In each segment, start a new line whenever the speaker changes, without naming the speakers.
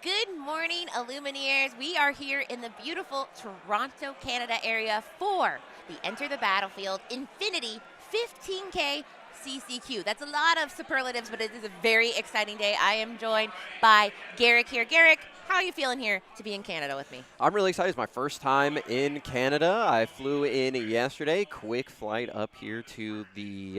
Good morning, Illumineers. We are here in the beautiful Toronto, Canada area for the Enter the Battlefield Infinity 15K CCQ. That's a lot of superlatives, but it is a very exciting day. I am joined by Garrick here. Garrick, how are you feeling here to be in Canada with me?
I'm really excited. It's my first time in Canada. I flew in yesterday. Quick flight up here to the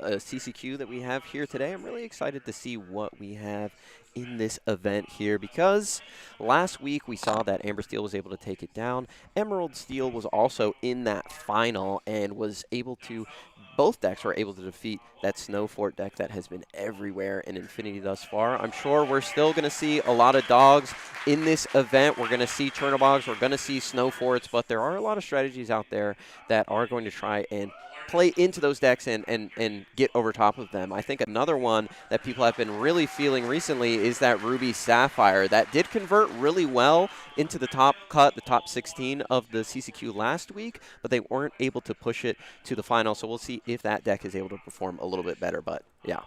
CCQ that we have here today. I'm really excited to see what we have in this event here because last week we saw that Amber Steel was able to take it down. Emerald Steel was also in that final and was able to both decks were able to defeat that Snow Fort deck that has been everywhere in Infinity thus far. I'm sure we're still going to see a lot of dogs in this event. We're going to see Chernobyls, we're going to see Snow Forts, but there are a lot of strategies out there that are going to try and play into those decks and get over top of them. I think another one that people have been really feeling recently is that Ruby Sapphire. That did convert really well into the top cut, the top 16 of the CCQ last week, but they weren't able to push it to the final, so we'll see if that deck is able to perform a little bit better, but yeah.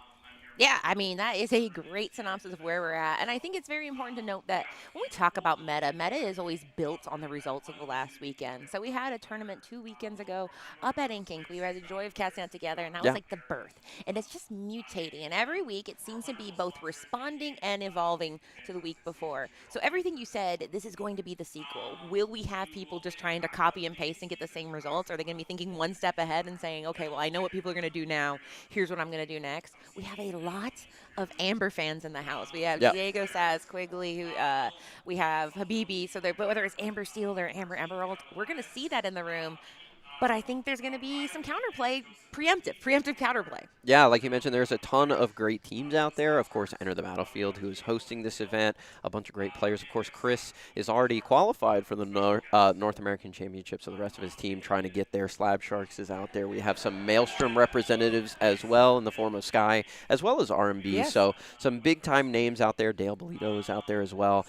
Yeah, I mean, that is a great synopsis of where we're at. And I think it's very important to note that when we talk about meta is always built on the results of the last weekend. So we had a tournament 2 weekends ago up at Ink Inc. We had the joy of casting out together, and that was
Yeah.
like the birth. And it's just mutating. And every week it seems to be both responding and evolving to the week before. So everything you said, this is going to be the sequel. Will we have people just trying to copy and paste and get the same results? Are they going to be thinking one step ahead and saying, okay, well, I know what people are going to do now. Here's what I'm going to do next. We have a lot of Amber fans in the house. We have
Yeah.
Diego Saz, Quigley, who we have Habibi. So but whether it's Amber Steel or Amber Emerald, we're going to see that in the room. But I think there's going to be some counterplay, preemptive counterplay.
Yeah, like you mentioned, there's a ton of great teams out there. Of course, Enter the Battlefield, who's hosting this event, a bunch of great players. Of course, Chris is already qualified for the North American Championship, so the rest of his team trying to get there. Slab Sharks is out there. We have some Maelstrom representatives as well in the form of Sky, as well as R&B.
Yes.
So some big-time names out there. Dale Bolito is out there as well.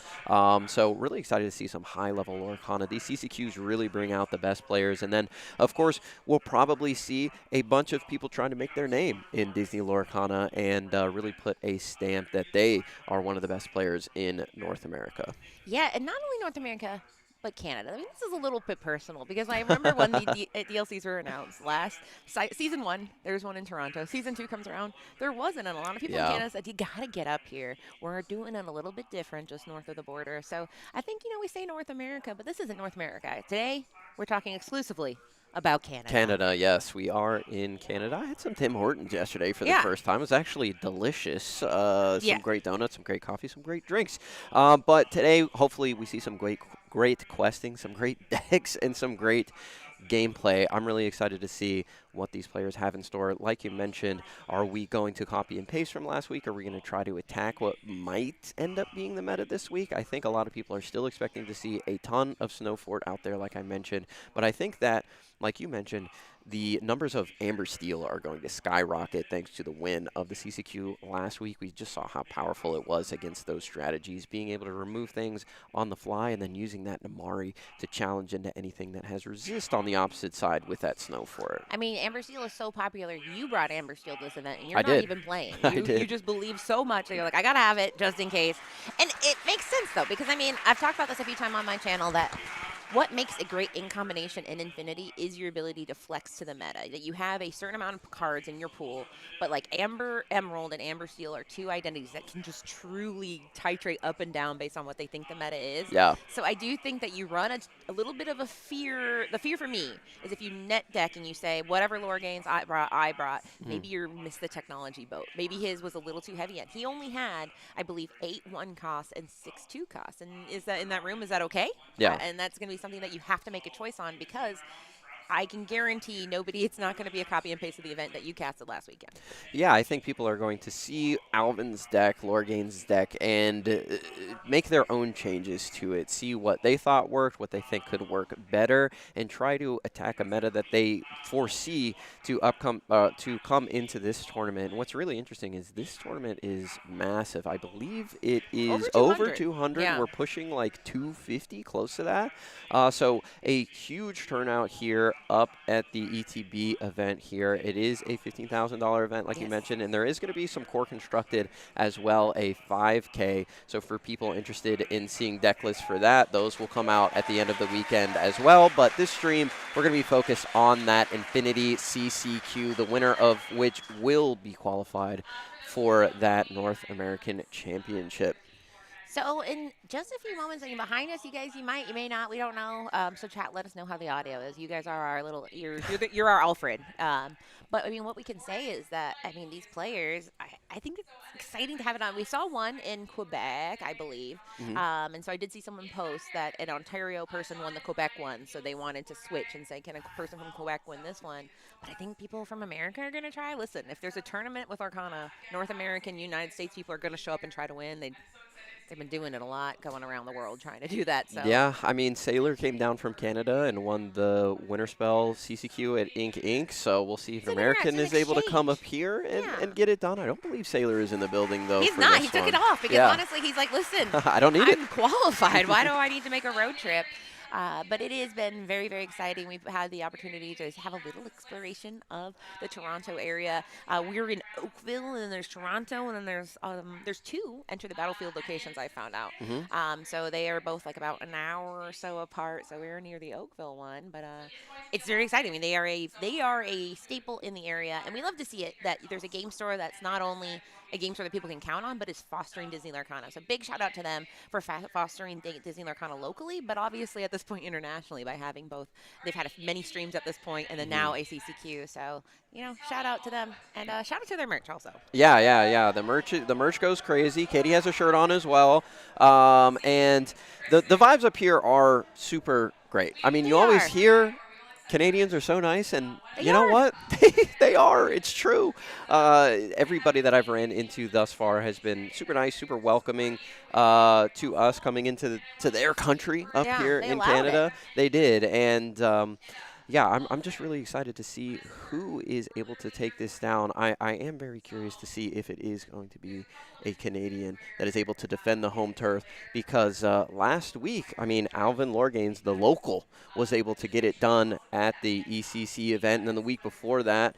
So really excited to see some high-level Lorcana. These CCQs really bring out the best players. And then, of course, we'll probably see a bunch of people trying to make their name in Disney Lorcana and really put a stamp that they are one of the best players in North America.
Yeah, and not only North America, but Canada. I mean, this is a little bit personal because I remember when the DLCs were announced season 1. There was one in Toronto. Season 2 comes around. There wasn't, and a lot of people in
Yeah.
Canada said you got to get up here. We're doing it a little bit different, just north of the border. So I think we say North America, but this isn't North America. Today we're talking exclusively about Canada.
Canada, yes, we are in Canada. I had some Tim Hortons yesterday for the
Yeah.
first time. It was actually delicious.
Yeah.
Some great donuts, some great coffee, some great drinks. But today, hopefully, we see some great questing, some great decks, and some great gameplay. I'm really excited to see what these players have in store. Like you mentioned, are we going to copy and paste from last week? Are we going to try to attack what might end up being the meta this week? I think a lot of people are still expecting to see a ton of Snow Fort out there, like I mentioned. But I think that, like you mentioned, the numbers of Amber Steel are going to skyrocket thanks to the win of the CCQ last week. We just saw how powerful it was against those strategies, being able to remove things on the fly and then using that Namari to challenge into anything that has resist on the opposite side with that Snow Fort.
I mean, Amber Steel is so popular. You brought Amber Steel to this event, and you're
I
not
did.
even playing.
I
You
did.
just believe so much that you're like, I gotta have it just in case. And it makes sense though, because I mean, I've talked about this a few times on my channel that what makes a great in combination in Infinity is your ability to flex to the meta. That you have a certain amount of cards in your pool, but like Amber Emerald and Amber Steel are two identities that can just truly titrate up and down based on what they think the meta is.
Yeah.
So I do think that you run a little bit of a fear. The fear for me is if you net deck and you say whatever lore gains I brought, maybe you missed the technology boat. Maybe his was a little too heavy yet. He only had, I believe, 8-1 costs and 6-2 costs. And is that in that room? Is that okay?
Yeah.
And that's going to be something that you have to make a choice on because I can guarantee it's not going to be a copy and paste of the event that you casted last weekend.
Yeah, I think people are going to see Alvin's deck, Lorgain's deck, and make their own changes to it, see what they thought worked, what they think could work better, and try to attack a meta that they foresee to come into this tournament. And what's really interesting is this tournament is massive. I believe it is over 200.
Yeah.
We're pushing like 250, close to that. So a huge turnout here. up at the ETB event here. It is a $15,000 event, like you
Yes.
mentioned, and there is going to be some core constructed as well, a 5K. So for people interested in seeing deck lists for that, those will come out at the end of the weekend as well. But this stream, we're going to be focused on that Infinity CCQ, the winner of which will be qualified for that North American Championship.
So in just a few moments, I mean, behind us, you guys, you might, you may not, we don't know. So chat, let us know how the audio is. You guys are our little ears. You're our Alfred. But I mean, what we can say is that I mean, these players, I think it's exciting to have it on. We saw one in Quebec, I believe,
Mhm.
and so I did see someone post that an Ontario person won the Quebec one, so they wanted to switch and say, can a person from Quebec win this one? But I think people from America are going to try. Listen, if there's a tournament with Lorcana, North American, United States people are going to show up and try to win. They've been doing it a lot, going around the world trying to do that. So
Yeah, I mean, Sailor came down from Canada and won the Winter Spell CCQ at Ink Inc. So we'll see if an
it's
American
an
is able to come up
exchange.
here
Yeah.
and get it done. I don't believe Sailor is in the building, though,
He's
for
not. He
this
took it
one.
off because
Yeah,
honestly, he's like, listen,
I don't need it.
I'm qualified. Why do I need to make a road trip? But it has been very, very exciting. We've had the opportunity to have a little exploration of the Toronto area. We're in Oakville, and then there's Toronto, and then there's two Enter the Battlefield locations I found out.
Hmm.
So they are both like about an hour or so apart. So we're near the Oakville one, but it's very exciting. I mean, they are a staple in the area, and we love to see it. That there's a game store that's not only a game store that people can count on, but is fostering Disney Lorcana. So big shout out to them for fostering Disney Lorcana locally, but obviously at this point internationally by having both. They've had many streams at this point, and then
Hmm.
now a CCQ. So shout out to them, and shout out to their merch also.
Yeah, yeah, yeah. The merch goes crazy. Katie has a shirt on as well, and the vibes up here are super great. I mean,
They
you always
are.
hear Canadians are so nice, and
They
you know
are.
what? They are. It's true. Everybody that I've ran into thus far has been super nice, super welcoming to us coming into to their country up
Yeah,
here
they
in
allowed it.
Canada. They did, and yeah, I'm just really excited to see who is able to take this down. I am very curious to see if it is going to be a Canadian that is able to defend the home turf because last week, I mean, Alvin Lorganes, the local, was able to get it done at the ECC event. And then the week before that,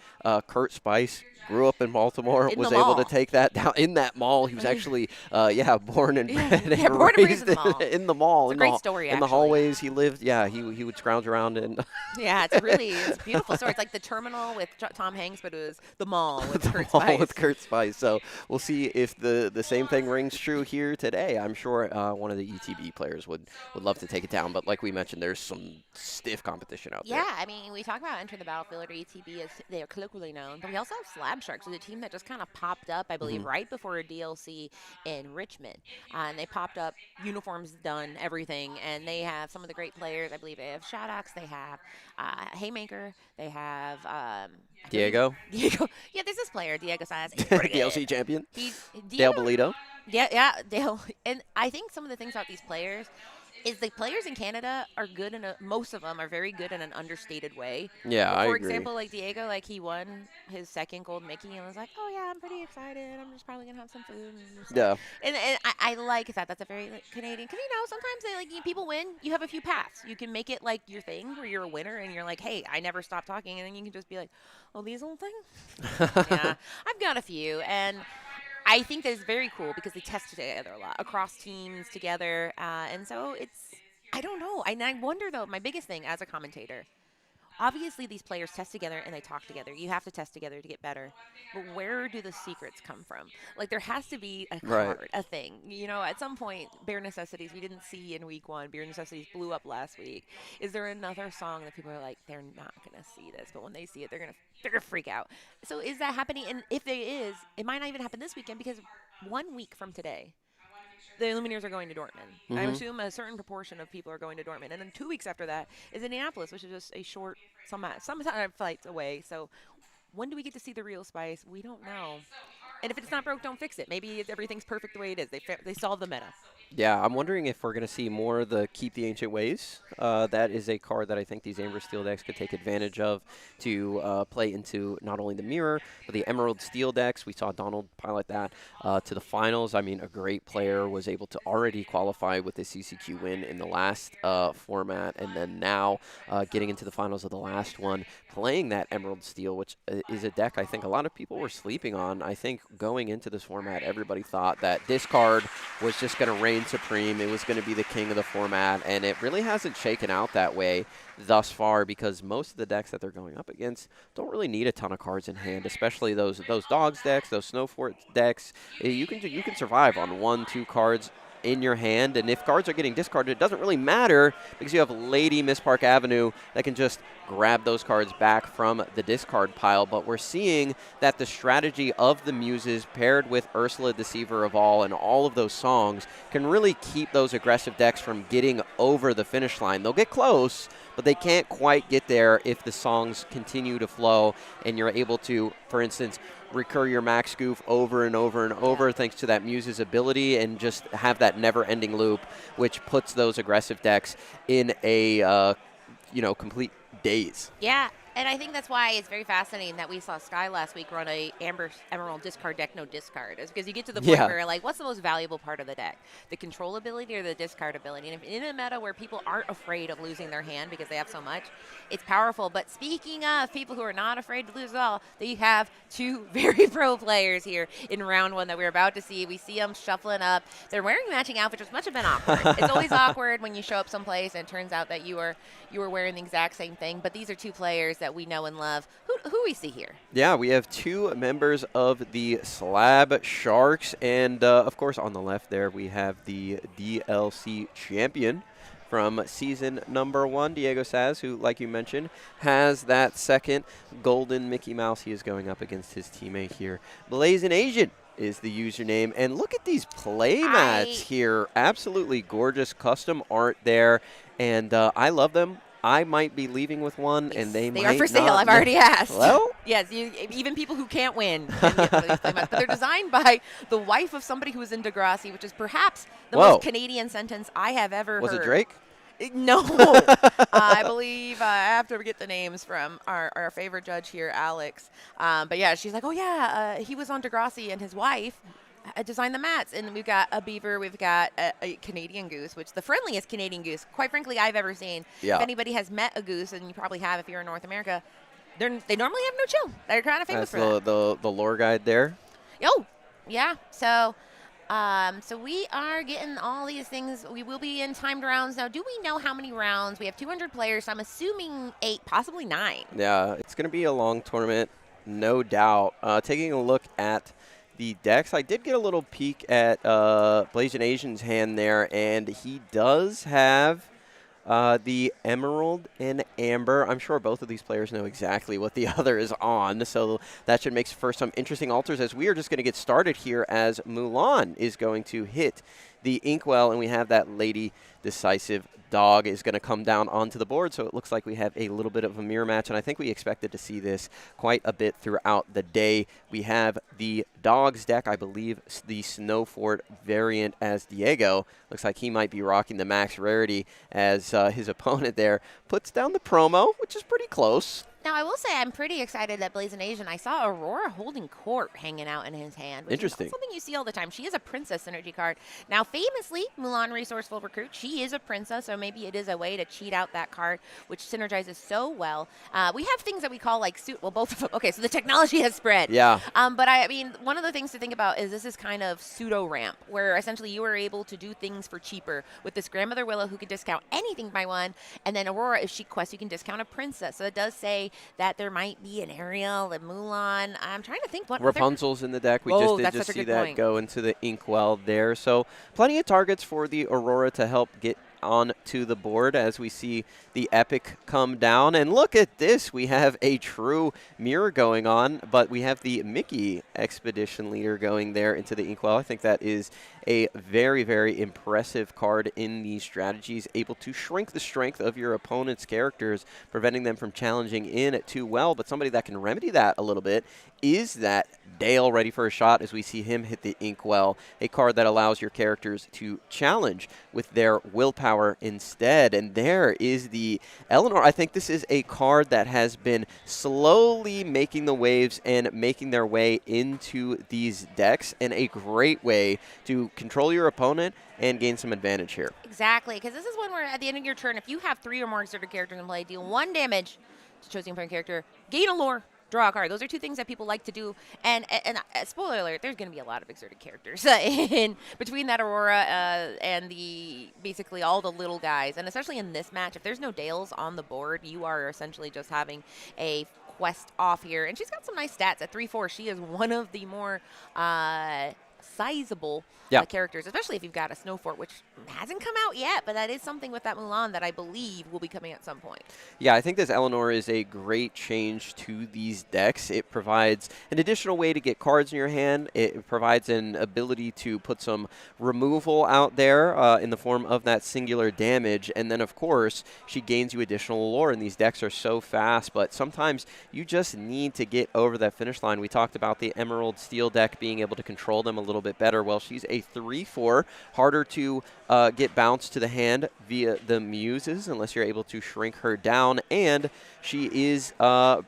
Kurt Spice grew up in Baltimore,
In the
was able to
mall.
take that down in that mall. He was actually, yeah, born and
Yeah,
bred
yeah,
and
born and raised
raised
in the mall.
in the mall,
It's a great story,
in the
actually.
hallways he lived. Yeah, he would scrounge around and
Yeah, it's a beautiful story. It's like the terminal with Tom Hanks, but it was the mall with
the
Kurt
mall
Spice.
with Kurt Spice. So we'll see if the same thing rings true here today. I'm sure one of the ETB players would love to take it down, but like we mentioned, there's some stiff competition out there.
Yeah, I mean, we talk about Enter the Battlefield or ETB as they are colloquially known, but we also have Slab Sharks, which is a team that just kind of popped up, I believe,
Hmm.
right before a DLC in Richmond. And they popped up, uniforms done, everything, and they have some of the great players. I believe they have Shadox, they have Haymaker, they have I believe
Diego,
Diego. Yeah, there's this player, Diego Saez. He's pretty
DLC
good.
champion,
He
Dale
Diego,
Bolito.
yeah, Dale. And I think some of the things about these players is the players in Canada are good most of them are very good in an understated way.
Yeah, I
For
agree.
example, like Diego, like he won his second gold Mickey and was like, "Oh yeah, I'm pretty excited. I'm just probably gonna have some food and stuff."
Yeah.
And I like that. That's a very like, Canadian because sometimes they people win. You have a few paths. You can make it like your thing where you're a winner and you're like, "Hey, I never stop talking," and then you can just be like, "Oh, these little things." Yeah, I've got a few and. I think that is very cool because they test together a lot across teams together, and so I don't know. And I wonder though. My biggest thing as a commentator, obviously these players test together and they talk together. You have to test together to get better. But where do the secrets come from? Like there has to be a
Right.
card, a thing. At some point, Bare Necessities we didn't see in week one. Bare Necessities blew up last week. Is there another song that people are like they're not gonna see this, but when they see it, they're gonna freak out. So is that happening? And if there is, it might not even happen this weekend because 1 week from today, the Lumineers are going to Dortmund. I
Hmm.
assume a certain proportion of people are going to Dortmund, and then 2 weeks after that is Indianapolis, which is just a short some flights away. So when do we get to see the real Spice? We don't know. And if it's not broke, don't fix it. Maybe everything's perfect the way it is. They solve the meta.
Yeah, I'm wondering if we're going to see more of the Keep the Ancient Ways. That is a card that I think these Amber Steel decks could take advantage of to play into not only the Mirror, but the Emerald Steel decks. We saw Donald pilot that to the finals. I mean, a great player was able to already qualify with the CCQ win in the last format, and then now getting into the finals of the last one, playing that Emerald Steel, which is a deck I think a lot of people were sleeping on. I think going into this format, everybody thought that this card was just going to reign supreme. It was going to be the king of the format, and it really hasn't shaken out that way thus far because most of the decks that they're going up against don't really need a ton of cards in hand, especially those dogs decks, those snow fort decks. You can survive on 1-2 cards in your hand, and if cards are getting discarded, it doesn't really matter because you have Lady Miss Park Avenue that can just grab those cards back from the discard pile. But we're seeing that the strategy of the Muses paired with Ursula Deceiver of all of those songs can really keep those aggressive decks from getting over the finish line. They'll get close, but they can't quite get there if the songs continue to flow and you're able to, for instance, recur your max goof over and over and over thanks to that Muse's ability and just have that never-ending loop, which puts those aggressive decks in a complete daze.
Yeah, and I think that's why it's very fascinating that we saw Sky last week run a Emerald discard deck, no discard. It's because you get to the point where you're like, what's the most valuable part of the deck? The control ability or the discard ability? And if in a meta where people aren't afraid of losing their hand because they have so much, it's powerful. But speaking of people who are not afraid to lose at all, they have two very pro players here in round one that we're about to see. We see them shuffling up. They're wearing matching outfits, which must have been awkward. It's always awkward when you show up someplace and it turns out that you were wearing the exact same thing. But these are two players that we know and love. Who we see here?
Yeah, we have two members of the Slab Sharks, and of course on the left there we have the DLC champion from season number 1, Diego Saz, who, like you mentioned, has that second golden Mickey Mouse. He is going up against his teammate here. Blazing Asian is the username, and look at these play mats here. Absolutely gorgeous custom art there, and I love them. I might be leaving with one, and they might
are for sale.
not.
I've already asked.
Well,
yes, even people who can't win can get these playmats. But they're designed by the wife of somebody who was in Degrassi, which is perhaps the most Canadian sentence I have ever heard.
Was it Drake?
No. I believe I have to get the names from our favorite judge here, Alex. But yeah, she's like, oh yeah, he was on Degrassi, and his wife designed the mats, and we've got a beaver, we've got a Canadian goose, which the friendliest Canadian goose, quite frankly, I've ever seen.
Yeah.
If anybody has met a goose, and you probably have if you're in North America, they normally have no chill. They're kind of famous for that.
The lore guide there.
Oh, yeah. So we are getting all these things. We will be in timed rounds. Now, do we know how many rounds? We have 200 players, so I'm assuming 8, possibly 9.
Yeah, it's going to be a long tournament, no doubt. Taking a look at the decks, I did get a little peek at Blazing Asian's hand there, and he does have the Emerald and Amber. I'm sure both of these players know exactly what the other is on, so that should make for some interesting alters as we are just going to get started here as Mulan is going to hit the Inkwell, and we have that Lady Decisive Dog is going to come down onto the board, so it looks like we have a little bit of a mirror match, and I think we expected to see this quite a bit throughout the day. We have the Dogs deck, I believe the Snow Fort variant as Diego. Looks like he might be rocking the max rarity as his opponent there puts down the promo, which is pretty close.
Now, I will say I'm pretty excited that Blazing Asian, I saw Aurora holding court hanging out in his hand. Which
Interesting.
Is something you see all the time. She is a princess synergy card. Now, famously, Mulan Resourceful Recruit, she is a princess, so maybe it is a way to cheat out that card, which synergizes so well. We have things that we call like both of them. Okay, so the technology has spread.
Yeah.
But I mean, one of the things to think about is this is kind of pseudo ramp, where essentially you are able to do things for cheaper with this Grandmother Willow who can discount anything by one, and then Aurora, if she quests, you can discount a princess. So it does say that there might be an Ariel and Mulan. I'm trying to think what
Rapunzel's in the deck. We just did see that go into the Inkwell there. So plenty of targets for the Aurora to help get onto the board as we see the Epic come down. And look at this. We have a true mirror going on, but we have the Mickey Expedition Leader going there into the Inkwell. I think that is a very, very impressive card in these strategies, able to shrink the strength of your opponent's characters, preventing them from challenging in too well. But somebody that can remedy that a little bit is that Dale ready for a shot as we see him hit the Inkwell, a card that allows your characters to challenge with their willpower instead. And there is the Eleanor. I think this is a card that has been slowly making the waves and making their way into these decks, and a great way to control your opponent and gain some advantage here.
Exactly, because this is one where at the end of your turn, if you have 3 or more exerted characters in play, deal 1 damage to choosing opponent character, gain a lore, draw a card. Those are 2 things that people like to do. And spoiler alert, there's going to be a lot of exerted characters in between that Aurora and the basically all the little guys. And especially in this match, if there's no Dales on the board, you are essentially just having a quest off here. And she's got some nice stats at 3/4. She is one of the more sizable characters, especially if you've got a Snow Fort, which hasn't come out yet, but that is something with that Mulan that I believe will be coming at some point.
Yeah, I think this Eleanor is a great change to these decks. It provides an additional way to get cards in your hand. It provides an ability to put some removal out there in the form of that singular damage. And then, of course, she gains you additional lore, and these decks are so fast, but sometimes you just need to get over that finish line. We talked about the Emerald Steel deck being able to control them a little bit better. Well, she's a 3/4, harder to get bounced to the hand via the Muses unless you're able to shrink her down, and she is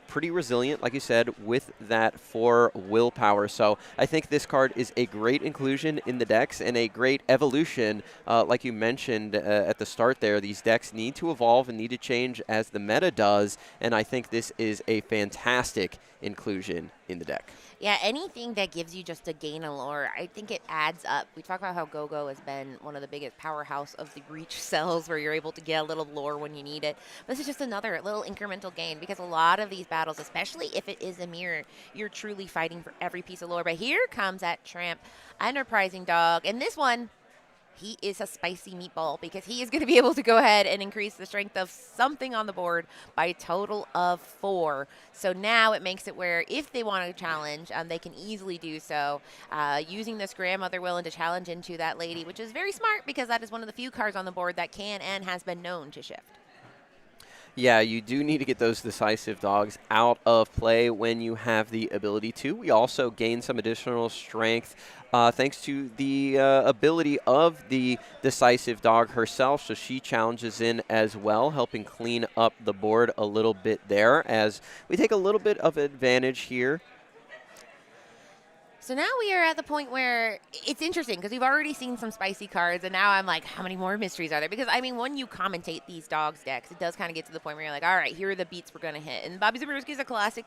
pretty resilient, like you said, with that 4 willpower. So I think this card is a great inclusion in the decks and a great evolution. Like you mentioned at the start there, these decks need to evolve and need to change as the meta does, and I think this is a fantastic inclusion in the deck.
Yeah, anything that gives you just a gain of lore, I think it adds up. We talk about how Go-Go has been one of the biggest powerhouse of the Reach cells where you're able to get a little lore when you need it. This is just another little incremental gain because a lot of these battles, especially if it is a mirror, you're truly fighting for every piece of lore. But here comes that Tramp Enterprising Dog. And this one, he is a spicy meatball because he is going to be able to go ahead and increase the strength of something on the board by a total of 4. So now it makes it where if they want to challenge, they can easily do so using this grandmother willing to challenge into that lady, which is very smart because that is one of the few cards on the board that can and has been known to shift.
Yeah, you do need to get those decisive dogs out of play when you have the ability to. We also gain some additional strength thanks to the ability of the decisive dog herself. So she challenges in as well, helping clean up the board a little bit there as we take a little bit of advantage here.
So now we are at the point where it's interesting because we've already seen some spicy cards, and now I'm like, how many more mysteries are there? Because, I mean, when you commentate these dogs decks, it does kind of get to the point where you're like, all right, here are the beats we're going to hit. And Bobby Zabriskie is a classic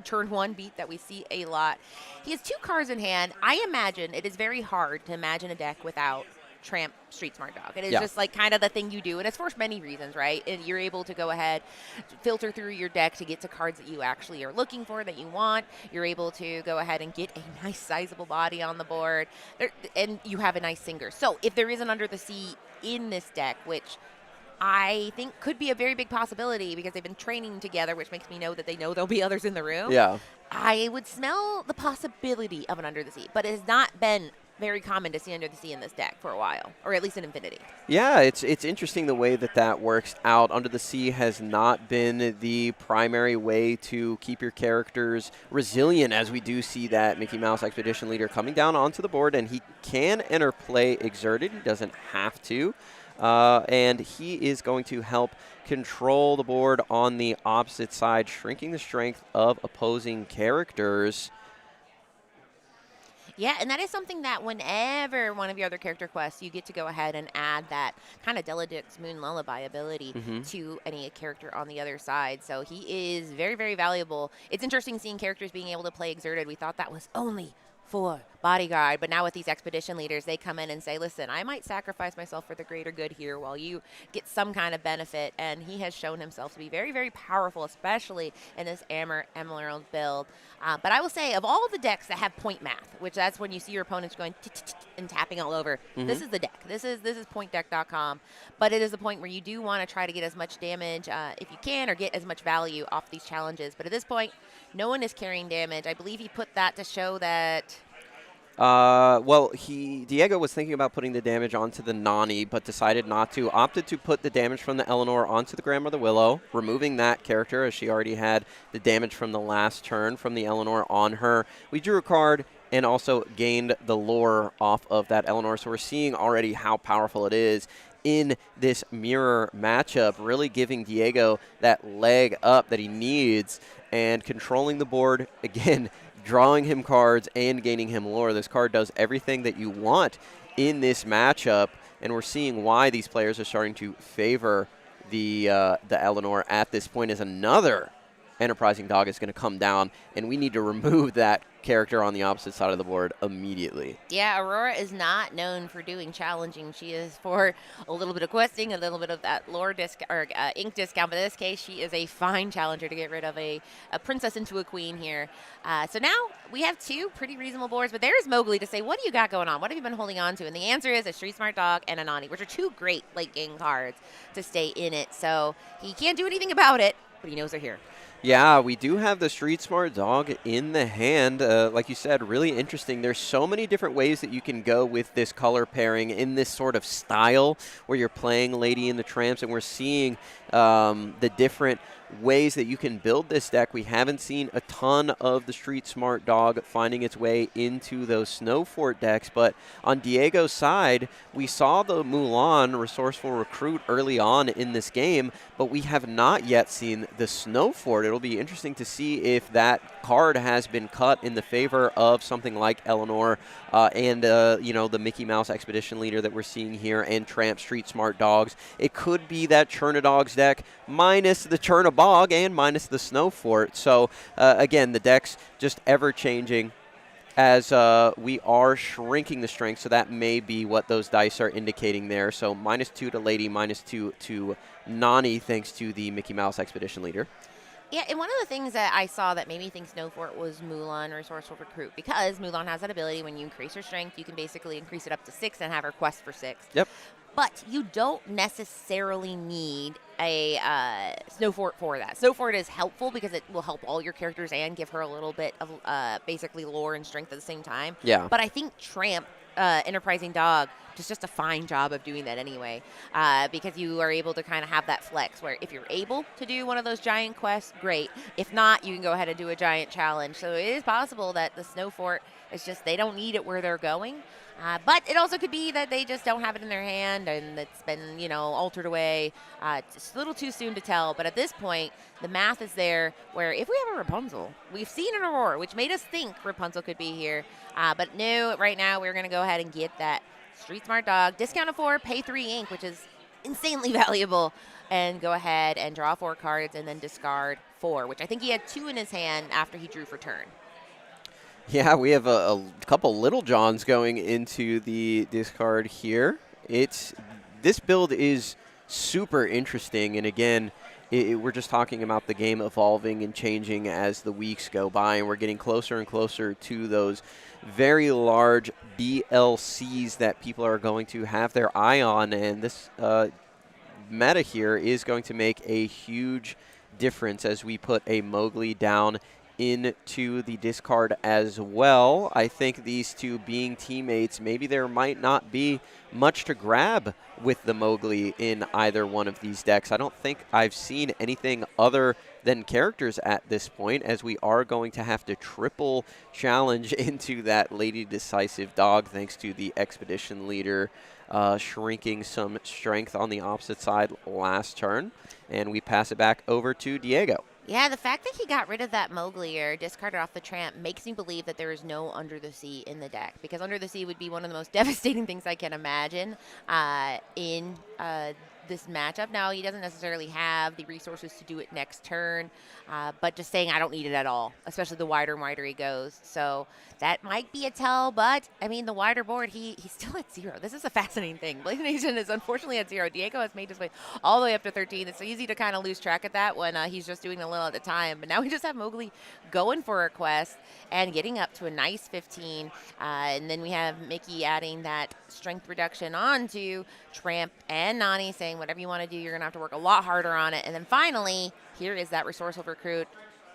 turn 1 beat that we see a lot. He has 2 cards in hand. I imagine it is very hard to imagine a deck without Tramp Street Smart Dog. It is just like kind of the thing you do, and it's for many reasons, right? And you're able to go ahead, filter through your deck to get to cards that you actually are looking for, that you want. You're able to go ahead and get a nice sizable body on the board, and you have a nice singer. So if there is an Under the Sea in this deck, which I think could be a very big possibility because they've been training together, which makes me know that they know there'll be others in the room.
Yeah.
I would smell the possibility of an Under the Sea, but it has not been very common to see Under the Sea in this deck for a while, or at least in Infinity.
Yeah, it's interesting the way that works out. Under the Sea has not been the primary way to keep your characters resilient, as we do see that Mickey Mouse Expedition Leader coming down onto the board, and he can enter play Exerted. He doesn't have to. And he is going to help control the board on the opposite side, shrinking the strength of opposing characters.
Yeah, and that is something that whenever one of your other character quests, you get to go ahead and add that kind of Deladix Moon Lullaby ability to any character on the other side. So he is very, very valuable. It's interesting seeing characters being able to play Exerted. We thought that was only for bodyguard. But now with these expedition leaders, they come in and say, listen, I might sacrifice myself for the greater good here while you get some kind of benefit. And he has shown himself to be very, very powerful, especially in this Emerald build. But I will say, of all the decks that have point math, which that's when you see your opponents going and tapping all over, this is the deck. This is pointdeck.com. But it is a point where you do want to try to get as much damage if you can, or get as much value off these challenges. But at this point, no one is carrying damage. I believe he put that to show that.
Well, Diego was thinking about putting the damage onto the Nani, but decided not to. Opted to put the damage from the Eleanor onto the Grandmother Willow, removing that character as she already had the damage from the last turn from the Eleanor on her. We drew a card and also gained the lore off of that Eleanor, so we're seeing already how powerful it is in this mirror matchup, really giving Diego that leg up that he needs and controlling the board again, drawing him cards and gaining him lore. This card does everything that you want in this matchup, and we're seeing why these players are starting to favor the Eleanor at this point, as another Enterprising Dog is going to come down, and we need to remove that character on the opposite side of the board immediately.
Yeah, Aurora is not known for doing challenging. She is for a little bit of questing, a little bit of that lore ink discount. But in this case, she is a fine challenger to get rid of a princess into a queen here. So now we have two pretty reasonable boards. But there's Mowgli to say, what do you got going on? What have you been holding on to? And the answer is a Street Smart Dog and a Nani, which are two great late game cards to stay in it. So he can't do anything about it, but he knows they're here.
Yeah, we do have the Street Smart Dog in the hand. Like you said, really interesting. There's so many different ways that you can go with this color pairing in this sort of style where you're playing Lady and the Tramps, and we're seeing the different ways that you can build this deck. We haven't seen a ton of the Street Smart Dog finding its way into those Snow Fort decks, but on Diego's side, we saw the Mulan Resourceful Recruit early on in this game, but we have not yet seen the Snow Fort. It'll be interesting to see if that card has been cut in the favor of something like Eleanor and the Mickey Mouse Expedition Leader that we're seeing here, and Tramp Street Smart Dogs. It could be that Churnadogs deck minus the Churnabog and minus the Snow Fort. So again, the deck's just ever changing as we are shrinking the strength, so that may be what those dice are indicating there. So -2 to Lady, -2 to Nani, thanks to the Mickey Mouse Expedition Leader.
Yeah, and one of the things that I saw that made me think Snow Fort was Mulan Resourceful Recruit, because Mulan has that ability when you increase her strength, you can basically increase it up to 6 and have her quest for 6.
Yep.
But you don't necessarily need a Snow Fort for that. Snow Fort is helpful because it will help all your characters and give her a little bit of basically lore and strength at the same time.
Yeah.
But I think Tramp, Enterprising Dog, does just a fine job of doing that anyway, because you are able to kind of have that flex where if you're able to do one of those giant quests, great. If not, you can go ahead and do a giant challenge. So it is possible that the Snow Fort is just, they don't need it where they're going. But it also could be that they just don't have it in their hand and it's been, altered away. It's a little too soon to tell. But at this point, the math is there where if we have a Rapunzel, we've seen an Aurora, which made us think Rapunzel could be here. But no, right now we're going to go ahead and get that Street Smart Dog, discounted 4, pay 3 ink, which is insanely valuable, and go ahead and draw 4 cards and then discard 4, which I think he had 2 in his hand after he drew for turn.
Yeah, we have a couple Little Johns going into the discard here. This build is super interesting, and again, we're just talking about the game evolving and changing as the weeks go by, and we're getting closer and closer to those very large BLCs that people are going to have their eye on, and this meta here is going to make a huge difference as we put a Mowgli down into the discard as well. I think these two being teammates, maybe there might not be much to grab with the Mowgli in either one of these decks. I don't think I've seen anything other than characters at this point, as we are going to have to triple challenge into that Lady Decisive Dog thanks to the Expedition Leader shrinking some strength on the opposite side last turn. And we pass it back over to Diego.
Yeah, the fact that he got rid of that Mowgli or discarded off the Tramp makes me believe that there is no Under the Sea in the deck, because Under the Sea would be one of the most devastating things I can imagine in this matchup. Now, he doesn't necessarily have the resources to do it next turn, but just saying I don't need it at all, especially the wider and wider he goes. So that might be a tell, but I mean, the wider board, he's still at 0. This is a fascinating thing. Blaze Nation is unfortunately at 0. Diego has made his way all the way up to 13. It's so easy to kind of lose track of that when he's just doing a little at a time. But now we just have Mowgli going for a quest and getting up to a nice 15. And then we have Mickey adding that strength reduction onto Tramp and Nani, saying whatever you want to do, you're going to have to work a lot harder on it. And then finally, here is that resourceful recruit.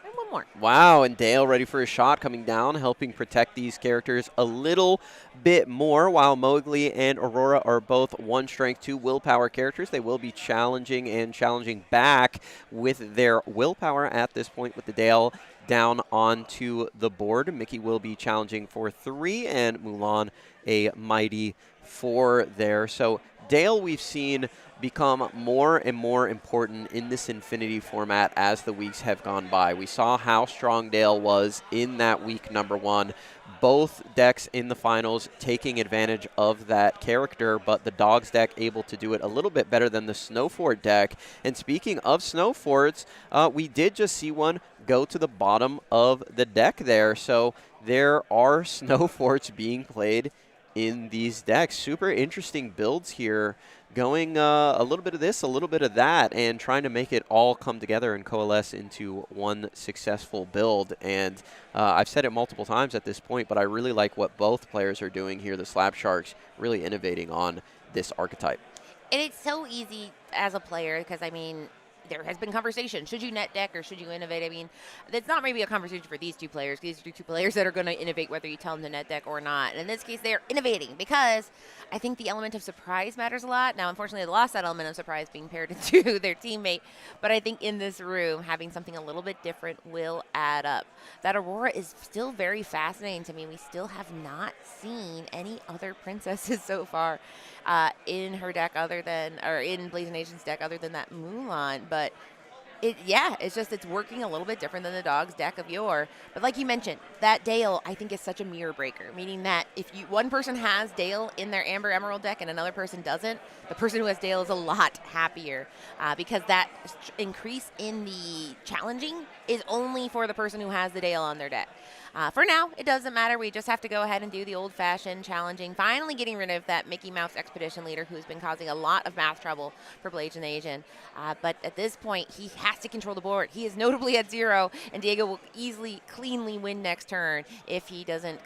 And one more.
Wow, and Dale ready for a shot coming down, helping protect these characters a little bit more, while Mowgli and Aurora are both 1 strength, 2 willpower characters. They will be challenging and challenging back with their willpower at this point with the Dale down onto the board. Mickey will be challenging for 3, and Mulan a mighty 4 there. So Dale we've seen become more and more important in this Infinity format as the weeks have gone by. We saw how strong Dale was in that week number 1. Both decks in the finals taking advantage of that character, but the Dogs deck able to do it a little bit better than the Snowfort deck. And speaking of Snowforts, we did just see one go to the bottom of the deck there. So there are Snowforts being played in these decks. Super interesting builds here, going a little bit of this, a little bit of that, and trying to make it all come together and coalesce into one successful build. And I've said it multiple times at this point, but I really like what both players are doing here. The Slab Sharks really innovating on this archetype.
And it's so easy as a player because, I mean, there has been conversation. Should you net deck or should you innovate? I mean, it's not maybe a conversation for these 2 players. These are 2 players that are going to innovate whether you tell them to net deck or not. And in this case, they are innovating because I think the element of surprise matters a lot. Now, unfortunately, they lost that element of surprise being paired into their teammate. But I think in this room, having something a little bit different will add up. That Aurora is still very fascinating to me. We still have not seen any other princesses so far in her deck other than, or in Blaze Nation's deck other than that Mulan. But it's working a little bit different than the Dogs deck of yore. But like you mentioned, that Dale, I think, is such a mirror breaker, meaning that if one person has Dale in their Amber Emerald deck and another person doesn't, the person who has Dale is a lot happier because that increase in the challenging is only for the person who has the Dale on their deck. For now, it doesn't matter. We just have to go ahead and do the old-fashioned challenging, finally getting rid of that Mickey Mouse Expedition Leader who's been causing a lot of math trouble for Blaze Nation. But at this point, he has to control the board. He is notably at 0, and Diego will easily, cleanly win next turn if he doesn't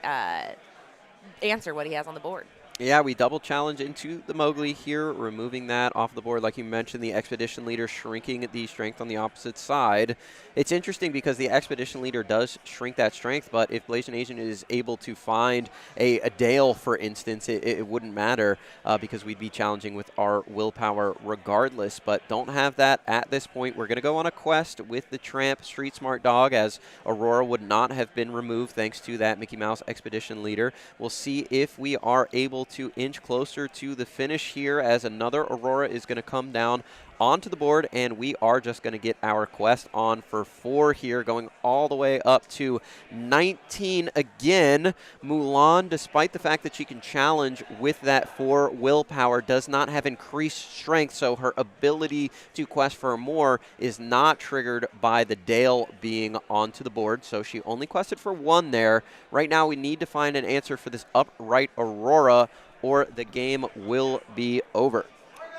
answer what he has on the board.
Yeah, we double challenge into the Mowgli here, removing that off the board. Like you mentioned, the Expedition Leader shrinking the strength on the opposite side. It's interesting because the Expedition Leader does shrink that strength, but if Blazing Agent is able to find a Dale, for instance, it wouldn't matter because we'd be challenging with our willpower regardless, but don't have that at this point. We're going to go on a quest with the Tramp Street Smart Dog, as Aurora would not have been removed thanks to that Mickey Mouse Expedition Leader. We'll see if we are able to inch closer to the finish here, as another Aurora is going to come down onto the board, and we are just going to get our quest on for 4 here, going all the way up to 19 again. Mulan, despite the fact that she can challenge with that 4 willpower, does not have increased strength, so her ability to quest for more is not triggered by the Dale being onto the board, so she only quested for 1 there. Right now we need to find an answer for this upright Aurora, or the game will be over.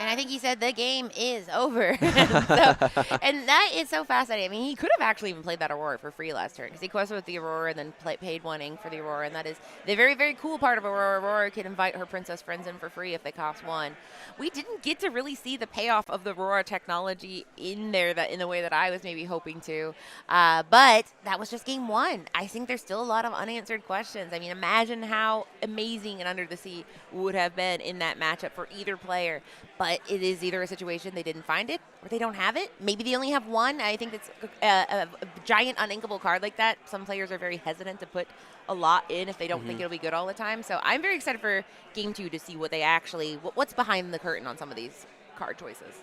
And I think he said the game is over. And that is so fascinating. I mean, he could have actually even played that Aurora for free last turn because he quested with the Aurora and then paid 1 ink for the Aurora. And that is the very, very cool part of Aurora. Aurora can invite her princess friends in for free if they cost 1. We didn't get to really see the payoff of the Aurora technology in there in the way that I was maybe hoping to. But that was just game 1. I think there's still a lot of unanswered questions. I mean, imagine how amazing and Under the Sea would have been in that matchup for either player. But it is either a situation they didn't find it or they don't have it. Maybe they only have 1. I think it's a giant uninkable card like that. Some players are very hesitant to put a lot in if they don't think it'll be good all the time. So I'm very excited for game 2 to see what they actually, what's behind the curtain on some of these card choices.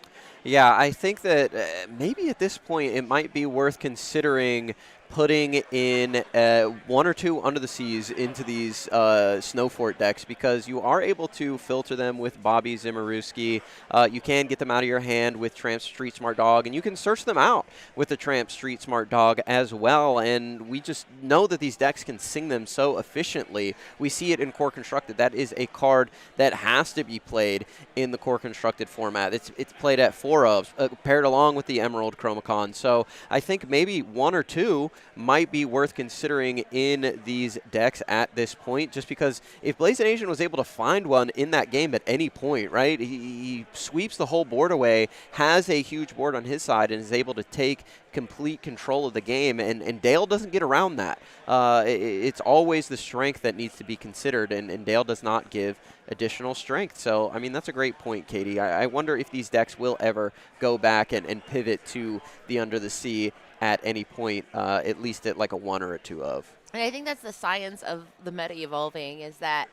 Yeah, I think that maybe at this point it might be worth considering putting in one or two Under the Seas into these Snow Fort decks, because you are able to filter them with Bobby Zimmerewski. You can get them out of your hand with Tramp Street Smart Dog, and you can search them out with the Tramp Street Smart Dog as well. And we just know that these decks can sing them so efficiently. We see it in Core Constructed. That is a card that has to be played in the Core Constructed format. It's played at 4 of, paired along with the Emerald Chromacon. So I think maybe 1 or 2 might be worth considering in these decks at this point, just because if Blazing Asian was able to find one in that game at any point, right, he sweeps the whole board away, has a huge board on his side, and is able to take complete control of the game, and Dale doesn't get around that. It's always the strength that needs to be considered, and Dale does not give additional strength. So, I mean, that's a great point, Katie. I wonder if these decks will ever go back and pivot to the Under the Sea at any point, at least at like a 1 or a 2 of.
And I think that's the science of the meta evolving, is that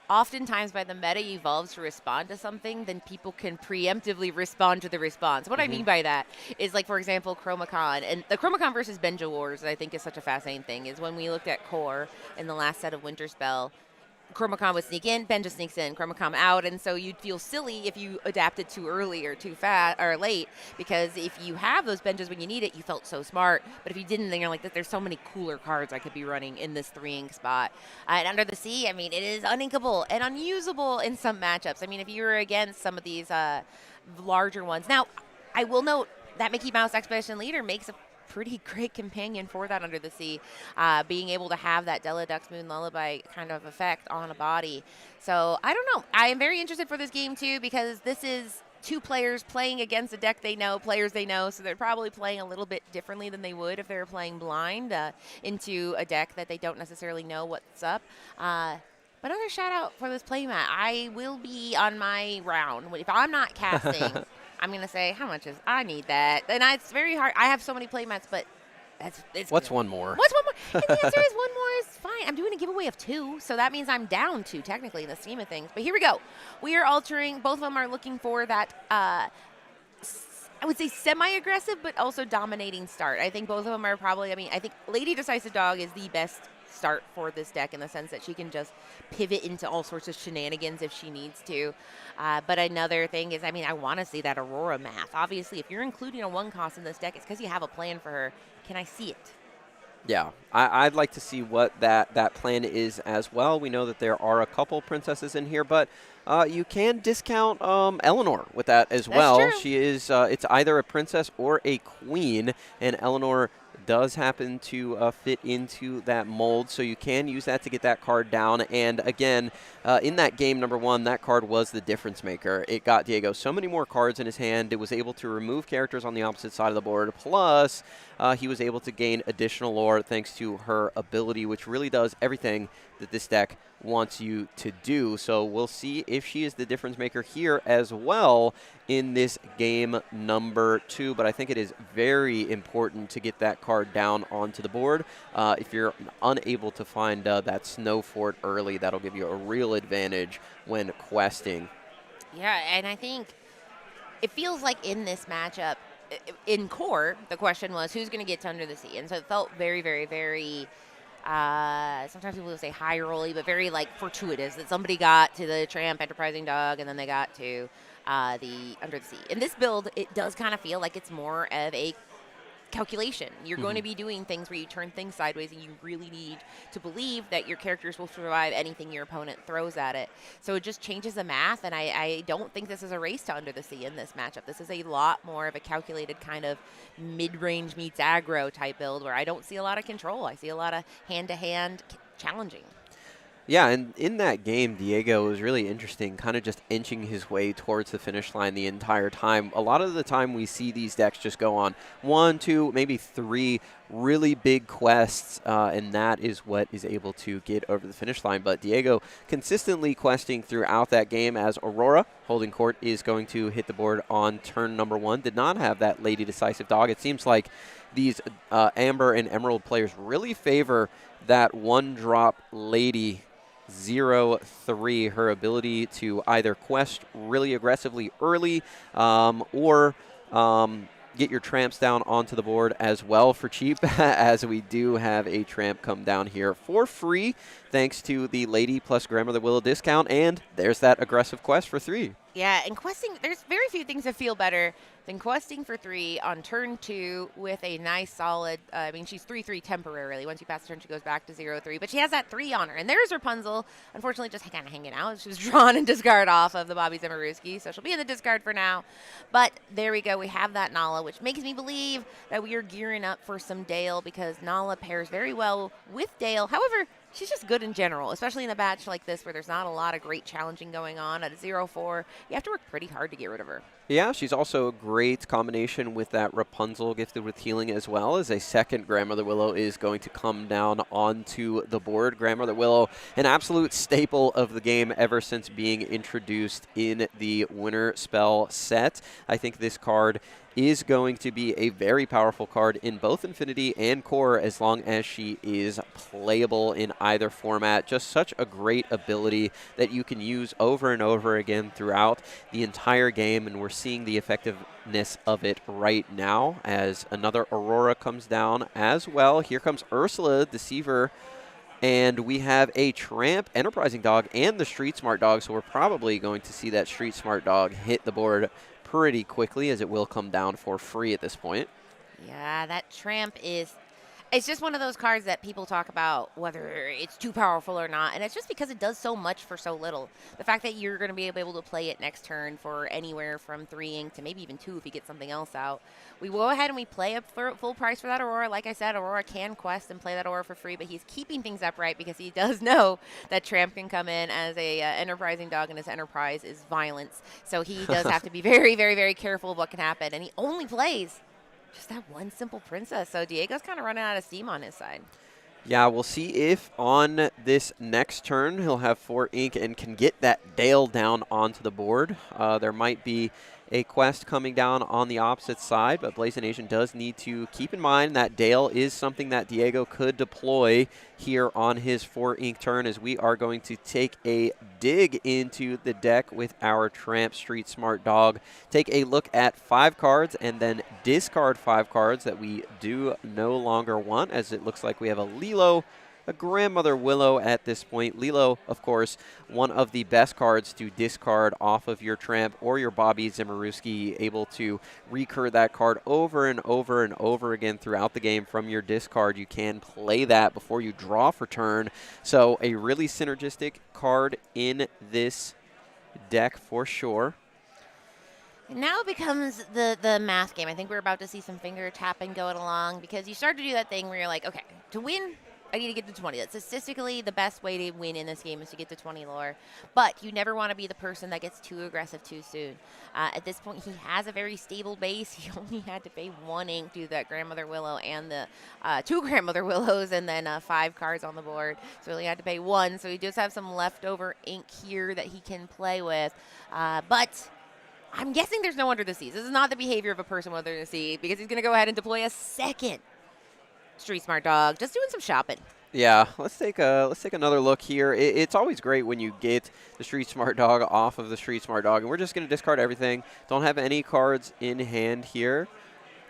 oftentimes by the meta evolves to respond to something, then people can preemptively respond to the response. What I mean by that is, like, for example, Chromacon. And the Chromacon versus Benja Wars, I think, is such a fascinating thing, is when we looked at Core in the last set of Winter Spell, Chromacon would sneak in, Benja sneaks in, Chromacon out, and so you'd feel silly if you adapted too early or too fast or late, because if you have those Benjas when you need it, you felt so smart. But if you didn't, then you're like, there's so many cooler cards I could be running in this 3-ink spot. And Under the Sea, I mean, it is uninkable and unusable in some matchups. I mean, if you were against some of these larger ones. Now, I will note that Mickey Mouse Expedition Leader makes a pretty great companion for that Under the Sea, being able to have that Deladux Moon Lullaby kind of effect on a body. So I don't know. I am very interested for this game too, because this is 2 players playing against a deck they know, players they know, so they're probably playing a little bit differently than they would if they were playing blind into a deck that they don't necessarily know what's up. But another shout out for this playmat. I will be on my round. If I'm not casting, I'm going to say, how much is, I need that. And it's very hard. I have so many playmats, but
What's one more?
What's one more? And the answer is 1 more is fine. I'm doing a giveaway of 2, so that means I'm down 2 technically in the scheme of things. But here we go. We are altering. Both of them are looking for that, I would say semi-aggressive, but also dominating start. I think both of them are probably, I mean, I think Lady Decisive Dog is the best start for this deck in the sense that she can just pivot into all sorts of shenanigans if she needs to. But another thing is, I mean, I want to see that Aurora math. Obviously, if you're including a 1 cost in this deck, it's because you have a plan for her. Can I see it?
Yeah, I'd like to see what that plan is as well. We know that there are a couple princesses in here, but you can discount Eleanor with that as well.
True.
She is, it's either a princess or a queen, and Eleanor does happen to fit into that mold, so you can use that to get that card down. And again, in that game number 1, that card was the difference maker. It got Diego so many more cards in his hand. It was able to remove characters on the opposite side of the board, plus he was able to gain additional lore thanks to her ability, which really does everything that this deck wants you to do. So we'll see if she is the difference maker here as well in this game number 2. But I think it is very important to get that card down onto the board. If you're unable to find that Snow Fort early, that'll give you a real advantage when questing.
Yeah, and I think it feels like in this matchup, in Core, the question was who's going to get to Under the Sea. And so it felt very, very, very, sometimes people will say high rolly, but very like fortuitous that somebody got to the Tramp Enterprising Dog and then they got to the Under the Sea. In this build, it does kind of feel like it's more of a calculation. You're going to be doing things where you turn things sideways, and you really need to believe that your characters will survive anything your opponent throws at it. So it just changes the math, and I don't think this is a race to Under the Sea in this matchup. This is a lot more of a calculated kind of mid-range meets aggro type build where I don't see a lot of control. I see a lot of hand-to-hand challenging.
Yeah, and in that game, Diego was really interesting, kind of just inching his way towards the finish line the entire time. A lot of the time we see these decks just go on 1, 2, maybe 3 really big quests, and that is what is able to get over the finish line. But Diego consistently questing throughout that game, as Aurora, holding court, is going to hit the board on turn number 1. Did not have that Lady Decisive Dog. It seems like these Amber and Emerald players really favor that 1-drop Lady 0-3, her ability to either quest really aggressively early or get your tramps down onto the board as well for cheap, as we do have a tramp come down here for free thanks to the Lady plus Grandmother Willow discount, and there's that aggressive quest for 3.
Yeah, and questing, there's very few things that feel better than questing for 3 on turn 2 with a nice solid, I mean, she's 3/3 temporarily. Once you pass the turn, she goes back to 0/3. But she has that 3 on her. And there's Rapunzel, unfortunately, just kind of hanging out. She was drawn and discard off of the Bobby Zimmerowski, so she'll be in the discard for now. But there we go. We have that Nala, which makes me believe that we are gearing up for some Dale, because Nala pairs very well with Dale. However, she's just good in general, especially in a batch like this where there's not a lot of great challenging going on. At a 0/4, you have to work pretty hard to get rid of her.
Yeah, she's also a great combination with that Rapunzel gifted with healing, as well as a second Grandmother Willow is going to come down onto the board. Grandmother Willow, an absolute staple of the game ever since being introduced in the Winter Spell set. I think this card is going to be a very powerful card in both Infinity and Core, as long as she is playable in either format. Just such a great ability that you can use over and over again throughout the entire game, and we're seeing the effectiveness of it right now as another Aurora comes down as well. Here comes Ursula, Deceiver, and we have a Tramp, Enterprising Dog, and the Street Smart Dog, so we're probably going to see that Street Smart Dog hit the board pretty quickly, as it will come down for free at this point.
Yeah, that Tramp is... It's just one of those cards that people talk about whether it's too powerful or not, and it's just because it does so much for so little. The fact that you're going to be able to play it next turn for anywhere from 3 ink to maybe even 2 if you get something else out. We go ahead and we play up for full price for that Aurora. Like I said, Aurora can quest and play that Aurora for free, but he's keeping things upright because he does know that Tramp can come in as a enterprising dog, and his enterprise is violence. So he does have to be very, very, very careful of what can happen, and he only plays just that one simple princess. So Diego's kind of running out of steam on his side.
Yeah, we'll see if on this next turn he'll have 4 ink and can get that Dale down onto the board. There might be a quest coming down on the opposite side, but Blazing Nation does need to keep in mind that Dale is something that Diego could deploy here on his 4 ink turn, as we are going to take a dig into the deck with our Tramp Street Smart Dog. Take a look at 5 cards and then discard 5 cards that we do no longer want, as it looks like we have a Lilo, a Grandmother Willow at this point. Lilo, of course, one of the best cards to discard off of your Tramp or your Bobby Zimmerowski, able to recur that card over and over and over again throughout the game from your discard. You can play that before you draw for turn. So a really synergistic card in this deck for sure.
Now it becomes the math game. I think we're about to see some finger tapping going along, because you start to do that thing where you're like, okay, to win, I need to get to 20. That's statistically the best way to win in this game, is to get to 20 lore. But you never want to be the person that gets too aggressive too soon. At this point, he has a very stable base. He only had to pay 1 ink to that Grandmother Willow and the 2 Grandmother Willows, and then 5 cards on the board. So he only had to pay 1. So he does have some leftover ink here that he can play with. But I'm guessing there's no Under the Seas. This is not the behavior of a person with Under the Sea, because he's going to go ahead and deploy a second Street Smart Dog, just doing some shopping.
Yeah, let's take another look here. It's always great when you get the Street Smart Dog off of the Street Smart Dog, and we're just going to discard everything. Don't have any cards in hand here.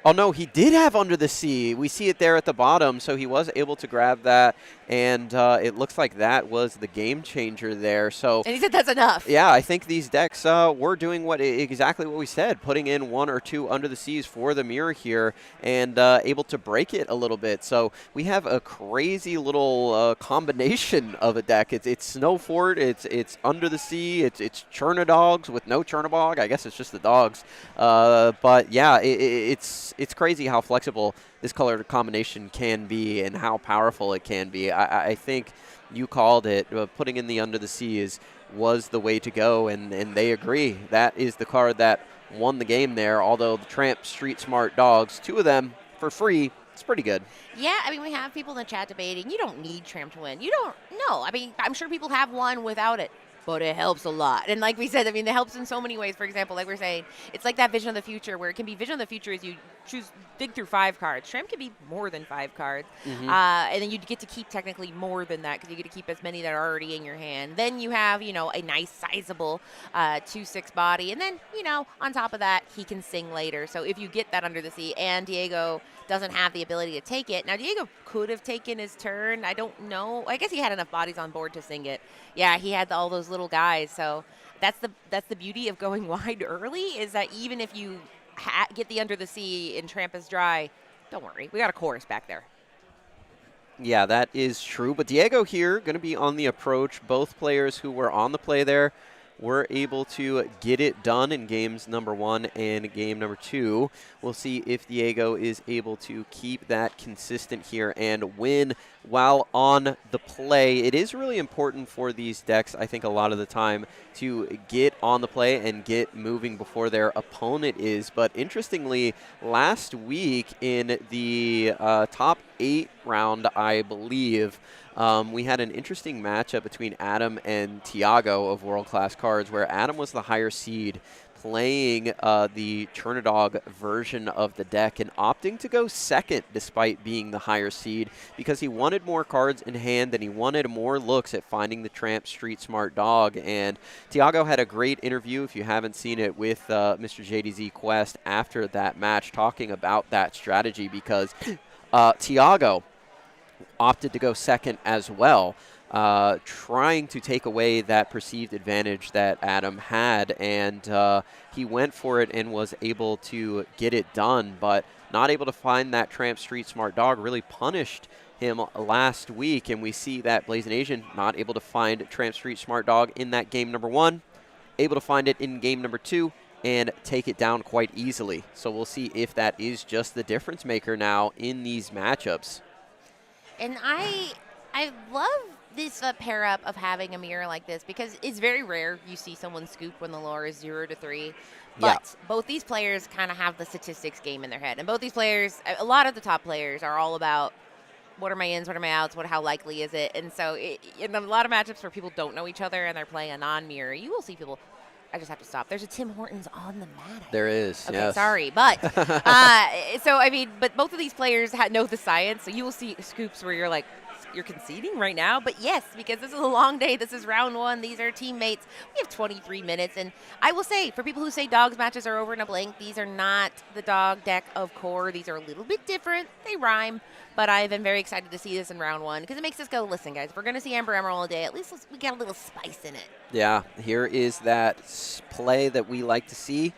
Oh, no, he did have Under the Sea. We see it there at the bottom, so he was able to grab that, and it looks like that was the game changer there. So,
and he said that's enough.
Yeah, I think these decks were doing exactly what we said, putting in 1 or 2 Under the Seas for the mirror here, and able to break it a little bit. So we have a crazy little combination of a deck. It's Snowfort, it's Under the Sea, it's Churnadogs with no Churnabog. I guess it's just the dogs. But yeah, it's crazy how flexible this color combination can be and how powerful it can be. I think you called it. Putting in the Under the Sea was the way to go, and they agree. That is the card that won the game there, although the Tramp Street Smart Dogs, 2 of them for free, it's pretty good.
Yeah, I mean, we have people in the chat debating, you don't need Tramp to win. You don't know. I mean, I'm sure people have one without it. but it helps a lot. And like we said, I mean, it helps in so many ways. For example, like we're saying, it's like that vision of the future where it can be vision of the future is you dig through 5 cards. Tramp can be more than 5 cards.
Mm-hmm.
And then you get to keep technically more than that because you get to keep as many that are already in your hand. Then you have, a nice sizable 2/6 body. And then, on top of that, he can sing later. So if you get that under the sea and Diego doesn't have the ability to take it. Now, Diego could have taken his turn. I don't know. I guess he had enough bodies on board to sing it. Yeah, he had all those little guys. So that's the beauty of going wide early is that even if you get the under the sea and Tramp is dry, don't worry. We got a chorus back there.
Yeah, that is true. But Diego here going to be on the approach. Both players who were on the play there were able to get it done in games number 1 and game number 2. We'll see if Diego is able to keep that consistent here and win while on the play. It is really important for these decks, I think, a lot of the time to get on the play and get moving before their opponent is. But interestingly, last week in the top 8 round, I believe, we had an interesting matchup between Adam and Tiago of World Class Cards, where Adam was the higher seed playing the Chernodog version of the deck and opting to go second despite being the higher seed because he wanted more cards in hand and he wanted more looks at finding the Tramp Street Smart Dog. And Tiago had a great interview, if you haven't seen it, with Mr. JDZ Quest after that match talking about that strategy because Tiago opted to go second as well, trying to take away that perceived advantage that Adam had, and he went for it and was able to get it done, but not able to find that Tramp Street Smart Dog really punished him last week, and we see that Blazing Asian not able to find Tramp Street Smart Dog in that game number 1, able to find it in game number 2, and take it down quite easily. So we'll see if that is just the difference maker now in these matchups.
And I love this pair up of having a mirror like this because it's very rare you see someone scoop when the lore is 0 to 3. But both these players kind of have the statistics game in their head. And both these players, a lot of the top players are all about what are my ins, what are my outs, how likely is it? And so in a lot of matchups where people don't know each other and they're playing a non-mirror, you will see people. I just have to stop. There's a Tim Hortons on the mat.
There is,
okay,
yes.
Sorry. But, but both of these players know the science. So you will see scoops where you're like, you're conceding right now? But yes, because this is a long day. This is round 1. These are teammates. We have 23 minutes. And I will say, for people who say dogs matches are over in a blink, these are not the dog deck of core. These are a little bit different. They rhyme. But I've been very excited to see this in round 1 because it makes us go, listen, guys, if we're going to see Amber Emerald all day, at least we got a little spice in it.
Yeah, here is that play that we like to see.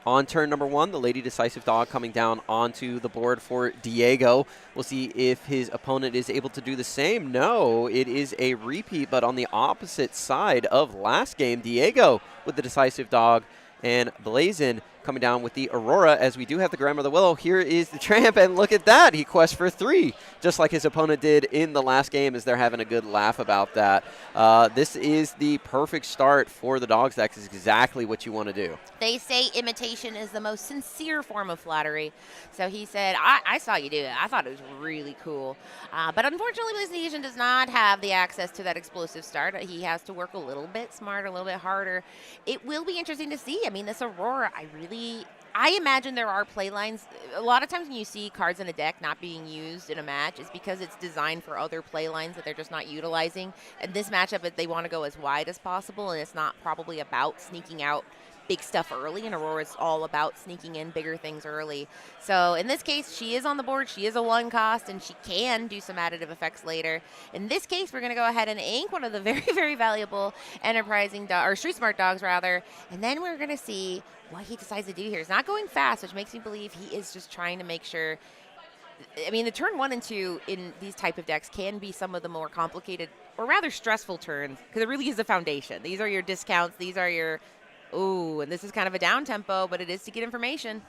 On turn number 1, the Lady Decisive Dog coming down onto the board for Diego. We'll see if his opponent is able to do the same. No, it is a repeat, but on the opposite side of last game, Diego with the Decisive Dog and Blazin coming down with the Aurora, as we do have the Grandmother Willow. Here is the Tramp, and look at that. He quests for 3, just like his opponent did in the last game, as they're having a good laugh about that. This is the perfect start for the Dogs deck. This is exactly what you want to do.
They say imitation is the most sincere form of flattery. So he said, I saw you do it. I thought it was really cool. But unfortunately, Blazing Asian does not have the access to that explosive start. He has to work a little bit smarter, a little bit harder. It will be interesting to see. I mean, this Aurora, I imagine there are play lines. A lot of times when you see cards in a deck not being used in a match, it's because it's designed for other play lines that they're just not utilizing. And this matchup, they want to go as wide as possible, and it's not probably about sneaking out big stuff early, and Aurora's all about sneaking in bigger things early. So in this case, she is on the board. She is a 1 cost, and she can do some additive effects later. In this case, we're going to go ahead and ink one of the very, very valuable enterprising or Street Smart Dogs, rather, and then we're going to see what he decides to do here. He's not going fast, which makes me believe he is just trying to make sure. I mean, the turn 1 and 2 in these type of decks can be some of the more complicated or rather stressful turns because it really is a foundation. These are your discounts. These are your and this is kind of a down tempo, but it is to get information.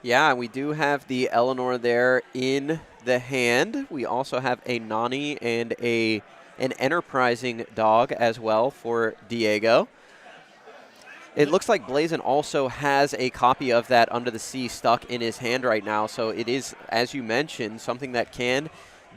Yeah, we do have the Eleanor there in the hand. We also have a Nani and an enterprising dog as well for Diego. It looks like Blazin also has a copy of that Under the Sea stuck in his hand right now, so it is, as you mentioned, something that can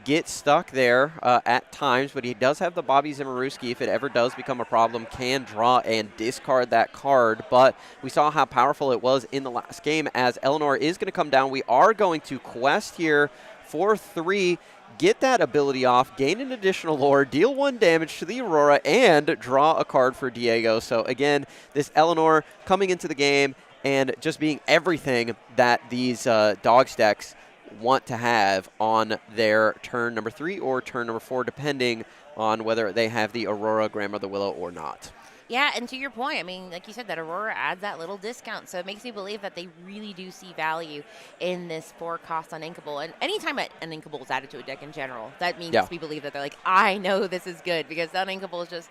get stuck there at times, but he does have the Bobby Zimmerowski. If it ever does become a problem, can draw and discard that card. But we saw how powerful it was in the last game. As Eleanor is going to come down, we are going to quest here for 3. Get that ability off, gain an additional lore, deal 1 damage to the Aurora, and draw a card for Diego. So again, this Eleanor coming into the game and just being everything that these Dogs decks want to have on their turn number 3 or turn number 4, depending on whether they have the Aurora, Grandmother Willow, or not.
Yeah, and to your point, I mean, like you said, that Aurora adds that little discount, so it makes me believe that they really do see value in this 4 cost uninkable. And anytime an uninkable is added to a deck in general, that means we believe that they're like, I know this is good, because the uninkable just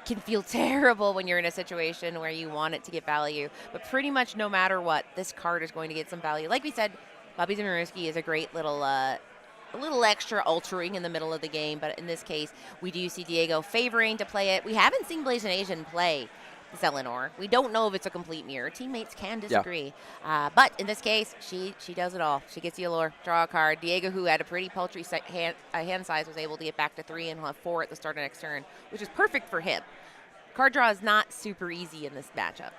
can feel terrible when you're in a situation where you want it to get value. But pretty much no matter what, this card is going to get some value. Like we said, Bobby Zimmerowski is a great little a little extra altering in the middle of the game, but in this case, we do see Diego favoring to play it. We haven't seen Blazing Asian play this Eleanor. We don't know if it's a complete mirror. Teammates can disagree. But in this case, she does it all. She gets the allure, draw a card. Diego, who had a pretty paltry hand size, was able to get back to 3 and will have 4 at the start of next turn, which is perfect for him. Card draw is not super easy in this matchup.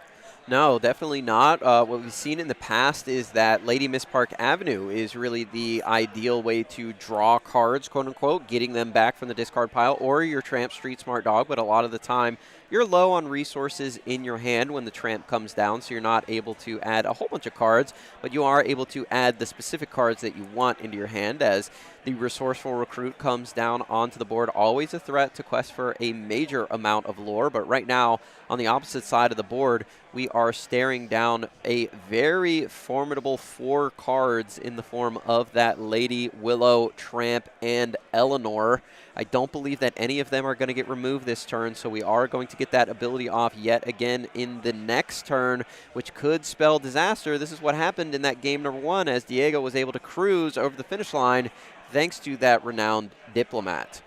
No, definitely not. What we've seen in the past is that Lady Miss Park Avenue is really the ideal way to draw cards, quote unquote, getting them back from the discard pile, or your Tramp Street Smart Dog. But a lot of the time, you're low on resources in your hand when the Tramp comes down, so you're not able to add a whole bunch of cards, but you are able to add the specific cards that you want into your hand. As the Resourceful Recruit comes down onto the board, always a threat to quest for a major amount of lore. But right now, on the opposite side of the board, we are staring down a very formidable 4 cards in the form of that Lady, Willow, Tramp, and Eleanor. I don't believe that any of them are going to get removed this turn, so we are going to get that ability off yet again in the next turn, which could spell disaster. This is what happened in that game number 1, as Diego was able to cruise over the finish line thanks to that renowned Diplomat.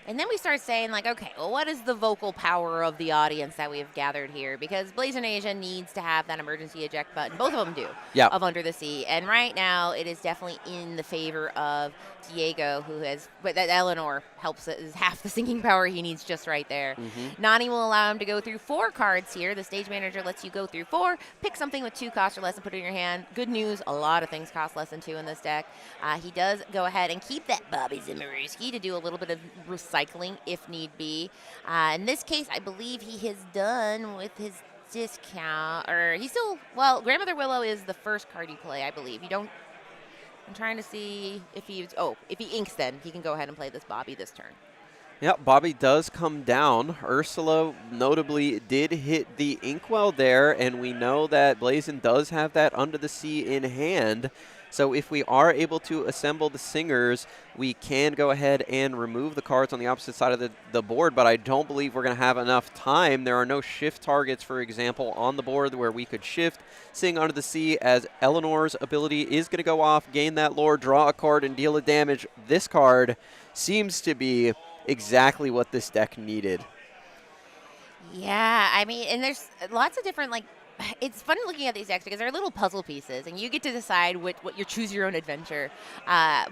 And then we start saying, like, okay, well, what is the vocal power of the audience that we have gathered here? Because Blazing Asia needs to have that emergency eject button. Both of them do, of Under the Sea. And right now, it is definitely in the favor of Diego, who has, but that Eleanor helps, is half the sinking power he needs just right there. Nani will allow him to go through 4 cards here. The stage manager lets you go through 4, pick something with 2 costs or less and put it in your hand. Good news, a lot of things cost less than 2 in this deck. He does go ahead and keep that Bobby Zimmerowski to do a little bit of recycling if need be. In this case, I believe he has done with his discount, or he's still, well, Grandmother Willow is the first card you play, I believe. You don't, I'm trying to see if if he inks, then he can go ahead and play this Bobby this turn.
Yep, Bobby does come down. Ursula notably did hit the Inkwell there, and we know that Blazin does have that Under the Sea in hand. So if we are able to assemble the Singers, we can go ahead and remove the cards on the opposite side of the board, but I don't believe we're going to have enough time. There are no shift targets, for example, on the board where we could shift Sing Under the Sea, as Eleanor's ability is going to go off, gain that lore, draw a card, and deal a damage. This card seems to be exactly what this deck needed.
Yeah, I mean, and there's lots of different, like, it's fun looking at these decks because they're little puzzle pieces, and you get to decide what your choose your own adventure.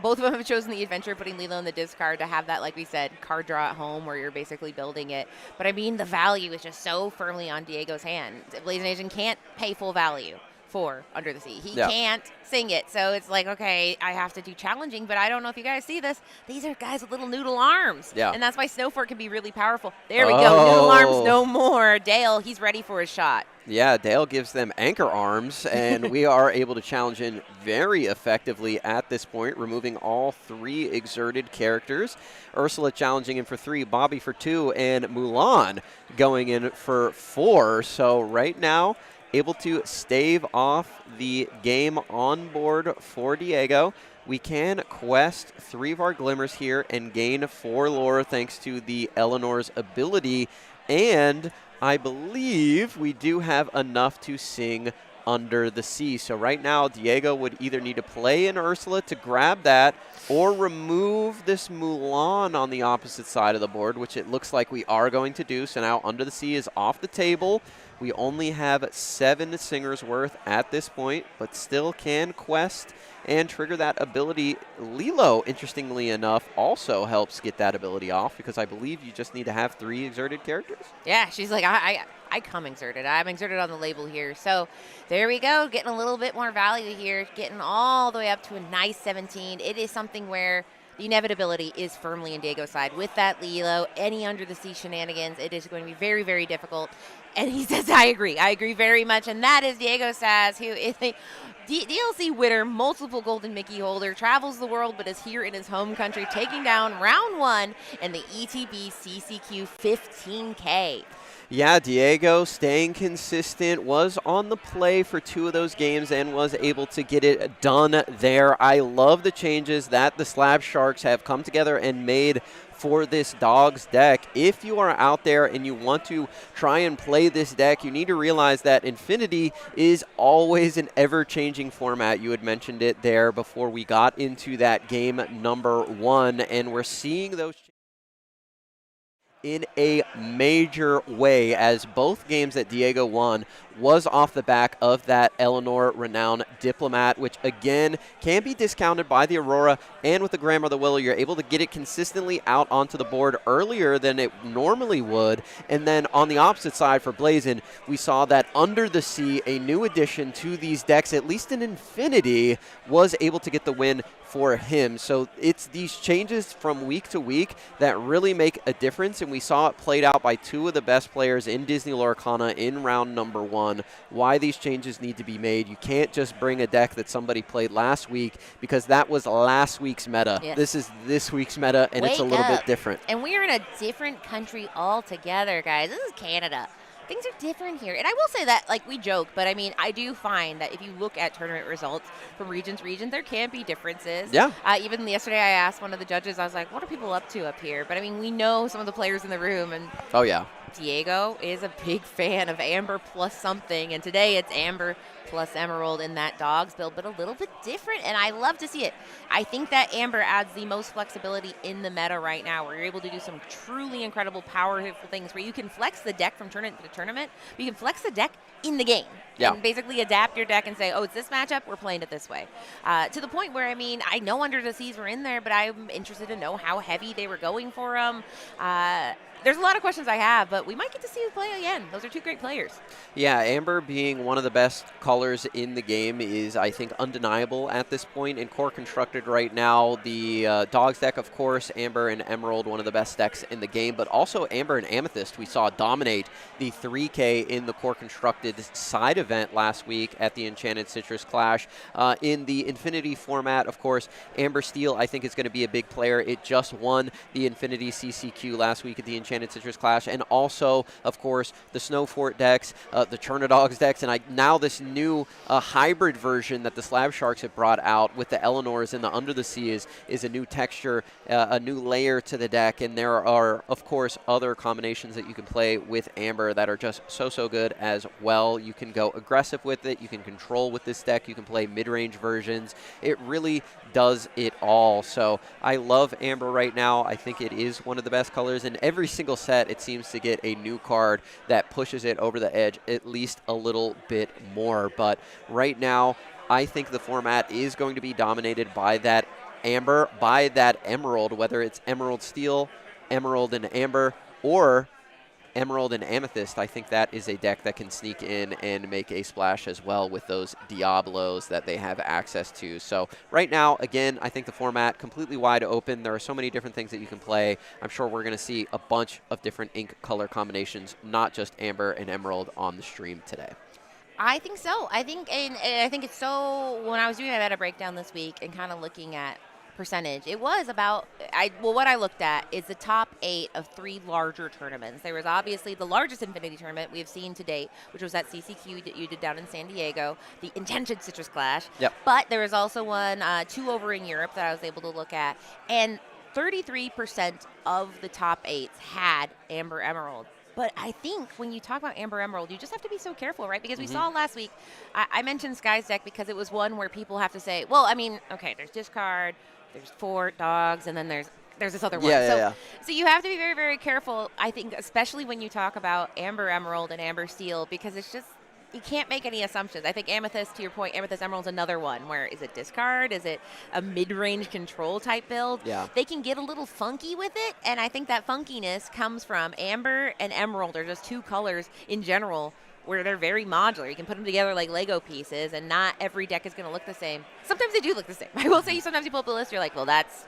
Both of them have chosen the adventure, putting Lilo in the discard to have that, like we said, card draw at home where you're basically building it. But I mean, the value is just so firmly on Diego's hand. Blazing Asian can't pay full value for Under the Sea. He can't sing it. So it's like, okay, I have to do challenging, but I don't know if you guys see this. These are guys with little noodle arms. And that's why Snowfort can be really powerful. There we go. Noodle arms no more. Dale, he's ready for his shot.
Yeah, Dale gives them anchor arms, and we are able to challenge in very effectively at this point, removing all 3 exerted characters. Ursula challenging in for 3, Bobby for 2, and Mulan going in for 4. So right now, able to stave off the game on board for Diego. We can quest 3 of our Glimmers here and gain 4 lore thanks to the Eleanor's ability, and I believe we do have enough to sing Under the Sea. So right now, Diego would either need to play an Ursula to grab that or remove this Mulan on the opposite side of the board, which it looks like we are going to do. So now Under the Sea is off the table. We only have 7 Singers worth at this point, but still can quest and trigger that ability. Lilo, interestingly enough, also helps get that ability off because I believe you just need to have 3 exerted characters.
Yeah, she's like, I come exerted. I'm exerted on the label here. So there we go, getting a little bit more value here, getting all the way up to a nice 17. It is something where the inevitability is firmly in Diego's side. With that Lilo, any Under the Sea shenanigans, it is going to be very, very difficult. And he says, I agree very much. And that is Diego Saz, who is a DLC winner, multiple Golden Mickey holder, travels the world, but is here in his home country, taking down round 1 in the ETB CCQ 15K.
Yeah, Diego staying consistent, was on the play for 2 of those games and was able to get it done there. I love the changes that the Slab Sharks have come together and made for this Dogs deck. If you are out there and you want to try and play this deck, you need to realize that Infinity is always an ever-changing format. You had mentioned it there before we got into that game number 1, and we're seeing those in a major way, as both games that Diego won was off the back of that Eleanor Renown Diplomat, which again can be discounted by the Aurora, and with the Grandmother Willow you're able to get it consistently out onto the board earlier than it normally would. And then on the opposite side for Blazin, we saw that Under the Sea, a new addition to these decks, at least in Infinity, was able to get the win for him. So it's these changes from week to week that really make a difference, and we saw it played out by 2 of the best players in Disney Lorcana in round number 1. Why these changes need to be made. You can't just bring a deck that somebody played last week, because that was last week's meta.
Yes.
This is this week's meta, and it's a little bit different.
And we're in a different country altogether, guys. This is Canada. Things are different here. And I will say that, like, we joke, but I mean, I do find that if you look at tournament results from region to region, there can be differences.
Yeah.
Even yesterday I asked one of the judges, I was like, what are people up to up here? But I mean, we know some of the players in the room, and
oh yeah,
Diego is a big fan of Amber plus something, and today it's Amber plus Emerald in that Dogs build, but a little bit different, and I love to see it. I think that Amber adds the most flexibility in the meta right now, where you're able to do some truly incredible, powerful things where you can flex the deck from tournament to tournament, but you can flex the deck in the game.
Yeah.
And basically adapt your deck and say, oh, it's this matchup, we're playing it this way. To the point where, I mean, I know Under the Seas were in there, but I'm interested to know how heavy they were going for them. There's a lot of questions I have, but we might get to see who play again. Those are 2 great players.
Yeah, Amber being one of the best colors in the game is, I think, undeniable at this point. In core constructed right now, the Dogs deck, of course, Amber and Emerald, one of the best decks in the game, but also Amber and Amethyst we saw dominate the 3K in the core constructed side event last week at the Enchanted Citrus Clash. In the Infinity format, of course, Amber Steel, I think, is going to be a big player. It just won the Infinity CCQ last week at the Enchanted Citrus Clash, and also, of course, the Snowfort decks, the Turnidogs decks, and now this new hybrid version that the Slab Sharks have brought out with the Eleanors and the Under the Sea is a new texture, a new layer to the deck, and there are, of course, other combinations that you can play with Amber that are just so good as well. You can go aggressive with it, you can control with this deck, you can play mid-range versions. It really does it all. So I love Amber right now. I think it is one of the best colors, and every single set it seems to get a new card that pushes it over the edge at least a little bit more. But right now, I think the format is going to be dominated by that Amber, by that Emerald, whether it's Emerald Steel, Emerald and Amber, or Emerald and Amethyst. I think that is a deck that can sneak in and make a splash as well with those Diablos that they have access to. So right now, again, I think the format completely wide open. There are so many different things that you can play. I'm sure we're going to see a bunch of different ink color combinations, not just Amber and Emerald on the stream today.
I think so. I think it's so, when I was doing my meta breakdown this week and kind of looking at percentage, it was about, what I looked at is the top 8 of 3 larger tournaments. There was obviously the largest Infinity tournament we have seen to date, which was that CCQ that you did down in San Diego, the Enchanted Citrus Clash.
Yep.
But there was also one, 2 over in Europe that I was able to look at, and 33% of the top 8s had Amber Emerald. But I think when you talk about Amber Emerald, you just have to be so careful, right? Because we
Mm-hmm.
saw last week, I mentioned Sky's deck because it was one where people have to say, well, I mean, okay, there's discard, there's 4 dogs, and then there's this other one.
Yeah, yeah, yeah.
So you have to be very, very careful, I think, especially when you talk about Amber Emerald and Amber Steel, because it's just, you can't make any assumptions. I think Amethyst, to your point, Amethyst Emerald's another one where is it discard? Is it a mid-range control type build?
Yeah.
They can get a little funky with it, and I think that funkiness comes from Amber and Emerald are just 2 colors in general where they're very modular. You can put them together like Lego pieces, and not every deck is going to look the same. Sometimes they do look the same. I will say sometimes you pull up a list, you're like, well, that's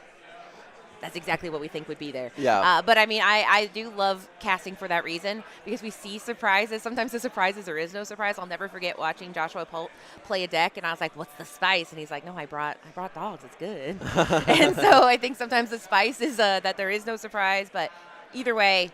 exactly what we think would be there.
Yeah.
But I mean, I do love casting for that reason because we see surprises. Sometimes the surprises, there is no surprise. I'll never forget watching Joshua Polt play a deck, and I was like, what's the spice? And he's like, no, I brought dogs. It's good. And so I think sometimes the spice is that there is no surprise. But either way,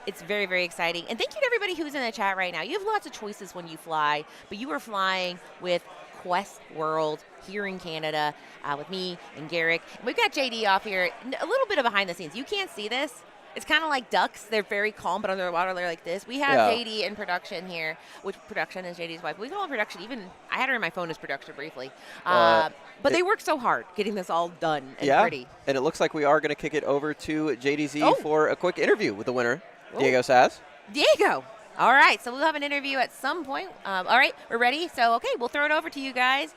it's very, very exciting. And thank you to everybody who's in the chat right now. You have lots of choices when you fly, but you are flying with Quest World here in Canada with me and Garrick. And we've got JD off here, a little bit of behind the scenes. You can't see this. It's kind of like ducks. They're very calm, but under the water they're like this. We have JD in production here, which production is JD's wife. We call him production. Even I had her in my phone as production briefly. But they worked so hard getting this all done and pretty.
And it looks like we are going to kick it over to JDZ for a quick interview with the winner, Diego Saz.
Diego. All right, so we'll have an interview at some point. All right, we're ready. So, okay, we'll throw it over to you guys.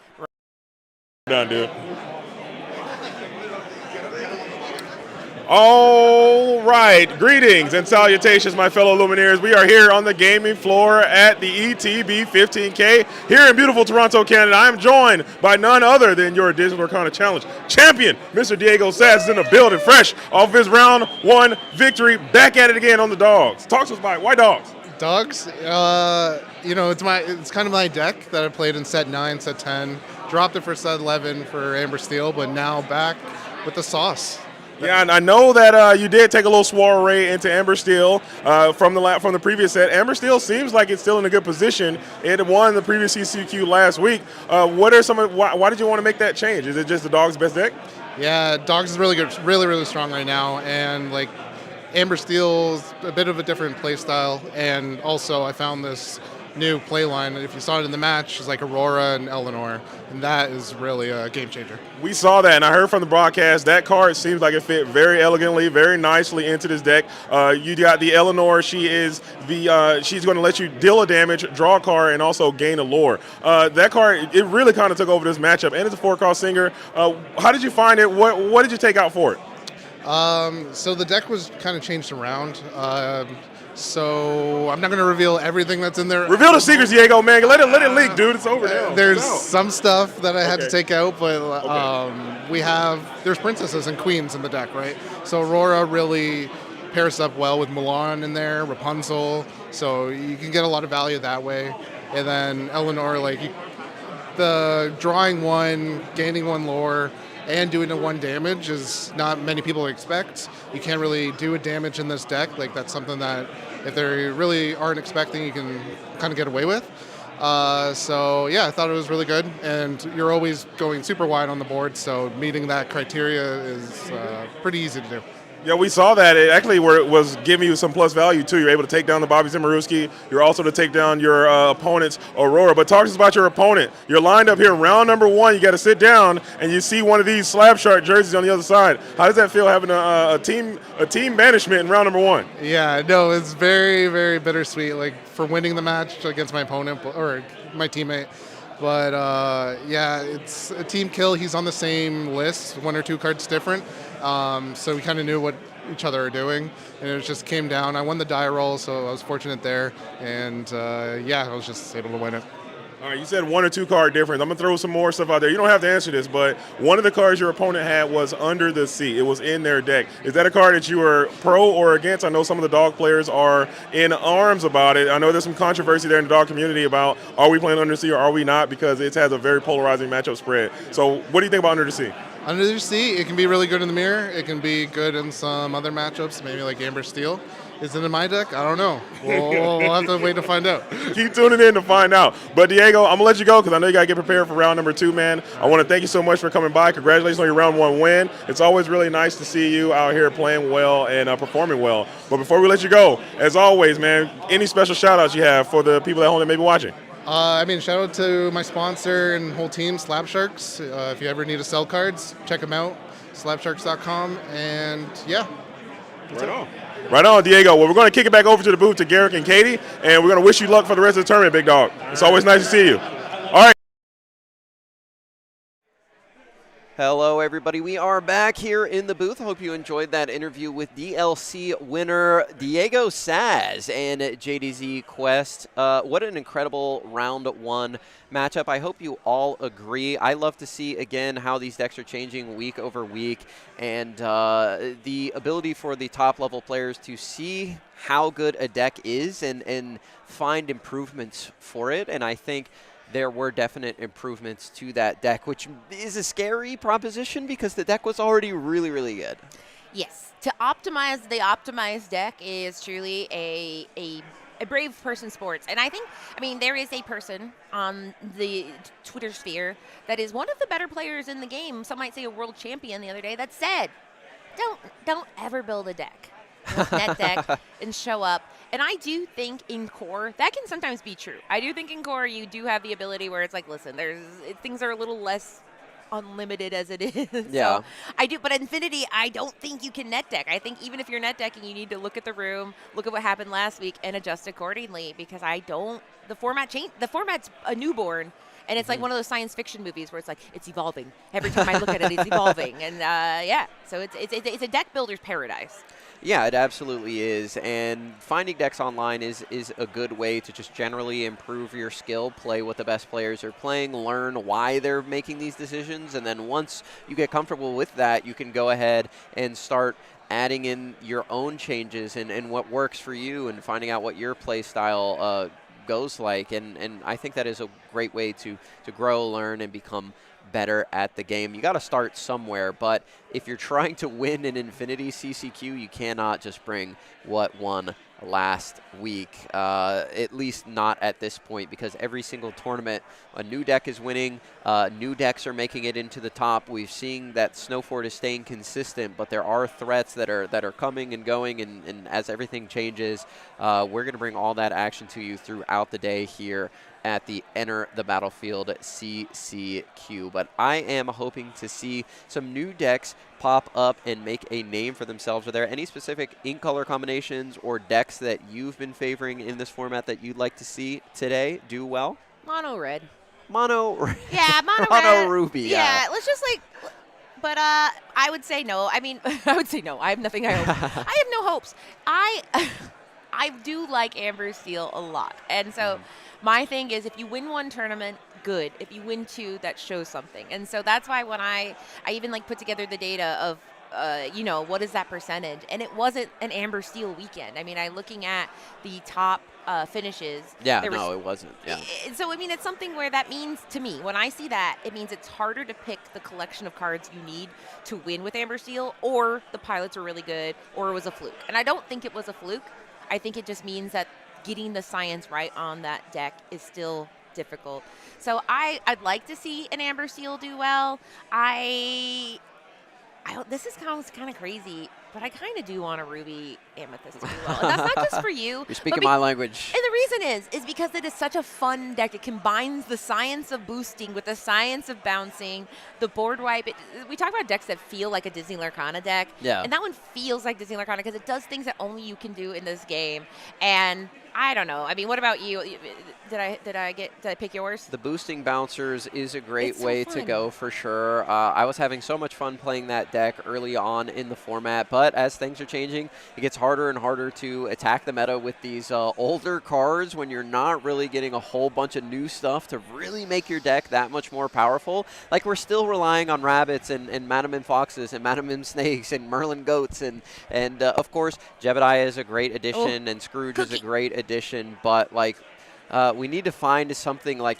Done, dude. All right, greetings and salutations, my fellow Lumineers. We are here on the gaming floor at the ETB 15K here in beautiful Toronto, Canada. I am joined by none other than your Digital Lorcana Challenge champion, Mr. Diego Saz, is in the building, fresh off his round 1 victory, back at it again on the dogs. Talk to us about it. Why dogs?
Dogs, it's kind of my deck that I played in set 9, set 10. Dropped it for set 11 for Amber Steel, but now back with the sauce.
Yeah, and I know that you did take a little soiree into Amber Steel from the previous set. Amber Steel seems like it's still in a good position. It won the previous CCQ last week. What are why did you want to make that change? Is it just the dog's best deck?
Yeah, dogs is really good, really, really strong right now, and like Amber Steel's a bit of a different play style, and also I found this new play line. If you saw it in the match, it's like Aurora and Eleanor, and that is really a game changer.
We saw that, and I heard from the broadcast that card seems like it fit very elegantly, very nicely into this deck. You got the Eleanor. She's going to let you deal a damage, draw a card, and also gain a lore. That card, it really kind of took over this matchup, and it's a 4-cost singer. How did you find it? What did you take out for it?
So the deck was kind of changed around. So I'm not going to reveal everything that's in there.
Reveal the secrets, Diego, man. Let it leak, dude. It's over now.
There's some stuff that I had to take out, but there's princesses and queens in the deck, right? So Aurora really pairs up well with Mulan in there, Rapunzel, so you can get a lot of value that way. And then Eleanor, the drawing 1, gaining 1 lore, and doing a 1 damage is not many people expect. You can't really do a damage in this deck. That's something that if they really aren't expecting, you can kind of get away with. So yeah, I thought it was really good. And you're always going super wide on the board, so meeting that criteria is pretty easy to do.
Yeah, we saw that. It actually was giving you some plus value, too. You're able to take down the Bobby Zimmerowski. You're also to take down your opponent's Aurora. But talk to us about your opponent. You're lined up here, round number 1. You got to sit down, and you see one of these Slab Shark jerseys on the other side. How does that feel, having a team banishment in round number 1?
Yeah, no, it's very, very bittersweet, for winning the match against my opponent, or my teammate. But yeah, it's a team kill. He's on the same list, 1 or 2 cards different. So we kind of knew what each other are doing, and it just came down. I won the die roll, so I was fortunate there, and yeah, I was just able to win it.
All right, you said 1 or 2 card difference. I'm going to throw some more stuff out there. You don't have to answer this, but one of the cards your opponent had was Under the Sea. It was in their deck. Is that a card that you were pro or against? I know some of the dog players are in arms about it. I know there's some controversy there in the dog community about are we playing Under the Sea or are we not, because it has a very polarizing matchup spread. So what do you think about Under the Sea?
Under the Sea, it can be really good in the mirror. It can be good in some other matchups, maybe like Amber Steel. Is it in my deck? I don't know. We'll have to wait to find out.
Keep tuning in to find out. But Diego, I'm gonna let you go because I know you gotta get prepared for round number 2, man. I want to thank you so much for coming by. Congratulations on your round 1 win. It's always really nice to see you out here playing well and performing well. But before we let you go, as always, man, any special shout outs you have for the people at home that may be watching?
Shout out to my sponsor and whole team, Slap Sharks. If you ever need to sell cards, check them out, slapsharks.com. And yeah.
Right on. Right on, Diego. Well, we're going to kick it back over to the booth to Garrick and Katie, and we're going to wish you luck for the rest of the tournament, big dog. It's always nice to see you. All right.
Hello, everybody. We are back here in the booth. Hope you enjoyed that interview with DLC winner Diego Saz and JDZ Quest. What an incredible round 1 matchup. I hope you all agree. I love to see, again, how these decks are changing week over week, and the ability for the top-level players to see how good a deck is and find improvements for it. And I think there were definite improvements to that deck, which is a scary proposition because the deck was already really, really good.
Yes. To optimize the optimized deck is truly a brave person sports. And I mean, there is a person on the Twitter sphere that is one of the better players in the game. Some might say a world champion the other day that said, don't ever build a deck. Net deck and show up. And I do think in core that can sometimes be true. I do think in core you do have the ability where it's like, listen, things are a little less unlimited as it is.
Yeah.
So I do, but Infinity, I don't think you can net deck. I think even if you're net decking, you need to look at the room, look at what happened last week, and adjust accordingly. Because the format change. The format's a newborn. And it's like one of those science fiction movies where it's like, it's evolving. Every time I look at it, it's evolving. And yeah, so it's a deck builder's paradise.
Yeah, it absolutely is. And finding decks online is a good way to just generally improve your skill, play what the best players are playing, learn why they're making these decisions. And then once you get comfortable with that, you can go ahead and start adding in your own changes and what works for you and finding out what your play style goes like. And I think that is a great way to grow, learn, and become better at the game. You got to start somewhere, but if you're trying to win an Infinity CCQ, you cannot just bring what won last week, at least not at this point, because every single tournament a new deck is winning, new decks are making it into the top. We've seen that Snowford is staying consistent, but there are threats that are coming and going, and as everything changes, we're going to bring all that action to you throughout the day here at the Enter the Battlefield CCQ. But I am hoping to see some new decks pop up and make a name for themselves. Are there any specific ink color combinations or decks that you've been favoring in this format that you'd like to see today do well?
Mono red.
Mono red.
Yeah, mono
Mono
red.
ruby.
Yeah, let's just but I would say no. I mean, I would say no. I have nothing I hope. I have no hopes. I do like Amber Steel a lot. And so my thing is, if you win one tournament, good. If you win 2, that shows something. And so that's why when I even put together the data of, what is that percentage? And it wasn't an Amber Steel weekend. I mean, looking at the top finishes.
Yeah, no, it wasn't. Yeah.
So, I mean, it's something where that means to me, when I see that, it means it's harder to pick the collection of cards you need to win with Amber Steel, or the pilots are really good, or it was a fluke. And I don't think it was a fluke. I think it just means that getting the science right on that deck is still difficult. So I'd like to see an Amber Steel do well. This is kind of crazy, but I kind of do want a Ruby Amethyst to do well. And that's not just for you.
You're speaking my language.
And the reason is because it is such a fun deck. It combines the science of boosting with the science of bouncing, the board wipe. We talk about decks that feel like a Disney Lorcana deck.
Yeah.
And that one feels like Disney Lorcana because it does things that only you can do in this game. And I don't know. I mean, what about you? Did I pick yours?
The boosting bouncers is a great way to
fun.
go for sure. I was having so much fun playing that deck early on in the format, but as things are changing, it gets harder and harder to attack the meta with these older cards when you're not really getting a whole bunch of new stuff to really make your deck that much more powerful. Like, we're still relying on rabbits and Manamim foxes and Manamim snakes and Merlin goats, and of course, Jebediah is a great addition and Scrooge is a great addition, but like, we need to find something like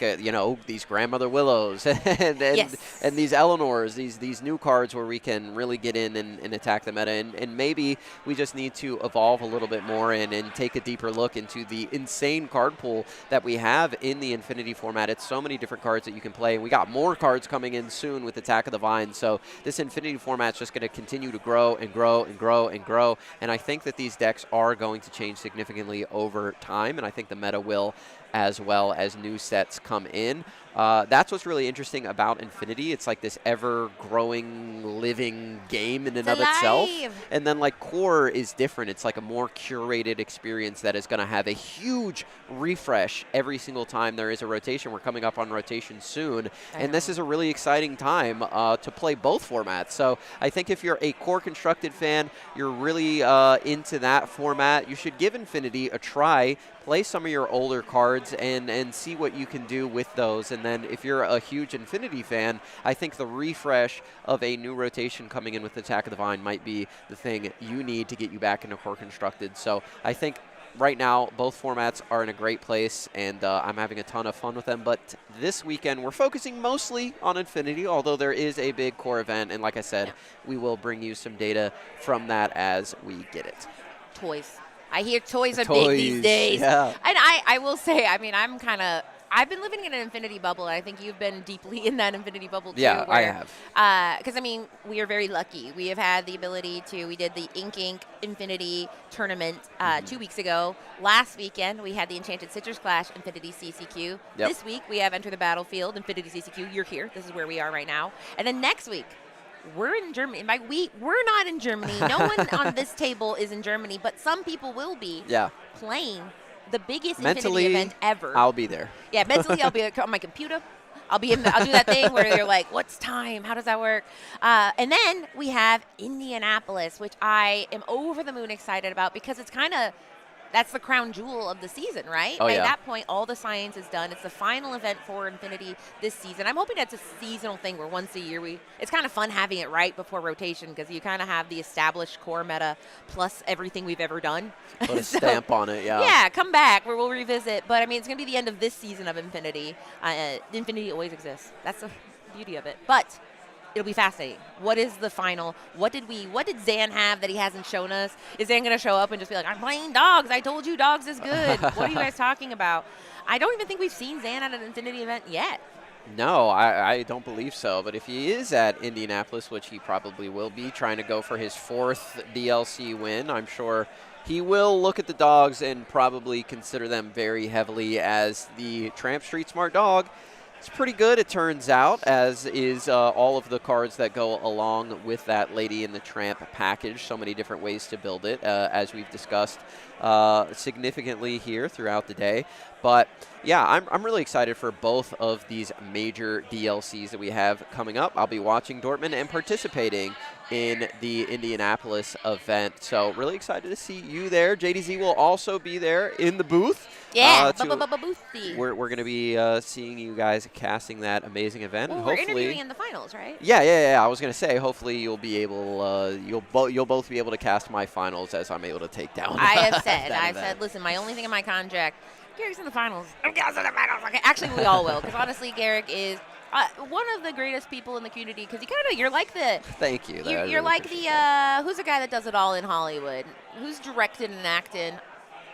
these Grandmother Willows and
Yes.
and these Eleanors, these new cards where we can really get in and attack the meta. And maybe we just need to evolve a little bit more and take a deeper look into the insane card pool that we have in the Infinity format. It's so many different cards that you can play. We got more cards coming in soon with Attack of the Vine. So this Infinity format's just going to continue to grow and grow and grow and grow. And I think that these decks are going to change significantly over time. And I think the meta will, as well as new sets come in. That's what's really interesting about Infinity. It's like this ever-growing, living game in and of itself. And then, like, Core is different. It's like a more curated experience that is going to have a huge refresh every single time there is a rotation. We're coming up on rotation soon. And this is a really exciting time to play both formats. So I think if you're a Core Constructed fan, you're really into that format, you should give Infinity a try. Play some of your older cards and see what you can do with those. And then if you're a huge Infinity fan, I think the refresh of a new rotation coming in with Attack of the Vine might be the thing you need to get you back into Core Constructed. So I think right now both formats are in a great place, and I'm having a ton of fun with them. But this weekend we're focusing mostly on Infinity, although there is a big Core event. And like I said, we will bring you some data from that as we get it.
Toys. I hear toys are big these days.
Yeah.
And I will say, I mean, I've been living in an Infinity bubble, and I think you've been deeply in that Infinity bubble too.
Yeah, I have.
Because, I mean, we are very lucky. We have had the ability we did the Ink Infinity tournament 2 weeks ago. Last weekend, we had the Enchanted Citrus Clash Infinity CCQ.
Yep.
This week, we have Enter the Battlefield Infinity CCQ. You're here. This is where we are right now. And then next week, we're in Germany. By we're not in Germany. No one on this table is in Germany, but some people will be playing the biggest Infinity event ever.
I'll be there.
Yeah, mentally I'll be on my computer. I'll do that thing where they're like, what's time? How does that work? And then we have Indianapolis, which I am over the moon excited about because it's that's the crown jewel of the season, right?
Oh,
At that point, all the science is done. It's the final event for Infinity this season. I'm hoping that's a seasonal thing where once a year it's kind of fun having it right before rotation because you kind of have the established core meta plus everything we've ever done.
Put a stamp on it, yeah.
Yeah, come back where we'll revisit. But, I mean, it's going to be the end of this season of Infinity. Infinity always exists. That's the beauty of it. But it'll be fascinating. What is the final? What did Zan have that he hasn't shown us? Is Zan going to show up and just be like, I'm playing dogs. I told you dogs is good. What are you guys talking about? I don't even think we've seen Zan at an Infinity event yet.
No, I don't believe so. But if he is at Indianapolis, which he probably will be, trying to go for his 4th DLC win, I'm sure he will look at the dogs and probably consider them very heavily as the Tramp Street Smart dog. It's pretty good, it turns out, as is all of the cards that go along with that Lady in the Tramp package. So many different ways to build it, as we've discussed significantly here throughout the day. But yeah, I'm really excited for both of these major DLCs that we have coming up. I'll be watching Dortmund and participating in the Indianapolis event. So really excited to see you there. JDZ will also be there in the booth.
Yeah, boothy.
We're going to be seeing you guys casting that amazing event.
Well,
and
we're
hopefully,
interviewing in the finals, right?
Yeah. I was going to say, hopefully you'll be able, you'll both be able to cast my finals as I'm able to take down.
I've said, listen, my only thing in my contract, Garrick's in the finals. I'm in the finals. Okay. Actually, we all will, because honestly, Garrick is one of the greatest people in the community. Because you're like the.
Thank you.
You're
really
like the who's the guy that does it all in Hollywood? Who's directing and acting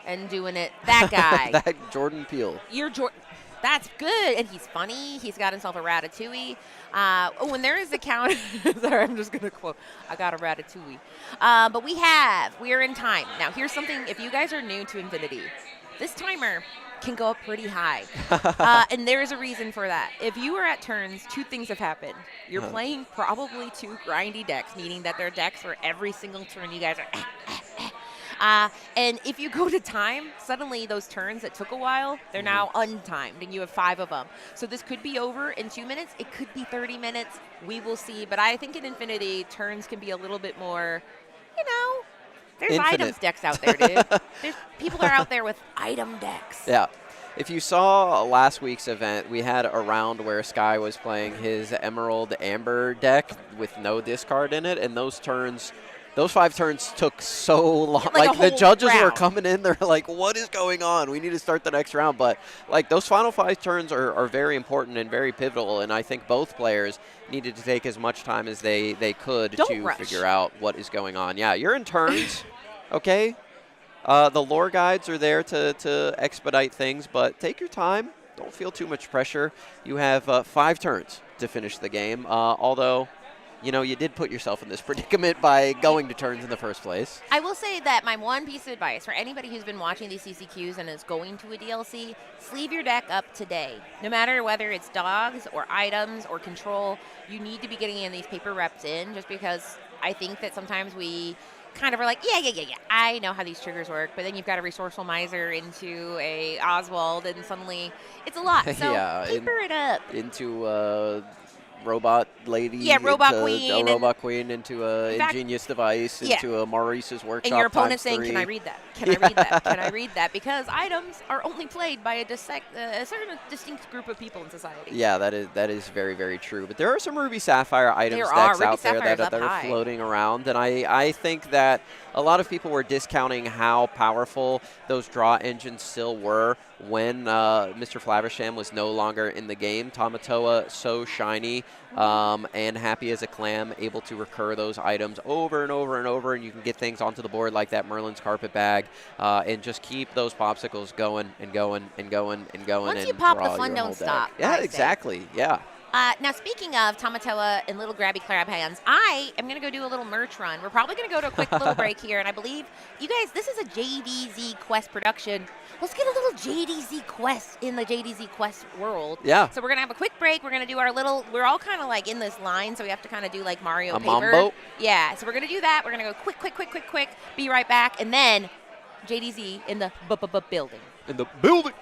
and doing it? That guy.
That Jordan Peele.
You're Jordan. That's good, and he's funny. He's got himself a ratatouille. When there is a count, sorry, I'm just gonna quote. I got a ratatouille. But we are in time now. Here's something. If you guys are new to Infinity, this timer can go up pretty high, and there is a reason for that. If you are at turns, 2 things have happened. You're playing probably 2 grindy decks, meaning that they're decks where every single turn you guys are. And if you go to time, suddenly those turns that took a while, they're now untimed, and you have 5 of them. So this could be over in 2 minutes. It could be 30 minutes. We will see. But I think in Infinity, turns can be a little bit more, there's
Infinite.
items decks out there, dude. People are out there with item decks.
Yeah. If you saw last week's event, we had a round where Sky was playing his Emerald Amber deck with no discard in it, and those turns those 5 turns took so long.
Like a
Like, the
whole
judges were
round.
coming in, they're like, what is going on? We need to start the next round. But, like, those final 5 turns are very important and very pivotal, and I think both players needed to take as much time as they could
Don't
to
rush.
figure out what is going on. Yeah, you're in turns, okay? The lore guides are there to expedite things, but take your time. Don't feel too much pressure. You have 5 turns to finish the game, although – you did put yourself in this predicament by going to turns in the first place.
I will say that my one piece of advice for anybody who's been watching these CCQs and is going to a DLC, sleeve your deck up today. No matter whether it's dogs or items or control, you need to be getting in these paper reps in, just because I think that sometimes we kind of are like, yeah, I know how these triggers work, but then you've got a resourceful miser into a Oswald, and suddenly it's a lot. So
Yeah,
paper it up.
into robot lady,
Yeah, robot
into
queen
a
and-
robot queen, into a
In fact-
ingenious device,
Yeah.
into a Maurice's workshop.
And your opponent's
times
saying, "Can I
3.
read that? Can I read that? Can I read that?" Because items are only played by a certain distinct group of people in society.
Yeah, that is very, very true. But there are some Ruby Sapphire items
There are.
decks
Ruby
out there
Sapphire's
that
up
are
high.
floating around, and I think that a lot of people were discounting how powerful those draw engines still were when Mr. Flaversham was no longer in the game. Tamatoa, so shiny and happy as a clam, able to recur those items over and over and over, and you can get things onto the board like that Merlin's carpet bag, and just keep those popsicles going and going and going and going.
Once
and
you pop, the
draw
fun
your
don't
whole deck.
stop,
Yeah,
I say.
exactly. Yeah.
Now, speaking of Tamatoa and little grabby crab hands, I am going to go do a little merch run. We're probably going to go to a quick little break here, and I believe, you guys, this is a JDZ Quest production. Let's get a little JDZ Quest in the JDZ Quest world.
Yeah.
So we're going to have a quick break. We're going to do our little, we're all kind of like in this line, so we have to kind of do like Mario
A
paper.
mambo?
Yeah, so we're going to do that. We're going to go quick, be right back, and then JDZ in the building.
In the building.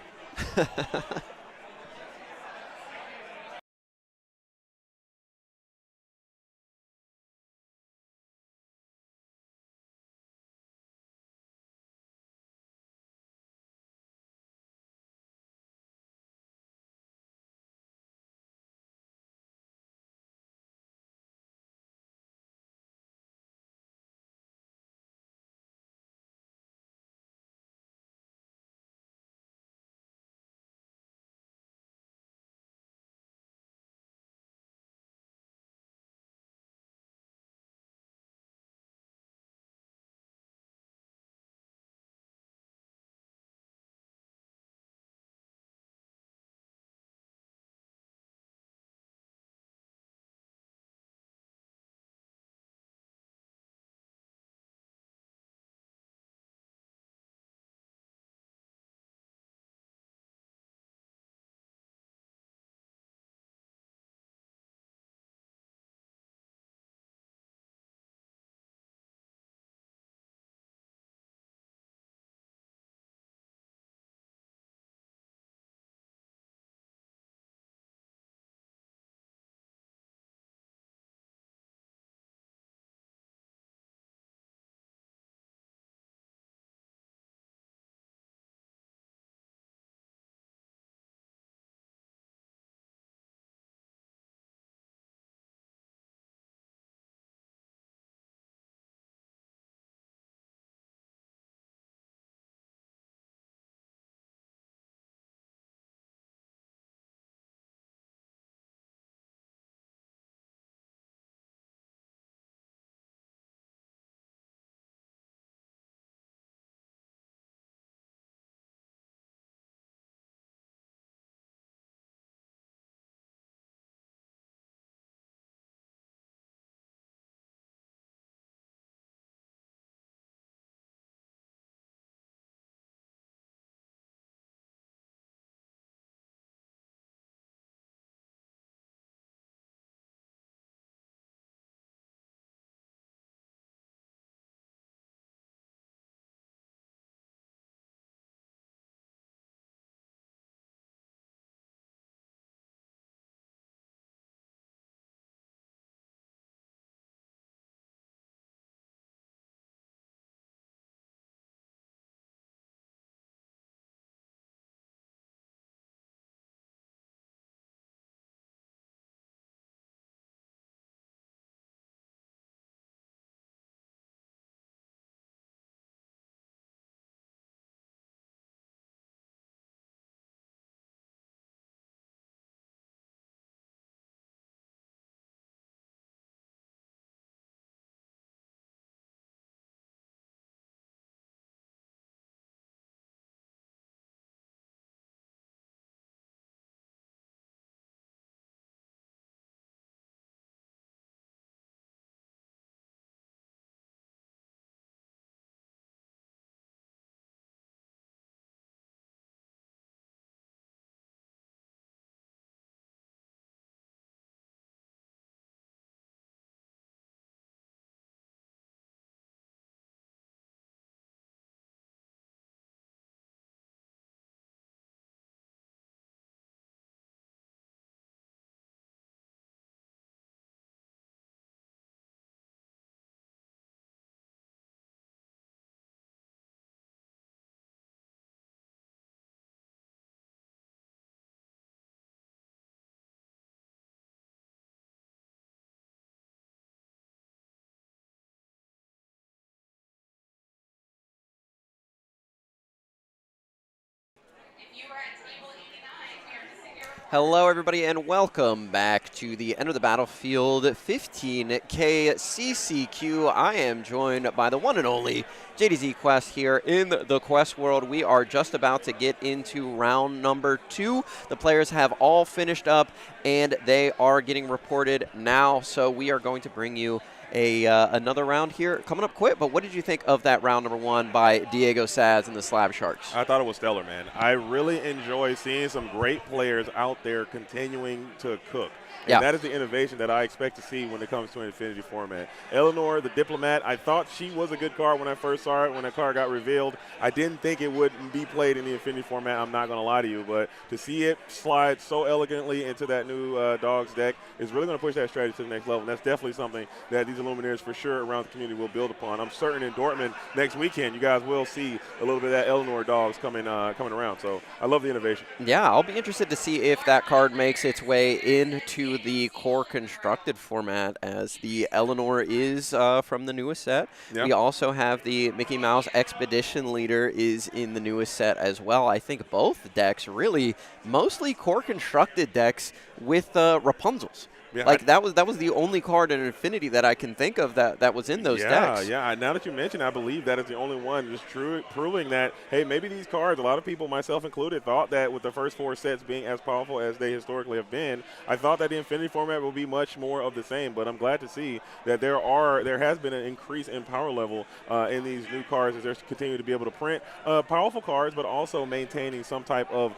Hello, everybody, and welcome back to the End of the Battlefield 15K CCQ. I am joined by the one and only JDZ Quest here in the Quest world. We are just about to get into round number 2. The players have all finished up, and they are getting reported now, so we are going to bring you another round here coming up quick. But what did you think of that round number 1 by Diego Saz and the Slab Sharks?
I thought it was stellar, man. I really enjoy seeing some great players out there continuing to cook. And that is the innovation that I expect to see when it comes to an Infinity format. Eleanor, the Diplomat, I thought she was a good card when I first saw it, when that card got revealed. I didn't think it would be played in the Infinity format, I'm not going to lie to you. But to see it slide so elegantly into that new Dogs deck is really going to push that strategy to the next level. And that's definitely something that these Illuminaires for sure around the community will build upon. I'm certain in Dortmund next weekend you guys will see a little bit of that Eleanor Dogs coming around. So I love the innovation. Yeah,
I'll be interested to see if that card makes its way into the core constructed format, as the Eleanor is from the newest set. Yep. We also have the Mickey Mouse Expedition Leader is in the newest set as well. I think both decks really mostly core constructed decks with Rapunzels. Yeah, like that was the only card in Infinity that I can think of that was in those decks.
Yeah. Now that you mention, I believe that is the only one, just proving that, hey, maybe these cards, a lot of people, myself included, thought that with the first 4 sets being as powerful as they historically have been, I thought that the Infinity format will be much more of the same. But I'm glad to see that there has been an increase in power level in these new cards as they're continuing to be able to print powerful cards, but also maintaining some type of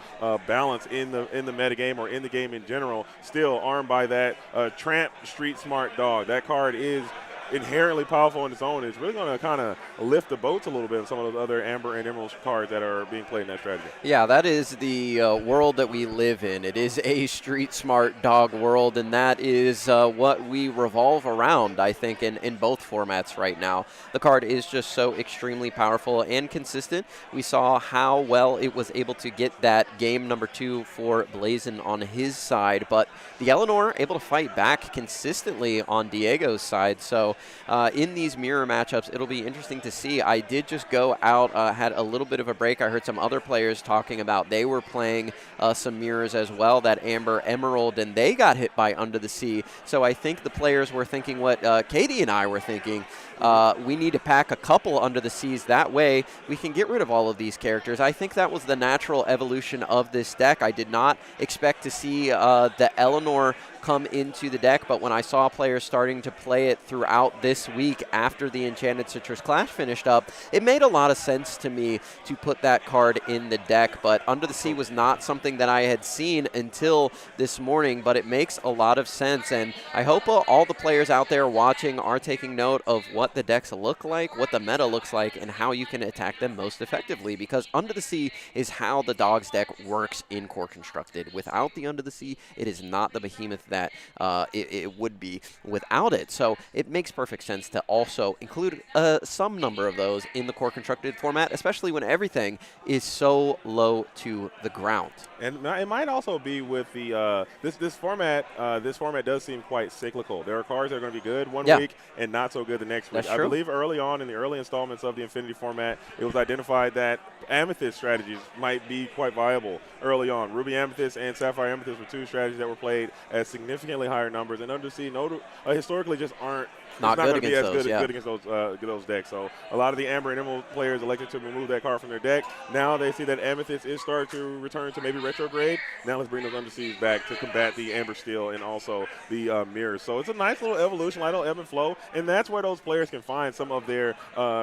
balance in the metagame or in the game in general. Still armed by that Tramp Street Smart Dog. That card is inherently powerful on its own. It's really going to kind of lift the boats a little bit in some of those other Amber and Emerald cards that are being played in that strategy.
Yeah, that is the world that we live in. It is a street smart dog world, and that is what we revolve around, I think, in both formats right now. The card is just so extremely powerful and consistent. We saw how well it was able to get that game number 2 for Blazin on his side, but the Eleanor able to fight back consistently on Diego's side. So in these mirror matchups, it'll be interesting to see. I did just go out, had a little bit of a break. I heard some other players talking about they were playing some mirrors as well, that Amber Emerald, and they got hit by Under the Sea. So I think the players were thinking what Katie and I were thinking. We need to pack a couple Under the Seas. That way we can get rid of all of these characters. I think that was the natural evolution of this deck. I did not expect to see the Eleanor come into the deck, but when I saw players starting to play it throughout this week after the Enchanted Citrus Clash finished up, it made a lot of sense to me to put that card in the deck. But Under the Sea was not something that I had seen until this morning, but it makes a lot of sense, and I hope all the players out there watching are taking note of what the decks look like, what the meta looks like, and how you can attack them most effectively, because Under the Sea is how the Dogs deck works in core constructed. Without the Under the Sea, it is not the behemoth that it would be without it. So it makes perfect sense to also include some number of those in the core constructed format, especially when everything is so low to the ground.
And it might also be with the this format. This format does seem quite cyclical. There are cards that are going to be good one week and not so good the next week.
That's true.
I believe early on in the early installments of the Infinity format, it was identified that Amethyst strategies might be quite viable early on. Ruby Amethyst and Sapphire Amethyst were 2 strategies that were played at significantly higher numbers, and Under the Sea historically just aren't
not
going
good
to be as
against
good against those decks. So a lot of the Amber and Emerald players elected to remove that card from their deck. Now they see that Amethyst is starting to return to maybe retrograde. Now let's bring those Underseas back to combat the Amber Steel and also the Mirrors. So it's a nice little evolution, little ebb and flow, and that's where those players can find some of their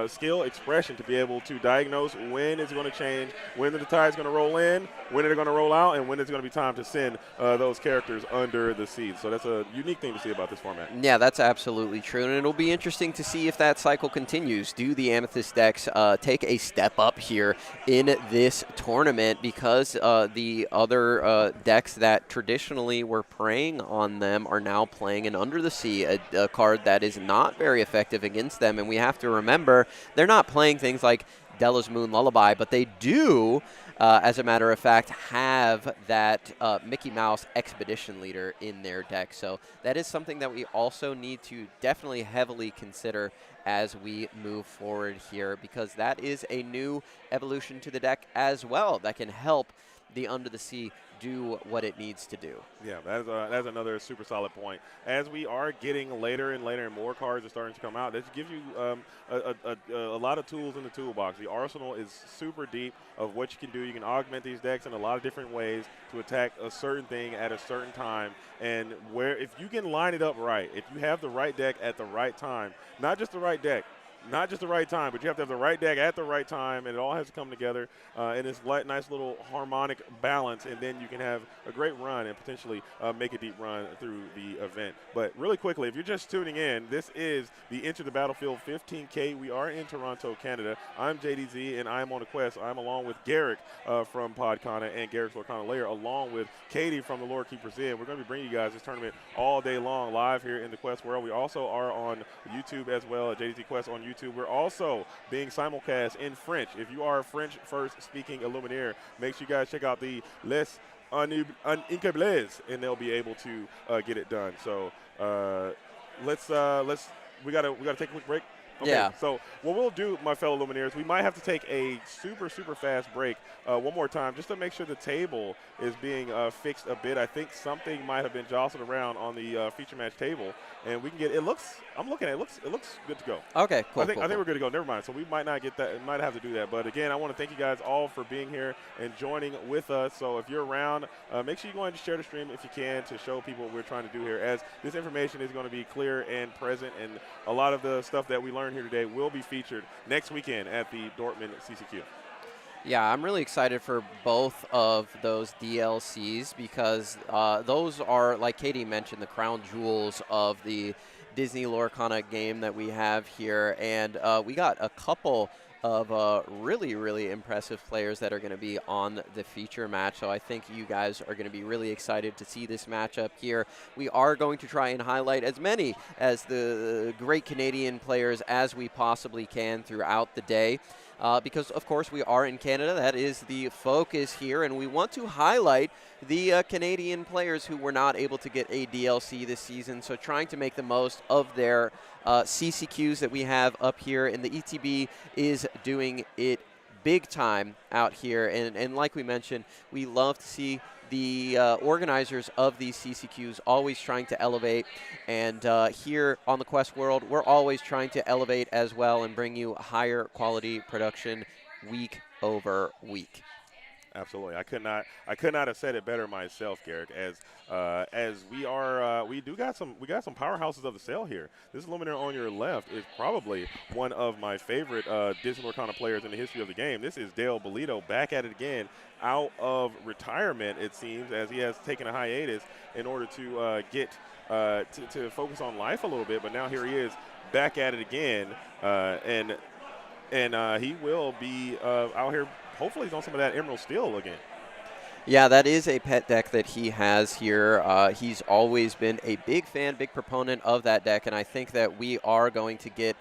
skill expression to be able to diagnose when it's going to change, when the tide is going to roll in, when they're going to roll out, and when it's going to be time to send those characters under the sea. So that's a unique thing to see about this format.
Yeah, that's absolutely true, and it'll be interesting to see if that cycle continues. Do the Amethyst decks take a step up here in this tournament, because the other decks that traditionally were preying on them are now playing an Under the Sea, a card that is not very effective against them, and we have to remember they're not playing things like Della's Moon Lullaby, but they do, as a matter of fact, have that Mickey Mouse Expedition Leader in their deck. So that is something that we also need to definitely heavily consider as we move forward here, because that is a new evolution to the deck as well that can help the Under the Sea do what it needs to do.
Yeah, that's another super solid point. As we are getting later and later and more cards are starting to come out, this gives you a lot of tools in the toolbox. The arsenal is super deep of what you can do. You can augment these decks in a lot of different ways to attack a certain thing at a certain time. And if you can line it up right, if you have the right deck at the right time, not just the right deck, not just the right time, but you have to have the right deck at the right time, and it all has to come together in this nice little harmonic balance, and then you can have a great run and potentially make a deep run through the event. But really quickly, if you're just tuning in, this is the Enter the Battlefield 15K. We are in Toronto, Canada. I'm JDZ, and I'm on a quest. I'm along with Garrick from Podcana and Garrick's Lorcana Lair, along with Katie from the Lore Keepers Inn. We're going to be bringing you guys this tournament all day long live here in the Quest world. We also are on YouTube as well at JDZ Quest on YouTube. We're also being simulcast in French. If you are a French first speaking Illuminaire, make sure you guys check out the Les Incables, and they'll be able to get it done. So we gotta take a quick break. Okay,
yeah.
So what we'll do, my fellow Luminaires, we might have to take a super fast break one more time just to make sure the table is being fixed a bit. I think something might have been jostled around on the feature match table, and we can get. I'm looking at it. It looks good to go.
Okay, cool.
I think we're good to go. Never mind. So we might not get that. Might have to do that. But again, I want to thank you guys all for being here and joining with us. So if you're around, make sure you go ahead and share the stream if you can to show people what we're trying to do here. As this information is going to be clear and present, and a lot of the stuff that we learned here today will be featured next weekend at the Dortmund CCQ.
Yeah, I'm really excited for both of those DLCs because those are, like Katie mentioned, the crown jewels of the Disney Lorcana game that we have here. And we got a couple of really impressive players that are going to be on the feature match. So I think you guys are going to be really excited to see this matchup here. We are going to try and highlight as many as the great Canadian players as we possibly can throughout the day. Because, of course, we are in Canada. That is the focus here, and we want to highlight the Canadian players who were not able to get a DLC this season, so trying to make the most of their CCQs that we have up here, and the ETB is doing it big time out here. And like we mentioned, we love to see the organizers of these CCQs always trying to elevate, and here on the Quest World, we're always trying to elevate as well and bring you higher quality production week over week.
Absolutely, I could not have said it better myself, Garrick. As we got some powerhouses of the sale here. This Luminaire on your left is probably one of my favorite Disney Lorcana players in the history of the game. This is Dale Bolito back at it again, out of retirement it seems, as he has taken a hiatus in order to get to focus on life a little bit. But now here he is back at it again, and he will be out here. Hopefully he's on some of that Emerald Steel again.
Yeah, that is a pet deck that he has here. He's always been a big fan, big proponent of that deck, and I think that we are going to get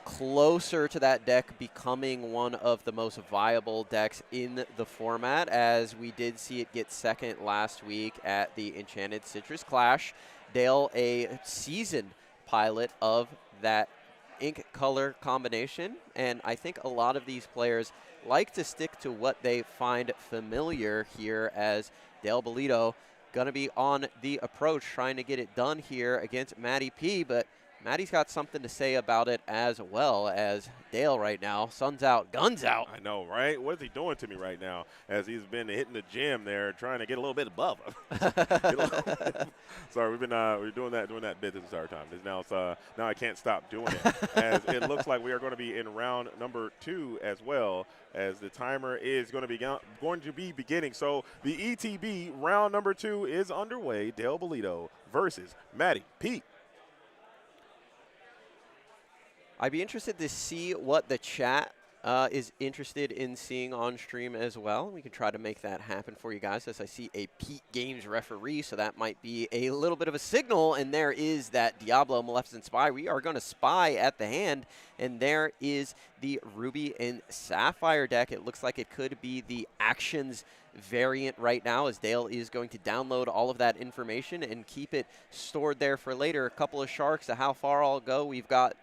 closer to that deck becoming one of the most viable decks in the format, as we did see it get second last week at the Enchanted Citrus Clash. Dale, a seasoned pilot of that ink color combination, and I think a lot of these players like to stick to what they find familiar here, as Dale Bolito going to be on the approach trying to get it done here against Matty P, but Matty's got something to say about it as well, as Dale right now, sun's out, guns out.
I know, right? What is he doing to me right now, as he's been hitting the gym there trying to get a little bit above him? Sorry, we're doing that bit this entire time. Now I can't stop doing it, as it looks like we are going to be in round number 2 as well, as the timer is going to be beginning. So the ETB round number 2 is underway. Dale Bolito versus Matty P.
I'd be interested to see what the chat is interested in seeing on stream as well. We can try to make that happen for you guys, as I see a Pete Games referee, so that might be a little bit of a signal. And there is that Diablo Maleficent Spy. We are going to spy at the hand, and there is the Ruby and Sapphire deck. It looks like it could be the Actions variant right now, as Dale is going to download all of that information and keep it stored there for later. A couple of sharks to how far I'll go. We've got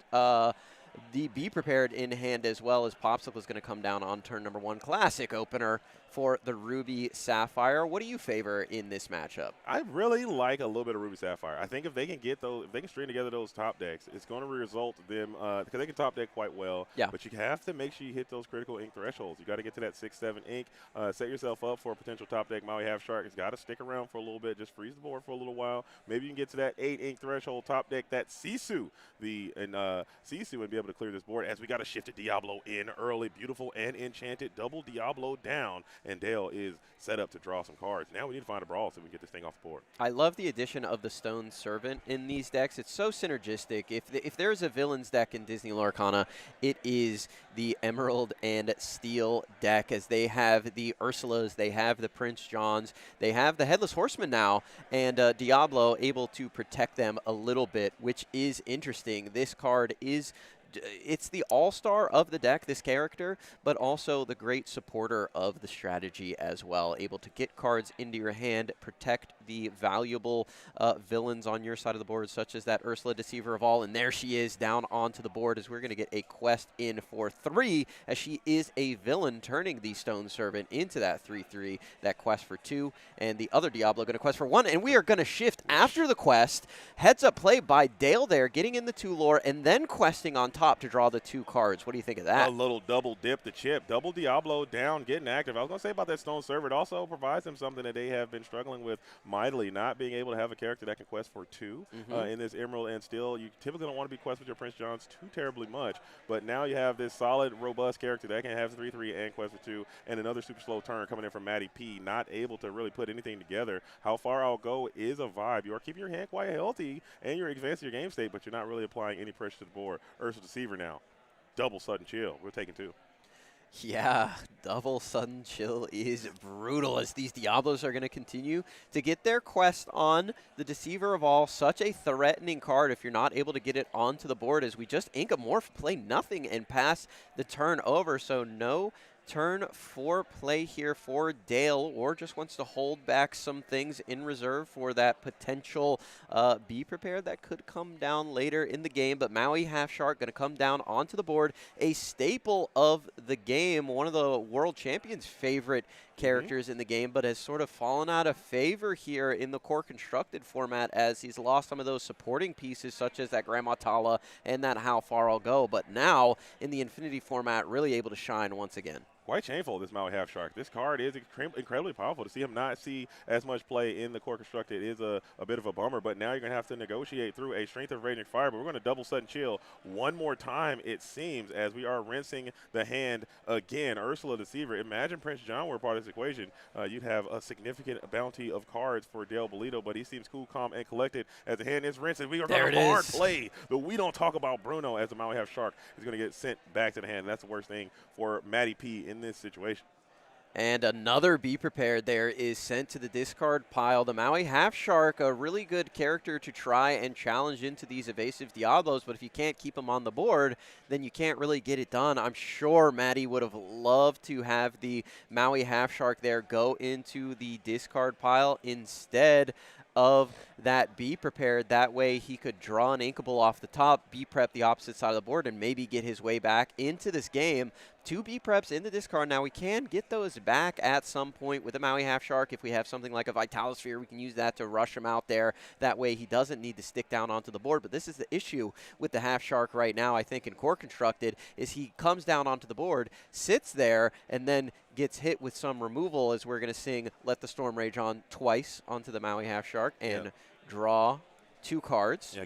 the Be Prepared in hand as well, as Popsicle is going to come down on turn number 1. Classic opener for the Ruby Sapphire. What do you favor in this matchup?
I really like a little bit of Ruby Sapphire. I think if they can get those, if they can string together those top decks, it's going to result in them because they can top deck quite well.
Yeah.
But you have to make sure you hit those critical ink thresholds. You got to get to that 6-7 ink. Set yourself up for a potential top deck. Maui Half Shark has got to stick around for a little bit. Just freeze the board for a little while. Maybe you can get to that 8 ink threshold top deck. That Sisu, Sisu, and be able to clear this board. As we got a shifted Diablo in early, beautiful and enchanted, double Diablo down, and Dale is set up to draw some cards. Now we need to find a brawl so we can get this thing off the board.
I love the addition of the Stone Servant in these decks. It's so synergistic. If there's a villains deck in Disney Lorcana, it is the Emerald and Steel deck, as they have the Ursulas, they have the Prince Johns, they have the Headless Horseman now, and Diablo able to protect them a little bit, which is interesting. This card is it's the all-star of the deck, this character, but also the great supporter of the strategy as well, able to get cards into your hand, protect the valuable villains on your side of the board, such as that Ursula Deceiver of All, and there she is down onto the board, as we're going to get a quest in for 3, as she is a villain, turning the Stone Servant into that 3/3, that quest for 2, and the other Diablo going to quest for 1, and we are going to shift after the quest. Heads up play by Dale there, getting in the 2 lore, and then questing on top to draw the 2 cards. What do you think of that?
A little double dip the chip. Double Diablo down, getting active. I was going to say about that Stone Servant, it also provides them something that they have been struggling with mightily, not being able to have a character that can quest for 2 in this Emerald and Steel. You typically don't want to be quest with your Prince Johns too terribly much, but now you have this solid, robust character that can have 3/3 and quest for 2, and another super slow turn coming in from Matty P, not able to really put anything together. How far I'll go is a vibe. You are keeping your hand quite healthy, and you're advancing your game state, but you're not really applying any pressure to the board. Ursula Deceiver now. Double sudden chill. We're taking 2.
Yeah, double sudden chill is brutal, as these Diablos are going to continue to get their quest on. The Deceiver of All, such a threatening card if you're not able to get it onto the board, as we just Inkamorph, play nothing, and pass the turn over. So no turn for play here for Dale, or just wants to hold back some things in reserve for that potential Be Prepared that could come down later in the game. But Maui Half Shark going to come down onto the board, a staple of the game, one of the world champions' favorite characters in the game, but has sort of fallen out of favor here in the core constructed format, as he's lost some of those supporting pieces, such as that Grandma Tala and that How Far I'll Go. But now in the Infinity format, really able to shine once again.
Quite shameful, this Maui Half Shark. This card is incredibly powerful. To see him not see as much play in the core constructed is a bit of a bummer, but now you're going to have to negotiate through a Strength of Raging Fire, but we're going to double sudden chill one more time, it seems, as we are rinsing the hand again. Ursula Deceiver. Imagine Prince John were part of this equation. You'd have a significant bounty of cards for Dale Bolito, but he seems cool, calm, and collected as the hand is rinsed. We are going to hard play, but we don't talk about Bruno, as the Maui Half Shark is going to get sent back to the hand. And that's the worst thing for Matty P in this situation.
And another Be Prepared there is sent to the discard pile. The Maui Half Shark, a really good character to try and challenge into these evasive Diablos, but if you can't keep them on the board, then you can't really get it done. I'm sure Matty would have loved to have the Maui Half Shark there go into the discard pile instead of that Be Prepared. That way he could draw an Inkable off the top, Be Prep the opposite side of the board, and maybe get his way back into this game. 2 Be Preps in the discard. Now we can get those back at some point with the Maui Half Shark. If we have something like a Vitalosphere, we can use that to rush him out there. That way he doesn't need to stick down onto the board. But this is the issue with the Half Shark right now, I think, in core constructed, is he comes down onto the board, sits there, and then gets hit with some removal, as we're going to sing Let the Storm Rage On twice onto the Maui Half Shark and draw 2 cards.
Yeah,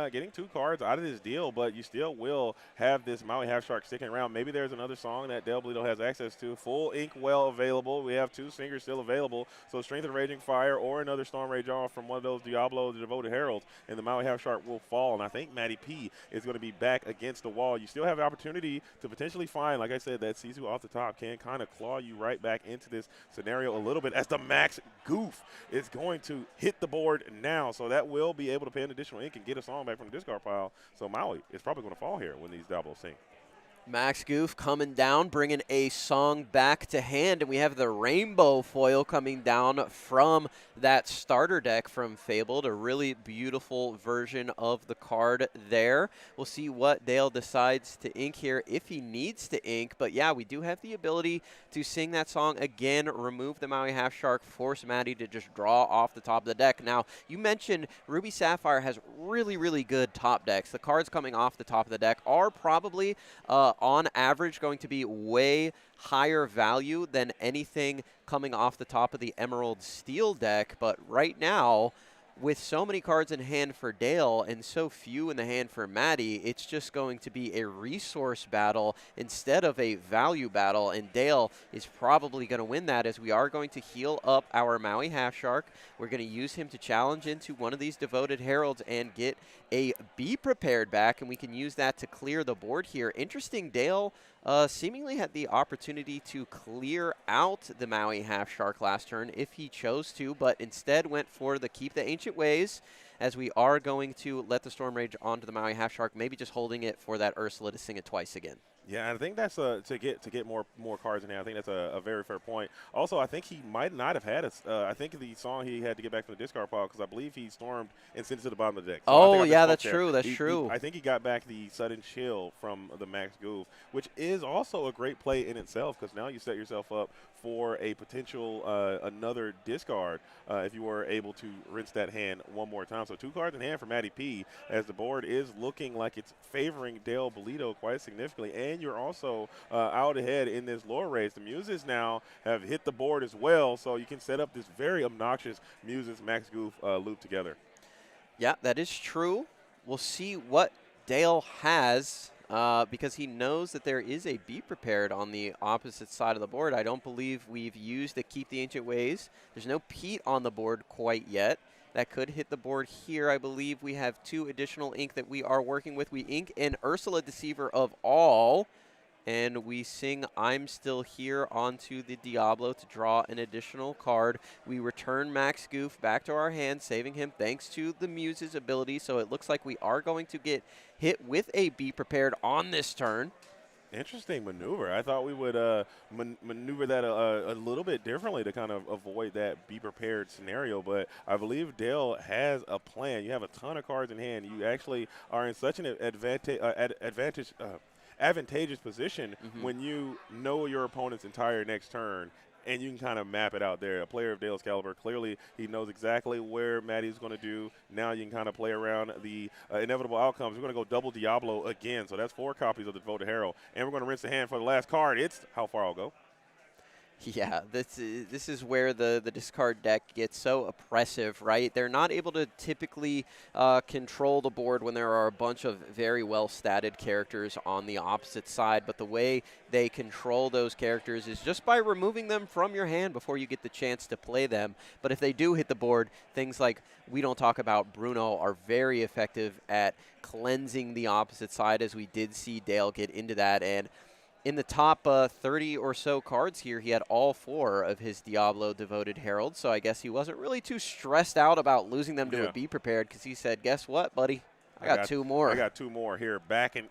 getting 2 cards out of this deal, but you still will have this Maui Half Shark sticking around. Maybe there's another song that Del Bolito has access to. Full Inkwell available. We have 2 singers still available. So Strength of Raging Fire or another Storm Rage On from one of those Diablo, the Devoted Heralds, and the Maui Half Shark will fall. And I think Matty P is going to be back against the wall. You still have the opportunity to potentially find, like I said, that Sisu off the top can kind of claw you right back into this scenario a little bit, as the Max Goof is going to hit the board now. So that will be able to pay an additional ink and get a song back from the discard pile. So Maui is probably going to fall here when these Diablos sing.
Max Goof coming down, bringing a song back to hand, and we have the rainbow foil coming down from that starter deck from Fabled, a really beautiful version of the card there. We'll see what Dale decides to ink here if he needs to ink, but yeah, we do have the ability to sing that song again, remove the Maui Half Shark, force Maddie to just draw off the top of the deck. Now, you mentioned Ruby Sapphire has really, really good top decks. The cards coming off the top of the deck are probably on average going to be way higher value than anything coming off the top of the Emerald Steel deck. But right now, with so many cards in hand for Dale and so few in the hand for Maddie, it's just going to be a resource battle instead of a value battle, and Dale is probably going to win that, as we are going to heal up our Maui Half Shark. We're going to use him to challenge into one of these Devoted Heralds and get a Be Prepared back, and we can use that to clear the board here. Interesting, Dale seemingly had the opportunity to clear out the Maui Half Shark last turn if he chose to, but instead went for the Keep the Ancient Ways, as we are going to let the Storm Rage onto the Maui Half Shark, maybe just holding it for that Ursula to sing it twice again.
Yeah, I think that's to get more cards in there. I think that's a very fair point. Also, I think he might not have had it. I think the song he had to get back from the discard pile, because I believe he stormed and sent it to the bottom of the deck. So
oh, yeah, that's true. That's true.
I think he got back the sudden chill from the Max Goof, which is also a great play in itself, because now you set yourself up for a potential another discard if you were able to rinse that hand one more time. So 2 cards in hand for Matty P, as the board is looking like it's favoring Dale Bolito quite significantly. And you're also out ahead in this lore race. The Muses now have hit the board as well, so you can set up this very obnoxious Muses Max Goof loop together.
Yeah, that is true. We'll see what Dale has, because he knows that there is a Be Prepared on the opposite side of the board. I don't believe we've used the Keep the Ancient Ways. There's no Pete on the board quite yet. That could hit the board here. I believe we have 2 additional ink that we are working with. We ink an Ursula Deceiver of All, and we sing I'm Still Here onto the Diablo to draw an additional card. We return Max Goof back to our hand, saving him thanks to the Muse's ability. So it looks like we are going to get hit with a Be Prepared on this turn.
Interesting maneuver. I thought we would maneuver that a little bit differently to kind of avoid that Be Prepared scenario, but I believe Dale has a plan. You have a ton of cards in hand. You actually are in such an advantageous position when you know your opponent's entire next turn, and you can kind of map it out there. A player of Dale's caliber, clearly he knows exactly where Maddie's going to do. Now you can kind of play around the inevitable outcomes. We're going to go double Diablo again, so that's 4 copies of the Devoted Herald. And we're going to rinse the hand for the last card. It's How Far I'll Go.
Yeah, this is where the discard deck gets so oppressive, right? They're not able to typically control the board when there are a bunch of very well-statted characters on the opposite side, but the way they control those characters is just by removing them from your hand before you get the chance to play them. But if they do hit the board, things like We Don't Talk About Bruno are very effective at cleansing the opposite side, as we did see Dale get into that. And in the top 30 or so cards here, he had all 4 of his Diablo Devoted Heralds, so I guess he wasn't really too stressed out about losing them to a Be Prepared, because he said, guess what, buddy? I got 2 more.
I got 2 more here backing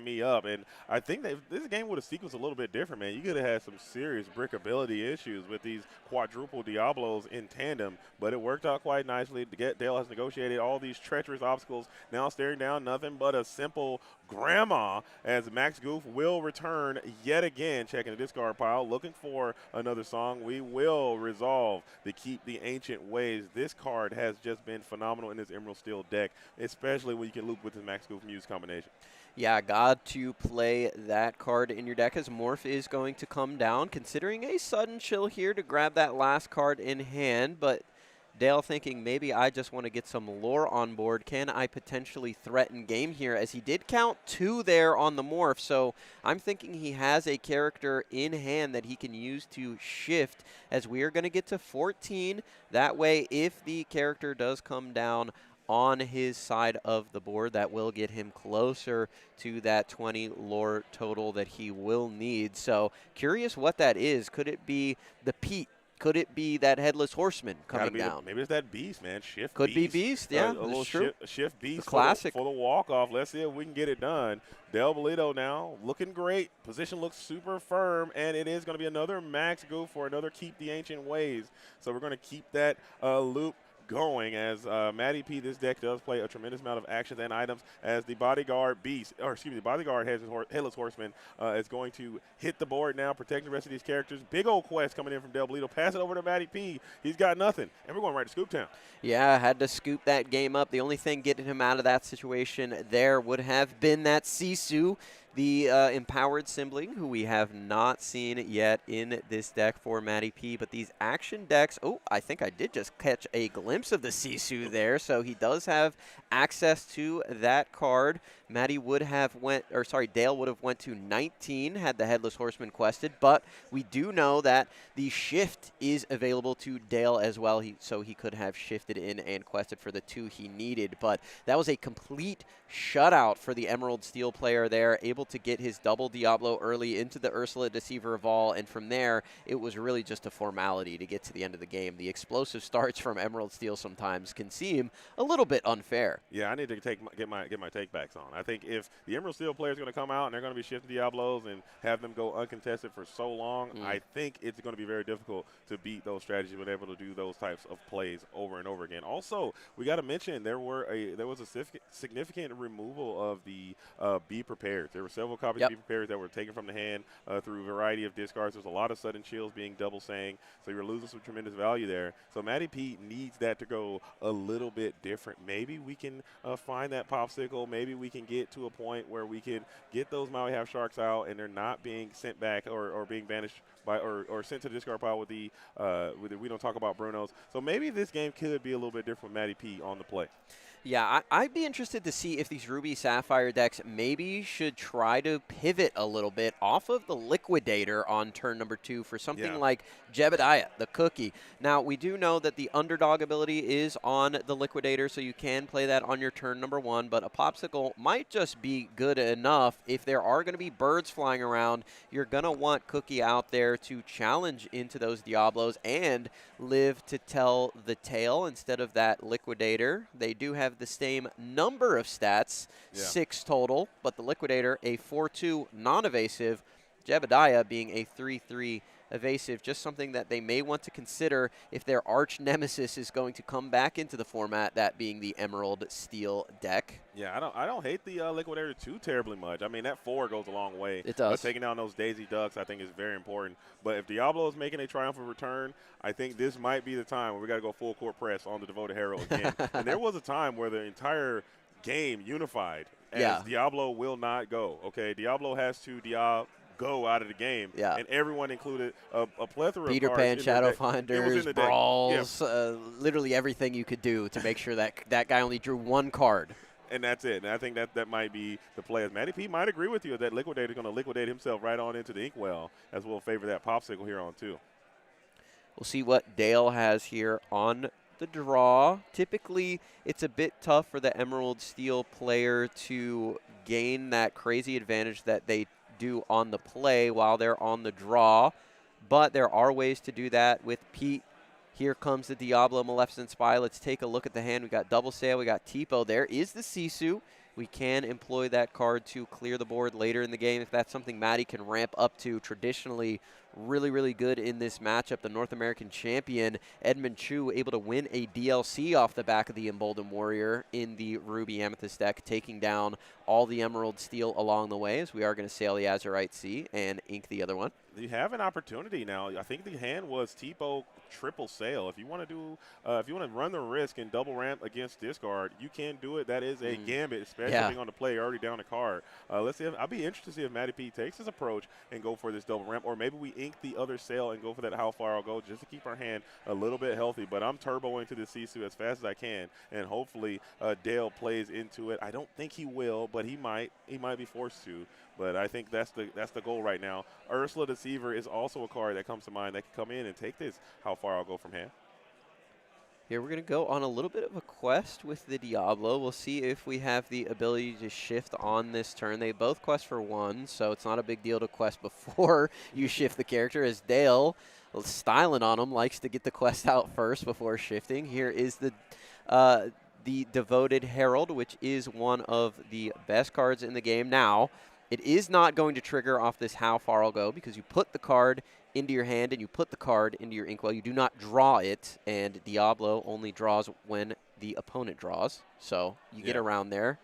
me up. And I think that if this game would have sequenced a little bit different, man, you could have had some serious brickability issues with these quadruple Diablos in tandem. But it worked out quite nicely. Dale has negotiated all these treacherous obstacles, now staring down nothing but a simple grandma, as Max Goof will return yet again, checking the discard pile, looking for another song. We will resolve the Keep the Ancient Ways. This card has just been phenomenal in this Emerald Steel deck, especially when you can loop with the Max Goof Muse combination.
Yeah, got to play that card in your deck, as Morph is going to come down, considering a sudden chill here to grab that last card in hand, but Dale thinking maybe I just want to get some lore on board. Can I potentially threaten game here, as he did count 2 there on the Morph, so I'm thinking he has a character in hand that he can use to shift, as we are going to get to 14. That way, if the character does come down on his side of the board, that will get him closer to that 20 lore total that he will need. So curious what that is. Could it be the Pete Could it be that Headless Horseman
Gotta
coming
be
down?
maybe it's that Beast, man. Shift
Could be
Beast.
Beast, yeah,
A
that's
little
true.
shift Beast
The classic.
for the walk-off. Let's see if we can get it done. Del Bolito now looking great. Position looks super firm, and it is going to be another max go for another Keep the Ancient Ways. So we're going to keep that loop going as Matty P, this deck does play a tremendous amount of actions and items as the bodyguard the bodyguard Headless Horseman is going to hit the board now, protect the rest of these characters. Big old quest coming in from Del Bolito. Pass it over to Matty P. He's got nothing. And we're going right to Scoop Town.
Yeah, had to scoop that game up. The only thing getting him out of that situation there would have been that Sisu, the empowered sibling, who we have not seen yet in this deck for Matty P. But these action decks, oh, I think I did just catch a glimpse of the Sisu there. So he does have access to that card. Dale would have went to 19 had the Headless Horseman quested, but we do know that the shift is available to Dale as well, so he could have shifted in and quested for the 2 he needed. But that was a complete shutout for the Emerald Steel player there, able to get his double Diablo early into the Ursula Deceiver of All, and from there it was really just a formality to get to the end of the game. The explosive starts from Emerald Steel sometimes can seem a little bit unfair.
Yeah, I need to get my take backs on. I think if the Emerald Steel player is going to come out and they're going to be shifting Diablos and have them go uncontested for so long, I think it's going to be very difficult to beat those strategies, but able to do those types of plays over and over again. Also, we got to mention there was a significant removal of the Be Prepared. There were several copies of Be Prepared that were taken from the hand through a variety of discards. There's a lot of sudden chills being double saying, so you're losing some tremendous value there. So Matty P needs that to go a little bit different. Maybe we can find that popsicle. Maybe we can get to a point where we can get those Maui Half Sharks out and they're not being sent back or being banished by or sent to the discard pile with the we don't talk about Brunos. So maybe this game could be a little bit different with Matty P on the play.
Yeah, I'd be interested to see if these Ruby Sapphire decks maybe should try to pivot a little bit off of the Liquidator on turn number 2 for something like Jebediah, the Cookie. Now, we do know that the Underdog ability is on the Liquidator, so you can play that on your turn number 1, but a Popsicle might just be good enough. If there are going to be birds flying around, you're going to want Cookie out there to challenge into those Diablos and live to tell the tale instead of that Liquidator. They do have the same number of stats, 6 total, but the Liquidator a 4-2 non-evasive, Jebediah being a 3-3 evasive, just something that they may want to consider if their arch nemesis is going to come back into the format, that being the Emerald Steel deck.
Yeah, I don't hate the Liquidator too terribly much. I mean, that 4 goes a long way.
It does.
Taking down those Daisy Ducks, I think, is very important. But if Diablo is making a triumphant return, I think this might be the time where we got to go full court press on the Devoted Herald again. And there was a time where the entire game unified as Diablo will not go. Okay, Diablo has to go out of the game. Yeah. And everyone included a plethora
Peter
of
Pan,
cards.
Shadowfinders, Brawls, literally everything you could do to make sure that that guy only drew 1 card.
And that's it. And I think that might be the play. As Matty P might agree with you that Liquidator is going to liquidate himself right on into the Inkwell, as we'll favor that Popsicle here on too.
We'll see what Dale has here on the draw. Typically, it's a bit tough for the Emerald Steel player to gain that crazy advantage that they do on the play while they're on the draw, but there are ways to do that with Pete. Here comes the Diablo Maleficent Spy. Let's take a look at the hand. We got Double Sail, we got Tipo. There is the Sisu. We can employ that card to clear the board later in the game if that's something Matty can ramp up to. Traditionally, really, really good in this matchup. The North American champion, Edmund Chu, able to win a DLC off the back of the Emboldened Warrior in the Ruby Amethyst deck, taking down all the Emerald Steel along the way, as we are going to sail the Azurite Sea and ink the other one.
You have an opportunity now. I think the hand was Tipo triple sail. If you want to do, if you want to run the risk and double ramp against discard, you can do it. That is a gambit, especially being on the play. You're already down a card. Let's see. I'll be interested to see if Matty P takes his approach and go for this double ramp, or maybe we ink the other sail and go for that how far I'll go, just to keep our hand a little bit healthy. But I'm turboing to the Sisu as fast as I can, and hopefully Dale plays into it. I don't think he will, but he might. He might be forced to. But I think that's the goal right now. Ursula Deceiver is also a card that comes to mind that can come in and take this how far I'll go from hand.
Here we're going to go on a little bit of a quest with the Diablo. We'll see if we have the ability to shift on this turn. They both quest for 1, so it's not a big deal to quest before you shift the character, as Dale styling on him, likes to get the quest out first before shifting. Here is the Devoted Herald, which is one of the best cards in the game. Now, it is not going to trigger off this How Far I'll Go because you put the card into your hand and you put the card into your inkwell. You do not draw it, and Diablo only draws when the opponent draws. So you get around there.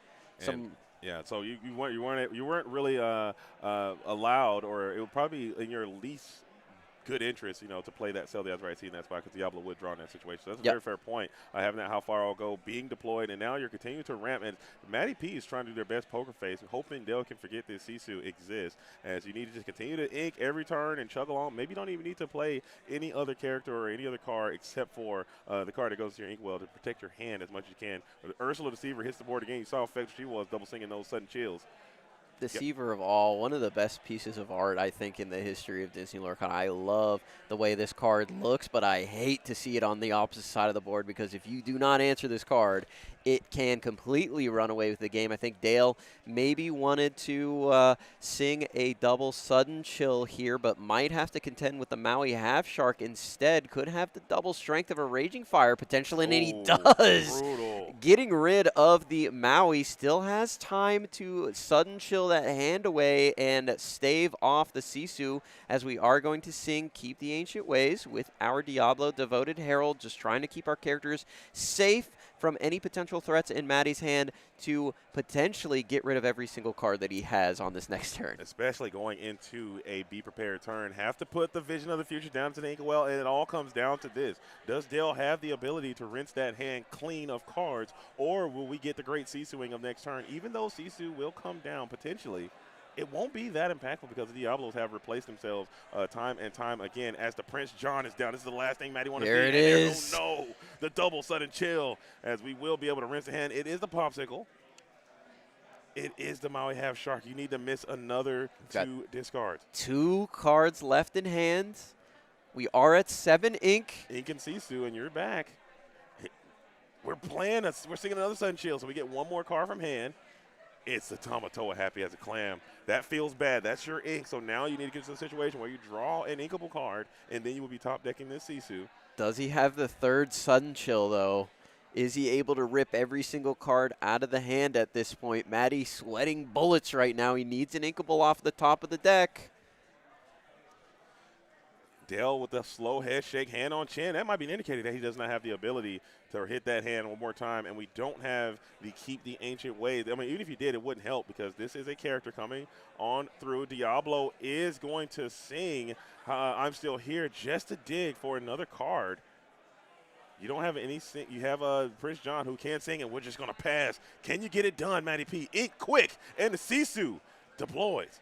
Yeah, so you weren't really allowed, or it would probably be in your least good interest, to play that sell the right seat in that spot because Diablo would draw in that situation. So that's a very fair point. Having that How Far I'll Go being deployed, and now you're continuing to ramp. And Matty P is trying to do their best poker face, hoping Dale can forget that Sisu exists, as you need to just continue to ink every turn and chug along. Maybe you don't even need to play any other character or any other card except for the card that goes to your inkwell to protect your hand as much as you can. When Ursula Deceiver hits the board again, you saw how effective she was, double singing those sudden chills.
Deceiver of all, one of the best pieces of art, I think, in the history of Disney Lorcana. I love the way this card looks, but I hate to see it on the opposite side of the board because if you do not answer this card, it can completely run away with the game. I think Dale maybe wanted to sing a double sudden chill here, but might have to contend with the Maui Half Shark instead. Could have the double strength of a Raging Fire potential, and he does.
Brutal.
Getting rid of the Maui, still has time to sudden chill that hand away and stave off the Sisu, as we are going to sing Keep the Ancient Ways with our Diablo Devoted Herald, just trying to keep our characters safe from any potential threats in Maddie's hand to potentially get rid of every single card that he has on this next turn.
Especially going into a Be Prepared turn. Have to put the Vision of the Future down to the inkwell, and it all comes down to this. Does Dale have the ability to rinse that hand clean of cards, or will we get the great Sisuing of next turn? Even though Sisu will come down potentially, it won't be that impactful because the Diablos have replaced themselves time and time again. As the Prince John is down, this is the last thing Matty wanted to see.
There it is.
Oh no, the double sudden chill, as we will be able to rinse the hand. It is the Popsicle. It is the Maui Half Shark. You need to miss another 2 discards.
2 cards left in hand. We are at 7 ink.
Ink and Sisu, and you're back. We're singing another Sudden Chill, so we get one more card from hand. It's the Tamatoa Happy as a Clam. That feels bad. That's your ink. So now you need to get to a situation where you draw an inkable card, and then you will be top decking this Sisu.
Does he have the 3rd Sudden Chill, though? Is he able to rip every single card out of the hand at this point? Matty sweating bullets right now. He needs an inkable off the top of the deck.
Dale with a slow head shake, hand on chin. That might be an indicator that he does not have the ability to hit that hand one more time, and we don't have the Keep the Ancient Ways. I mean, even if you did, it wouldn't help because this is a character coming on through. Diablo is going to sing I'm Still Here just to dig for another card. You don't have any sing. You have Prince John who can sing, and we're just going to pass. Can you get it done, Matty P? Ink quick, and the Sisu deploys.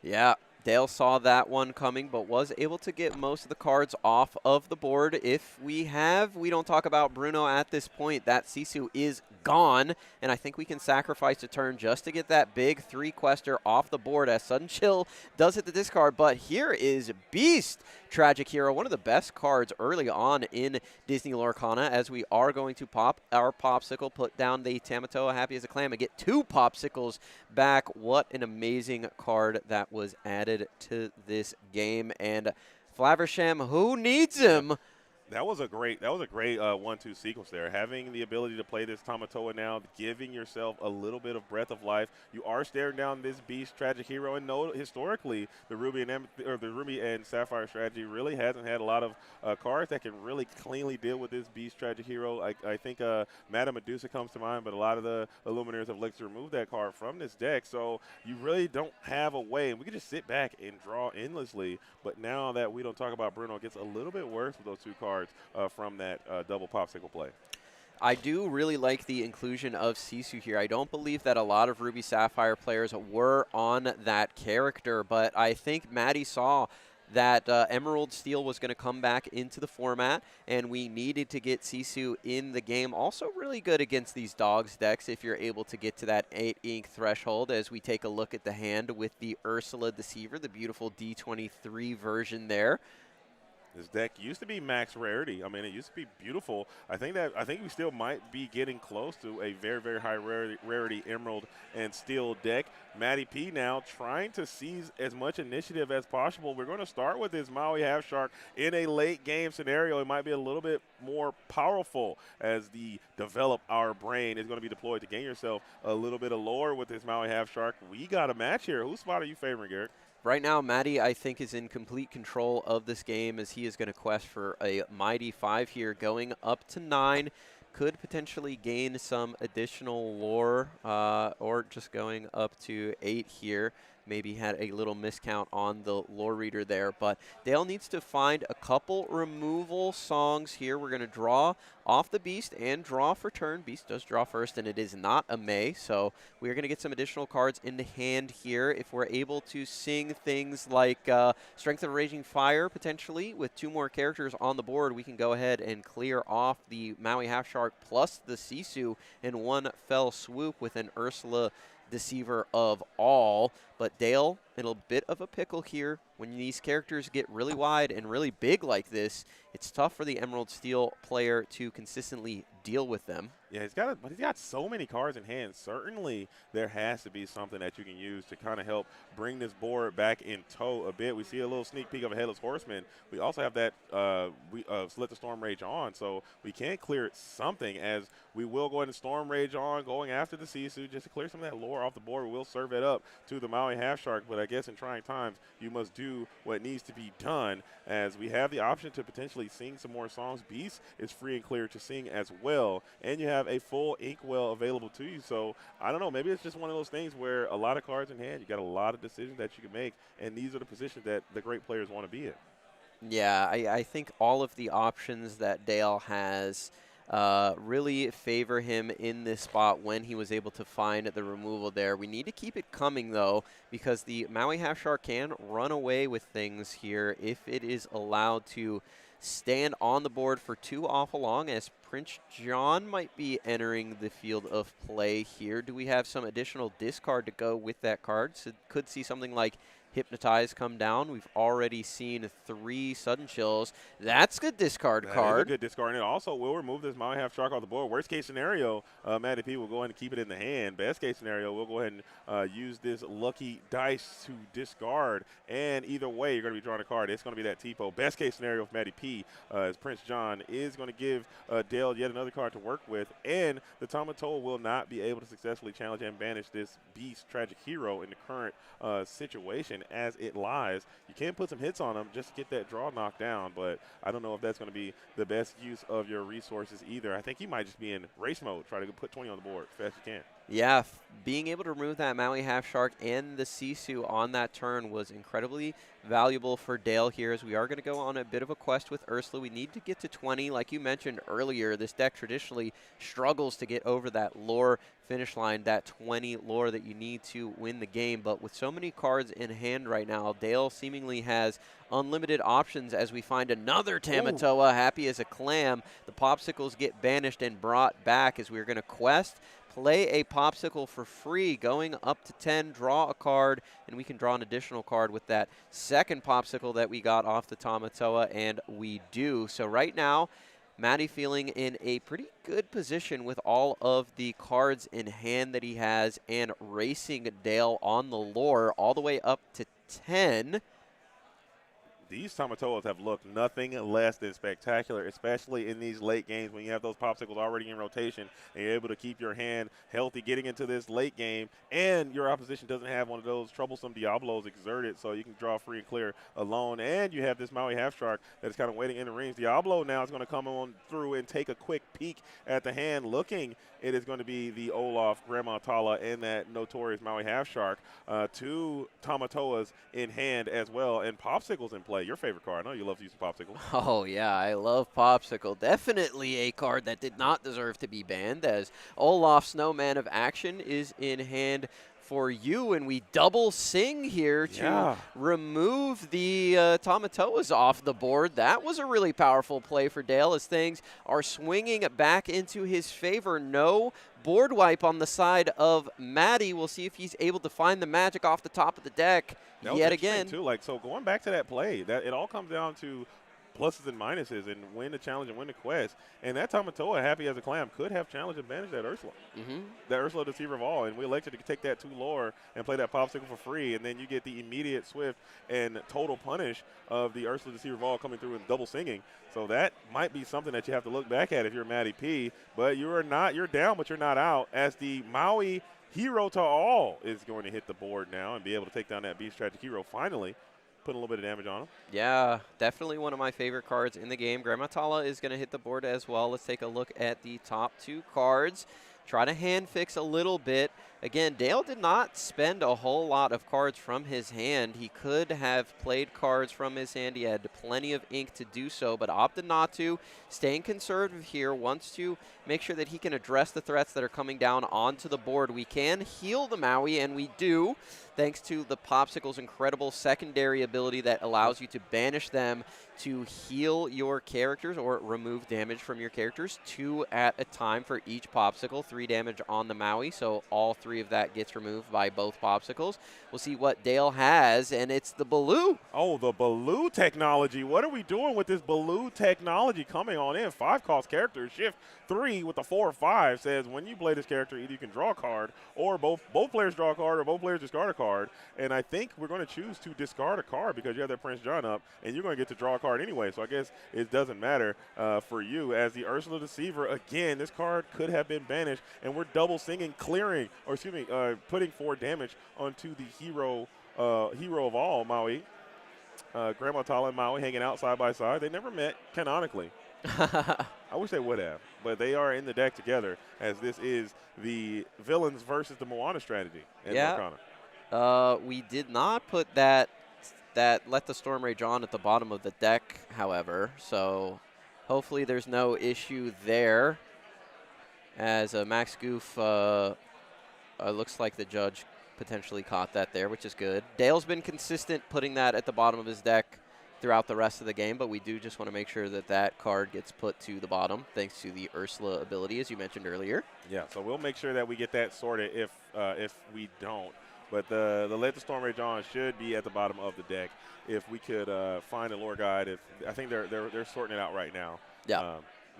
Yeah, Dale saw that one coming, but was able to get most of the cards off of the board. If we don't talk about Bruno at this point. That Sisu is gone, and I think we can sacrifice a turn just to get that big 3-quester off the board as Sudden Chill does hit the discard. But here is Beast Tragic Hero, one of the best cards early on in Disney Lorcana, as we are going to pop our Popsicle, put down the Tamatoa Happy as a Clam, and get 2 Popsicles back. What an amazing card that was added to this game. And Flaversham, who needs him?
That was a great 1-2 sequence there. Having the ability to play this Tamatoa now, giving yourself a little bit of breath of life. You are staring down this Beast Tragic Hero, and historically the Ruby and Sapphire strategy really hasn't had a lot of cards that can really cleanly deal with this Beast Tragic Hero. I think Madame Medusa comes to mind, but a lot of the Illuminators have looked to remove that card from this deck, so you really don't have a way. And we can just sit back and draw endlessly, but now that we don't talk about Bruno, it gets a little bit worse with those 2 cards from that double Popsicle play.
I do really like the inclusion of Sisu here. I don't believe that a lot of Ruby Sapphire players were on that character, but I think Maddie saw that Emerald Steel was going to come back into the format, and we needed to get Sisu in the game. Also really good against these Dogs decks if you're able to get to that 8 ink threshold, as we take a look at the hand with the Ursula Deceiver, the beautiful D23 version there.
This deck used to be max rarity. I mean, it used to be beautiful. I think we still might be getting close to a very, very high rarity Emerald and Steel deck. Matty P now trying to seize as much initiative as possible. We're going to start with this Maui Half Shark in a late game scenario. It might be a little bit more powerful as the develop our brain is going to be deployed to gain yourself a little bit of lore with this Maui Half Shark. We got a match here. Whose spot are you favoring, Garrett?
Right now, Matty, I think, is in complete control of this game as he is going to quest for a mighty 5 here, going up to 9. Could potentially gain some additional lore or just going up to 8 here. Maybe had a little miscount on the lore reader there, but Dale needs to find a couple removal songs here. We're going to draw off the Beast and draw for turn. Beast does draw first, and it is not a May, so we're going to get some additional cards into hand here. If we're able to sing things like Strength of Raging Fire, potentially, with 2 more characters on the board, we can go ahead and clear off the Maui Half Shark plus the Sisu in one fell swoop with an Ursula Deceiver of all. But Dale in a bit of a pickle here. When these characters get really wide and really big like this, it's tough for the Emerald Steel player to consistently deal with them.
Yeah, but he's got so many cards in hand. Certainly, there has to be something that you can use to kind of help bring this board back in tow a bit. We see a little sneak peek of a Headless Horseman. We also have that Let the Storm Rage on, so we can clear something as we will go ahead and Storm Rage on, going after the Sisu just to clear some of that lore off the board. We will serve it up to the Maui Half Shark, but I guess in trying times, you must do what needs to be done as we have the option to potentially sing some more songs. Beast is free and clear to sing as well, and you have a full Inkwell available to you. So I don't know, maybe it's just one of those things where a lot of cards in hand, you got a lot of decisions that you can make, and these are the positions that the great players want to be in.
Yeah, I think all of the options that Dale has really favor him in this spot when he was able to find the removal there. We need to keep it coming, though, because the Maui Half Shark can run away with things here if it is allowed to stand on the board for too awful long, as Prince John might be entering the field of play here. Do we have some additional discard to go with that card? So could see something like Hypnotize come down. We've already seen 3 Sudden Chills. That's a good discard card.
That is a good discard. And it also will remove this Maui Half Shark off the board. Worst case scenario, Matty P will go ahead and keep it in the hand. Best case scenario, we'll go ahead and use this lucky dice to discard. And either way, you're going to be drawing a card. It's going to be that Tipo. Best case scenario for Matty P, as Prince John is going to give Dale yet another card to work with. And the Tamatoa will not be able to successfully challenge and banish this Beast Tragic Hero in the current situation as it lies. You can put some hits on them just to get that draw knocked down, but I don't know if that's going to be the best use of your resources either. I think you might just be in race mode, try to put 20 on the board as fast as you can.
Yeah, being able to remove that Maui Half Shark and the Sisu on that turn was incredibly valuable for Dale here, as we are going to go on a bit of a quest with Ursula. We need to get to 20. Like you mentioned earlier, this deck traditionally struggles to get over that lore finish line, that 20 lore that you need to win the game. But with so many cards in hand right now, Dale seemingly has unlimited options as we find another Tamatoa, happy as a clam. The Popsicles get banished and brought back as we're going to quest, play a Popsicle for free, going up to 10, draw a card, and we can draw an additional card with that second Popsicle that we got off the Tamatoa, and we do. So right now, Matty feeling in a pretty good position with all of the cards in hand that he has, and racing Dale on the lore all the way up to 10.
These Tamatoas have looked nothing less than spectacular, especially in these late games when you have those Popsicles already in rotation and you're able to keep your hand healthy getting into this late game, and your opposition doesn't have one of those troublesome Diablos exerted, so you can draw free and clear alone. And you have this Maui Half Shark that is kind of waiting in the rings. Diablo now is going to come on through and take a quick peek at the hand, looking. It is going to be the Olaf, Grandma Tala, and that notorious Maui Half Shark. 2 Tamatoas in hand as well, and Popsicles in play. Your favorite card. I know you love using Popsicle.
Oh, yeah, I love Popsicle. Definitely a card that did not deserve to be banned, as Olaf, Snowman of Action, is in hand for you, and we double sing here to remove the Tamatoas off the board. That was a really powerful play for Dale, as things are swinging back into his favor. No board wipe on the side of Matty. We'll see if he's able to find the magic off the top of the deck yet again.
Too. So going back to that play, that it all comes down to pluses and minuses and win the challenge and win the quest. And that Tamatoa, happy as a clam, could have challenged and banished that Ursula. That Ursula Deceiver of All. And we elected to take that 2 lore and play that Popsicle for free. And then you get the immediate swift and total punish of the Ursula Deceiver of All coming through and double singing. So that might be something that you have to look back at if you're Matty P. But you're down, but you're not out, as the Maui Hero to All is going to hit the board now and be able to take down that Beast Tragic Hero finally. Put a little bit of damage on him.
Yeah, definitely one of my favorite cards in the game. Grammatala is going to hit the board as well. Let's take a look at the top 2 cards. Try to hand fix a little bit. Again, Dale did not spend a whole lot of cards from his hand. He could have played cards from his hand. He had plenty of ink to do so, but opted not to. Staying conservative here, wants to make sure that he can address the threats that are coming down onto the board. We can heal the Maui, and we do, thanks to the Popsicle's incredible secondary ability that allows you to banish them to heal your characters or remove damage from your characters, 2 at a time for each Popsicle, 3 damage on the Maui, so all 3 of that gets removed by both Popsicles. We'll see what Dale has, and it's the Baloo.
Oh, the Baloo technology. What are we doing with this Baloo technology coming on in? 5-cost character, shift 3 with the 4 or 5 says when you play this character, either you can draw a card or both players draw a card or both players discard a card. And I think we're going to choose to discard a card because you have that Prince John up, and you're going to get to draw a card anyway. So I guess it doesn't matter for you. As the Ursula Deceiver, again, this card could have been banished, and we're double singing, clearing, or excuse me, putting 4 damage onto the hero of all, Maui. Grandma Tala and Maui hanging out side by side. They never met canonically. I wish they would have, but they are in the deck together, as this is the villains versus the Moana strategy in Lorcana.
We did not put that Let the Storm Rage On at the bottom of the deck, however, so hopefully there's no issue there, as Max Goof looks like the judge potentially caught that there, which is good. Dale's been consistent putting that at the bottom of his deck throughout the rest of the game, but we do just want to make sure that that card gets put to the bottom thanks to the Ursula ability, as you mentioned earlier.
Yeah, so we'll make sure that we get that sorted if we don't. But the Let the Storm Rage On should be at the bottom of the deck if we could find a lore guide. I think they're sorting it out right now.
Yeah.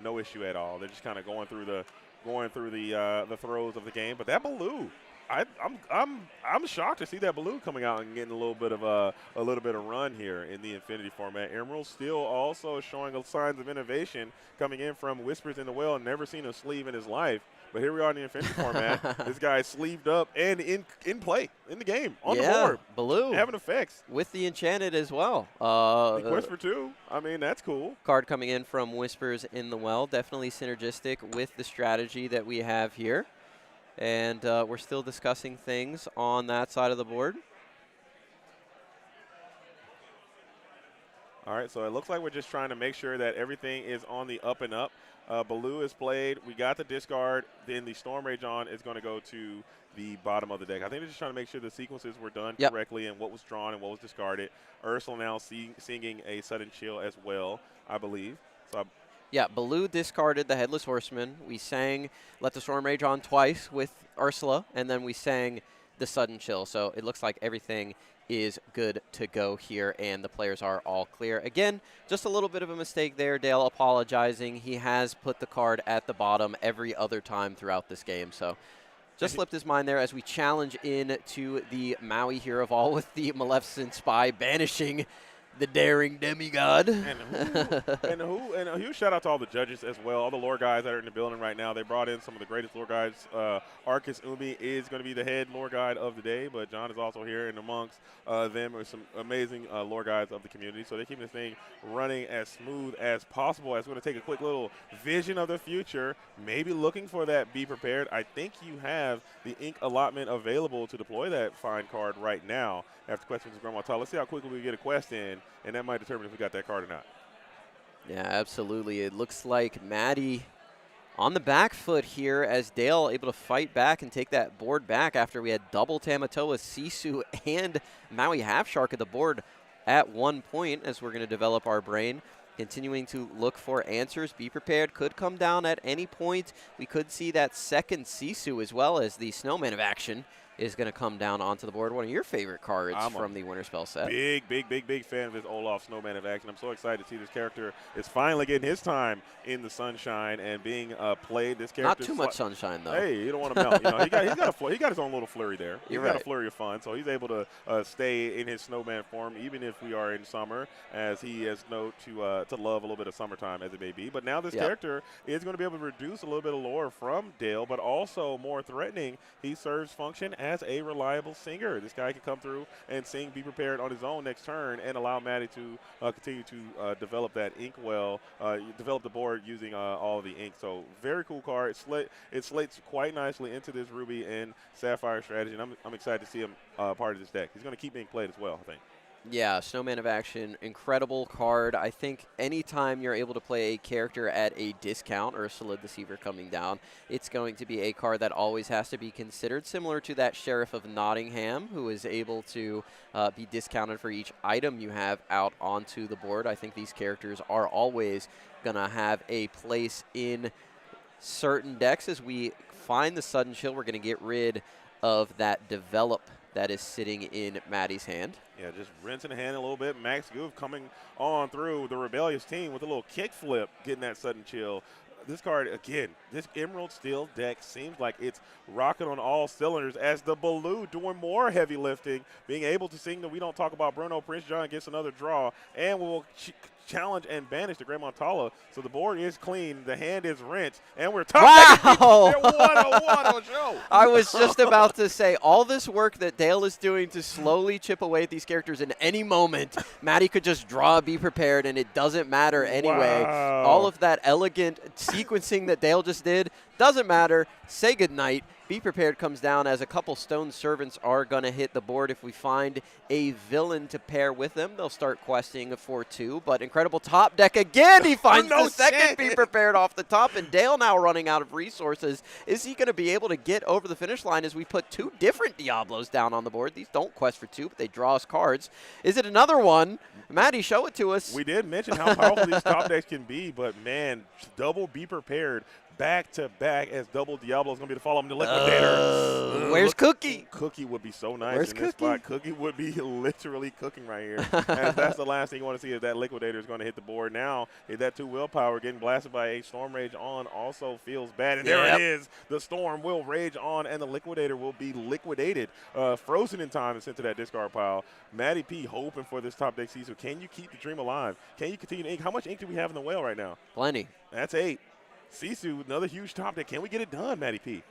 No issue at all. They're just kind of going through the throes of the game. But that Baloo, I'm shocked to see that Baloo coming out and getting a little bit of run here in the Infinity format. Emerald still also showing signs of innovation coming in from Whispers in the Well. Never seen a sleeve in his life. But here we are in the Infinity format. This guy's sleeved up and in play, in the game, on the board.
Baloo.
Having effects.
With the Enchanted as well.
Whisper too. I mean, that's cool.
Card coming in from Whispers in the Well. Definitely synergistic with the strategy that we have here. And we're still discussing things on that side of the board.
All right, so it looks like we're just trying to make sure that everything is on the up and up. Baloo is played. We got the discard. Then the Storm Rage On is going to go to the bottom of the deck. I think they're just trying to make sure the sequences were done correctly and what was drawn and what was discarded. Ursula now singing a Sudden Chill as well, I believe. So
yeah, Baloo discarded the Headless Horseman. We sang Let the Storm Rage On twice with Ursula, and then we sang the Sudden Chill. So it looks like everything is good to go here, and the players are all clear. Again, just a little bit of a mistake there. Dale apologizing. He has put the card at the bottom every other time throughout this game, so just slipped his mind there as we challenge in to the Maui Hero of All with the Maleficent Spy banishing the daring demigod.
And a huge shout out to all the judges as well, all the lore guys that are in the building right now. They brought in some of the greatest lore guides. Arcus Umi is going to be the head lore guide of the day, but John is also here, and amongst them are some amazing lore guides of the community. So they're keeping this thing running as smooth as possible. As we're going to take a quick little vision of the future, maybe looking for that Be Prepared. I think you have the ink allotment available to deploy that fine card right now. After questions with Grandma Todd, let's see how quickly we get a quest in, and that might determine if we got that card or not.
Yeah, absolutely. It looks like Maddie on the back foot here as Dale able to fight back and take that board back after we had double Tamatoa, Sisu, and Maui Half Shark at the board at one point as we're going to develop our brain. Continuing to look for answers. Be Prepared could come down at any point. We could see that second Sisu as well as the Snowman of Action is going to come down onto the board. One of your favorite cards
I'm
from the Winter Spell set.
Big fan of this Olaf Snowman of action. I'm so excited to see this character is finally getting his time in the sunshine and being played. This character
Not too much sunshine, though.
Hey, you don't want to melt. You know, he got his own little flurry there. He's
You're
got
right.
a flurry of fun, so he's able to stay in his snowman form, even if we are in summer, as he has known to love a little bit of summertime, as it may be. But now this character is going to be able to reduce a little bit of lore from Dale, but also more threatening. He serves function as a reliable singer. This guy can come through and sing Be Prepared on his own next turn and allow Maddie to continue to develop that inkwell, develop the board using all of the ink. So very cool card. It slates quite nicely into this Ruby and Sapphire strategy, and I'm excited to see him part of this deck. He's going to keep being played as well, I think.
Yeah, Snowman of Action, incredible card. I think anytime you're able to play a character at a discount or a Solid Deceiver coming down, it's going to be a card that always has to be considered, similar to that Sheriff of Nottingham, who is able to be discounted for each item you have out onto the board. I think these characters are always going to have a place in certain decks. As we find the Sudden Chill, we're going to get rid of that Develop that is sitting in Maddie's hand.
Yeah, just rinsing the hand a little bit. Max Goof coming on through the Rebellious team with a little kick flip, getting that Sudden Chill. This card, again, this Emerald Steel deck seems like it's rocking on all cylinders as the Baloo doing more heavy lifting, being able to sing that we don't talk about Bruno. Prince John gets another draw, and will challenge and banish the Great Montala. So the board is clean, the hand is rinsed, and we're top decking. What a show.
I was just about to say, all this work that Dale is doing to slowly chip away at these characters, in any moment, Maddie could just draw Be Prepared, and it doesn't matter anyway.
Wow.
All of that elegant sequencing that Dale just did doesn't matter. Say goodnight. Be Prepared comes down as a couple Stone Servants are going to hit the board. If we find a villain to pair with them, they'll start questing for 2. But incredible top deck again. He finds the second Be Prepared off the top, and Dale now running out of resources. Is he going to be able to get over the finish line as we put 2 different Diablos down on the board? These don't quest for 2, but they draw us cards. Is it another one? Maddie, show it to us.
We did mention how powerful these top decks can be, but, man, double Be Prepared back-to-back as double Diablo is going to be the follow-up in the Liquidator.
Where's Cookie?
Cookie would be so nice
Where's
in this spot. Cookie would be literally cooking right here. And that's the last thing you want to see is that Liquidator is going to hit the board. Now, that 2 willpower getting blasted by a Storm Rage on also feels bad. And there it is. The Storm will rage on, and the Liquidator will be liquidated. Frozen in time and sent to that discard pile. Matty P hoping for this top deck season. Can you keep the dream alive? Can you continue to ink? How much ink do we have in the whale right now?
Plenty.
That's 8. Sisu, another huge top deck. Can we get it done, Matty P?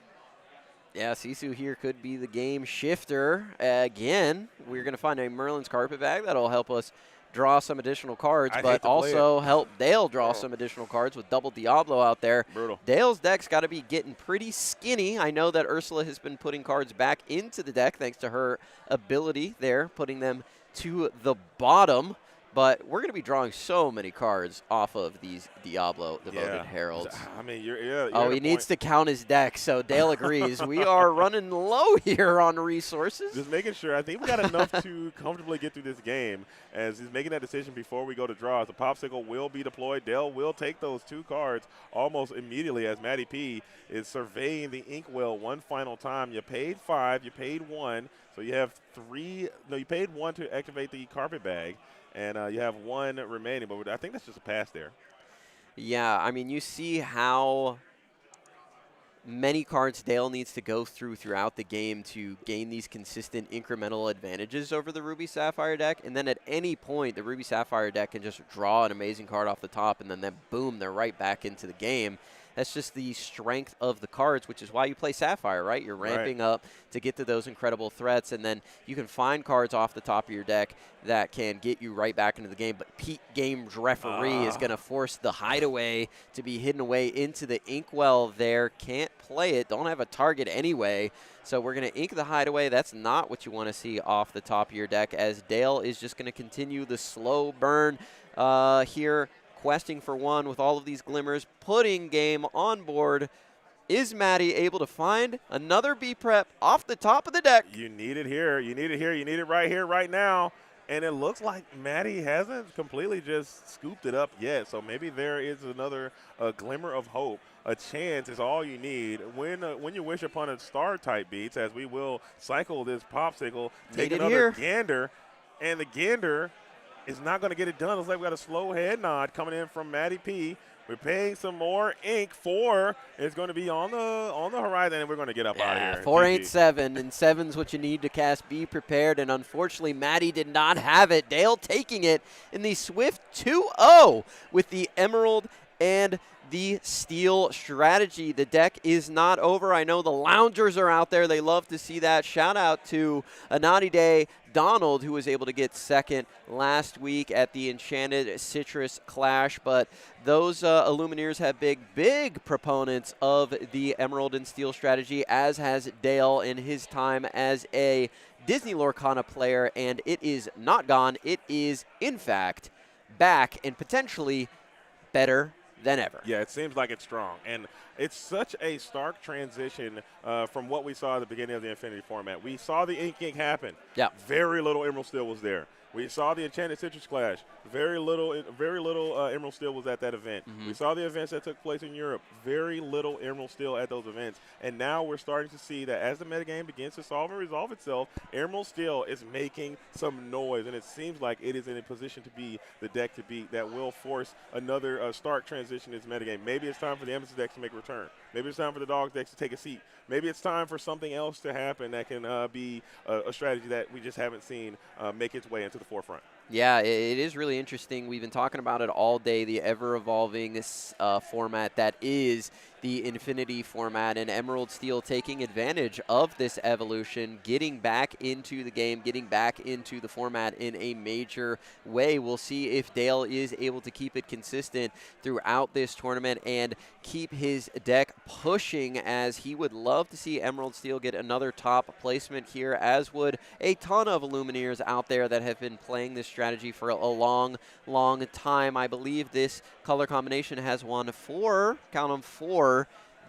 Yeah, Sisu here could be the game shifter. Again, we're going to find a Merlin's Carpet Bag. That'll help us draw some additional cards, but also help Dale draw some additional cards with double Diablo out there.
Brutal.
Dale's deck's got to be getting pretty skinny. I know that Ursula has been putting cards back into the deck thanks to her ability there, putting them to the bottom. But we're going to be drawing so many cards off of these Diablo Devoted Heralds.
I mean,
he needs to count his deck, so Dale agrees. We are running low here on resources.
Just making sure. I think we got enough to comfortably get through this game as he's making that decision before we go to draw. The Popsicle will be deployed. Dale will take those 2 cards almost immediately as Matty P is surveying the Inkwell one final time. You paid 5, you paid 1, so you have 3. No, you paid 1 to activate the Carpet Bag. And you have 1 remaining, but I think that's just a pass there.
Yeah, I mean, you see how many cards Dale needs to go through throughout the game to gain these consistent incremental advantages over the Ruby Sapphire deck. And then at any point, the Ruby Sapphire deck can just draw an amazing card off the top, and then boom, they're right back into the game. That's just the strength of the cards, which is why you play Sapphire, right? You're ramping up to get to those incredible threats, and then you can find cards off the top of your deck that can get you right back into the game. But Pete Game's referee is going to force the Hideaway to be hidden away into the Inkwell there. Can't play it. Don't have a target anyway. So we're going to ink the Hideaway. That's not what you want to see off the top of your deck, as Dale is just going to continue the slow burn here, questing for 1 with all of these glimmers, putting game on board. Is Maddie able to find another B-Prep off the top of the deck?
You need it here. You need it here. You need it right here, right now. And it looks like Maddie hasn't completely just scooped it up yet. So maybe there is another glimmer of hope. A chance is all you need. When you wish upon a star type beats, as we will cycle this popsicle, take
Need it
another
here.
gander, and the gander is not going to get it done. Looks like we got a slow head nod coming in from Maddie P. We're paying some more ink. 4 is going to be on the horizon, and we're going to get up out of here.
4
GG.
ain't 7, and 7's what you need to cast. Be prepared, and unfortunately, Maddie did not have it. Dale taking it in the swift 2-0 with the Emerald and the Steel strategy. The deck is not over. I know the loungers are out there. They love to see that. Shout out to Anadi Day Donald, who was able to get second last week at the Enchanted Citrus Clash. But those Illumineers have big proponents of the Emerald and Steel strategy, as has Dale in his time as a Disney Lorcana player. And it is not gone. It is, in fact, back and potentially better than ever.
Yeah, it seems like it's strong. And it's such a stark transition from what we saw at the beginning of the Infinity format. We saw the Ink happen.
Yeah.
Very little Emerald Steel was there. We saw the Enchanted Citrus Clash. Very little Emerald Steel was at that event. We saw the events that took place in Europe. Very little Emerald Steel at those events. And now we're starting to see that as the metagame begins to solve and resolve itself, Emerald Steel is making some noise. And it seems like it is in a position to be the deck to beat that will force another stark transition in this metagame. Maybe it's time for the Amethyst decks to make a return. Maybe it's time for the Dogs decks to take a seat. Maybe it's time for something else to happen that can be a strategy that we just haven't seen make its way into the forefront.
Yeah, it is really interesting. We've been talking about it all day, the ever-evolving format that is the Infinity format, and Emerald Steel taking advantage of this evolution, getting back into the game, getting back into the format in a major way. We'll see if Dale is able to keep it consistent throughout this tournament and keep his deck pushing, as he would love to see Emerald Steel get another top placement here, as would a ton of Illumineers out there that have been playing this strategy for a long time. I believe this color combination has won 4, count them 4,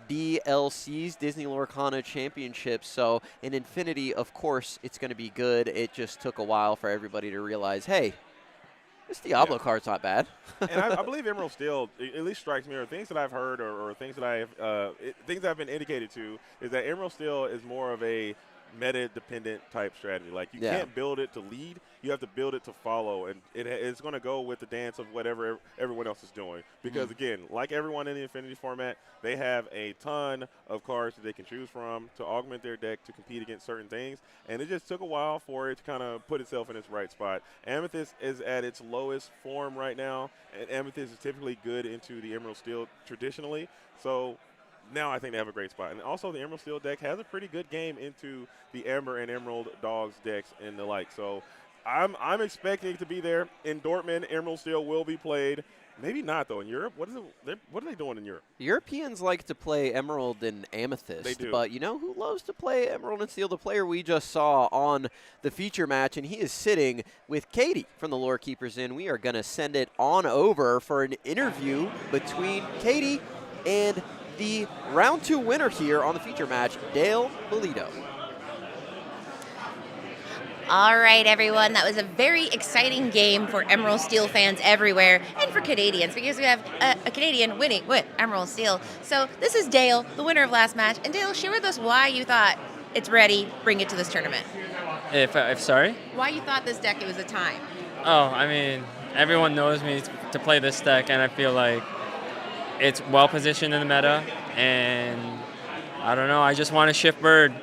DLCs, Disney Lorcana Championships. So in Infinity, of course, it's going to be good. It just took a while for everybody to realize, hey, this Diablo card's not bad.
And I believe Emerald Steel, at least strikes me, or things that I've heard or things that I've been indicated to, is that Emerald Steel is more of a meta-dependent type strategy. Like, you can't build it to lead. You have to build it to follow, and it's going to go with the dance of whatever everyone else is doing. Because, again, like everyone in the Infinity format, they have a ton of cards that they can choose from to augment their deck to compete against certain things, and it just took a while for it to kind of put itself in its right spot. Amethyst is at its lowest form right now, and Amethyst is typically good into the Emerald Steel traditionally. So now I think they have a great spot. And also the Emerald Steel deck has a pretty good game into the Amber and Emerald Dogs decks and the like. So I'm expecting it to be there. In Dortmund, Emerald Steel will be played. Maybe not, though. In Europe, what are they doing in Europe?
Europeans like to play Emerald and Amethyst.
They do.
But you know who loves to play Emerald and Steel? The player we just saw on the feature match, and he is sitting with Katie from the Lore Keepers Inn. We are going to send it on over for an interview between Katie and the round 2 winner here on the feature match, Dale Bolito.
All right, everyone. That was a very exciting game for Emerald Steel fans everywhere, and for Canadians, because we have a Canadian winning with Emerald Steel. So this is Dale, the winner of last match. And Dale, share with us why you thought it's ready, bring it to this tournament.
If sorry?
Why you thought this deck, it was a time.
Oh, I mean, everyone knows me to play this deck, and I feel like it's well positioned in the meta, and I don't know, I just want to shift bird.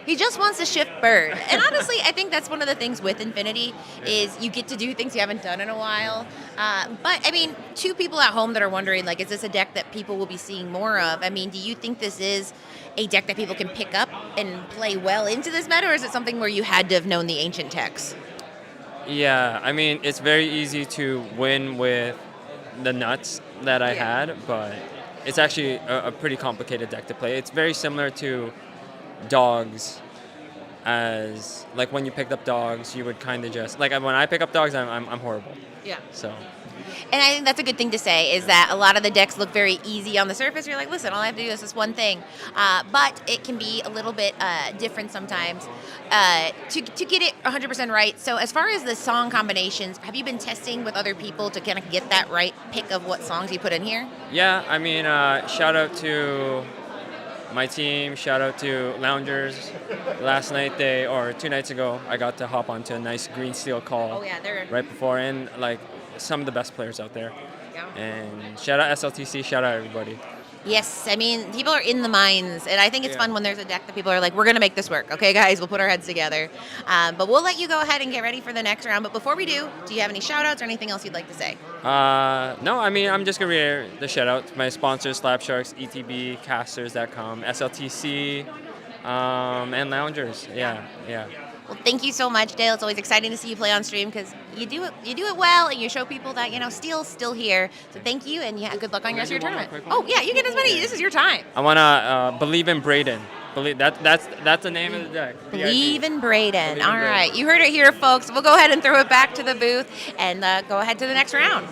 He just wants to shift bird. And honestly, I think that's one of the things with Infinity is you get to do things you haven't done in a while. But, I mean, 2 people at home that are wondering, like, is this a deck that people will be seeing more of? I mean, do you think this is a deck that people can pick up and play well into this meta, or is it something where you had to have known the ancient techs?
Yeah, I mean, it's very easy to win with the nuts that I had, but it's actually a pretty complicated deck to play. It's very similar to Dogs as like when you picked up dogs, you would kind of just like when I pick up dogs, I'm horrible.
Yeah.
So
And I think that's a good thing to say is that a lot of the decks look very easy on the surface. You're like, listen, all I have to do is this one thing. But it can be a little bit different sometimes to get it 100% right. So, as far as the song combinations, have you been testing with other people to kind of get that right pick of what songs you put in here?
yeah, I mean, shout out to my team. Shout out to Loungers. Last night or 2 nights ago, I got to hop onto a nice green steel call
Oh, yeah, they're.
right before, and like some of the best players out there.
Yeah.
And shout out SLTC. Shout out everybody.
Yes, I mean, people are in the mines, and I think it's
Yeah.
fun when there's a deck that people are like, we're going to make this work. Okay, guys, we'll put our heads together. But we'll let you go ahead and get ready for the next round. But before we do you have any shout outs or anything else you'd like to say?
No, I mean, I'm just going to read the shout out to my sponsors, Slab Sharks, ETB, Casters.com, SLTC, and Loungers. Yeah.
Well, thank you so much, Dale. It's always exciting to see you play on stream because you do it well, and you show people that Steel's still here. So thank you, and yeah, good luck on the rest of your tournament. Oh yeah, you get as many. This is your time.
I want to believe in Braden. That's the name of the deck.
Believe in Braden.
Believe in
All
Braden.
right, you heard it here, folks. We'll go ahead and throw it back to the booth and go ahead to the next round.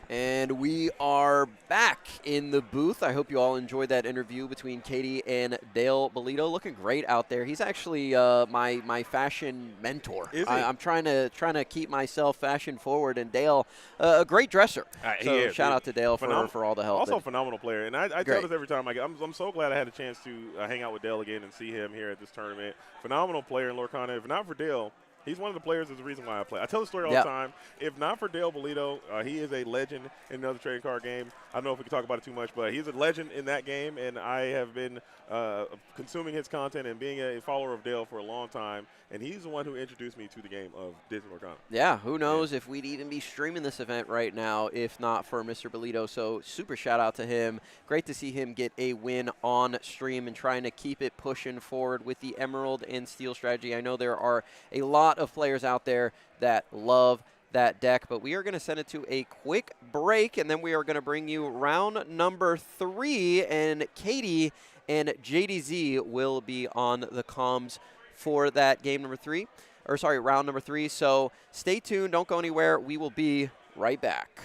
And we are back in the booth. I hope you all enjoyed that interview between Katie and Dale Bolito. Looking great out there. He's actually my fashion mentor.
Is he?
I'm trying to keep myself fashion forward. And Dale, a great dresser. So shout out to Dale for all the help.
Also a phenomenal player. And I tell
Great.
this every time I'm so glad I had a chance to hang out with Dale again and see him here at this tournament. Phenomenal player in Lorcana. If not for Dale, he's one of the players that's the reason why I play. I tell the story all the time. If not for Dale Bolito, he is a legend in another trading card game. I don't know if we can talk about it too much, but he's a legend in that game, and I have been consuming his content and being a follower of Dale for a long time, and he's the one who introduced me to the game of Disney Lorcana.
Yeah, who knows if we'd even be streaming this event right now if not for Mr. Bolito. So super shout out to him. Great to see him get a win on stream and trying to keep it pushing forward with the Emerald and Steel strategy. I know there are a lot of players out there that love that deck, but we are going to send it to a quick break, and then we are going to bring you round number 3, and Katie and JDZ will be on the comms for that round number 3. So stay tuned, don't go anywhere. We will be right back.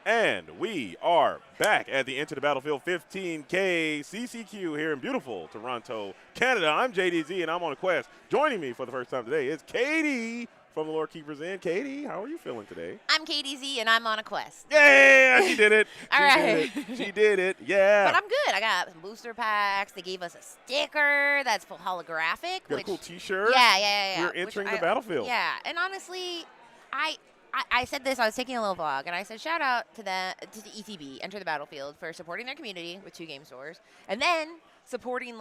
And we are back at the Into the Battlefield 15K CCQ here in beautiful Toronto, Canada. I'm JDZ, and I'm on a quest. Joining me for the first time today is Katie from the Lore Keepers Inn. Katie, how are you feeling today?
I'm KDZ, and I'm on a quest.
Yeah, she did it.
All right.
She did it. Yeah.
But I'm good. I got some booster packs. They gave us a sticker that's full holographic.
Got a cool T-shirt.
Yeah.
We're entering the battlefield.
Yeah, and honestly, I said this. I was taking a little vlog, and I said shout out to the ETB, Enter the Battlefield, for supporting their community with 2 game stores, and then supporting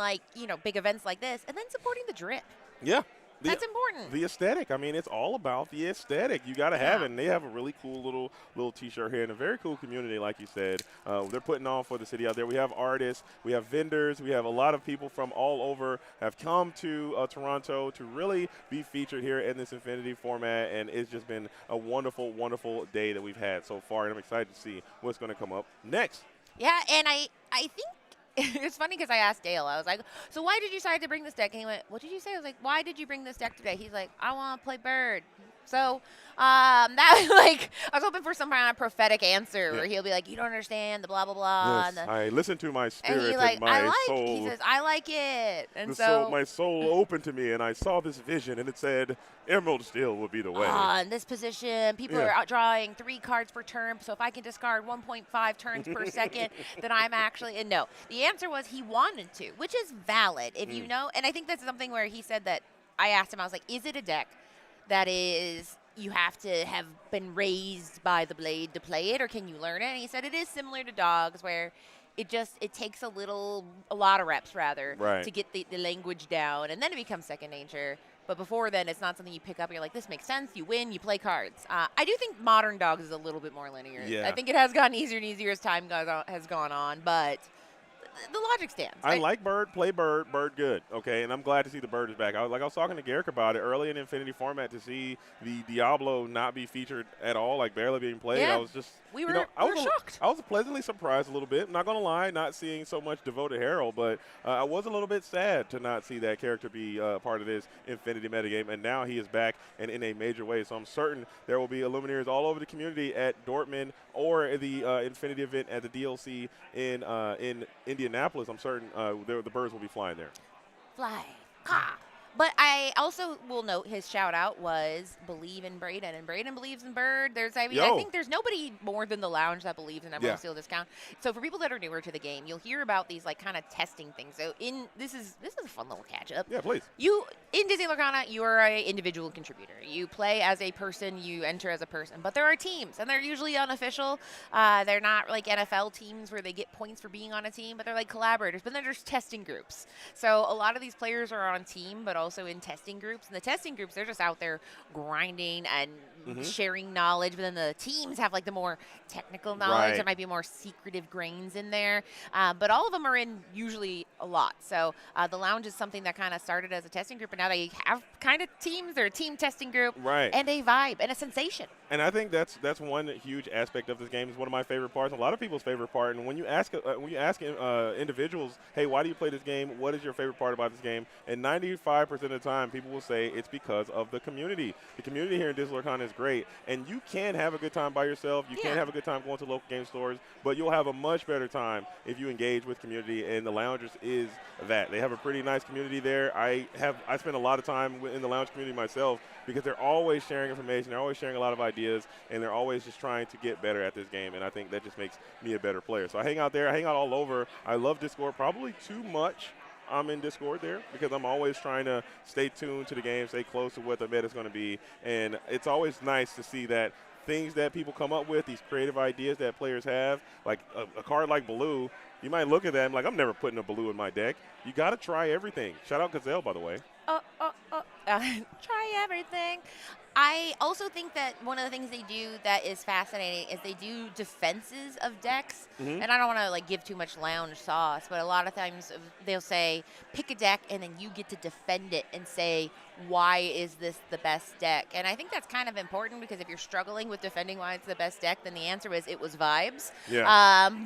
big events like this, and then supporting the drip.
Yeah.
That's important.
The aesthetic. I mean, it's all about the aesthetic. You got to have it. And they have a really cool little T-shirt here and a very cool community, like you said. They're putting on for the city out there. We have artists. We have vendors. We have a lot of people from all over have come to Toronto to really be featured here in this Infinity format. And it's just been a wonderful, wonderful day that we've had so far. And I'm excited to see what's going to come up next.
Yeah, and I think it's funny because I asked Dale. I was like, so why did you decide to bring this deck? And he went, what did you say? I was like, why did you bring this deck today? He's like, I want to play Bird. So that was like, I was hoping for some kind of prophetic answer where he'll be like, you don't understand the blah, blah, blah.
Yes, I listen to my spirit
and
my soul.
He says, I like it. And
my soul opened to me, and I saw this vision, and it said, Emerald Steel will be the way.
In this position, people are outdrawing 3 cards per turn, so if I can discard 1.5 turns per second, then I'm actually, and no. The answer was he wanted to, which is valid, if you know. And I think that's something where he said that, I asked him, I was like, is it a deck that is you have to have been raised by the blade to play it, or can you learn it? And he said it is similar to dogs, where it takes a lot of reps rather to get the language down, and then it becomes second nature. But before then, it's not something you pick up and you're like, this makes sense, you win, you play cards. I do think modern dogs is a little bit more linear.
Yeah.
I think it has gotten easier and easier as time has gone on, but the logic stands.
I like Bird, play Bird good, okay? And I'm glad to see the Bird is back. I was talking to Garrick about it early in Infinity format to see the Diablo not be featured at all, like barely being played.
Yeah.
I was just,
we were shocked.
I was pleasantly surprised a little bit. I'm not going to lie, not seeing so much Devoted Herald, but I was a little bit sad to not see that character be part of this Infinity metagame. And now he is back and in a major way. So I'm certain there will be Illumineers all over the community at Dortmund or the Infinity event at the DLC in Indianapolis. I'm certain the birds will be flying there.
Fly. Ha! But I also will note his shout out was believe in Braden, and Braden believes in Bird. I think there's nobody more than the Lounge that believes in Emerald Steel Discount. So for people that are newer to the game, you'll hear about these kind of testing things. So this is a fun little catch up.
Yeah, please.
In Disney Lorcana, you are an individual contributor. You play as a person, you enter as a person. But there are teams, and they're usually unofficial. They're not like NFL teams where they get points for being on a team, but they're like collaborators. But then there's testing groups. So a lot of these players are on team, but also in testing groups. And the testing groups, they're just out there grinding and sharing knowledge. But then the teams have the more technical knowledge. There might be more secretive grains in there. But all of them are in usually a lot. So the Lounge is something that kind of started as a testing group, and now they have kind of teams. They're a team testing group, and a vibe and a sensation.
And I think that's one huge aspect of this game. Is one of my favorite parts, a lot of people's favorite part. And when you ask individuals, hey, why do you play this game? What is your favorite part about this game? And 95% of the time, people will say it's because of the community. The community here in Disney Lorcana is great, and you can have a good time by yourself. You can have a good time going to local game stores, but you'll have a much better time if you engage with community. And the Loungers is that. They have a pretty nice community there. I spend a lot of time in the Lounge community myself because they're always sharing information. They're always sharing a lot of ideas, and they're always just trying to get better at this game. And I think that just makes me a better player. So I hang out there. I hang out all over. I love Discord probably too much. I'm in Discord there because I'm always trying to stay tuned to the game, stay close to what the meta is going to be. And it's always nice to see that things that people come up with, these creative ideas that players have, like a card like Baloo, you might look at that and like, I'm never putting a Baloo in my deck. You got to try everything. Shout out Gazelle, by the way.
Try everything. I also think that one of the things they do that is fascinating is they do defenses of decks. And I don't want to give too much Lounge sauce, but a lot of times they'll say, pick a deck, and then you get to defend it and say, why is this the best deck? And I think that's kind of important because if you're struggling with defending why it's the best deck, then the answer is it was vibes.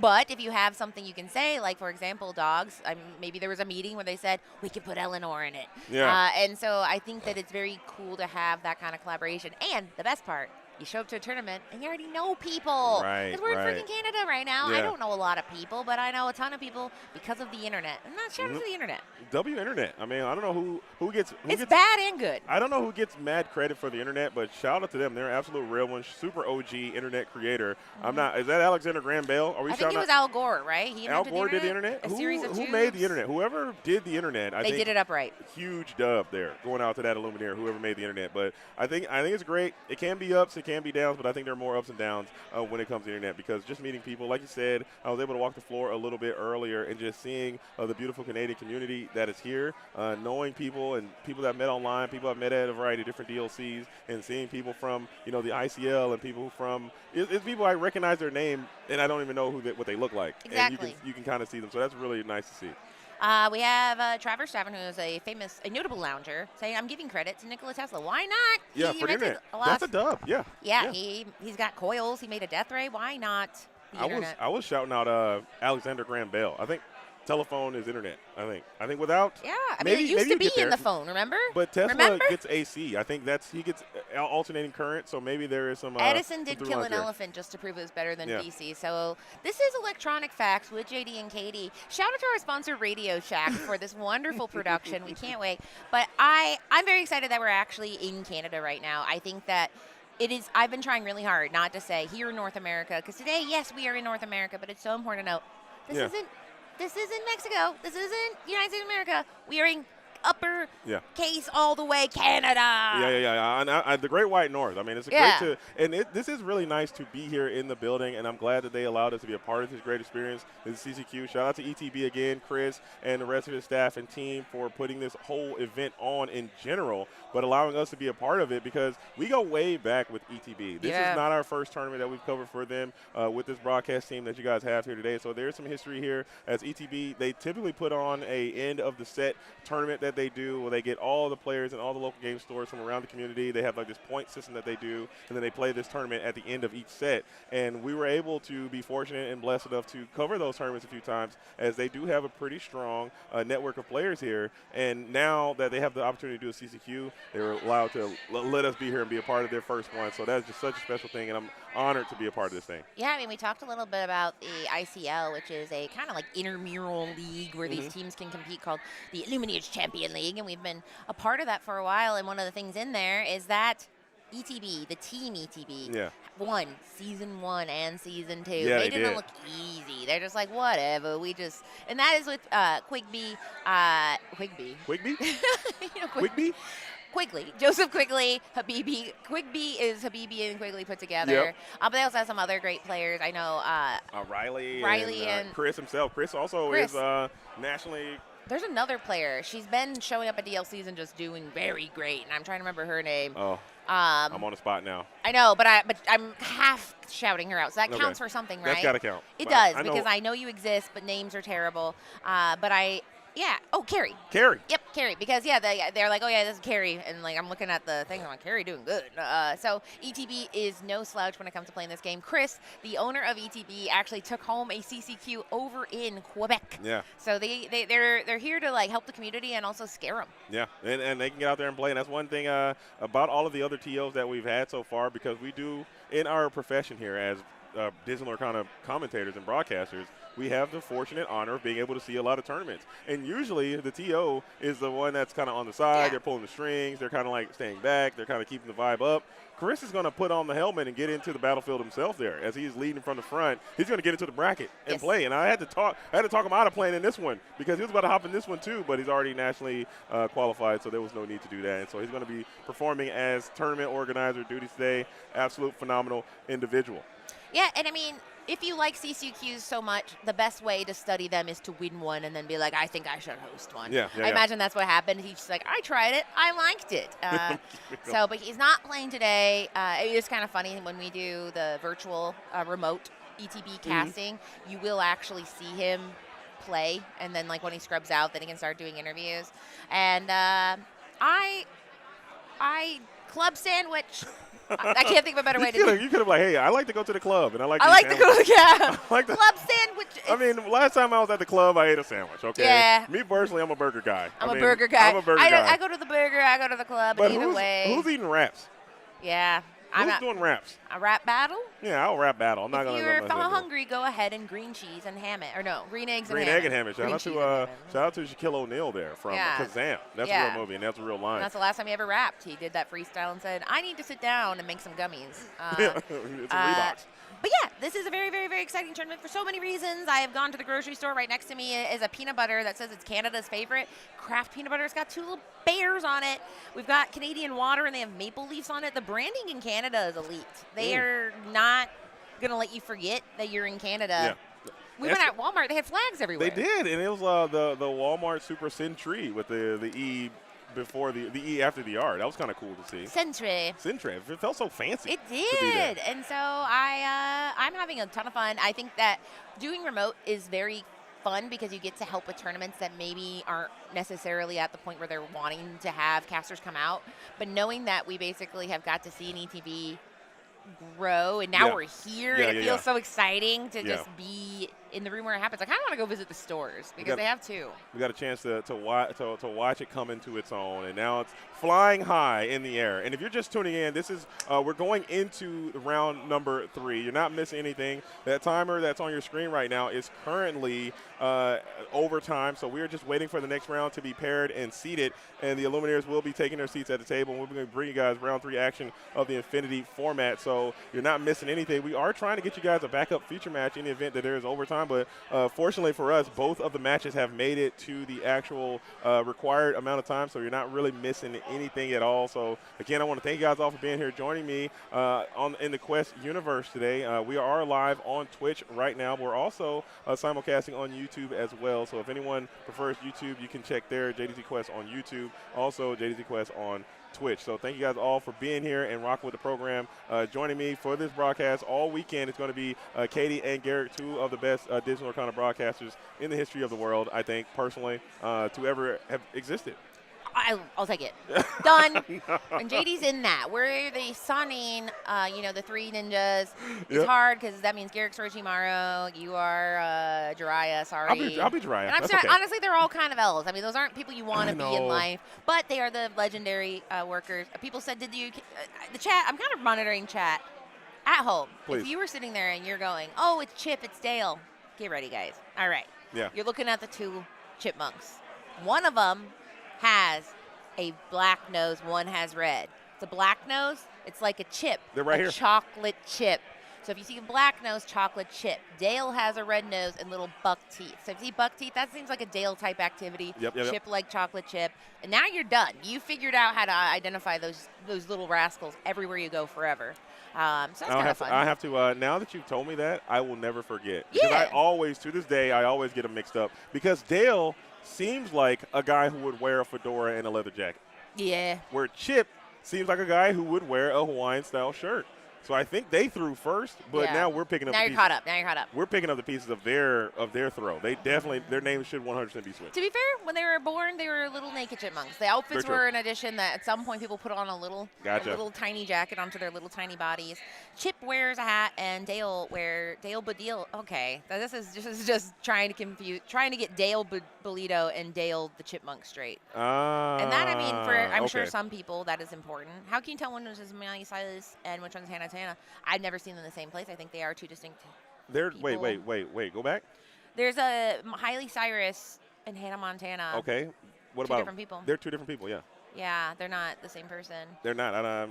But if you have something you can say, like, for example, dogs, maybe there was a meeting where they said, we could put Eleanor in it. And so I think that it's very cool to have that kind of collaboration. And the best part, you show up to a tournament and you already know people.
Right,
Because we're in
right.
freaking Canada right now. I
Yeah.
don't know a lot of people, but I know a ton of people because of the internet. And that's shout out to the internet.
W Internet. I mean, I don't know who gets
It's bad and good.
I don't know who gets mad credit for the internet, but shout out to them. They're an absolute real one, super OG internet creator. I'm not. Is that Alexander Graham Bell? Are we
I think
shouting
it was
out?
Al Gore, right? He
Al
invented
Gore did the internet.
A series of
Who made the
tubes.
internet? Whoever did the internet, I
They
think
did it upright.
huge dub there, going out to that Illuminator, whoever made the internet. But I think it's great. It can be ups, it can be downs, but I think there are more ups and downs when it comes to the internet, because just meeting people, like you said, I was able to walk the floor a little bit earlier and just seeing the beautiful Canadian community that is here, knowing people and people that I've met online, people I've met at a variety of different DLCs, and seeing people from the ICL and people from it's people I recognize their name and I don't even know what they look like.
Exactly.
And you can kind of see them, so that's really nice to see.
We have Trevor Stavin, who is a notable lounger, saying, "I'm giving credit to Nikola Tesla. Why not?
Yeah,
He
for the
invented
internet.
a lot
That's a
of-
dub. Yeah.
Yeah, he's got coils. He made a death ray. Why not the internet?
I was shouting out Alexander Graham Bell. I think telephone is internet. I think without
Yeah, I mean,
maybe-
it used
maybe
to
you
be
get
in
there.
the phone, remember?
But Tesla
Remember?
gets AC. I think he gets alternating current, so maybe there is some.
Edison did
some
kill
through
an
lines there.
elephant just to prove it was better than
Yeah.
DC. So this is Electronic Facts with JD and Katie. Shout out to our sponsor, Radio Shack, for this wonderful production. We can't wait. But I'm very excited that we're actually in Canada right now. I think that I've been trying really hard not to say here in North America, because today, yes, we are in North America, but it's so important to note this isn't Mexico. This isn't United States of America. We are in upper case all the way Canada.
Yeah. And the Great White North. I mean, it's
Yeah.
great this is really nice to be here in the building, and I'm glad that they allowed us to be a part of this great experience. This is CCQ. Shout out to ETB again, Chris, and the rest of his staff and team for putting this whole event on in general, but allowing us to be a part of it, because we go way back with ETB. This is not our first tournament that we've covered for them with this broadcast team that you guys have here today. So there's some history here. As ETB, they typically put on a end of the set tournament that they do, where they get all the players and all the local game stores from around the community. They have like this point system that they do, and then they play this tournament at the end of each set. And we were able to be fortunate and blessed enough to cover those tournaments a few times, as they do have a pretty strong network of players here. And now that they have the opportunity to do a CCQ, they were allowed to let us be here and be a part of their first one. So that's just such a special thing, and I'm honored to be a part of this thing.
Yeah, I mean, we talked a little bit about the ICL, which is a kind of like intramural league where these teams can compete, called the Illuminators Champion League, and we've been a part of that for a while. And one of the things in there is that ETB, the team ETB, won Season 1 and Season 2.
Yeah,
they
they
didn't
did.
look easy. They're just like, whatever. And that is with Quigley.
Quigley?
You know,
Quigley?
Quigley, Joseph Quigley, Habibi. Quigley is Habibi and Quigley put together.
Yep.
But they also have some other great players. I know
Riley
and
Chris himself. Chris also is nationally.
there's another player. She's been showing up at DLCs and just doing very great. And I'm trying to remember her name.
Oh, I'm on the spot now.
I know, but I'm half shouting her out. So that counts for something, right?
That's got to count.
It
But
does,
I know-
because I know you exist, but names are terrible. Oh, Carrie.
Carrie.
Yep, Carrie. Because they're like, oh yeah, this is Carrie, and like I'm looking at the thing, I'm like, Carrie doing good. So ETB is no slouch when it comes to playing this game. Chris, the owner of ETB, actually took home a CCQ over in Quebec.
Yeah.
So they're here to like help the community and also scare them.
Yeah, and they can get out there and play. And that's one thing about all of the other TOs that we've had so far, because we do, in our profession here as Disney Lorcana commentators and broadcasters, we have the fortunate honor of being able to see a lot of tournaments. And usually the TO is the one that's kind of on the side.
Yeah.
They're pulling the strings. They're kind of like staying back. They're kind of keeping the vibe up. Chris is going to put on the helmet and get into the battlefield himself there. As he's leading from the front, he's going to get into the bracket and play. And I had to talk him out of playing in this one, because he was about to hop in this one too, but he's already nationally qualified, so there was no need to do that. And so he's going to be performing as tournament organizer duties today. Absolute phenomenal individual.
Yeah, and I mean, if you like CCQs so much, the best way to study them is to win one and then be like, I think I should host one. I imagine that's what happened. He's just like, I tried it. I liked it. But he's not playing today. It is kind of funny when we do the virtual remote ETB casting, you will actually see him play. And then like when he scrubs out, then he can start doing interviews. And I club sandwich. I can't think of a better way to do it.
You could have like, hey, I like to go to the club, and I like
to go to club sandwich.
I mean, last time I was at the club, I ate a sandwich, okay?
Yeah.
Me personally, I'm a burger guy.
I'm a burger guy.
I'm a burger guy.
I go to the burger, I go to the club,
But
either way.
who's eating wraps?
Yeah.
Who's doing raps?
A rap battle?
Yeah, I'll rap battle. I'm not
If
going to.
you're hungry, go ahead and green cheese and ham it. Or no, green eggs and ham it.
Green egg and ham it. Shout out to Shaquille O'Neal there from Kazam. That's a real movie, and that's a real line.
And that's the last time he ever rapped. He did that freestyle and said, "I need to sit down and make some gummies."
It's a Reeboks.
But yeah, this is a very, very, very exciting tournament for so many reasons. I have gone to the grocery store. Right next to me is a peanut butter that says it's Canada's favorite. Kraft peanut butter. It's got 2 little bears on it. We've got Canadian water, and they have maple leaves on it. The branding in Canada is elite. They are not going to let you forget that you're in Canada.
Yeah.
We went at Walmart. They had flags everywhere.
They did, and it was the Walmart Super Century with the E before the E after the R. That was kind of cool to see.
Century.
It felt so fancy.
It did. And so I'm having a ton of fun. I think that doing remote is very fun because you get to help with tournaments that maybe aren't necessarily at the point where they're wanting to have casters come out. But knowing that we basically have got to see an ETB grow, and now we're here, and it feels so exciting to just be in the room where it happens. I kind of want to go visit the stores because they have 2.
We got a chance to watch it come into its own, and now it's flying high in the air. And if you're just tuning in, this is we're going into round number 3. You're not missing anything. That timer that's on your screen right now is currently overtime, so we're just waiting for the next round to be paired and seated, and the Illuminaires will be taking their seats at the table, and we're going to bring you guys round 3 action of the Infinity format, so you're not missing anything. We are trying to get you guys a backup feature match in the event that there is overtime, but fortunately for us, both of the matches have made it to the actual required amount of time, so you're not really missing anything at all. So again, I want to thank you guys all for being here, joining me in the Quest universe today. We are live on Twitch right now. We're also simulcasting on YouTube as well. So if anyone prefers YouTube, you can check there, JDZ Quest on YouTube, also JDZ Quest on Twitch. So thank you guys all for being here and rocking with the program. Joining me for this broadcast all weekend is going to be Katie and Garrett, 2 of the best digital kind of broadcasters in the history of the world, I think, personally, to ever have existed.
I'll take it. Done. And JD's in that. We're the Sunning, the 3 ninjas. It's hard because that means Garrick's Orochimaru. You are Jiraiya, sorry.
I'll be Jiraiya.
And I'm sorry, honestly, they're all kind of L's. I mean, those aren't people you want to be in life, but they are the legendary workers. People said, the chat, I'm kind of monitoring chat at home.
Please.
If you were sitting there and you're going, oh, it's Chip, it's Dale, get ready, guys. All right.
Yeah.
You're looking at the 2 chipmunks. One of them has a black nose, one has red. It's a black nose, it's like a chip.
They're right here.
Chocolate chip. So if you see a black nose, chocolate chip. Dale has a red nose and little buck teeth. So if you see buck teeth, that seems like a Dale type activity.
Yep.
Chip like chocolate chip. And now you're done. You figured out how to identify those little rascals everywhere you go forever. So that's kind of fun.
I have to, now that you've told me that, I will never forget. Because to this day, I always get them mixed up. Because Dale seems like a guy who would wear a fedora and a leather jacket.
Yeah.
Where Chip seems like a guy who would wear a Hawaiian-style shirt. So I think they threw first, but now we're picking up.
Now you're caught up.
We're picking up the pieces of their throw. They definitely, their names should 100% be switched.
To be fair, when they were born, they were little naked chipmunks. The outfits were an addition that at some point people put on a little tiny jacket onto their little tiny bodies. Chip wears a hat, and Dale Badil. Okay, this is just trying to get Dale Bolito and Dale the Chipmunk straight. And that, I mean, I'm sure some people that is important. How can you tell when is Miley Cyrus and which one's Hannah Montana? I've never seen them in the same place. I think they are 2 distinct people.
Wait, go back.
There's a Miley Cyrus and Hannah Montana.
Okay. What
two
about
different people?
They're 2 different people, yeah.
Yeah, they're not the same person.
They're not. I've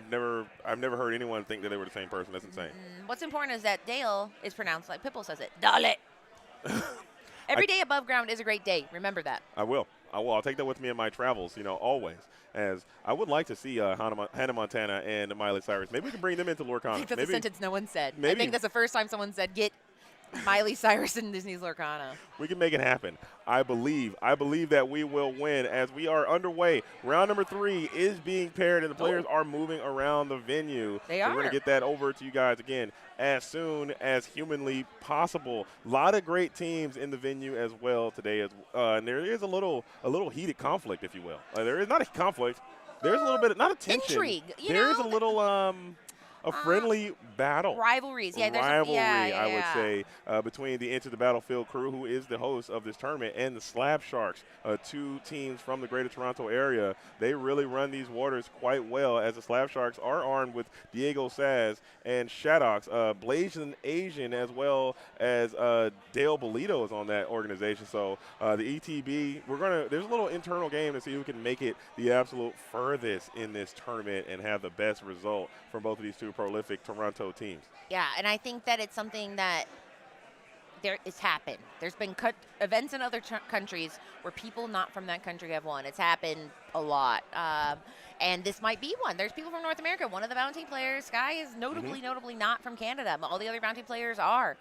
never heard anyone think that they were the same person. That's insane.
What's important is that Dale is pronounced like Pitbull says it. Dale. Every day above ground is a great day. Remember that.
I will. I'll take that with me in my travels, always. As I would like to see Hannah Montana and Miley Cyrus. Maybe we can bring them into Lorcana.
I think that's a sentence no one said.
Maybe.
I think that's the first time someone said, get Miley Cyrus in Disney's Lorcana.
We can make it happen. I believe that we will win as we are underway. Round number 3 is being paired, and the players are moving around the venue.
They are.
We're going to get that over to you guys again as soon as humanly possible. A lot of great teams in the venue as well today. And there is a little heated conflict, if you will. There is not a conflict. There's a little bit, not a tension.
Intrigue.
There's a little a friendly battle.
Rivalries. Yeah, there's
Rivalry,
yeah.
I would say, between the Enter the Battlefield crew, who is the host of this tournament, and the Slab Sharks, two teams from the Greater Toronto area. They really run these waters quite well, as the Slab Sharks are armed with Diego Saz and Shadox, Blazing Asian, as well as Dale Bolito is on that organization. So the ETB, there's a little internal game to see who can make it the absolute furthest in this tournament and have the best result from both of these two prolific Toronto teams.
Yeah, and I think that it's something that it's happened. There's been events in other countries where people not from that country have won. It's happened a lot. And this might be one. There's people from North America. One of the Bounty players, Sky, is notably not from Canada. All the other Bounty players are.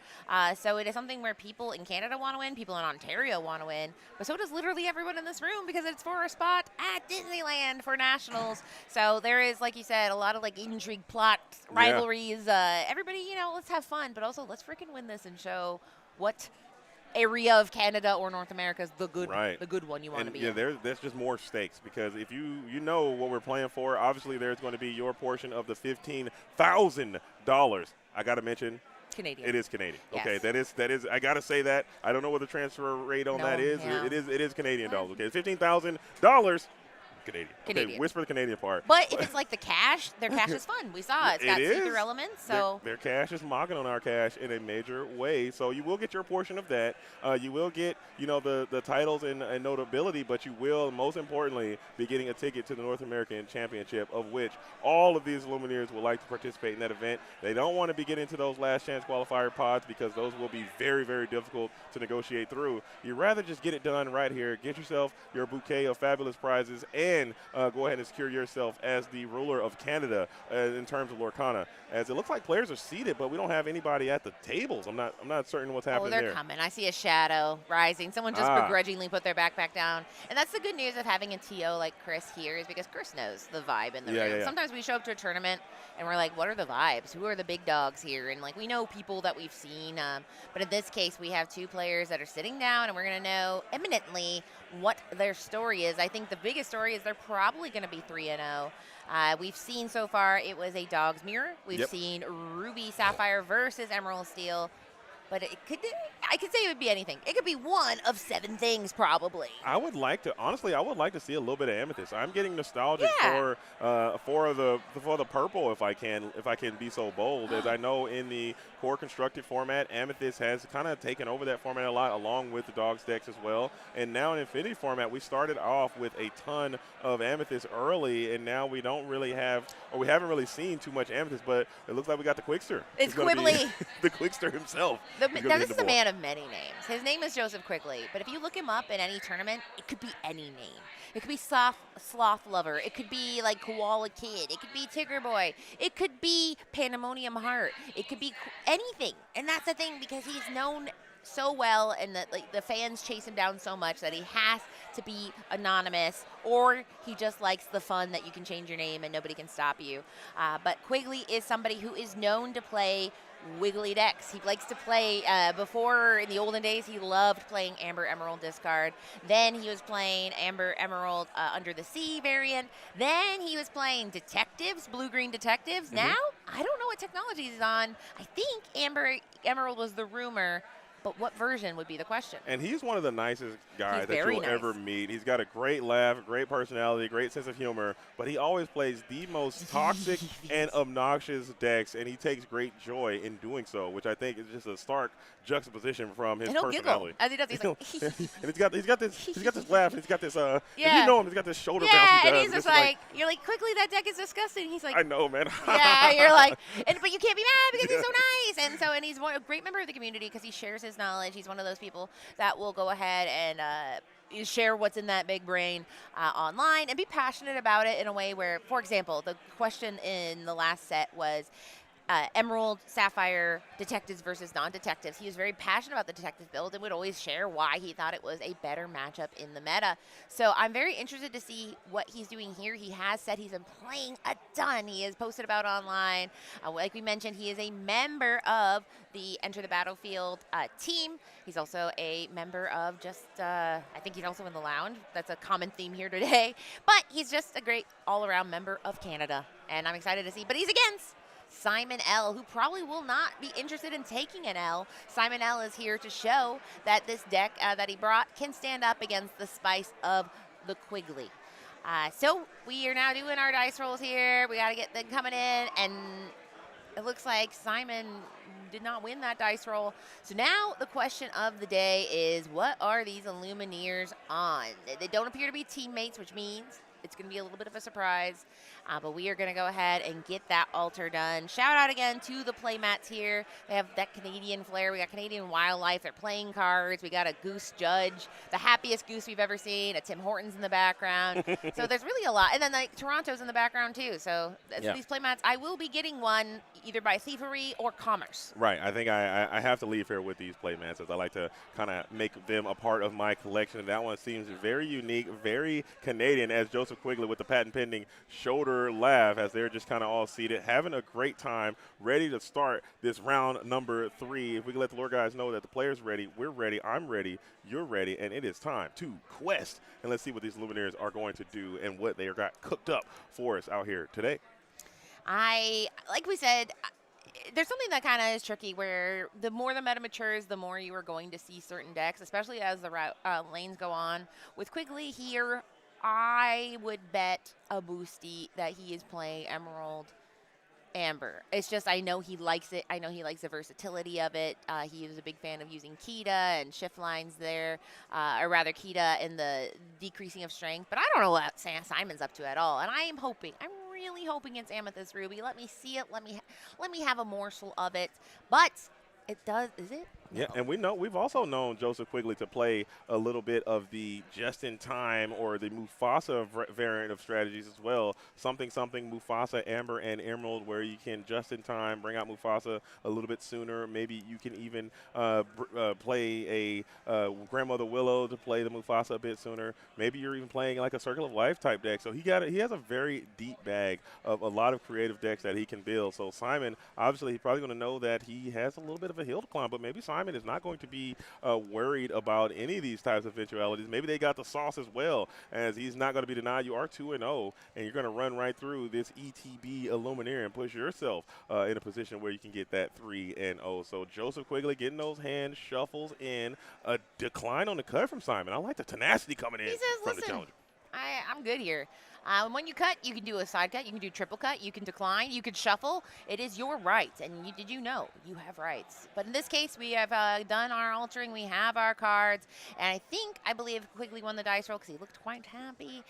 So it is something where people in Canada want to win, people in Ontario want to win, but so does literally everyone in this room, because it's for a spot at Disneyland for Nationals. So there is, like you said, a lot of intrigue, plot, rivalries. Everybody, let's have fun, but also let's freaking win this and show what area of Canada or North America is the good one you want to be in.
There's just more stakes, because if you know what we're playing for, obviously there's going to be your portion of the $15,000. I got to mention,
Canadian.
It is Canadian.
Yes.
Okay, that is. I got to say that. I don't know what the transfer rate on that is.
Yeah.
It is Canadian dollars. Okay, $15,000. Canadian.
Canadian.
Okay, whisper the Canadian part.
But if it's like the cash, their cash is fun. We saw it. It's got see-through elements. So
their cash is mocking on our cash in a major way. So you will get your portion of that. You will get, the titles and notability, but you will, most importantly, be getting a ticket to the North American Championship, of which all of these Lumineers would like to participate in that event. They don't want to be getting into those last chance qualifier pods, because those will be very, very difficult to negotiate through. You'd rather just get it done right here. Get yourself your bouquet of fabulous prizes, and go ahead and secure yourself as the ruler of Canada in terms of Lorcana. As it looks like players are seated, but we don't have anybody at the tables. I'm not certain what's happening there.
Oh, they're coming. I see a shadow rising. Someone just begrudgingly put their backpack down. And that's the good news of having a TO like Chris here, is because Chris knows the vibe in the room.
Yeah.
Sometimes we show up to a tournament and we're like, what are the vibes? Who are the big dogs here? And we know people that we've seen. But in this case, we have two players that are sitting down, and we're going to know imminently what their story is. I think the biggest story is they're probably going to be 3-0. We've seen so far it was a dog's mirror. We've seen Ruby Sapphire versus Emerald Steel. But I could say it would be anything. It could be one of 7 things, probably.
I would like to see a little bit of Amethyst. I'm getting nostalgic for the purple, if I can be so bold, as I know in the core constructed format, Amethyst has kind of taken over that format a lot, along with the Dogs decks as well. And now in Infinity format, we started off with a ton of Amethyst early, and now we don't really have, or we haven't really seen too much Amethyst, but it looks like we got the Quickster.
It's Quibbly.
The Quickster himself.
This is a man of many names. His name is Joseph Quigley, but if you look him up in any tournament, it could be any name. It could be Sloth Lover. It could be Koala Kid. It could be Tigger Boy. It could be Pandemonium Heart. It could be anything. And that's the thing, because he's known so well, and that the fans chase him down so much that he has to be anonymous, or he just likes the fun that you can change your name and nobody can stop you. But Quigley is somebody who is known to play wiggly decks. He likes to play, before in the olden days, he loved playing Amber Emerald discard. Then he was playing Amber Emerald Under the Sea variant. Then he was playing Detectives, blue-green Detectives. Now, I don't know what technology he's on. I think Amber Emerald was the rumor, but what version would be the question?
And he's one of the nicest guys that you'll ever meet. He's got a great laugh, great personality, great sense of humor, but he always plays the most toxic and obnoxious decks, and he takes great joy in doing so, which I think is just a stark juxtaposition from his personality.
Giggle as he does. He's like,
and he's got this laugh, and he's got this if you know him, he's got this shoulder bounce.
Yeah, and he's just you're like, quickly, that deck is disgusting. He's like,
I know, man.
Yeah, you're like, but you can't be mad because he's so nice, and he's a great member of the community because he shares his knowledge. He's one of those people that will go ahead and share what's in that big brain online and be passionate about it in a way where, for example, the question in the last set was Emerald, Sapphire, detectives versus non-detectives. He was very passionate about the detectives build and would always share why he thought it was a better matchup in the meta. So I'm very interested to see what he's doing here. He has said he's been playing a ton. He has posted about online. Like we mentioned, he is a member of the Enter the Battlefield team. He's also a member of I think he's also in the lounge. That's a common theme here today. But he's just a great all-around member of Canada. And I'm excited to see. But he's against Simon L., who probably will not be interested in taking an L. Simon L. is here to show that this deck that he brought can stand up against the spice of the Quigley. So we are now doing our dice rolls here. We got to get them coming in, and it looks like Simon did not win that dice roll. So now the question of the day is, what are these Illumineers on? They don't appear to be teammates, which means it's going to be a little bit of a surprise. But we are going to go ahead and get that altar done. Shout out again to the playmats here. They have that Canadian flair. We got Canadian wildlife. They're playing cards. We got a goose judge, the happiest goose we've ever seen. A Tim Hortons in the background. So there's really a lot. And then like Toronto's in the background too. So these playmats, I will be getting one either by thievery or commerce.
Right. I think I have to leave here with these playmats, as I like to kind of make them a part of my collection. That one seems very unique, very Canadian, as Joseph Quigley with the patent pending shoulder laugh, as they're just kind of all seated, having a great time, ready to start this round number 3. If we can let the Lord guys know that the player's ready, we're ready, I'm ready, you're ready, and it is time to quest. And let's see what these Luminaires are going to do and what they got cooked up for us out here today.
Like we said, there's something that kind of is tricky where the more the meta matures, the more you are going to see certain decks, especially as the lanes go on. With Quigley here, I would bet a boosty that he is playing Emerald Amber. It's just I know he likes it. I know he likes the versatility of it. He is a big fan of using Kita and shift lines there, or rather Kita in the decreasing of strength. But I don't know what Simon's up to at all. And I'm really hoping it's Amethyst Ruby. Let me see it. Let me have a morsel of it. But it does. Is it?
Yeah,
No.
and we've also known Joseph Quigley to play a little bit of the just-in-time or the Mufasa variant of strategies as well. Something Mufasa, Amber, and Emerald, where you can just-in-time bring out Mufasa a little bit sooner. Maybe you can even play a Grandmother Willow to play the Mufasa a bit sooner. Maybe you're even playing like a Circle of Life type deck. So he has a very deep bag of a lot of creative decks that he can build. So Simon, obviously, he's probably going to know that he has a little bit of a hill to climb, but maybe Simon is not going to be worried about any of these types of eventualities. Maybe they got the sauce as well, as he's not going to be denied. You are 2-0, and you're going to run right through this ETB Illuminaire and push yourself in a position where you can get that 3-0. So Joseph Quigley getting those hand shuffles in. A decline on the cut from Simon. I like the tenacity coming in
He says,
from the
listen,
challenger.
I'm good here. When you cut, you can do a side cut, you can do triple cut, you can decline, you can shuffle. It is your right, and did you know you have rights? But in this case, we have done our altering, we have our cards, and I believe Quigley won the dice roll because he looked quite happy.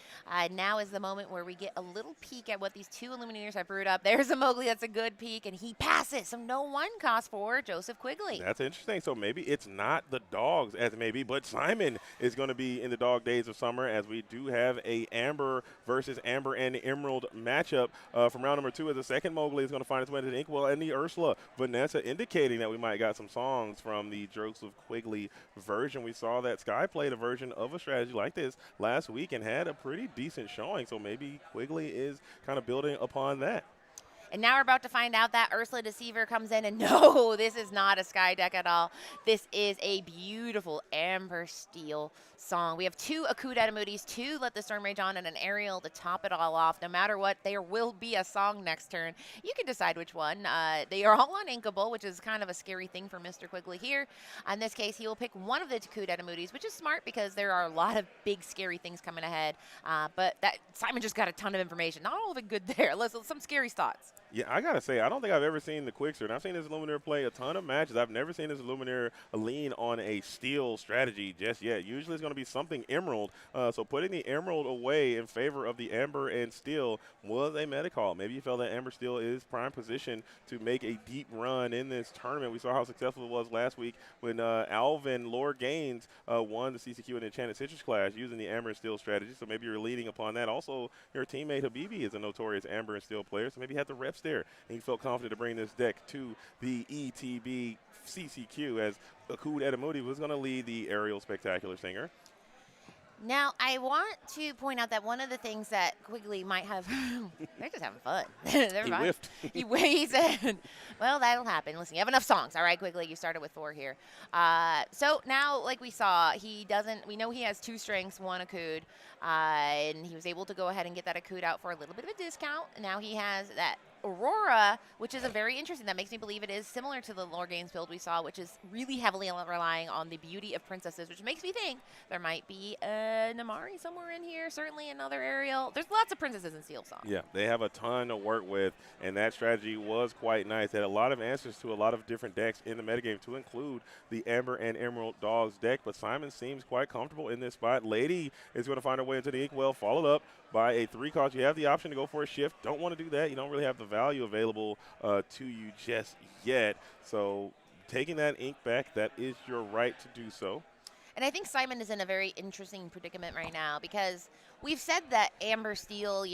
Now is the moment where we get a little peek at what these two Illumineers have brewed up. There's a Mowgli that's a good peek, and he passes, so no one cost for Joseph Quigley.
That's interesting. So maybe it's not the dogs as it may be, but Simon is going to be in the dog days of summer, as we do have a Amber versus Amber and Emerald matchup from round number 2, as the second Mowgli is going to find its way to the Inkwell and the Ursula. Vanessa indicating that we might got some songs from the Joseph Quigley version. We saw that Sky played a version of a strategy like this last week and had a pretty decent showing, so maybe Quigley is kind of building upon that.
And now we're about to find out that Ursula Deceiver comes in, and no, this is not a Sky deck at all. This is a beautiful Amber Steel song. We have 2 Akud Edamudis, 2 Let the Storm Rage On, and an Ariel to top it all off. No matter what, there will be a song next turn. You can decide which one. They are all uninkable, which is kind of a scary thing for Mr. Quigley here. In this case, he will pick one of the Akud Edamudis, which is smart because there are a lot of big, scary things coming ahead. But Simon just got a ton of information. Not all of it good there. Some scary thoughts.
Yeah, I got to say, I don't think I've ever seen the Quickster, and I've seen this Illuminaire play a ton of matches. I've never seen this Illuminaire lean on a steel strategy just yet. Usually it's going to be something Emerald, so putting the Emerald away in favor of the Amber and Steel was a meta call. Maybe you felt that Amber Steel is prime position to make a deep run in this tournament. We saw how successful it was last week when Alvin Lord Gaines won the CCQ in the Enchanted Citrus class using the Amber and Steel strategy, so maybe you're leading upon that. Also, your teammate Habibi is a notorious Amber and Steel player, so maybe you had the reps there, and he felt confident to bring this deck to the ETB CCQ, as Akud Edamudi was going to lead the Aerial Spectacular Singer.
Now, I want to point out that one of the things that Quigley might have, they're just having fun. They're
He
fine.
whiffed.
He said, well, that'll happen. Listen, you have enough songs. All right, Quigley, you started with 4 here. So now, like we saw, we know he has 2 strengths, 1 Akud, and he was able to go ahead and get that Akud out for a little bit of a discount. Now he has that Aurora, which is a very interesting, that makes me believe it is similar to the Lore Games build we saw, which is really heavily relying on the beauty of princesses, which makes me think there might be a Namari somewhere in here, certainly another Ariel. There's lots of princesses in Steel Song.
Yeah, they have a ton to work with, and that strategy was quite nice. They had a lot of answers to a lot of different decks in the metagame, to include the Amber and Emerald Dogs deck, but Simon seems quite comfortable in this spot. Lady is going to find her way into the Inkwell, followed up by a 3-cost. You have the option to go for a shift. Don't want to do that. You don't really have the value available to you just yet. So taking that ink back, that is your right to do so.
And I think Simon is in a very interesting predicament right now because we've said that Amber Steel,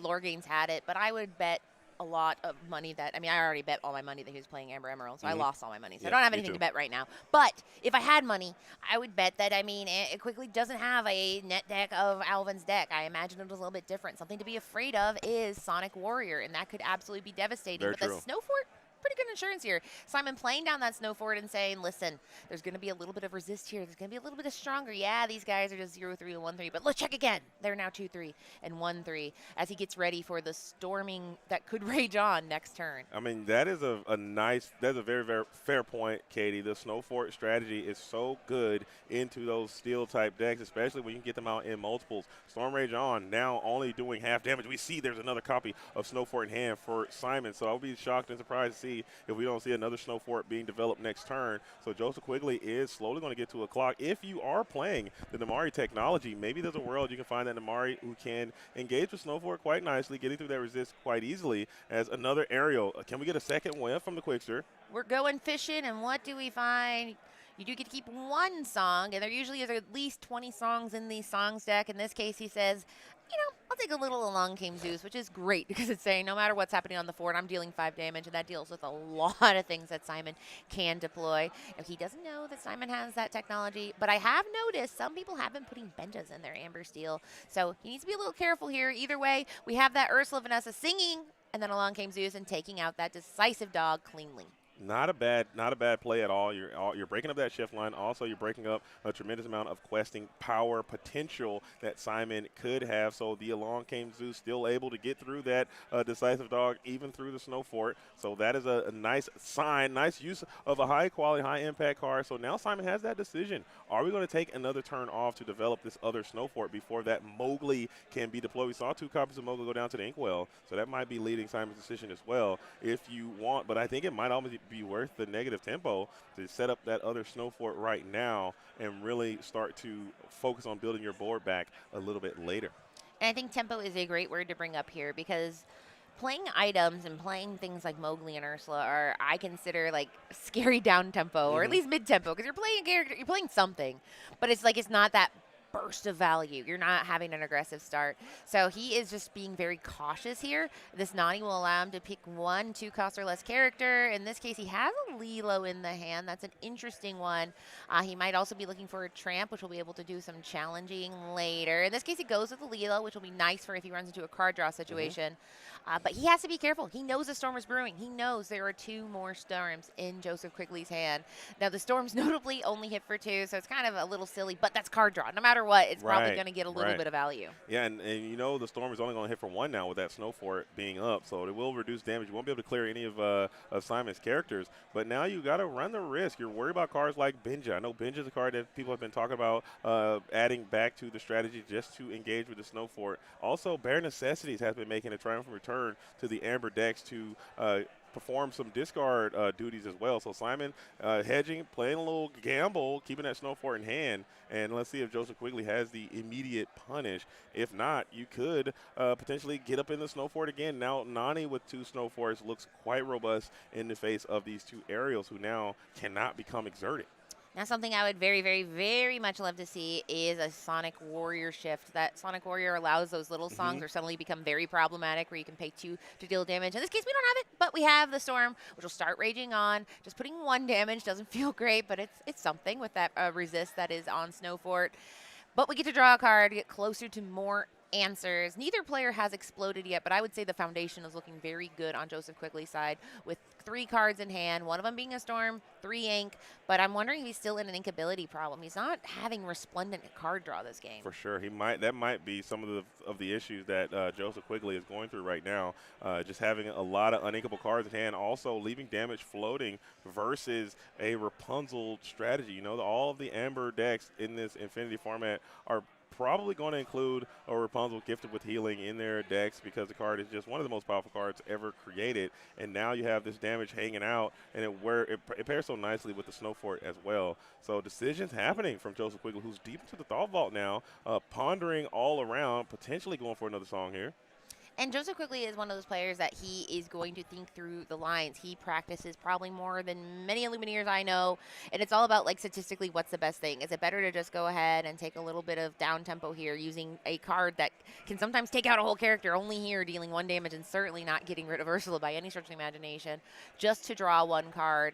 Lore Games had it, but I would bet a lot of money that, I already bet all my money that he was playing Amber Emerald, so I lost all my money. So I don't have anything to bet right now. But if I had money, I would bet that, it quickly doesn't have a net deck of Alvin's deck. I imagine it was a little bit different. Something to be afraid of is Sonic Warrior, and that could absolutely be devastating.
Very
but
true.
the Snow Fort, pretty good insurance here. Simon playing down that Snow Fort and saying, listen, there's going to be a little bit of resist here. There's going to be a little bit of stronger. Yeah, these guys are just 0-3 and 1-3, but let's check again. They're now 2-3 and 1-3 as he gets ready for the storming that could rage on next turn.
That is that's a very, very fair point, Katie. The Snow Fort strategy is so good into those steel type decks, especially when you can get them out in multiples. Storm Rage on, now only doing half damage. We see there's another copy of Snow Fort in hand for Simon, so I'll be shocked and surprised to see if we don't see another Snow Fort being developed next turn. So Joseph Quigley is slowly going to get to a clock. If you are playing the Namari technology, maybe there's a world you can find that Namari who can engage with Snow Fort quite nicely, getting through that resist quite easily as another aerial. Can we get a second win from the Quickster?
We're going fishing, and what do we find? You do get to keep one song, and there usually is at least 20 songs in the songs deck. In this case, he says, I'll take a little Along Came Zeus, which is great because it's saying no matter what's happening on the board, I'm dealing 5 damage, and that deals with a lot of things that Simon can deploy. Now, he doesn't know that Simon has that technology, but I have noticed some people have been putting Benjas in their Amber Steel, so he needs to be a little careful here. Either way, we have that Ursula Vanessa singing, and then Along Came Zeus and taking out that decisive dog cleanly.
Not a bad play at all. You're breaking up that shift line. Also, you're breaking up a tremendous amount of questing power potential that Simon could have. So the Along Came Zeus still able to get through that decisive dog, even through the Snow Fort. So that is a nice sign, nice use of a high quality, high impact card. So now Simon has that decision. Are we going to take another turn off to develop this other Snow Fort before that Mowgli can be deployed? We saw 2 copies of Mowgli go down to the Inkwell, so that might be leading Simon's decision as well if you want. But I think it might almost be worth the negative tempo to set up that other Snow Fort right now and really start to focus on building your board back a little bit later.
And I think tempo is a great word to bring up here because playing items and playing things like Mowgli and Ursula are, I consider, like scary down tempo or at least mid tempo because you're playing a character, you're playing something, but it's not that burst of value. You're not having an aggressive start. So he is just being very cautious here. This Nani will allow him to pick 1 2-cost or less character. In this case, he has a Lilo in the hand. That's an interesting one. He might also be looking for a Tramp, which will be able to do some challenging later. In this case, he goes with the Lilo, which will be nice for if he runs into a card draw situation. But he has to be careful. He knows a storm is brewing. He knows there are 2 more storms in Joseph Quigley's hand. Now, the storms notably only hit for 2, so it's kind of a little silly, but that's card draw. No matter what, it's probably going to get a little bit of value.
Yeah, and the storm is only going to hit for 1 now with that Snow Fort being up, so it will reduce damage. You won't be able to clear any of Simon's characters, but now you got to run the risk. You're worried about cards like Benja. I know Benja is a card that people have been talking about adding back to the strategy just to engage with the Snow Fort. Also, Bare Necessities has been making a triumphant return to the Amber decks to perform some discard duties as well. So Simon hedging, playing a little gamble, keeping that Snow Fort in hand, and let's see if Joseph Quigley has the immediate punish. If not, you could potentially get up in the Snow Fort again. Now Nani with 2 Snow Forts looks quite robust in the face of these 2 aerials who now cannot become exerted.
Now, something I would very, very, very much love to see is a Sonic Warrior shift. That Sonic Warrior allows those little songs to suddenly become very problematic where you can pay 2 to deal damage. In this case, we don't have it, but we have the Storm, which will start raging on. Just putting 1 damage doesn't feel great, but it's something with that resist that is on Snow Fort. But we get to draw a card, get closer to more answers. Neither player has exploded yet, but I would say the foundation is looking very good on Joseph Quigley's side with 3 cards in hand, one of them being a Storm, 3 ink, but I'm wondering if he's still in an inkability problem. He's not having resplendent card draw this game.
For sure, that might be some of the issues that Joseph Quigley is going through right now. Just having a lot of uninkable cards in hand, also leaving damage floating versus a Rapunzel strategy. You know, all of the Amber decks in this Infinity format are probably going to include a Rapunzel gifted with healing in their decks because the card is just one of the most powerful cards ever created. And now you have this damage hanging out, and it pairs so nicely with the Snow Fort as well. So decisions happening from Joseph Quigley, who's deep into the Thought Vault now, pondering all around, potentially going for another song here.
And Joseph Quigley is one of those players that he is going to think through the lines. He practices probably more than many Illumineers I know, and it's all about, like, statistically what's the best thing. Is it better to just go ahead and take a little bit of down tempo here using a card that can sometimes take out a whole character only here dealing 1 damage and certainly not getting rid of Ursula by any stretch of the imagination, just to draw 1 card.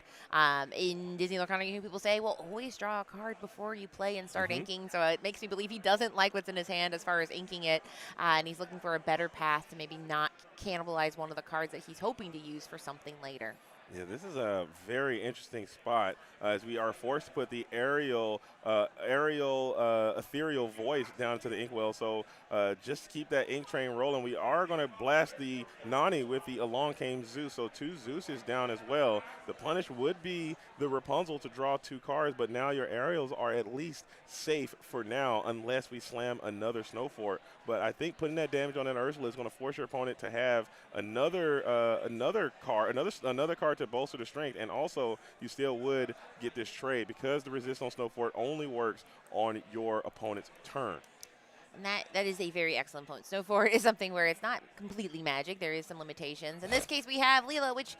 In Disney Lorcana, you hear people say, well, always draw a card before you play and start inking, so it makes me believe he doesn't like what's in his hand as far as inking it, and he's looking for a better path to maybe not cannibalize one of the cards that he's hoping to use for something later.
Yeah, this is a very interesting spot as we are forced to put the ethereal voice down to the inkwell. So just keep that ink train rolling. We are going to blast the Nani with the Along Came Zeus. So 2 Zeus's down as well. The punish would be the Rapunzel to draw 2 cards, but now your aerials are at least safe for now unless we slam another Snow Fort. But I think putting that damage on that Ursula is going to force your opponent to have another card to bolster the strength, and also you still would get this trade because the resist on Snow Fort only works on your opponent's turn.
And that is a very excellent point. Snow Fort is something where it's not completely magic. There is some limitations. In this case, we have Leela, which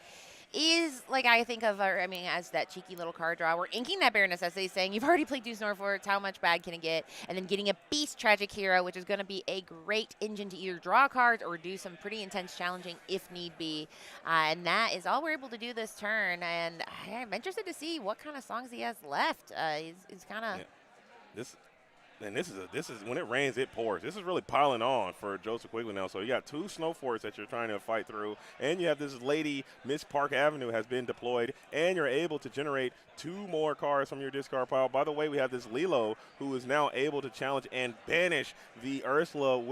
is, like, I think of her, as that cheeky little card draw. We're inking that Bare Necessity, saying you've already played 2 Snow Forts, how much bad can it get? And then getting a Beast Tragic Hero, which is going to be a great engine to either draw cards or do some pretty intense challenging if need be. And that is all we're able to do this turn. And I'm interested to see what kind of songs he has left. He's kind of...
Yeah. This is when it rains, it pours. This is really piling on for Joseph Quigley now. So you got 2 Snow Forts that you're trying to fight through, and you have this lady, Miss Park Avenue, has been deployed, and you're able to generate 2 more cards from your discard pile. By the way, we have this Lilo, who is now able to challenge and banish the Ursula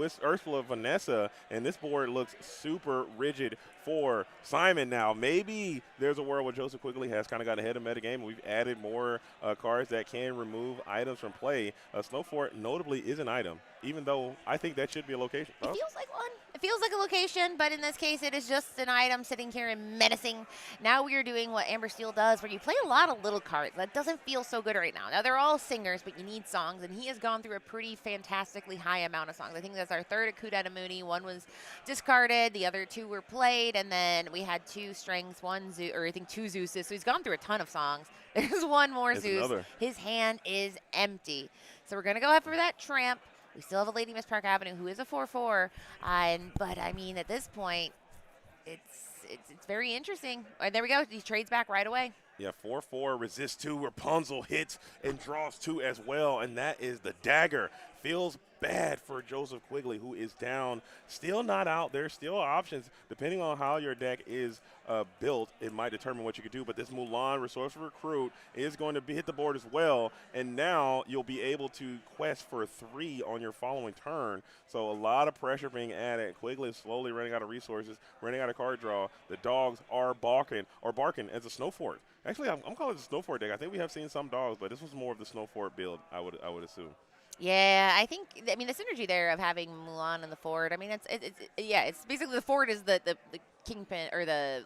Vanessa, and this board looks super rigid for Simon now. Maybe there's a world where Joseph Quigley has kind of got ahead of metagame, and we've added more cards that can remove items from play. Snow Fort notably is an item, even though I think that should be a location.
It feels like one. It feels like a location, but in this case, it is just an item sitting here and menacing. Now we are doing what Amber Steel does, where you play a lot of little cards. That doesn't feel so good right now. Now, they're all singers, but you need songs, and he has gone through a pretty fantastically high amount of songs. I think that's our 3rd Akuda Mooney. 1 was discarded. The other 2 were played, and then we had 2 strings, 2 Zeuses. So he's gone through a ton of songs. There's 1 more Zeus.
Another.
His hand is empty. So we're going to go after that Tramp. We still have a Lady Miss Park Avenue, who is a 4/4, but at this point, it's very interesting. There we go. He trades back right away.
Yeah, 4/4, resist 2, Rapunzel hits and draws 2 as well, and that is the dagger. Feels bad for Joseph Quigley, who is down, still not out. There's still options. Depending on how your deck is built, it might determine what you can do, but this Mulan Resourceful Recruit is going to hit the board as well, and now you'll be able to quest for 3 on your following turn. So a lot of pressure being added. Quigley is slowly running out of resources, running out of card draw. The dogs are barking as a Snow Fort. Actually, I'm calling it a Snow Fort deck. I think we have seen some dogs, but this was more of the Snow Fort build, I would assume.
Yeah, I think, the synergy there of having Mulan and the Ford, it's basically the Ford is the kingpin, or the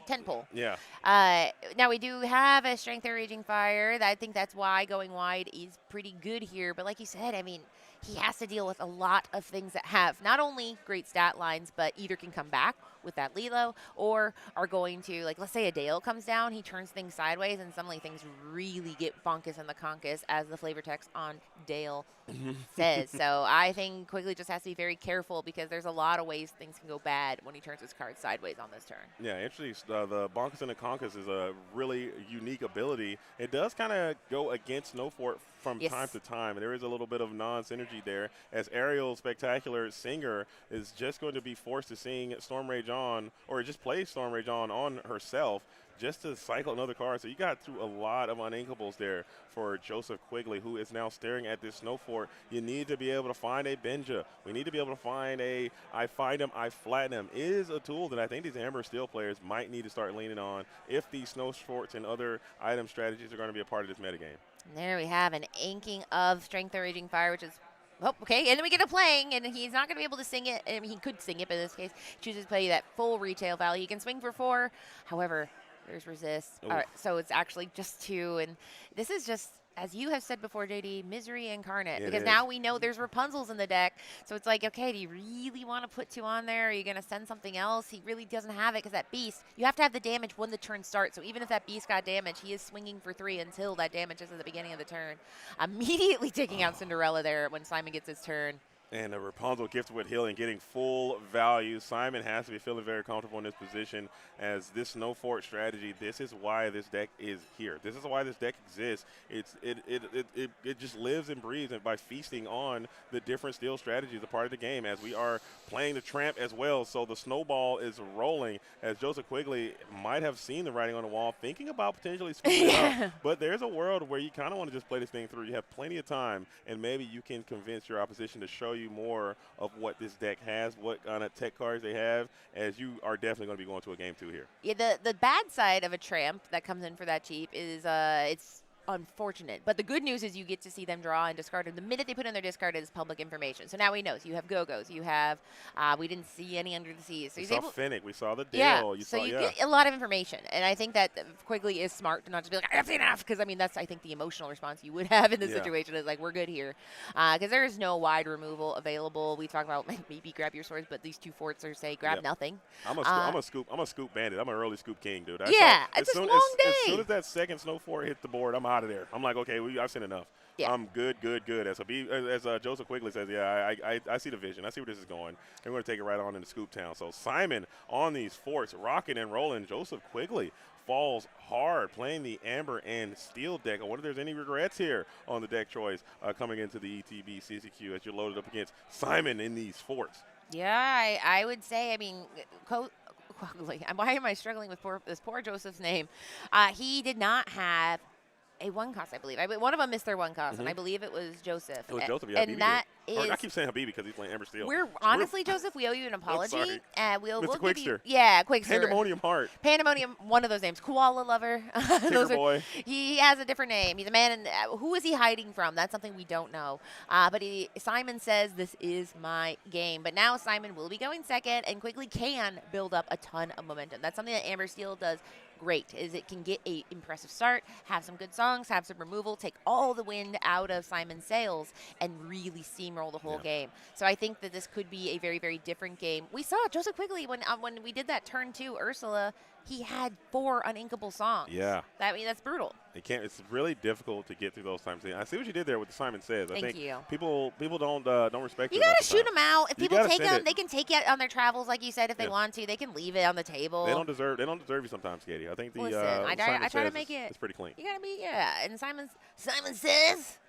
tent pole.
Yeah.
Now we do have a Strength or Raging Fire. I think that's why going wide is pretty good here. But like you said, he has to deal with a lot of things that have not only great stat lines, but either can come back with that Lilo, or are going to, like, let's say a Dale comes down, he turns things sideways, and suddenly things really get bonkus in the conkus, as the flavor text on Dale says. So I think Quigley just has to be very careful because there's a lot of ways things can go bad when he turns his card sideways on this turn.
Yeah, actually, the Bonkus and the Conkus is a really unique ability. It does kind of go against Snowfort from time to time, and there is a little bit of non-synergy there, as Ariel Spectacular Singer is just going to be forced to sing Storm Rage on, or just play Storm Rage on herself, just to cycle another card. So you got through a lot of uninkables there for Joseph Quigley, who is now staring at this snow fort. You need to be able to find a Benja. We need to be able to find a I find him, I flatten him. Is a tool that I think these Amber Steel players might need to start leaning on if these snow forts and other item strategies are going to be a part of this metagame.
And there we have an inking of Strength of Raging Fire, which is, oh, okay, and then we get to playing, and he's not going to be able to sing it. I mean, he could sing it, but in this case, chooses to play that full retail value. He can swing for 4. However, there's resist. All right, so it's actually just 2, and this is just, as you have said before, JD, misery incarnate. Because now we know there's Rapunzel's in the deck. So it's like, okay, do you really want to put 2 on there? Are you going to send something else? He really doesn't have it because that beast, you have to have the damage when the turn starts. So even if that beast got damage, he is swinging for 3 until that damage is at the beginning of the turn. Immediately taking out Cinderella there when Simon gets his turn.
And a Rapunzel gifted with healing, getting full value. Simon has to be feeling very comfortable in this position as this Snow Fort strategy. This is why this deck is here. This is why this deck exists. It just lives and breathes by feasting on the different steel strategies, a part of the game, as we are playing the Tramp as well. So the snowball is rolling as Joseph Quigley might have seen the writing on the wall, thinking about potentially scooping it up. But there's a world where you kind of want to just play this thing through. You have plenty of time, and maybe you can convince your opposition to show you more of what this deck has, what kind of tech cards they have, as you are definitely going to be going to a game 2 here.
Yeah, the bad side of a Tramp that comes in for that cheap is it's unfortunate. But the good news is you get to see them draw and discard. And the minute they put in their discard, it is public information. So now we know. So you have Go-Go's. You have, we didn't see any Under the Seas. So
we saw Fennec. We saw the Dale.
Yeah, so you get a lot of information. And I think that Quigley is smart to not just be like, I've seen enough. Because, I mean, that's, I think, the emotional response you would have in this situation is like, we're good here. Because there is no wide removal available. We talk about maybe grab your swords, but these 2 forts are, say, grab nothing.
I'm a scoop bandit. I'm an early scoop king, dude.
It's a long day.
As soon as that second snow fort hit the board, I'm out of there. I'm like, okay, I've seen enough. Yeah. I'm good. As Joseph Quigley says, I see the vision. I see where this is going. And we're going to take it right on into Scoop Town. So Simon on these forts, rocking and rolling. Joseph Quigley falls hard, playing the Amber and Steel deck. I wonder if there's any regrets here on the deck choice coming into the ETB CCQ as you're loaded up against Simon in these forts.
Yeah, I would say, I mean, why am I struggling with this poor Joseph's name? He did not have a 1 cost, I believe. One of them missed their 1 cost, and I believe it was Joseph.
It was Joseph, yeah.
And that is,
I keep saying Habibi because he's playing Amber Steel.
Honestly, Joseph, we owe you an apology. We'll
Mr.
give you,
Quickster.
Quickster.
Pandemonium Heart.
Pandemonium, one of those names. Koala Lover.
Boy.
He has a different name. He's a man. And who is he hiding from? That's something we don't know. But Simon says, this is my game. But now Simon will be going second, and Quigley can build up a ton of momentum. That's something that Amber Steel does great, is it can get a impressive start, have some good songs, have some removal, take all the wind out of Simon's sails, and really steamroll the whole game. So I think that this could be a very, very different game. We saw Joseph Quigley when we did that turn 2 Ursula. He had 4 uninkable songs.
Yeah.
That's brutal.
It's really difficult to get through those times. I see what you did there with the Simon Says. I think
you.
People don't respect
you. You gotta shoot them out. If people take them, they can take it on their travels, like you said. If they want to, they can leave it on the table.
They don't deserve you sometimes, Katie. I think
I try to make
it's pretty clean.
You gotta be And Simon says,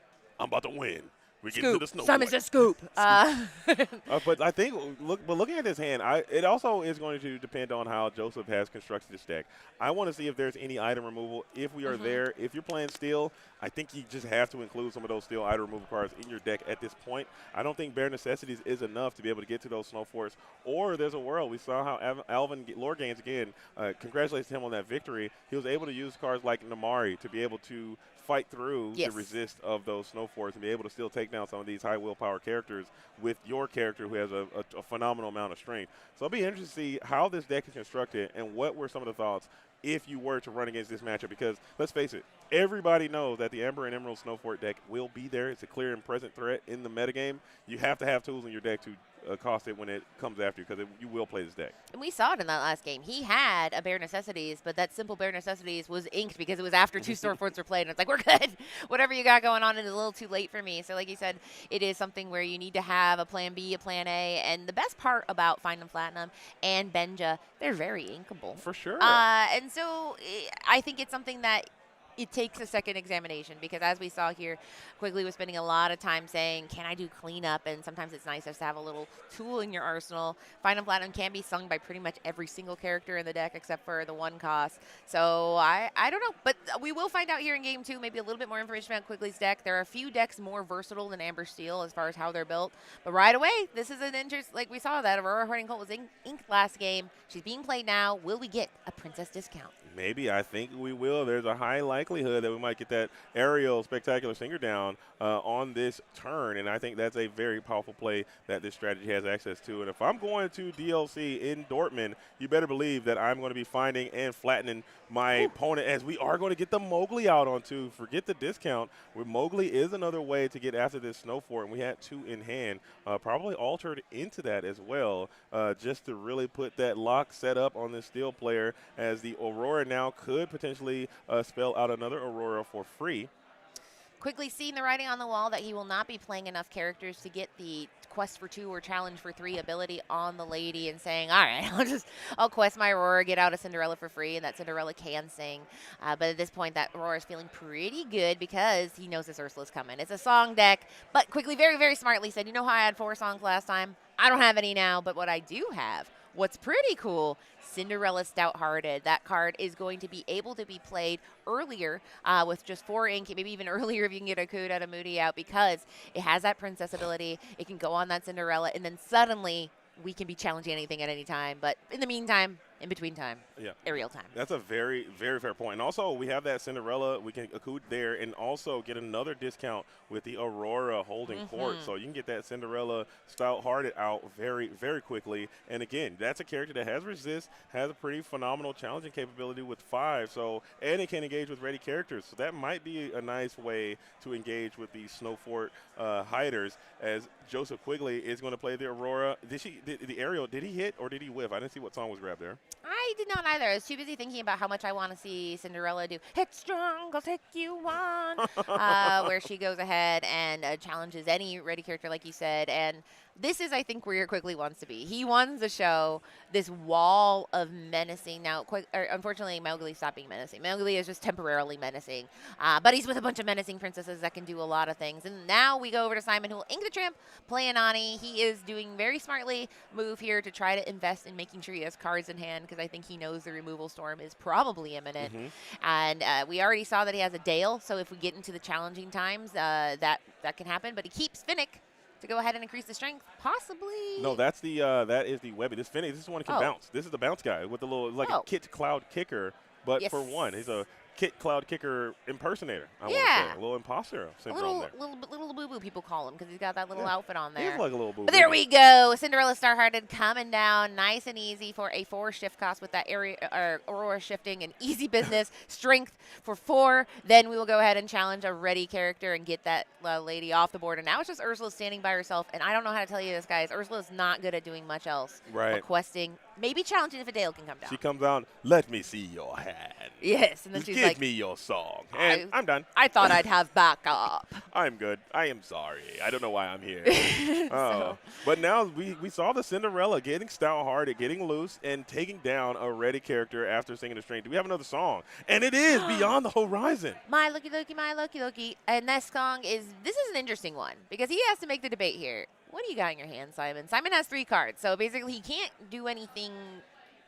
I'm about to win. We get to the snow.
Simon says scoop.
But I think, looking at this hand, it also is going to depend on how Joseph has constructed this deck. I want to see if there's any item removal. If we are there, if you're playing steel, I think you just have to include some of those steel item removal cards in your deck at this point. I don't think Bare Necessities is enough to be able to get to those snow forts. Or there's a world. We saw how Alvin Lore Games, again, congratulations to him on that victory. He was able to use cards like Namari to be able to fight through the resist of those snow forts and be able to still take down some of these high willpower characters with your character who has a phenomenal amount of strength. So it'll be interesting to see how this deck is constructed and what were some of the thoughts if you were to run against this matchup, because let's face it, everybody knows that the Amber and Emerald Snow Fort deck will be there. It's a clear and present threat in the metagame. You have to have tools in your deck to cost it when it comes after you, because you will play this deck.
And we saw it in that last game. He had a Bare Necessities, but that simple Bare Necessities was inked because it was after 2 Stormforts were played. And it's like, we're good. Whatever you got going on is a little too late for me. So like you said, it is something where you need to have a plan B, a plan A. And the best part about Finding Platinum and Benja, they're very inkable.
For sure.
And so I think it's something that it takes a second examination, because as we saw here, Quigley was spending a lot of time saying, can I do cleanup? And sometimes it's nice just to have a little tool in your arsenal. Finding Platinum can be sung by pretty much every single character in the deck except for the 1 cost. So I don't know. But we will find out here in Game 2 maybe a little bit more information about Quigley's deck. There are a few decks more versatile than Amber Steel as far as how they're built. But right away, this is an interest. Like we saw that Aurora Hoarding Cult was inked last game. She's being played now. Will we get a princess discount?
Maybe. I think we will. There's a high likelihood that we might get that aerial spectacular singer down on this turn, and I think that's a very powerful play that this strategy has access to. And if I'm going to DLC in Dortmund, you better believe that I'm going to be finding and flattening my opponent, as we are going to get the Mowgli out on 2. Forget the discount. Where Mowgli is another way to get after this snow fort, and we had 2 in hand. Probably altered into that as well, just to really put that lock set up on this steel player, as the Aurora now could potentially spell out another Aurora for free.
Quickly seeing the writing on the wall that he will not be playing enough characters to get the quest for 2 or challenge for 3 ability on the lady, and saying, all right, I'll quest my Aurora, get out a Cinderella for free, and that Cinderella can sing. But at this point, that Aurora is feeling pretty good because he knows this Ursula's coming. It's a song deck, but Quickly very, very smartly said, you know how I had 4 songs last time? I don't have any now, but what I do have, what's pretty cool, Cinderella Stout-Hearted. That card is going to be able to be played earlier with just 4 ink, maybe even earlier if you can get a Kud out of Moody out, because it has that princess ability. It can go on that Cinderella, and then suddenly we can be challenging anything at any time. But in the meantime, in between time, aerial time.
That's a very, very fair point. And also, we have that Cinderella. We can Akud there, and also get another discount with the Aurora holding court. So you can get that Cinderella Stout-Hearted out very, very quickly. And again, that's a character that has resist, has a pretty phenomenal challenging capability with 5. So, and it can engage with ready characters. So that might be a nice way to engage with these Snow Fort hiders, as Joseph Quigley is going to play the Aurora. The aerial, did he hit or did he whiff? I didn't see what song was grabbed there.
I did not either. I was too busy thinking about how much I want to see Cinderella do Headstrong, I'll take you on, where she goes ahead and challenges any ready character, like you said. And this is, I think, where your Quigley wants to be. He wants to show this wall of menacing. Now, unfortunately, Mowgli stopped being menacing. Mowgli is just temporarily menacing. But he's with a bunch of menacing princesses that can do a lot of things. And now we go over to Simon, who will ink the tramp, play Anani. He is doing very smartly move here to try to invest in making sure he has cards in hand, because I think he knows the removal storm is probably imminent. And we already saw that he has a Dale, so if we get into the challenging times, that can happen. But he keeps Finnick to go ahead and increase the strength, possibly.
No, that's the that is the Webby. This Finnick, this is one that can bounce. This is the bounce guy with the little, like a Kit Cloud kicker, but for one. He's a Kit Cloud kicker impersonator, I want to say. A little imposter syndrome there.
Little boo-boo people call him, because he's got that little outfit on there.
He's like a little boo-boo.
But there we go. Cinderella Star-Hearted coming down nice and easy for a 4 shift cost with that Aurora shifting and easy business. Strength for 4. Then we will go ahead and challenge a ready character and get that lady off the board. And now it's just Ursula standing by herself. And I don't know how to tell you this, guys. Ursula's not good at doing much else.
Right.
But questing, maybe challenging if a Dale can come down.
She comes down, let me see your hand.
Yes, and then she's
Give me your song. And I'm done.
I thought I'd have backup.
I'm good. I am sorry. I don't know why I'm here. But now we saw the Cinderella getting stout-hearted, getting loose, and taking down a ready character after singing the string. Do we have another song? And it is Beyond the Horizon.
My looky looky, my looky looky. And this song is an interesting one, because he has to make the debate here. What do you got in your hand, Simon? Simon has 3 cards, so basically he can't do anything.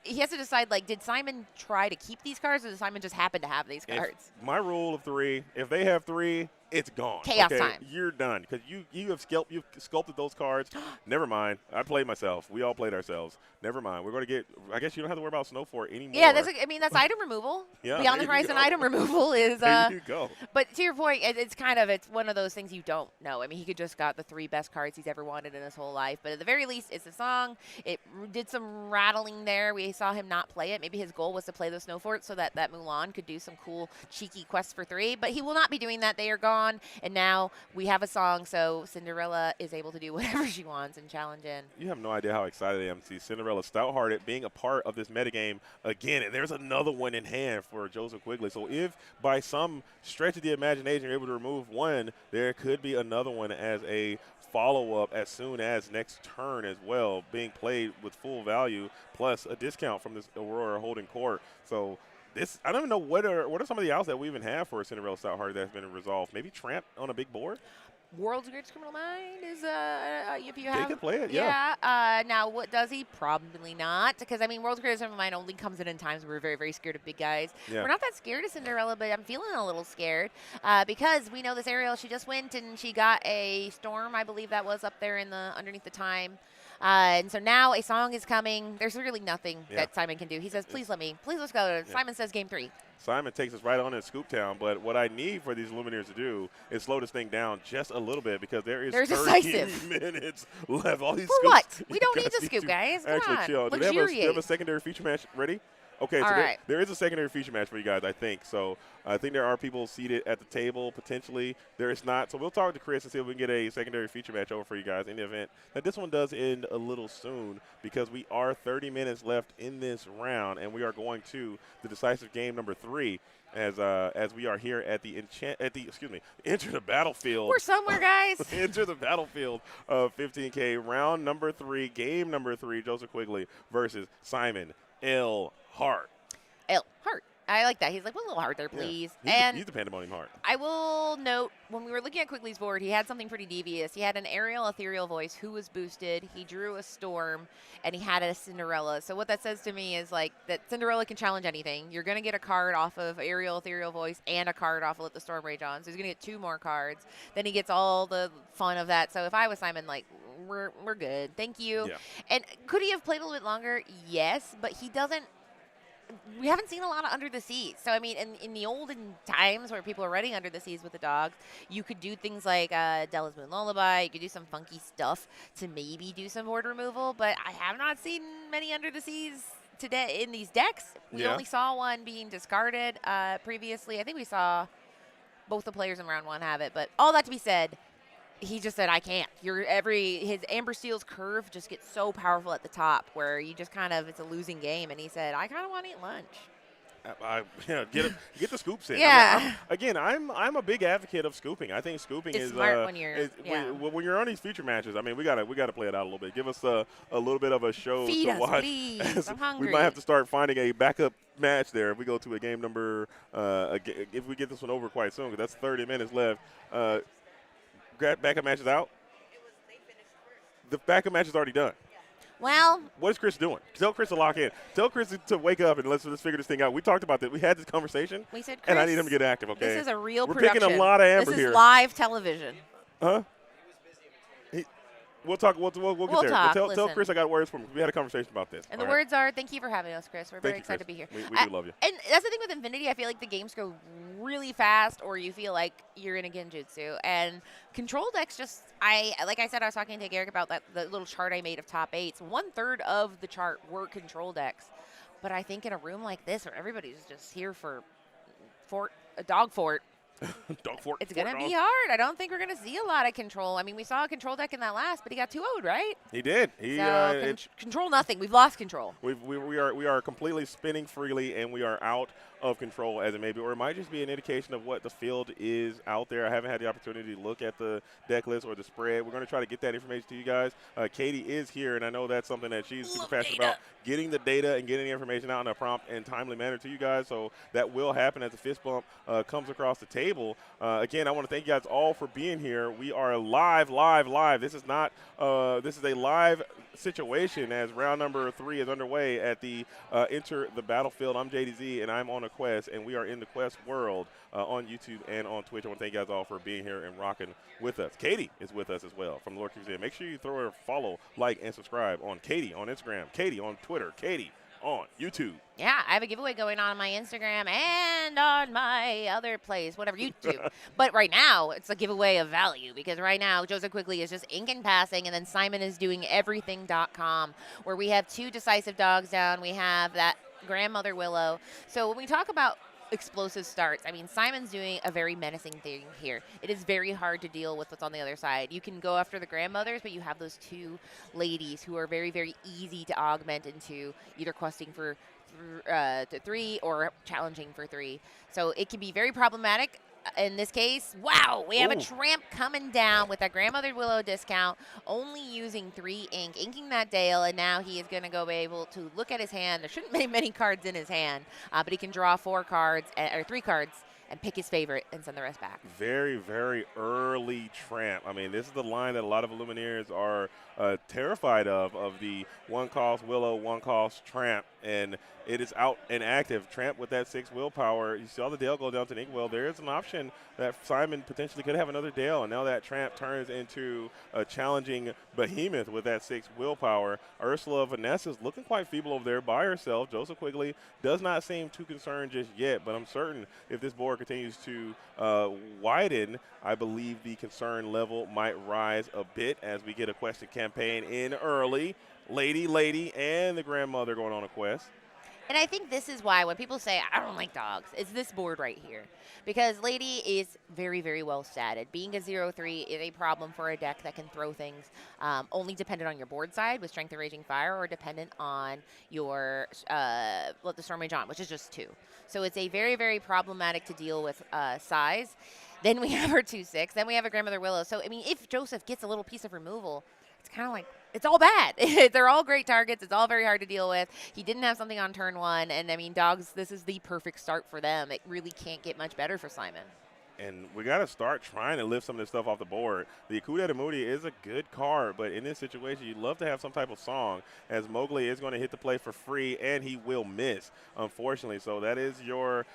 He has to decide, like, did Simon try to keep these cards, or did Simon just happen to have these cards?
My rule of 3, if they have 3, it's gone.
Chaos time.
You're done, because you've sculpted those cards. Never mind. I played myself. We all played ourselves. Never mind. We're going to get – I guess you don't have to worry about Snow Fort anymore.
Yeah, that's item removal.
Yeah,
Beyond the Horizon item removal is
there you go.
But to your point, it's one of those things you don't know. I mean, he could just got the 3 best cards he's ever wanted in his whole life. But at the very least, it's a song. It did some rattling there. We saw him not play it. Maybe his goal was to play the Snow Fort so that Mulan could do some cool, cheeky quests for 3. But he will not be doing that. They are gone. on, and now we have a song, so Cinderella is able to do whatever she wants and challenge in.
You have no idea how excited I am to see Cinderella Stouthearted being a part of this metagame again. And there's another one in hand for Joseph Quigley. So if by some stretch of the imagination you're able to remove one, there could be another one as a follow-up as soon as next turn as well, being played with full value plus a discount from this Aurora holding court. So this, I don't even know what are some of the outs that we even have for Cinderella Stouthearted that's been resolved. Maybe Tramp on a big board?
World's Greatest Criminal Mind is if you
They
have.
can play it, yeah.
Now, what does he? Probably not, because I mean, World's Greatest Criminal Mind only comes in times where we're very, very scared of big guys.
Yeah.
We're not that scared of Cinderella, but I'm feeling a little scared because we know this Ariel. She just went and she got a storm, I believe that was up there in the underneath the time. And so now a song is coming. There's really nothing that Simon can do. He says, please let's go.
Yeah.
Simon says game 3.
Simon takes us right on in Scoop Town, but what I need for these Lumineers to do is slow this thing down just a little bit because there is
They're
30
decisive.
minutes left. All these
For
scoops,
what? We don't
you
need
guys
the scoop,
to
guys. Come
actually
on.
chill. Do we have a
Luxuriate.
secondary feature match ready? Okay, so
All right.
there is a secondary feature match for you guys, I think. So I think there are people seated at the table, potentially. There is not. So we'll talk to Chris and see if we can get a secondary feature match over for you guys in the event that this one does end a little soon because we are 30 minutes left in this round, and we are going to the decisive game number 3 as we are here at the Enter the Battlefield.
We're somewhere, guys.
Enter the battlefield of 15K, round number 3, game number 3, Joseph Quigley versus Simon L. Hart.
L. Hart. I like that. He's like, put a little heart there, please.
Yeah.
And
He's the Pandemonium Hart.
I will note, when we were looking at Quigley's board, he had something pretty devious. He had an Ariel Ethereal Voice who was boosted. He drew a Storm, and he had a Cinderella. So what that says to me is, like, that Cinderella can challenge anything. You're going to get a card off of Ariel Ethereal Voice and a card off of Let the Storm Rage On. So he's going to get 2 more cards. Then he gets all the fun of that. So if I was Simon, like, we're good. Thank you.
Yeah.
And could he have played a little bit longer? Yes, but he doesn't. We haven't seen a lot of Under the Seas. So, I mean, in the olden times where people are running Under the Seas with the dogs, you could do things like Della's Moon Lullaby. You could do some funky stuff to maybe do some board removal. But I have not seen many Under the Seas today in these decks. We only saw one being discarded previously. I think we saw both the players in round 1 have it. But all that to be said, he just said, I can't. His Amber Steel's curve just gets so powerful at the top where you just kind of, it's a losing game. And he said, I kind of want to eat lunch.
Get the scoops in.
Yeah.
I'm a big advocate of scooping. I think scooping
It's
is
smart when you're,
when you're on these feature matches. I mean, we gotta play it out a little bit. Give us a little bit of a show
Feed
to
us,
watch.
please. I'm hungry.
We might have to start finding a backup match there if we go to a game number. If we get this one over quite soon, because that's 30 minutes left. Backup match is out. The backup match is already done.
Well,
what is Chris doing? Tell Chris to lock in. Tell Chris to wake up and let's figure this thing out. We talked about this. We had this conversation.
We said, Chris,
and I need him to get active, okay?
This is a real
We're
production.
picking a lot of Amber
here.
This
is live television.
Huh? We'll talk. We'll get there.
Talk.
Tell Chris I got words for him. We had a conversation about this.
And the words are, thank you for having us, Chris. We're very excited to be here.
We do love you.
And that's the thing with Infinity. I feel like the games go really fast or you feel like you're in a Genjutsu. And control decks just, like I said, I was talking to Garrick about the little chart I made of top 8s. 1/3 of the chart were control decks. But I think in a room like this where everybody's just here for a dog fort, it's going to be hard. I don't think we're going to see a lot of control. I mean, we saw a control deck in that last, but he got 2-0'd, right?
He did.
Control nothing. We've lost control.
We are completely spinning freely, and we are out of control as it may be. Or it might just be an indication of what the field is out there. I haven't had the opportunity to look at the deck list or the spread. We're going to try to get that information to you guys. Katie is here, and I know that's something that she's super passionate about, getting the data and getting the information out in a prompt and timely manner to you guys. So that will happen as the fist bump comes across the table. Again, I want to thank you guys all for being here. We are live. This is not this is a live situation as round number 3 is underway at the Enter the Battlefield. I'm JDZ, and I'm on a quest, and we are in the quest world on YouTube and on Twitch. I want to thank you guys all for being here and rocking with us. Katie is with us as well from the Lorcana. Make sure you throw her a follow, like, and subscribe on Katie on Instagram, Katie on Twitter, Katie on YouTube.
Yeah, I have a giveaway going on my Instagram and on my other place, whatever, YouTube. But right now, it's a giveaway of value because right now, Joseph Quigley is just ink and passing, and then Simon is doing everything.com, where we have 2 decisive dogs down. We have that Grandmother Willow. So when we talk about explosive starts. I mean, Simon's doing a very menacing thing here. It is very hard to deal with what's on the other side. You can go after the grandmothers, but you have those two ladies who are very, very easy to augment into either questing for 3 or challenging for 3. So it can be very problematic. In this case, wow, we have a
Ooh.
tramp coming down with a Grandmother Willow discount, only using 3 ink, inking that Dale, and now he is going to go be able to look at his hand. There shouldn't be many cards in his hand, but he can draw 4 cards, or 3 cards, and pick his favorite and send the rest back.
Very, very early tramp. I mean, this is the line that a lot of Illuminaires are terrified of the 1-cost Willow, 1-cost Tramp, and it is out and active. Tramp with that 6 willpower. You saw the Dale go down to an Inkwell. There is an option that Simon potentially could have another Dale, and now that Tramp turns into a challenging behemoth with that 6 willpower. Ursula Vanessa's looking quite feeble over there by herself. Joseph Quigley does not seem too concerned just yet, but I'm certain if this board continues to widen, I believe the concern level might rise a bit as we get a question campaign in early. Lady, and the grandmother going on a quest.
And I think this is why when people say, I don't like dogs, it's this board right here. Because Lady is very, very well statted. Being a 0-3 is a problem for a deck that can throw things only dependent on your board side with Strength of Raging Fire or dependent on your the Storm Mage on, which is just 2. So it's a very, very problematic to deal with size. Then we have our 2-6. Then we have a Grandmother Willow. So, I mean, if Joseph gets a little piece of removal, it's kind of like, it's all bad. They're all great targets. It's all very hard to deal with. He didn't have something on turn 1. And, I mean, dogs, this is the perfect start for them. It really can't get much better for Simon.
And we got to start trying to lift some of this stuff off the board. The Akuda Moody is a good card, but in this situation, you'd love to have some type of song, as Mowgli is going to hit the play for free, and he will miss, unfortunately. So that is your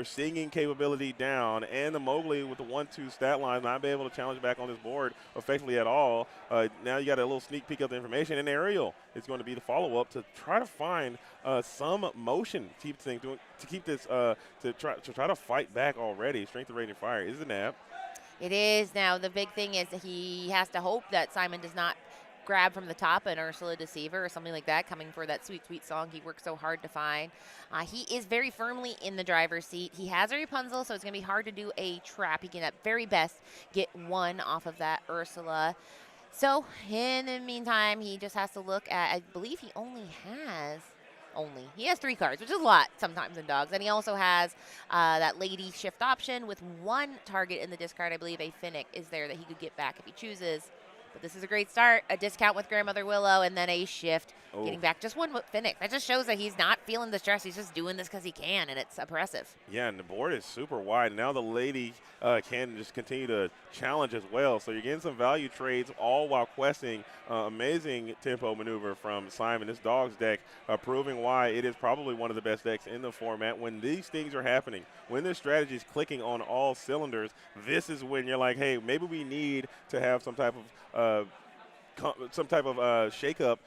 singing capability down, and the Mowgli with the 1-2 stat line not be able to challenge back on this board effectively at all. Now you got a little sneak peek of the information, and Ariel is going to be the follow-up to try to find some motion to keep this to try to fight back already. Strength of Raging Fire is the nab.
It is. Now, the big thing is he has to hope that Simon does not grab from the top an Ursula Deceiver or something like that, coming for that sweet, sweet song he worked so hard to find. He is very firmly in the driver's seat. He has a Rapunzel, so it's going to be hard to do a trap. He can, at very best, get 1 off of that Ursula. So, in the meantime, he just has to look at, I believe he has 3 cards, which is a lot sometimes in dogs. And he also has that lady shift option with 1 target in the discard. I believe a Finnick is there that he could get back if he chooses. But this is a great start. A discount with Grandmother Willow and then a shift, getting back just 1 Finnick. That just shows that he's not feeling the stress. He's just doing this because he can, and it's impressive.
Yeah, and the board is super wide. Now the lady can just continue to challenge as well. So you're getting some value trades all while questing. Amazing tempo maneuver from Simon. This dog's deck proving why it is probably one of the best decks in the format. When these things are happening, when this strategy is clicking on all cylinders, this is when you're like, hey, maybe we need to have some type of shakeup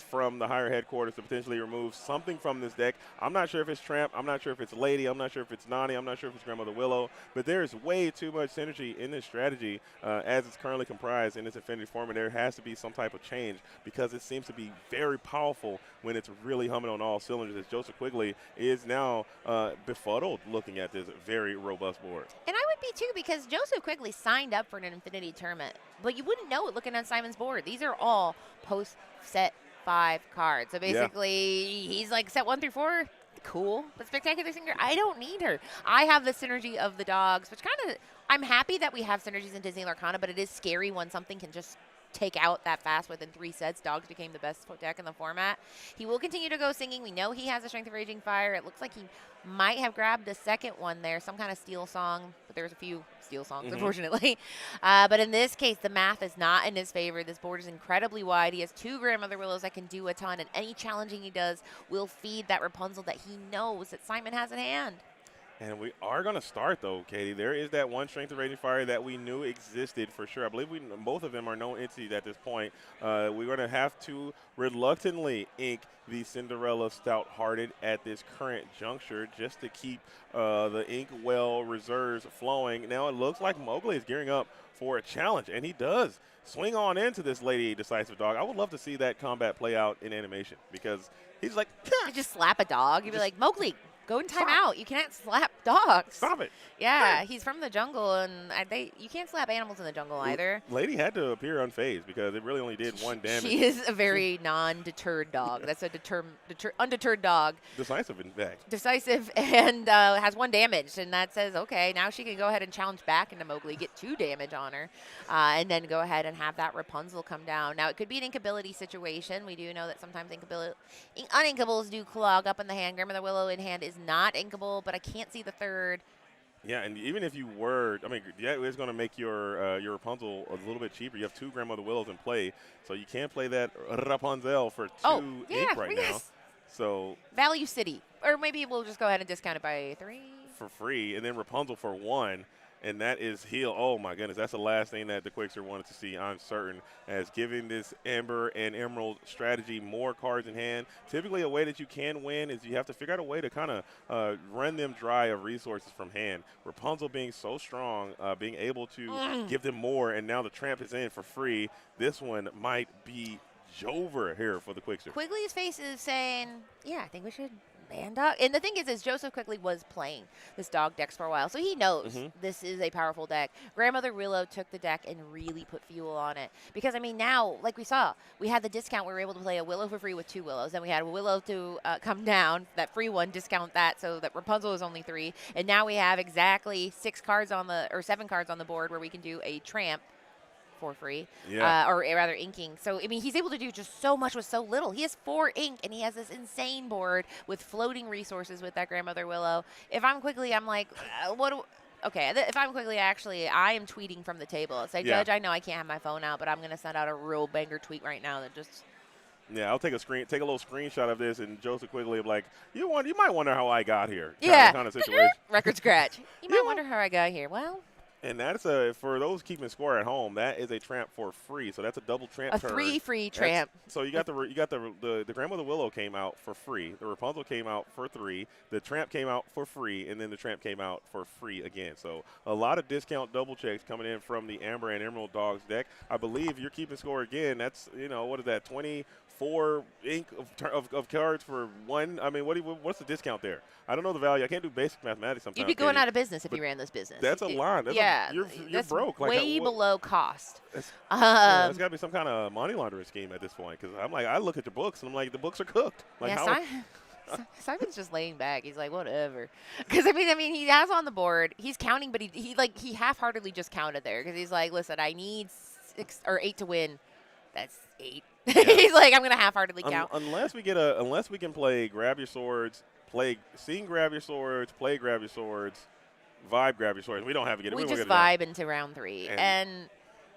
from the higher headquarters to potentially remove something from this deck. I'm not sure if it's Tramp. I'm not sure if it's Lady. I'm not sure if it's Nani. I'm not sure if it's Grandmother Willow. But there is way too much synergy in this strategy as it's currently comprised in this Infinity format. There has to be some type of change because it seems to be very powerful when it's really humming on all cylinders, as Joseph Quigley is now befuddled looking at this very robust board.
And I would be too, because Joseph Quigley signed up for an Infinity tournament, but you wouldn't know it looking at Simon's board. These are all post-set 5 cards. So basically, he's like set 1 through 4, cool, but Spectacular Singer, I don't need her. I have the synergy of the dogs, which kind of, I'm happy that we have synergies in Disney Lorcana, but it is scary when something can just take out that fast within 3 sets. Dogs became the best deck in the format. He will continue to go singing. We know he has a Strength of Raging Fire. It looks like he might have grabbed a second one there, some kind of steel song, but there's a few steel songs, unfortunately. But in this case, the math is not in his favor. This board is incredibly wide. He has 2 Grandmother Willows that can do a ton, and any challenging he does will feed that Rapunzel that he knows that Simon has in hand.
And we are going to start, though, Katie. There is that 1 Strength of Raging Fire that we knew existed for sure. I believe both of them are known entities at this point. We're going to have to reluctantly ink the Cinderella Stout-Hearted at this current juncture just to keep the Inkwell reserves flowing. Now it looks like Mowgli is gearing up for a challenge, and he does swing on into this Lady Decisive Dog. I would love to see that combat play out in animation because he's like,
You just slap a dog. You'd be like, Mowgli, Go in timeout. You can't slap dogs.
Stop it.
Yeah, he's from the jungle, and you can't slap animals in the jungle either.
Lady had to appear unfazed because it really only did one damage.
She is a very non-deterred dog. That's a undeterred dog.
Decisive, in fact.
Decisive and has 1 damage, and that says, okay, now she can go ahead and challenge back into Mowgli, get 2 damage on her, and then go ahead and have that Rapunzel come down. Now, it could be an inkability situation. We do know that sometimes uninkables do clog up in the hand. Grandmother Willow in hand is not inkable, but I can't see the third.
Yeah, and even if you were, I mean, yeah, it's going to make your Rapunzel a little bit cheaper. You have 2 Grandmother Willows in play, so you can't play that Rapunzel for 2 ink right now. So
Value City, or maybe we'll just go ahead and discount it by 3
for free, and then Rapunzel for 1. And that is heal. Oh, my goodness. That's the last thing that the Quixer wanted to see, I'm certain, as giving this Amber and Emerald strategy more cards in hand. Typically, a way that you can win is you have to figure out a way to kind of run them dry of resources from hand. Rapunzel being so strong, being able to give them more, and now the Tramp is in for free. This one might be over here for the Quixer.
Quigley's face is saying, yeah, I think we should ban dog. And the thing is Joseph Quigley was playing this dog decks for a while, so he knows this is a powerful deck. Grandmother Willow took the deck and really put fuel on it. Because, I mean, now, like we saw, we had the discount. We were able to play a Willow for free with 2 Willows. Then we had a Willow to come down, that free one, discount that, so that Rapunzel is only 3. And now we have exactly 7 cards on the board where we can do a Tramp for free, or rather inking. So, I mean, he's able to do just so much with so little. He has 4 ink, and he has this insane board with floating resources with that Grandmother Willow. If I'm Quigley, I'm like, if I'm Quigley, actually, I am tweeting from the table. Say, Judge, I know I can't have my phone out, but I'm going to send out a real banger tweet right now that just...
Yeah, I'll take a little screenshot of this, and Joseph Quigley will be like, you might wonder how I got here. Kind of situation.
Record scratch. You might wonder how I got here. Well...
And that's for those keeping score at home, that is a Tramp for free. So that's a double Tramp.
A 3 free Tramp.
So you got the Grandmother Willow came out for free. The Rapunzel came out for 3. The Tramp came out for free, and then the Tramp came out for free again. So a lot of discount double checks coming in from the Amber and Emerald Dogs deck. I believe you're keeping score again. That's what is that 24 ink of cards for 1. I mean, what's the discount there? I don't know the value. I can't do basic mathematics sometimes.
You'd be going out of business if you ran this business.
That's a line. You're broke.
Like, way below cost.
It's got to be some kind of money laundering scheme at this point. Because I'm like, I look at the books and I'm like, the books are cooked. Like,
Simon's just laying back. He's like, whatever. Because I mean, he has on the board. He's counting, but he half-heartedly just counted there because he's like, listen, I need 6 or 8 to win. That's 8. Yeah. He's like, I'm gonna half-heartedly count.
Unless we can play grab your swords, sing grab your swords, play grab your swords, vibe grab your swords. We don't have to get it.
We just vibe into round 3, and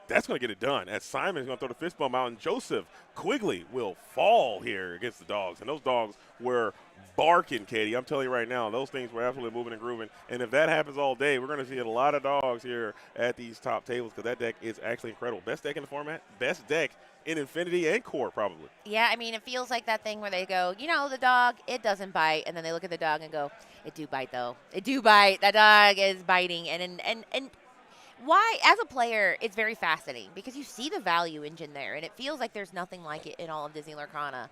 that's going to get it done. As Simon's going to throw the fist bump out, and Joseph Quigley will fall here against the dogs. And those dogs were barking, Katie. I'm telling you right now, those things were absolutely moving and grooving. And if that happens all day, we're going to see a lot of dogs here at these top tables because that deck is actually incredible. Best deck in the format, best deck in Infinity and Core, probably.
Yeah, I mean, it feels like that thing where they go, the dog, it doesn't bite. And then they look at the dog and go, it do bite, though. It do bite. That dog is biting. And why, as a player, it's very fascinating because you see the value engine there, and it feels like there's nothing like it in all of Disney Lorcana.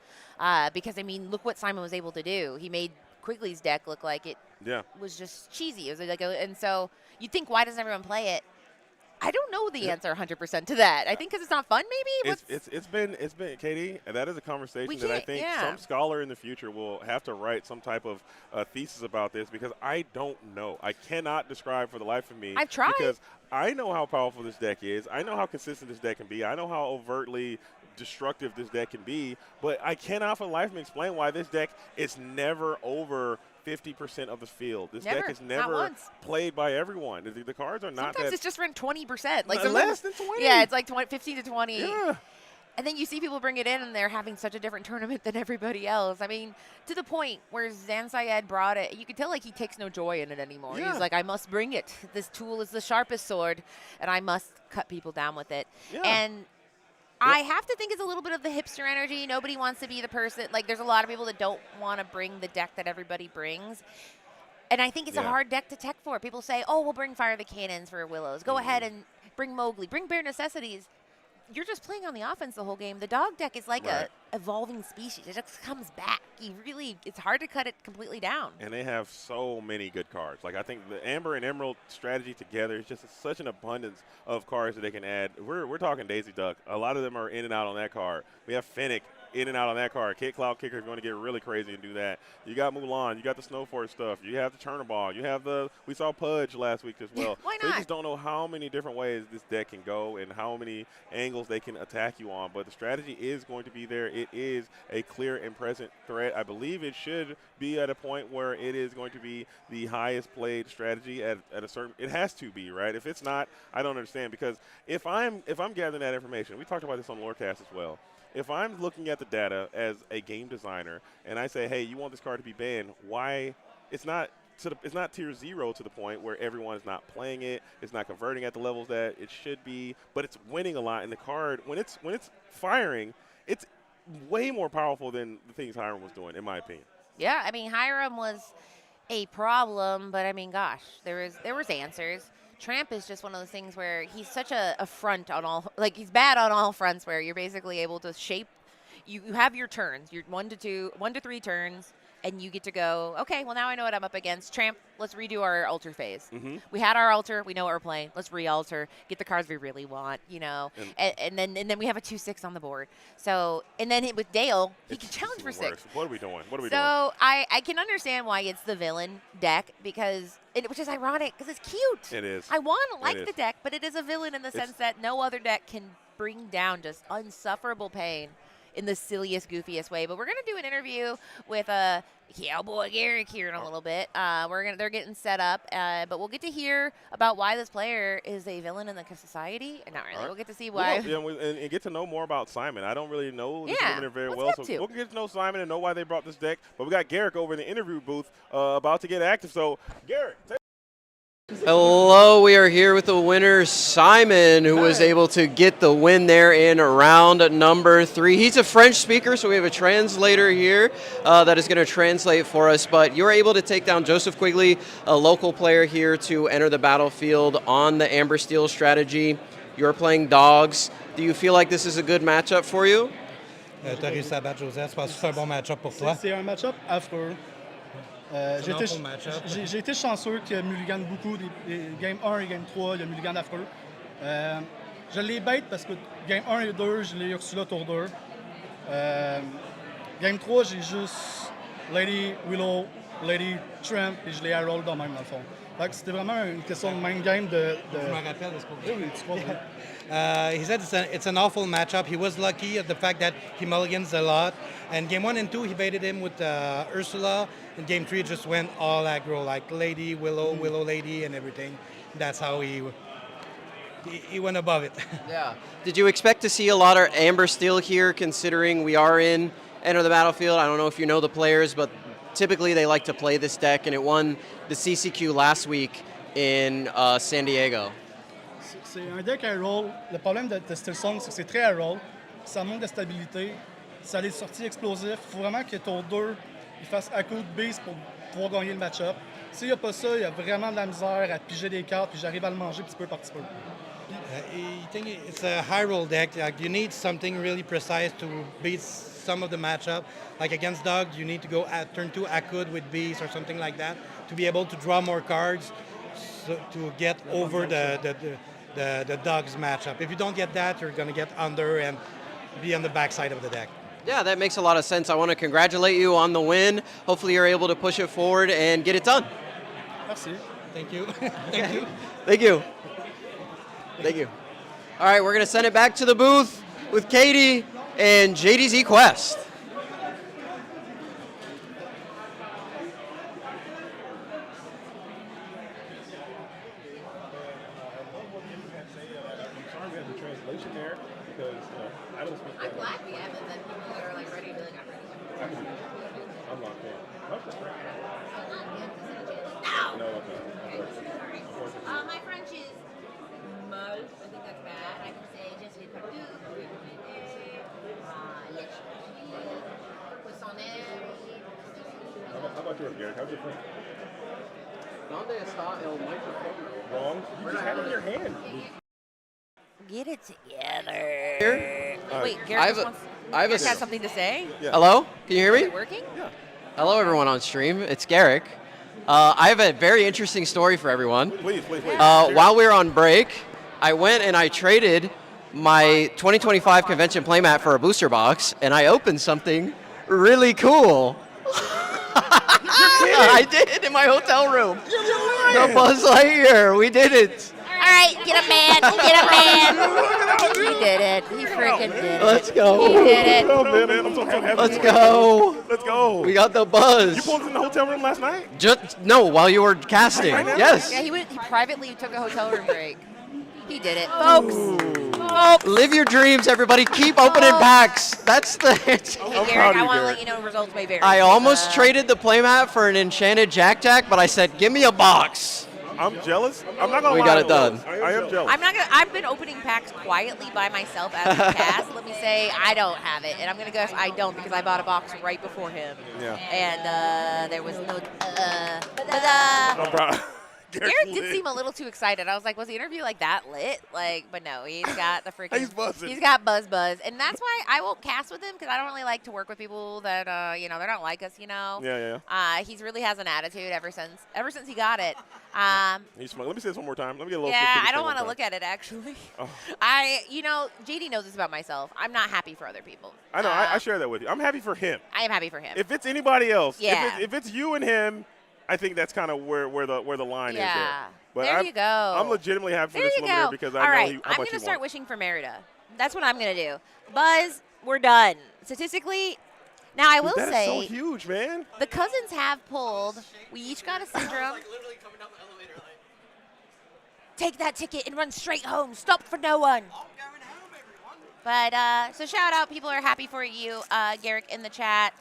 Because, I mean, look what Simon was able to do. He made Quigley's deck look like it was just cheesy. It was like and so you'd think, why doesn't everyone play it? I don't know the answer 100% to that. I think because it's not fun, maybe?
It's been, Katie, and that is a conversation that I think some scholar in the future will have to write some type of thesis about this because I don't know. I cannot describe for the life of me.
I've tried.
Because I know how powerful this deck is. I know how consistent this deck can be. I know how overtly destructive this deck can be, but I cannot for the life of me explain why this deck is never over 50% of the field. This deck is never played by everyone. The cards are not.
Sometimes it's just run 20%. Like
less than 20.
Yeah, it's like 15 to 20.
Yeah.
And then you see people bring it in, and they're having such a different tournament than everybody else. I mean, to the point where Zan Syed brought it, you could tell like he takes no joy in it anymore. Yeah. He's like, I must bring it. This tool is the sharpest sword, and I must cut people down with it. Yeah. And I have to think it's a little bit of the hipster energy. Nobody wants to be the person. Like, there's a lot of people that don't want to bring the deck that everybody brings. And I think it's a hard deck to tech for. People say, oh, we'll bring Fire the Cannons for Willows. Go ahead and bring Mowgli. Bring Bare Necessities. You're just playing on the offense the whole game. The dog deck is like evolving species. It just comes back. It's hard to cut it completely down.
And they have so many good cards. Like, I think the Amber and Emerald strategy together is just such an abundance of cards that they can add. We're talking Daisy Duck. A lot of them are in and out on that card. We have Fennec in and out on that card. Kid Cloud Kicker, if you want to get really crazy and do that. You got Mulan. You got the Snowforce stuff. You have the Churnaball. You have we saw Pudge last week as well.
Why
They
not?
just don't know how many different ways this deck can go and how many angles they can attack you on. But the strategy is going to be there. It is a clear and present threat. I believe it should be at a point where it is going to be the highest played strategy at a certain. It has to be, right? If it's not, I don't understand, because if I'm gathering that information, we talked about this on Lorcast as well. If I'm looking at the data as a game designer and I say, hey, you want this card to be banned, why? It's not tier 0 to the point where everyone is not playing it. It's not converting at the levels that it should be, but it's winning a lot. And the card, when it's firing, it's way more powerful than the things Hiram was doing, in my opinion.
Yeah, I mean, Hiram was a problem, but I mean, gosh, there was answers. Tramp is just one of those things where he's such a front on all, like he's bad on all fronts, where you're basically able to shape. You have your turns, your 1 to 3 turns, and you get to go, okay, well, now I know what I'm up against. Tramp, let's redo our altar phase.
Mm-hmm.
We had our altar. We know what we're playing. Let's re-altar, get the cards we really want, and then we have a 2/6 on the board. So, and then with Dale, he can challenge for 6.
What are we doing?
So I can understand why it's the villain deck, which is ironic because it's cute.
It is.
I want to like the deck, but it is a villain in the sense that no other deck can bring down just unsufferable pain in the silliest, goofiest way. But we're gonna do an interview with Cowboy Garrick here in a little bit. They're getting set up, but we'll get to hear about why this player is a villain in the society. Not really.
Right.
We'll get to see why.
And get to know more about Simon. I don't really know this
Yeah,
woman very
what's
well,
he
so
up to?
we'll get to know Simon and know why they brought this deck. But we got Garrick over in the interview booth about to get active. So, Garrick,
Hello, we are here with the winner, Simon, who was able to get the win there in round number 3. He's a French speaker, so we have a translator here that is going to translate for us. But you're able to take down Joseph Quigley, a local player here, to enter the battlefield on the Amber Steel strategy. You're playing dogs. Do you feel like this is a good matchup for you?
Tu as réussi à battre Joseph. Tu penses que c'est un bon match-up pour toi?
C'est un match-up affreux. J'ai été chanceux qu'il mulligan beaucoup des Game 1 et Game 3, il y a mulligan affreux. Je les bête parce que Game 1 et 2, je l'ai reçu là tour 2. Game 3, j'ai juste Lady Willow, Lady Tramp et je l'ai Harold dans même dans le fond. Donc c'était vraiment une question de main game de...
Je me rappelle de ce qu'on
Oui, tu comprends.
He said it's an awful matchup. He was lucky at the fact that he mulligans a lot. And game 1 and 2, he baited him with Ursula. And game 3 just went all aggro, like Lady, Willow, Willow Lady, and everything. That's how he went above it.
Yeah. Did you expect to see a lot of Amber Steel here, considering we are in Enter the Battlefield? I don't know if you know the players, but typically they like to play this deck, and it won the CCQ last week in San Diego.
C'est un deck à roll. Le problème de Stillsong, c'est que c'est très à roll. Ça manque de stabilité. Ça a des sorties explosives. Il faut vraiment que tour 2, il fasse à coup de beast pour pouvoir gagner le match-up. S'il n'y a pas ça, il y a vraiment de la misère à piger des cartes, puis j'arrive à le manger petit peu par petit peu.
I think it's a high roll deck. Like you need something really precise to beat some of the matchup. Like against Dog, you need to go at turn 2 Akud with Beast or something like that to be able to draw more cards to get over the Dogs matchup. If you don't get that, you're going to get under and be on the backside of the deck.
Yeah, that makes a lot of sense. I want to congratulate you on the win. Hopefully you're able to push it forward and get it done.
Merci.
Thank you. Thank you.
Thank you. Thank you. All right, we're going to send it back to the booth with Katie and JDZ Quest.
I'm glad we have it, that people that are like ready to be like, I'm ready.
I'm locked in.
No!
No, okay.
My French is mal. I think that's bad. I can say je suis partout,
How about yours, Garrett? How's your French?
¿Dónde está el micrófono?
Wrong. You just had it in your hand.
Get it together.
Here?
Wait,
I
Garrett
have
just
a-
wants...
I have
Garrick has something to say.
Yeah.
Hello? Can you hear
Is
me?
it working?
Yeah.
Hello, everyone on stream. It's Garrick. I have a very interesting story for everyone.
Please.
While we were on break, I went and I traded my 2025 convention playmat for a booster box, and I opened something really cool. I did in my hotel room. The Buzz Lightyear. We did it.
All right, get a man. Get a man. He did it. He freaking did it.
Let's go.
He did it.
Oh, man, I'm so happy.
Let's go.
Let's go.
We got the Buzz.
You pulled us in the hotel room last night?
No, while you were casting.
Right now?
Yes.
Yeah, he privately took a hotel room break. He did it, folks.
Live your dreams, everybody. Keep opening packs. That's the.
Hey,
proud
Garrick,
of you,
I want to
Garrick.
let you know results may vary.
I almost traded the playmat for an enchanted Jack, but I said, give me a box.
I'm jealous. I'm not gonna
We
lie.
got it done.
I am jealous.
I'm not gonna. I've been opening packs quietly by myself as a cast. Let me say, I don't have it, and I'm gonna guess I don't because I bought a box right before him.
Yeah.
And there was no.
I'm proud.
Garrick did seem a little too excited. I was like, was the interview like that lit? but no, he's got the freaking.
He's buzzing.
He's got buzz, and that's why I won't cast with him because I don't really like to work with people that they're not like us.
Yeah.
He's really has an attitude ever since he got it.
He's smart. Let me say this one more time. Let me get a little.
Yeah, I don't want to look at it actually.
Oh.
JD knows this about myself. I'm not happy for other people.
I know. I share that with you. I'm happy for him.
I am happy for him.
If it's anybody else,
Yeah.
if it's you and him, I think that's kind of where the line is there.
Yeah.
But
There you go.
I'm legitimately happy for
There
this
you
eliminator
go.
because
All
I know
right,
how
I'm
much
going
he
to start
wants.
wishing for Merida. That's what I'm going to do. Buzz, we're done. Statistically, now I will
That is
say
so huge, man.
the cousins have pulled. We each got a syndrome. Take that ticket and run straight home. Stop for no one. But so shout out, people are happy for you, Garrick in the chat.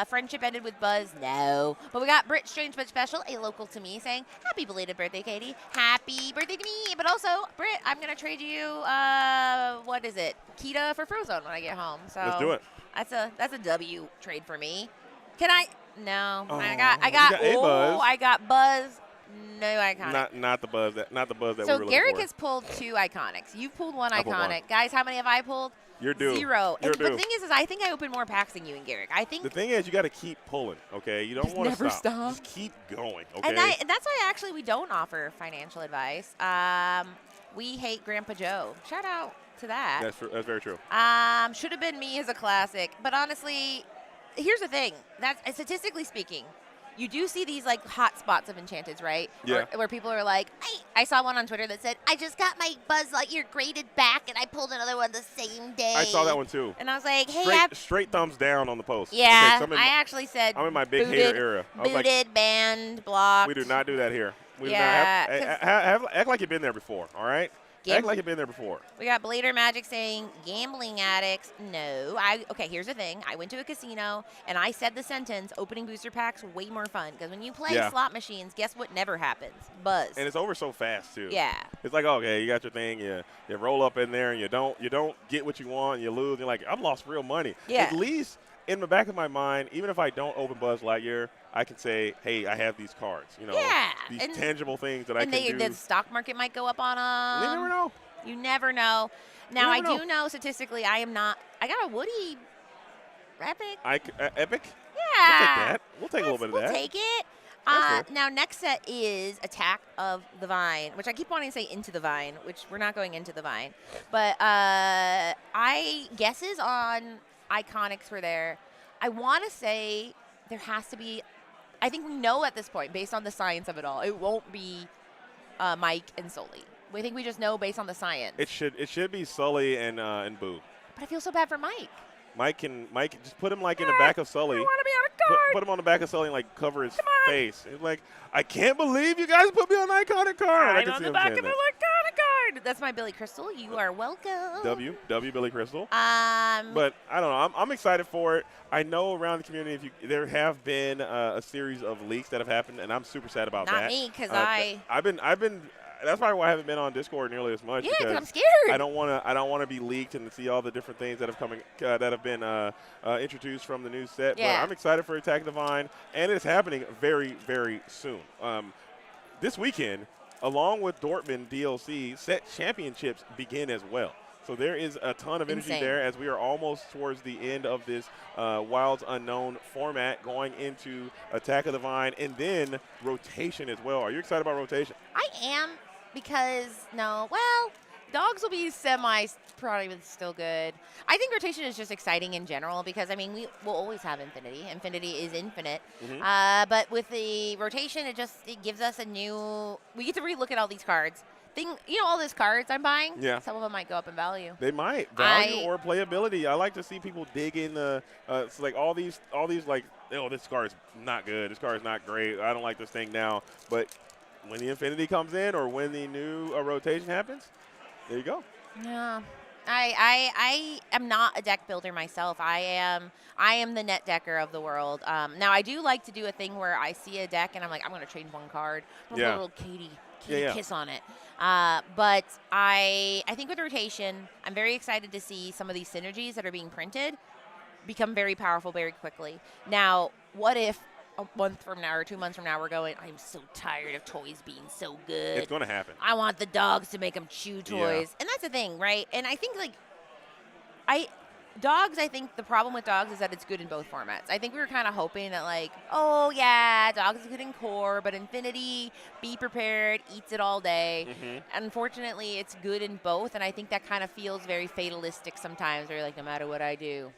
Friendship ended with Buzz, no. But we got Brit Strange but Special, a local to me, saying happy belated birthday, Katie. Happy birthday to me. But also, Brit, I'm gonna trade you what is it? Kita for Frozone when I get home. So
Let's do it.
That's a W trade for me. Can I? No,
Oh,
I got
you got a Buzz.
I got Buzz. No iconic.
Not the buzz that we were
So
looking
Garrick
for.
has pulled 2 iconics. You've pulled 1
I pulled
iconic.
one.
Guys, how many have I pulled?
You're due.
0.
You're
But
due.
the thing is I think I opened more packs than you and Garrick. I think
The thing is, you got to keep pulling. Okay, you don't
Just
want to
never stop.
Just keep going. Okay.
and that's why actually we don't offer financial advice. We hate Grandpa Joe. Shout out to that.
That's very true.
Should have been me as a classic, but honestly, here's the thing. That's statistically speaking, you do see these like hot spots of Enchanteds, right?
Yeah.
Where people are like, I saw one on Twitter that said, I just got my Buzz Lightyear graded back, and I pulled another one the same day.
I saw that one too.
And I was like, hey,
Straight thumbs down on the post.
yeah.
Okay, so
I actually said,
I'm in my big
booted,
hater era. I was like,
booted, banned, blocked.
we do not do that here. We
Yeah,
do not act like you've been there before. All right.
Gam-
Act like you've been there before.
We got Blader Magic saying gambling addicts. No. Okay, here's the thing. I went to a casino and I said the sentence, opening booster packs way more fun. Because when you play
Yeah.
slot machines, guess what never happens? Buzz.
And it's over so fast too.
Yeah.
It's like, okay, you got your thing, you roll up in there and you don't get what you want, and you lose. You're like, I've lost real money.
Yeah.
At least in the back of my mind, even if I don't open Buzz Lightyear, I can say, hey, I have these cards.
Yeah,
These
and-
tangible things that I
And
can do.
the stock market might go up on them.
You never know.
You never know. Now, I
never
do know statistically I am not. I got a Woody Epic.
Epic?
Yeah.
We'll take a little bit of
We'll
that.
take it.
That's fair.
Now, next set is Attack of the Vine, which I keep wanting to say Into the Vine, which we're not going into the Vine. But I guesses on iconics were there. I want to say there has to be. I think we know at this point, based on the science of it all, it won't be Mike and Sully. We think we just know based on the science.
It should be Sully and Boo.
But I feel so bad for Mike.
Mike just put him like in the back of Sully.
I want to be on a card.
Put him on the back of Sully and like cover his face. It's like, I can't believe you guys put me on an iconic card. I
I'm
can
on
see
the
him
back
saying
of an
that.
iconic card. That's my Billy Crystal. You are welcome.
W Billy Crystal.
Um,
But I don't know. I'm excited for it. I know around the community, there have been a series of leaks that have happened, and I'm super sad about that.
Not me, because
I've been. That's probably why I haven't been on Discord nearly as much.
Yeah, because
because
I'm scared.
I don't want to be leaked and see all the different things that have been introduced from the new set.
Yeah.
But I'm excited for Attack the Vine, and it's happening very, very soon. This weekend, along with Dortmund DLC, set championships begin as well. So there is a ton of energy
Insane.
there as we are almost towards the end of this Wilds Unknown format, going into Attack of the Vine and then rotation as well. Are you excited about rotation?
I am, because dogs will be probably still good. I think rotation is just exciting in general because, I mean, we will always have Infinity. Infinity is infinite. But with the rotation, it gives us we get to relook at all these cards. All these cards I'm buying, some of them might go up in value.
They might. Value or playability. I like to see people dig in it's like all these like, oh, this card is not good. This card is not great. I don't like this thing now. But when the Infinity comes in or when the new rotation happens, there you go.
Yeah. I am not a deck builder myself. I am the net decker of the world. Now, I do like to do a thing where I see a deck and I'm like, I'm going to change one card. I'm going to put a little Katie kiss on it. But I think with rotation, I'm very excited to see some of these synergies that are being printed become very powerful very quickly. Now, what if a month from now or 2 months from now we're going, I'm so tired of toys being so good.
It's going to happen.
I want the dogs to make them chew toys. Yeah. And that's the thing, right? And I think, I think the problem with dogs is that it's good in both formats. I think we were kind of hoping that, dogs is good in core, but Infinity, be prepared, eats it all day. Unfortunately, it's good in both, and I think that kind of feels very fatalistic sometimes, where you're like, no matter what I do,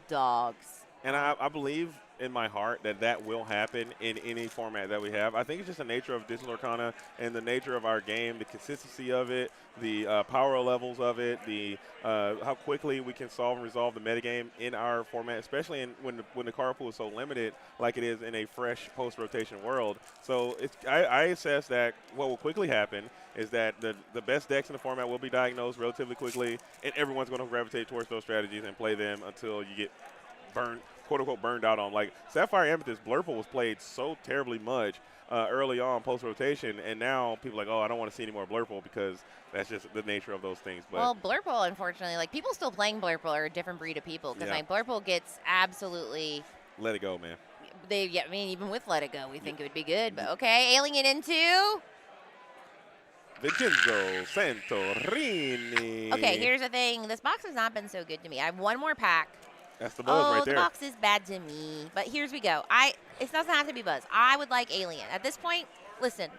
dogs.
And I believe in my heart that will happen in any format that we have. I think it's just the nature of Digital Lorcana and the nature of our game, the consistency of it, the power levels of it, the how quickly we can solve and resolve the metagame in our format, especially when the card pool is so limited like it is in a fresh post-rotation world. So I assess that what will quickly happen is that the best decks in the format will be diagnosed relatively quickly, and everyone's going to gravitate towards those strategies and play them until you get burned, quote-unquote, burned out on. Like Sapphire Amethyst, Blurple was played so terribly much early on post-rotation, and now people are like, oh, I don't want to see any more Blurple because that's just the nature of those things. But
well, Blurple, unfortunately, people still playing Blurple are a different breed of people because Blurple gets absolutely...
Let it go, man.
Even with Let It Go, we think it would be good. But okay, Alien into...
Vincenzo Santorini.
Okay, here's the thing. This box has not been so good to me. I have one more pack.
That's the buzz right there.
The box is bad to me. But here's we go. It doesn't have to be buzz. I would like Alien. At this point, listen,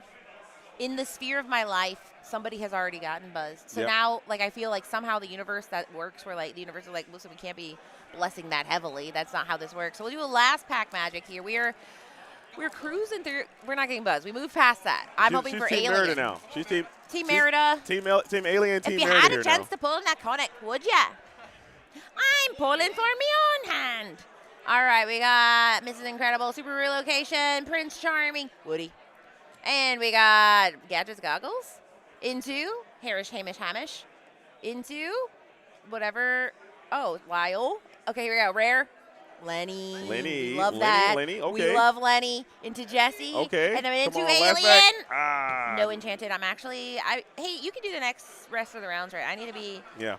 in the sphere of my life, somebody has already gotten buzz. So now, I feel like somehow the universe that works where, the universe is like, listen, we can't be blessing that heavily. That's not how this works. So we'll do a last pack magic here. We're cruising through. We're not getting buzz. We moved past that. I'm hoping for
Team
Alien.
Merida now. She's Team
Merida.
Team Alien, Team Merida.
If you had a chance to pull an iconic, would ya? I'm pulling for my own hand. All right, we got Mrs. Incredible, Super Relocation, Prince Charming, Woody. And we got Gadgets Goggles into Hamish, into whatever. Oh, Lyle. Okay, here we go. Rare. Lenny. We love that.
Lenny, okay.
We love Lenny. Into Jesse.
Okay.
And then into Alien. No Enchanted. Hey, you can do the rest of the rounds, right? I need to be.
Yeah.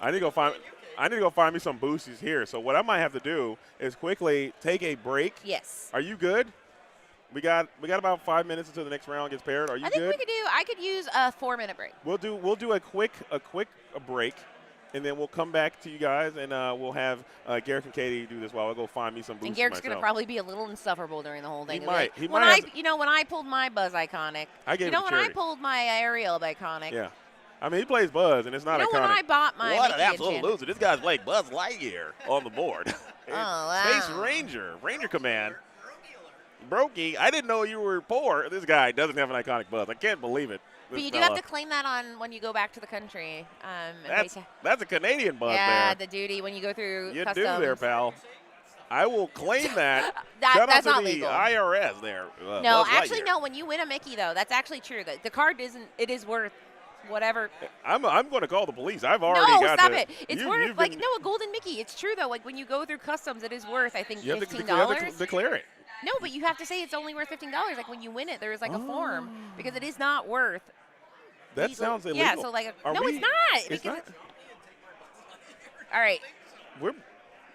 I need to go find me some boosties here. So what I might have to do is quickly take a break.
Yes.
Are you good? We got about 5 minutes until the next round gets paired. Are you good?
I could use a 4-minute break.
We'll do a quick break, and then we'll come back to you guys, and we'll have Garrick and Katie do this while I go find me some boosties.
And Garrick's going to probably be a little insufferable during the whole thing.
He might.
When I pulled my Buzz Iconic.
When
I pulled my Ariel Iconic.
Yeah. I mean, he plays Buzz, and it's not iconic.
When I bought my
What an absolute loser. This guy's playing Buzz Lightyear on the board.
Oh, wow.
Space Ranger Command. Brokey, I didn't know you were poor. This guy doesn't have an iconic Buzz. I can't believe it.
But you do have to claim that on when you go back to the country.
That's a Canadian Buzz there.
Yeah, the duty when you go through customs.
You do there, pal. I will claim that.
Shout
out to
not
the
legal.
IRS there.
No, actually, no. When you win a Mickey, though, that's actually true. The card it is worth whatever.
I'm going to call the police. I've already got
stop it. It's worth, a golden Mickey. It's true, though. When you go through customs, it is worth, I think, $15.
You have to declare it.
No, but you have to say it's only worth $15. When you win it, there is a form because it is not worth.
That sounds illegal.
Yeah, so it's not.
It's not.
All right.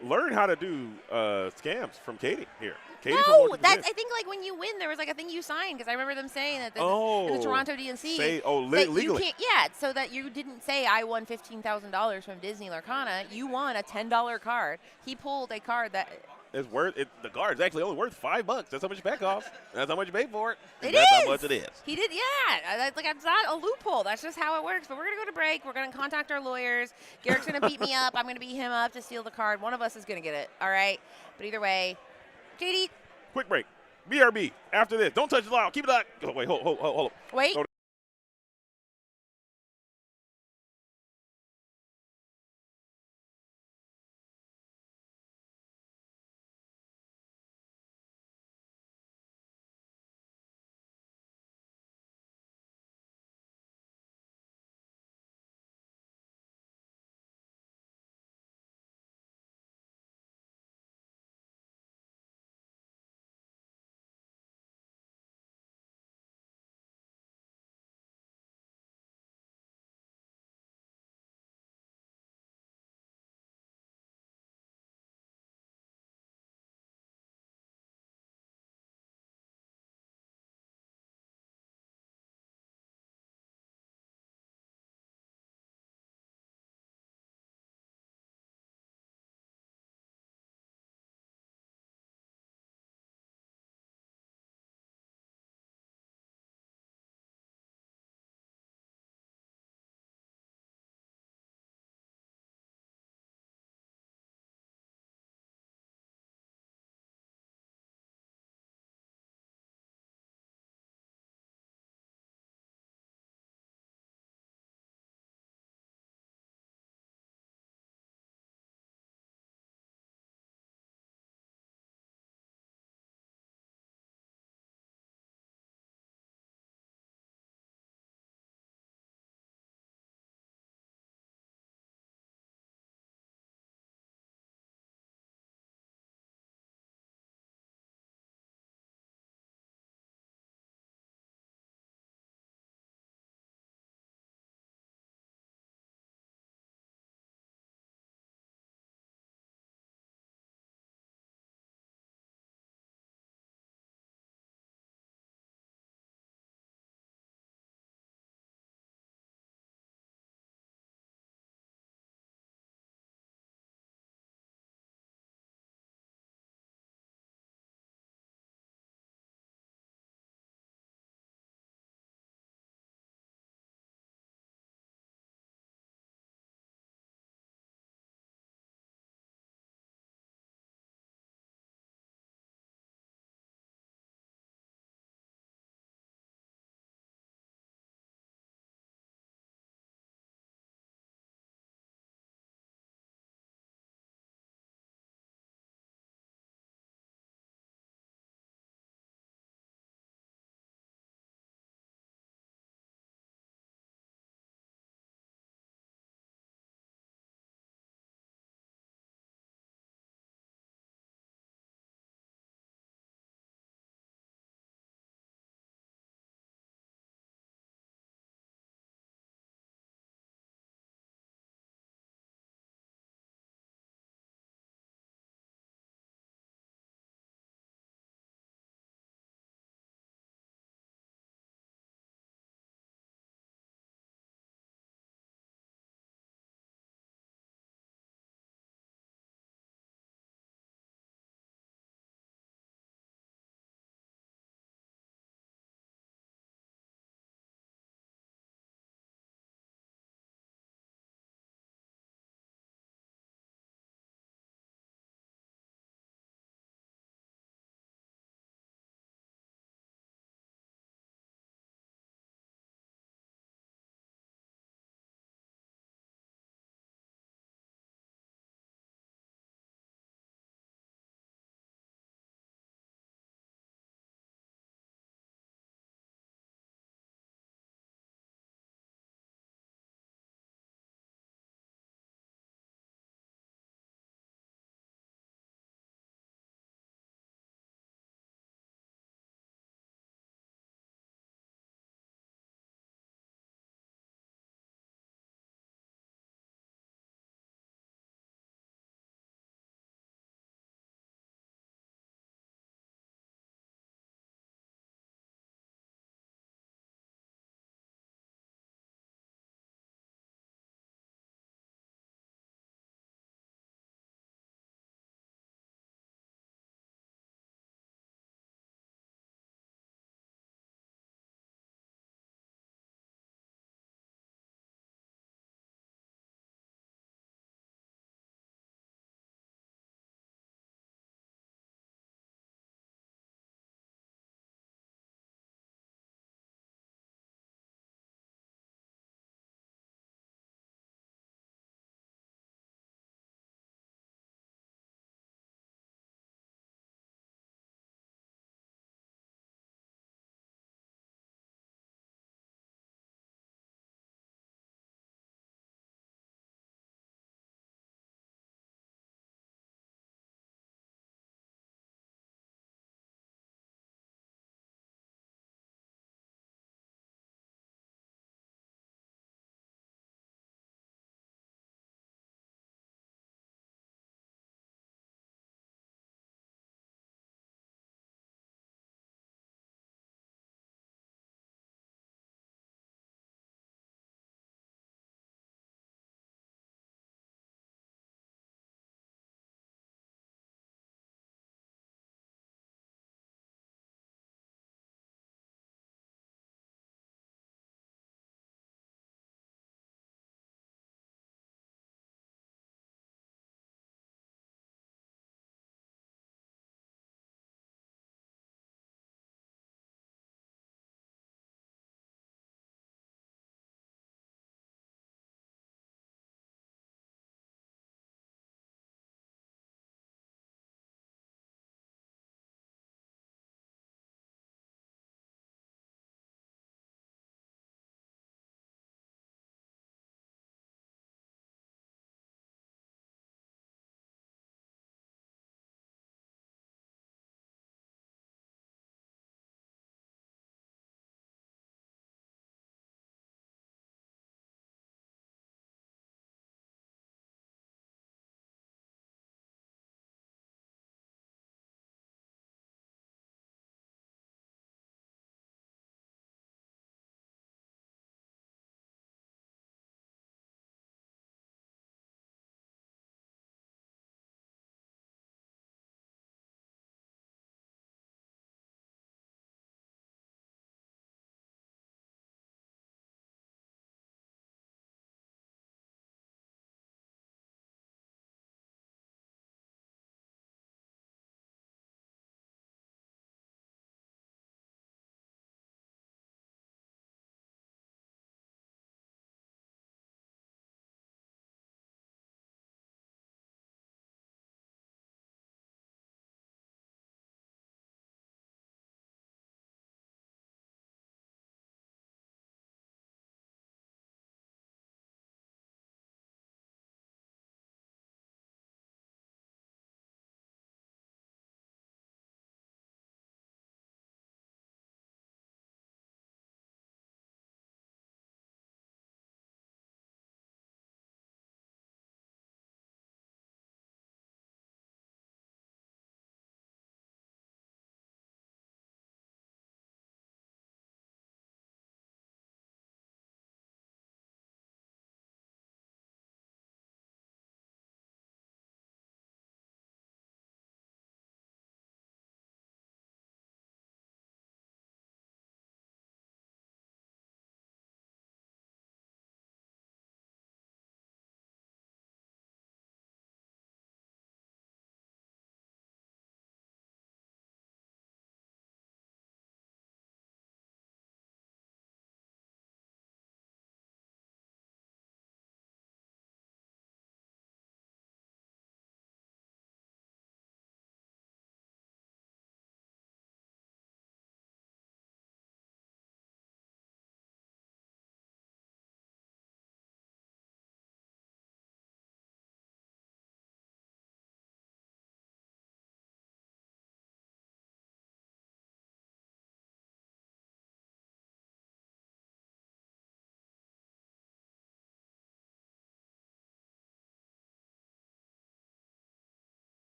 Learn how to do scams from Katie here. Katie from
No,
North
that's.
Virginia.
I think like when you win, there was like a thing you signed because I remember them saying that in the
Oh,
Toronto DNC.
say
that you
legally.
can't. Yeah, so that you didn't say I won $15,000 from Disney Lorcana. You won a $10 card. He pulled a card that.
It's worth it. The card's actually only worth $5. That's how much you back off. That's how much you pay for it.
It
That's
is.
how much it is.
He did, yeah. That's like it's not a loophole. That's just how it works. But we're gonna go to break. We're gonna contact our lawyers. Garrett's gonna beat me up. I'm gonna beat him up to steal the card. One of us is gonna get it. All right. But either way, JD.
Quick break. BRB. After this, don't touch the dial. Keep it locked. Oh, wait, hold on.
Wait.
Hold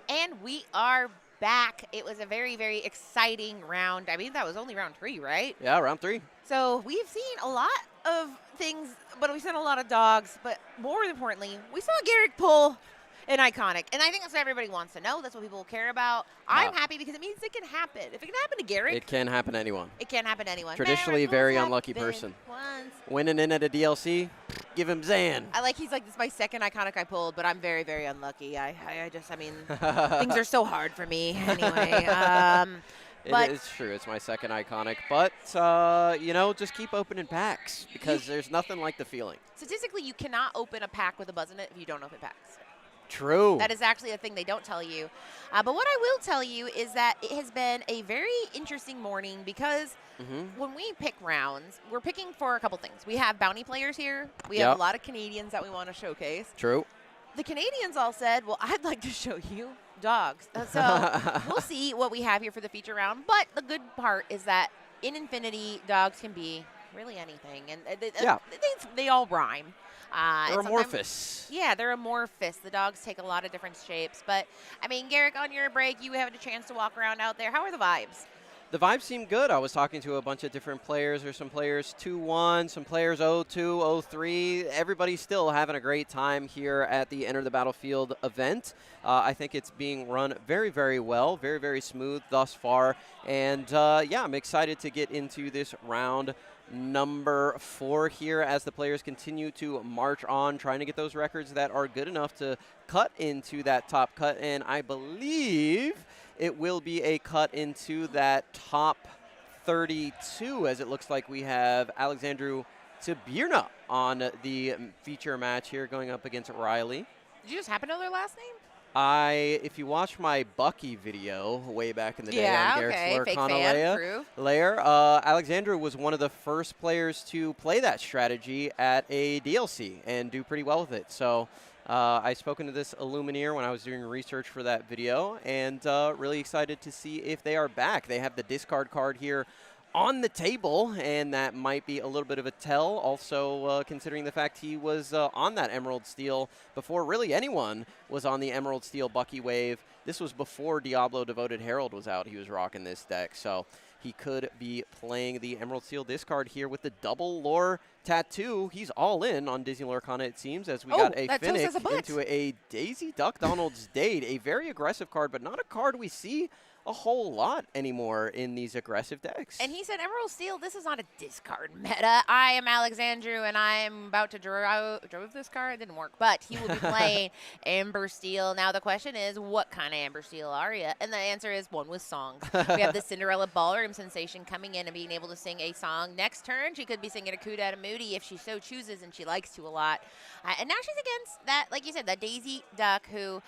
And we are back. It was a very, very exciting round. I mean, that was only round 3, right?
Yeah, round 3.
So we've seen a lot of things, but we've seen a lot of dogs. But more importantly, we saw Garrick pull an iconic. And I think that's what everybody wants to know. That's what people care about. I'm happy because it means it can happen. If it can happen to Garrick,
It can happen to anyone.
it can happen to anyone.
Traditionally,
Miracles
very
happen
unlucky person.
once.
Winning in at a DLC, give him Zan.
He's like, this is my second iconic I pulled, but I'm very, very unlucky. I mean, things are so hard for me anyway. But
It is true. It's my second iconic. But, just keep opening packs because there's nothing like the feeling.
statistically, you cannot open a pack with a buzz in it if you don't open packs.
True.
That is actually a thing they don't tell you. But what I will tell you is that it has been a very interesting morning because when we pick rounds, we're picking for a couple things. We have bounty players here. We have a lot of Canadians that we want to showcase.
True.
The Canadians all said, well, I'd like to show you dogs. So we'll see what we have here for the feature round. But the good part is that in Infinity, dogs can be really anything. And they all rhyme.
They're amorphous.
Yeah, they're amorphous. The dogs take a lot of different shapes. But, I mean, Garrick, on your break, you had a chance to walk around out there. How are the vibes?
The vibes seem good. I was talking to a bunch of different players. There's some players 2-1, some players 0-2, 0-3. Everybody's still having a great time here at the Enter the Battlefield event. I think it's being run very, very well, very, very smooth thus far. And, I'm excited to get into this round number 4 here as the players continue to march on, trying to get those records that are good enough to cut into that top cut. And I believe it will be a cut into that top 32, as it looks like we have Alexandru Tibirna on the feature match here going up against Riley.
Did you just happen to know their last name?
If you watch my Bucky video way back in the day on Garrett's Lorcana layer, Alexandru was one of the first players to play that strategy at a DLC and do pretty well with it. So I spoken to this Illumineer when I was doing research for that video, and really excited to see if they are back. They have the discard card here on the table, and that might be a little bit of a tell. Also, considering the fact he was on that Emerald Steel before really anyone was on the Emerald Steel Bucky wave. This was before Diablo Devoted Herald was out. He was rocking this deck, so he could be playing the Emerald Steel discard here with the double lore tattoo. He's all in on Disney Lorcana, it seems, as we got a Finnick into a Daisy Duck Donald's Dade. A very aggressive card, but not a card we see a whole lot anymore in these aggressive decks.
And he said, Emerald Steel, this is not a discard meta. I am Alexandru, and I am about to drove this card. It didn't work, but he will be playing Amber Steel. Now, the question is, what kind of Amber Steel are you? And the answer is one with songs. We have the Cinderella Ballroom sensation coming in and being able to sing a song. Next turn, she could be singing a Kuda Moody if she so chooses, and she likes to a lot. And now she's against that, like you said, that Daisy Duck, who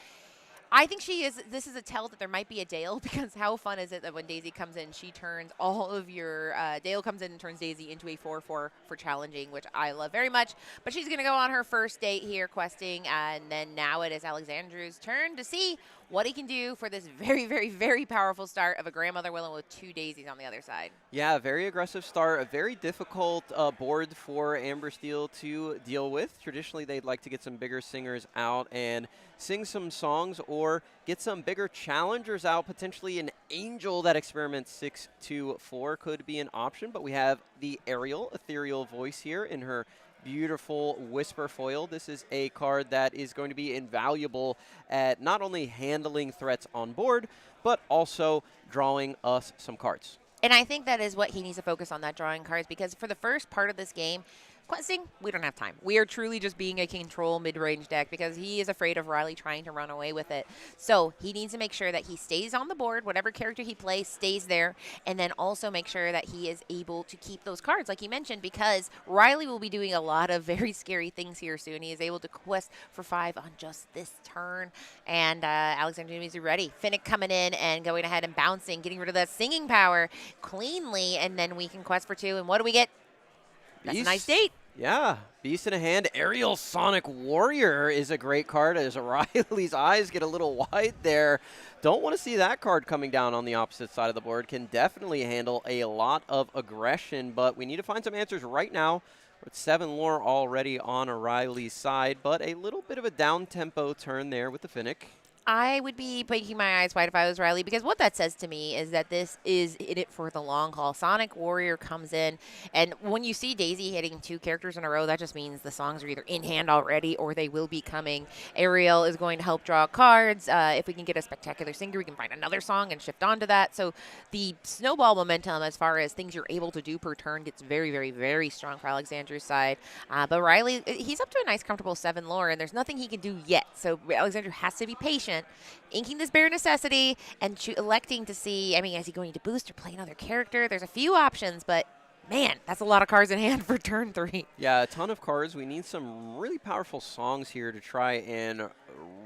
I think this is a tell that there might be a Dale, because how fun is it that when Daisy comes in, she turns all of your, Dale comes in and turns Daisy into a 4-4 for challenging, which I love very much. But she's going to go on her first date here questing, and then now it is Alexandru's turn to see what he can do for this very, very, very powerful start of a Grandmother Willow with 2 daisies on the other side.
Yeah, very aggressive start, a very difficult board for Amber Steel to deal with. Traditionally, they'd like to get some bigger singers out and sing some songs or get some bigger challengers out. Potentially an Angel that experiments 6-4 could be an option, but we have the Ariel Ethereal Voice here in her beautiful Whisper foil. This is a card that is going to be invaluable at not only handling threats on board, but also drawing us some cards.
And I think that is what he needs to focus on, that drawing cards, because for the first part of this game, questing, we don't have time. We are truly just being a control mid-range deck because he is afraid of Riley trying to run away with it. So he needs to make sure that he stays on the board, whatever character he plays stays there, and then also make sure that he is able to keep those cards, like you mentioned, because Riley will be doing a lot of very scary things here soon. He is able to quest for 5 on just this turn, and Alexander is ready. Finnick coming in and going ahead and bouncing, getting rid of that singing power cleanly, and then we can quest for 2, and what do we get? That's a nice date.
Yeah, Beast in a hand. Aerial Sonic Warrior is a great card as Riley's eyes get a little wide there. Don't want to see that card coming down on the opposite side of the board. Can definitely handle a lot of aggression, but we need to find some answers right now. With 7 lore already on Riley's side, but a little bit of a down-tempo turn there with the Finnick.
I would be blinking my eyes wide if I was Riley, because what that says to me is that this is in it for the long haul. Sonic Warrior comes in, and when you see Daisy hitting 2 characters in a row, that just means the songs are either in hand already or they will be coming. Ariel is going to help draw cards. If we can get a spectacular singer, we can find another song and shift onto that. So the snowball momentum as far as things you're able to do per turn gets very, very, very strong for Alexandru's side. But Riley, he's up to a nice, comfortable 7 lore, and there's nothing he can do yet. So Alexandru has to be patient, inking this bare necessity and electing to see, I mean, is he going to boost or play another character? There's a few options, but man, that's a lot of cards in hand for turn 3.
Yeah, a ton of cards. We need some really powerful songs here to try and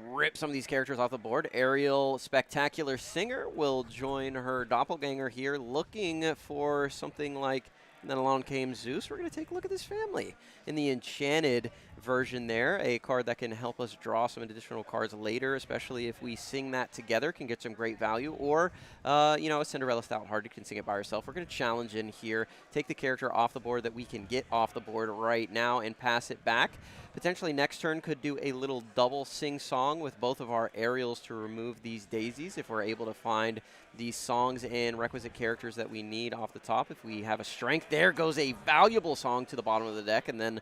rip some of these characters off the board. Ariel, Spectacular Singer, will join her doppelganger here, looking for something like, and then along came Zeus. We're going to take a look at this family in the Enchanted version there, a card that can help us draw some additional cards later, especially if we sing that together, can get some great value. Or, you know, a Cinderella Stouthearted can sing it by herself. We're going to challenge in here, take the character off the board that we can get off the board right now and pass it back. Potentially next turn could do a little double sing-song with both of our aerials to remove these daisies if we're able to find these songs and requisite characters that we need off the top. If we have a strength, there goes a valuable song to the bottom of the deck, and then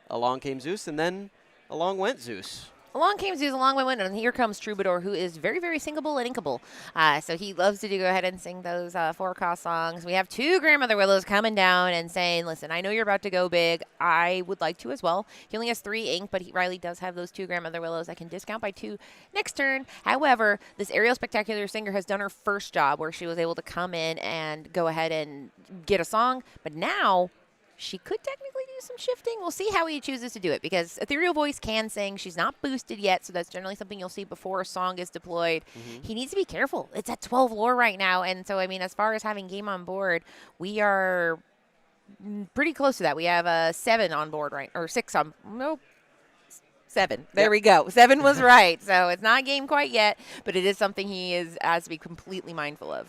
along came Zeus, and then along went Zeus.
Along came Zeus, along went, and here comes Troubadour, who is very, very singable and inkable. So he loves to go ahead and sing those 4-cost songs. We have 2 Grandmother Willows coming down and saying, listen, I know you're about to go big. I would like to as well. He only has 3 ink, but Riley does have those 2 Grandmother Willows that can discount by 2 next turn. However, this Ariel Spectacular Singer has done her first job where she was able to come in and go ahead and get a song, but now she could technically do some shifting. We'll see how he chooses to do it, because Ethereal Voice can sing. She's not boosted yet, so that's generally something you'll see before a song is deployed. He needs to be careful. It's at 12 lore right now, and so, I mean, as far as having game on board, we are pretty close to that. We have 7 on board, right? Or 6 on, nope. 7. There we go. 7 was right. So it's not game quite yet, but it is something he has to be completely mindful of.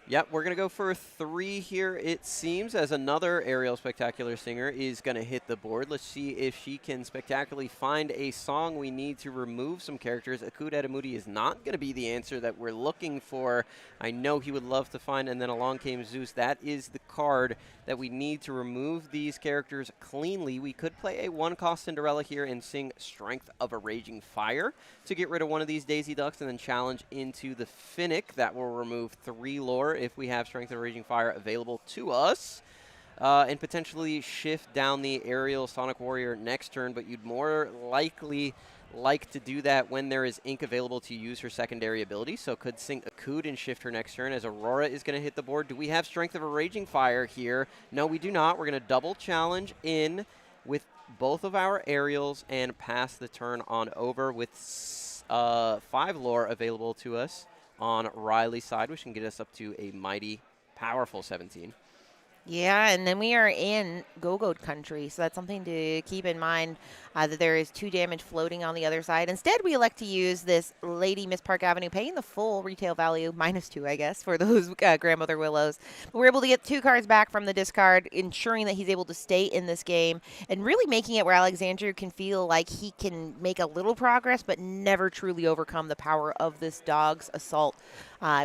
Yep, we're going to go for 3 here, it seems, as another Ariel Spectacular Singer is going to hit the board. Let's see if she can spectacularly find a song. We need to remove some characters. Akud Edamudi is not going to be the answer that we're looking for. I know he would love to find, and then along came Zeus. That is the card that we need to remove these characters cleanly. We could play a 1-cost Cinderella here and sing Strength of a Raging Fire to get rid of one of these Daisy Ducks, and then challenge into the Finnick. That will remove 3 lore if we have Strength of a Raging Fire available to us. And potentially shift down the Aerial Sonic Warrior next turn, but you'd more likely like to do that when there is ink available to use her secondary ability. So could sing Akud and shift her next turn, as Aurora is going to hit the board. Do we have Strength of a Raging Fire here? No, we do not. We're going to double challenge in with both of our aerials and pass the turn on over with 5 lore available to us on Riley's side, which can get us up to a mighty powerful 17.
Yeah, and then we are in Go-Go country, so that's something to keep in mind, that there is 2 damage floating on the other side. Instead, we elect to use this Lady Miss Park Avenue, paying the full retail value, -2, I guess, for those Grandmother Willows. But we're able to get 2 cards back from the discard, ensuring that he's able to stay in this game, and really making it where Alexandru can feel like he can make a little progress, but never truly overcome the power of this dog's assault.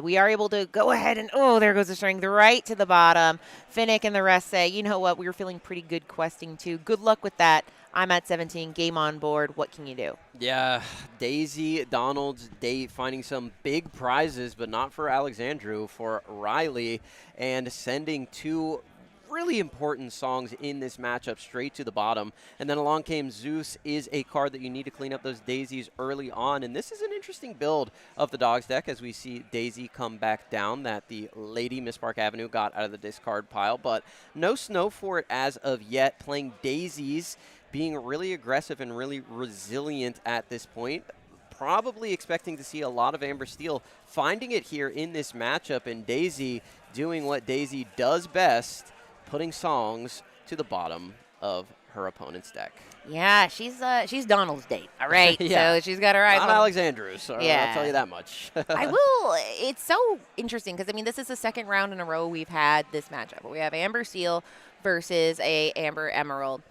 We are able to go ahead and, oh, there goes the strength right to the bottom. Finnick and the rest say, you know what, we were feeling pretty good questing too. Good luck with that. I'm at 17, game on board. What can you do?
Yeah, Daisy, Donald's date finding some big prizes, but not for Alexandru, for Riley, and sending 2 really important songs in this matchup straight to the bottom. And then along came Zeus is a card that you need to clean up those daisies early on. And this is an interesting build of the Dogs deck, as we see Daisy come back down that the Lady Miss Park Avenue got out of the discard pile. But no snow for it as of yet. Playing daisies, being really aggressive and really resilient at this point. Probably expecting to see a lot of Amber Steel finding it here in this matchup, and Daisy doing what Daisy does best, putting songs to the bottom of her opponent's deck.
Yeah, she's Donald's date, all right?
Yeah.
So she's got her eyes
on
on
Alexandru's, so
yeah.
I'll tell you that much.
I will. It's so interesting because, I mean, this is the 2nd round in a row we've had this matchup. We have Amber Steel versus a Amber Emerald.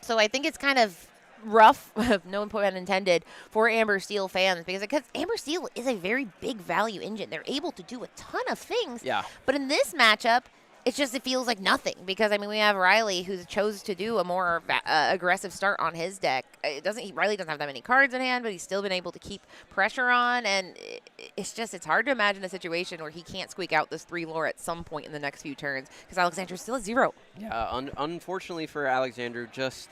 So I think it's kind of rough, no pun intended, for Amber Steel fans because Amber Steel is a very big value engine. They're able to do a ton of things.
Yeah.
But in this matchup, it feels like nothing because I mean we have Riley who chose to do a more aggressive start on his deck. Riley doesn't have that many cards in hand, but he's still been able to keep pressure on, and it's hard to imagine a situation where he can't squeak out this 3 lore at some point in the next few turns because Alexander's still at 0.
Yeah, unfortunately for Alexander, just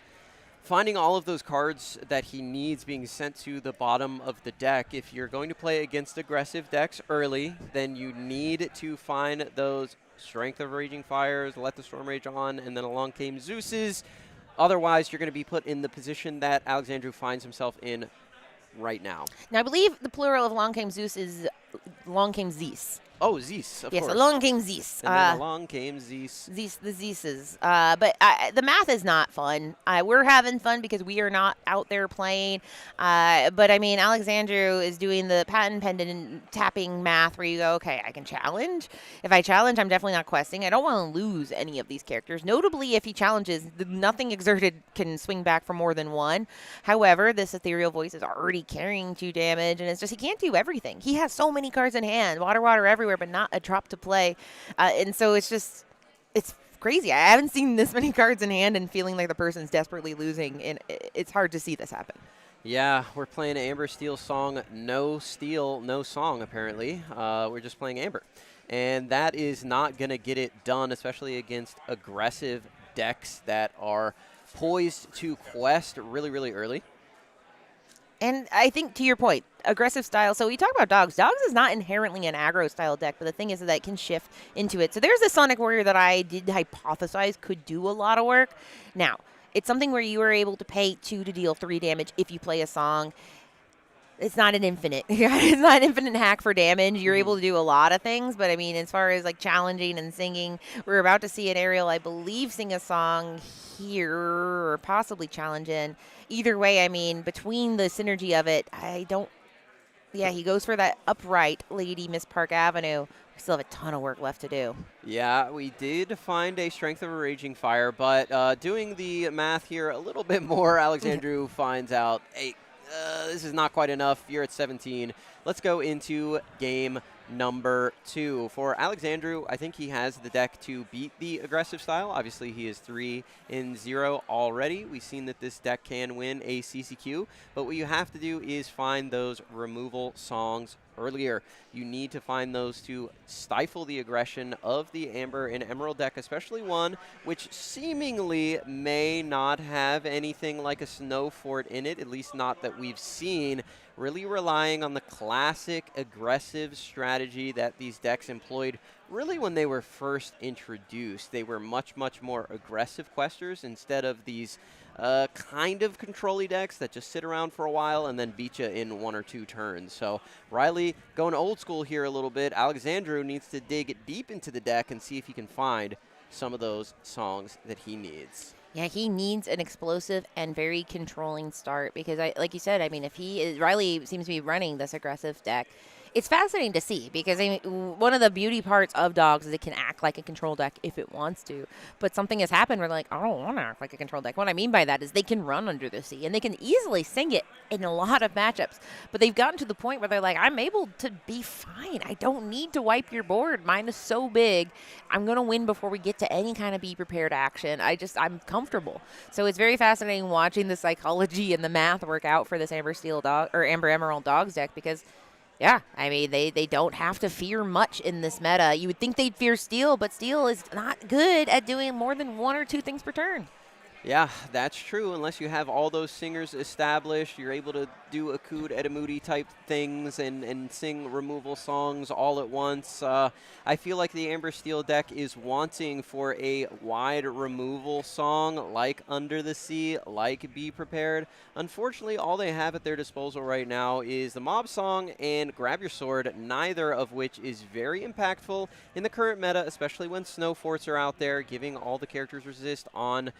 finding all of those cards that he needs being sent to the bottom of the deck. If you're going to play against aggressive decks early, then you need to find those Strength of Raging Fires, Let the Storm Rage on, and then along came Zeus's. Otherwise, you're going to be put in the position that Alexandru finds himself in right now.
Now, I believe the plural of Long Came Zeus is Long Came Zeus.
Oh, Zeus, of course.
Yes, along came Zeus.
And then along came Zeus.
The Zeuses. But the math is not fun. We're having fun because we are not out there playing. But, I mean, Alexandru is doing the patent pendant tapping math where you go, okay, I can challenge. If I challenge, I'm definitely not questing. I don't want to lose any of these characters. Notably, if he challenges, nothing exerted can swing back for more than 1. However, this Ethereal Voice is already carrying 2 damage, and it's just he can't do everything. He has so many cards in hand. Water everywhere, but not a drop to play. And so it's crazy. I haven't seen this many cards in hand and feeling like the person's desperately losing, and it's hard to see this happen.
Yeah, we're playing Amber Steel's song, No Steel, No Song, apparently. We're just playing Amber. And that is not going to get it done, especially against aggressive decks that are poised to quest really, really early.
And I think, to your point, aggressive style. So we talk about Dogs. Dogs is not inherently an aggro style deck, but the thing is that it can shift into it. So there's a Sonic Warrior that I did hypothesize could do a lot of work. Now, it's something where you are able to pay 2 to deal 3 damage if you play a song. It's not an infinite. It's not an infinite hack for damage. You're able to do a lot of things, but I mean, as far as like challenging and singing, we're about to see an Ariel, I believe, sing a song here or possibly challenge in. Either way, I mean, between the synergy of it, he goes for that upright Lady Miss Park Avenue. We still have a ton of work left to do.
Yeah, we did find a Strength of a Raging Fire, but doing the math here a little bit more, Alexandru finds out, hey, this is not quite enough. You're at 17. Let's go into game number 2. For Alexandru, I think he has the deck to beat the aggressive style. Obviously, he is 3-0 already. We've seen that this deck can win a CCQ, but what you have to do is find those removal songs earlier. You need to find those to stifle the aggression of the Amber and Emerald deck, especially one which seemingly may not have anything like a Snow Fort in it, at least not that we've seen, really relying on the classic aggressive strategy that these decks employed really when they were first introduced. They were much, much more aggressive questers instead of these kind of control-y decks that just sit around for a while and then beat you in 1 or 2 turns. So Riley going old school here a little bit. Alexandru needs to dig deep into the deck and see if he can find some of those songs that he needs.
Yeah, he needs an explosive and very controlling start because, like you said, I mean, Riley seems to be running this aggressive deck. It's fascinating to see because I mean, one of the beauty parts of Dogs is it can act like a control deck if it wants to. But something has happened where like, I don't want to act like a control deck. What I mean by that is they can run Under the Sea and they can easily sing it in a lot of matchups. But they've gotten to the point where they're like, I'm able to be fine. I don't need to wipe your board. Mine is so big. I'm going to win before we get to any kind of be prepared action. I'm comfortable. So it's very fascinating watching the psychology and the math work out for this Amber Emerald Dogs deck because yeah, I mean, they don't have to fear much in this meta. You would think they'd fear Steel, but Steel is not good at doing more than 1 or 2 things per turn.
Yeah, that's true. Unless you have all those singers established, you're able to do Akud Edamudi type things and sing removal songs all at once. I feel like the Amber Steel deck is wanting for a wide removal song like Under the Sea, like Be Prepared. Unfortunately, all they have at their disposal right now is the Mob Song and Grab Your Sword, neither of which is very impactful in the current meta, especially when Snow Forts are out there, giving all the characters resist on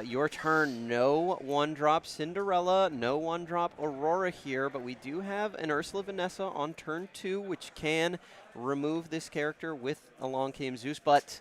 your turn. No 1-drop Cinderella, no 1-drop Aurora here, but we do have an Ursula Vanessa on turn 2, which can remove this character with Along Came Zeus, but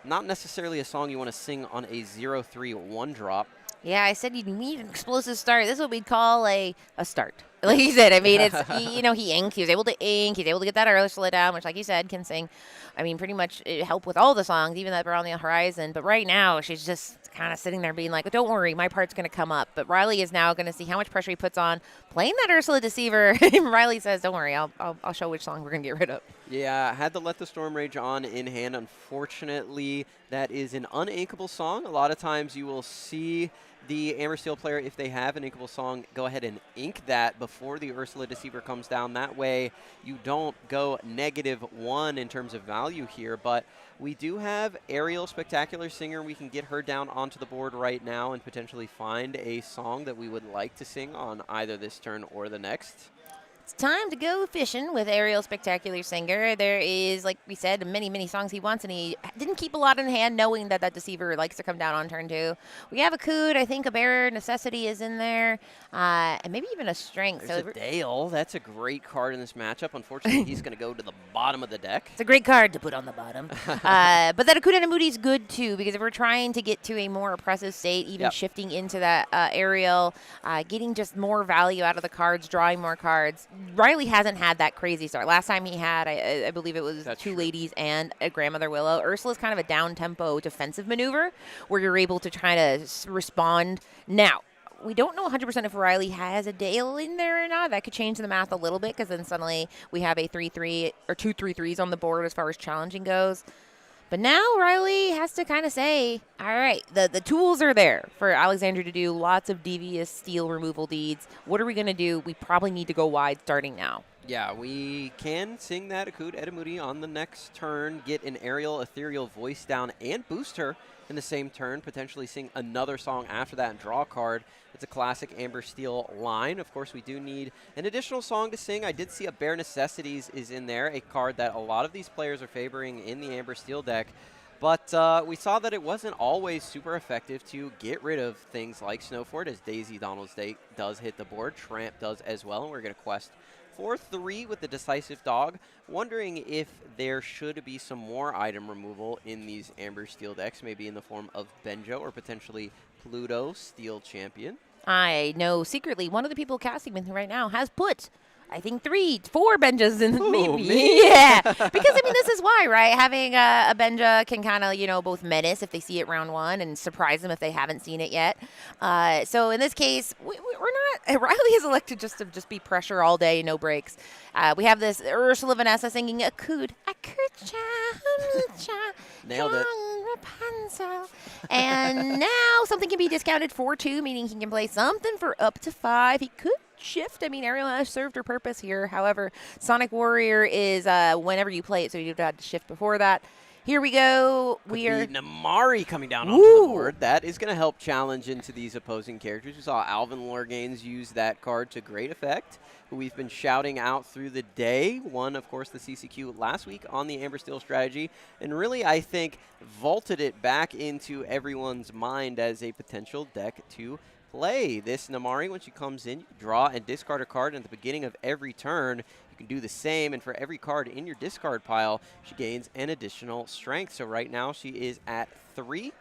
not necessarily a song you want to sing on a 0-3 1-drop.
Yeah, I said you need an explosive start. This is what we'd call a start. Like you said, I mean, it's, he inked. He was able to ink. He's able to get that Ursula down, which, like you said, can sing. I mean, pretty much help with all the songs, even that are on the horizon. But right now, she's just kind of sitting there being like, don't worry, my part's going to come up. But Riley is now going to see how much pressure he puts on playing that Ursula Deceiver. And Riley says, don't worry, I'll show which song we're going to get rid of.
Yeah, had to let the Storm Rage on in hand. Unfortunately, that is an uninkable song. A lot of times you will see the Amber Steel player, if they have an inkable song, go ahead and ink that before the Ursula Deceiver comes down. That way you don't go -1 in terms of value here. But we do have Ariel, Spectacular Singer. We can get her down onto the board right now and potentially find a song that we would like to sing on either this turn or the next.
It's time to go fishing with Ariel Spectacular Singer. There is, like we said, many, many songs he wants, and he didn't keep a lot in hand knowing that Deceiver likes to come down on turn 2. We have a Cood. I think a Bearer Necessity is in there, and maybe even a Strength.
There's a Dale. That's a great card in this matchup. Unfortunately, he's going to go to the bottom of the deck.
It's a great card to put on the bottom. But that Acuda Namudi is good, too, because if we're trying to get to a more oppressive state, even shifting into that Ariel, getting just more value out of the cards, drawing more cards, Riley hasn't had that crazy start. Last time he had, I believe it was That's 2 ladies and a Grandmother Willow. Ursula's kind of a down-tempo defensive maneuver where you're able to try to respond. Now, we don't know 100% if Riley has a Dale in there or not. That could change the math a little bit because then suddenly we have a 3-3 or 2 3-3s on the board as far as challenging goes. But now Riley has to kind of say, all right, the tools are there for Alexandra to do lots of devious steel removal deeds. What are we going to do? We probably need to go wide starting now.
Yeah, we can sing that Akud Edamudi on the next turn, get an Aerial Ethereal Voice down, and boost her in the same turn, potentially sing another song after that and draw a card. It's a classic Amber Steel line. Of course, we do need an additional song to sing. I did see a Bare Necessities is in there, a card that a lot of these players are favoring in the Amber Steel deck. But we saw that it wasn't always super effective to get rid of things like Snowford, as Daisy Donald's Day does hit the board. Tramp does as well, and we're going to quest for 3 with the Decisive Dog. Wondering if there should be some more item removal in these Amber Steel decks, maybe in the form of Benjo or potentially Pluto Steel Champion.
I know secretly one of the people casting with me right now has put, I think, 3, 4 Benjas in maybe. Yeah. Because, I mean, this is why, right? Having a Benja can kind of, both menace if they see it round 1 and surprise them if they haven't seen it yet. So in this case, we're not, Riley is elected just to be pressure all day, no breaks. We have this Ursula Vanessa singing a Cood.
Nailed it.
Rapunzel. And now something can be discounted for 2, meaning he can play something for up to 5. He could shift. I mean, Ariel has served her purpose here. However, Sonic Warrior is whenever you play it, so you don't have to shift before that. Here we go. We are
Namari coming down onto the board. That is going to help challenge into these opposing characters. We saw Alvin Lorganes use that card to great effect, who we've been shouting out through the day. Won, of course, the CCQ last week on the Amber Steel strategy, and really, I think, vaulted it back into everyone's mind as a potential deck to play. This Namari, when she comes in, you draw and discard a card at the beginning of every turn. You can do the same, and for every card in your discard pile, she gains an additional strength. So right now, she is at 3.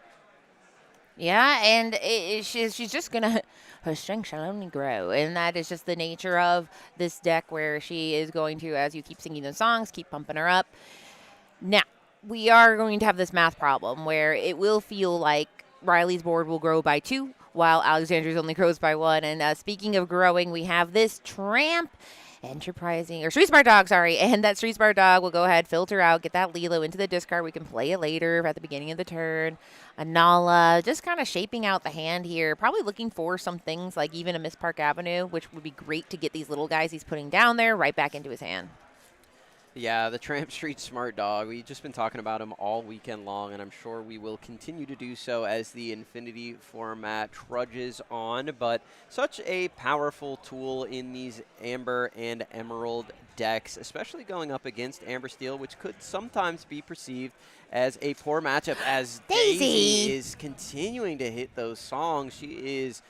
Yeah, and she's just going to, her strength shall only grow. And that is just the nature of this deck where she is going to, as you keep singing the songs, keep pumping her up. Now, we are going to have this math problem where it will feel like Riley's board will grow by 2, while Alexandra's only grows by 1. And speaking of growing, we have this Tramp Enterprising, or Street Smart Dog, sorry. And that Street Smart Dog will go ahead, filter out, get that Lilo into the discard. We can play it later at the beginning of the turn. Anala, just kind of shaping out the hand here. Probably looking for some things like even a Miss Park Avenue, which would be great to get these little guys he's putting down there right back into his hand.
Yeah, the Tramp Street Smart Dog. We've just been talking about him all weekend long, and I'm sure we will continue to do so as the Infinity format trudges on. But such a powerful tool in these Amber and Emerald decks, especially going up against Amber Steel, which could sometimes be perceived as a poor matchup, as Daisy is continuing to hit those songs. She is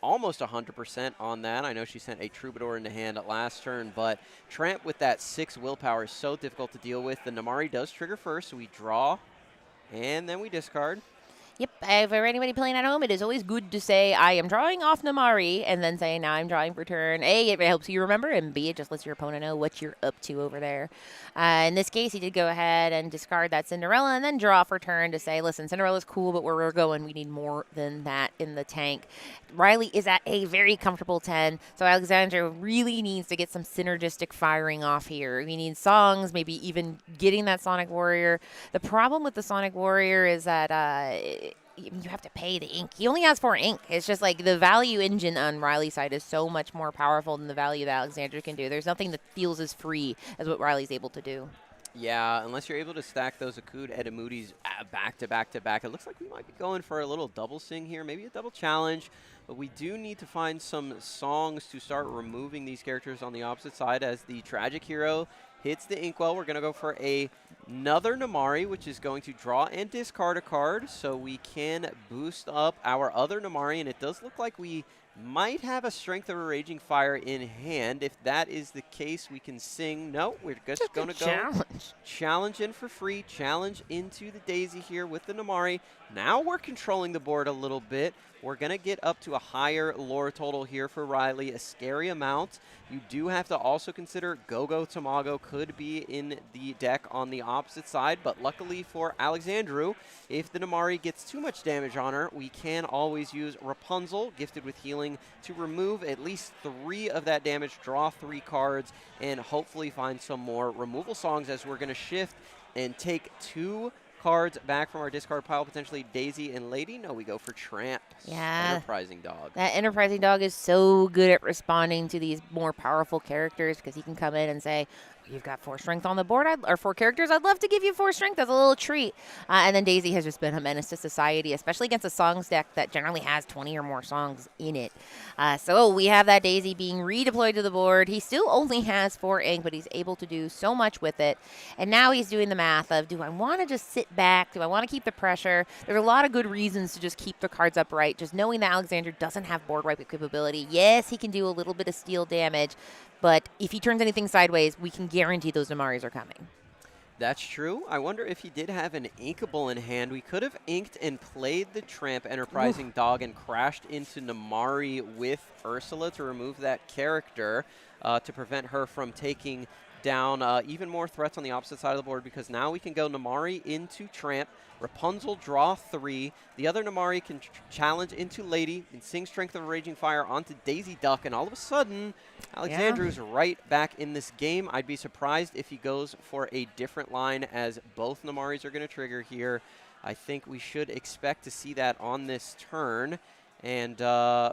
almost 100% on that. I know she sent a Troubadour into hand at last turn, but Tramp with that 6 willpower is so difficult to deal with. The Namari does trigger first, so we draw And then we discard.
Yep, for anybody playing at home, it is always good to say, I am drawing off Namari, and then say, now I'm drawing for turn. A, it helps you remember, and B, it just lets your opponent know what you're up to over there. In this case, he did go ahead and discard that Cinderella, and then draw for turn to say, listen, Cinderella's cool, but where we're going, we need more than that in the tank. Riley is at a very comfortable 10, so Alexandra really needs to get some synergistic firing off here. We need songs, maybe even getting that Sonic Warrior. The problem with the Sonic Warrior is that you have to pay the ink. He only has 4 ink. It's just like the value engine on Riley's side is so much more powerful than the value that Alexandra can do. There's nothing that feels as free as what Riley's able to do.
Yeah, unless you're able to stack those Akud Edamudis back to back to back. It looks like we might be going for a little double sing here, maybe a double challenge. But we do need to find some songs to start removing these characters on the opposite side. As the Tragic Hero hits the inkwell, we're going to go for another Namari, which is going to draw and discard a card. So we can boost up our other Namari, and it does look like we might have a Strength of a Raging Fire in hand. If that is the case, we can sing. No, we're just going to go challenge in for free. Challenge into the Daisy here with the Namari. Now we're controlling the board a little bit. We're going to get up to a higher lore total here for Riley, a scary amount. You do have to also consider Go-Go Tamago could be in the deck on the opposite side, but luckily for Alexandru, if the Namari gets too much damage on her, we can always use Rapunzel, gifted with healing, to remove at least 3 of that damage, draw 3 cards, and hopefully find some more removal songs as we're going to shift and take 2 cards back from our discard pile, potentially Daisy and Lady. No, we go for Tramp.
Yeah.
Enterprising Dog.
That Enterprising Dog is so good at responding to these more powerful characters because he can come in and say, you've got 4 strength on the board, or 4 characters. I'd love to give you 4 strength as a little treat. And then Daisy has just been a menace to society, especially against a songs deck that generally has 20 or more songs in it. So we have that Daisy being redeployed to the board. He still only has 4 ink, but he's able to do so much with it. And now he's doing the math of, do I want to just sit back? Do I want to keep the pressure? There's a lot of good reasons to just keep the cards upright. Just knowing that Alexander doesn't have board wipe capability. Yes, he can do a little bit of steal damage, but if he turns anything sideways, we can guarantee those Namaris are coming.
That's true. I wonder if he did have an inkable in hand. We could have inked and played the Tramp Enterprising Dog and crashed into Namari with Ursula to remove that character to prevent her from taking down even more threats on the opposite side of the board, because now we can go Namari into Tramp, Rapunzel draw 3, the other Namari can challenge into Lady and sing Strength of a Raging Fire onto Daisy Duck, and all of a sudden Alexandru's right back in this game. I'd be surprised if he goes for a different line, as both Namaris are going to trigger here. I think we should expect to see that on this turn. And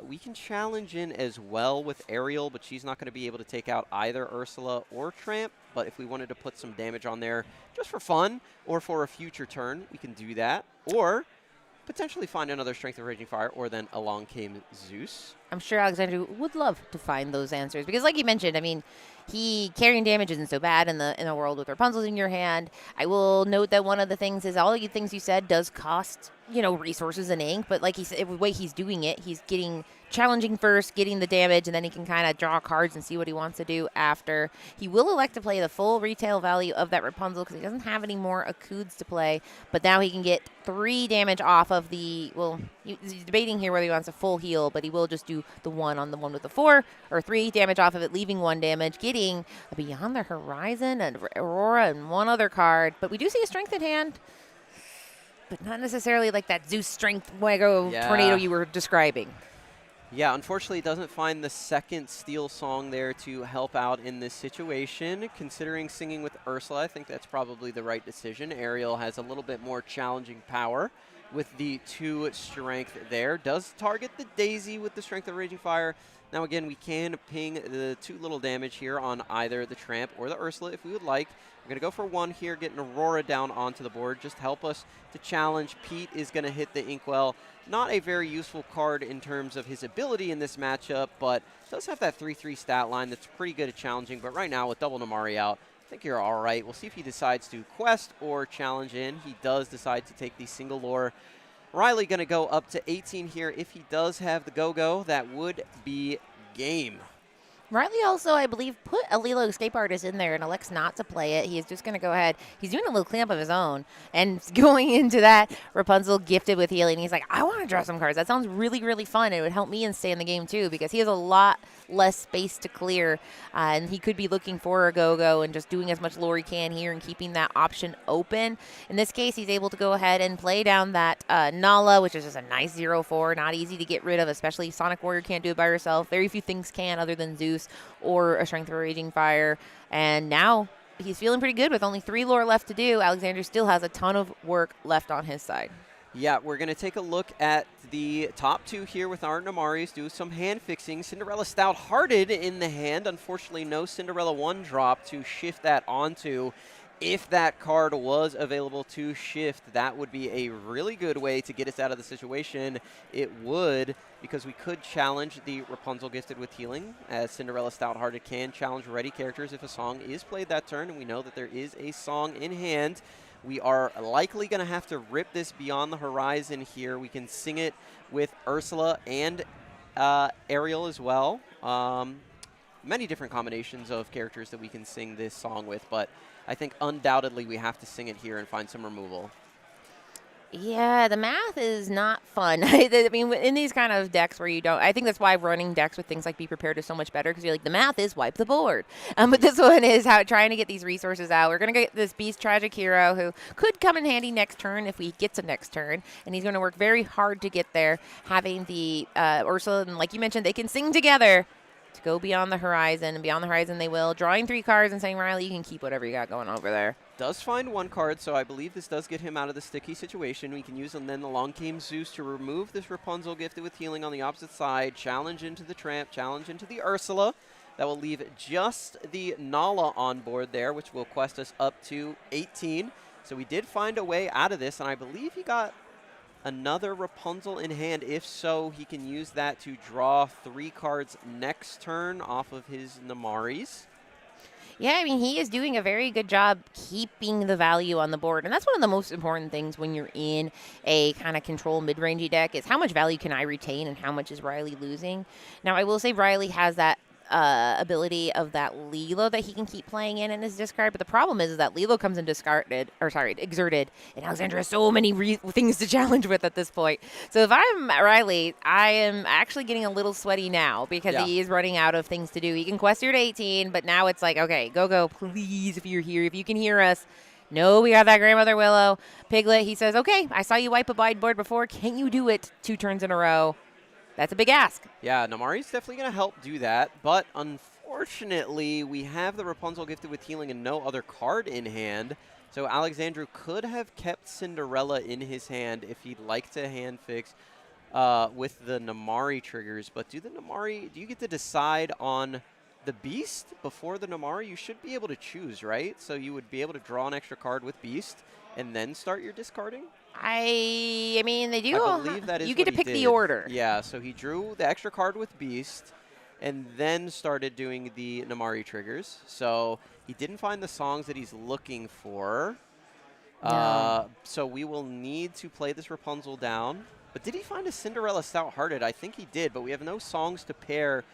we can challenge in as well with Ariel, but she's not going to be able to take out either Ursula or Tramp. But if we wanted to put some damage on there just for fun or for a future turn, we can do that. Or potentially find another Strength of Raging Fire, or then along came Zeus.
I'm sure Alexander would love to find those answers because, like you mentioned, I mean, carrying damage isn't so bad in the world with Rapunzel's in your hand. I will note that one of the things is all the things you said does cost, resources and ink, but like he said, the way he's doing it, he's challenging first, getting the damage, and then he can kind of draw cards and see what he wants to do after. He will elect to play the full retail value of that Rapunzel because he doesn't have any more Akuds to play, but now he can get 3 damage off of he's debating here whether he wants a full heal, but he will just do the 1 on the one with the 4, or 3 damage off of it, leaving 1 damage, getting a Beyond the Horizon and Aurora and 1 other card. But we do see a strength in hand, but not necessarily like that Zeus strength tornado you were describing.
Yeah, unfortunately, it doesn't find the second Steel song there to help out in this situation. Considering singing with Ursula, I think that's probably the right decision. Ariel has a little bit more challenging power with the 2 strength there. Does target the Daisy with the Strength of Raging Fire. Now, again, we can ping the 2 little damage here on either the Tramp or the Ursula if we would like. We're going to go for 1 here, getting Aurora down onto the board. Just help us to challenge. Pete is going to hit the Inkwell. Not a very useful card in terms of his ability in this matchup, but does have that 3/3 stat line that's pretty good at challenging. But right now, with double Namari out, I think you're all right. We'll see if he decides to quest or challenge in. He does decide to take the single lore. Riley going to go up to 18 here. If he does have the go-go, that would be game.
Riley also, I believe, put a Lilo Escape Artist in there and elects not to play it. He is just going to go ahead. He's doing a little cleanup of his own and going into that Rapunzel gifted with healing. He's like, I want to draw some cards. That sounds really, really fun. It would help me and stay in the game too because he has a lot less space to clear. And he could be looking for a go-go and just doing as much lore he can here and keeping that option open. In this case, he's able to go ahead and play down that Nala, which is just a nice 0-4. Not easy to get rid of, especially Sonic Warrior can't do it by herself. Very few things can other than Zeus or a Strength of a Raging Fire. And now he's feeling pretty good with only 3 lore left to do. Alexander still has a ton of work left on his side.
Yeah, we're going to take a look at the top 2 here with our Namaris, do some hand fixing. Cinderella Stout-Hearted in the hand. Unfortunately, no Cinderella 1 drop to shift that onto. If that card was available to shift, that would be a really good way to get us out of the situation. It would, because we could challenge the Rapunzel Gifted with Healing, as Cinderella Stout-Hearted can challenge ready characters if a song is played that turn, and we know that there is a song in hand. We are likely going to have to rip this beyond the horizon here. We can sing it with Ursula and Ariel as well. Many different combinations of characters that we can sing this song with, but I think undoubtedly we have to sing it here and find some removal.
Yeah, the math is not fun. I mean, in these kind of decks where you don't, I think that's why running decks with things like Be Prepared is so much better because you're like, the math is wipe the board. But this one is how trying to get these resources out. We're going to get this Beast Tragic Hero who could come in handy next turn if he gets a next turn, and he's going to work very hard to get there. Having the Ursula, and like you mentioned, they can sing together to go beyond the horizon, and beyond the horizon they will. Drawing 3 cards and saying, Riley, you can keep whatever you got going over there.
Does find 1 card, so I believe this does get him out of the sticky situation. We can use and then Along Came Zeus to remove this Rapunzel Gifted with Healing on the opposite side, challenge into the Tramp, challenge into the Ursula. That will leave just the Nala on board there, which will quest us up to 18. So we did find a way out of this, and I believe he got another Rapunzel in hand. If so, he can use that to draw 3 cards next turn off of his Namaris.
Yeah, I mean, he is doing a very good job keeping the value on the board. And that's one of the most important things when you're in a kind of control mid-rangey deck is how much value can I retain and how much is Riley losing. Now, I will say Riley has that ability of that Lilo that he can keep playing in his discard. But the problem is that Lilo comes in exerted. And Alexander has so many things to challenge with at this point. So if I'm Riley, I am actually getting a little sweaty now because he is running out of things to do. He can quest here to 18, but now it's like, okay, go, please, if you're here, if you can hear us. No, we got that Grandmother Willow. Piglet, he says, okay, I saw you wipe a bide board before. Can you do it 2 turns in a row? That's a big ask.
Yeah, Namari's definitely going to help do that, but unfortunately, we have the Rapunzel Gifted with Healing and no other card in hand. So Alexandru could have kept Cinderella in his hand if he'd like to hand fix with the Namari triggers. But do you get to decide on the Beast before the Namari? You should be able to choose, right? So you would be able to draw an extra card with Beast and then start your discarding?
I mean, they do.
I believe that is
you get to
what
pick
he
the
did.
order.
Yeah, so he drew the extra card with Beast and then started doing the Namari triggers. So he didn't find the songs that he's looking for.
No.
So we will need to play this Rapunzel down. But did he find a Cinderella Stout-Hearted? I think he did, but we have no songs to pair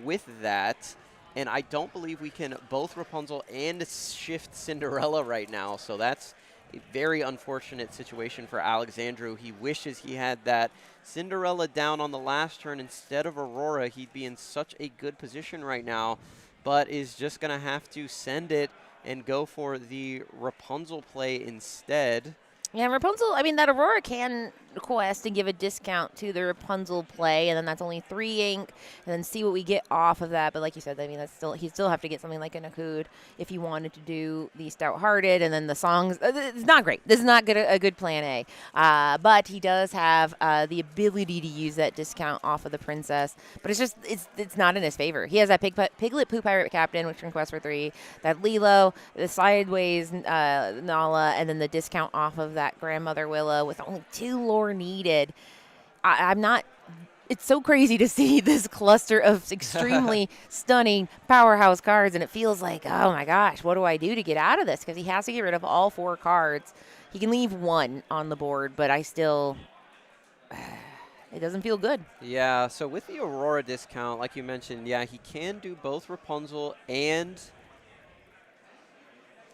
with that. And I don't believe we can both Rapunzel and shift Cinderella right now. So that's a very unfortunate situation for Alexandru. He wishes he had that Cinderella down on the last turn instead of Aurora. He'd be in such a good position right now, but is just going to have to send it and go for the Rapunzel play instead.
Yeah, Rapunzel, I mean, that Aurora can quest and give a discount to the Rapunzel play, and then that's only 3 ink, and then see what we get off of that. But like you said, I mean, he'd still have to get something like a Nakud if he wanted to do the Stout-Hearted, and then the songs. It's not great. This is not a good plan A. But he does have the ability to use that discount off of the Princess, but it's not in his favor. He has that Piglet Pooh Pirate Captain, which can quest for 3, that Lilo, the Sideways Nala, and then the discount off of that Grandmother Willow with only 2 lore needed. I'm not. It's so crazy to see this cluster of extremely stunning powerhouse cards, and it feels like, oh my gosh, what do I do to get out of this? Because he has to get rid of all 4 cards. He can leave 1 on the board, but I still. it doesn't feel good.
Yeah, so with the Aurora discount, like you mentioned, yeah, he can do both Rapunzel and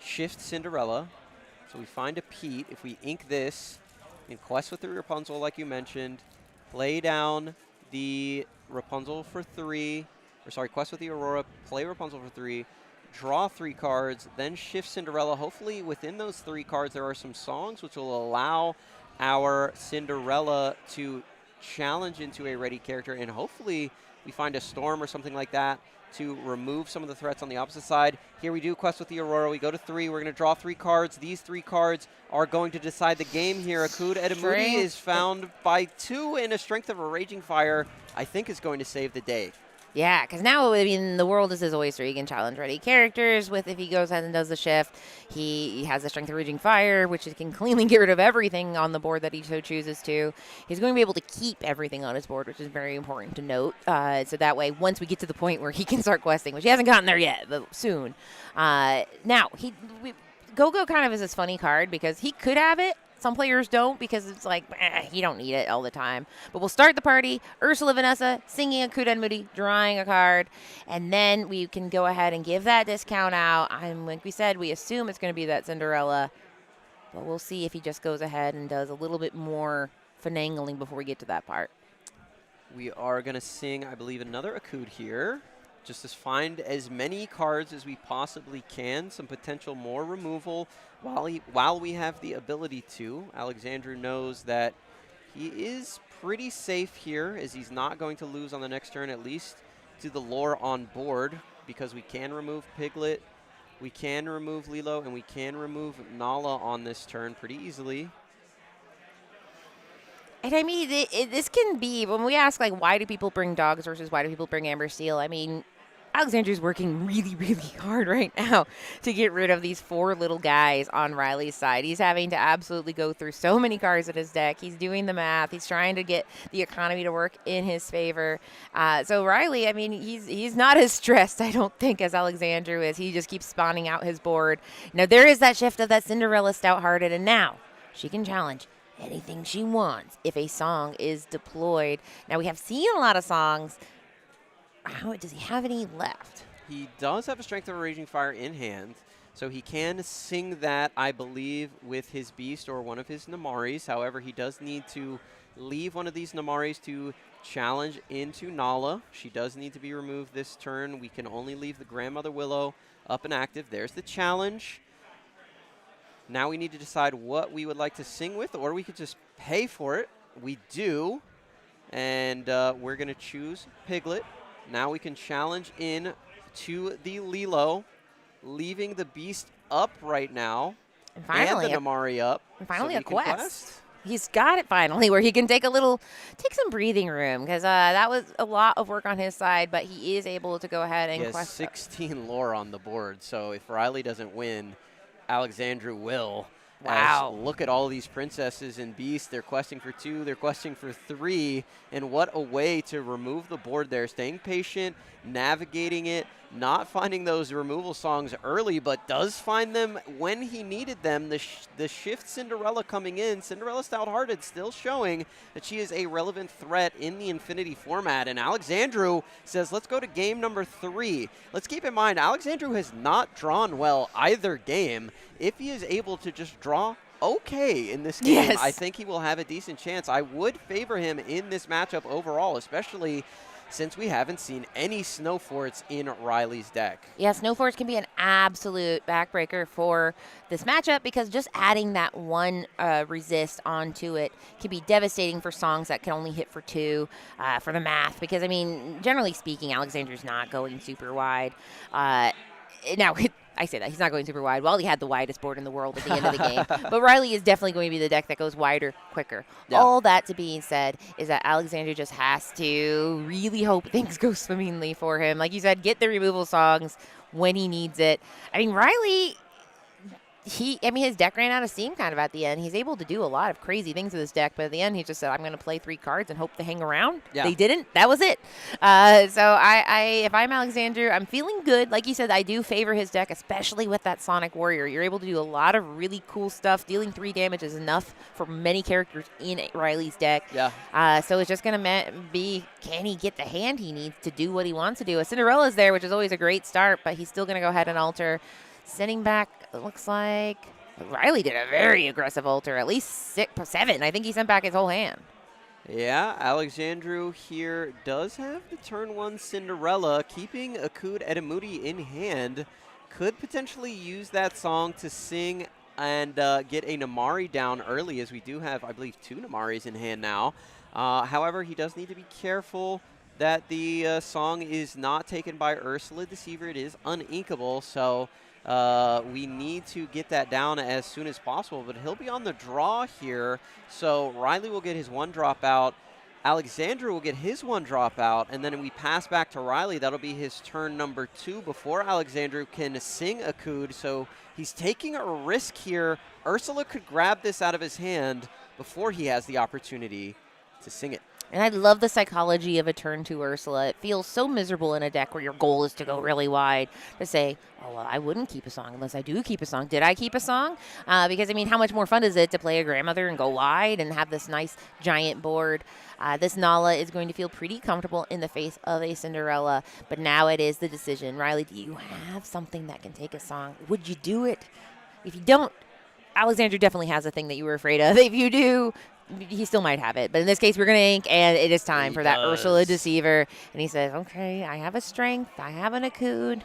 Shift Cinderella. So we find a Pete. If we ink this, in Quest with the Rapunzel, like you mentioned, play down the Rapunzel for 3, or sorry, Quest with the Aurora, play Rapunzel for 3, draw 3 cards, then Shift Cinderella. Hopefully within those 3 cards there are some songs which will allow our Cinderella to challenge into a ready character, and hopefully we find a Storm or something like that to remove some of the threats on the opposite side. Here we do Quest with the Aurora. We go to 3. We're going to draw 3 cards. These 3 cards are going to decide the game here. Akud Edamudi is found by 2, and a Strength of a Raging Fire, I think, is going to save the day.
Yeah, because now, I mean, the world is his oyster. He can challenge ready characters with, if he goes ahead and does the shift. He has the Strength of Raging Fire, which can cleanly get rid of everything on the board that he so chooses to. He's going to be able to keep everything on his board, which is very important to note. So that way, once we get to the point where he can start questing, which he hasn't gotten there yet, but soon. Now, Go-Go kind of is this funny card because he could have it. Some players don't because it's like, you don't need it all the time. But we'll start the party, Ursula Vanessa singing a Akud Edamudi, drawing a card, and then we can go ahead and give that discount out. Like we said, we assume it's going to be that Cinderella, but we'll see if he just goes ahead and does a little bit more finagling before we get to that part.
We are going to sing, I believe, another Akud here. Just to find as many cards as we possibly can, some potential more removal while we have the ability to. Alexandru knows that he is pretty safe here, as he's not going to lose on the next turn, at least to the lore on board, because we can remove Piglet, we can remove Lilo, and we can remove Nala on this turn pretty easily.
And I mean, this can be, when we ask, like, why do people bring dogs versus why do people bring Amber Steel, I mean, Alexandru's working really, really hard right now to get rid of these 4 little guys on Riley's side. He's having to absolutely go through so many cards in his deck. He's doing the math. He's trying to get the economy to work in his favor. So Riley, I mean, he's not as stressed, I don't think, as Alexandru is. He just keeps spawning out his board. Now, there is that shift of that Cinderella stout-hearted, and now she can challenge anything she wants if a song is deployed. Now, we have seen a lot of songs. Does he have any left?
He does have a Strength of a Raging Fire in hand, so he can sing that, I believe, with his Beast or one of his Namaris. However, he does need to leave one of these Namaris to challenge into Nala. She does need to be removed this turn. We can only leave the Grandmother Willow up and active. There's the challenge. Now we need to decide what we would like to sing with, or we could just pay for it. We do, and we're going to choose Piglet. Now we can challenge in to the Lilo, leaving the Beast up right now,
and finally,
the Namari up.
And finally, so a quest. He's got it finally, where he can take some breathing room, because that was a lot of work on his side, but he is able to go ahead and quest.
16 lore on the board, so if Riley doesn't win, Alexandru will.
Wow.
Look at all these princesses and beasts. They're questing for 2. They're questing for 3. And what a way to remove the board there. Staying patient, navigating it, not finding those removal songs early, but does find them when he needed them. The shift Cinderella coming in. Cinderella Stout-Hearted still showing that she is a relevant threat in the Infinity format. And Alexandru says, let's go to game number 3. Let's keep in mind, Alexandru has not drawn well either game. If he is able to just draw okay in this game, I think he will have a decent chance. I would favor him in this matchup overall, especially since we haven't seen any Snow Forts in Riley's deck.
Yeah, Snow Forts can be an absolute backbreaker for this matchup, because just adding that one resist onto it can be devastating for songs that can only hit for 2 for the math. Because, I mean, generally speaking, Alexandru's not going super wide. Now, I say that. He's not going super wide. Well, he had the widest board in the world at the end of the game. But Riley is definitely going to be the deck that goes wider, quicker. Yeah. All that to being said is that Alexandru just has to really hope things go swimmingly for him. Like you said, get the removal songs when he needs it. I mean, Riley, his deck ran out of steam kind of at the end. He's able to do a lot of crazy things with his deck, but at the end, he just said, I'm going to play 3 cards and hope to hang around.
Yeah.
They didn't. That was it. So if I'm Alexandru, I'm feeling good. Like you said, I do favor his deck, especially with that Sonic Warrior. You're able to do a lot of really cool stuff. Dealing 3 damage is enough for many characters in Riley's deck.
Yeah.
So it's just going to be, can he get the hand he needs to do what he wants to do? A Cinderella's there, which is always a great start, but he's still going to go ahead and alter. Sending back, it looks like Riley did a very aggressive alter, at least 7. I think he sent back his whole hand.
Yeah, Alexandru here does have the turn 1 Cinderella, keeping Akud Edamudi in hand. Could potentially use that song to sing and get a Namari down early, as we do have, I believe, 2 Namaris in hand now. However, he does need to be careful that the song is not taken by Ursula Deceiver. It is uninkable, so we need to get that down as soon as possible, but he'll be on the draw here. So Riley will get his 1 drop out. Alexandru will get his 1 drop out, and then we pass back to Riley. That'll be his turn number 2 before Alexandru can sing Akud. So he's taking a risk here. Ursula could grab this out of his hand before he has the opportunity to sing it.
And I love the psychology of a turn to Ursula. It feels so miserable in a deck where your goal is to go really wide to say, oh, well, I wouldn't keep a song unless I do keep a song. Did I keep a song? Because, I mean, how much more fun is it to play a grandmother and go wide and have this nice giant board? This Nala is going to feel pretty comfortable in the face of a Cinderella, but now it is the decision. Riley, do you have something that can take a song? Would you do it? If you don't, Alexandru definitely has a thing that you were afraid of. If you do, he still might have it. But in this case, we're going to ink, and it is time for that Ursula Deceiver. And he says, okay, I have a strength. I have an Akud.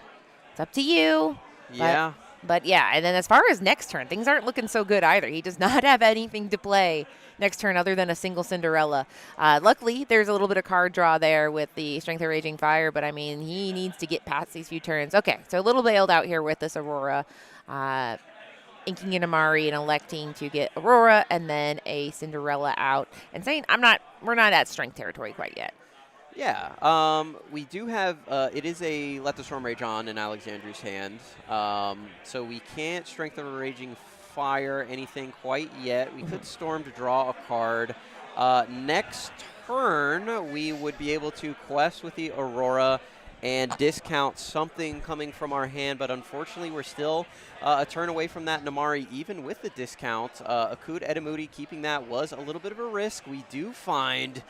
It's up to you.
Yeah.
But yeah, and then as far as next turn, things aren't looking so good either. He does not have anything to play next turn other than a single Cinderella. Luckily, there's a little bit of card draw there with the Strength of Raging Fire, but I mean, he needs to get past these few turns. Okay, so a little bailed out here with this Aurora. Inking an Amari and electing to get Aurora and then a Cinderella out and saying, we're not at strength territory quite yet.
Yeah, we do have, it is a Let the Storm Rage on in Alexandru's hand, so we can't Strength of a Raging Fire anything quite yet. We could Storm to draw a card. Next turn, we would be able to quest with the Aurora and discount something coming from our hand, but unfortunately we're still a turn away from that Namari, even with the discount. Akud Edamudi keeping that was a little bit of a risk. We do find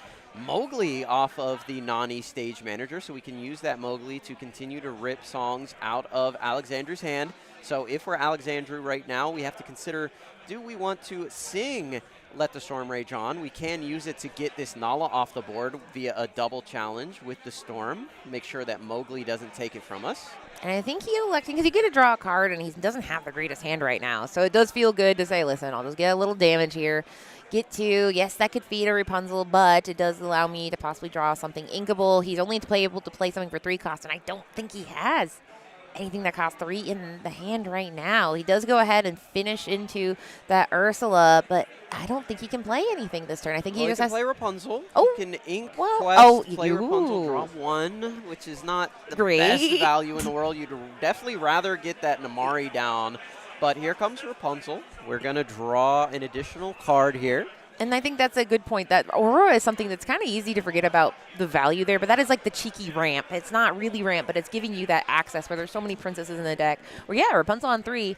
Mowgli off of the Nani stage manager, so we can use that Mowgli to continue to rip songs out of Alexandru's hand. So if we're Alexandru right now, we have to consider, do we want to sing Let the Storm Rage On? We can use it to get this Nala off the board via a double challenge with the Storm. Make sure that Mowgli doesn't take it from us.
And I think he electing, because you get to draw a card, and he doesn't have the greatest hand right now. So it does feel good to say, listen, I'll just get a little damage here. Get 2. Yes, that could feed a Rapunzel, but it does allow me to possibly draw something inkable. He's only able to play something for 3 cost, and I don't think he has anything that costs 3 in the hand right now. He does go ahead and finish into that Ursula, but I don't think he can play anything this turn. I think he just
can
has
play Rapunzel.
Oh,
he can ink
well,
quest, play Rapunzel, draw 1, which is not the best value in the world. You'd definitely rather get that Namari down. But here comes Rapunzel. We're going to draw an additional card here.
And I think that's a good point. That Aurora is something that's kind of easy to forget about the value there, but that is like the cheeky ramp. It's not really ramp, but it's giving you that access where there's so many princesses in the deck. Where, yeah, Rapunzel on 3,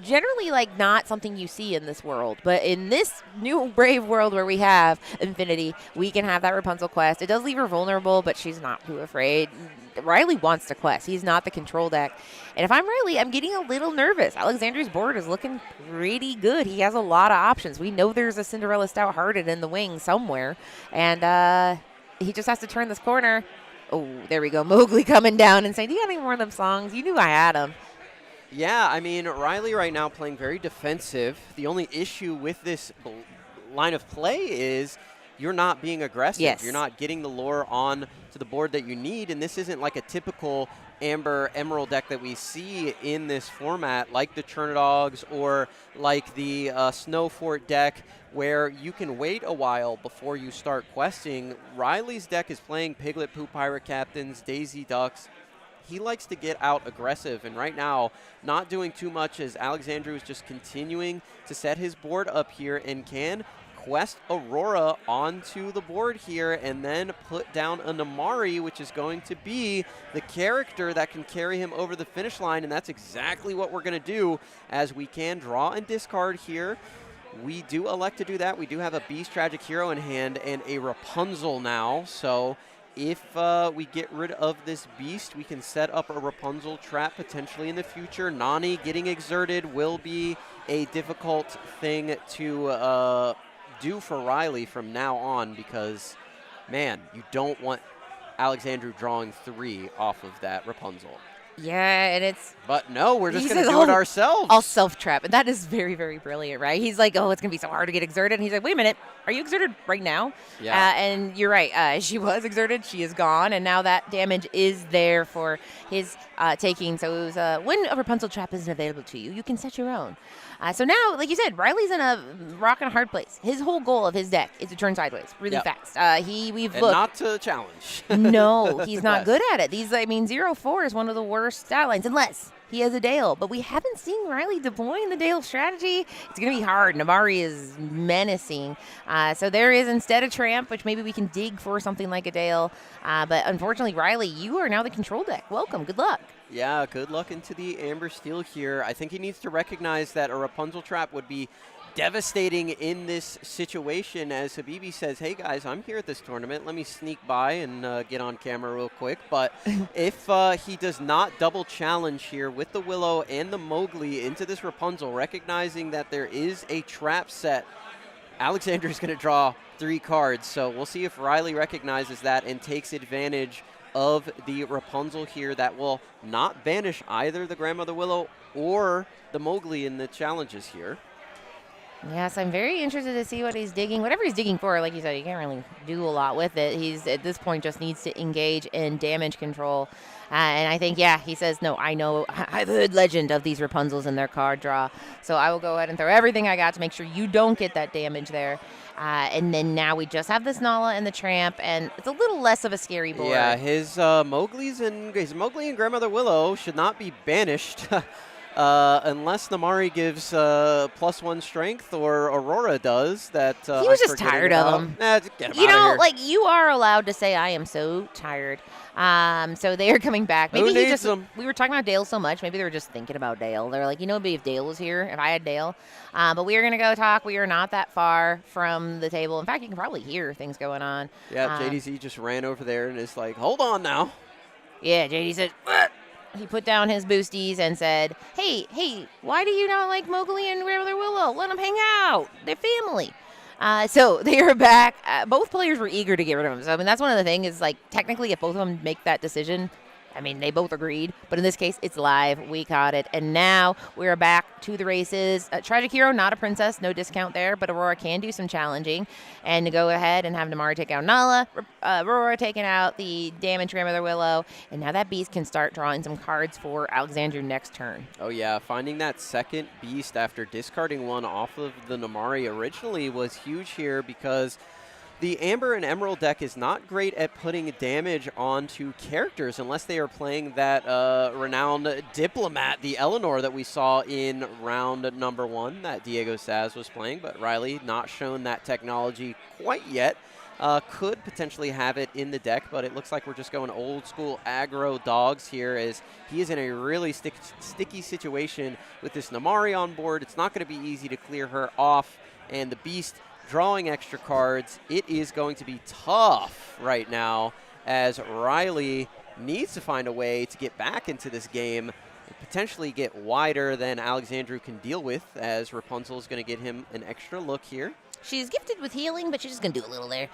generally like not something you see in this world. But in this new brave world where we have Infinity, we can have that Rapunzel quest. It does leave her vulnerable, but she's not too afraid. Riley wants to quest. He's not the control deck. And if I'm Riley, I'm getting a little nervous. Alexandru's board is looking pretty good. He has a lot of options. We know there's a Cinderella Stout-Hearted in the wing somewhere. And he just has to turn this corner. Oh, there we go. Mowgli coming down and saying, do you got any more of them songs? You knew I had them.
Yeah, I mean, Riley right now playing very defensive. The only issue with this line of play is you're not being aggressive.
Yes.
You're not getting the lore on to the board that you need, and this isn't like a typical Amber Emerald deck that we see in this format, like the Churnadogs or like the Snow Fort deck, where you can wait a while before you start questing. Riley's deck is playing Piglet Poo Pirate Captains, Daisy Ducks. he likes to get out aggressive, and right now not doing too much as Alexandru is just continuing to set his board up here and can quest Aurora onto the board here and then put down a Namari, which is going to be the character that can carry him over the finish line, and that's exactly what we're going to do as we can draw and discard here. We do elect to do that. We do have a Beast Tragic Hero in hand and a Rapunzel now, so if we get rid of this Beast, we can set up a Rapunzel trap potentially in the future. Nani getting exerted will be a difficult thing to do for Riley from now on because, man, you don't want Alexandru drawing 3 off of that Rapunzel.
Yeah, and it's...
But no, we're just
he
going to
says,
do it ourselves.
I'll self-trap. And that is very, very brilliant, right? He's like, oh, it's going to be so hard to get exerted. And he's like, wait a minute. Are you exerted right now?
Yeah.
And you're right. She was exerted. She is gone. And now that damage is there for his taking. So it was, when a Rapunzel trap isn't available to you, you can set your own. So now, like you said, Riley's in a rock and a hard place. His whole goal of his deck is to turn sideways really fast. We've
and
looked.
not to challenge.
No, he's not good at it. 0-4 is one of the worst stat lines, unless he has a Dale. But we haven't seen Riley deploying the Dale strategy. It's going to be hard. Namari is menacing. So there is instead a Tramp, which maybe we can dig for something like a Dale. But unfortunately, Riley, you are now the control deck. Welcome. Good luck.
Yeah, good luck into the Amber Steel here. I think he needs to recognize that a Rapunzel trap would be devastating in this situation as Habibi says, hey guys, I'm here at this tournament. Let me sneak by and get on camera real quick. But if he does not double challenge here with the Willow and the Mowgli into this Rapunzel, recognizing that there is a trap set, Alexander is going to draw 3 cards. So we'll see if Riley recognizes that and takes advantage of the Rapunzel here that will not banish either the Grandmother Willow or the Mowgli in the challenges here.
Yes, I'm very interested to see what he's digging. Whatever he's digging for, like you said, you can't really do a lot with it. He's, at this point, just needs to engage in damage control. And I think, yeah, he says, no, I know, I've heard legend of these Rapunzels in their card draw. So I will go ahead and throw everything I got to make sure you don't get that damage there. And then now we just have this Nala and the Tramp, and it's a little less of a scary board.
Yeah, his Mowgli and Grandmother Willow should not be banished. Unless Namari gives +1 strength or Aurora does. That
he was just tired of them.
Just get him
you
out of
know,
here.
like you are allowed to say, "I am so tired." So they are coming back. Maybe
Who
he
needs
just.
them?
We were talking about Dale so much. Maybe they were just thinking about Dale. They're like, maybe if Dale was here, if I had Dale. But we are gonna go talk. We are not that far from the table. In fact, you can probably hear things going on.
Yeah, JDZ just ran over there and is like, "Hold on now."
Yeah, JD said. What? He put down his boosties and said, hey, why do you not like Mowgli and Grandmother Willow? Let them hang out. They're family. So they are back. Both players were eager to get rid of him. So, I mean, that's one of the things is, like, technically if both of them make that decision, I mean, they both agreed. But in this case, it's live. We caught it. And now we are back to the races. Tragic Hero, not a princess. No discount there. But Aurora can do some challenging. And to go ahead and have Namari take out Nala. Aurora taking out the damaged Grandmother Willow. And now that Beast can start drawing some cards for Alexandru next turn.
Oh, yeah. Finding that second Beast after discarding one off of the Namari originally was huge here because the Amber and Emerald deck is not great at putting damage onto characters unless they are playing that renowned Diplomat, the Eleanor that we saw in round number 1 that Diego Saz was playing, but Riley not shown that technology quite yet. Could potentially have it in the deck, but it looks like we're just going old school aggro dogs here as he is in a really sticky situation with this Namari on board. It's not going to be easy to clear her off, and the Beast drawing extra cards. It is going to be tough right now as Riley needs to find a way to get back into this game and potentially get wider than Alexandru can deal with as Rapunzel is going to get him an extra look here.
She's gifted with healing, but she's just going to do a little there.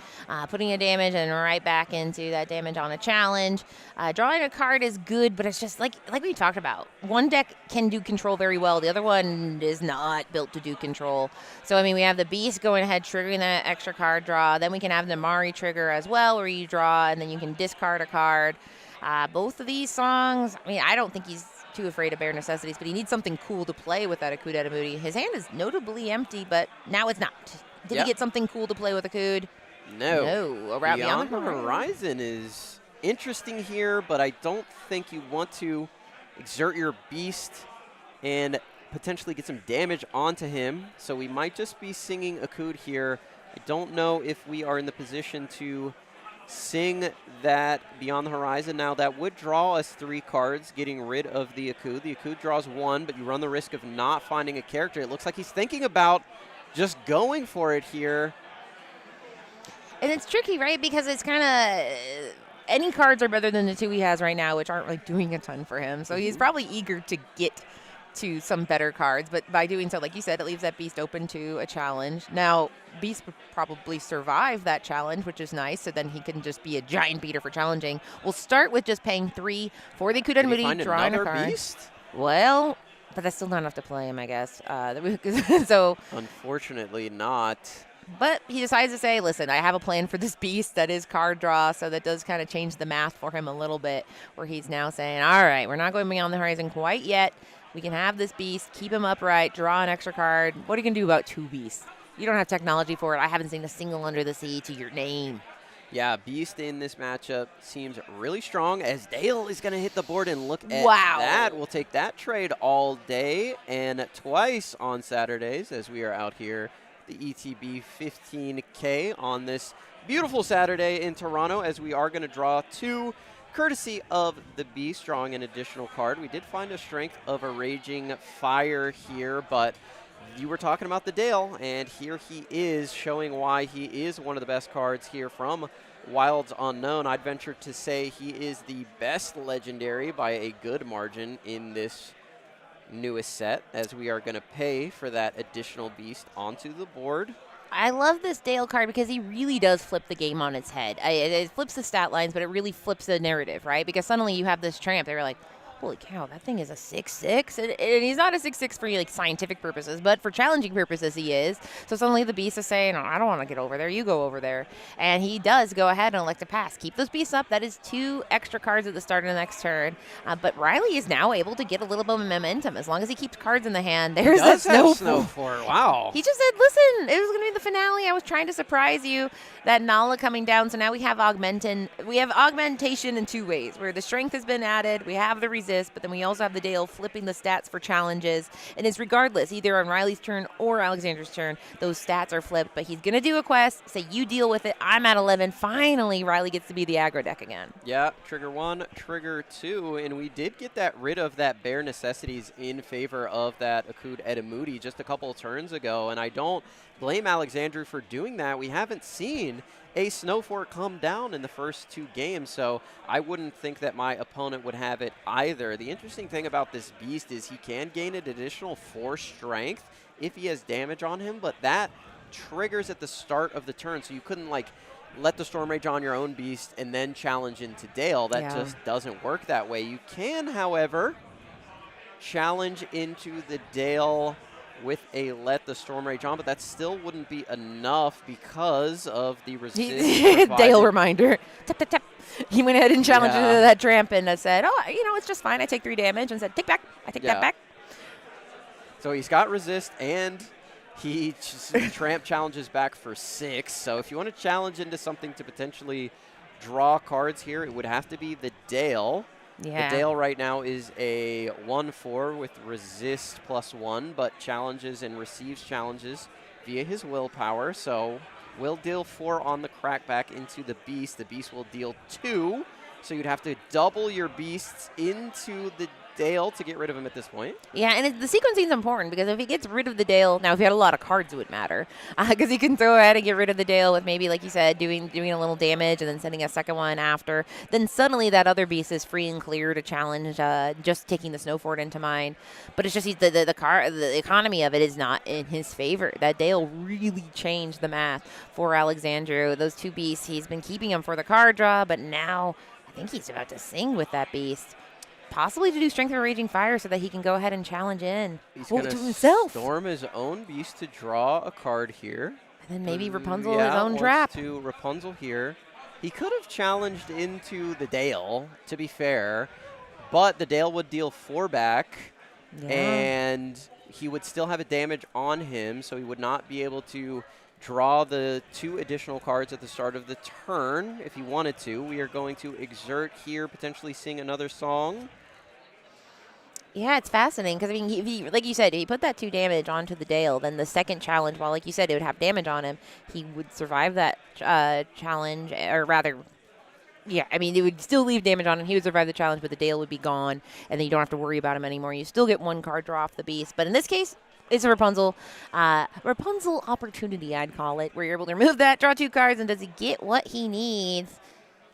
Putting a damage and right back into that damage on a challenge. Drawing a card is good, but it's just like we talked about. One deck can do control very well. The other one is not built to do control. So, I mean, we have the Beast going ahead, triggering that extra card draw. Then we can have the Namari trigger as well, where you draw, and then you can discard a card. Both of these songs, I mean, I don't think he's too afraid of bare necessities, but he needs something cool to play with that Akud Edamudi. His hand is notably empty, but now it's not. Did he get something cool to play with Akud?
No.
No.
Beyond the Horizon is interesting here, but I don't think you want to exert your beast and potentially get some damage onto him. So we might just be singing Akud here. I don't know if we are in the position to sing that Beyond the Horizon. Now, that would draw us 3 cards, getting rid of the Akud. The Akud draws 1, but you run the risk of not finding a character. It looks like he's thinking about just going for it here.
And it's tricky, right? Because it's kind of any cards are better than the 2 he has right now, which aren't like doing a ton for him. So he's probably eager to get to some better cards, but by doing so, like you said, it leaves that beast open to a challenge. Now, Beast would probably survive that challenge, which is nice, so then he can just be a giant beater for challenging. We'll start with just paying 3 for the Kudan Moody, drawing a card.
Beast?
Well, but that's still not enough to play him, I guess. So
unfortunately not.
But he decides to say, listen, I have a plan for this beast that is card draw, so that does kind of change the math for him a little bit, where he's now saying, all right, we're not going beyond the horizon quite yet. We can have this beast, keep him upright, draw an extra card. What are you going to do about 2 beasts? You don't have technology for it. I haven't seen a single Under the Sea to your name.
Yeah, Beast in this matchup seems really strong, as Dale is going to hit the board, and look at that. We'll take that trade all day and twice on Saturdays as we are out here. The ETB 15K on this beautiful Saturday in Toronto, as we are going to draw 2 courtesy of the Beast, drawing an additional card. We did find a Strength of a Raging Fire here, but you were talking about the Dale, and here he is showing why he is one of the best cards here from Wilds Unknown. I'd venture to say he is the best legendary by a good margin in this newest set, as we are going to pay for that additional Beast onto the board.
I love this Dale card because he really does flip the game on its head. It flips the stat lines, but it really flips the narrative, right? Because suddenly you have this tramp. They were like, holy cow, that thing is a 6/6, and he's not a 6/6 for like scientific purposes, but for challenging purposes he is. So suddenly the beast is saying, oh, I don't want to get over there, you go over there. And he does go ahead and elect to pass. Keep those beasts up. That is 2 extra cards at the start of the next turn. But Riley is now able to get a little bit of momentum as long as he keeps cards in the hand. There's that
snow for it. Wow.
He just said, listen, it was going to be the finale. I was trying to surprise you. That Nala coming down, so now we have augmentation in 2 ways, where the strength has been added, we have the resist, but then we also have the Dale flipping the stats for challenges. And it's regardless, either on Riley's turn or Alexander's turn, those stats are flipped. But he's going to do a quest, say you deal with it, I'm at 11. Finally, Riley gets to be the aggro deck again.
Yeah, trigger 1, trigger 2, and we did get rid of that bare necessities in favor of that Akud Edamudi just a couple of turns ago, and I don't blame Alexander for doing that. We haven't seen a Snow Fort come down in the first 2 games, so I wouldn't think that my opponent would have it either. The interesting thing about this Beast is he can gain an additional 4 strength if he has damage on him, but that triggers at the start of the turn, so you couldn't like let the Storm Rage on your own Beast and then challenge into Dale. That just doesn't work that way. You can, however, challenge into the Dale with a Let the Storm Rage on, but that still wouldn't be enough because of the resist.
Dale reminder. Tap, tap, tap. He went ahead and challenged into that tramp and said, oh, it's just fine. I take 3 damage, and said, take back. I take that back.
So he's got resist, and he tramp challenges back for 6. So if you want to challenge into something to potentially draw cards here, it would have to be the Dale.
Yeah.
The Dale right now is a 1/4 with resist +1, but challenges and receives challenges via his willpower. So will deal 4 on the crackback into the Beast. The Beast will deal 2. So you'd have to double your Beasts into the Dale to get rid of him at this point.
Yeah, and the sequencing is important because if he gets rid of the Dale, now if he had a lot of cards, it would matter because he can throw ahead and get rid of the Dale with maybe, like you said, doing a little damage and then sending a second one after. Then suddenly that other Beast is free and clear to challenge, just taking the Snow Fort into mind. But it's just the economy of it is not in his favor. That Dale really changed the math for Alexandru. Those 2 Beasts, he's been keeping them for the card draw, but now I think he's about to sing with that Beast. Possibly to do Strength of a Raging Fire so that he can go ahead and challenge in.
He's going to storm his own Beast to draw a card here.
And then maybe Rapunzel his own trap.
To Rapunzel here. He could have challenged into the Dale, to be fair, but the Dale would deal 4 back, and he would still have a damage on him, so he would not be able to draw the 2 additional cards at the start of the turn if he wanted to. We are going to exert here, potentially sing another song.
Yeah, it's fascinating because, I mean, if he, like you said, if he put that 2 damage onto the Dale, then the second challenge, while, like you said, it would have damage on him, he would survive that challenge, or rather, yeah, I mean, it would still leave damage on him. He would survive the challenge, but the Dale would be gone, and then you don't have to worry about him anymore. You still get 1 card draw off the beast. But in this case, it's a Rapunzel. Rapunzel opportunity, I'd call it, where you're able to remove that, draw 2 cards, and does he get what he needs?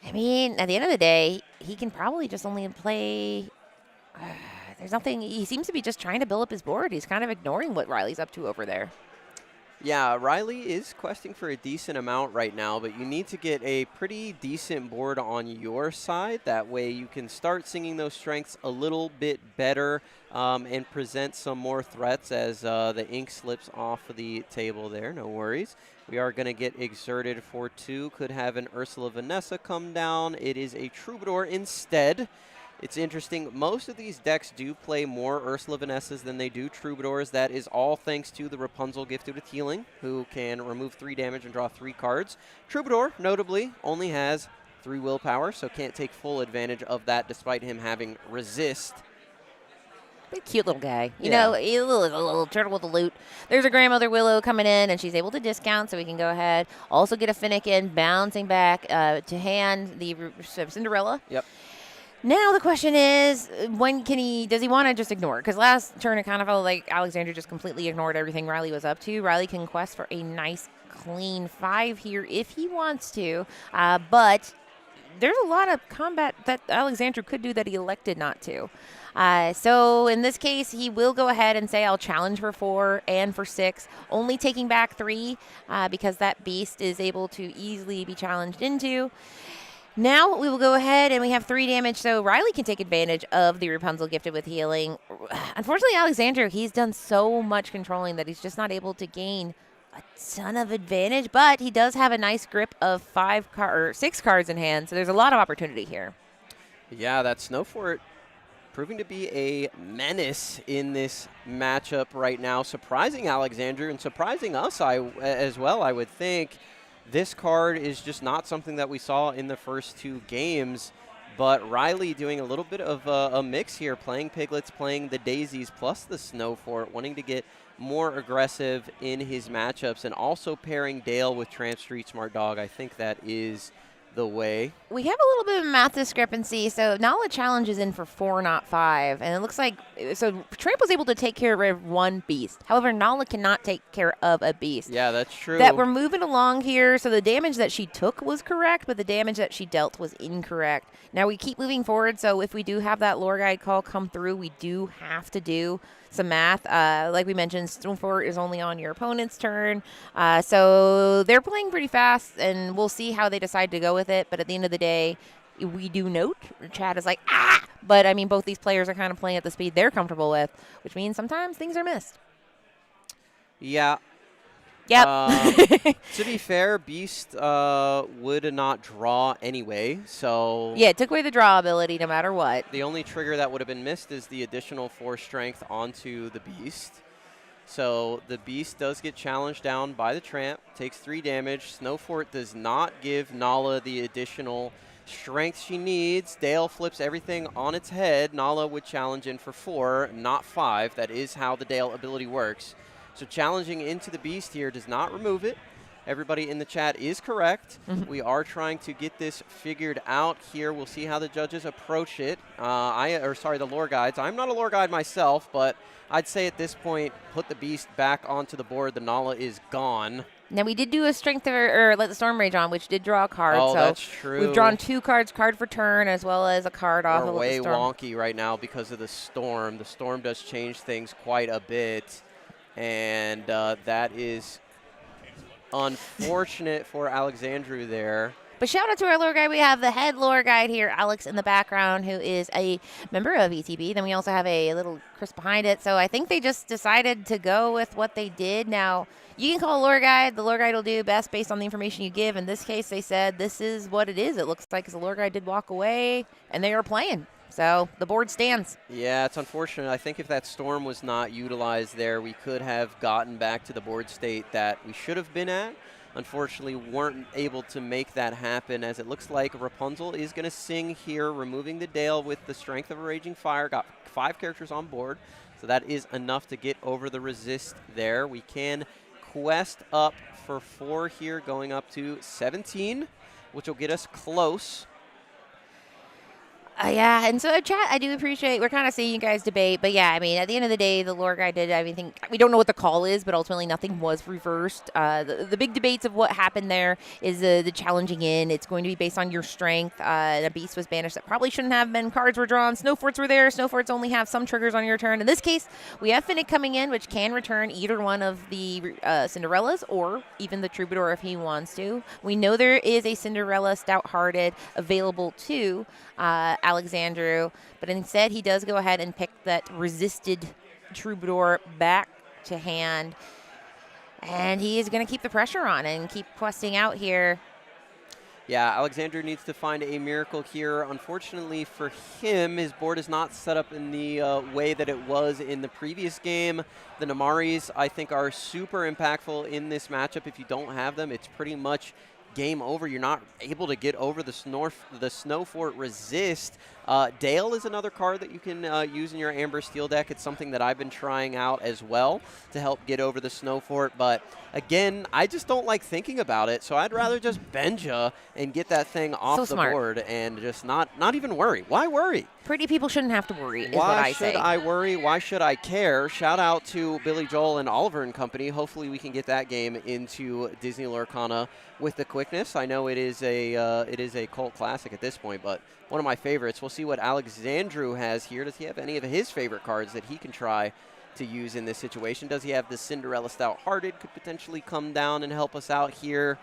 I mean, at the end of the day, he can probably just only play... there's nothing... He seems to be just trying to build up his board. He's kind of ignoring what Riley's up to over there.
Yeah, Riley is questing for a decent amount right now, but you need to get a pretty decent board on your side. That way you can start singing those strengths a little bit better and present some more threats as the ink slips off of the table there. No worries. We are going to get exerted for 2. Could have an Ursula Vanessa come down. It is a Troubadour instead. It's interesting. Most of these decks do play more Ursula Vanessas than they do Troubadours. That is all thanks to the Rapunzel gifted with healing, who can remove 3 damage and draw 3 cards. Troubadour, notably, only has 3 willpower, so can't take full advantage of that despite him having resist.
Big cute little guy. You know, a little turtle with a loot. There's a Grandmother Willow coming in, and she's able to discount, so we can go ahead. Also get a Finnegan, bouncing back to hand the Cinderella.
Yep.
Now the question is, when can he? Does he want to just ignore? Because last turn it kind of felt like Alexandra just completely ignored everything Riley was up to. Riley can quest for a nice, clean 5 here if he wants to, but there's a lot of combat that Alexandra could do that he elected not to. So in this case, he will go ahead and say, I'll challenge for 4 and for 6, only taking back 3 because that beast is able to easily be challenged into. Now we will go ahead and we have 3 damage, so Riley can take advantage of the Rapunzel gifted with healing. Unfortunately, Alexander, he's done so much controlling that he's just not able to gain a ton of advantage, but he does have a nice grip of 6 cards in hand, so there's a lot of opportunity here.
Yeah, that Snowfort proving to be a menace in this matchup right now, surprising Alexander and surprising us as well, I would think. This card is just not something that we saw in the first 2 games, but Riley doing a little bit of a mix here, playing Piglets, playing the Daisies, plus the Snowfort, wanting to get more aggressive in his matchups, and also pairing Dale with Tramp Street Smart Dog. I think that is the way.
We have a little bit of math discrepancy, so Nala challenges in for 4, not 5, and it looks like, so Tramp was able to take care of 1 beast. However, Nala cannot take care of a beast.
Yeah, that's true.
That we're moving along here, so the damage that she took was correct, but the damage that she dealt was incorrect. Now we keep moving forward, so if we do have that lore guide call come through, we do have to do some math. Like we mentioned, Stonefort is only on your opponent's turn. So they're playing pretty fast, and we'll see how they decide to go with it. But at the end of the day, we do note, Chad is like, ah! But, I mean, both these players are kind of playing at the speed they're comfortable with, which means sometimes things are missed.
Yeah.
Yep.
To be fair, Beast would not draw anyway, so...
Yeah, it took away the draw ability no matter what.
The only trigger that would have been missed is the additional 4 strength onto the Beast. So the Beast does get challenged down by the Tramp, takes 3 damage. Snowfort does not give Nala the additional strength she needs. Dale flips everything on its head. Nala would challenge in for 4, not 5. That is how the Dale ability works. So challenging into the Beast here does not remove it. Everybody in the chat is correct. We are trying to get this figured out here. We'll see how the judges approach it. The lore guides. I'm not a lore guide myself, but I'd say at this point, put the Beast back onto the board. The Nala is gone.
Now, we did do a strength or let the Storm Rage on, which did draw a card.
Oh,
so
that's true.
We've drawn 2 cards, card for turn, as well as a card off of the
We're way
Storm.
wonky right now because of the Storm. The Storm does change things quite a bit. And that is unfortunate for Alexandru there.
But shout out to our lore guide. We have the head lore guide here, Alex, in the background, who is a member of ETB. Then we also have a little Chris behind it. So I think they just decided to go with what they did. Now, you can call a lore guide. The lore guide will do best based on the information you give. In this case, they said this is what it is. It looks like the lore guide did walk away, and they are playing. So the board stands.
Yeah, it's unfortunate. I think if that storm was not utilized there, we could have gotten back to the board state that we should have been at. Unfortunately, weren't able to make that happen, as it looks like Rapunzel is going to sing here, removing the Dale with the strength of a Raging Fire. Got 5 characters on board, so that is enough to get over the resist there. We can quest up for 4 here, going up to 17, which will get us close.
Yeah, and so chat, I do appreciate, we're kind of seeing you guys debate, but yeah, I mean, at the end of the day, the lore guy did everything. We don't know what the call is, but ultimately nothing was reversed. The big debates of what happened there is the challenging in. It's going to be based on your strength. The beast was banished that probably shouldn't have been. Cards were drawn. Snow forts were there. Snow forts only have some triggers on your turn. In this case, we have Finnick coming in, which can return either one of the Cinderellas or even the Troubadour if he wants to. We know there is a Cinderella Stout-Hearted available too. Alexandru, but instead he does go ahead and pick that resisted Troubadour back to hand, and he is going to keep the pressure on and keep questing out here.
Yeah, Alexandru needs to find a miracle here. Unfortunately for him, his board is not set up in the way that it was in the previous game. The Namaris, I think, are super impactful in this matchup. If you don't have them, it's pretty much game over. You're not able to get over the Snow Fort resist. Dale is another card that you can use in your Amber Steel deck. It's something that I've been trying out as well to help get over the Snow Fort. But again, I just don't like thinking about it. So I'd rather just Benja and get that thing off the board and just not even worry. Why worry?
Pretty people shouldn't have to worry, is what I say.
Why should I worry? Why should I care? Shout out to Billy Joel and Oliver and company. Hopefully we can get that game into Disney Lorcana with the quickness. I know it is a cult classic at this point, but one of my favorites. We'll see what Alexandru has here. Does he have any of his favorite cards that he can try to use in this situation? Does he have the Cinderella Stout-Hearted? Could potentially come down and help us out here.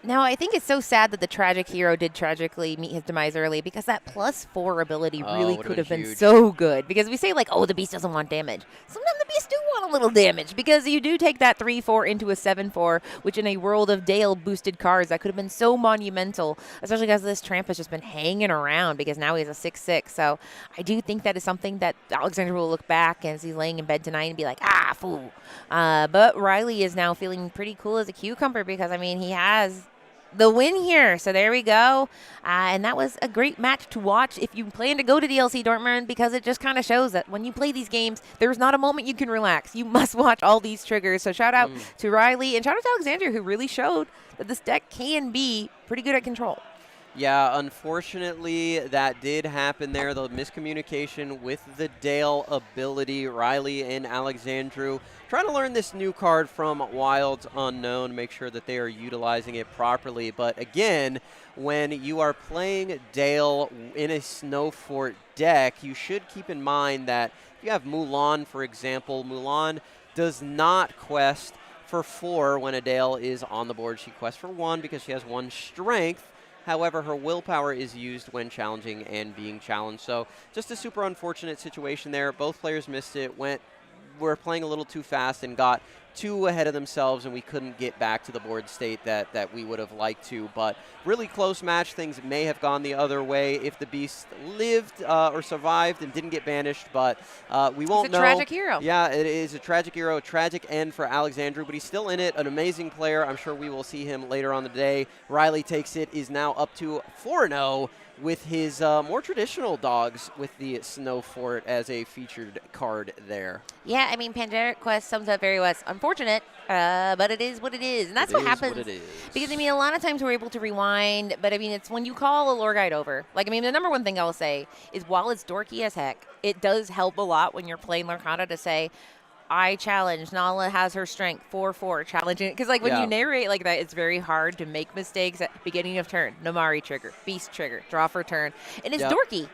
Now, I think it's so sad that the tragic hero did tragically meet his demise early, because that +4 ability really could have been so good. Because we say, like, oh, the beast doesn't want damage. Sometimes the beast do want a little damage, because you do take that 3/4 into a 7/4, which in a world of Dale boosted cards, that could have been so monumental, especially because this Tramp has just been hanging around, because now he has a 6/6. So I do think that is something that Alexander will look back as he's laying in bed tonight and be like, ah, fool. But Riley is now feeling pretty cool as a cucumber, because, I mean, he has the win here. So there we go. And that was a great match to watch if you plan to go to DLC Dortmund, because it just kind of shows that when you play these games, there's not a moment you can relax. You must watch all these triggers. So shout out to Riley, and shout out to Alexander, who really showed that this deck can be pretty good at control.
Yeah, unfortunately, that did happen there. The miscommunication with the Dale ability. Riley and Alexandru trying to learn this new card from Wilds Unknown, make sure that they are utilizing it properly. But again, when you are playing Dale in a Snow Fort deck, you should keep in mind that if you have Mulan, for example, Mulan does not quest for 4 when a Dale is on the board. She quests for 1 because she has 1 strength. However, her willpower is used when challenging and being challenged. So just a super unfortunate situation there. Both players missed it, were playing a little too fast and got too ahead of themselves, and we couldn't get back to the board state that we would have liked to. But really close match. Things may have gone the other way if the Beast lived or survived and didn't get banished, but we won't know.
It's a tragic hero.
Yeah, it is a tragic hero, a tragic end for Alexandru, but he's still in it, an amazing player. I'm sure we will see him later on the day. Riley takes it, is now up to 4-0 with his more traditional dogs with the Snow Fort as a featured card there.
Yeah, I mean, Pandemic Quest sums up very well. It's unfortunate, but it is what it is. And that's what happens.
What it is.
Because, I mean, a lot of times we're able to rewind, but, I mean, it's when you call a lore guide over. Like, I mean, the number one thing I'll say is while it's dorky as heck, it does help a lot when you're playing Lorcana to say, I challenge. Nala has her strength 4/4 challenging. Because like when you narrate like that, it's very hard to make mistakes at beginning of turn. Namari trigger, beast trigger, draw for turn, and it's dorky.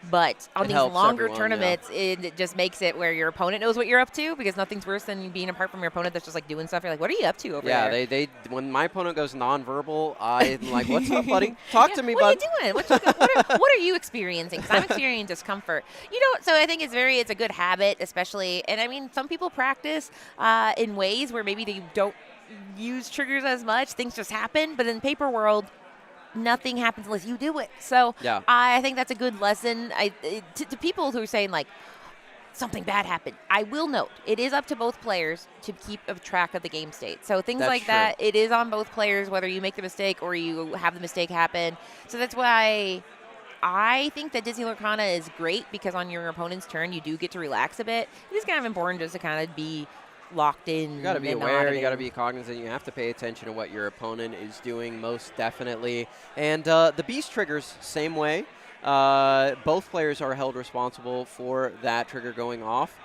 But on
It
these
helps
longer
everyone,
tournaments, it just makes it where your opponent knows what you're up to, because nothing's worse than being apart from your opponent that's just like doing stuff. You're like, what are you up to over there?
Yeah, they when my opponent goes nonverbal, I'm like, what's up, buddy? Talk to me,
what
bud.
What are you doing? What are you experiencing? Because I'm experiencing discomfort. So I think it's a good habit, especially, and I mean, some people practice in ways where maybe they don't use triggers as much. Things just happen. But in the paper world, nothing happens unless you do it. So
Yeah.
I think that's a good lesson. To people who are saying like something bad happened, I will note it is up to both players to keep a track of the game state. So things
That's
like
true.
that, it is on both players whether you make the mistake or you have the mistake happen. So that's why I think that Disney Lorcana is great, because on your opponent's turn you do get to relax a bit. It is kind of important just to kind of be locked in.
You got to be
and
aware.
not
You got to
in.
be cognizant. You have to pay attention to what your opponent is doing, most definitely. And the beast triggers, same way. Both players are held responsible for that trigger going off.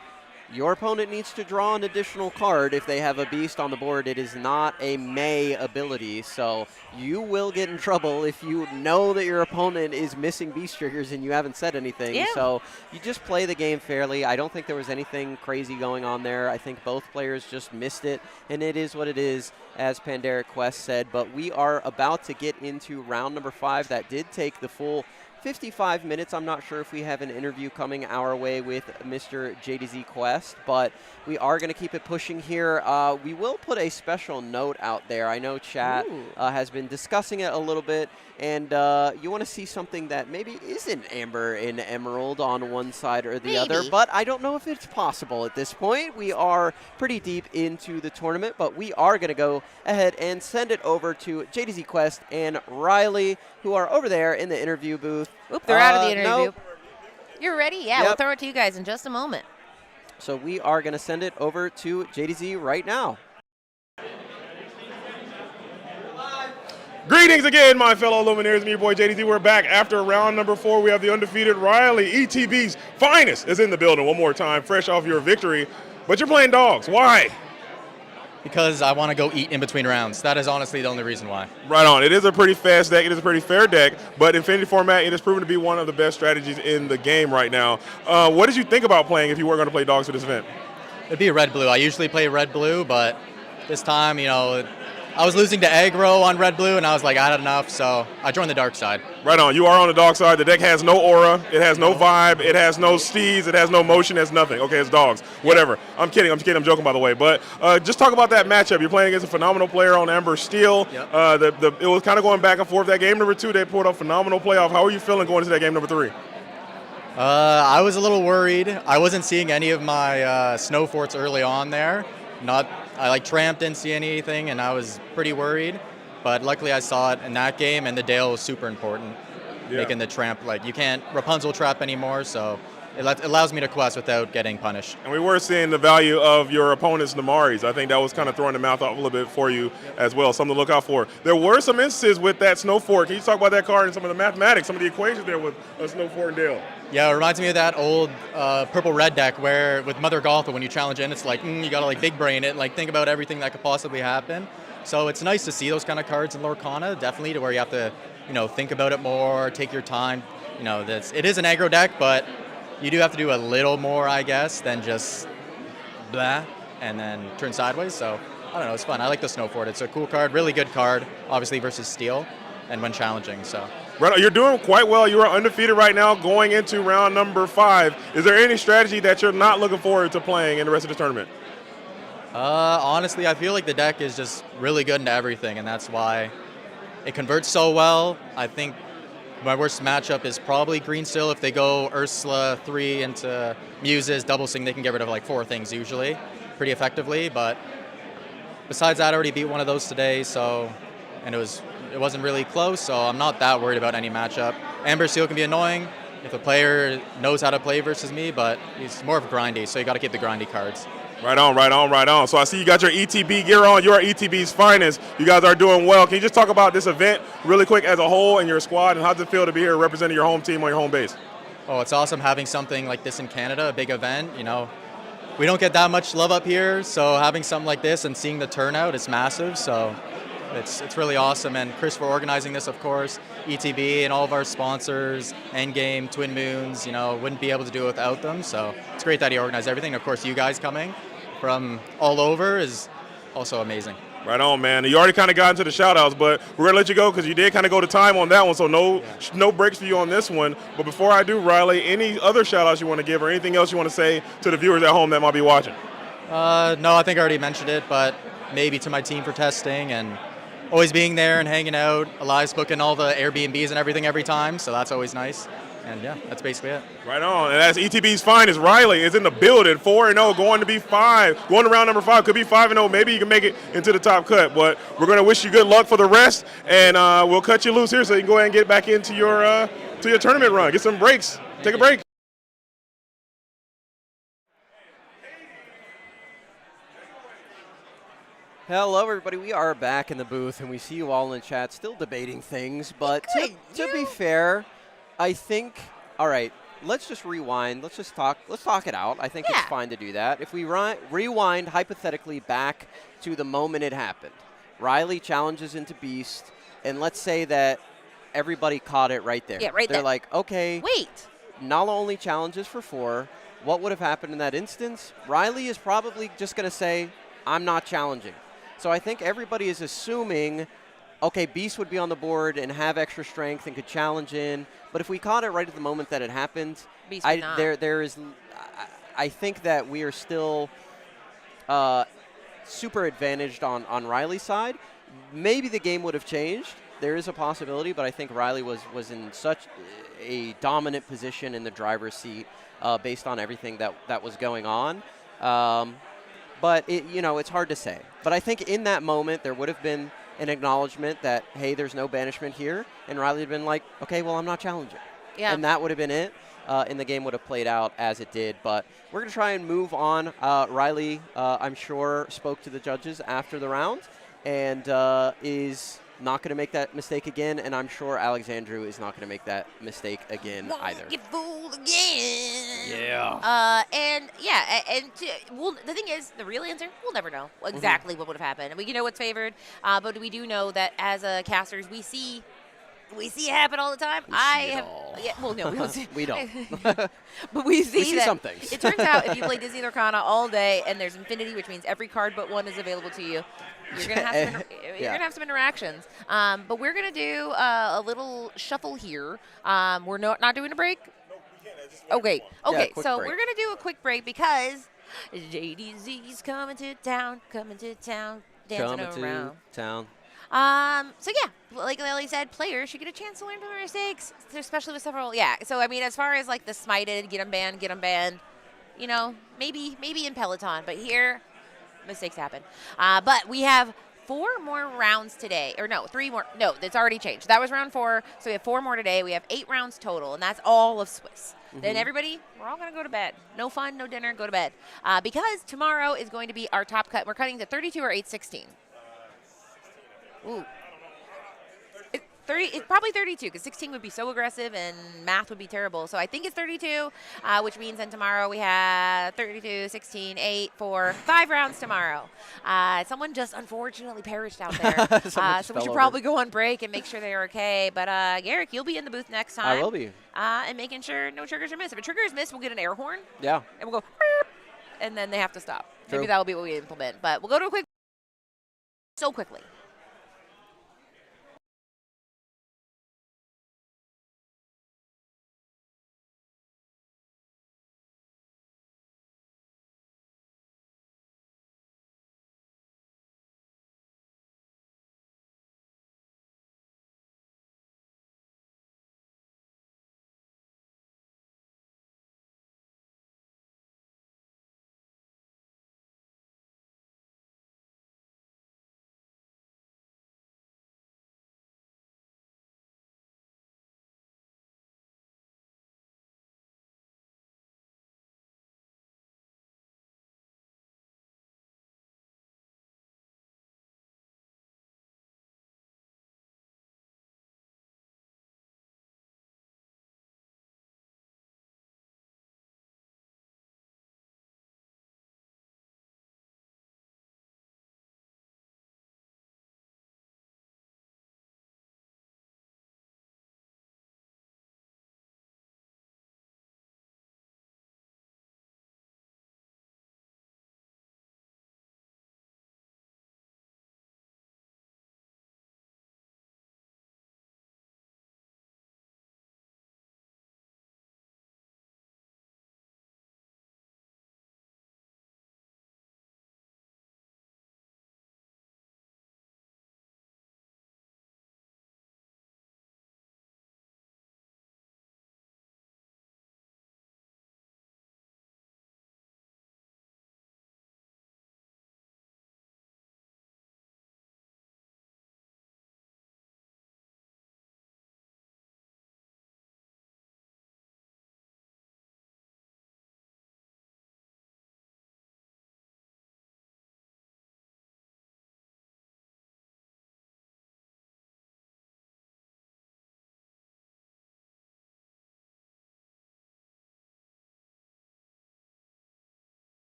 Your opponent needs to draw an additional card if they have a beast on the board. It is not a May ability, so you will get in trouble if you know that your opponent is missing beast triggers and you haven't said anything.
Yeah.
So you just play the game fairly. I don't think there was anything crazy going on there. I think both players just missed it, and it is what it is, as Pandaric Quest said. But we are about to get into round number 5. That did take the full 55 minutes. I'm not sure if we have an interview coming our way with Mr. JDZ Quest, but we are going to keep it pushing here. We will put a special note out there. I know chat has been discussing it a little bit, and you want to see something that maybe isn't Amber and Emerald on one side or the other, but I don't know if it's possible at this point. We are pretty deep into the tournament, but we are going to go ahead and send it over to JDZ Quest and Riley, who are over there in the interview booth.
Oop, they're out of the interview.
Nope.
You're ready? Yeah,
Yep.
we'll throw it to you guys in just a moment.
So we are going to send it over to JDZ right now.
Greetings again, my fellow Lumineers and your boy JDZ. We're back after round number 4. We have the undefeated Riley, ETB's finest, is in the building one more time, fresh off your victory. But you're playing dogs. Why?
Because I want to go eat in between rounds. That is honestly the only reason why.
Right on. It is a pretty fast deck. It is a pretty fair deck. But Infinity format, it has proven to be one of the best strategies in the game right now. What did you think about playing if you were going to play dogs for this event?
It'd be a red-blue. I usually play red-blue, but this time, I was losing to aggro on red-blue, and I was like, I had enough, so I joined the dark side.
Right on. You are on the dog side. The deck has no aura. It has no vibe. It has no steeds. It has no motion. It has nothing. Okay, it's dogs. Whatever. I'm kidding. I'm joking, by the way. But just talk about that matchup. You're playing against a phenomenal player on Amber Steel.
Yep.
It was kind of going back and forth. That game number 2, they pulled off phenomenal playoff. How are you feeling going into that game number 3?
I was a little worried. I wasn't seeing any of my snow forts early on there. I tramped, didn't see anything, and I was pretty worried. But luckily I saw it in that game, and the Dale was super important.
Yeah.
Making the tramp, you can't Rapunzel trap anymore, so it allows me to quest without getting punished.
And we were seeing the value of your opponent's Namaris. I think that was kind of throwing the mouth off a little bit for you as well, something to look out for. There were some instances with that Snow Fort. Can you talk about that card and some of the mathematics, some of the equations there with Snow Fort and Dale?
Yeah, it reminds me of that old purple-red deck where with Mother Golfa, when you challenge in, it's you got to big brain it, think about everything that could possibly happen. So it's nice to see those kind of cards in Lorcana, definitely, to where you have to, think about it more, take your time. It is an aggro deck, but you do have to do a little more, I guess, than just blah and then turn sideways. So I don't know, it's fun. I like the Snow Fort. It's a cool card, really good card, obviously versus Steel, and when challenging. So.
Right, you're doing quite well. You are undefeated right now going into round number 5. Is there any strategy that you're not looking forward to playing in the rest of the tournament?
Honestly, I feel like the deck is just really good into everything, and that's why it converts so well. I think my worst matchup is probably Green Steel. If they go Ursula 3 into Muses, double sing, they can get rid of 4 things usually pretty effectively. But besides that, I already beat one of those today, and it wasn't really close, so I'm not that worried about any matchup. Amber Steel can be annoying if a player knows how to play versus me, but he's more of a grindy, so you got to keep the grindy cards.
Right on. So I see you got your ETB gear on. You are ETB's finest. You guys are doing well. Can you just talk about this event really quick as a whole and your squad, and how does it feel to be here representing your home team on your home base?
Oh, it's awesome having something like this in Canada, a big event. We don't get that much love up here, so having something like this and seeing the turnout is massive. So It's really awesome. And Chris for organizing this, of course, ETB and all of our sponsors, Endgame, Twin Moons, wouldn't be able to do it without them. So it's great that he organized everything. Of course, you guys coming from all over is also amazing.
Right on, man. You already kind of got into the shout-outs, but we're going to let you go because you did kind of go to time on that one, so no breaks for you on this one. But before I do, Riley, any other shout-outs you want to give or anything else you want to say to the viewers at home that might be watching?
No, I think I already mentioned it, but maybe to my team for testing and always being there and hanging out. Elias booking all the Airbnbs and everything every time, so that's always nice. And yeah, that's basically it.
Right on. And that's ETB's finest. Riley is in the building, 4-0, going to be 5, going to round number 5. Could be 5-0. Maybe you can make it into the top cut. But we're going to wish you good luck for the rest, and we'll cut you loose here so you can go ahead and get back into your tournament run. Get some breaks. Take a break.
Hello, everybody. We are back in the booth, and we see you all in chat still debating things. But to be fair, I think, all right, let's just rewind. Let's talk it out. I think it's fine to do that. If we rewind hypothetically back to the moment it happened, Riley challenges into Beast, and let's say that everybody caught it right there.
Yeah, right there.
They're like, okay.
Wait.
Nala only challenges for 4. What would have happened in that instance? Riley is probably just going to say, I'm not challenging. So I think everybody is assuming, okay, Beast would be on the board and have extra strength and could challenge in. But if we caught it right at the moment that it happened, I think that we are still super advantaged on Riley's side. Maybe the game would have changed. There is a possibility, but I think Riley was in such a dominant position in the driver's seat based on everything that was going on. But it's hard to say. But I think in that moment there would have been an acknowledgement that, hey, there's no banishment here, and Riley had been like, okay, well, I'm not challenging.
Yeah.
And that would have been it, and the game would have played out as it did. But we're going to try and move on. Riley, I'm sure, spoke to the judges after the round and is not going to make that mistake again, and I'm sure Alexandru is not going to make that mistake again either.
Get fooled again.
Yeah.
The thing is, the real answer, we'll never know exactly what would have happened. We know what's favored, but we do know that as casters, we see it happen all the time. We don't see.
We don't.
But we see that
some things.
It turns out if you play Disney Lorcana all day and there's Infinity, which means every card but one is available to you, you're gonna have some interactions. But we're gonna do a little shuffle here. We're not doing a break. Okay.
Yeah,
So
break.
we're gonna do a quick break because JDZ's coming to town, dancing around. So yeah, like Lily said, players should get a chance to learn from their mistakes, especially with several. Yeah. So I mean, as far as like the smited, get them banned. Maybe in Peloton, but here, mistakes happen. But we have 4 more rounds today, or no, 3 more. No, that's already changed. That was round 4, so we have 4 more today. We have 8 rounds total, and that's all of Swiss. Then everybody, we're all going to go to bed. No fun, no dinner, go to bed. Because tomorrow is going to be our top cut. We're cutting to 32 or 816. Ooh. 30, it's probably 32 because 16 would be so aggressive and math would be terrible. So I think it's 32, which means then tomorrow we have 32, 16, 8, 4, 5 rounds tomorrow. Someone just unfortunately perished out there. So we should probably go on break and make sure they're okay. But Garrick, you'll be in the booth next time.
I will be.
And making sure no triggers are missed. If a trigger is missed, we'll get an air horn.
Yeah.
And we'll go, beep, and then they have to stop.
True.
Maybe that will be what we implement. But we'll go to a quick, so quickly.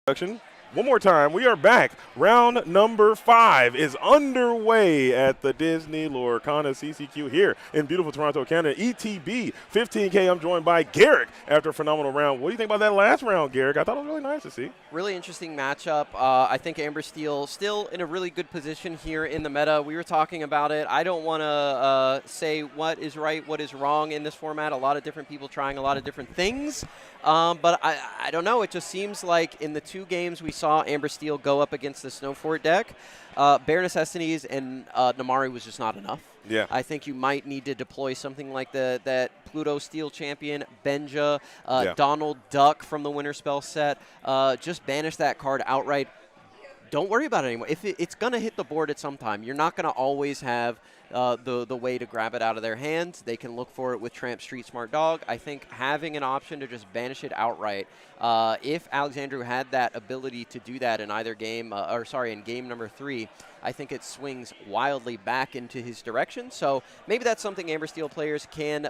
One more time, we are back. Round number 5 is underway at the Disney Lorcana CCQ here in beautiful Toronto, Canada. ETB 15K. I'm joined by Garrick after a phenomenal round. What do you think about that last round, Garrick? I thought it was really nice to see.
Really interesting matchup. I think Amber Steel still in a really good position here in the meta. We were talking about it. I don't want to say what is right, what is wrong in this format. A lot of different people trying a lot of different things. But I don't know. It just seems like in the 2 games we saw Amber Steel go up against the Snowfort deck, Bare Necessities and Namari was just not enough.
Yeah.
I think you might need to deploy something like that Pluto Steel Champion, Benja, Donald Duck from the Winter Spell set. Just banish that card outright. Don't worry about it anymore. If it's going to hit the board at some time, you're not going to always have the way to grab it out of their hands. They can look for it with Tramp Street Smart Dog. I think having an option to just banish it outright, if Alexandru had that ability to do that in either game, in game number 3, I think it swings wildly back into his direction. So maybe that's something Amber Steel players can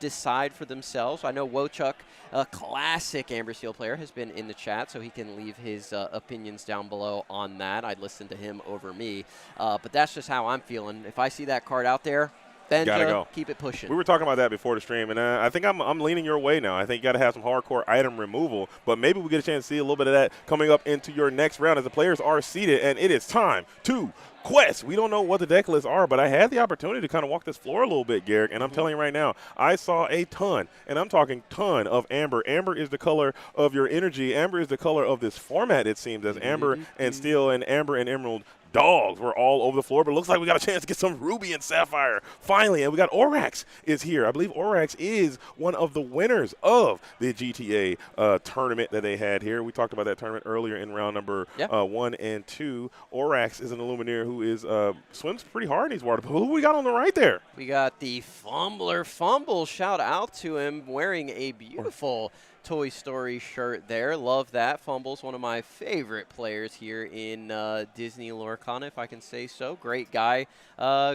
decide for themselves. I know Wochuk, a classic Amber Steel player, has been in the chat, so he can leave his opinions down below on that. I'd listen to him over me. But that's just how I'm feeling. If I see that card out there, Benja,
gotta go.
Keep it pushing.
We were talking about that before the stream, and I think I'm leaning your way now. I think you got to have some hardcore item removal, but maybe we get a chance to see a little bit of that coming up into your next round as the players are seated, and it is time to quest. We don't know what the deck lists are, but I had the opportunity to kind of walk this floor a little bit, Garrick, and I'm telling you right now, I saw a ton, and I'm talking ton of Amber. Amber is the color of your energy. Amber is the color of this format, it seems, as Amber and Steel and Amber and Emerald dogs were all over the floor, but it looks like we got a chance to get some Ruby and Sapphire finally, and we got Orax is here. I believe Orax is one of the winners of the GTA tournament that they had here. We talked about that tournament earlier in round number 1 and 2. Orax is an Illuminator who is swims pretty hard in these water. Who we got on the right there?
We got the Fumbler Fumble. Shout out to him wearing a beautiful Toy Story shirt there. Love that. Fumble's one of my favorite players here in Disney Lorcana, if I can say so. Great guy.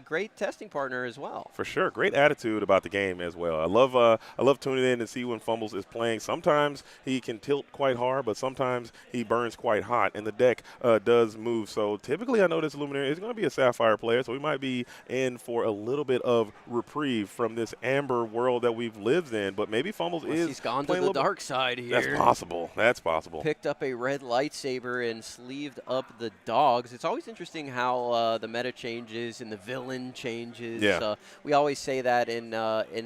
Great testing partner as well.
For sure. Great attitude about the game as well. I love tuning in to see when Fumbles is playing. Sometimes he can tilt quite hard, but sometimes he burns quite hot, and the deck does move. So typically I know this Illuminator is going to be a Sapphire player, so we might be in for a little bit of reprieve from this Amber world that we've lived in, but maybe Fumbles
He's gone to the dark side here.
That's possible. That's possible.
Picked up a red lightsaber and sleeved up the dogs. It's always interesting how the meta changes and the villain changes.
Yeah.
We always say that in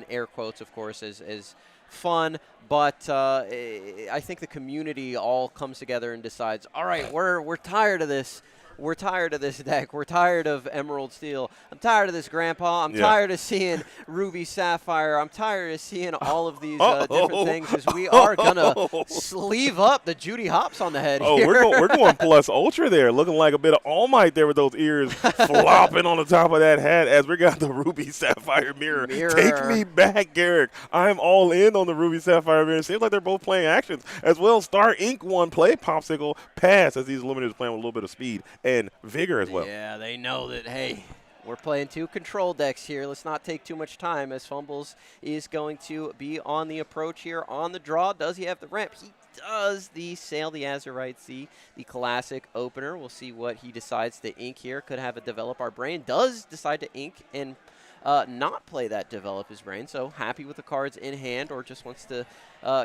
air quotes, of course, as fun. But I think the community all comes together and decides, all right, we're tired of this. We're tired of this deck. We're tired of Emerald Steel. I'm tired of this, Grandpa. I'm tired of seeing Ruby Sapphire. I'm tired of seeing all of these different things, because we are going to sleeve up the Judy Hops on the head here.
We're going plus ultra there, looking like a bit of All Might there with those ears flopping on the top of that hat as we got the Ruby Sapphire mirror. Take me back, Garrick. I'm all in on the Ruby Sapphire mirror. Seems like they're both playing actions as well. Star Inc. won play Popsicle pass as these Illuminators playing with a little bit of speed and vigor as well.
Yeah, they know that, hey, we're playing 2 control decks here. Let's not take too much time, as Fumbles is going to be on the approach here on the draw. Does he have the ramp? He does. The Sail the Azurite Sea, the classic opener. We'll see what he decides to ink here. Could have a Develop Our Brain. Does decide to ink and not play that Develop His Brain. So happy with the cards in hand, or just wants to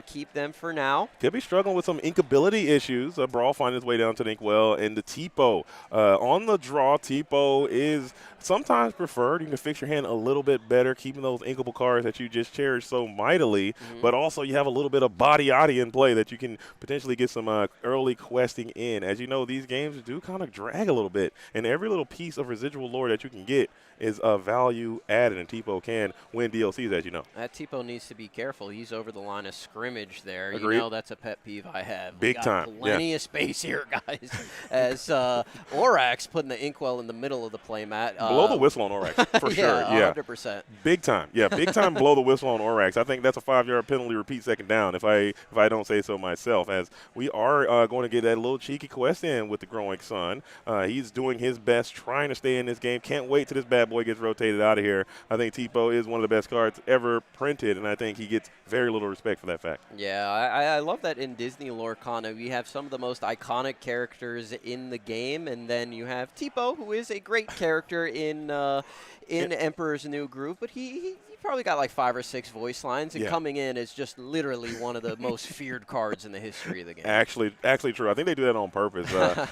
keep them for now.
Could be struggling with some inkability issues. Brawl finding his way down to the inkwell, and the Tipo. On the draw, Tipo is sometimes preferred. You can fix your hand a little bit better, keeping those inkable cards that you just cherish so mightily, but also you have a little bit of body in play that you can potentially get some early questing in. As you know, these games do kind of drag a little bit, and every little piece of residual lore that you can get is a value added, and Tipo can win DLCs, as you know.
That Tipo needs to be careful. He's over the line of scrimmage there.
Agreed.
You know that's a pet peeve I have.
Big time.
Plenty of space here, guys. As Orax putting the inkwell in the middle of the playmat.
Blow the whistle on Orax, for sure.
Yeah, 100%.
Big time. Yeah, big time blow the whistle on Orax. I think that's a 5-yard penalty, repeat second down, if I don't say so myself, as we are going to get that little cheeky quest in with the growing sun. He's doing his best, trying to stay in this game. Can't wait till this bad that boy gets rotated out of here. I think Tipo is one of the best cards ever printed, and I think he gets very little respect for that fact.
Yeah, I love that in Disney Lorcana we have some of the most iconic characters in the game, and then you have Tipo, who is a great character in Emperor's New Groove, but he probably got like 5 or 6 voice lines, and coming in is just literally one of the most feared cards in the history of the game.
Actually true. I think they do that on purpose.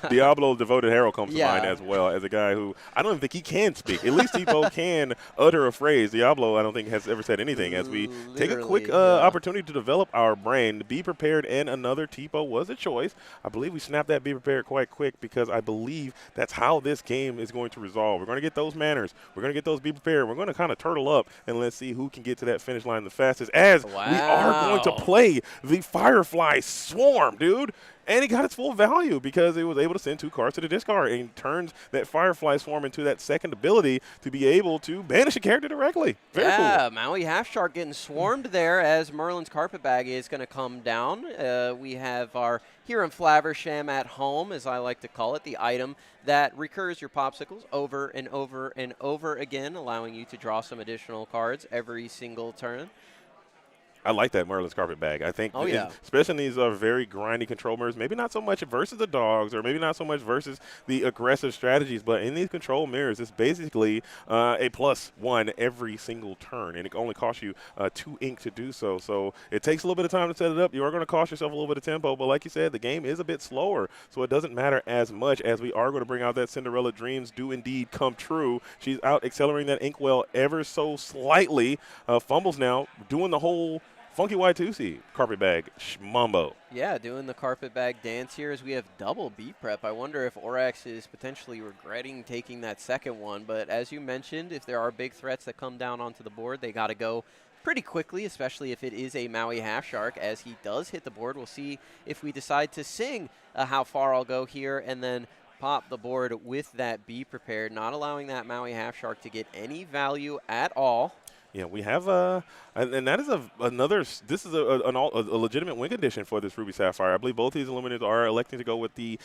Diablo Devoted Herald comes to mind as well, as a guy who I don't even think he can speak. At least Tipo can utter a phrase. Diablo, I don't think, has ever said anything. As we take a quick opportunity to develop our brain, Be Prepared and another Tipo was a choice. I believe we snapped that Be Prepared quite quick because I believe that's how this game is going to resolve. We're going to get those manners. We're going to get those Be Prepared. We're going to kind of turtle up and let's see who can get to that finish line the fastest, as we are going to play the Firefly Swarm, dude. And he got its full value because it was able to send 2 cards to the discard and turns that Firefly Swarm into that second ability to be able to banish a character directly. Very cool.
Maui Half Shark getting swarmed there as Merlin's Carpetbag is going to come down. We have our Huron Flaversham at home, as I like to call it, the item that recurs your popsicles over and over and over again, allowing you to draw some additional cards every single turn.
I like that Merlin's Carpetbag. I think, especially in these very grindy control mirrors, maybe not so much versus the dogs or maybe not so much versus the aggressive strategies, but in these control mirrors, it's basically a +1 every single turn, and it only costs you 2 ink to do so. So it takes a little bit of time to set it up. You are going to cost yourself a little bit of tempo, but like you said, the game is a bit slower, so it doesn't matter as much as we are going to bring out that Cinderella Dreams do indeed come true. She's out accelerating that inkwell ever so slightly. Fumbles now, doing the whole Funky Y2C Carpetbag Mambo.
Yeah, doing the Carpetbag dance here as we have double B prep. I wonder if Orax is potentially regretting taking that second one, but as you mentioned, if there are big threats that come down onto the board, they got to go pretty quickly, especially if it is a Maui Half Shark. As he does hit the board, we'll see if we decide to sing How Far I'll Go here and then pop the board with that Be Prepared, not allowing that Maui Half Shark to get any value at all.
Yeah, we have and that is this is a legitimate win condition for this Ruby Sapphire. I believe both these Illuminators are electing to go with the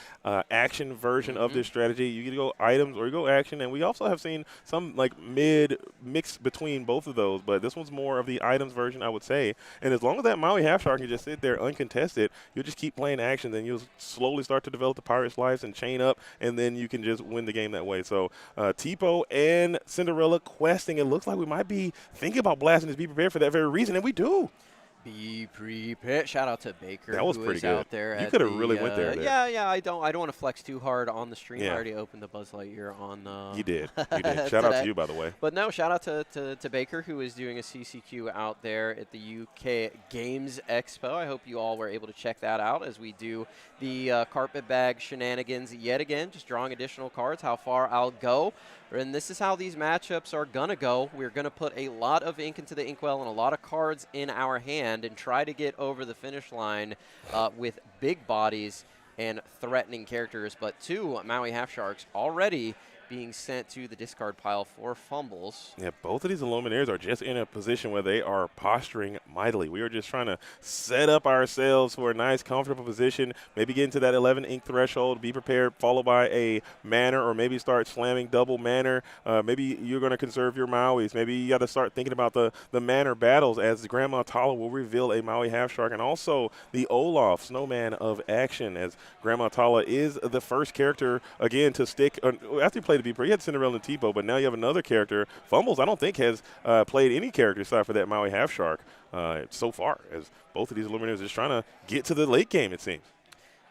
action version of this strategy. You either go items or you go action, and we also have seen some like mix between both of those, but this one's more of the items version, I would say. And as long as that Maui Half Shark can just sit there uncontested, you'll just keep playing action, then you'll slowly start to develop the Pirate's Lives and chain up, and then you can just win the game that way. So Tipo and Cinderella questing, it looks like we might be thinking about blasting this Be Prepared for that very reason, and we do.
Be prepared. Shout out to Baker.
That was
who
pretty
is
good.
Out there
you could have really went there.
Yeah. I don't want to flex too hard on the stream. I already opened the Buzz Lightyear on.
You did. Shout out to you, by the way.
But no, shout out to Baker, who is doing a CCQ out there at the UK Games Expo. I hope you all were able to check that out as we do the Carpetbag shenanigans yet again, just drawing additional cards. How far I'll go. And this is how these matchups are going to go. We're going to put a lot of ink into the inkwell and a lot of cards in our hand and try to get over the finish line with big bodies and threatening characters. But 2 Maui Half Sharks already being sent to the discard pile for fumbles.
Yeah, both of these Illuminaires are just in a position where they are posturing mightily. We are just trying to set up ourselves for a nice, comfortable position, maybe get into that 11 ink threshold, Be Prepared, followed by a manner, or maybe start slamming double manner. Maybe you're going to conserve your Mauis. Maybe you got to start thinking about the manner battles, as Grandma Tala will reveal a Maui Half Shark, and also the Olaf, Snowman of Action, as Grandma Tala is the first character, again, to stick. After you play to Be Prepared, you had Cinderella and Tipo, but now you have another character. Fumbles, I don't think, has played any character aside for that Maui Half Shark so far, as both of these Illuminators are just trying to get to the late game, it seems.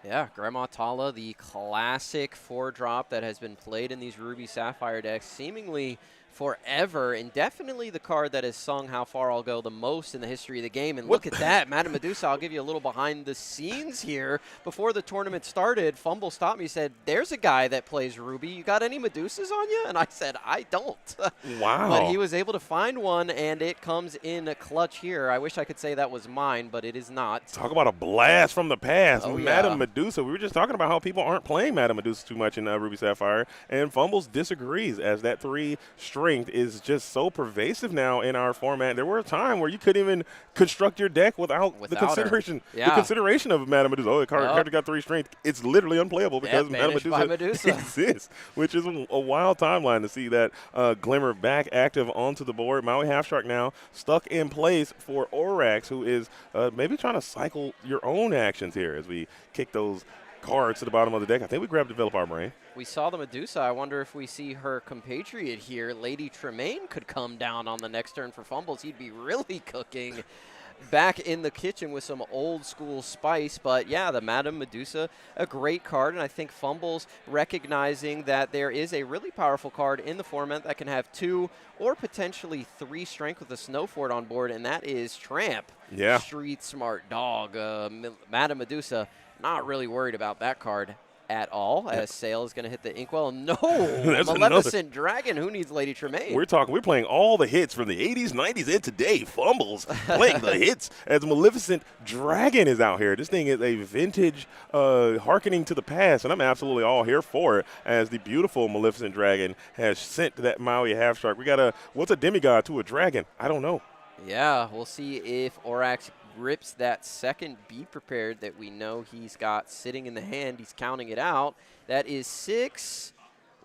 Yeah, Grandma Tala, the classic 4-drop that has been played in these Ruby Sapphire decks seemingly forever, and definitely the card that has sung How Far I'll Go the most in the history of the game. And look at that, Madame Medusa. I'll give you a little behind the scenes here. Before the tournament started, Fumble stopped me, said, "There's a guy that plays Ruby. You got any Medusas on you?" And I said, "I don't."
Wow.
But he was able to find one, and it comes in a clutch here. I wish I could say that was mine, but it is not.
Talk about a blast from the past.
Oh,
Madame Medusa. We were just talking about how people aren't playing Madame Medusa too much in Ruby Sapphire, and Fumbles disagrees, as that 3 straight strength is just so pervasive now in our format. There were a time where you couldn't even construct your deck without the consideration of Madame Medusa. Oh, the character got 3 strength. It's literally unplayable because Madame Medusa exists, which is a wild timeline to see that Glimmer back active onto the board. Maui Half Shark now stuck in place for Orax, who is maybe trying to cycle your own actions here as we kick those cards to the bottom of the deck. I think we grabbed Develop Our Brain.
We saw the Medusa. I wonder if we see her compatriot here. Lady Tremaine could come down on the next turn for fumbles. He'd be really cooking back in the kitchen with some old school spice. But yeah, the Madame Medusa, a great card. And I think Fumbles recognizing that there is a really powerful card in the format that can have 2 or potentially 3 strength with a Snow Fort on board, and that is Tramp.
Yeah.
Street smart dog. Madame Medusa, not really worried about that card at all, as Sale is going to hit the Inkwell. No, Maleficent Dragon. Who needs Lady Tremaine?
We're playing all the hits from the 80s, 90s, and today. Fumbles playing the hits as Maleficent Dragon is out here. This thing is a vintage hearkening to the past, and I'm absolutely all here for it as the beautiful Maleficent Dragon has sent that Maui Half Shark. We got what's a demigod to a dragon? I don't know.
Yeah, we'll see if Orax rips that second Be Prepared that we know he's got sitting in the hand. He's counting it out. That is 6.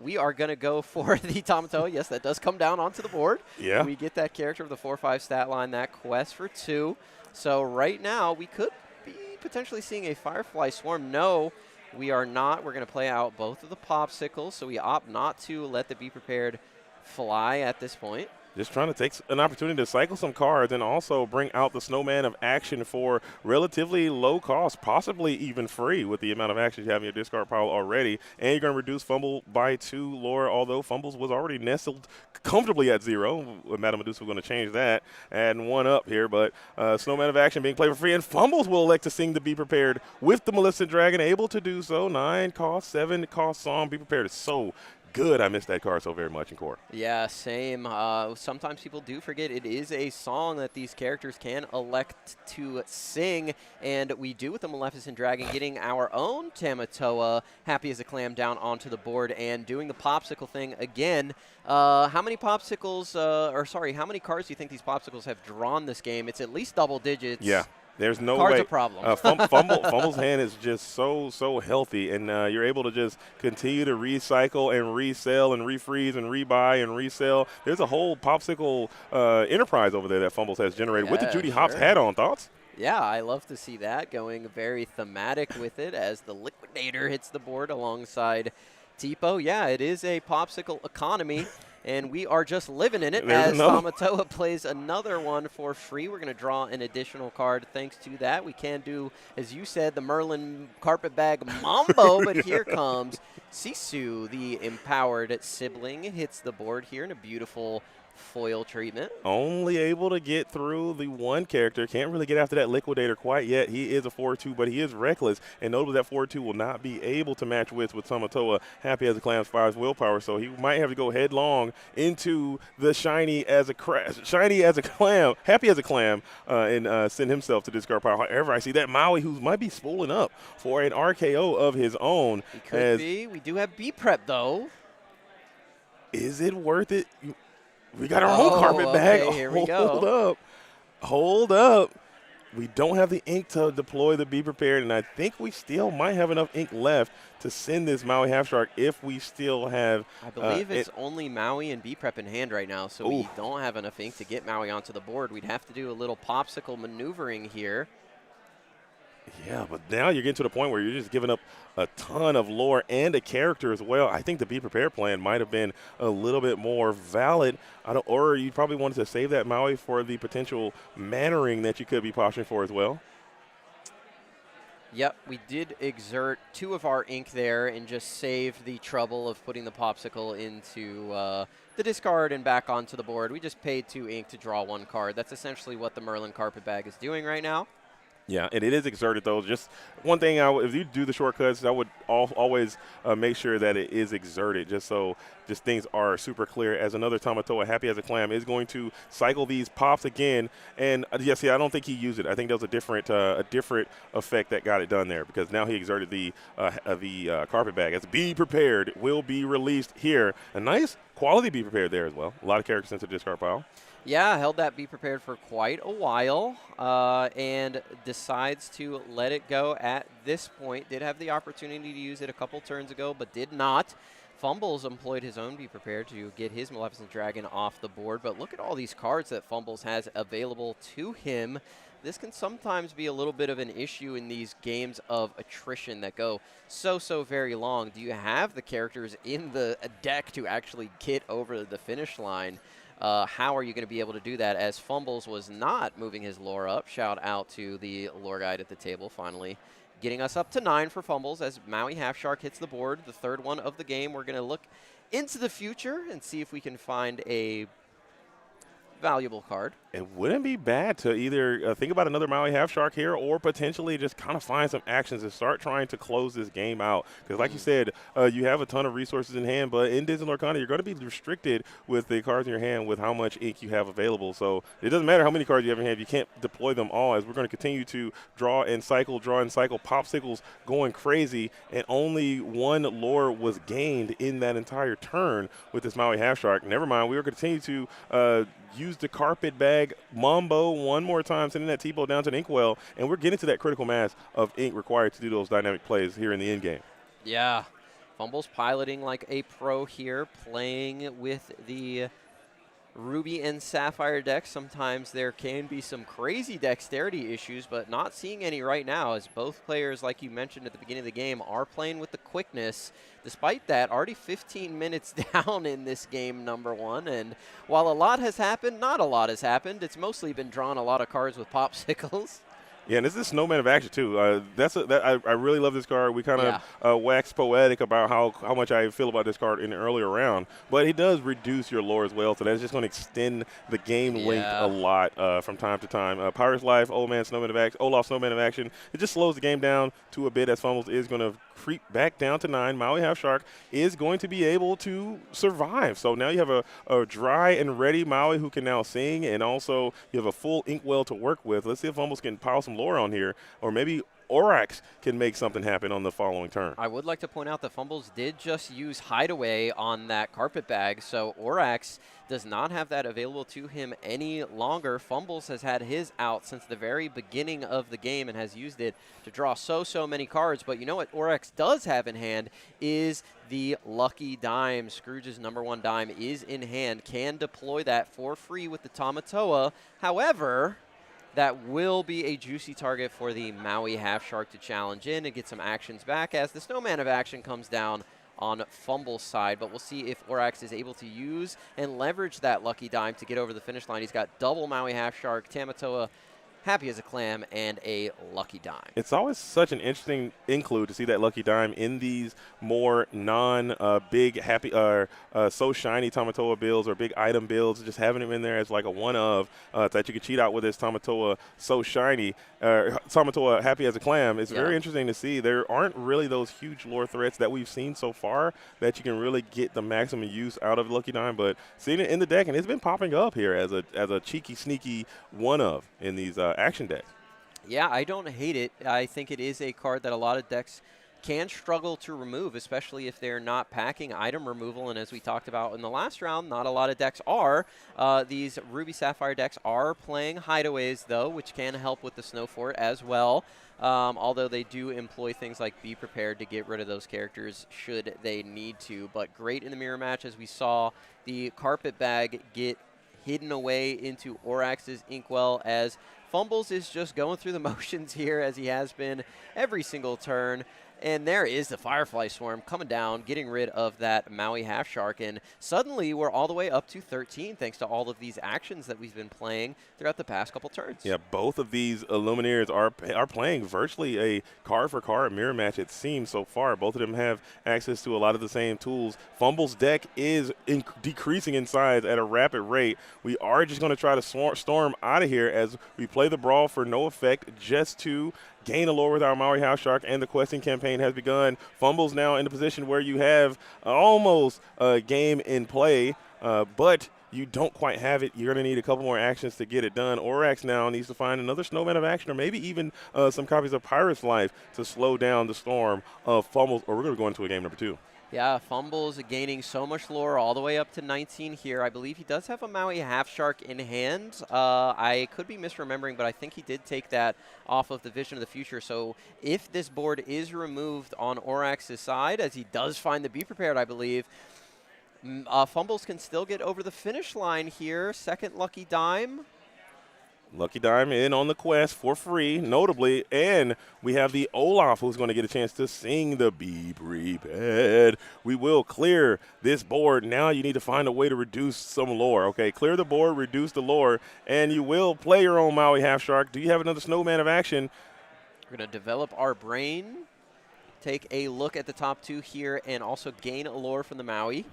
We are going to go for the Tamatoa. Yes, that does come down onto the board.
Yeah.
We get that character of the 4/5 stat line, that quest for 2. So right now we could be potentially seeing a Firefly Swarm. No, we are not. We're going to play out both of the Popsicles, so we opt not to let the Be Prepared fly at this point.
Just trying to take an opportunity to cycle some cards and also bring out the Snowman of Action for relatively low cost, possibly even free with the amount of actions you have in your discard pile already. And you're going to reduce Fumble by 2 lore, although Fumbles was already nestled comfortably at 0. Madame Medusa was going to change that, adding 1 up here. But Snowman of Action being played for free, and Fumbles will elect to sing the Be Prepared with the Maleficent Dragon, able to do so. 9 cost, 7 cost song. Be Prepared is so good. I miss that card so very much in core.
Yeah, same. Sometimes people do forget it is a song that these characters can elect to sing, and we do with the Maleficent Dragon, getting our own Tamatoa, Happy as a Clam, down onto the board and doing the Popsicle thing again. How many Popsicles, how many cards do you think these Popsicles have drawn this game? It's at least double digits.
Yeah. There's no
Card's
way.
a problem.
Fumble's hand is just so healthy, and you're able to just continue to recycle and resell and refreeze and rebuy and resell. There's a whole Popsicle enterprise over there that Fumbles has generated with the Judy Hopps hat on. Thoughts?
Yeah, I love to see that, going very thematic with it as the Liquidator hits the board alongside Tipo. Yeah, it is a Popsicle economy. And we are just living in it as Tamatoa plays another one for free. We're going to draw an additional card thanks to that. We can do, as you said, the Merlin Carpetbag Mambo, but here comes Sisu, the empowered sibling, hits the board here in a beautiful foil treatment.
Only able to get through the one character. Can't really get after that Liquidator quite yet. He is a 4-2, but he is reckless. And notably that 4-2 will not be able to match with Tamatoa. Happy as a Clam's Fire's willpower. So he might have to go headlong into the Shiny as a Clam, Happy as a Clam, and send himself to discard pile. However, I see that Maui, who might be spooling up for an RKO of his own.
He could be. We do have B-Prep, though.
Is it worth it? We got our own Carpetbag.
Okay, here we go.
Hold up. We don't have the ink to deploy the Be Prepared, and I think we still might have enough ink left to send this Maui Half Shark if we still have.
I believe it's only Maui and B-Prep in hand right now, so we don't have enough ink to get Maui onto the board. We'd have to do a little Popsicle maneuvering here.
Yeah, but now you're getting to the point where you're just giving up a ton of lore and a character as well. I think the Be Prepared plan might have been a little bit more valid. Or you probably wanted to save that Maui for the potential mannering that you could be posturing for as well.
Yep, we did exert 2 of our ink there and just saved the trouble of putting the Popsicle into the discard and back onto the board. We just paid 2 ink to draw 1 card. That's essentially what the Merlin Carpetbag is doing right now.
Yeah, and it is exerted, though. Just one thing, if you do the shortcuts, I would always make sure that it is exerted, just so just things are super clear. As another Tamatoa, happy as a clam, is going to cycle these pops again. And, yeah, see, I don't think he used it. I think that was a different effect that got it done there, because now he exerted the carpet bag. As Be Prepared will be released here. A nice quality Be Prepared there as well. A lot of characters into the discard pile.
Yeah, held that Be Prepared for quite a while and decides to let it go at this point. Did have the opportunity to use it a couple turns ago, but did not. Fumbles employed his own Be Prepared to get his Maleficent Dragon off the board, but look at all these cards that Fumbles has available to him. This can sometimes be a little bit of an issue in these games of attrition that go so very long. Do you have the characters in the deck to actually get over the finish line? How are you going to be able to do that, as Fumbles was not moving his lore up? Shout out to the lore guide at the table, finally getting us up to 9 for Fumbles as Maui Half Shark hits the board, the third one of the game. We're going to look into the future and see if we can find a valuable card.
It wouldn't be bad to either think about another Maui Half Shark here, or potentially just kind of find some actions and start trying to close this game out. Because like you said, you have a ton of resources in hand, but in Disney Lorcana, you're going to be restricted with the cards in your hand with how much ink you have available. So it doesn't matter how many cards you have in hand, you can't deploy them all, as we're going to continue to draw and cycle, popsicles going crazy, and only one lore was gained in that entire turn with this Maui Half Shark. Never mind, we are going to continue to use the carpet bag Mambo one more time, sending that T-Bow down to an inkwell, and we're getting to that critical mass of ink required to do those dynamic plays here in the end game.
Yeah, Fumbles piloting like a pro here, playing with the Ruby and Sapphire decks. Sometimes there can be some crazy dexterity issues, but not seeing any right now, as both players, like you mentioned at the beginning of the game, are playing with the quickness. Despite that, already 15 minutes down in this game, number one. And while a lot has happened, not a lot has happened. It's mostly been drawn a lot of cards with popsicles.
Yeah, and this is Snowman of Action, too. I really love this card. We kind of wax poetic about how much I feel about this card in the earlier round. But it does reduce your lore as well, so that's just going to extend the game length a lot from time to time. Pirate's Life, Olaf Snowman of Action. It just slows the game down to a bit, as Fumbles is going to creep back down to 9. Maui Half Shark is going to be able to survive. So now you have a dry and ready Maui who can now sing, and also you have a full inkwell to work with. Let's see if Fumbles can pile some lore on here, or maybe Orax can make something happen on the following turn.
I would like to point out that Fumbles did just use Hideaway on that carpet bag, so Orax does not have that available to him any longer. Fumbles has had his out since the very beginning of the game and has used it to draw so many cards. But you know what Orax does have in hand is the Lucky Dime. Scrooge's number 1 dime is in hand, can deploy that for free with the Tamatoa. However, that will be a juicy target for the Maui Half Shark to challenge in and get some actions back, as the Snowman of Action comes down on Fumble's side. But we'll see if Orax is able to use and leverage that Lucky Dime to get over the finish line. He's got double Maui Half Shark, Tamatoa, Happy as a Clam, and a Lucky Dime.
It's always such an interesting include to see that Lucky Dime in these more non-big happy so shiny Tamatoa builds or big item builds. Just having him in there as like a one of that you can cheat out with this Tamatoa so shiny, Tamatoa Happy as a Clam. It's very interesting to see. There aren't really those huge lore threats that we've seen so far that you can really get the maximum use out of Lucky Dime. But seeing it in the deck, and it's been popping up here as a cheeky, sneaky one of in these action decks.
Yeah, I don't hate it. I think it is a card that a lot of decks can struggle to remove, especially if they're not packing item removal. And as we talked about in the last round, not a lot of decks are. These Ruby Sapphire decks are playing hideaways, though, which can help with the Snow Fort as well. Although they do employ things like Be Prepared to get rid of those characters should they need to. But great in the mirror match, as we saw the carpet bag get hidden away into Orax's Inkwell, as Fumbles is just going through the motions here, as he has been every single turn. And there is the Firefly Swarm coming down, getting rid of that Maui Half Shark. And suddenly we're all the way up to 13 thanks to all of these actions that we've been playing throughout the past couple turns.
Yeah, both of these Lumineers are playing virtually a card-for-card mirror match, it seems, so far. Both of them have access to a lot of the same tools. Fumble's deck is decreasing in size at a rapid rate. We are just going to try to storm out of here as we play the brawl for no effect, just to gain a lore with our Maui House Shark, and the questing campaign has begun. Fumble's now in a position where you have almost a game in play, but you don't quite have it. You're going to need a couple more actions to get it done. Orax now needs to find another Snowman of Action, or maybe even some copies of Pirate's Life to slow down the storm of Fumbles, or we're going to go into a game number 2.
Yeah, Fumbles gaining so much lore all the way up to 19 here. I believe he does have a Maui Half Shark in hand. I could be misremembering, but I think he did take that off of the Vision of the Future. So if this board is removed on Orax's side, as he does find the Be Prepared, I believe, Fumbles can still get over the finish line here. Second Lucky Dime.
Lucky Dime in on the quest for free, notably, and we have the Olaf who's going to get a chance to sing the Be Prepared. We will clear this board. Now you need to find a way to reduce some lore. Okay, clear the board, reduce the lore, and you will play your own Maui Half Shark. Do you have another Snowman of Action?
We're going to develop our brain, take a look at the top 2 here, and also gain a lore from the Maui.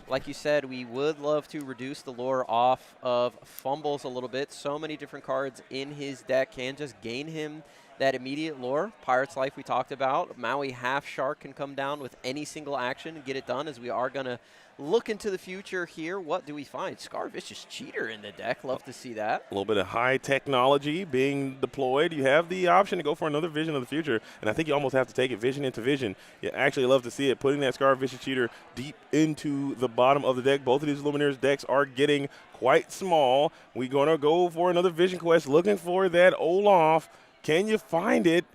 Like you said, we would love to reduce the lore off of Fumbles a little bit. So many different cards in his deck can just gain him that immediate lore. Pirate's Life we talked about. Maui Half Shark can come down with any single action and get it done, as we are going to look into the future here. What do we find? Scar Vicious Cheater in the deck. Love to see that.
A little bit of high technology being deployed. You have the option to go for another Vision of the Future, and I think you almost have to take it Vision into Vision. You actually love to see it, putting that Scar Vicious Cheater deep into the bottom of the deck. Both of these Lumineers decks are getting quite small. We're going to go for another Vision quest, looking for that Olaf. Can you find it?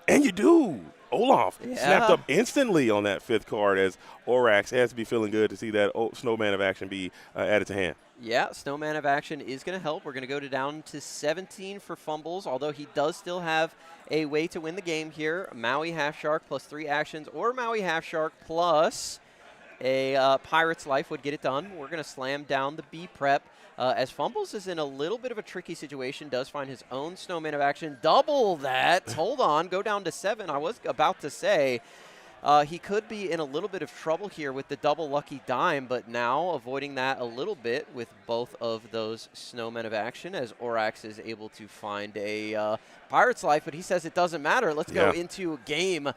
And you do. Olaf snapped up instantly on that 5th card, as Orax has to be feeling good to see that Snowman of Action be added to hand.
Yeah, Snowman of Action is going to help. We're going to go down to 17 for Fumbles, although he does still have a way to win the game here. Maui Half Shark plus 3 actions, or Maui Half Shark plus a Pirate's Life would get it done. We're going to slam down the B Prep. As Fumbles is in a little bit of a tricky situation, does find his own Snowman of Action. Double that. Hold on. Go down to 7. I was about to say he could be in a little bit of trouble here with the double Lucky Dime, but now avoiding that a little bit with both of those Snowmen of Action, as Orax is able to find a Pirate's Life, but he says it doesn't matter. Let's go into game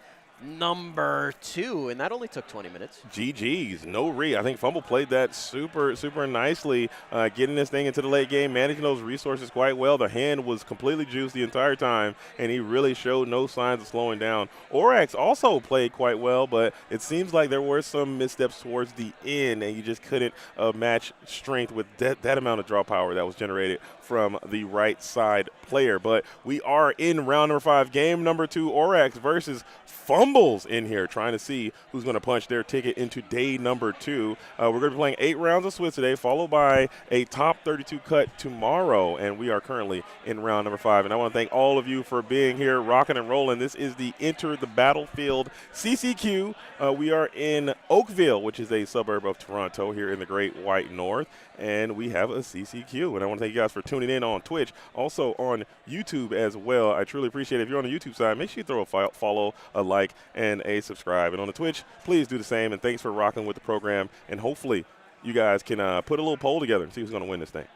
number 2, and that only took 20 minutes.
GG's, no re. I think Fumble played that super nicely, getting this thing into the late game, managing those resources quite well. The hand was completely juiced the entire time, and he really showed no signs of slowing down. Orax also played quite well, but it seems like there were some missteps towards the end, and you just couldn't match strength with that amount of draw power that was generated from the right side player. But we are in round number 5, game number 2, Orax versus Fumbles in here, trying to see who's going to punch their ticket into day number 2. We're going to be playing 8 rounds of Swiss today, followed by a top 32 cut tomorrow, and we are currently in round number 5. And I want to thank all of you for being here, rocking and rolling. This is the Enter the Battlefield CCQ. We are in Oakville, which is a suburb of Toronto here in the Great White North, and we have a CCQ. And I want to thank you guys for tuning in on Twitch, also on YouTube as well. I truly appreciate it. If you're on the YouTube side, make sure you throw a follow, a like, and a subscribe. And on the Twitch, please do the same. And thanks for rocking with the program. And hopefully you guys can put a little poll together and see who's going to win this thing.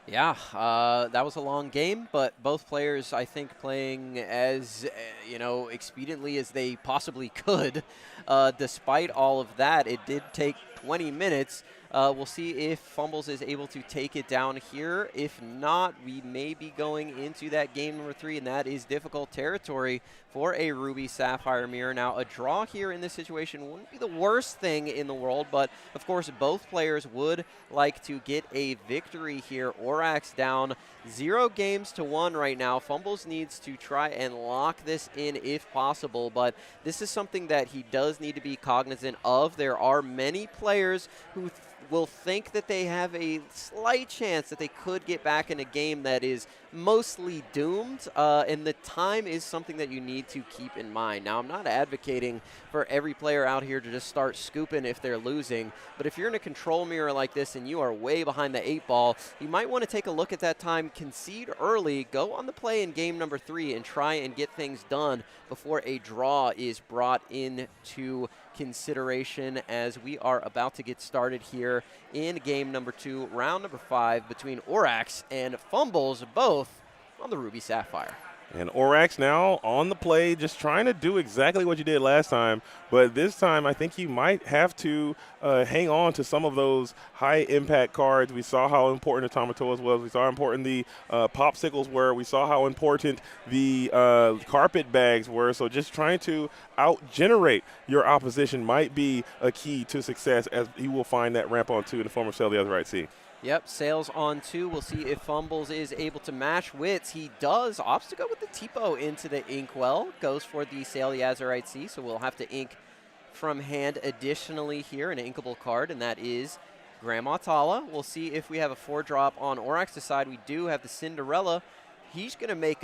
Yeah, that was a long game, but both players, I think, playing as, expediently as they possibly could. Despite all of that, it did take 20 minutes. We'll see if Fumbles is able to take it down here. If not, we may be going into that game number 3, and that is difficult territory for a Ruby Sapphire Mirror. Now, a draw here in this situation wouldn't be the worst thing in the world, but of course, both players would like to get a victory here. Orax down 0-1 right now. Fumbles needs to try and lock this in if possible, but this is something that he does need to be cognizant of. There are many players who will think that they have a slight chance that they could get back in a game that is mostly doomed, and the time is something that you need to keep in mind. Now, I'm not advocating for every player out here to just start scooping if they're losing, but if you're in a control mirror like this and you are way behind the 8 ball, you might want to take a look at that time, concede early, go on the play in game number 3, and try and get things done before a draw is brought into consideration, as we are about to get started here in game number 2, round number 5, between Orax and Fumbles, both on the Ruby Sapphire.
And Orax now on the play, just trying to do exactly what you did last time. But this time, I think you might have to hang on to some of those high-impact cards. We saw how important the Tamatoas was. We saw how important the Popsicles were. We saw how important the carpet bags were. So just trying to out-generate your opposition might be a key to success, as you will find that ramp on 2 in the form of Sail the Other Right C.
Yep, Sails on 2. We'll see if Fumbles is able to match Wits. He does. Opts to go with the Tipo into the Inkwell. Goes for the Sail the Azurite Sea, so we'll have to ink from hand additionally here an inkable card, and that is Grandma Tala. We'll see if we have a 4-drop on Orax's side. We do have the Cinderella. He's going to make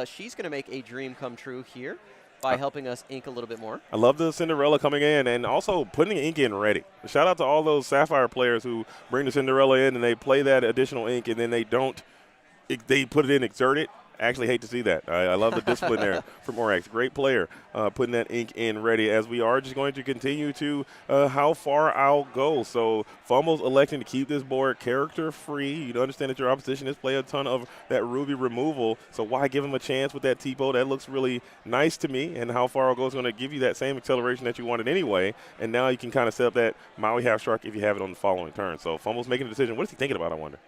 she's going to make a dream come true here by helping us ink a little bit more.
I love the Cinderella coming in and also putting ink in ready. Shout out to all those Sapphire players who bring the Cinderella in and they play that additional ink and then they put it in, exert it. I actually hate to see that. I love the discipline there from Orax. Great player putting that ink in ready, as we are just going to continue to how far I'll go. So Fumbles electing to keep this board character free. You understand that your opposition has played a ton of that Ruby removal, so why give him a chance with that Tipo? That looks really nice to me, and how far I'll go is going to give you that same acceleration that you wanted anyway, and now you can kind of set up that Maui half shark if you have it on the following turn. So Fumbles making a decision. What is he thinking about, I wonder?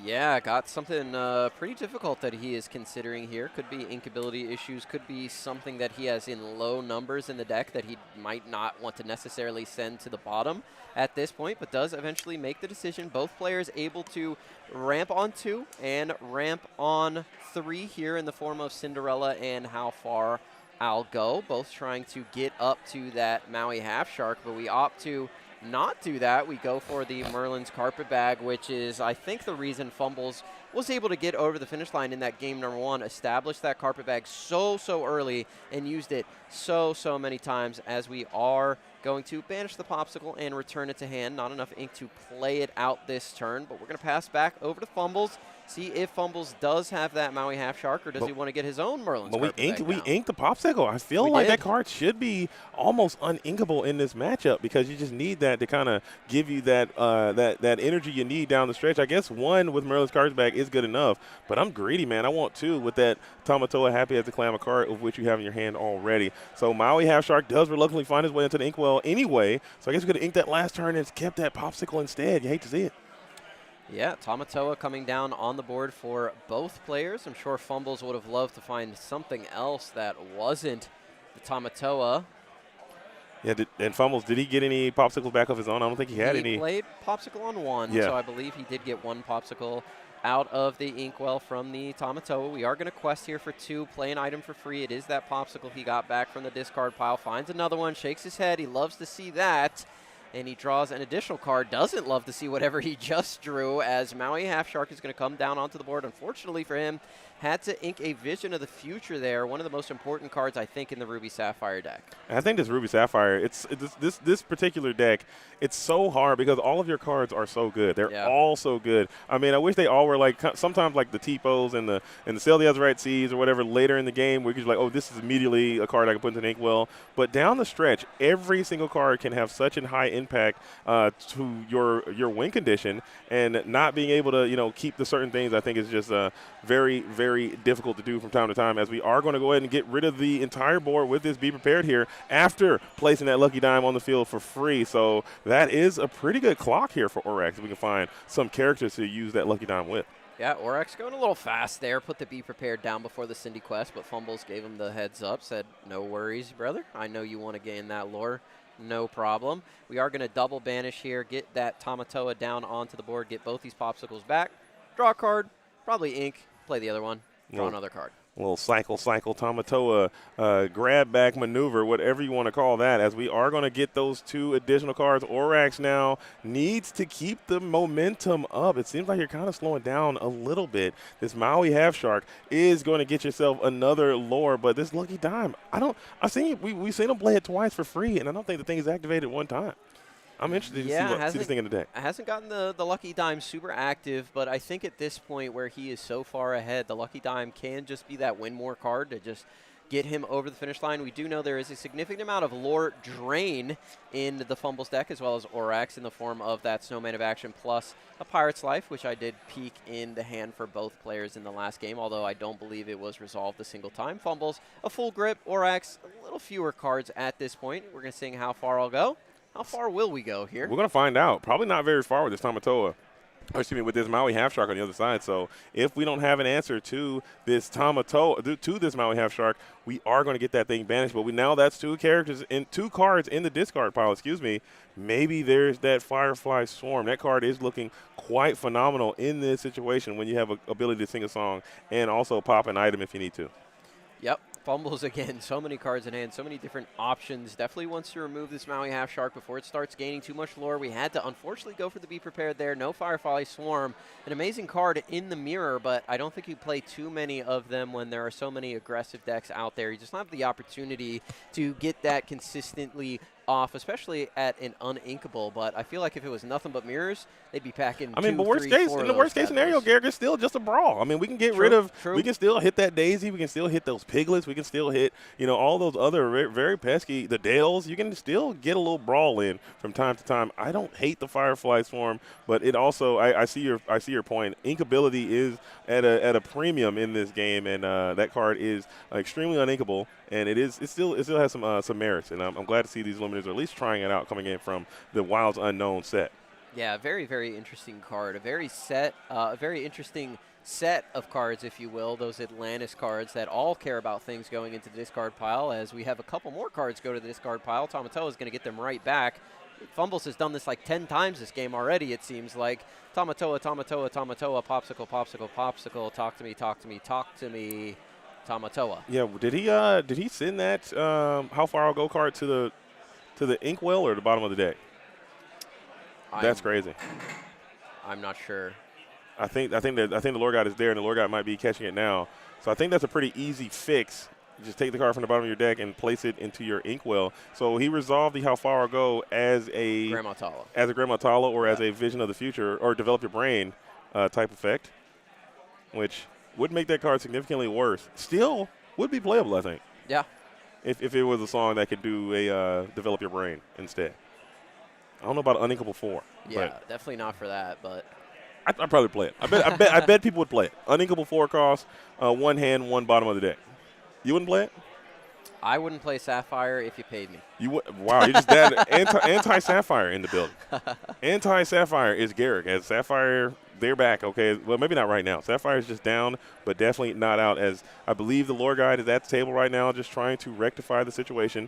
Yeah, got something pretty difficult that he is considering here. Could be inkability issues, could be something that he has in low numbers in the deck that he might not want to necessarily send to the bottom at this point, but does eventually make the decision. Both players able to ramp on 2 and ramp on 3 here in the form of Cinderella and How Far I'll Go. Both trying to get up to that Maui Half Shark, but we opt to not do that. We go for the Merlin's Carpet Bag, which is, I think, the reason Fumbles was able to get over the finish line in that game number 1, established that Carpet Bag so early and used it so many times, as we are going to banish the Popsicle and return it to hand. Not enough ink to play it out this turn, but we're going to pass back over to Fumbles. See if Fumbles does have that Maui Half Shark, or does he want to get his own Merlin's Carpet Bag down?
We inked the Popsicle. I feel like that card should be almost uninkable in this matchup, because you just need that to kind of give you that that energy you need down the stretch. I guess 1 with Merlin's Carpet Bag is good enough, but I'm greedy, man. I want 2 with that Tamatoa Happy as the Clam card, of which you have in your hand already. So Maui Half Shark does reluctantly find his way into the Inkwell anyway, so I guess we could have inked that last turn and kept that Popsicle instead. You hate to see it.
Yeah, Tamatoa coming down on the board for both players. I'm sure Fumbles would have loved to find something else that wasn't the Tamatoa.
Yeah, and Fumbles, did he get any Popsicles back of his own? I don't think he had any.
He played Popsicle on 1, so I believe he did get 1 Popsicle out of the Inkwell from the Tamatoa. We are going to quest here for 2, play an item for free. It is that Popsicle he got back from the discard pile. Finds another one, shakes his head. He loves to see that. And he draws an additional card. Doesn't love to see whatever he just drew, as Maui Half Shark is going to come down onto the board. Unfortunately for him, had to ink a Vision of the Future there. One of the most important cards, I think, in the Ruby Sapphire deck.
I think this Ruby Sapphire, this particular deck, it's so hard because all of your cards are so good. They're all so good. I mean, I wish they all were like sometimes like the Tipos and the Sail the Azurite Seas or whatever later in the game, where you're like, oh, this is immediately a card I can put into the Inkwell. But down the stretch, every single card can have such a high impact to your win condition, and not being able to keep the certain things, I think is just very difficult to do from time to time, as we are going to go ahead and get rid of the entire board with this Be Prepared here after placing that Lucky Dime on the field for free. So that is a pretty good clock here for Orax. We can find some characters to use that Lucky Dime with.
Yeah, Orax going a little fast there. Put the Be Prepared down before the Cindy Quest, but Fumbles gave him the heads up, said, no worries, brother. I know you want to gain that lore. No problem. We are going to double banish here, get that Tamatoa down onto the board, get both these Popsicles back, draw a card, probably ink, play the other one, draw another card.
little cycle Tamatoa grab back maneuver, whatever you want to call that, as we are going to get those 2 additional cards. Orax now needs to keep the momentum up. It seems like you're kind of slowing down a little bit. This Maui Half Shark is going to get yourself another lore, but this Lucky Dime, we've seen him play it twice for free, and I don't think the thing is activated one time. I'm interested to see this thing in the deck.
Hasn't gotten the Lucky Dime super active, but I think at this point where he is so far ahead, the Lucky Dime can just be that win more card to just get him over the finish line. We do know there is a significant amount of lore drain in the Fumbles deck, as well as Orax in the form of that Snowman of Action plus a Pirate's Life, which I did peek in the hand for both players in the last game, although I don't believe it was resolved a single time. Fumbles, a full grip, Orax, a little fewer cards at this point. We're going to see how far I'll go. How far will we go here?
We're going to find out. Probably not very far with this Tamatoa. With this Maui Half Shark on the other side. So if we don't have an answer to this Maui Half Shark, we are going to get that thing banished. But now that's 2 cards in the discard pile. Maybe there's that Firefly Swarm. That card is looking quite phenomenal in this situation when you have an ability to sing a song and also pop an item if you need to.
Yep. Fumbles again, so many cards in hand, so many different options. Definitely wants to remove this Maui Half Shark before it starts gaining too much lore. We had to unfortunately go for the Be Prepared there. No Firefly Swarm. An amazing card in the mirror, but I don't think you play too many of them when there are so many aggressive decks out there. You just don't have the opportunity to get that consistently off, especially at an uninkable. But I feel like if it was nothing but mirrors, they'd be packing.
But in the worst case scenario, Garrick, it's still just a brawl. We can get rid of. We can still hit that Daisy. We can still hit those Piglets. We can still hit, all those other very pesky, the Dales. You can still get a little brawl in from time to time. I don't hate the Firefly Swarm, but it also I see your point. Inkability is at a premium in this game, and that card is extremely uninkable. And it still has some merits, and I'm glad to see these limiters at least trying it out coming in from the Wilds Unknown set.
Yeah, very, very interesting card. A very interesting set of cards, if you will, those Atlantis cards that all care about things going into the discard pile. As we have a couple more cards go to the discard pile, Tamatoa is going to get them right back. Fumbles has done this like 10 times this game already, it seems like. Tamatoa, popsicle, talk to me. Tamatoa.
Yeah, did he send that how far I'll go card to the inkwell or the bottom of the deck? That's crazy.
I'm not sure.
I think the lore guide is there, and the lore guide might be catching it now. So I think that's a pretty easy fix. Just take the card from the bottom of your deck and place it into your inkwell. So he resolved the how far I'll go as a
Grandma Tala,
or as a Vision of the Future or Develop Your Brain type effect, which would make that card significantly worse. Still would be playable, I think.
Yeah.
If it was a song that could do a Develop Your Brain instead. I don't know about Uninkable 4.
Yeah, definitely not for that, but
I'd probably play it. I bet people would play it. Uninkable 4 cost, one hand, one bottom of the deck. You wouldn't play it?
I wouldn't play Sapphire if you paid me.
You would? Wow, you just dad anti-Sapphire in the building. Anti-Sapphire is Garrick. As Sapphire, they're back. Okay, well maybe not right now. Sapphire is just down, but definitely not out. As I believe the lore guide is at the table right now, just trying to rectify the situation,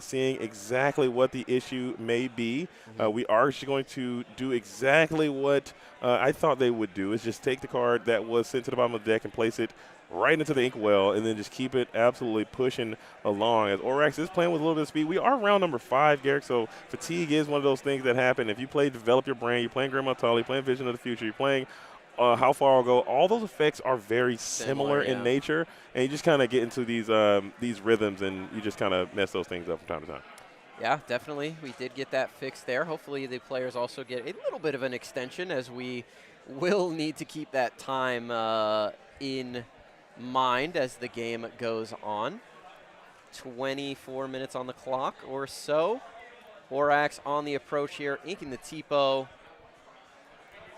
seeing exactly what the issue may be. We are actually going to do exactly what I thought they would do. Is just take the card that was sent to the bottom of the deck and place it right into the inkwell, and then just keep it absolutely pushing along. As Orax is playing with a little bit of speed. We are round number 5, Garrick, so fatigue is one of those things that happen. If you play Develop Your Brain, you're playing Grandma Tully, you're playing Vision of the Future, you're playing How Far I'll Go, all those effects are very similar in nature, and you just kind of get into these rhythms, and you just kind of mess those things up from time to time.
Yeah, definitely. We did get that fixed there. Hopefully the players also get a little bit of an extension, as we will need to keep that time in mind as the game goes on. 24 minutes on the clock or so. Orax on the approach here, inking the Tipo.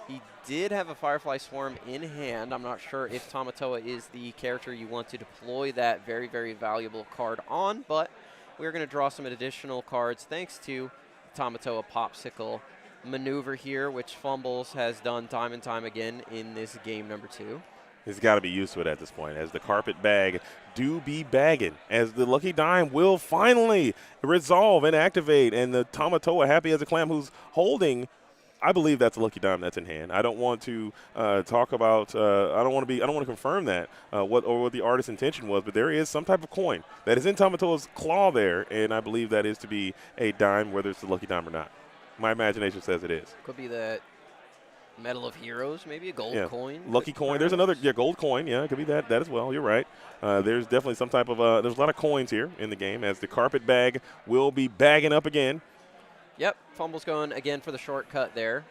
He did have a Firefly Swarm in hand. I'm not sure if Tamatoa is the character you want to deploy that very, very valuable card on, but we're going to draw some additional cards thanks to Tamatoa Popsicle maneuver here, which Fumbles has done time and time again in this game number 2.
He's got to be used to it at this point, as the carpet bag do be bagging, as the Lucky Dime will finally resolve and activate, and the Tamatoa, happy as a clam, who's holding I believe that's a lucky dime that's in hand. I don't want to talk about. I don't want to confirm that what the artist's intention was. But there is some type of coin that is in Tamatoa's claw there, and I believe that is to be a dime, whether it's a lucky dime or not. My imagination says it is.
Could be the Medal of Heroes, maybe a gold coin.
Lucky coin. There's another gold coin. Yeah, it could be that as well. You're right. There's definitely some type of there's a lot of coins here in the game as the carpet bag will be bagging up again.
Yep, Fumble's going again for the shortcut there.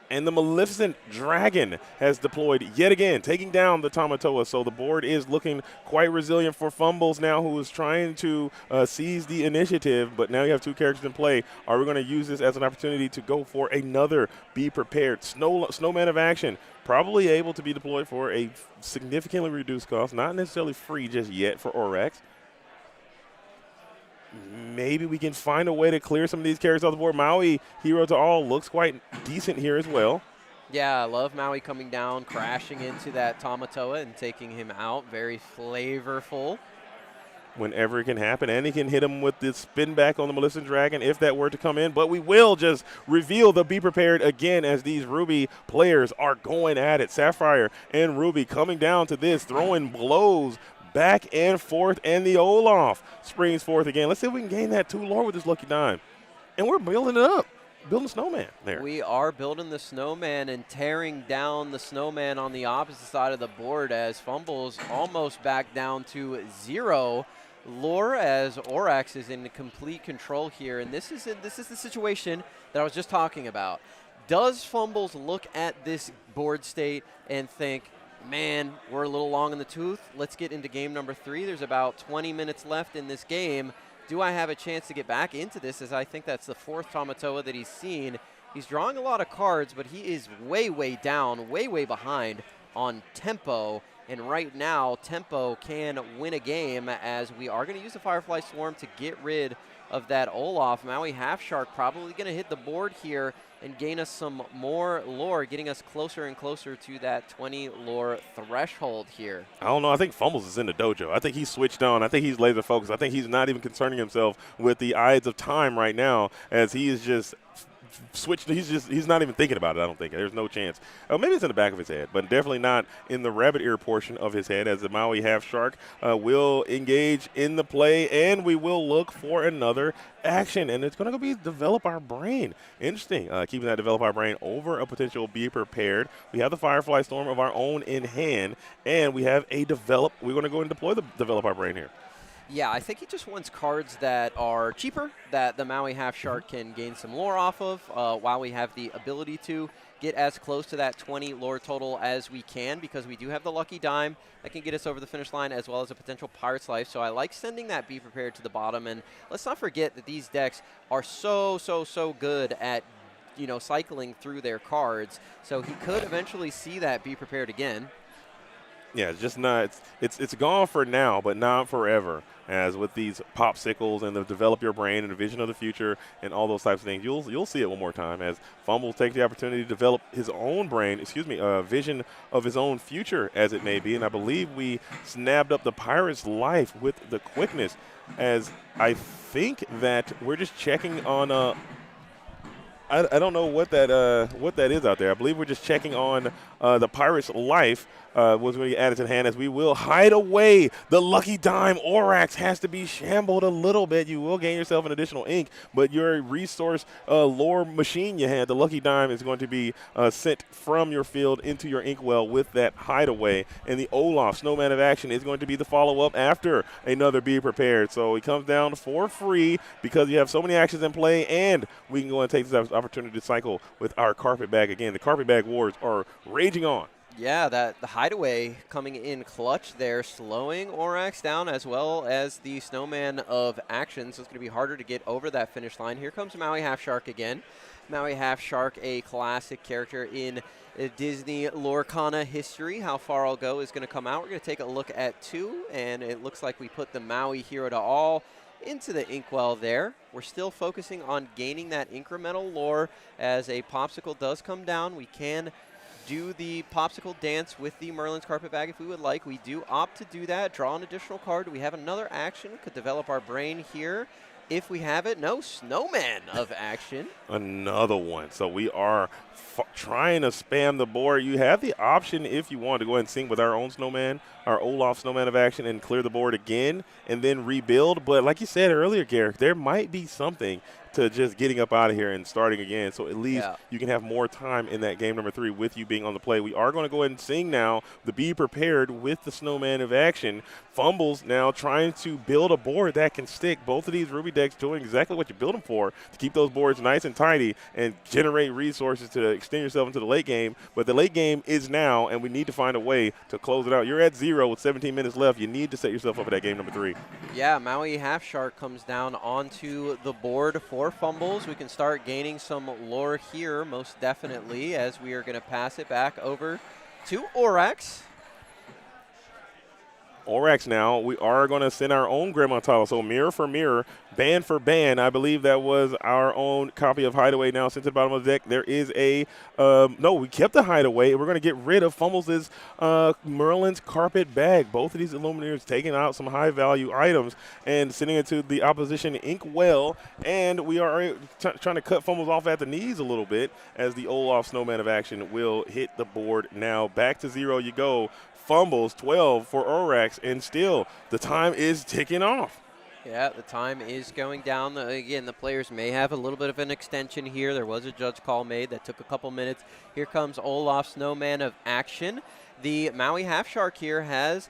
And the Maleficent Dragon has deployed yet again, taking down the Tamatoa. So the board is looking quite resilient for Fumbles now, who is trying to seize the initiative. But now you have 2 characters in play. Are we going to use this as an opportunity to go for another Be Prepared? Snowman of Action, probably able to be deployed for a significantly reduced cost. Not necessarily free just yet for Orax. Maybe we can find a way to clear some of these characters off the board. Maui, Hero to All, looks quite decent here as well.
Yeah, I love Maui coming down, crashing into that Tamatoa and taking him out. Very flavorful.
Whenever it can happen, and he can hit him with the spin back on the Maleficent Dragon if that were to come in. But we will just reveal the Be Prepared again as these Ruby players are going at it. Sapphire and Ruby coming down to this, throwing blows back and forth, and the Olaf springs forth again. Let's see if we can gain that 2 lore with this lucky dime. And we're building it up, building a snowman there.
We are building the snowman and tearing down the snowman on the opposite side of the board as Fumbles almost back down to 0. Lore as Orax is in complete control here, and this is the situation that I was just talking about. Does Fumbles look at this board state and think, man, we're a little long in the tooth. Let's get into game number 3. There's about 20 minutes left in this game. Do I have a chance to get back into this, as I think that's the 4th Tamatoa that he's seen. He's drawing a lot of cards, but he is way, way down, way, way behind on tempo. And right now, tempo can win a game as we are going to use the Firefly Swarm to get rid of that Olaf. Maui Half Shark probably going to hit the board here and gain us some more lore, getting us closer and closer to that 20 lore threshold here.
I don't know. I think Fumbles is in the dojo. I think he's switched on. I think he's laser focused. I think he's not even concerning himself with the Ides of Time right now, as he is just switched. He's not even thinking about it. I don't think there's no chance. Maybe it's in the back of his head, but definitely not in the rabbit ear portion of his head, as the Maui Half Shark will engage in the play, and we will look for another action, and it's going to be develop our brain. Interesting. Keeping that develop our brain over a potential Be Prepared. We have the Firefly Storm of our own in hand, and we have a develop. We're going to go and deploy the develop our brain here.
Yeah, I think he just wants cards that are cheaper, that the Maui Half Shark can gain some lore off of, while we have the ability to get as close to that 20 lore total as we can, because we do have the Lucky Dime that can get us over the finish line, as well as a potential Pirate's Life. So I like sending that Be Prepared to the bottom. And let's not forget that these decks are so good at, you know, cycling through their cards. So he could eventually see that Be Prepared again.
Yeah, it's just not. It's gone for now, but not forever. As with these popsicles and the develop your brain and the vision of the future and all those types of things, you'll see it one more time as Fumble takes the opportunity to develop his own brain. Vision of his own future, as it may be. And I believe we snapped up the Pirate's Life with the quickness, as I think that we're just checking on. I don't know what that is out there. I believe we're just checking on the Pirate's Life. Was going to add it to the hand, as we will hide away the Lucky Dime. Orax has to be shambled a little bit. You will gain yourself an additional ink, but your resource lore machine you had, the Lucky Dime, is going to be sent from your field into your inkwell with that hideaway. And the Olaf, Snowman of Action, is going to be the follow-up after another Be Prepared. So he comes down for free because you have so many actions in play, and we can go and take this opportunity to cycle with our Carpet Bag again. The Carpet Bag Wars are raging on.
Yeah, the hideaway coming in clutch there, slowing Orax down, as well as the Snowman of Action. So it's going to be harder to get over that finish line. Here comes Maui Half Shark again. Maui Half Shark, a classic character in Disney Lorcana history. How Far I'll Go is going to come out. We're going to take a look at 2, and it looks like we put the Maui Hero to All into the inkwell there. We're still focusing on gaining that incremental lore. As a popsicle does come down, we can do the popsicle dance with the Merlin's Carpet Bag if we would like. We do opt to do that, draw an additional card. We have another action, could develop our brain here. if we have it. No snowman of action.
Another one. So we are trying to spam the board. You have the option if you want to go ahead and sync with our own snowman, our Olaf snowman of action, and clear the board again and then rebuild. But like you said earlier, Garrick, there might be something to just getting up out of here and starting again. So at least you can have more time in that game number 3 with you being on the play. We are going to go ahead and sing now the Be Prepared with the snowman of action. Fumbles now trying to build a board that can stick. Both of these Ruby decks doing exactly what you build them for, to keep those boards nice and tidy and generate resources to extend yourself into the late game. But the late game is now, and we need to find a way to close it out. You're at 0 with 17 minutes left. You need to set yourself up for that game number 3.
Yeah, Maui Half Shark comes down onto the board for Fumbles. We can start gaining some lore here, most definitely, as we are going to pass it back over to Orax.
Orax now, we are going to send our own Grandma Tala. So mirror for mirror, ban for ban. I believe that was our own copy of Hideaway now sent to the bottom of the deck. There is a, no, we kept the Hideaway. We're going to get rid of Fumbles' Merlin's Carpet Bag. Both of these Illuminators taking out some high value items and sending it to the opposition Inkwell. And we are trying to cut Fumbles off at the knees a little bit as the Olaf Snowman of action will hit the board now. Back to 0 you go. Fumbles 12 for Orax, and still the time is ticking off.
Yeah, the time is going down. Again, the players may have a little bit of an extension here. There was a judge call made that took a couple minutes. Here comes Olaf Snowman of action. The Maui Half Shark here has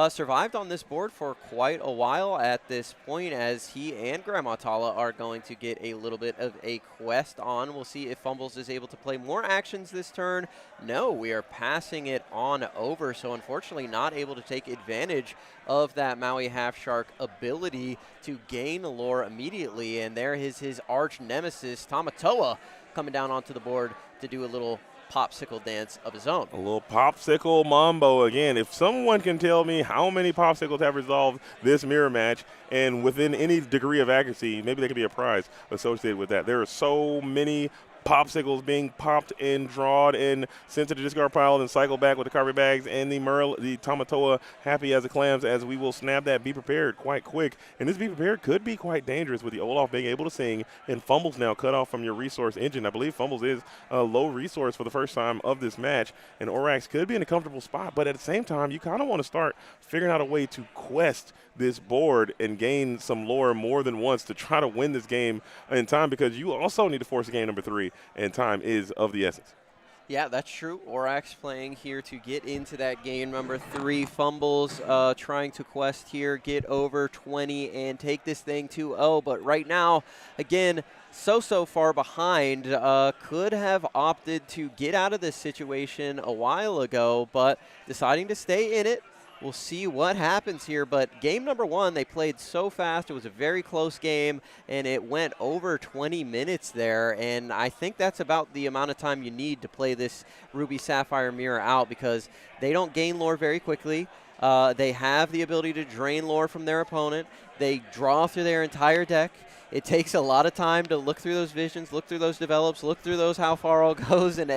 survived on this board for quite a while at this point, as he and Grandma Tala are going to get a little bit of a quest on. We'll see if Fumbles is able to play more actions this turn. No, we are passing it on over, so unfortunately not able to take advantage of that Maui Half Shark ability to gain lore immediately. And there is his arch nemesis, Tamatoa, coming down onto the board to do a little popsicle dance of his own.
A little popsicle mambo again. If someone can tell me how many popsicles have resolved this mirror match and within any degree of accuracy, maybe there could be a prize associated with that. There are so many popsicles being popped and drawed and sent to the discard pile and cycled back with the carpet bags, and the Tamatoa happy as the clams, as we will snap that Be Prepared quite quick. And this Be Prepared could be quite dangerous with the Olaf being able to sing and Fumbles now cut off from your resource engine. I believe Fumbles is a low resource for the first time of this match, and Orax could be in a comfortable spot, but at the same time, you kind of want to start figuring out a way to quest this board and gain some lore more than once to try to win this game in time, because you also need to force game number 3, and time is of the essence.
Yeah, that's true. Orax playing here to get into that game number 3. Fumbles trying to quest here, get over 20 and take this thing 2-0. But right now, again, so far behind. Could have opted to get out of this situation a while ago, but deciding to stay in it. We'll see what happens here, but game number 1, they played so fast. It was a very close game, and it went over 20 minutes there, and I think that's about the amount of time you need to play this Ruby Sapphire Mirror out, because they don't gain lore very quickly. They have the ability to drain lore from their opponent. They draw through their entire deck. It takes a lot of time to look through those visions, look through those develops, look through those how far all goes, and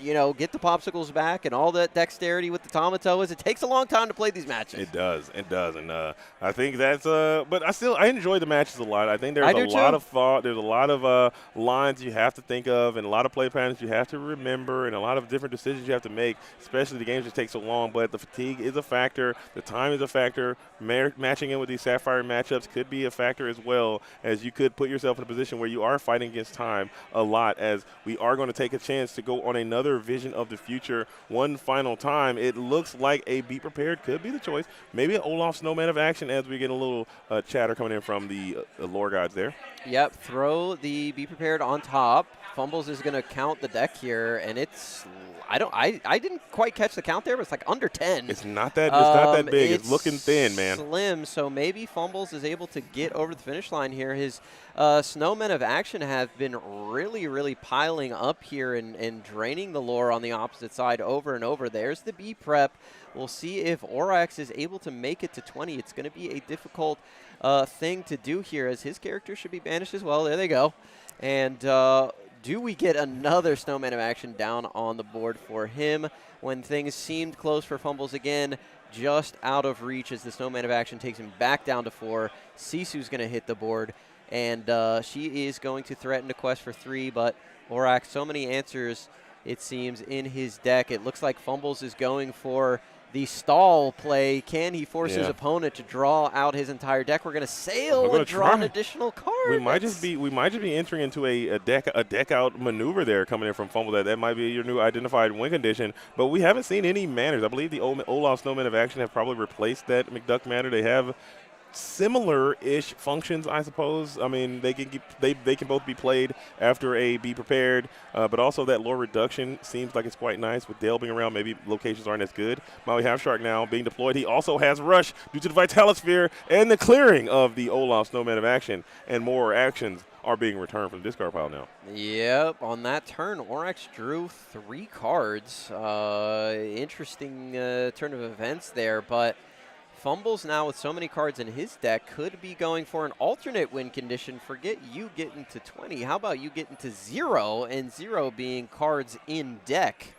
you know, get the popsicles back and all that dexterity with the Tamatoas. It takes a long time to play these matches.
It does, and I think that's but I enjoy the matches a lot. I think there's a lot of thought, there's a lot of lines you have to think of, and a lot of play patterns you have to remember, and a lot of different decisions you have to make. Especially the games just take so long, but the fatigue is a factor, the time is a factor. Matching in with these Sapphire matchups could be a factor as well, as you could put yourself in a position where you are fighting against time a lot, as we are going to take a chance to go on another Vision of the Future one final time. It looks like a Be Prepared could be the choice. Maybe an Olaf Snowman of action, as we get a little chatter coming in from the lore gods there.
Yep, throw the Be Prepared on top. Fumbles is going to count the deck here, and it's I didn't quite catch the count there, but it's like under 10.
It's not that big. It's looking thin, man.
Slim, so maybe Fumbles is able to get over the finish line here. His Snowmen of action have been really piling up here and draining the lore on the opposite side over and over. There's the B prep. We'll see if Orax is able to make it to 20. It's going to be a difficult thing to do here, as his character should be banished as well. There they go. And do we get another Snowman of action down on the board for him when things seemed close for Fumbles again? Just out of reach as the Snowman of action takes him back down to 4. Sisu's going to hit the board. and she is going to threaten to quest for 3, but Orax, so many answers, it seems, in his deck. It looks like Fumbles is going for the stall play. Can he force his opponent to draw out his entire deck? We're going to sail and draw an additional card.
We might just be entering into a deck out maneuver there coming in from Fumble. That might be your new identified win condition. But we haven't seen any manners. I believe the Olaf Snowman of Action have probably replaced that McDuck manner. They have similar-ish functions, I suppose. I mean, they can both be played after a Be Prepared, but also that lore reduction seems like it's quite nice. With Dale being around, maybe locations aren't as good. Maui Half Shark now being deployed. He also has Rush due to the Vitalosphere and the clearing of the Olaf Snowman of Action, and more actions are being returned from the discard pile now.
Yep, on that turn, Orax drew 3 cards. Interesting turn of events there, but Fumbles now with so many cards in his deck could be going for an alternate win condition. Forget you getting to 20. How about you getting to 0, and 0 being cards in deck?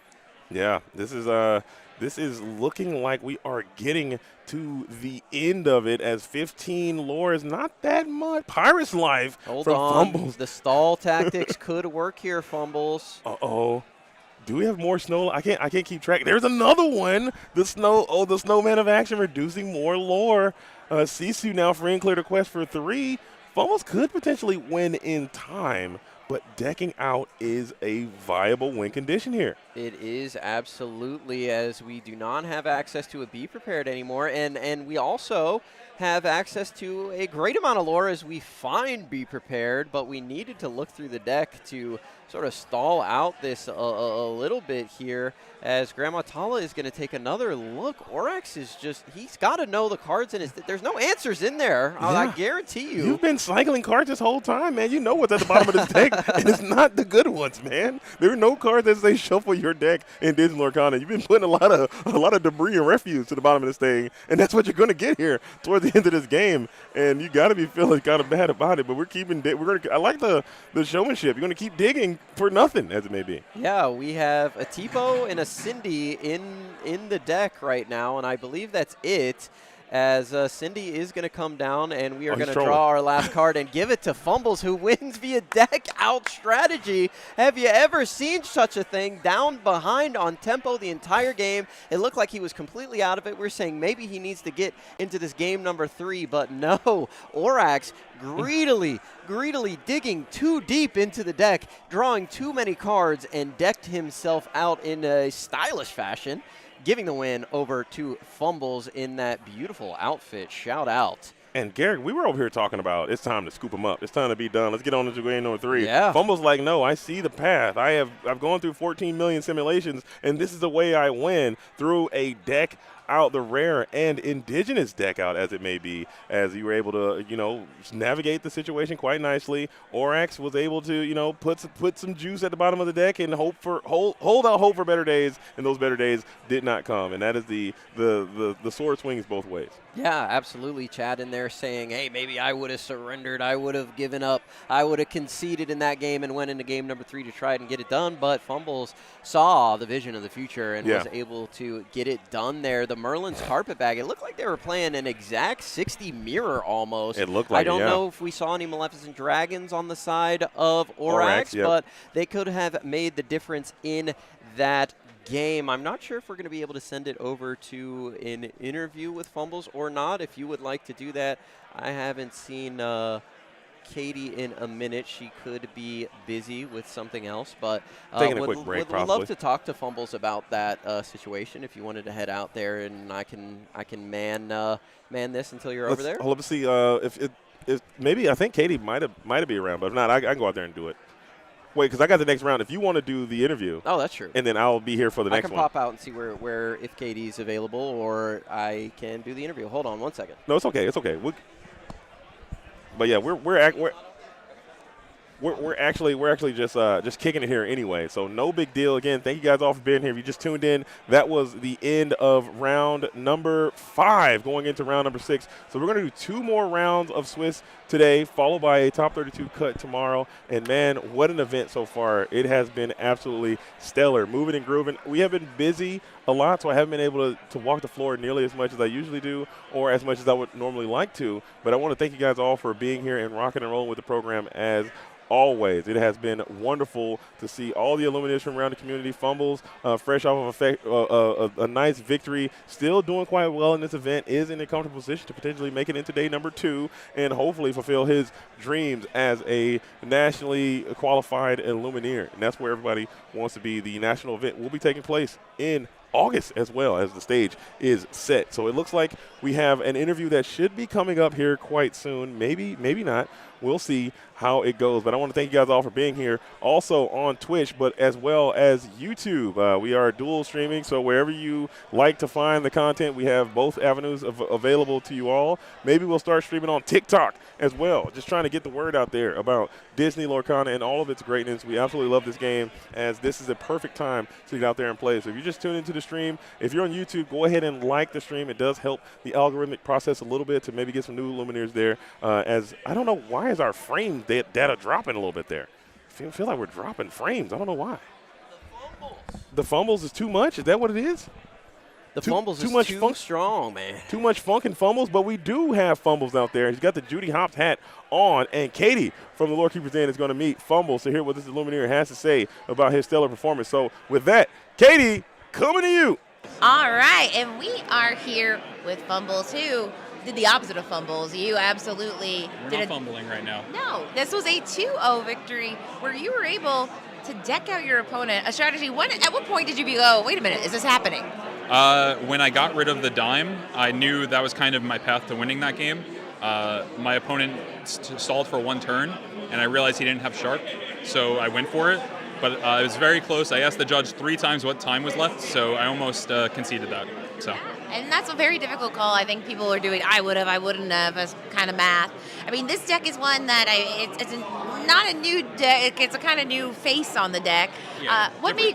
Yeah, this is looking like we are getting to the end of it, as 15 lore is not that much. Pirate's Life
Hold
from
on.
Fumbles.
The stall tactics could work here, Fumbles.
Uh-oh. Do we have more snow? I can't keep track. There's another one. The Snowman of Action reducing more lore. Sisu now free and clear to quest for 3. Fumbles could potentially win in time, but decking out is a viable win condition here.
It is absolutely, as we do not have access to a Be Prepared anymore, and we also have access to a great amount of lore as we find Be Prepared, but we needed to look through the deck to sort of stall out this a little bit here, as Grandma Tala is going to take another look. Orax is just, he's got to know the cards in his, there's no answers in there.
Yeah.
I guarantee you.
You've been cycling cards this whole time, man. You know what's at the bottom of this deck, and it's not the good ones, man. There are no cards that say shuffle your deck in Disney Lorcana. You've been putting a lot of debris and refuse to the bottom of this thing, and that's what you're going to get here towards the end of this game. And you got to be feeling kind of bad about it. But we're keeping. I like the showmanship. You're going to keep digging for nothing, as it may be.
Yeah, we have a Tipo and a Cindy in the deck right now, and I believe that's it. As Cindy is going to come down, and we are going to draw our last card and give it to Fumbles, who wins via deck out strategy. Have you ever seen such a thing? Down behind on tempo the entire game. It looked like he was completely out of it. We're saying maybe he needs to get into this game number 3, but no. Orax greedily digging too deep into the deck, drawing too many cards, and decked himself out in a stylish fashion, giving the win over to Fumbles in that beautiful outfit. Shout out.
And Garrick, we were over here talking about it's time to scoop him up. It's time to be done. Let's get on to game number 3.
Yeah.
Fumbles like, no, I see the path. I've gone through 14 million simulations, and this is the way I win, through a deck out, the rare and indigenous deck out, as it may be, as you were able to, navigate the situation quite nicely. Orax was able to, put some juice at the bottom of the deck and hold out hope for better days, and those better days did not come. And that is the sword swings both ways.
Yeah, absolutely. Chad in there saying, hey, maybe I would have surrendered. I would have given up. I would have conceded in that game and went into game number 3 to try and get it done. But Fumbles saw the vision of the future and was able to get it done there. The Merlin's carpet bag, it looked like they were playing an exact 60 mirror almost.
It looked like
I don't know if we saw any Maleficent Dragons on the side of Orax, but they could have made the difference in that game. I'm not sure if we're going to be able to send it over to an interview with Fumbles or not. If you would like to do that, I haven't seen Katie in a minute. She could be busy with something else, but
taking a quick break.
Would love to talk to Fumbles about that situation. If you wanted to head out there, and I can man this until you're over there.
Let's see if maybe I think Katie might be around, but if not, I can go out there and do it. Wait, because I got the next round. If you want to do the interview.
Oh, that's true.
And then I'll be here for the next one.
I can pop out and see where if Katie's available, or I can do the interview. Hold on 1 second.
No, it's okay. It's okay. But yeah, we're we're actually just kicking it here anyway. So no big deal. Again, thank you guys all for being here. If you just tuned in, that was the end of round number 5, going into round number 6. So we're going to do 2 more rounds of Swiss today, followed by a top 32 cut tomorrow. And man, what an event so far! It has been absolutely stellar, moving and grooving. We have been busy a lot, so I haven't been able to walk the floor nearly as much as I usually do, or as much as I would normally like to. But I want to thank you guys all for being here and rocking and rolling with the program as always. It has been wonderful to see all the illuminators from around the community. Fumbles, fresh off of a nice victory, still doing quite well in this event, is in a comfortable position to potentially make it into day number 2 and hopefully fulfill his dreams as a nationally qualified illuminator. And that's where everybody wants to be. The national event will be taking place in August as well, as the stage is set. So it looks like we have an interview that should be coming up here quite soon. Maybe not. We'll see how it goes. But I want to thank you guys all for being here. Also on Twitch, but as well as YouTube. We are dual streaming, so wherever you like to find the content, we have both avenues available to you all. Maybe we'll start streaming on TikTok as well. Just trying to get the word out there about Disney Lorcana and all of its greatness. We absolutely love this game, as this is a perfect time to get out there and play. So if you just tune into the stream, if you're on YouTube, go ahead and like the stream. It does help the algorithmic process a little bit to maybe get some new luminaires there. As I don't know, why is our frame data dropping a little bit there? I feel like we're dropping frames. I don't know why. The fumbles is too much? Is that what it is?
The fumbles is too strong, man.
Too much funk and fumbles, but we do have fumbles out there. He's got the Judy Hopps hat on, and Katie from the Lore Keepers Den is going to meet fumbles to hear what this Illuminator has to say about his stellar performance. So with that, Katie, coming to you.
All right, and we are here with Fumbles, who did the opposite of fumbles. You absolutely
We're not fumbling right now.
No, this was a 2-0 victory where you were able to deck out your opponent. A strategy. At what point did you go, wait a minute, is this happening?
When I got rid of the dime, I knew that was kind of my path to winning that game. My opponent stalled for 1 turn, and I realized he didn't have sharp, so I went for it. But it was very close. I asked the judge 3 times what time was left, so I almost conceded that. So.
And that's a very difficult call. I think people are doing I wouldn't have as kind of math. I mean, this deck is one that it's not a new deck. It's a kind of new face on the deck.
Yeah,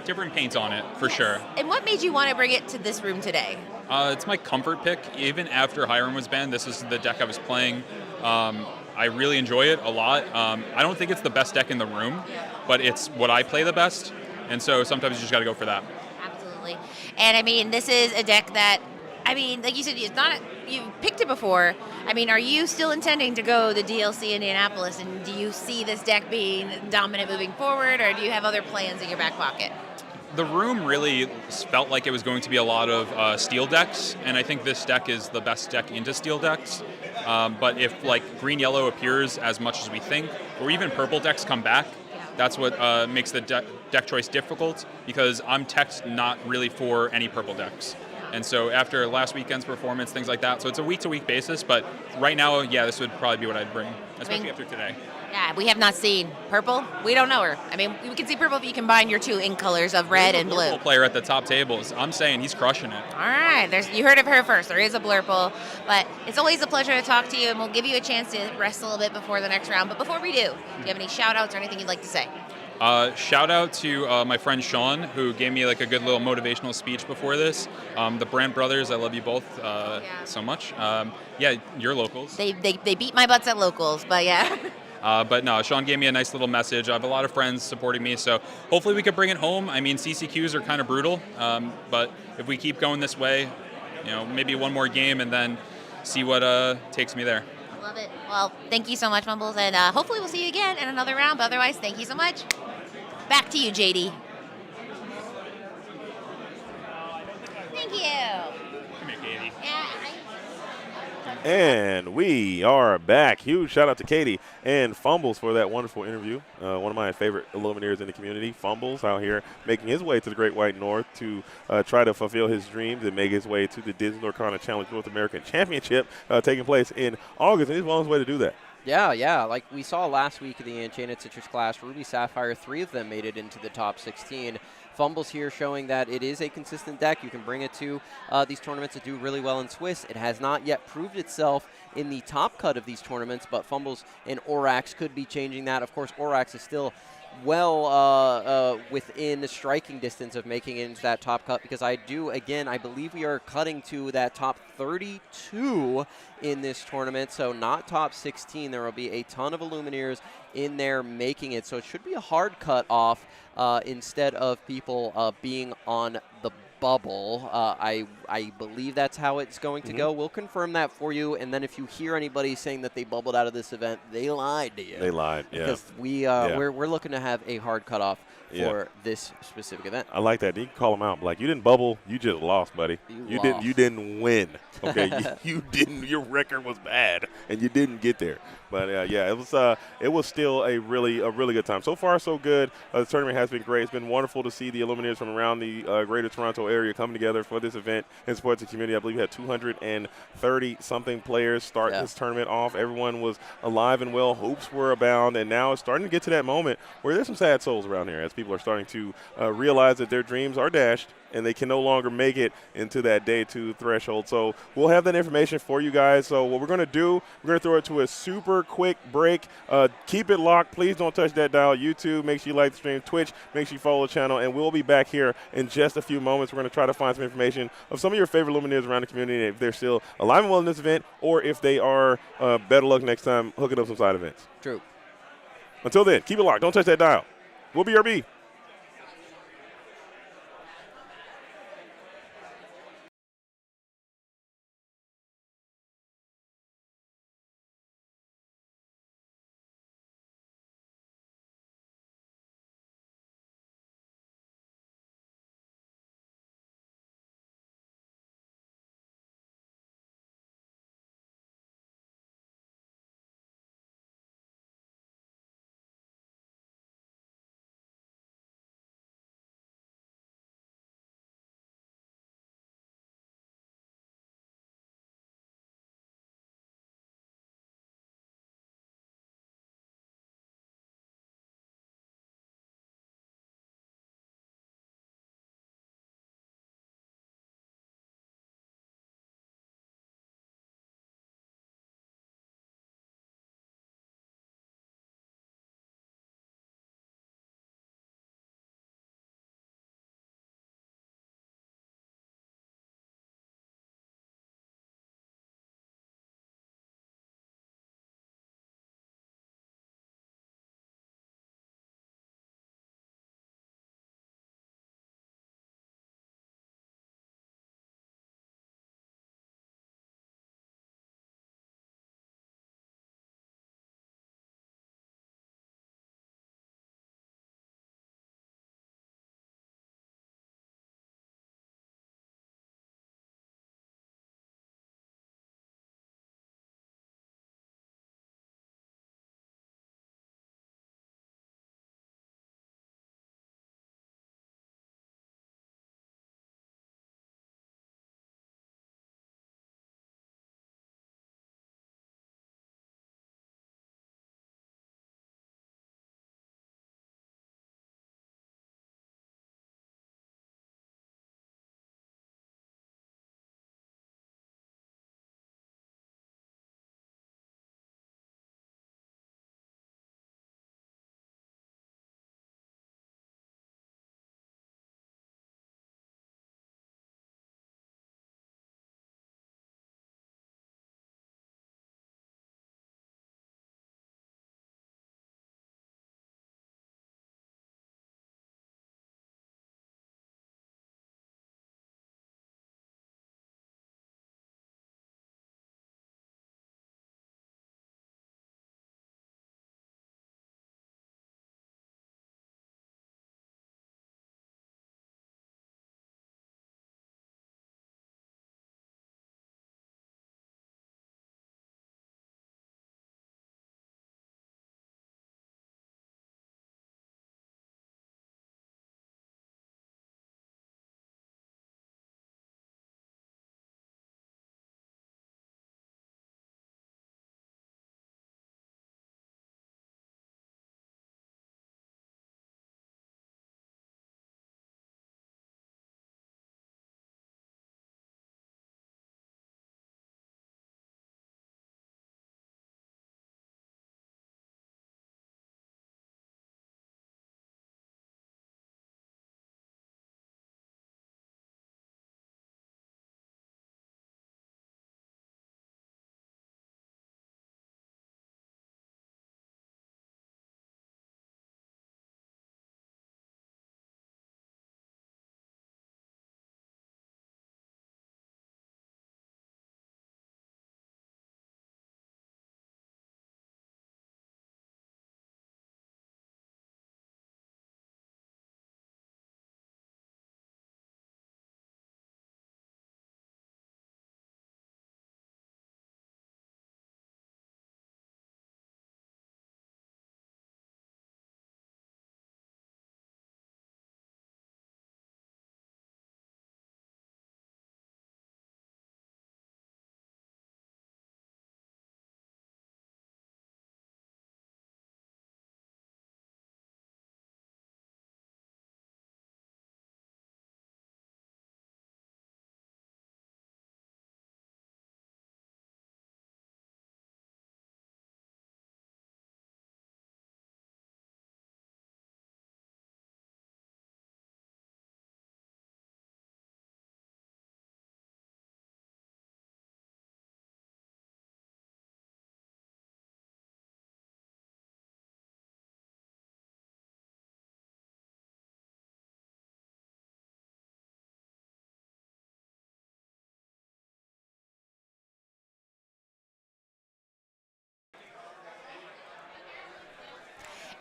different paint on it, for sure.
And what made you want to bring it to this room today?
It's my comfort pick. Even after Hiram was banned, this is the deck I was playing. I really enjoy it a lot. I don't think it's the best deck in the room, but it's what I play the best. And so sometimes you just got to go for that.
Absolutely. And I mean, this is a deck that, I mean, like you said, you've picked it before. I mean, are you still intending to go the DLC Indianapolis, and do you see this deck being dominant moving forward, or do you have other plans in your back pocket?
The room really felt like it was going to be a lot of steel decks, and I think this deck is the best deck into steel decks. But if like green-yellow appears as much as we think, or even purple decks come back, that's what makes the deck choice difficult, because I'm teched not really for any purple decks. And so after last weekend's performance, things like that, so it's a week-to-week basis, but right now, yeah, this would probably be what I'd bring, especially after today.
Yeah, we have not seen purple. We don't know her. I mean, we can see purple if you combine your 2 ink colors of red and blue.
Player at the top tables. I'm saying he's crushing it.
All right, you heard of her first. There is a blurple, but it's always a pleasure to talk to you, and we'll give you a chance to rest a little bit before the next round. But before we do you have any shout-outs or anything you'd like to say?
Shout out to my friend Sean, who gave me like a good little motivational speech before this. The Brand Brothers, I love you both so much. Yeah, you're locals.
They beat my butts at locals, but yeah.
But no, Sean gave me a nice little message. I have a lot of friends supporting me, so hopefully we could bring it home. I mean, CCQs are kind of brutal, but if we keep going this way, maybe one more game and then see what takes me there.
Love it. Well, thank you so much, Mumbles, and hopefully we'll see you again in another round. But otherwise, thank you so much. Back to you, JD. Thank you.
Come here, Katie.
Yeah.
And we are back. Huge shout out to Katie and Fumbles for that wonderful interview. One of my favorite Illuminaires in the community. Fumbles out here making his way to the Great White North to try to fulfill his dreams and make his way to the Disney Lorcana Challenge North American Championship taking place in August. And he's well on his way to do that.
Yeah. Like we saw last week in the Enchanted Citrus class, Ruby Sapphire, 3 of them made it into the top 16. Fumbles here showing that it is a consistent deck. You can bring it to these tournaments that do really well in Swiss. It has not yet proved itself in the top cut of these tournaments, but Fumbles and Orax could be changing that. Of course, Orax is still well within striking distance of making it into that top cut, because I believe we are cutting to that top 32 in this tournament, so not top 16. There will be a ton of Illumineers in there making it, so it should be a hard cut off instead of people being on the bubble. I believe that's how it's going to go. We'll confirm that for you, and then if you hear anybody saying that they bubbled out of this event, they lied to you.
They lied, yeah.
Because we're looking to have a hard cutoff for this specific event.
I like that. You can call them out. Like, you didn't bubble, you just lost, buddy. You didn't win. Okay, you didn't. Your record was bad, and you didn't get there. But it was still a really good time. So far, so good. The tournament has been great. It's been wonderful to see the Illuminators from around the Greater Toronto area coming together for this event and support the community. I believe we had 230 something players start this tournament off. Everyone was alive and well. Hopes were abound, and now it's starting to get to that moment where there's some sad souls around here as people are starting to realize that their dreams are dashed and they can no longer make it into that day 2 threshold. So we'll have that information for you guys. So what we're going to do, we're going to throw it to a super quick break. Keep it locked. Please don't touch that dial. YouTube, make sure you like the stream. Twitch, make sure you follow the channel. And we'll be back here in just a few moments. We're going to try to find some information of some of your favorite Lumineers around the community, if they're still alive and well in this event, or if they are better luck next time hooking up some side events.
True.
Until then, keep it locked. Don't touch that dial. We'll be RB.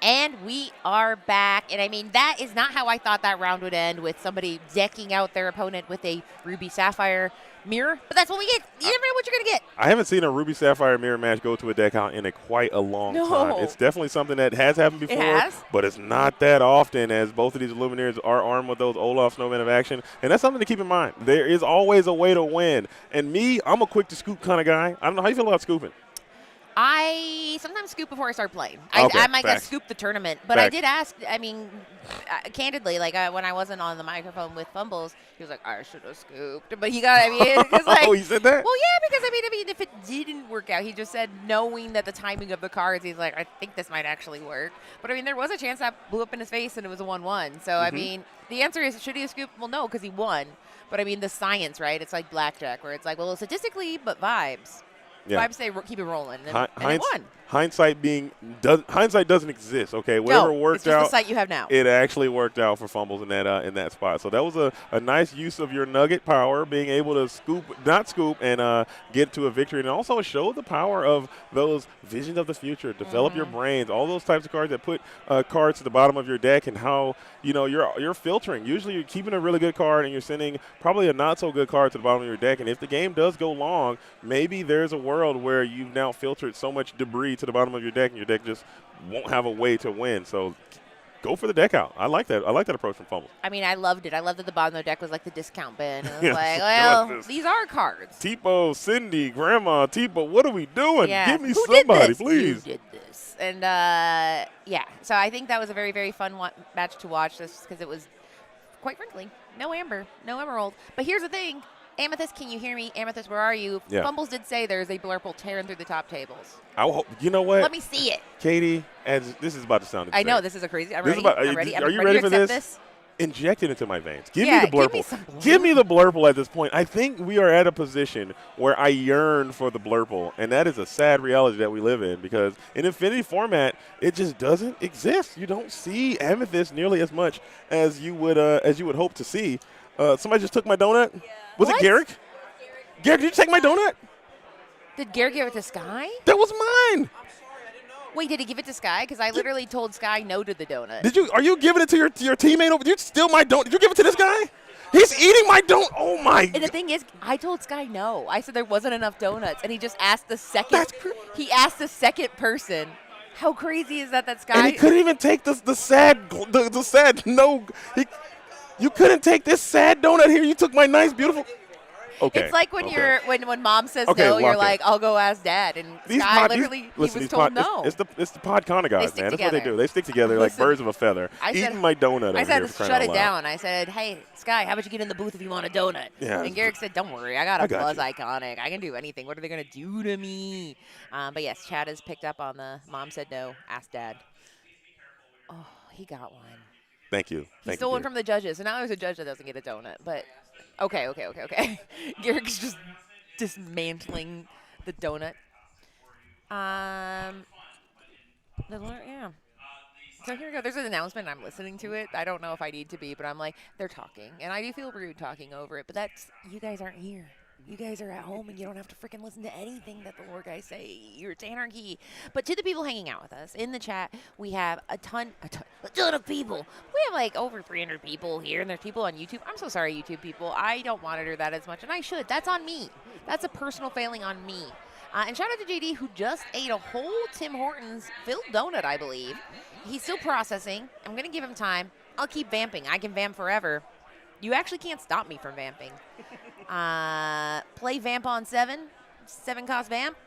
And we are back. And I mean, that is not how I thought that round would end, with somebody decking out their opponent with a Ruby Sapphire mirror. But that's what we get. You never know what you're going to get.
I haven't seen a Ruby Sapphire mirror match go to a deck out in quite a long time. It's definitely something that has happened before, but it's not that often, as both of these Lumineers are armed with those Olaf Snowman of action. And that's something to keep in mind. There is always a way to win. And me, I'm a quick to scoop kind of guy. I don't know how you feel about scooping.
I sometimes scoop before I start playing.
Okay,
I might
facts.
scoop the tournament. But I did ask, I mean, candidly, like when I wasn't on the microphone with Fumbles, he was like, I should have scooped. But he got, I mean, it's like.
Oh, he said that?
Well, yeah, because I mean, if it didn't work out, he just said, knowing that the timing of the cards, he's like, I think this might actually work. But I mean, there was a chance that blew up in his face and it was a 1-1. So, I mean, the answer is, should he have scooped? Well, no, because he won. But I mean, the science, right? It's like blackjack, where it's like, well, statistically, but vibes.
Yeah.
Vibes say keep it rolling, and it won.
Hindsight doesn't exist. Okay, whatever worked
it's just
out.
The sight you have now.
It actually worked out for Fumbles in that spot. So that was a nice use of your nugget power, being able to not scoop, and get to a victory, and also show the power of those visions of the future. Develop your brains, all those types of cards that put cards to the bottom of your deck, and how you're filtering. Usually you're keeping a really good card and you're sending probably a not so good card to the bottom of your deck. And if the game does go long, maybe there's a world where you've now filtered so much debris to the bottom of your deck, and your deck just won't have a way to win. So go for the deck out. I like that. I like that approach from Fumbles.
I mean, I loved it. I loved that the bottom of the deck was like the discount bin. It was like, well, these are cards.
Tipo, Cindy, Grandma, Tipo, what are we doing?
Yeah.
Give me
Who
somebody,
did this?
please.
You did this. And, yeah. So I think that was a very, very fun match to watch, just because it was, quite frankly, no Amber, no Emerald. But here's the thing. Amethyst, can you hear me? Amethyst, where are you?
Yeah.
Fumbles did say there's a blurple tearing through the top tables.
You know what?
Let me see it.
Katie, as this is about to sound insane.
I know, this is a crazy. I'm
This
ready.
is about-
I'm ready.
Are you
I'm
ready
to
for
accept
this? Inject it into my veins. Give
Yeah,
me the blurple.
give me some blurple.
Give me the blurple at this point. I think we are at a position where I yearn for the blurple, and that is a sad reality that we live in, because in Infinity format, it just doesn't exist. You don't see Amethyst nearly as much as you would hope to see. Somebody just took my donut. Was it Garrick? Garrick, did you take my donut?
Did Garrett give it to Sky?
That was mine.
Wait, did he give it to Sky? Because I literally told Sky no to the donut.
Did you? Are you giving it to your teammate over? Did you steal my donut? Did you give it to this guy? He's eating my donut. Oh my!
And the thing is, I told Sky no. I said there wasn't enough donuts, and he just asked the second. He asked the second person. How crazy is that? That Sky.
And he couldn't even take the sad no. You couldn't take this sad donut here. You took my nice, beautiful. Okay.
It's like when when mom says no, you're like, I'll go ask Dad, and Sky literally he was told no.
It's the pod Kana guys, man. That's what they do. They stick together like birds of a feather. Eating my donut.
I said,
over here
shut it down. I said, hey, Sky, how about you get in the booth if you want a donut?
Yeah.
And Garrick said, don't worry, I got a Buzz Iconic. I can do anything. What are they gonna do to me? But yes, Chad has picked up on the mom said no, ask Dad. Oh, he got one.
Thank you.
He stole one from the judges, and now there's a judge that doesn't get a donut. But okay. Garrick's just dismantling the donut. Yeah. So here we go. There's an announcement. I'm listening to it. I don't know if I need to be, but I'm like, they're talking, and I do feel rude talking over it. But that's you guys aren't here. You guys are at home, and you don't have to freaking listen to anything that the Lord guys say. It's anarchy. But to the people hanging out with us in the chat, we have a ton of people. We have like over 300 people here, and there's people on YouTube. I'm so sorry, YouTube people. I don't monitor that as much, and I should. That's on me. That's a personal failing on me. And shout out to JD, who just ate a whole Tim Hortons filled donut, I believe. He's still processing. I'm going to give him time. I'll keep vamping. I can vamp forever. You actually can't stop me from vamping. Play Vamp on 7 cost Vamp,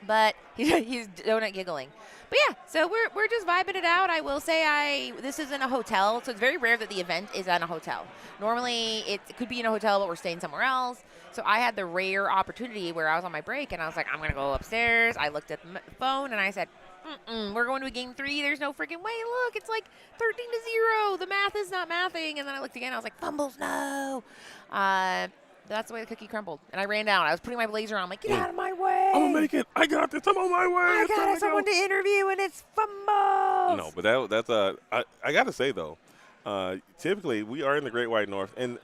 but he's donut giggling. But yeah, so we're just vibing it out. I will say this is in a hotel, so it's very rare that the event is at a hotel. Normally it could be in a hotel, but we're staying somewhere else. So I had the rare opportunity where I was on my break, and I was like, I'm going to go upstairs. I looked at the phone, and I said, we're going to a game 3. There's no freaking way. Look, it's like 13-0. The math is not mathing. And then I looked again. I was like, Fumbles, no. That's the way the cookie crumbled. And I ran down. I was putting my blazer on. I'm like, get out of my way.
I'm going to make it. I got this. I'm on my way.
I got someone to interview, and it's Fumbles.
No, but that's I got to say, though, typically we are in the Great White North. And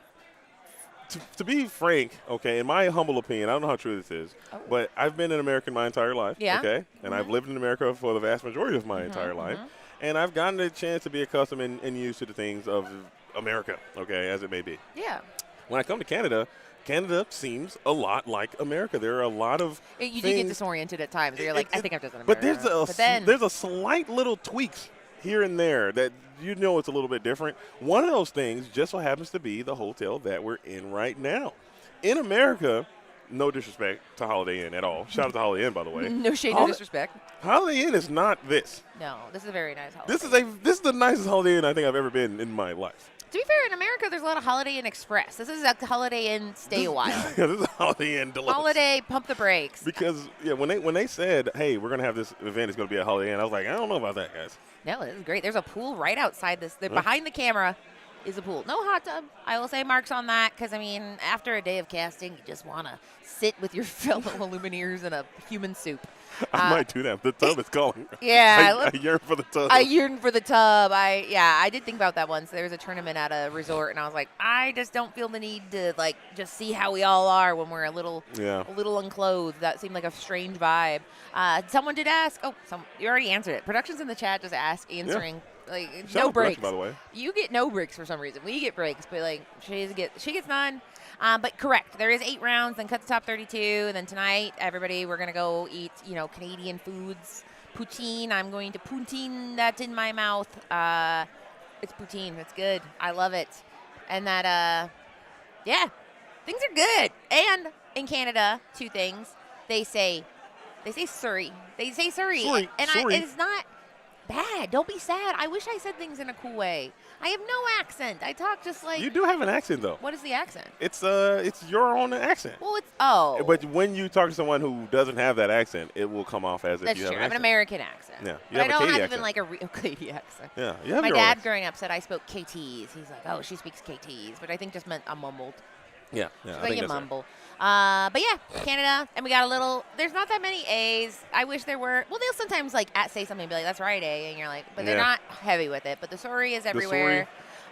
to be frank, okay, in my humble opinion, I don't know how true this is, but I've been an American my entire life, okay, and I've lived in America for the vast majority of my entire life, and I've gotten a chance to be accustomed and used to the things of America, okay, as it may be.
Yeah.
When I come to Canada, Canada seems a lot like America. There are a lot of
You do
things,
get disoriented at times. Where you're like, I think I've done America.
but there's a slight little tweaks here and there that you know it's a little bit different. One of those things just so happens to be the hotel that we're in right now. In America, no disrespect to Holiday Inn at all. Shout out to Holiday Inn, by the way.
No shade, no disrespect.
Holiday Inn is not this.
No, this is a very nice Holiday
This is the nicest Holiday Inn I think I've ever been in my life.
To be fair, in America, there's a lot of Holiday Inn Express. This is a Holiday Inn stay a while.
Yeah, this is Holiday Inn Deluxe.
Holiday, pump the brakes.
Because when they said, hey, we're gonna have this event, it's gonna be at Holiday Inn, I was like, I don't know about that, guys.
No, this is great. There's a pool right outside this. Behind the camera is a pool. No hot tub. I will say marks on that because, I mean, after a day of casting, you just want to sit with your fellow Illumineers in a human soup.
I might do that. The tub is calling.
Yeah.
I yearn for the tub.
I yearn for the tub. I did think about that once. There was a tournament at a resort, and I was like, I just don't feel the need to, like, just see how we all are when we're a little unclothed. That seemed like a strange vibe. Someone did ask. Oh, you already answered it. Production's in the chat just answering. Yeah. Like,
Shout
no breaks.
By the way.
You get no breaks for some reason. We get breaks, but, like, she gets none. But correct, there is 8 rounds, then cut the top 32, and then tonight, everybody, we're gonna go eat, Canadian foods, poutine. I'm going to poutine that in my mouth. It's poutine. It's good. I love it. And that, things are good. And in Canada, 2 things. They say Surrey. They say Surrey.
Surrey.
And
Surrey.
it's not bad. Don't be sad. I wish I said things in a cool way. I have no accent. I talk just like.
You do have an accent, though.
What is the accent?
It's your own accent.
Well,
But when you talk to someone who doesn't have that accent, it will come off as if
That's
you have
true.
an
I have an
accent.
American accent.
Yeah,
But I don't have
accent.
even like a real Katie accent.
Yeah, you have
My
your own
dad
accent.
growing up said I spoke KTs. He's like, oh, she speaks KTs, but I think just meant I mumbled.
Yeah,
So
I
I
think
can
that's
mumble. But yeah, Canada, and we got a little. There's not that many A's. I wish there were. Well, they'll sometimes like say something and be like, "That's right, A," and you're like, but they're not heavy with it. But the sorry is everywhere.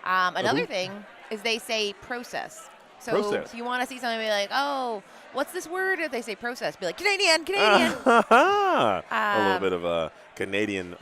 Another thing is they say process. So if you want to see something, be like, "Oh, what's this word?" If they say process, be like, "Canadian."
A little bit of a Canadian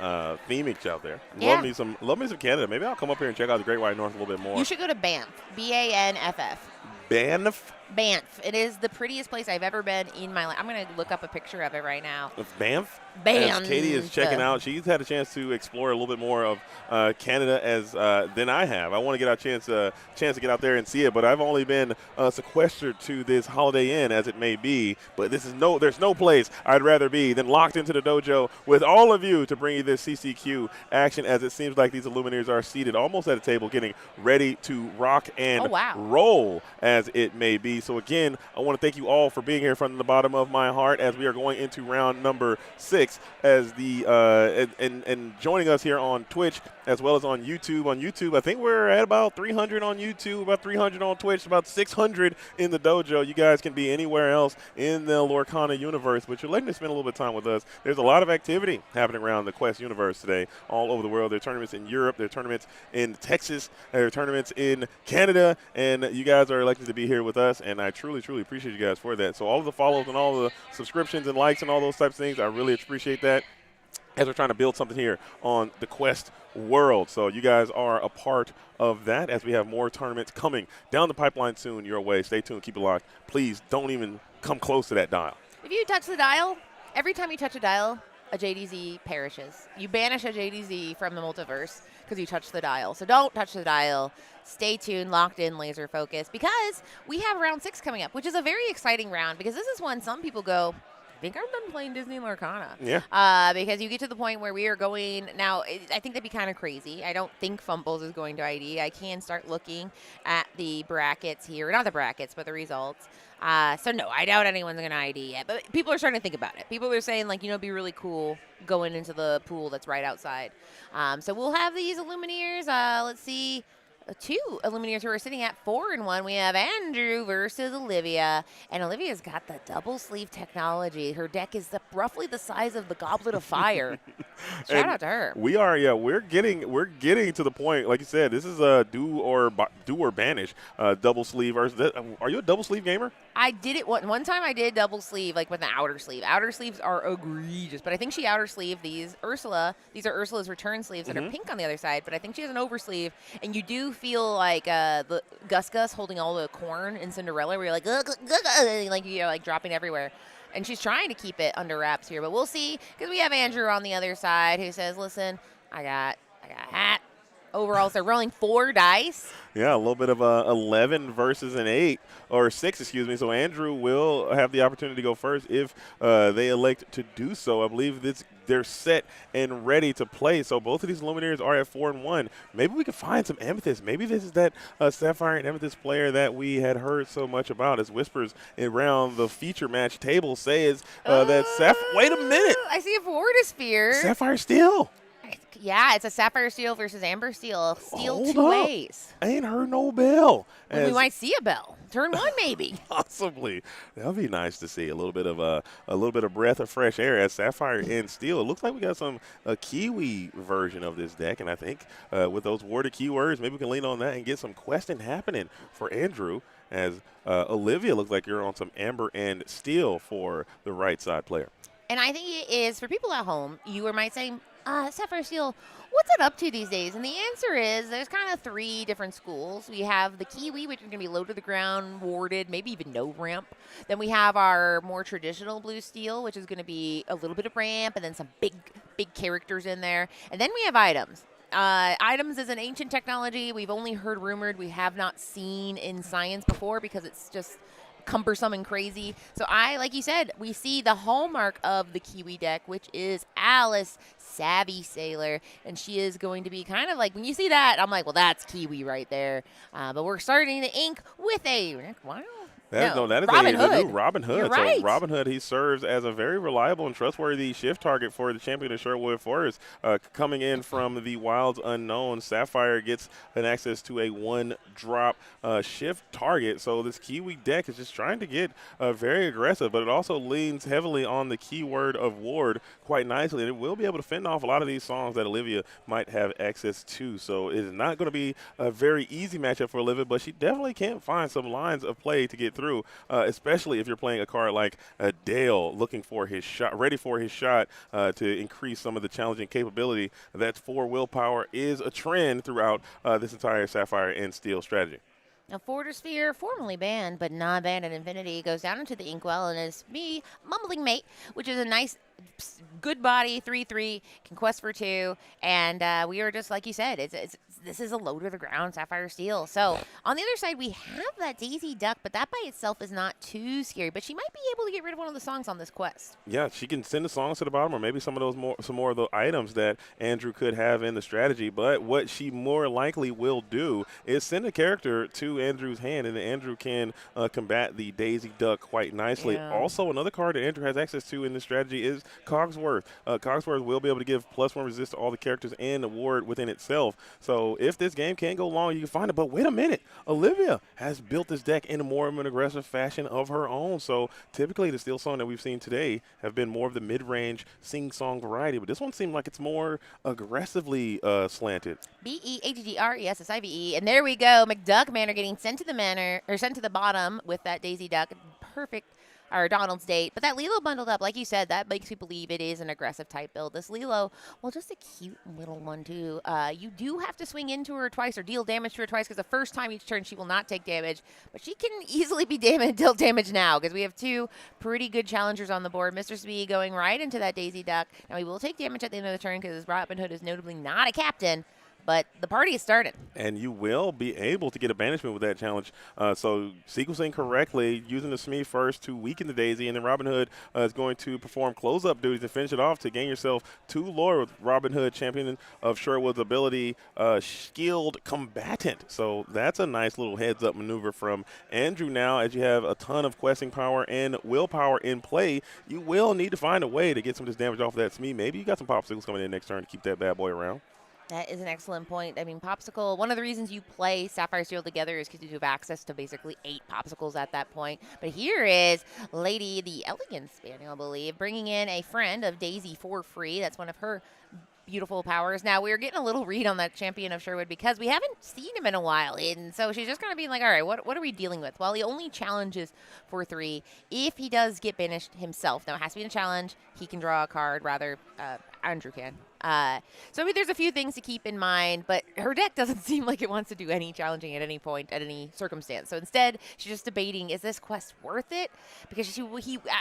themage out there.
Yeah.
Love me some Canada. Maybe I'll come up here and check out the Great White North a little bit more.
You should go to Banff. Banff.
Banff?
Banff. It is the prettiest place I've ever been in my life. I'm going to look up a picture of it right now.
Banff?
Banff.
As Katie is checking out, she's had a chance to explore a little bit more of Canada than I have. I want to get a chance to get out there and see it, but I've only been sequestered to this Holiday Inn as it may be. But there's no place I'd rather be than locked into the dojo with all of you to bring you this CCQ action, as it seems like these Illuminators are seated almost at a table getting ready to rock and roll as it may be. So again, I want to thank you all for being here from the bottom of my heart as we are going into round number 6 as the and joining us here on Twitch as well as on YouTube. On YouTube, I think we're at about 300 on YouTube, about 300 on Twitch, about 600 in the dojo. You guys can be anywhere else in the Lorcana universe, but you're letting to spend a little bit of time with us. There's a lot of activity happening around the Quest universe today all over the world. There are tournaments in Europe, there are tournaments in Texas, there are tournaments in Canada, and you guys are elected to be here with us, and I truly, truly appreciate you guys for that. So all of the follows and all the subscriptions and likes and all those types of things, I really appreciate that as we're trying to build something here on the Quest world. So you guys are a part of that as we have more tournaments coming down the pipeline soon your way. Stay tuned. Keep it locked. Please don't even come close to that dial.
If you touch the dial, every time you touch a dial, a JDZ perishes. You banish a JDZ from the multiverse because you touch the dial. So don't touch the dial. Stay tuned, locked in, laser focused, because we have round 6 coming up, which is a very exciting round because this is when some people go, I think I'm done playing Disney Lorcana.
Yeah.
Because you get to the point where we are going now. I think that'd be kind of crazy. I don't think Fumbles is going to ID. I can start looking at the brackets here, not the brackets, but the results. So no, I doubt anyone's going to ID yet. But people are starting to think about it. People are saying like, it'd be really cool going into the pool that's right outside. So we'll have these Illumineers. Let's see. 2 Illumineers who are sitting at 4-1. We have Andrew versus Olivia, and Olivia's got the double sleeve technology. Her deck is roughly the size of the Goblet of Fire. Shout out to her.
We are, yeah, we're getting to the point. Like you said, this is a do or banish double sleeve. Are you a double sleeve gamer?
I did it one time. I did double sleeve, like with an outer sleeve. Outer sleeves are egregious, but I think she outer sleeve these Ursula. These are Ursula's return sleeves that are pink on the other side, but I think she has an oversleeve, and you do feel like the Gus holding all the corn in Cinderella, where you're like, ugh, ugh, ugh, like you're like dropping everywhere. And she's trying to keep it under wraps here, but we'll see, because we have Andrew on the other side who says, listen, I got hat. Overall, so rolling 4 dice.
Yeah, a little bit of 11 versus an 8, or 6, excuse me. So Andrew will have the opportunity to go first if they elect to do so. I believe they're set and ready to play. So both of these Luminaries are at 4-1. Maybe we can find some Amethyst. Maybe this is that Sapphire and Amethyst player that we had heard so much about, as whispers around the feature match table says that Sapphire. Wait a minute.
I see a Vortisphere.
Sapphire Steel.
Yeah, it's a Sapphire Steel versus Amber Steel. Steel
Hold
two
up.
ways.
I ain't heard no bell.
Well, we might see a bell. Turn 1, maybe.
Possibly. That'll be nice to see. A little bit of breath of fresh air as Sapphire and Steel. It looks like we got a Kiwi version of this deck, and I think with those worded keywords, maybe we can lean on that and get some questing happening for Andrew, as Olivia looks like you're on some Amber and Steel for the right side player.
And I think it is, for people at home, you might say, Sapphire Steel, what's it up to these days? And the answer is there's kind of 3 different schools. We have the Kiwi, which is going to be low to the ground, warded, maybe even no ramp. Then we have our more traditional blue steel, which is going to be a little bit of ramp and then some big characters in there. And then we have items. Items is an ancient technology. We've only heard rumored. We have not seen in science before because it's just cumbersome and crazy. So like you said, we see the hallmark of the Kiwi deck, which is Alice, Savvy Sailor, and she is going to be kind of like, when you see that, I'm like, well, that's Kiwi right there. But we're starting to ink with a, wow.
That is
Robin
the
Hood.
new Robin Hood.
You're right.
So Robin Hood, he serves as a very reliable and trustworthy shift target for the champion of Sherwood Forest. Coming in from the Wilds Unknown, Sapphire gets an access to a 1-drop shift target. So this Kiwi deck is just trying to get very aggressive, but it also leans heavily on the keyword of ward quite nicely. And it will be able to fend off a lot of these songs that Olivia might have access to. So it is not going to be a very easy matchup for Olivia, but she definitely can find some lines of play to get through, especially if you're playing a card like Dale, looking for his shot, ready for his shot to increase some of the challenging capability. That 4 willpower is a trend throughout this entire Sapphire and Steel strategy.
Now, Vortisphere, formerly banned, but not banned at Infinity, goes down into the Inkwell, and it's me, Mumbling Mate, which is a nice, good body, 3/3, can quest for 2, and we are just, like you said, this is a low to the ground Sapphire Steel. So on the other side, we have that Daisy Duck, but that by itself is not too scary. But she might be able to get rid of one of the songs on this quest.
Yeah, she can send the songs to the bottom, or maybe some more of the items that Andrew could have in the strategy. But what she more likely will do is send a character to Andrew's hand, and then Andrew can combat the Daisy Duck quite nicely.
Yeah.
Also, another card that Andrew has access to in this strategy is Cogsworth. Cogsworth will be able to give +1 resist to all the characters and the ward within itself. So if this game can go long, you can find it. But wait a minute, Olivia has built this deck in more of an aggressive fashion of her own. So typically the Steel Song that we've seen today have been more of the mid-range sing-song variety, but this one seemed like it's more aggressively slanted.
BEAGGRESSIVE, and there we go. McDuck Manor getting sent to the manor, or sent to the bottom with that Daisy Duck. Perfect. Or Donald's date. But that Lilo bundled up, like you said, that makes you believe it is an aggressive type build. This Lilo, well, just a cute little one, too. You do have to swing into her twice or deal damage to her twice, because the first time each turn she will not take damage. But she can easily be dealt damage now, because we have 2 pretty good challengers on the board. Mr. Spee going right into that Daisy Duck. Now, he will take damage at the end of the turn, because Robin Hood is notably not a captain. But the party is started.
And you will be able to get a banishment with that challenge. So sequencing correctly, using the Smee first to weaken the Daisy, and then Robin Hood is going to perform close-up duties to finish it off to gain yourself 2 lore with Robin Hood, champion of Sherwood's ability, skilled combatant. So that's a nice little heads-up maneuver from Andrew now. As you have a ton of questing power and willpower in play, you will need to find a way to get some of this damage off of that Smee. Maybe you got some popsicles coming in next turn to keep that bad boy around.
That is an excellent point. I mean, Popsicle, one of the reasons you play Sapphire Steel together is because you have access to basically 8 Popsicles at that point. But here is Lady the Elegant Spaniel, I believe, bringing in a friend of Daisy for free. That's one of her beautiful powers. Now, we're getting a little read on that Champion of Sherwood because we haven't seen him in a while. And so she's just kind of being like, all right, what are we dealing with? Well, he only challenges for 3 if he does get banished himself. Now, it has to be a challenge. He can draw a card, rather, Andrew can. So I mean, there's a few things to keep in mind, but her deck doesn't seem like it wants to do any challenging at any point, at any circumstance. So instead, she's just debating, is this quest worth it? Because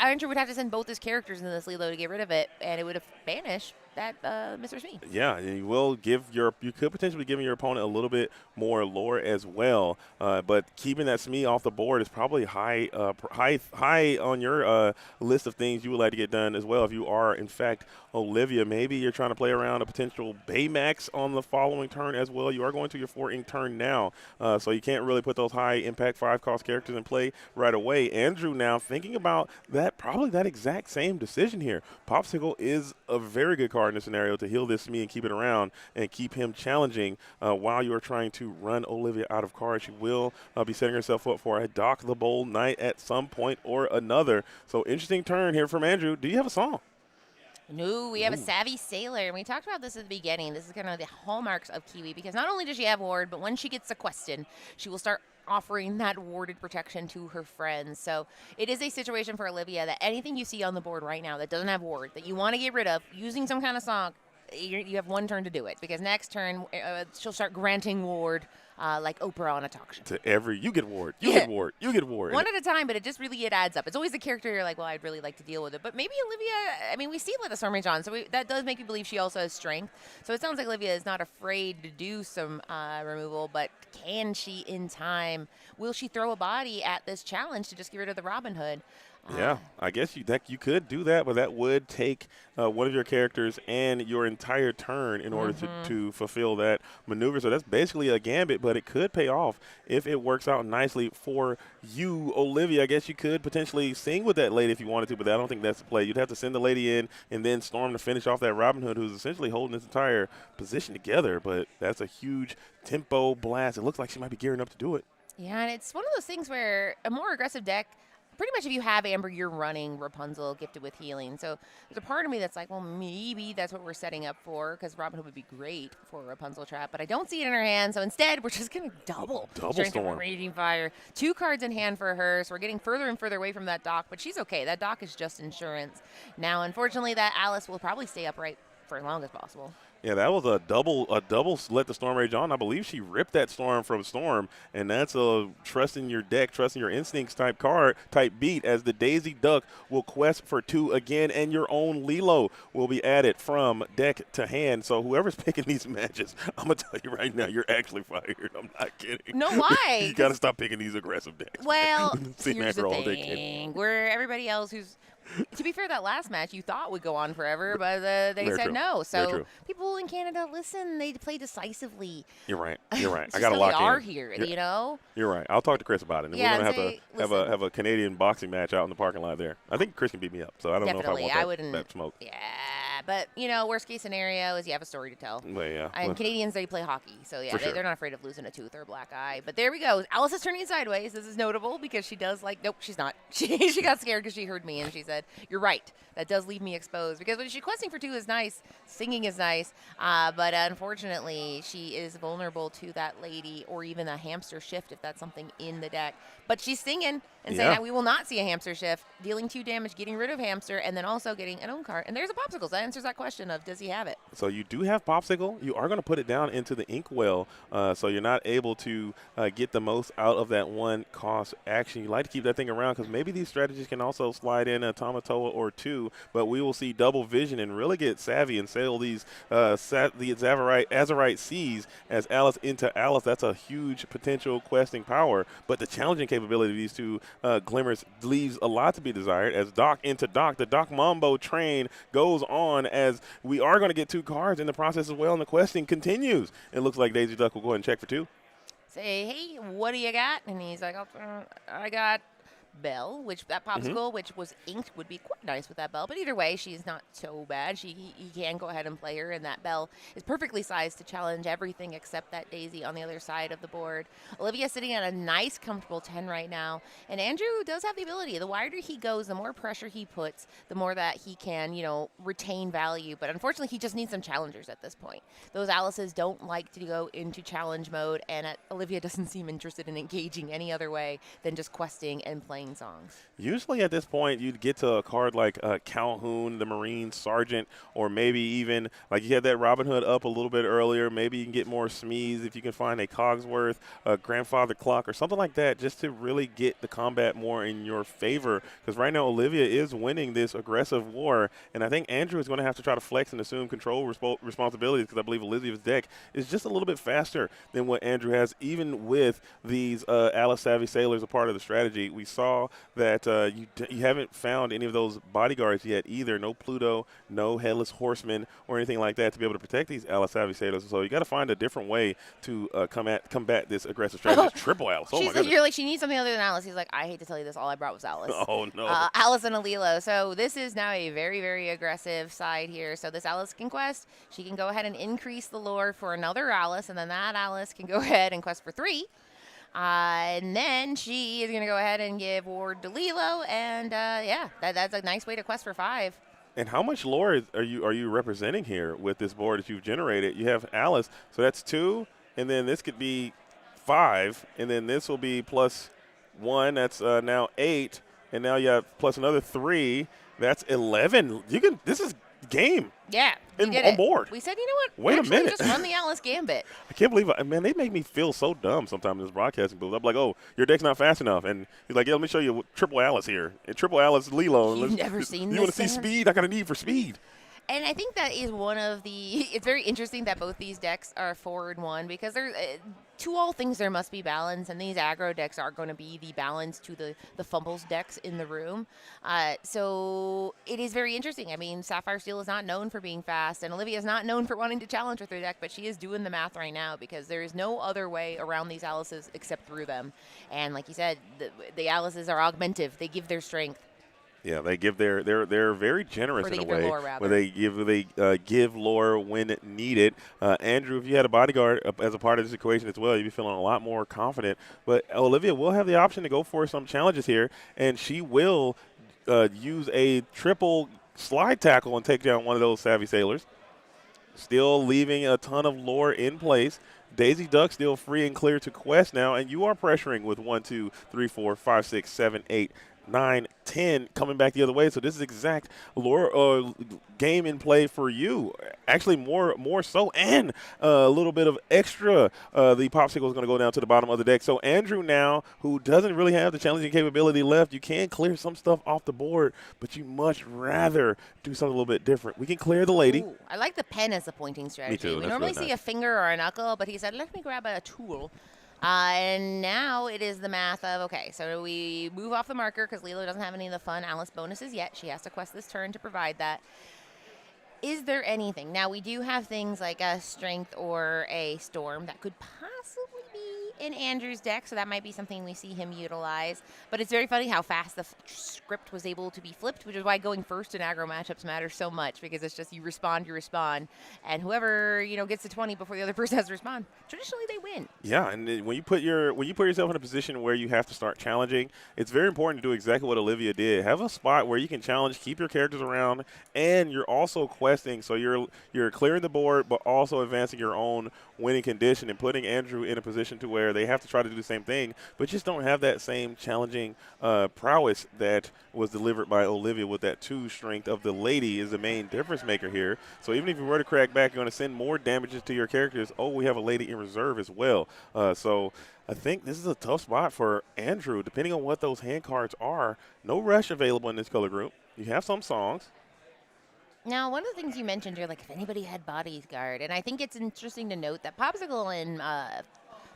Andrew would have to send both his characters into this Lilo to get rid of it, and it would have banished that Mr. Smee.
Yeah, and you could potentially give your opponent a little bit more lore as well, but keeping that Smee off the board is probably high on your list of things you would like to get done as well. If you are in fact Olivia, maybe you're trying to play around a potential Baymax on the following turn as well. You are going to your 4-ink turn now, so you can't really put those high impact 5-cost characters in play right away. Andrew now thinking about probably that exact same decision here. Popsicle is a very good card in this scenario to heal this Smee and keep it around and keep him challenging while you are trying to run Olivia out of cards. She will be setting herself up for a Dock the Bold Knight at some point or another. So interesting turn here from Andrew. Do you have a song?
No, we have a Savvy Sailor, and we talked about this at the beginning. This is kind of the hallmarks of Kiwi, because not only does she have ward, but when she gets a question, she will start offering that warded protection to her friends. So it is a situation for Olivia that anything you see on the board right now that doesn't have ward, that you want to get rid of, using some kind of song, you have one turn to do it, because next turn she'll start granting ward like Oprah on a talk show.
You get ward, you get ward, you get ward.
One at a time, but it adds up. It's always the character you're like, well, I'd really like to deal with it. But maybe Olivia, I mean, we see Let the Storm Rage On, so that does make you believe she also has strength. So it sounds like Olivia is not afraid to do some removal, but can she in time? Will she throw a body at this challenge to just get rid of the Robin Hood?
Yeah, I guess you could do that, but that would take one of your characters and your entire turn in order to fulfill that maneuver. So that's basically a gambit, but it could pay off if it works out nicely for you, Olivia. I guess you could potentially sing with that lady if you wanted to, but I don't think that's the play. You'd have to send the lady in and then Storm to finish off that Robin Hood, who's essentially holding this entire position together. But that's a huge tempo blast. It looks like she might be gearing up to do it.
Yeah, and it's one of those things where a more aggressive deck, pretty much if you have Amber, you're running Rapunzel gifted with healing. So there's a part of me that's like, well, maybe that's what we're setting up for, because Robin Hood would be great for a Rapunzel trap, but I don't see it in her hand. So instead, we're just going to double Strength
Storm.
of Raging Fire. 2 cards in hand for her, so we're getting further and further away from that dock, but she's okay. That dock is just insurance. Now, unfortunately, that Alice will probably stay upright for as long as possible.
Yeah, that was a double Let the Storm Rage On. I believe she ripped that Storm from Storm, and that's a trusting your deck, trusting your instincts type beat, as the Daisy Duck will quest for 2 again, and your own Lilo will be added from deck to hand. So whoever's picking these matches, I'm going to tell you right now, you're actually fired. I'm not kidding.
No, why?
You got to stop picking these aggressive decks.
Well,
See
here's the
macro all day,
thing. Where everybody else who's to be fair, that last match you thought would go on forever, but they
Very
said
true.
no.
Very
So
true.
people in Canada, listen, they play decisively.
You're right. You're right.
It's
I
just
got to
how
lock
they are
in.
here,
You're-
you know?
You're right. I'll talk to Chris about it. And
Yeah,
we're
and
gonna
say,
have
listen.
a Canadian boxing match out in the parking lot there. I think Chris can beat me up, so I don't
Definitely.
know if
I
I want
wouldn't.
that smoke.
Yeah, but, worst case scenario is you have a story to tell.
But yeah.
And Canadians, they play hockey, so yeah,
For sure.
they're not afraid of losing a tooth or a black eye. But there we go. Alice is turning sideways. This is notable because she does nope, she's not. She got scared because she heard me and she said, "You're right. That does leave me exposed." Because when she's questing for 2 is nice, singing is nice, but unfortunately she is vulnerable to that lady or even a hamster shift if that's something in the deck. But she's singing and saying that we will not see a hamster shift, dealing 2 damage, getting rid of hamster, and then also getting an own card. And there's a Popsicle. That answers that question of does he have it?
So you do have Popsicle. You are going to put it down into the inkwell, so you're not able to get the most out of that 1 cost action. You like to keep that thing around because maybe these strategies can also slide in a Tamatoa or 2, but we will see double vision and really get savvy and sail these the Azurite Seas as Alice into Alice. That's a huge potential questing power, but the challenging capability of these 2 glimmers leaves a lot to be desired as Dock into Dock. The Dock Mambo train goes on as we are going to get 2 cards in the process as well, and the questing continues. It looks like Daisy Duck will go ahead and check for 2.
Say, hey, what do you got? And he's like, I got bell, which that popsicle, which was inked, would be quite nice with that bell. But either way, she's not so bad. He can go ahead and play her, and that bell is perfectly sized to challenge everything except that daisy on the other side of the board. Olivia sitting at a nice, comfortable 10 right now, and Andrew does have the ability. The wider he goes, the more pressure he puts, the more that he can, retain value. But unfortunately, he just needs some challengers at this point. Those Alices don't like to go into challenge mode, and Olivia doesn't seem interested in engaging any other way than just questing and playing songs.
Usually at this point, you'd get to a card like Calhoun, the Marine Sergeant, or maybe even, like you had that Robin Hood up a little bit earlier. Maybe you can get more Smees if you can find a Cogsworth, a Grandfather Clock, or something like that, just to really get the combat more in your favor. Because right now, Olivia is winning this aggressive war, and I think Andrew is going to have to try to flex and assume control responsibilities, because I believe Olivia's deck is just a little bit faster than what Andrew has, even with these Alice Savvy Sailors a part of the strategy. We saw that you haven't found any of those bodyguards yet either. No Pluto, no Headless Horseman, or anything like that to be able to protect these Alice Savvy Sailors. So you got to find a different way to combat this aggressive strategy. Triple Alice. Oh, my goodness.
You're like, she needs something other than Alice. He's like, I hate to tell you this, all I brought was Alice.
Oh, no.
Alice and Alilo. So this is now a very, very aggressive side here. So this Alice can quest. She can go ahead and increase the lore for another Alice, and then that Alice can go ahead and quest for 3. And then she is going to go ahead and give Ward to Lilo, and that's a nice way to quest for 5.
And how much lore are you representing here with this board that you've generated? You have Alice, so that's 2, and then this could be 5, and then this will be plus 1. That's now 8, and now you have plus another 3. That's 11. This is game.
Yeah,
on board.
We said, you know what?
Wait a minute.
Just run the Alice Gambit.
I can't believe it. Man, they make me feel so dumb sometimes in this broadcasting booth. I'm like, oh, your deck's not fast enough. And he's like, yeah, let me show you Triple Alice here. And Triple Alice Lilo.
You've never seen this.
You want to see speed? I got a need for speed.
And I think that is one of the – it's very interesting that both these decks are 4-1 because they're to all things there must be balance, and these aggro decks are going to be the balance to the fumbles decks in the room. So it is very interesting. I mean, Sapphire Steel is not known for being fast, and Olivia is not known for wanting to challenge with her deck, but she is doing the math right now because there is no other way around these Alices except through them. And like you said, the Alices are augmentive. They give their strength.
Yeah, they give they're very generous in a way
where
they give lore when needed. Andrew, if you had a bodyguard as a part of this equation as well, you'd be feeling a lot more confident. But Olivia will have the option to go for some challenges here, and she will use a triple slide tackle and take down one of those Savvy Sailors. Still leaving a ton of lore in place. Daisy Duck still free and clear to quest now, and you are pressuring with 1, 2, 3, 4, 5, 6, 7, 8, 9, 10 coming back the other way. So this is exact lore game in play for you. Actually, more so, and a little bit of extra. The popsicle is going to go down to the bottom of the deck. So Andrew now, who doesn't really have the challenging capability left, you can clear some stuff off the board, but you much rather do something a little bit different. We can clear the lady.
Ooh, I like the pen as a pointing strategy.
Me too.
We normally see a finger or a knuckle, but he said, let me grab a tool. And now it is the math of, okay, so we move off the marker because Lilo doesn't have any of the fun Alice bonuses yet. She has to quest this turn to provide that. Is there anything? Now, we do have things like a Strength or a Storm that could possibly be in Andrew's deck, so that might be something we see him utilize. But it's very funny how fast the script was able to be flipped, which is why going first in aggro matchups matters so much, because it's just you respond, and whoever gets to 20 before the other person has to respond, traditionally they win.
Yeah, and when you put yourself in a position where you have to start challenging, it's very important to do exactly what Olivia did. Have a spot where you can challenge, keep your characters around, and you're also questing, so you're clearing the board, but also advancing your own winning condition and putting Andrew in a position to where they have to try to do the same thing, but just don't have that same challenging prowess that was delivered by Olivia with that 2 strength of the lady is the main difference maker here. So even if you were to crack back, you're going to send more damages to your characters. Oh, we have a lady in reserve as well. So I think this is a tough spot for Andrew, depending on what those hand cards are. No rush available in this color group. You have some songs.
Now, one of the things you mentioned, you're like, if anybody had bodyguard, and I think it's interesting to note that Popsicle and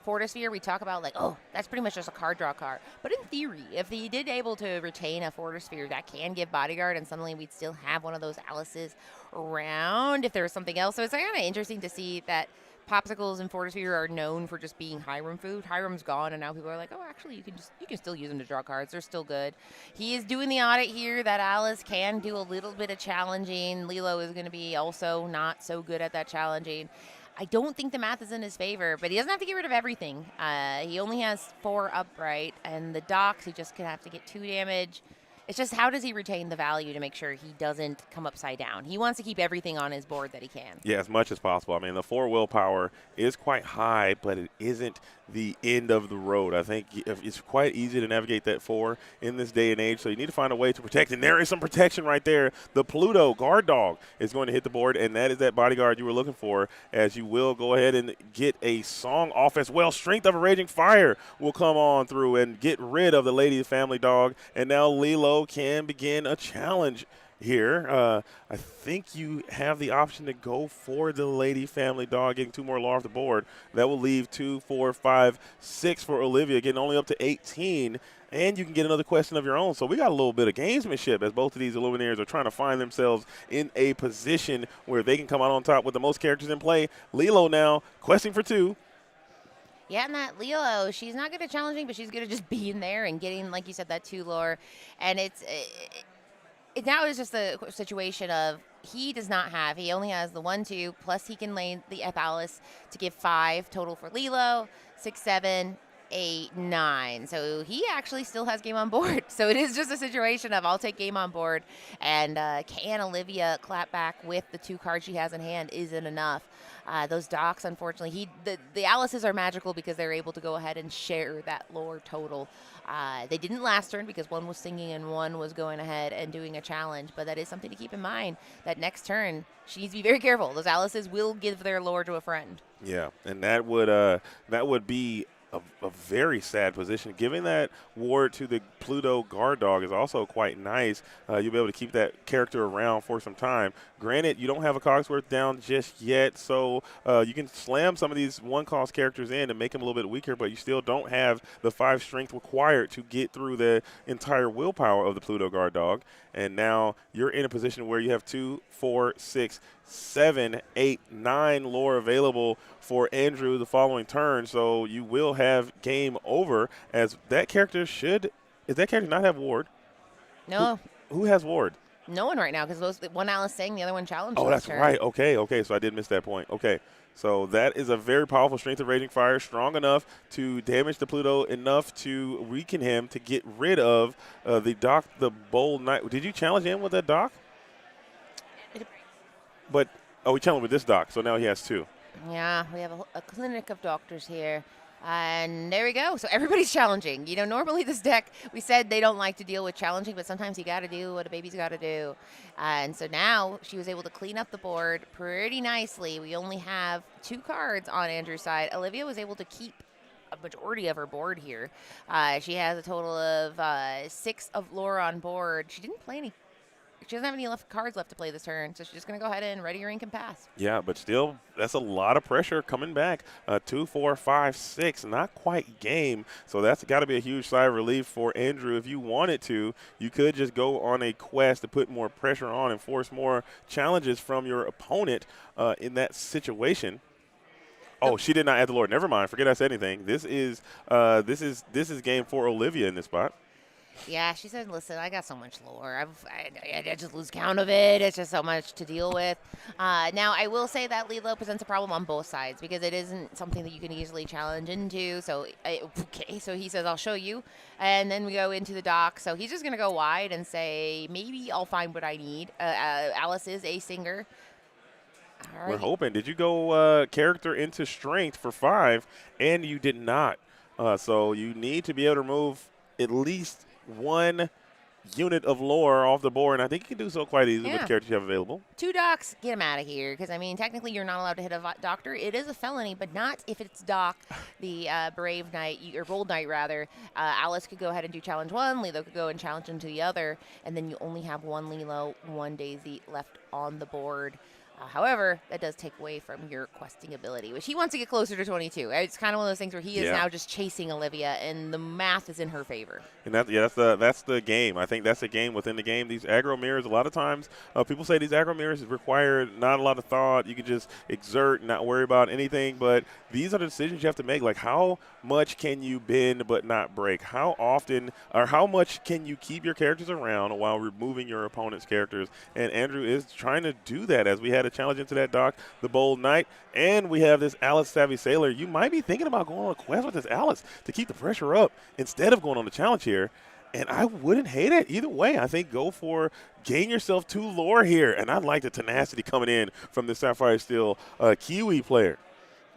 Fortisphere, we talk about like, oh, that's pretty much just a card draw card. But in theory, if he did able to retain a Fortisphere, that can give bodyguard, and suddenly we'd still have one of those Alices around if there was something else. So it's kind of interesting to see that popsicles and Fortisphere are known for just being Hiram food. Hiram's gone, and now people are like, oh, actually, you can still use them to draw cards. They're still good. He is doing the audit here that Alice can do a little bit of challenging. Lilo is going to be also not so good at that challenging. I don't think the math is in his favor, but he doesn't have to get rid of everything. He only has 4 upright, and the docks, he just could have to get 2 damage. It's just how does he retain the value to make sure he doesn't come upside down? He wants to keep everything on his board that he can.
Yeah, as much as possible. I mean, the 4 willpower is quite high, but it isn't the end of the road. I think it's quite easy to navigate that 4 in this day and age, so you need to find a way to protect. And there is some protection right there. The Pluto guard dog is going to hit the board, and that is that bodyguard you were looking for, as you will go ahead and get a song off as well. Strength of a Raging Fire will come on through and get rid of the Lady Family Dog, and now Lilo can begin a challenge here. I think you have the option to go for the Lady Family Dog, getting 2 more law off the board. That will leave 2, 4, 5, 6 for Olivia, getting only up to 18. And you can get another question of your own. So we got a little bit of gamesmanship as both of these Illuminaires are trying to find themselves in a position where they can come out on top with the most characters in play. Lilo now questing for 2.
Yeah, and that Lilo, she's not good at challenging, but she's good at just being there and getting, like you said, that 2 lore. And now it's just a situation of he only has the 1, 2, plus he can lay the F Alice to give 5 total for Lilo, 6, 7, 8, 9. So he actually still has game on board. So it is just a situation of I'll take game on board, and can Olivia clap back with the 2 cards she has in hand isn't enough. Those docks, unfortunately, the Alices are magical because they're able to go ahead and share that lore total. They didn't last turn because one was singing and one was going ahead and doing a challenge, but that is something to keep in mind. That next turn, she needs to be very careful. Those Alices will give their lore to a friend.
Yeah, and that would be a very sad position. Giving that ward to the Pluto guard dog is also quite nice. You'll be able to keep that character around for some time. Granted, you don't have a Cogsworth down just yet, so you can slam some of these 1-cost characters in and make them a little bit weaker, but you still don't have the 5 strength required to get through the entire willpower of the Pluto guard dog. And now you're in a position where you have 2, 4, 6, 7, 8, 9 lore available for Andrew the following turn, so you will have game over, as that character does that character not have ward?
No.
Who has ward?
No one right now, because one Alice sang, the other one challenged.
Oh, that's right. Okay, so I did miss that point. Okay, so that is a very powerful Strength of Raging Fire, strong enough to damage the Pluto enough to weaken him to get rid of the Doc, the Bold Knight. Did you challenge him with that Doc? But, we challenged with this Doc, so now he has 2.
Yeah, we have a clinic of doctors here. And there we go. So everybody's challenging. You know, normally this deck, we said they don't like to deal with challenging, but sometimes you got to do what a baby's got to do. And so now she was able to clean up the board pretty nicely. We only have 2 cards on Andrew's side. Olivia was able to keep a majority of her board here. She has a total of 6 of lore on board. She didn't play any. She doesn't have any cards left to play this turn, so she's just going to go ahead and ready your ink and pass. Yeah,
but still, that's a lot of pressure coming back. 2, 4, 5, 6, not quite game. So that's got to be a huge sigh of relief for Andrew. If you wanted to, you could just go on a quest to put more pressure on and force more challenges from your opponent in that situation. Oh, she did not add the Lord. Never mind. Forget I said anything. This is game for Olivia in this spot.
Yeah, she said, listen, I got so much lore. I just lose count of it. It's just so much to deal with. Now, I will say that Lilo presents a problem on both sides because it isn't something that you can easily challenge into. So, so he says, I'll show you. And then we go into the dock. So he's just going to go wide and say, maybe I'll find what I need. Alice is a singer. All right.
We're hoping. Did you go character into strength for 5? And you did not. So you need to be able to remove at least 1 unit of lore off the board, and I think you can do so quite easily with the characters you have available.
2 docs, get them out of here, because, I mean, technically you're not allowed to hit a doctor. It is a felony, but not if it's Doc, the Brave Knight, or Bold Knight, rather. Alice could go ahead and do challenge 1, Lilo could go and challenge into the other, and then you only have 1 Lilo, 1 Daisy left on the board. However, that does take away from your questing ability, which he wants to get closer to 22. It's kind of one of those things where he is now just chasing Olivia, and the math is in her favor.
And that's the game. I think that's the game within the game. These aggro mirrors, a lot of times people say these aggro mirrors require not a lot of thought. You can just exert, not worry about anything. But these are the decisions you have to make. Like, how much can you bend but not break? How often or how much can you keep your characters around while removing your opponent's characters? And Andrew is trying to do that, as we had a challenge into that dock, the Bold Knight, and we have this Alice Savvy Sailor. You might be thinking about going on a quest with this Alice to keep the pressure up instead of going on the challenge here. And I wouldn't hate it either way. I think go for gain yourself 2 lore here. And I like the tenacity coming in from the Sapphire Steel Kiwi player.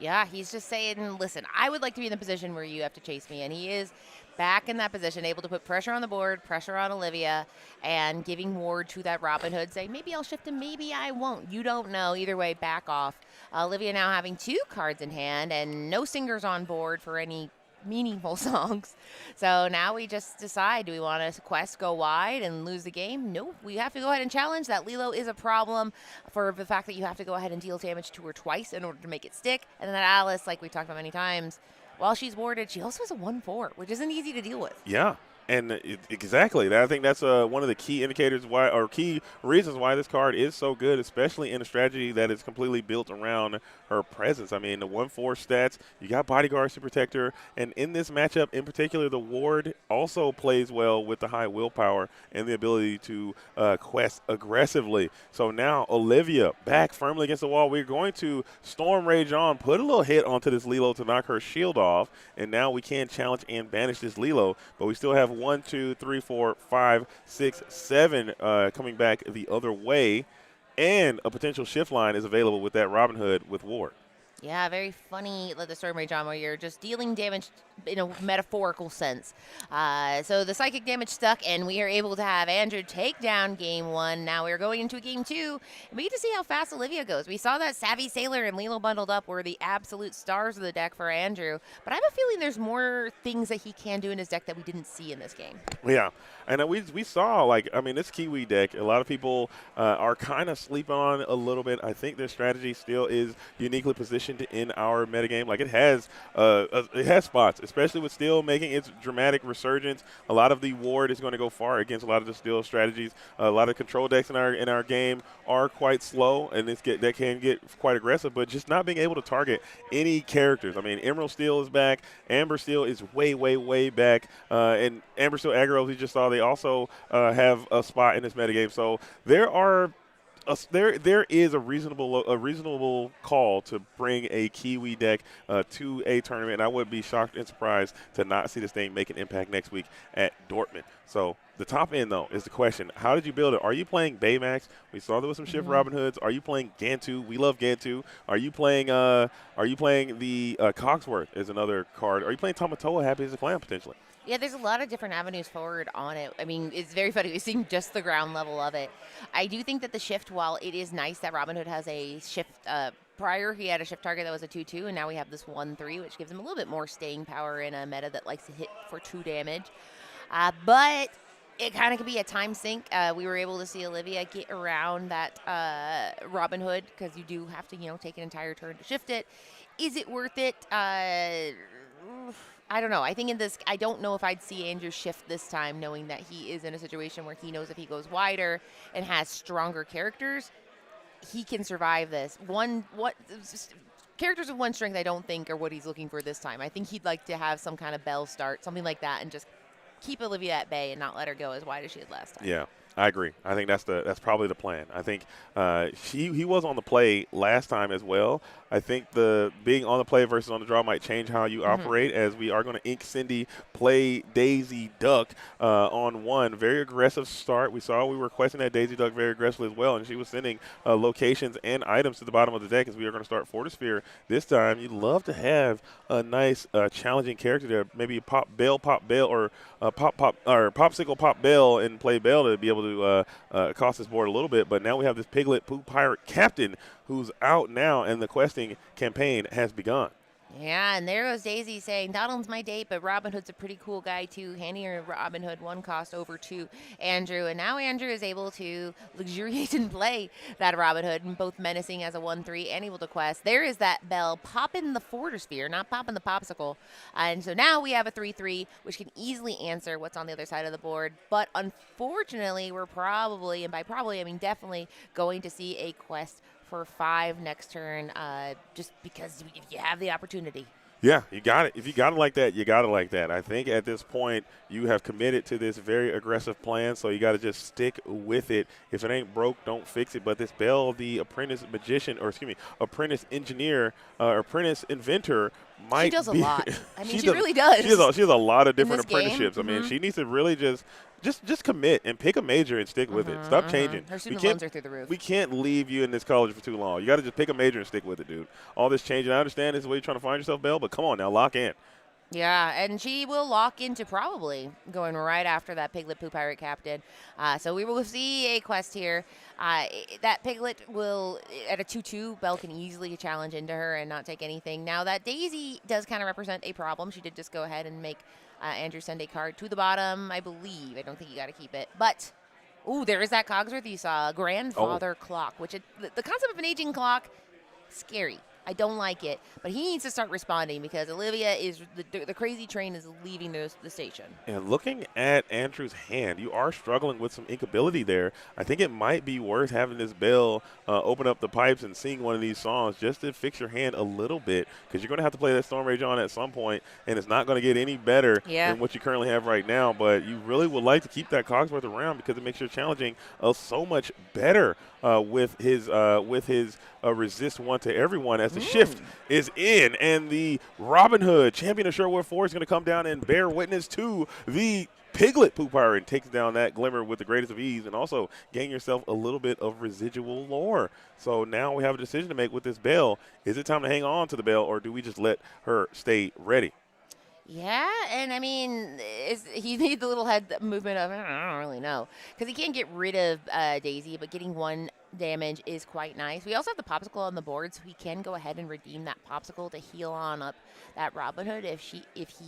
Yeah, he's just saying, listen, I would like to be in the position where you have to chase me. And he is back in that position, able to put pressure on the board, pressure on Olivia, and giving ward to that Robin Hood, saying, maybe I'll shift him, maybe I won't. You don't know. Either way, back off. Olivia now having 2 cards in hand and no singers on board for any meaningful songs. So now we just decide, do we want to quest, go wide, and lose the game? Nope. We have to go ahead and challenge. That Lilo is a problem for the fact that you have to go ahead and deal damage to her twice in order to make it stick. And then that Alice, like we talked about many times, while she's warded, she also has a 1/4, which isn't easy to deal with.
Yeah. And exactly. I think that's one of the key indicators why, or key reasons why this card is so good, especially in a strategy that is completely built around her presence. I mean, the 1/4 stats, you got bodyguards to protect her, and in this matchup in particular, the ward also plays well with the high willpower and the ability to quest aggressively. So now Olivia back firmly against the wall. We're going to Storm Rage on, put a little hit onto this Lilo to knock her shield off, and now we can challenge and banish this Lilo, but we still have 1, 2, 3, 4, 5, 6, 7 coming back the other way, and a potential shift line is available with that Robin Hood with ward.
Yeah, very funny, the Storm Rage on, where you're just dealing damage in a metaphorical sense. So the psychic damage stuck, and we are able to have Andrew take down game 1. Now we're going into game 2, and we get to see how fast Olivia goes. We saw that Savvy Sailor and Lilo bundled up were the absolute stars of the deck for Andrew, but I have a feeling there's more things that he can do in his deck that we didn't see in this game.
Yeah, and we saw, like, I mean, this Kiwi deck, a lot of people are kind of sleeping on a little bit. I think their strategy still is uniquely positioned in our metagame. Like, it has spots, especially with Steel making its dramatic resurgence. A lot of the ward is going to go far against a lot of the Steel strategies. A lot of control decks in our game are quite slow, and that can get quite aggressive, but just not being able to target any characters. I mean, Emerald Steel is back. Amber Steel is way, way, way back. And Amber Steel aggro, we just saw, they also have a spot in this metagame. So there is a reasonable call to bring a Kiwi deck to a tournament, and I would be shocked and surprised to not see this thing make an impact next week at Dortmund. So the top end, though, is the question: how did you build it? Are you playing Baymax? We saw there was some shift Robin Hoods. Are you playing Gantu? We love Gantu. Are you playing the Cogsworth? Is another card. Are you playing Tamatoa? Happy as a clam potentially.
Yeah, there's a lot of different avenues forward on it. I mean, it's very funny. We're seeing just the ground level of it. I do think that the shift, while it is nice that Robin Hood has a shift, prior he had a shift target that was a 2/2, and now we have this 1/3, which gives him a little bit more staying power in a meta that likes to hit for 2 damage. But it kind of could be a time sink. We were able to see Olivia get around that Robin Hood, because you do have to, take an entire turn to shift it. Is it worth it? I don't know. I think I don't know if I'd see Andrew shift this time, knowing that he is in a situation where he knows if he goes wider and has stronger characters, he can survive this. Characters of 1 strength, I don't think are what he's looking for this time. I think he'd like to have some kind of bell start, something like that, and just keep Olivia at bay and not let her go as wide as she did last time.
Yeah. I agree. I think that's probably the plan. I think he was on the play last time as well. I think the being on the play versus on the draw might change how you operate, as we are going to Ink Cindy play Daisy Duck on 1. Very aggressive start. We were requesting that Daisy Duck very aggressively as well, and she was sending locations and items to the bottom of the deck, as we are going to start Fortisphere this time. You'd love to have a nice challenging character there. Maybe pop Bell, or Popsicle, Pop Bell, and play Bell to be able to cost this board a little bit. But now we have this Piglet Poo Pirate Captain who's out now, and the questing campaign has begun.
Yeah, and there goes Daisy saying, Donald's my date, but Robin Hood's a pretty cool guy too. Handing her Robin Hood 1 cost over to Andrew. And now Andrew is able to luxuriate and play that Robin Hood, and both menacing as a 1-3 and able to quest. There is that bell popping the Forter Sphere, not popping the popsicle. And so now we have a 3-3, which can easily answer what's on the other side of the board. But unfortunately, we're probably, and by probably I mean definitely, going to see a quest for 5 next turn, just because if you have the opportunity.
Yeah, you got it. If you got it like that, you got it like that. I think at this point you have committed to this very aggressive plan, so you got to just stick with it. If it ain't broke, don't fix it. But this Belle, the apprentice magician, or excuse me, apprentice engineer, apprentice inventor, might
she does
be,
a lot. I mean, she really does.
She has a lot of different
game.
apprenticeships. I mean, she needs to really just commit and pick a major and stick with it. Stop changing.
Her student loans are through the roof.
We can't leave you in this college for too long. You got to just pick a major and stick with it, dude. All this changing, I understand this is the way you're trying to find yourself, Belle, but come on now, lock in.
Yeah, and she will lock into probably going right after that Piglet Poo Pirate Captain. So we will see a quest here. That Piglet will, at a 2-2, Belle can easily challenge into her and not take anything. Now that Daisy does kind of represent a problem. She did just go ahead and make Andrew send a card to the bottom, I believe. I don't think you got to keep it. But, ooh, there is that Cogsworth you saw, grandfather clock, which the concept of an aging clock, scary. I don't like it, but he needs to start responding because Olivia is the crazy train is leaving the station.
And looking at Andrew's hand, you are struggling with some inkability there. I think it might be worth having this Belle open up the pipes and sing one of these songs just to fix your hand a little bit, because you're going to have to play that Storm Rage on at some point, and it's not going to get any better than what you currently have right now. But you really would like to keep that Cogsworth around because it makes your challenging so much better with his resist one to everyone as the shift is in, and the Robin Hood champion of Sherwood 4 is going to come down and bear witness to the Piglet Poo Pirate and takes down that Glimmer with the greatest of ease, and also gain yourself a little bit of residual lore. So now we have a decision to make with this Belle. Is it time to hang on to the Belle, or do we just let her stay ready?
Yeah, and I mean, he made the little head movement of, I don't really know, because he can't get rid of Daisy, but getting 1 damage is quite nice. We also have the Popsicle on the board, so he can go ahead and redeem that Popsicle to heal on up that Robin Hood if he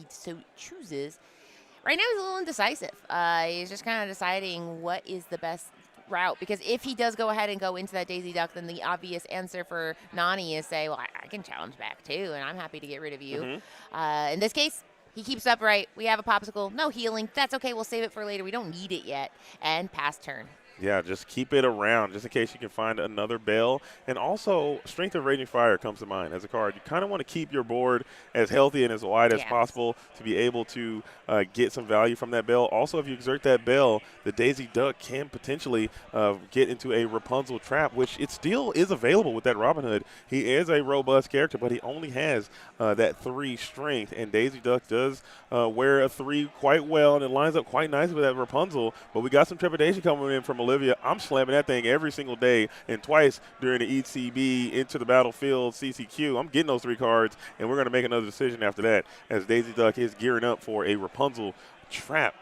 so chooses. Right now he's a little indecisive. He's just kind of deciding what is the best route, because if he does go ahead and go into that Daisy Duck, then the obvious answer for Nani is say, well, I can challenge back too, and I'm happy to get rid of you. In this case, he keeps upright. We have a Popsicle. No healing. That's okay. We'll save it for later. We don't need it yet. And pass turn.
Yeah, just keep it around just in case you can find another Belle. And also, Strength of Raging Fire comes to mind as a card. You kind of want to keep your board as healthy and as wide as possible to be able to get some value from that Belle. Also, if you exert that Belle, the Daisy Duck can potentially get into a Rapunzel trap, which it still is available with that Robin Hood. He is a robust character, but he only has that 3 strength, and Daisy Duck does wear a 3 quite well, and it lines up quite nicely with that Rapunzel. But we got some trepidation coming in from Olivia. I'm slamming that thing every single day, and twice during the ECB Into the Battlefield CCQ. I'm getting those 3 cards, and we're going to make another decision after that as Daisy Duck is gearing up for a Rapunzel trap.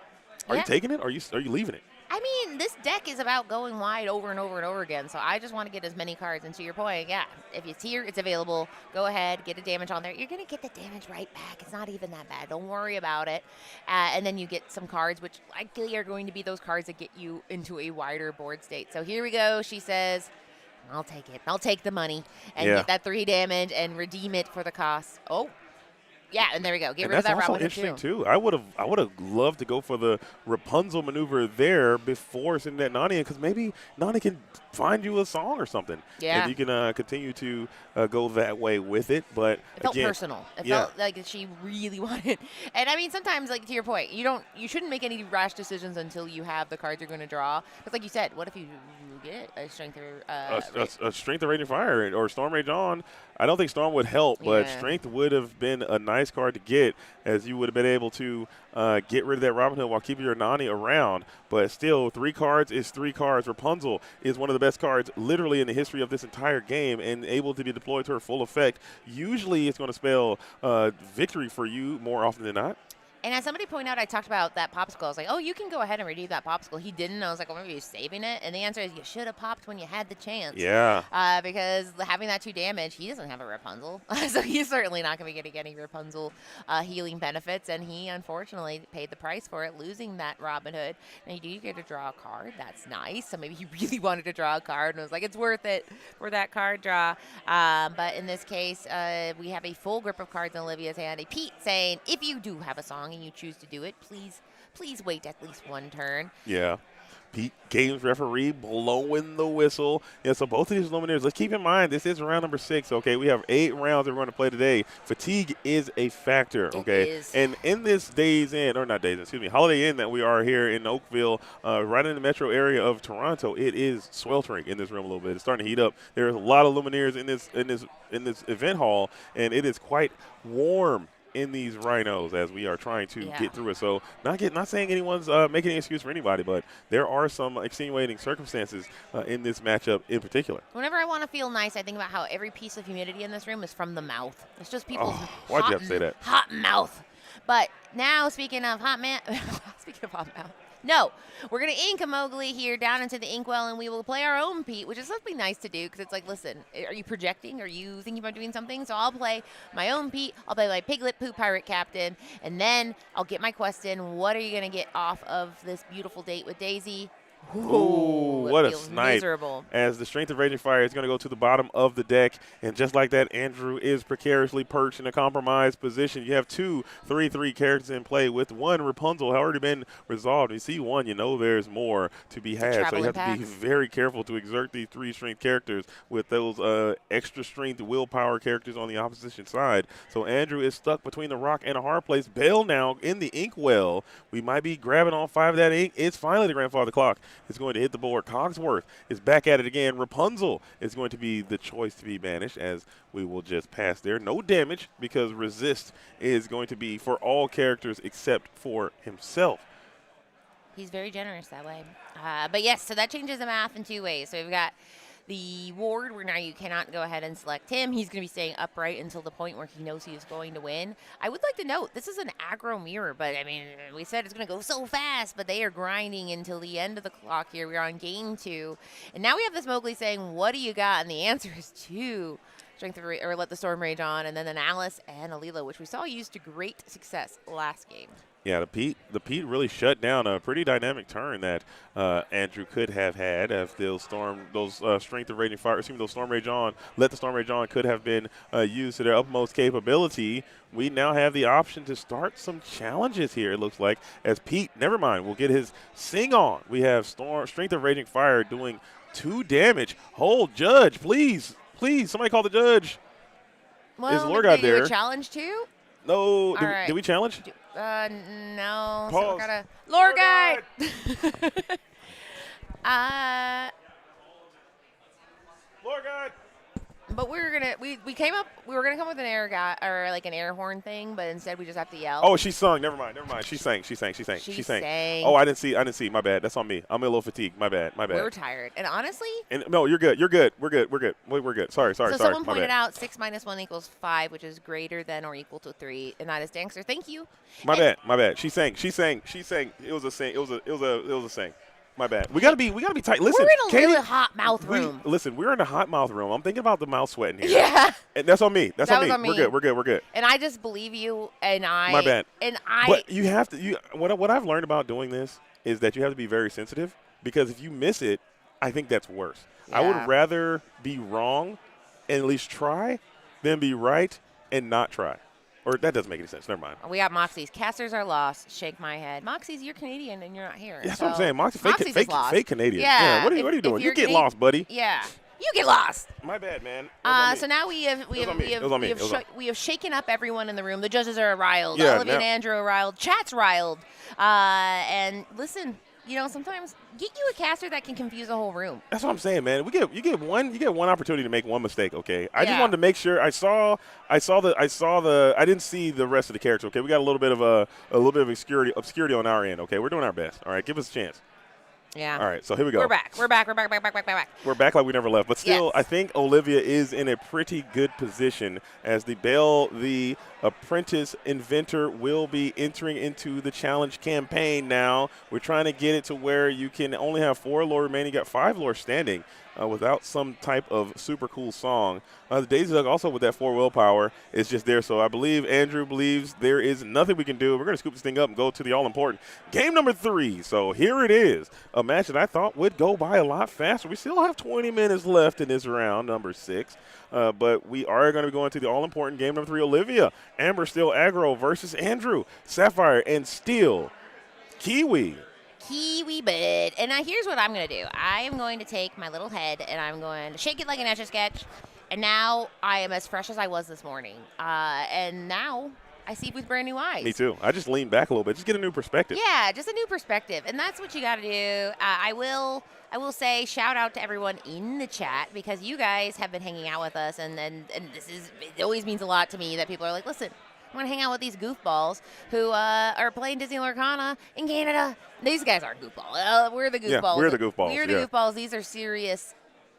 Are you taking it, or are you leaving it?
I mean, this deck is about going wide over and over and over again, so I just want to get as many cards. And to your point, yeah, if it's here, it's available. Go ahead, get a damage on there. You're going to get the damage right back. It's not even that bad. Don't worry about it. And then you get some cards, which likely are going to be those cards that get you into a wider board state. So here we go. She says, I'll take it. I'll take the money and get that 3 damage and redeem it for the cost. Oh. Yeah, and there we go. Get rid of that Robin Hood too.
That's also interesting too. I would have loved to go for the Rapunzel maneuver there before sending that Nani in, because maybe Nani can find you a song or something. Yeah. And you can continue to go that way with it. But
it felt personal. It felt like she really wanted. And I mean, sometimes, like to your point, you shouldn't make any rash decisions until you have the cards you're going to draw. Because like you said, what if you get a strength or
a strength of Raging Fire or Storm Rage on? I don't think Storm would help, but Strength would have been a nice card to get, as you would have been able to get rid of that Robin Hood while keeping your Nani around. But still, 3 cards is 3 cards. Rapunzel is one of the best cards literally in the history of this entire game, and able to be deployed to her full effect. Usually it's going to spell victory for you more often than not.
And as somebody pointed out, I talked about that popsicle. I was like, oh, you can go ahead and redeem that popsicle. He didn't. I was like, well, maybe he's saving it. And the answer is you should have popped when you had the chance.
Yeah.
Because having that 2 damage, he doesn't have a Rapunzel. So he's certainly not going to be getting any Rapunzel healing benefits. And he, unfortunately, paid the price for it, losing that Robin Hood. And you do get to draw a card. That's nice. So maybe he really wanted to draw a card and was like, it's worth it for that card draw. But in this case, we have a full grip of cards in Olivia's hand. A Pete saying, if you do have a song and you choose to do it, please wait at least 1 turn.
Yeah. Pete, games referee, blowing the whistle. Yeah, so both of these Lumineers, let's keep in mind, this is round number 6, okay? We have 8 rounds that we're going to play today. Fatigue is a factor, okay?
It is.
And in this Holiday Inn that we are here in Oakville, right in the metro area of Toronto, it is sweltering in this room a little bit. It's starting to heat up. There's a lot of Lumineers in this event hall, and it is quite warm in these rhinos as we are trying to get through it. So not saying anyone's making an excuse for anybody, but there are some extenuating circumstances in this matchup in particular.
Whenever I want to feel nice, I think about how every piece of humidity in this room is from the mouth. It's just people's
why'd you have to say that?
hot mouth. But now, speaking of hot mouth, no, we're going to ink a Mowgli here down into the inkwell, and we will play our own Pete, which is something nice to do because it's like, listen, are you projecting? Are you thinking about doing something? So I'll play my own Pete. I'll play my Piglet Pooh Pirate Captain, and then I'll get my question. What are you going to get off of this beautiful date with Daisy?
Ooh, what a snipe.
Miserable.
As the Strength of Raging Fire is going to go to the bottom of the deck. And just like that, Andrew is precariously perched in a compromised position. You have 2 3/3 characters in play with 1 Rapunzel already been resolved. You see 1, you know there's more to be had. So you have to be very careful to exert these 3 strength characters with those extra strength willpower characters on the opposition side. So Andrew is stuck between the rock and a hard place. Bell now in the inkwell. We might be grabbing on 5 of that ink. It's finally the grandfather clock. Is going to hit the board. Cogsworth is back at it again. Rapunzel is going to be the choice to be banished, as we will just pass there. No damage because resist is going to be for all characters except for himself.
He's very generous that way. But yes, so that changes the math in 2 ways. So we've got the ward where now you cannot go ahead and select him. He's going to be staying upright until the point where he knows he is going to win. I would like to note, this is an aggro mirror, but I mean, we said it's going to go so fast, but they are grinding until the end of the clock here. We're on game 2. And now we have this Mowgli saying, what do you got? And the answer is 2. Strength of or Let the Storm Rage on, and then an Alice and a Leela, which we saw used to great success last game.
Yeah, the Pete really shut down a pretty dynamic turn that Andrew could have had if those Strength of Raging Fire, those Storm Rage on, Let the Storm Rage on could have been used to their utmost capability. We now have the option to start some challenges here, it looks like, as Pete, never mind, will get his sing on. We have Strength of Raging Fire doing 2 damage. Hold, judge, please, somebody call the judge.
Well,
is Lorcana there?
Do a challenge too?
No, did we challenge?
No.
Pause.
So we're gonna Lord guy.
Lord God.
But we were gonna we came up we were gonna come with an air guy or like an air horn thing, but instead we just have to yell.
Oh, she sung. Never mind. She sang. She sang. Oh, I didn't see. My bad. That's on me. I'm a little fatigued. My bad.
We're tired. And honestly.
No, you're good. We're good. Sorry.
So someone pointed out 6 minus 1 equals 5, which is greater than or equal to 3, and that is Dankster. Thank you.
My bad. She sang. It was a sing. It was a sing. My bad. We gotta be tight. Listen,
we're in a really hot mouth room.
Listen, we're in a hot mouth room. I'm thinking about the mouth sweating here.
Yeah.
And that's on me. That's
that
on me. We're good.
And I just believe you. And I.
My bad.
And I.
But you have to. What I've learned about doing this is that you have to be very sensitive, because if you miss it, I think that's worse.
Yeah.
I would rather be wrong and at least try than be right and not try. Or that doesn't make any sense. Never mind.
We got Moxie's. Casters are lost. Shake my head. Moxie's, you're Canadian and you're not here.
Yeah, that's what I'm saying. Moxie's fake Canadian.
Yeah.
What are you doing? You get lost, buddy.
Yeah. You get lost.
My bad, man.
So now we have shaken up everyone in the room. The judges are riled.
Yeah,
Olivia and Andrew are riled. Chat's riled. And listen, sometimes get you a caster that can confuse the whole room.
That's what I'm saying, man. You get one opportunity to make one mistake, okay? I just wanted to make sure I didn't see the rest of the character, okay? We got a little bit of obscurity on our end, okay? We're doing our best. All right, give us a chance.
Yeah.
All right, so here we go.
We're back. We're back
We're back like we never left. But still,
Yes.
I think Olivia is in a pretty good position as the Belle, the apprentice inventor, will be entering into the challenge campaign now. We're trying to get it to where you can only have 4 lore remaining. You got 5 lore standing without some type of super cool song. The Daisy Duck also with that 4 willpower is just there. So I believe Andrew believes there is nothing we can do. We're going to scoop this thing up and go to the all-important game number 3. So here it is, a match that I thought would go by a lot faster. We still have 20 minutes left in this round, number 6. But we are going to be going to the all-important game number 3. Olivia, Amber Steel Aggro versus Andrew, Sapphire, and Steel. Kiwi.
Kiwi bud. And now here's what I'm going to do. I am going to take my little head and I'm going to shake it like an Etch-a-Sketch. And now I am as fresh as I was this morning. And now I see with brand new eyes.
Me too. I just lean back a little bit. Just get a new perspective.
Yeah, just a new perspective. And that's what you got to do. I will say shout out to everyone in the chat because you guys have been hanging out with us. And it always means a lot to me that people are like, listen, I want to hang out with these goofballs who are playing Disney Lorcana in Canada. These guys aren't goofballs. We're the goofballs.
Yeah, we're the goofballs.
We're the goofballs. These are serious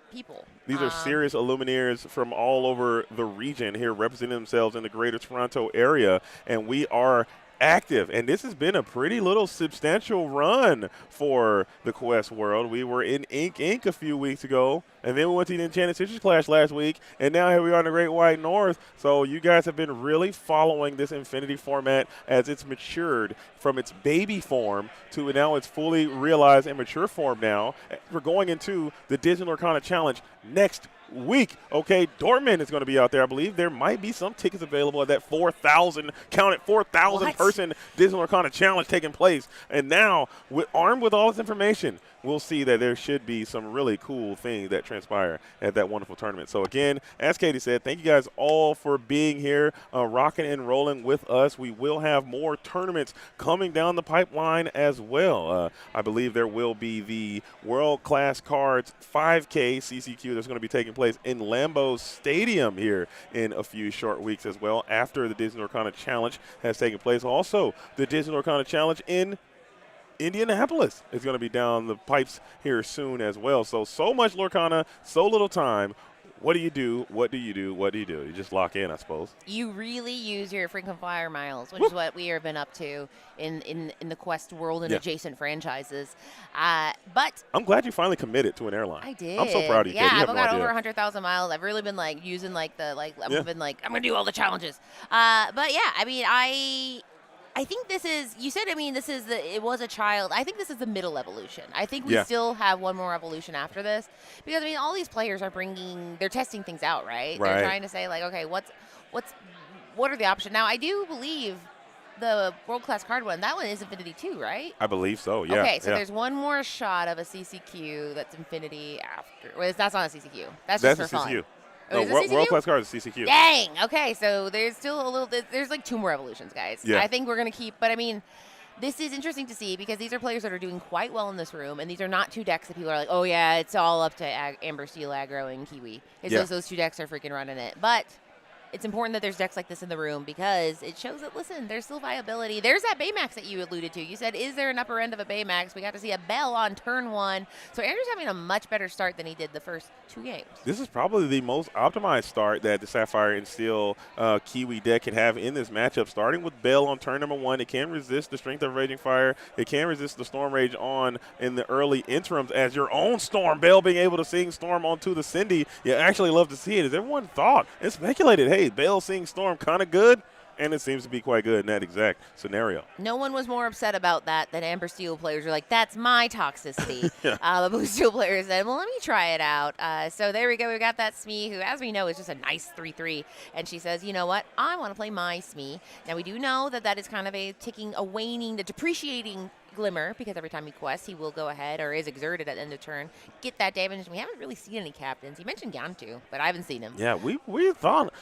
people.
These are serious Illumineers from all over the region here representing themselves in the greater Toronto area, and we are active. And this has been a pretty little substantial run for the Quest world. We were in Inc. a few weeks ago, and then we went to the Enchanted Citrus Clash last week, and now here we are in the Great White North. So you guys have been really following this Infinity format as it's matured from its baby form to now its fully realized and mature form now. We're going into the Disney Lorcana Challenge next week. Okay, Dortmund is going to be out there. I believe there might be some tickets available at that 4,000, count it, 4,000 person Disney Lorcana Challenge taking place. And now, armed with all this information, we'll see that there should be some really cool things that transpire at that wonderful tournament. So again, as Katie said, thank you guys all for being here, rocking and rolling with us. We will have more tournaments coming down the pipeline as well. I believe there will be the World Class Cards 5K CCQ that's going to be taking place in Lambeau Stadium here in a few short weeks as well after the Disney Lorcana Challenge has taken place. Also, the Disney Lorcana Challenge in Indianapolis is going to be down the pipes here soon as well. So much Lorcana, so little time. What do you do? What do you do? What do you do? You just lock in, I suppose.
You really use your frequent flyer miles, which is what we have been up to in the Quest world and adjacent franchises. But
I'm glad you finally committed to an airline.
I did.
I'm so proud of you.
Yeah,
I've
got over 100,000 miles. I've really been using I've been I'm gonna do all the challenges. But yeah, I mean I think this is, you said, it was a child. I think this is the middle evolution. I think we still have one more evolution after this. Because, all these players are they're testing things out, right? They're trying to say, okay, what are the options? Now, I do believe the World Class Card one, that one is Infinity 2, right?
I believe so, yeah.
Okay, so there's one more shot of a CCQ that's Infinity after. Well, that's not a CCQ. That's just for fun.
CCQ.
Oh,
no, World Class Cards is CCQ.
Dang. Okay, so there's still a little. There's 2 more evolutions, guys.
Yeah.
I think we're gonna keep. But this is interesting to see because these are players that are doing quite well in this room, and these are not 2 decks that people are like, oh yeah, it's all up to Amber Steel, Aggro, and Kiwi. It's those 2 decks are freaking running it, but. It's important that there's decks like this in the room because it shows that, listen, there's still viability. There's that Baymax that you alluded to. You said, is there an upper end of a Baymax? We got to see a Belle on turn 1. So Andrew's having a much better start than he did the first 2 games.
This is probably the most optimized start that the Sapphire and Steel Kiwi deck can have in this matchup. Starting with Belle on turn number 1, it can resist the Strength of Raging Fire. It can resist the Storm Rage on in the early interims as your own Storm. Belle being able to sing Storm onto the Cindy. You actually love to see it. As everyone thought and speculated, hey, Belle seeing Storm kind of good, and it seems to be quite good in that exact scenario.
No one was more upset about that than Amber Steel players were like, that's my toxicity. The Blue Steel players said, well, let me try it out. So there we go. We got that Smee, who, as we know, is just a nice 3-3. And she says, you know what? I want to play my Smee. Now, we do know that is kind of a waning, the depreciating Glimmer, because every time he quests, he will go ahead or is exerted at the end of turn, get that damage. We haven't really seen any captains. He mentioned Gantu, but I haven't seen him.
Yeah, we thought,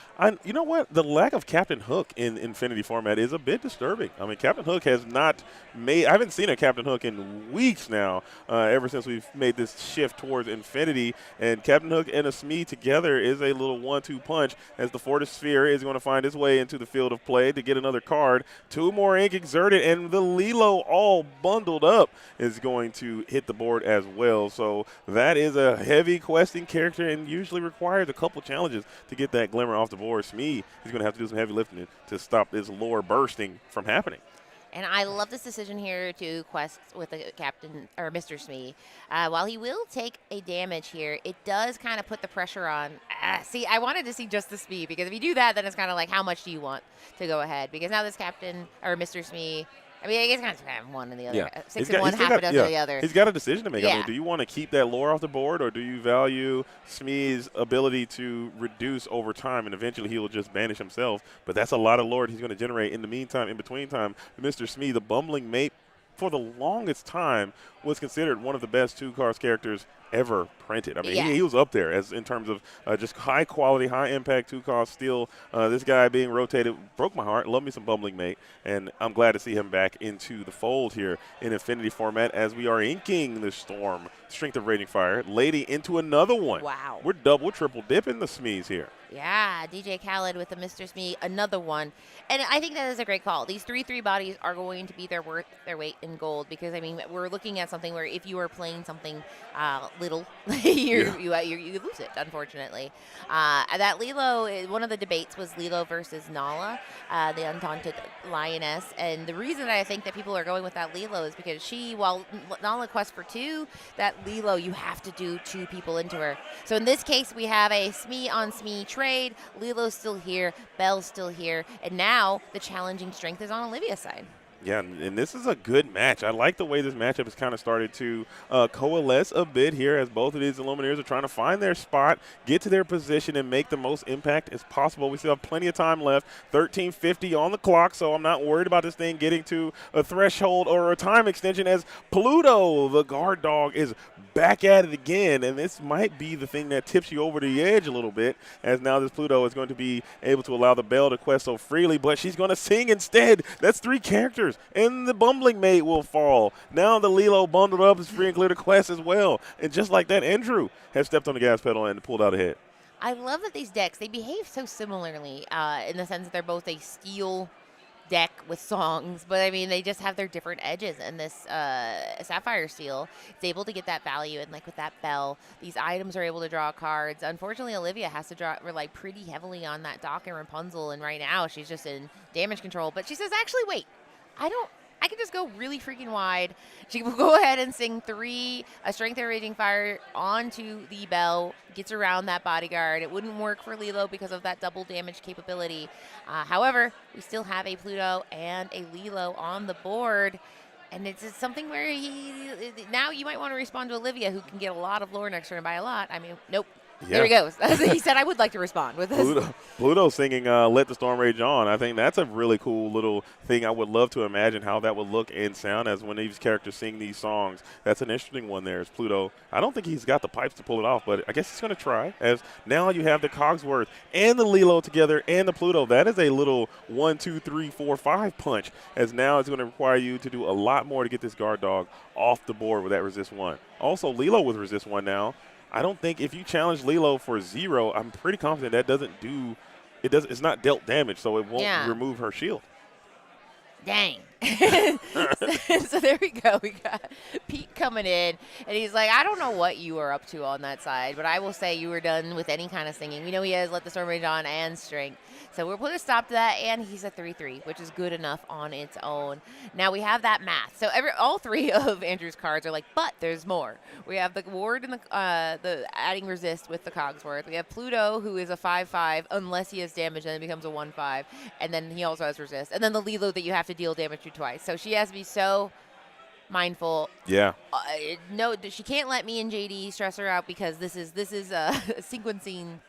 you know what? The lack of Captain Hook in Infinity format is a bit disturbing. Captain Hook has not made, I haven't seen a Captain Hook in weeks now, ever since we've made this shift towards Infinity. And Captain Hook and a Smee together is a little 1-2 punch as the Fortis Sphere is going to find its way into the field of play to get another card. 2 more ink exerted, and the Lilo all bundled up is going to hit the board as well. So that is a heavy questing character and usually requires a couple challenges to get that glimmer off the board. Smee is going to have to do some heavy lifting to stop this lore bursting from happening.
And I love this decision here to quest with the captain, or Mr. Smee. While he will take a damage here, it does kind of put the pressure on. See, I wanted to see just the Smee, because if you do that, then it's kind of like, how much do you want to go ahead? Because now this captain, or Mr. Smee, I mean, he's kind of have one and the other.
Yeah.
6 and 1, half a dozen the other.
He's got a decision to make.
Yeah.
I mean, do you want to keep that lore off the board, or do you value Smee's ability to reduce over time, and eventually he will just banish himself? But that's a lot of lore he's going to generate. In the meantime, in between time, Mr. Smee, the bumbling mate, for the longest time was considered one of the best 2-card characters ever printed. I mean, he was up there as in terms of just high quality, high impact 2-card steel. This guy being rotated broke my heart. Love me some bumbling mate, and I'm glad to see him back into the fold here in Infinity format as we are inking the Storm, Strength of Raging Fire, Lady into another one.
Wow.
We're double, triple dipping the Smees here.
Yeah, DJ Khaled with the Mr. Smee, another one. And I think that is a great call. These 3/3 bodies are going to be their weight in gold, because, I mean, we're looking at something where if you are playing something little, you lose it, unfortunately. That Lilo, one of the debates was Lilo versus Nala, the Undaunted Lioness. And the reason that I think that people are going with that Lilo is because while Nala quests for 2, that Lilo, you have to do 2 people into her. So in this case, we have a Smee on Smee trade. Lilo's still here, Belle's still here, and now the challenging strength is on Olivia's side.
Yeah, and this is a good match. I like the way this matchup has kind of started to coalesce a bit here as both of these Illumineers are trying to find their spot, get to their position, and make the most impact as possible. We still have plenty of time left, 13:50 on the clock, so I'm not worried about this thing getting to a threshold or a time extension as Pluto, the guard dog, is back at it again, and this might be the thing that tips you over the edge a little bit, as now this Pluto is going to be able to allow the Belle to quest so freely, but she's going to sing instead. That's 3 characters, and the bumbling mate will fall. Now the Lilo bundled up is free and clear to quest as well, and just like that, Andrew has stepped on the gas pedal and pulled out ahead.
I love that these decks, they behave so similarly in the sense that they're both a steel deck with songs, but I mean, they just have their different edges, and this Sapphire Steel is able to get that value, and like with that Belle, these items are able to draw cards. Unfortunately, Olivia has to rely pretty heavily on that Doc and Rapunzel, and right now she's just in damage control, but she says, actually, wait, I can just go really freaking wide. She will go ahead and sing 3, a Strength of Raging Fire onto the Belle, gets around that bodyguard. It wouldn't work for Lilo because of that double damage capability. However, we still have a Pluto and a Lilo on the board. And it's something where now you might want to respond to Olivia, who can get a lot of lore next turn. By a lot, I mean, nope. Yeah. There he goes. He said, I would like to respond with this.
Pluto singing Let the Storm Rage On. I think that's a really cool little thing. I would love to imagine how that would look and sound as when these characters sing these songs. That's an interesting one there is Pluto. I don't think he's got the pipes to pull it off, but I guess he's going to try. As now you have the Cogsworth and the Lilo together and the Pluto. That is a little 1, 2, 3, 4, 5 punch, as now it's going to require you to do a lot more to get this guard dog off the board with that resist 1. Also, Lilo with resist 1 now. I don't think if you challenge Lilo for 0, I'm pretty confident that doesn't do – it's not dealt damage, so it won't remove her shield.
Dang. So there we go. We got Pete coming in, and he's like, I don't know what you are up to on that side, but I will say you were done with any kind of singing. We know he has Let the Storm Rage On and Strength. So we're putting a stop to that, and he's a 3/3, which is good enough on its own. Now we have that math. So all 3 of Andrew's cards are like, but there's more. We have the Ward and the adding resist with the Cogsworth. We have Pluto, who is a 5/5, unless he has damage, and it becomes a 1/5, and then he also has resist. And then the Lilo that you have to deal damage to twice. So she has to be so mindful.
Yeah.
No, she can't let me and JD stress her out, because this is sequencing.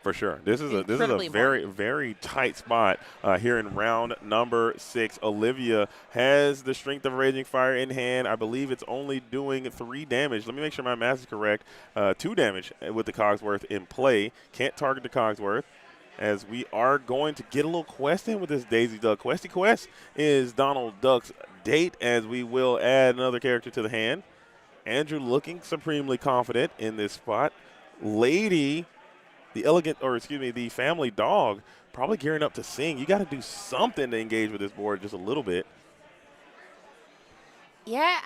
For sure. This is a very, very tight spot here in round number 6. Olivia has the Strength of Raging Fire in hand. I believe it's only doing 3 damage. Let me make sure my math is correct. 2 damage with the Cogsworth in play. Can't target the Cogsworth, as we are going to get a little quest in with this Daisy Duck. Questy Quest is Donald Duck's date, as we will add another character to the hand. Andrew looking supremely confident in this spot. Lady, the family dog, probably gearing up to sing. You got to do something to engage with this board just a little bit.
Yeah,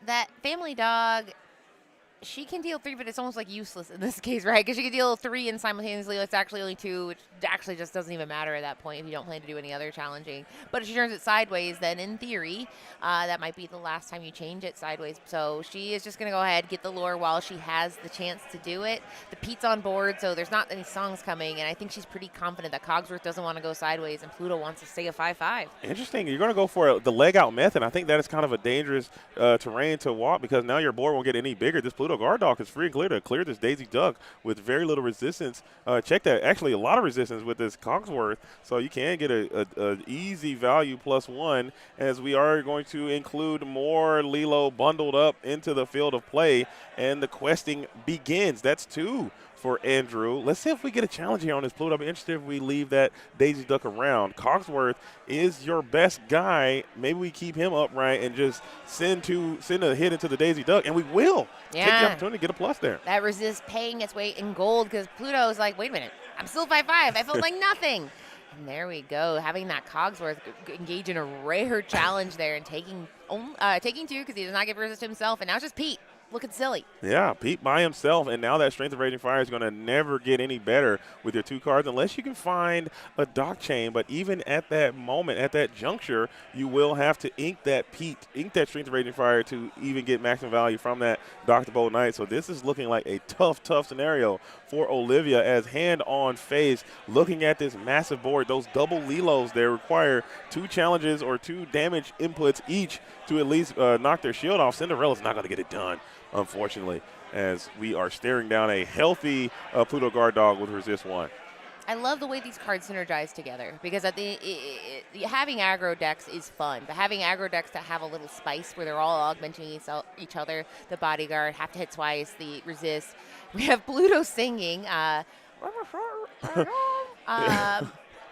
that family dog, she can deal 3, but it's almost like useless in this case, right? Because she can deal 3 and simultaneously it's actually only 2, which actually just doesn't even matter at that point if you don't plan to do any other challenging. But if she turns it sideways, then in theory, that might be the last time you change it sideways. So she is just going to go ahead, get the lure while she has the chance to do it. The Pete's on board, so there's not any songs coming, and I think she's pretty confident that Cogsworth doesn't want to go sideways and Pluto wants to stay a 5-5.
Interesting. You're going to go for the leg out method. I think that is kind of a dangerous terrain to walk because now your board won't get any bigger. This Pluto guard dog is free and clear to clear this Daisy Duck with very little resistance. Check that. Actually, a lot of resistance with this Cogsworth, so you can get a easy value +1 as we are going to include more Lilo bundled up into the field of play, and the questing begins. That's 2 for Andrew. Let's see if we get a challenge here on this Pluto. I'd be interested if we leave that Daisy Duck around. Cogsworth is your best guy. Maybe we keep him upright and just send a hit into the Daisy Duck, and we will take the opportunity to get a plus there.
That resists paying its weight in gold because Pluto's like, wait a minute, I'm still 5-5. I felt like nothing. And there we go, having that Cogsworth engage in a rare challenge there and taking 2 because he does not get resist himself, and now it's just Pete. Looking silly.
Yeah, Pete by himself, and now that Strength of Raging Fire is going to never get any better with your 2 cards unless you can find a dock chain. But even at that moment, at that juncture, you will have to ink that Strength of Raging Fire to even get maximum value from that Dr. Bold Knight. So this is looking like a tough scenario for Olivia as hand on face, looking at this massive board. Those double Lilos there require 2 challenges or 2 damage inputs each to at least knock their shield off. Cinderella's not going to get it done, unfortunately, as we are staring down a healthy Pluto guard dog with resist 1.
I love the way these cards synergize together because having aggro decks is fun, but having aggro decks that have a little spice where they're all augmenting each other, the bodyguard, have to hit twice, the resist. We have Pluto singing,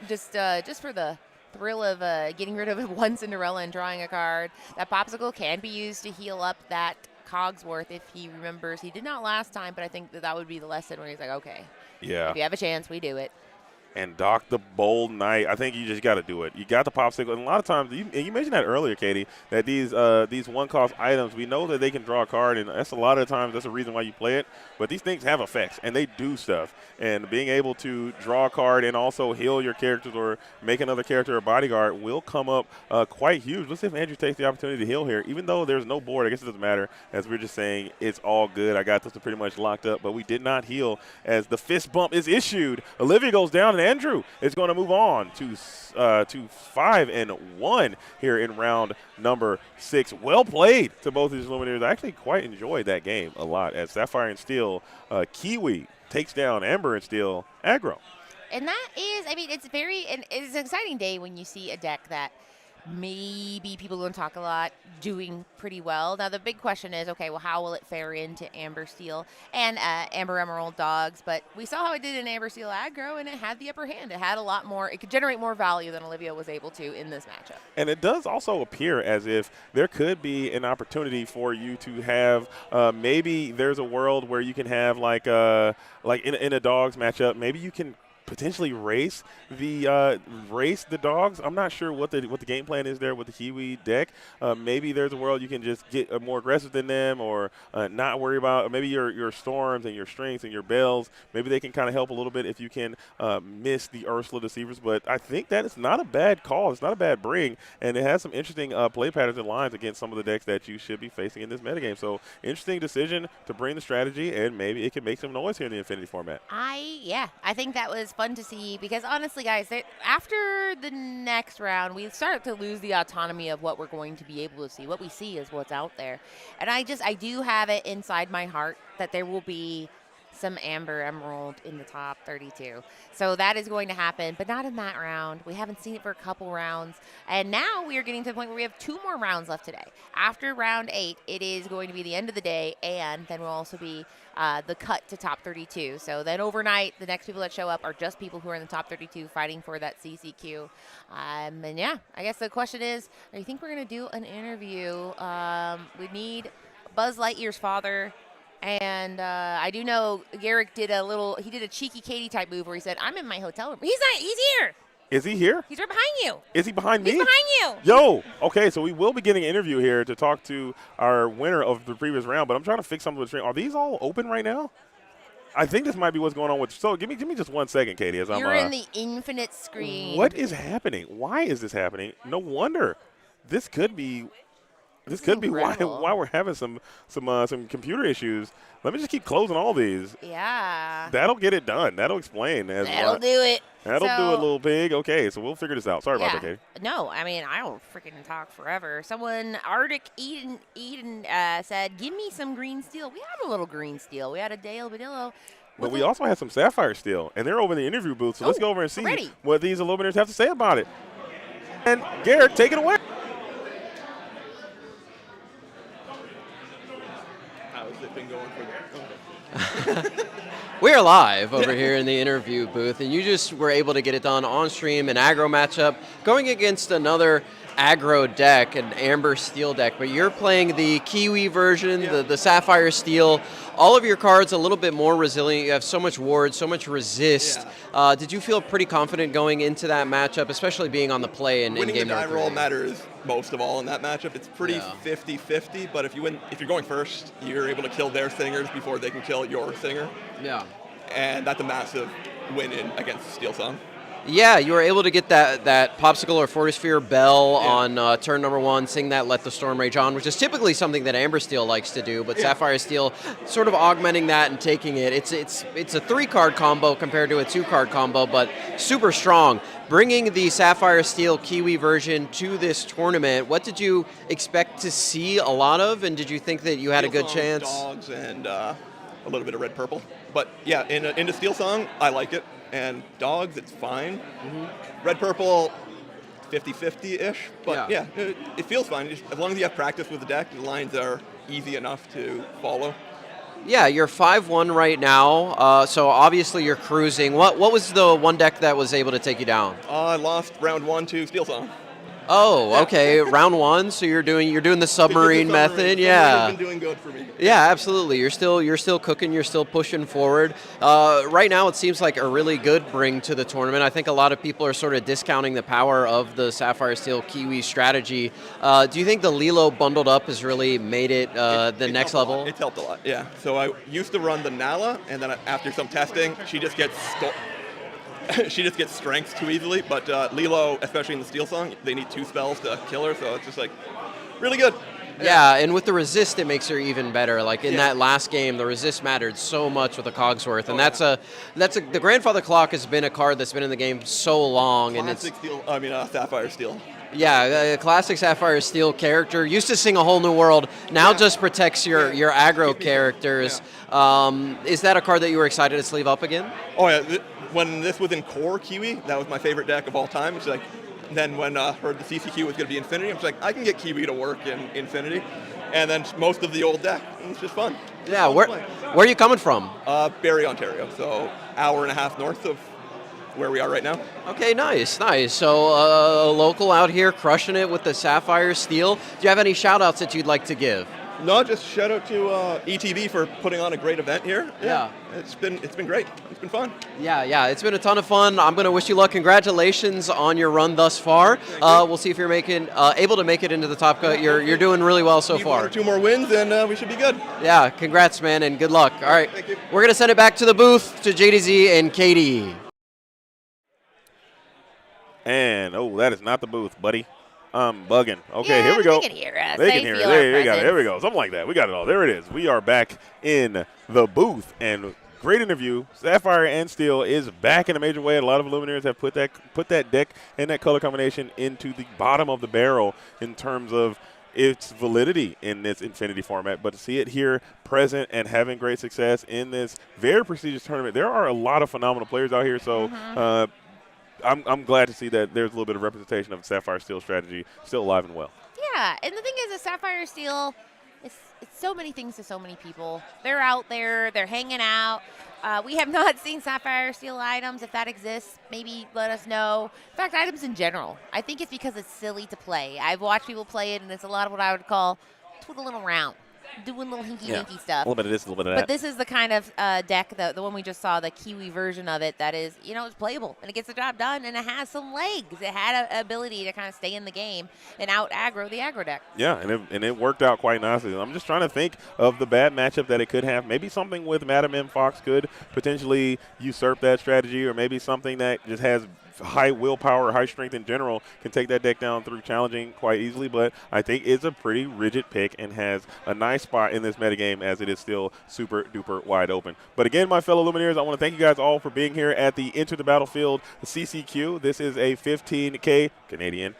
just for the thrill of getting rid of one Cinderella and drawing a card. That popsicle can be used to heal up that Cogsworth if he remembers. He did not last time, but I think that would be the lesson where he's like, okay,
yeah,
if you have a chance, we do it.
And Doc the Bold Knight, I think you just got to do it. You got the popsicle. And a lot of times, you mentioned that earlier, Katie, that these one-cost items, we know that they can draw a card, and that's a lot of times that's the reason why you play it. But these things have effects, and they do stuff. And being able to draw a card and also heal your characters or make another character a bodyguard will come up quite huge. Let's see if Andrew takes the opportunity to heal here. Even though there's no board, I guess it doesn't matter, as we're just saying it's all good. I got this one pretty much locked up, but we did not heal as the fist bump is issued. Olivia goes down, and Andrew is going to move on to 5-1 here in round number 6. Well played to both of these Lumineers. I actually quite enjoyed that game a lot as Sapphire and Steel Kiwi takes down Amber and Steel aggro.
And that is, I mean, it's an exciting day when you see a deck that maybe people don't talk a lot, doing pretty well. Now, the big question is, okay, well, how will it fare into Amber Steel and Amber Emerald dogs? But we saw how it did in Amber Steel aggro, and it had the upper hand. It had a lot more. It could generate more value than Olivia was able to in this matchup. And
it does also appear as if there could be an opportunity for you to have maybe there's a world where you can have like in a dogs matchup, maybe you can potentially race the dogs. I'm not sure what the game plan is there with the Kiwi deck. Maybe there's a world you can just get more aggressive than them, or not worry about maybe your storms and your strengths and your bells. Maybe they can kind of help a little bit if you can miss the Ursula Deceivers. But I think that it's not a bad call. It's not a bad bring, and it has some interesting play patterns and lines against some of the decks that you should be facing in this metagame. So interesting decision to bring the strategy, and maybe it can make some noise here in the Infinity format.
I think that was fun to see because honestly, guys, after the next round, we start to lose the autonomy of what we're going to be able to see. What we see is what's out there. And I do have it inside my heart that there will be some Amber Emerald in the top 32. So that is going to happen, but not in that round. We haven't seen it for a couple rounds. And now we are getting to the point where we have 2 more rounds left today. After round 8, it is going to be the end of the day, and then will also be the cut to top 32. So then overnight, the next people that show up are just people who are in the top 32 fighting for that CCQ. And yeah, I guess the question is, I think we're going to do an interview. We need Buzz Lightyear's father. And I do know Garrick did a cheeky Katie type move where he said, I'm in my hotel room. He's here.
Is he here?
He's right behind you.
Is he behind me?
He's behind you.
Yo, okay, so we will be getting an interview here to talk to our winner of the previous round, but I'm trying to fix something with the stream. Are these all open right now? I think this might be what's going on with. So give me just 1 second, Katie. As
You're in the infinite screen.
What is happening? Why is this happening? No wonder. This could be. This could be why we're having some computer issues. Let me just keep closing all these.
Yeah.
That'll get it done. That'll explain.
That'll do it.
That'll do it, little pig. Okay, so we'll figure this out. Sorry about that, Katie.
No, I mean, I don't freaking talk forever. Someone, Arctic Eden said, give me some green steel. We have a little green steel. We had a Dale Badillo.
But we also have some sapphire steel, and they're over in the interview booth, so let's go over and see what these Illuminators have to say about it. And Garrett, take it away.
How's it been going for you?
We are live over here in the interview booth, and you just were able to get it done on stream, an aggro matchup, going against another aggro deck, an amber steel deck, but you're playing the Kiwi version, the sapphire steel. All of your cards a little bit more resilient. You have so much ward, so much resist. Did you feel pretty confident going into that matchup, especially being on the play in
winning
game
the die
number
roll
3?
matters most of all in that matchup. It's pretty 50-50, but if you're going first, you're able to kill their singers before they can kill your singer.
Yeah.
And that's a massive win in against Steel Song.
Yeah, you were able to get that Popsicle or Fortisphere Bell on turn number 1, sing that Let the Storm Rage On, which is typically something that Amber Steel likes to do, but Sapphire Steel sort of augmenting that and taking it. It's a 3-card combo compared to a 2-card combo, but super strong. Bringing the Sapphire Steel Kiwi version to this tournament, what did you expect to see a lot of, and did you think that you had a good chance?
Dogs and a little bit of red purple. But yeah, in a Steel Song, I like it. And dogs, it's fine. Red purple, 50-50-ish. But yeah, it feels fine. Just, as long as you have practice with the deck, the lines are easy enough to follow.
Yeah, you're 5-1 right now, so obviously you're cruising. What was the one deck that was able to take you down?
I lost round 1 to Steel Song.
Oh, okay. Round 1, so you're doing the submarine method. Yeah.
Been doing good for me.
Yeah, absolutely. You're still cooking. You're still pushing forward. Right now, it seems like a really good bring to the tournament. I think a lot of people are sort of discounting the power of the Sapphire Steel Kiwi strategy. Do you think the Lilo bundled up has really made it the next level?
It's helped a lot. Yeah. So I used to run the Nala, and then after some testing, she just gets strength too easily, but Lilo, especially in the Steel Song, they need 2 spells to kill her, so it's just like really good.
Yeah, and with the resist, it makes her even better. Like in that last game, the resist mattered so much with the Cogsworth, and the Grandfather Clock has been a card that's been in the game so long,
Classic Sapphire Steel.
Yeah, a classic Sapphire Steel character. Used to sing A Whole New World. Now just protects your aggro characters. Is that a card that you were excited to sleeve up again?
Oh yeah. When this was in core Kiwi, that was my favorite deck of all time. It's like, then when I heard the CCQ was going to be Infinity, I'm just like, I can get Kiwi to work in Infinity. And then most of the old deck, and it's just fun.
Yeah, where are you coming from?
Barrie, Ontario, so hour and a half north of where we are right now.
Okay, nice. So a local out here crushing it with the Sapphire Steel. Do you have any shout-outs that you'd like to give?
No, just shout out to ETV for putting on a great event here.
Yeah.
It's been great. It's been fun.
Yeah, it's been a ton of fun. I'm going to wish you luck. Congratulations on your run thus far. We'll see if you're able to make it into the top cut. You're doing really well so far.
1 or 2 more wins, and we should be good.
Yeah, congrats, man, and good luck. All right,
thank you.
We're going to send it back to the booth to JDZ and Katie.
And, that is not the booth, buddy. I'm bugging. Okay, here we go.
They can hear us.
They can hear us. There we go. Something like that. We got it all. There it is. We are back in the booth. And great interview. Sapphire and Steel is back in a major way. A lot of Illuminators have put that deck and that color combination into the bottom of the barrel in terms of its validity in this Infinity format. But to see it here present and having great success in this very prestigious tournament, there are a lot of phenomenal players out here. So I'm glad to see that there's a little bit of representation of Sapphire Steel strategy still alive and well.
Yeah, and the thing is, the Sapphire Steel, it's so many things to so many people. They're out there. They're hanging out. We have not seen Sapphire Steel items. If that exists, maybe let us know. In fact, items in general. I think it's because it's silly to play. I've watched people play it, and it's a lot of what I would call twiddling around. doing little hinky
Yeah.
dinky
A
stuff.
little bit of this, a little bit of
But
that.
this is the kind of deck, the one we just saw, the Kiwi version of it, that is, it's playable and it gets the job done and it has some legs. It had an ability to kind of stay in the game and out aggro the aggro deck.
Yeah, and it worked out quite nicely. I'm just trying to think of the bad matchup that it could have. Maybe something with Madam M Fox could potentially usurp that strategy, or maybe something that just has high willpower, high strength in general, can take that deck down through challenging quite easily. But I think it's a pretty rigid pick and has a nice spot in this metagame, as it is still super duper wide open. But again, my fellow Lumineers, I want to thank you guys all for being here at the Enter the Battlefield CCQ. This is a 15K Canadian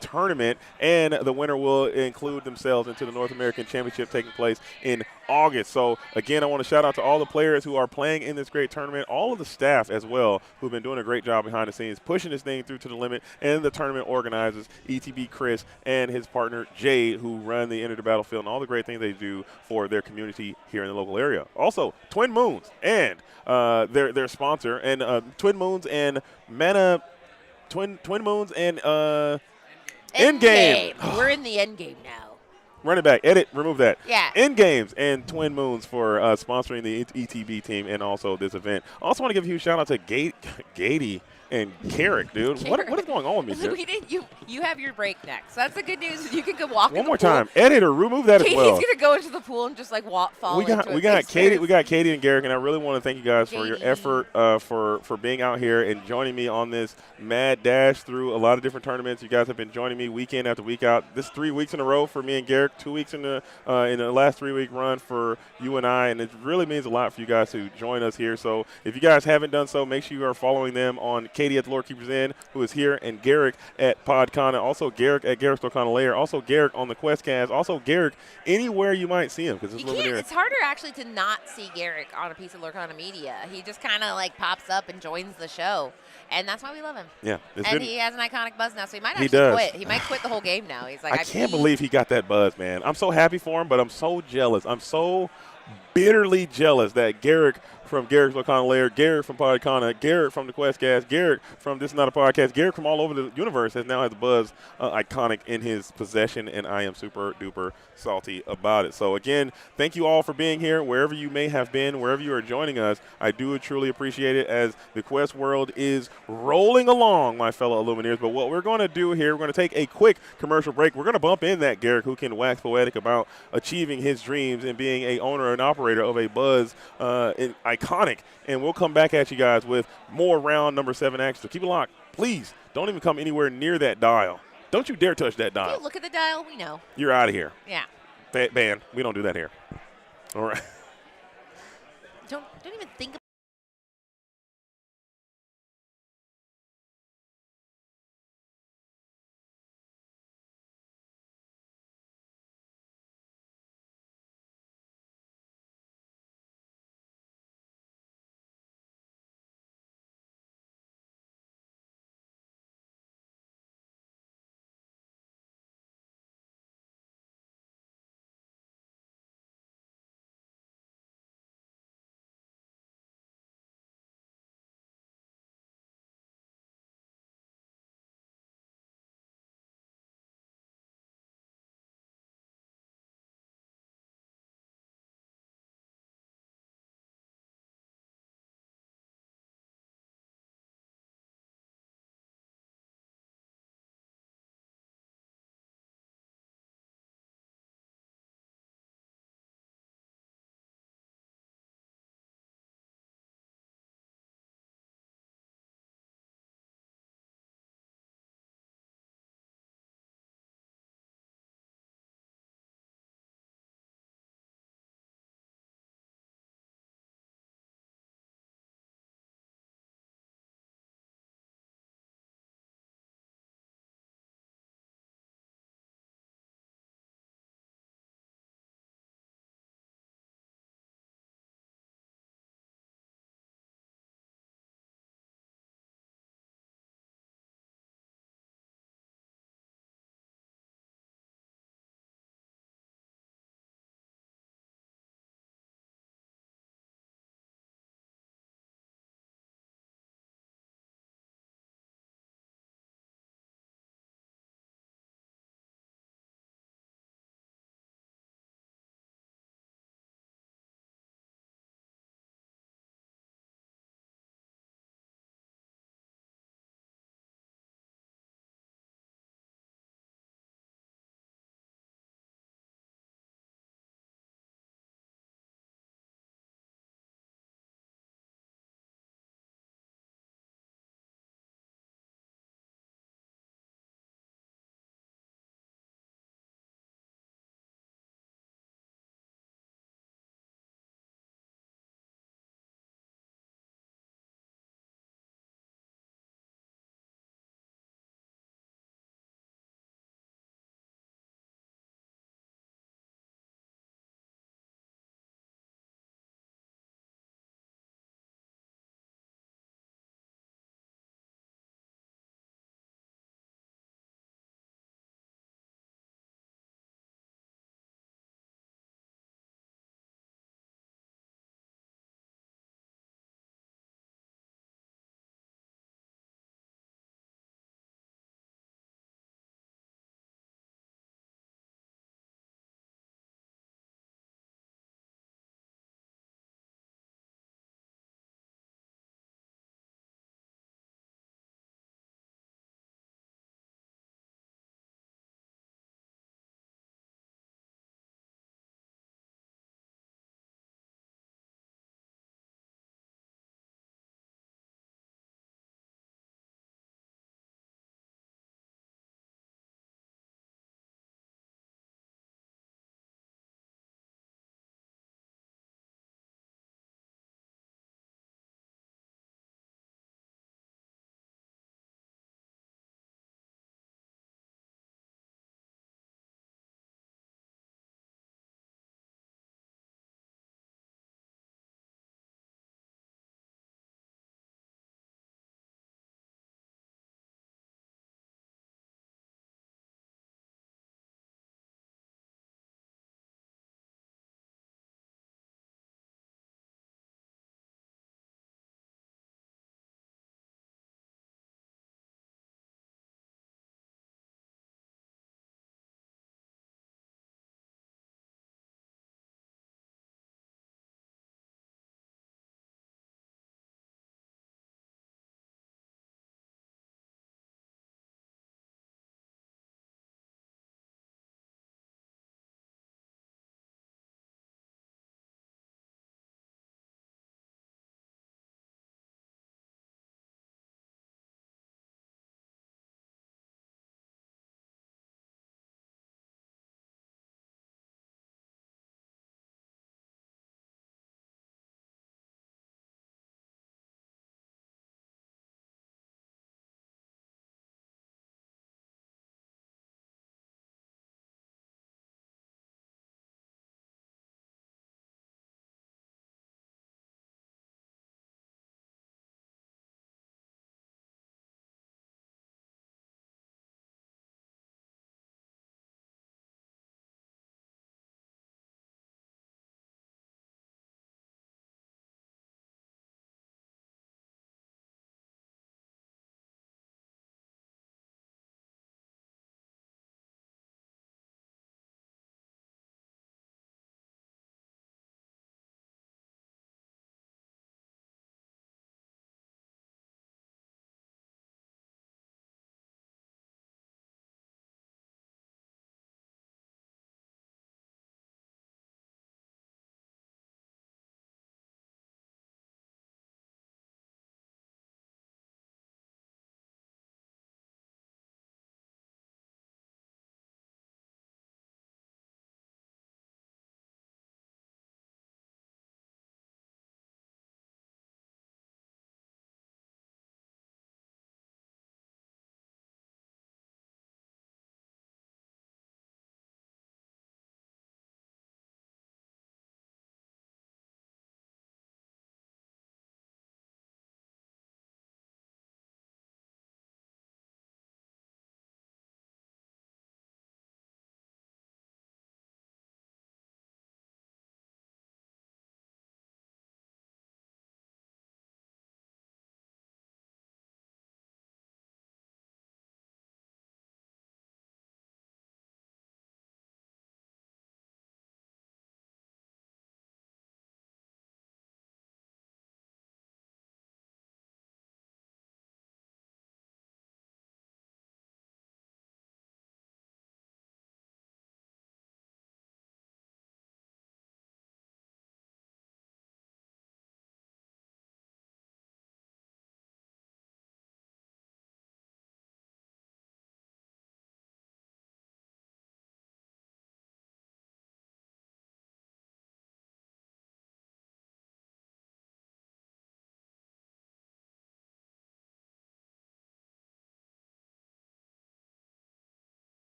tournament, and the winner will include themselves into the North American Championship taking place in August. So again, I want to shout out to all the players who are playing in this great tournament, all of the staff as well, who've been doing a great job behind the scenes, pushing this thing through to the limit, and the tournament organizers, ETB Chris and his partner Jade, who run the Enter the Battlefield, and all the great things they do for their community here in the local area. Also, Twin Moons and their sponsor, and Twin Moons and Twin Moons and Endgame.
We're in the end game now.
Run it back. Edit. Remove that.
Yeah.
End Games and Twin Moons for sponsoring the ETB team and also this event. I also want to give a huge shout out to Gady and Carrick, dude. What is going on with me, dude?
We didn't. You have your break next. So that's the good news. You can go walk.
One more time. Edit or remove that as well.
Katie's gonna go into the pool and just like fall.
We got Katie and Garrick, and I really want to thank you guys for your effort for being out here and joining me on this mad dash through a lot of different tournaments. You guys have been joining me week in after week out. This 3 weeks in a row for me and Garrick, 2 weeks in the last 3 week run for you and I, and it really means a lot for you guys to join us here. So if you guys haven't done so, make sure you are following them on Katie at the Lord Keepers Inn, who is here, and Garrick at PodCon, also Garrick at Garrick's Lorcana Lair, also Garrick on the QuestCast, also Garrick anywhere you might see him, because
it's harder actually to not see Garrick on a piece of Lorcana media. He just kind of like pops up and joins the show, and that's why we love him.
Yeah,
and he has an iconic buzz now, so he might actually quit. He might quit the whole game now. He's like,
I can't believe he got that buzz, man. I'm so happy for him, but I'm so jealous. I'm so bitterly jealous that Garrick from Garrick's Lorcana Lair, Garrick from PodCon, Garrick from the QuestCast, Garrick from This Is Not a Podcast, Garrick from all over the universe has now has Buzz iconic in his possession, and I am super duper salty about it. So again, thank you all for being here, wherever you may have been, wherever you are joining us. I do truly appreciate it, as the Quest world is rolling along, my fellow Illumineers. But what we're going to do here, we're going to take a quick commercial break. We're going to bump in that Garrick, who can wax poetic about achieving his dreams and being a owner and operator of a Buzz iconic, and we'll come back at you guys with more round number 7 action. So keep it locked. Please don't even come anywhere near that dial. Don't you dare touch that dial.
If you look at the dial, we know.
You're out of here.
Yeah.
Ban. We don't do that here. All right.
Don't even think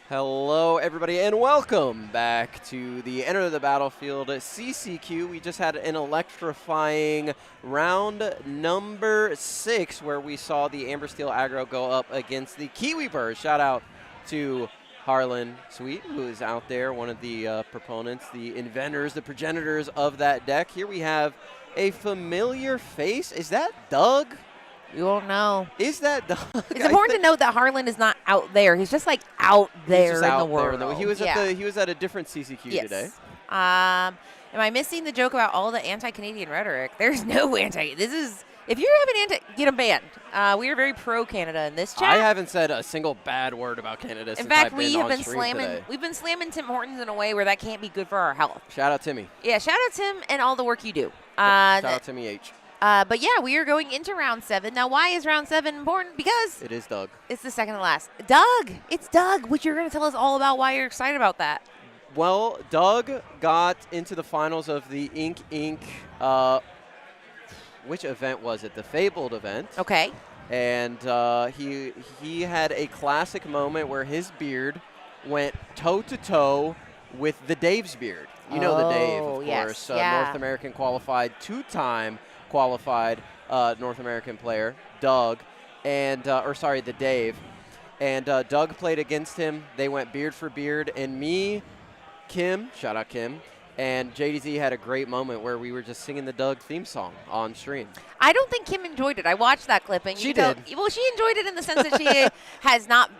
Hello, everybody, and welcome back to the Enter the Battlefield CCQ. We just had an electrifying round number 6 where we saw the Amber Steel Aggro go up against the Kiwi Birds. Shout out to Harlan Sweet, who is out there, one of the proponents, the inventors, the progenitors of that deck. Here we have a familiar face. Is that Doug?
We won't know.
Is that Doug?
It's important to note that Harlan is not out there. He's just like out there in the world.
He was at a different CCQ today.
Am I missing the joke about all the anti-Canadian rhetoric? There's no anti. This is if you're having anti, get them banned. We are very pro-Canada in this chat.
I haven't said a single bad word about Canada.
In fact, we have been slamming. We've been slamming Tim Hortons in a way where that can't be good for our health.
Shout out Timmy.
Yeah, shout out Tim and all the work you do.
Shout out Timmy H.
But yeah, we are going into round 7. Now, why is round 7 important? Because
it is Doug.
It's the second to last. Doug! It's Doug, which you're going to tell us all about why you're excited about that.
Well, Doug got into the finals of the Inc. Which event was it? The Fabled event.
Okay.
And he had a classic moment where his beard went toe-to-toe with the Dave's beard. You know the Dave, of course. North American qualified, 2-time qualified North American player, Doug, and the Dave. And Doug played against him. They went beard for beard. And me, Kim, shout out Kim, and JDZ had a great moment where we were just singing the Doug theme song on stream.
I don't think Kim enjoyed it. I watched that clipping.
She did.
Well, she enjoyed it in the sense that she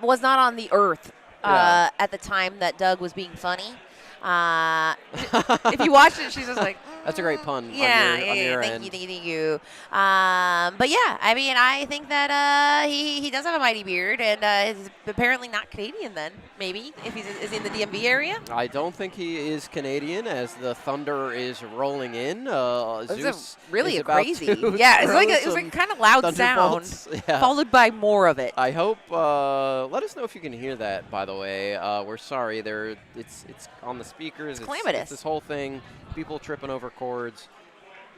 was not on the earth at the time that Doug was being funny. If you watch it, she's just like,
that's a great pun.
Yeah,
on your
thank
end.
you. But yeah, I mean, I think that he does have a mighty beard, and is apparently not Canadian. Then maybe if is he in the DMV area.
I don't think he is Canadian, as the thunder is rolling in.
It's really
crazy.
Yeah, it's like a kind of loud sound, followed by more of it.
I hope. Let us know if you can hear that. By the way, we're sorry. It's on the speakers.
It's calamitous.
It's this whole thing. People tripping over cords.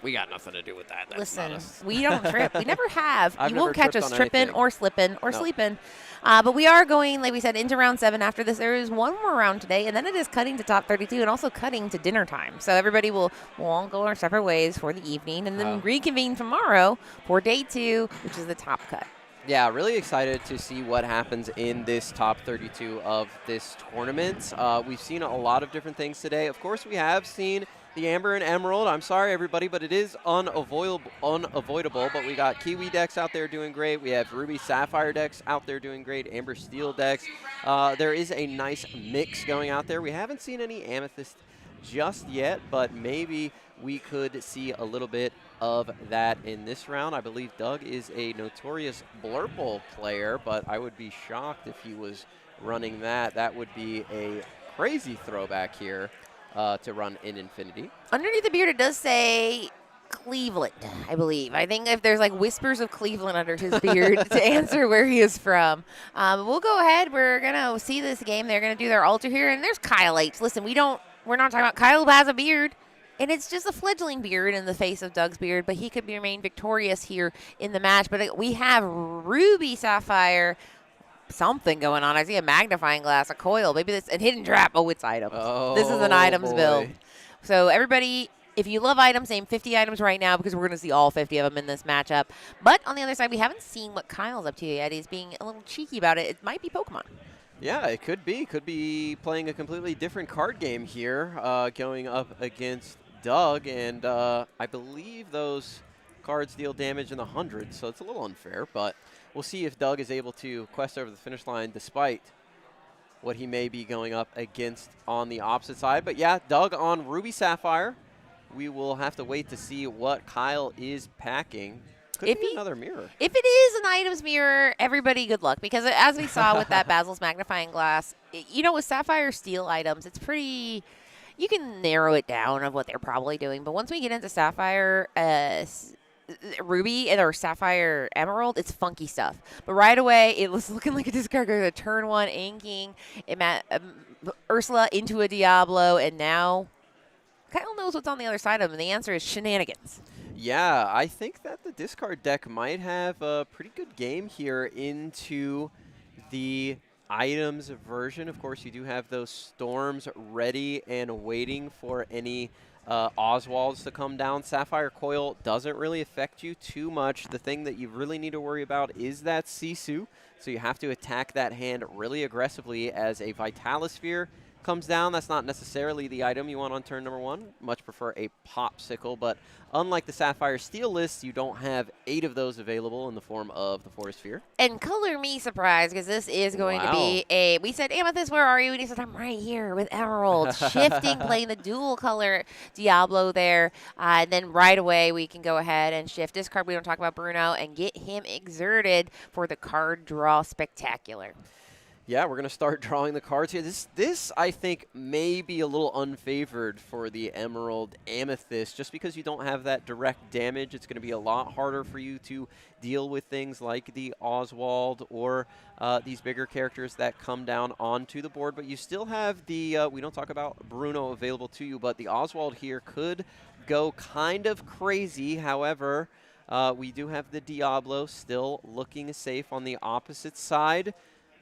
We got nothing to do with that. That's
Listen, we don't trip. We never have.
You
won't catch us tripping
anything.
or slipping or sleeping. But we are going, like we said, into round 7. After this, there is one more round today, and then it is cutting to top 32 and also cutting to dinner time. So everybody will all go our separate ways for the evening and then reconvene tomorrow for day 2, which is the top cut.
Yeah, really excited to see what happens in this top 32 of this tournament. We've seen a lot of different things today. Of course, we have seen the Amber and Emerald. I'm sorry, everybody, but it is unavoidable. But we got Kiwi decks out there doing great. We have Ruby Sapphire decks out there doing great. Amber Steel decks. There is a nice mix going out there. We haven't seen any Amethyst just yet, but maybe we could see a little bit of that in this round. I believe Doug is a notorious Blurple player, but I would be shocked if he was running that. That would be a crazy throwback here to run in Infinity.
Underneath the beard, it does say Cleveland, I believe. I think if there's like whispers of Cleveland under his beard to answer where he is from. We'll go ahead. We're going to see this game. They're going to do their altar here, and there's Kyle H. Listen, we're not talking about Kyle who has a beard. And it's just a fledgling beard in the face of Doug's beard, but he could remain victorious here in the match. But we have Ruby Sapphire, something going on. I see a magnifying glass, a coil, maybe this, a hidden trap. Oh, it's items. This is an items build. So everybody, if you love items, name 50 items right now because we're going to see all 50 of them in this matchup. But on the other side, we haven't seen what Kyle's up to yet. He's being a little cheeky about it. It might be Pokemon.
Yeah, it could be. Could be playing a completely different card game here, going up against Doug, and I believe those cards deal damage in the hundreds, so it's a little unfair, but we'll see if Doug is able to quest over the finish line despite what he may be going up against on the opposite side. But yeah, Doug on Ruby Sapphire. We will have to wait to see what Kyle is packing. Could be another mirror.
If it is an items mirror, everybody good luck, because as we saw with that Basil's magnifying glass, with Sapphire Steel items, it's pretty... You can narrow it down of what they're probably doing, but once we get into Sapphire Ruby or Sapphire Emerald, it's funky stuff. But right away, it was looking like a discard card, a turn 1 inking, Ursula into a Diablo, and now Kyle knows what's on the other side of him, and the answer is shenanigans.
Yeah, I think that the discard deck might have a pretty good game here into the items version, of course, you do have those storms ready and waiting for any Oswalds to come down. Sapphire Coil doesn't really affect you too much. The thing that you really need to worry about is that Sisu, so you have to attack that hand really aggressively as a Vitalisphere comes down. That's not necessarily the item you want on turn number 1. Much prefer a Popsicle, but unlike the Sapphire Steel list, you don't have 8 of those available in the form of the Forest Sphere.
And color me surprised, because this is going to be a, we said, Amethyst, where are you? And he said, I'm right here with Emerald. Shifting, playing the dual color Diablo there. And then right away, we can go ahead and shift this card. We don't talk about Bruno and get him exerted for the card draw spectacular.
Yeah, we're going to start drawing the cards here. This, I think, may be a little unfavored for the Emerald Amethyst. Just because you don't have that direct damage, it's going to be a lot harder for you to deal with things like the Oswald or these bigger characters that come down onto the board. But you still have the, we don't talk about Bruno available to you, but the Oswald here could go kind of crazy. However, we do have the Diablo still looking safe on the opposite side.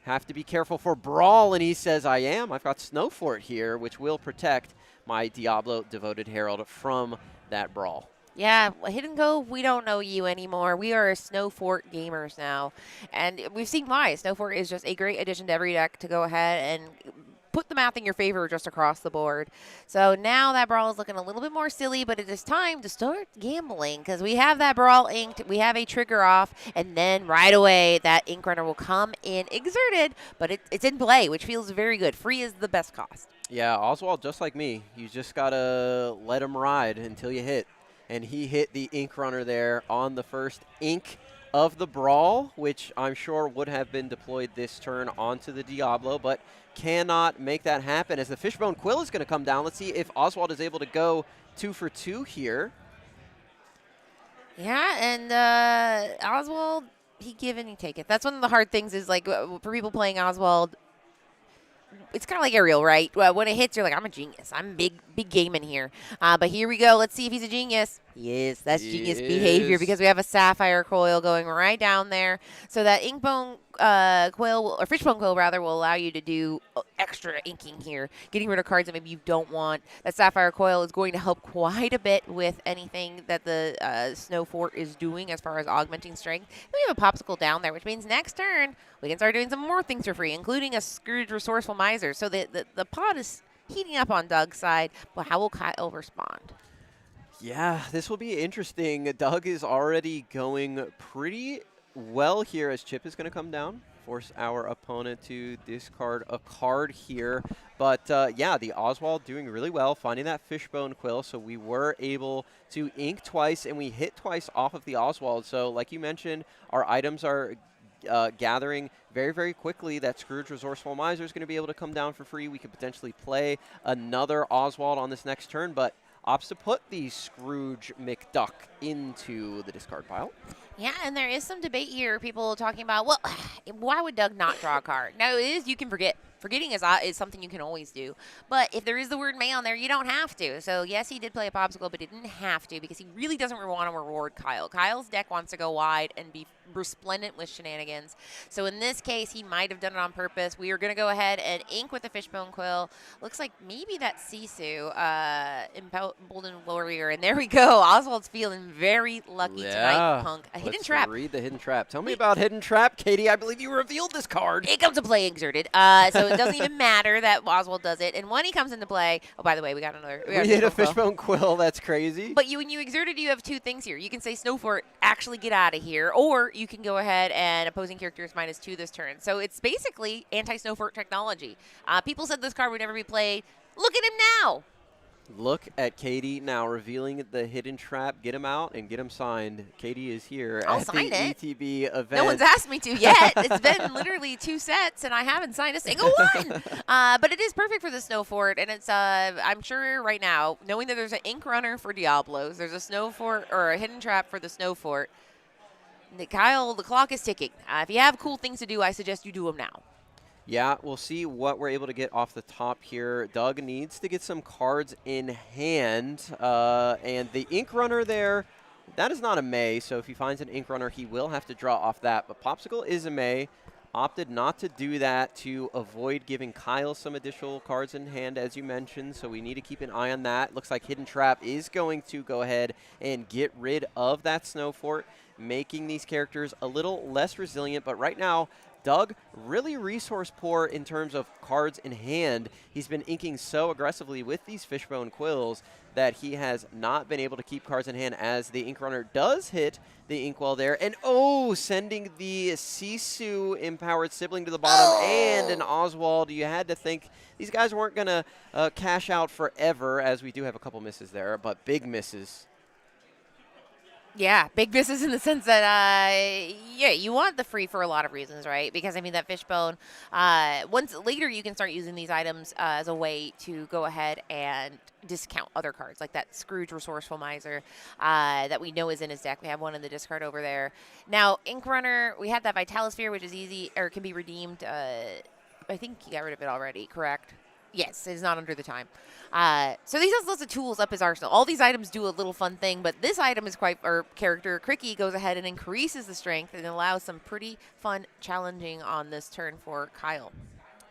Have to be careful for Brawl, and he says, I am. I've got Snow Fort here, which will protect my Diablo Devoted Herald from that Brawl.
Yeah, Hidden Cove, we don't know you anymore. We are Snow Fort gamers now. And we've seen why. Snow Fort is just a great addition to every deck to go ahead and put the math in your favor just across the board. So now that Brawl is looking a little bit more silly, but it is time to start gambling, because we have that Brawl inked, we have a trigger off, and then right away that Ink Runner will come in exerted, but it's in play, which feels very good. Free is the best cost.
Yeah, Oswald, just like me, you just got to let him ride until you hit. And he hit the Ink Runner there on the first ink of the Brawl, which I'm sure would have been deployed this turn onto the Diablo, but cannot make that happen as the Fishbone Quill is going to come down. Let's see if Oswald is able to go 2 for 2 here.
Yeah, and Oswald, he give and he take it. That's one of the hard things is, like, for people playing Oswald, it's kind of like Ariel, right? Well, when it hits, you're like, I'm a genius. I'm big gaming here. But here we go. Let's see if he's a genius. Yes, that's genius behavior, because we have a Sapphire Coil going right down there. So that Inkbone Quill, or Fishbone Quill rather, will allow you to do extra inking here, getting rid of cards that maybe you don't want. That Sapphire Coil is going to help quite a bit with anything that the Snow Fort is doing as far as augmenting strength. Then we have a Popsicle down there, which means next turn we can start doing some more things for free, including a Scrooge Resourceful Miser. So the pot is heating up on Doug's side, but how will Kyle respond?
Yeah, this will be interesting. Doug is already going pretty well here as Chip is going to come down, force our opponent to discard a card here. But yeah, the Oswald doing really well, finding that Fishbone Quill. So we were able to ink twice, and we hit twice off of the Oswald. So like you mentioned, our items are gathering very, very quickly. That Scrooge Resourceful Miser is going to be able to come down for free. We could potentially play another Oswald on this next turn, but opts to put the Scrooge McDuck into the discard pile.
Yeah, and there is some debate here. People talking about, well, why would Doug not draw a card? Now, it is, you can forget. Forgetting is something you can always do. But if there is the word may on there, you don't have to. So, yes, he did play a Popsicle, but he didn't have to, because he really doesn't want to reward Kyle. Kyle's deck wants to go wide and be resplendent with shenanigans. So, in this case, he might have done it on purpose. We are going to go ahead and ink with the Fishbone Quill. Looks like maybe that Sisu, Emboldened Warrior. And there we go. Oswald's feeling very lucky tonight, Punk. A Hidden Trap.
Read the Hidden Trap. Tell me about Hidden Trap, Katie. I believe you revealed this card.
It comes to play exerted. So it doesn't even matter that Oswald does it. And when he comes into play, oh, by the way, we got another.
We hit a Fishbone Quill. That's crazy.
But when you exerted, you have two things here. You can say Snow Fort, actually get out of here, or you can go ahead and opposing characters -2 this turn. So it's basically anti-Snow Fort technology. People said this card would never be played. Look at him now.
Look at Katie now revealing the Hidden Trap. Get him out and get him signed. Katie is here
I'll
at
sign
the
it.
ETB event.
No one's asked me to yet. It's been literally 2 sets, and I haven't signed a single one. But it is perfect for the Snow Fort, and it's I'm sure right now, knowing that there's an Ink Runner for Diablos, there's a Snow Fort or a Hidden Trap for the Snow Fort. Kyle, the clock is ticking. If you have cool things to do, I suggest you do them now.
Yeah, we'll see what we're able to get off the top here. Doug needs to get some cards in hand. And the Ink Runner there, that is not a May. So if he finds an Ink Runner, he will have to draw off that. But Popsicle is a May. opted not to do that to avoid giving Kyle some additional cards in hand, as you mentioned, so we need to keep an eye on that. Looks like Hidden Trap is going to go ahead and get rid of that Snow Fort, making these characters a little less resilient. But right now, Doug, really resource poor in terms of cards in hand. He's been inking so aggressively with these Fishbone Quills that he has not been able to keep cards in hand, as the Ink Runner does hit the Inkwell there. And, sending the Sisu empowered sibling to the bottom and an Oswald. You had to think these guys weren't going to cash out forever, as we do have a couple misses there, but big misses.
Yeah, big misses in the sense that, you want the free for a lot of reasons, right? Because, I mean, that Fishbone, once later you can start using these items as a way to go ahead and discount other cards, like that Scrooge Resourceful Miser that we know is in his deck. We have one in the discard over there. Now, Ink Runner, we had that Vitalosphere, which is easy, or can be redeemed. I think he got rid of it already, correct? Yes, it is not under the time. So these has lots of tools up his arsenal. All these items do a little fun thing, but this item is character Cricky goes ahead and increases the strength and allows some pretty fun challenging on this turn for Kyle.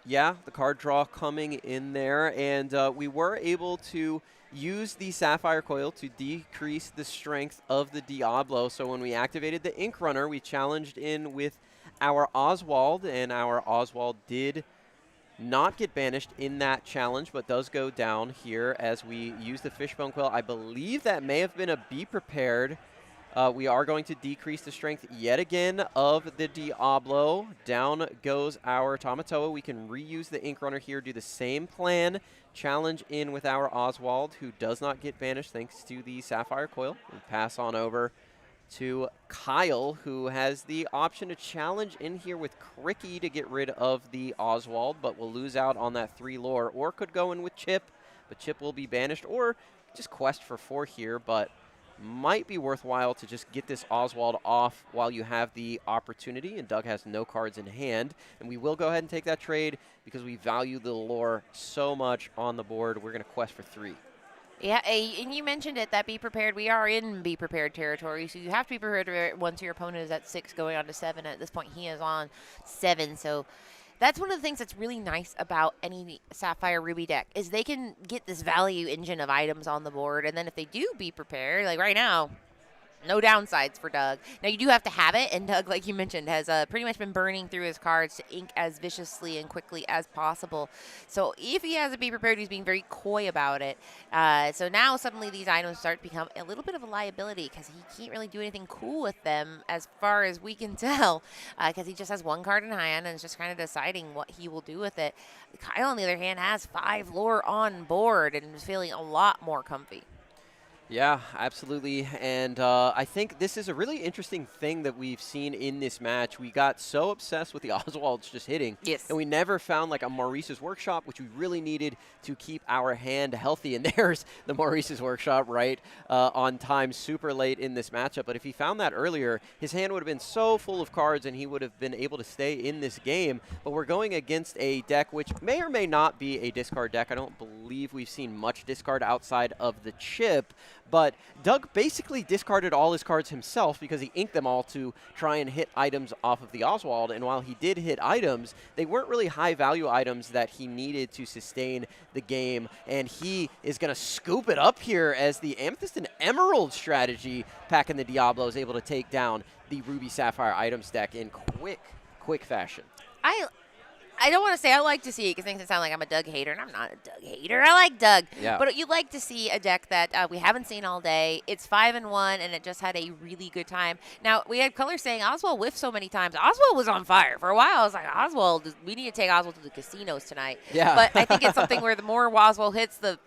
Yeah, the card draw coming in there, and we were able to use the Sapphire Coil to decrease the strength of the Diablo. So when we activated the Ink Runner, we challenged in with our Oswald, and our Oswald did not get banished in that challenge, but does go down here as we use the Fishbone Quill. I believe that may have been a Be Prepared. We are going to decrease the strength yet again of the Diablo. Down goes our Tamatoa. We can reuse the Ink Runner here, do the same plan. Challenge in with our Oswald, who does not get banished thanks to the Sapphire Coil. We pass on over to Kyle, who has the option to challenge in here with Cricky to get rid of the Oswald, but will lose out on that 3 lore, or could go in with Chip, but Chip will be banished, or just quest for 4 here, but might be worthwhile to just get this Oswald off while you have the opportunity, and Doug has no cards in hand, and we will go ahead and take that trade because we value the lore so much on the board. We're going to quest for 3.
Yeah, and you mentioned it, that Be Prepared. We are in Be Prepared territory, so you have to be prepared once your opponent is at 6 going on to 7. At this point, he is on 7, so that's one of the things that's really nice about any Sapphire Ruby deck is they can get this value engine of items on the board, and then if they do Be Prepared, like right now, no downsides for Doug. Now, you do have to have it, and Doug, like you mentioned, has pretty much been burning through his cards to ink as viciously and quickly as possible. So if he has to Be Prepared, he's being very coy about it. So now suddenly these items start to become a little bit of a liability because he can't really do anything cool with them as far as we can tell because he just has 1 card in hand and is just kind of deciding what he will do with it. Kyle, on the other hand, has 5 lore on board and is feeling a lot more comfy.
Yeah, absolutely. And I think this is a really interesting thing that we've seen in this match. We got so obsessed with the Oswalds just hitting.
Yes.
And we never found like a Maurice's Workshop, which we really needed to keep our hand healthy. And there's the Maurice's Workshop right on time super late in this matchup. But if he found that earlier, his hand would have been so full of cards and he would have been able to stay in this game. But we're going against a deck which may or may not be a discard deck. I don't believe we've seen much discard outside of the chip. But Doug basically discarded all his cards himself because he inked them all to try and hit items off of the Oswald. And while he did hit items, they weren't really high-value items that he needed to sustain the game. And he is going to scoop it up here as the Amethyst and Emerald strategy packing the Diablo is able to take down the Ruby Sapphire items deck in quick fashion.
I don't want to say I like to see it because it makes it sound like I'm a Doug hater, and I'm not a Doug hater. I like Doug.
Yeah.
But you like to see a deck that we haven't seen all day. It's 5-1, and it just had a really good time. Now, we had Color saying Oswald whiffed so many times. Oswald was on fire. For a while, I was like, Oswald, we need to take Oswald to the casinos tonight.
Yeah.
But I think it's something where the more Oswald hits, the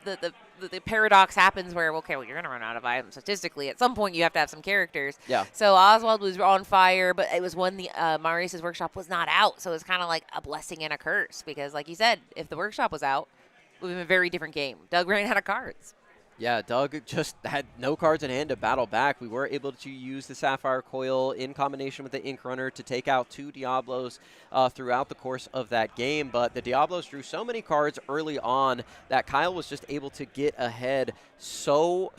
paradox happens where, okay, well, you're going to run out of items statistically. At some point, you have to have some characters.
Yeah.
So Oswald was on fire, but it was when the Maurice's Workshop was not out. So it's kind of like a blessing and a curse because, like you said, if the Workshop was out, it would have been a very different game. Doug ran out of cards.
Yeah, Doug just had no cards in hand to battle back. We were able to use the Sapphire Coil in combination with the Ink Runner to take out 2 Diablos throughout the course of that game. But the Diablos drew so many cards early on that Kyle was just able to get ahead so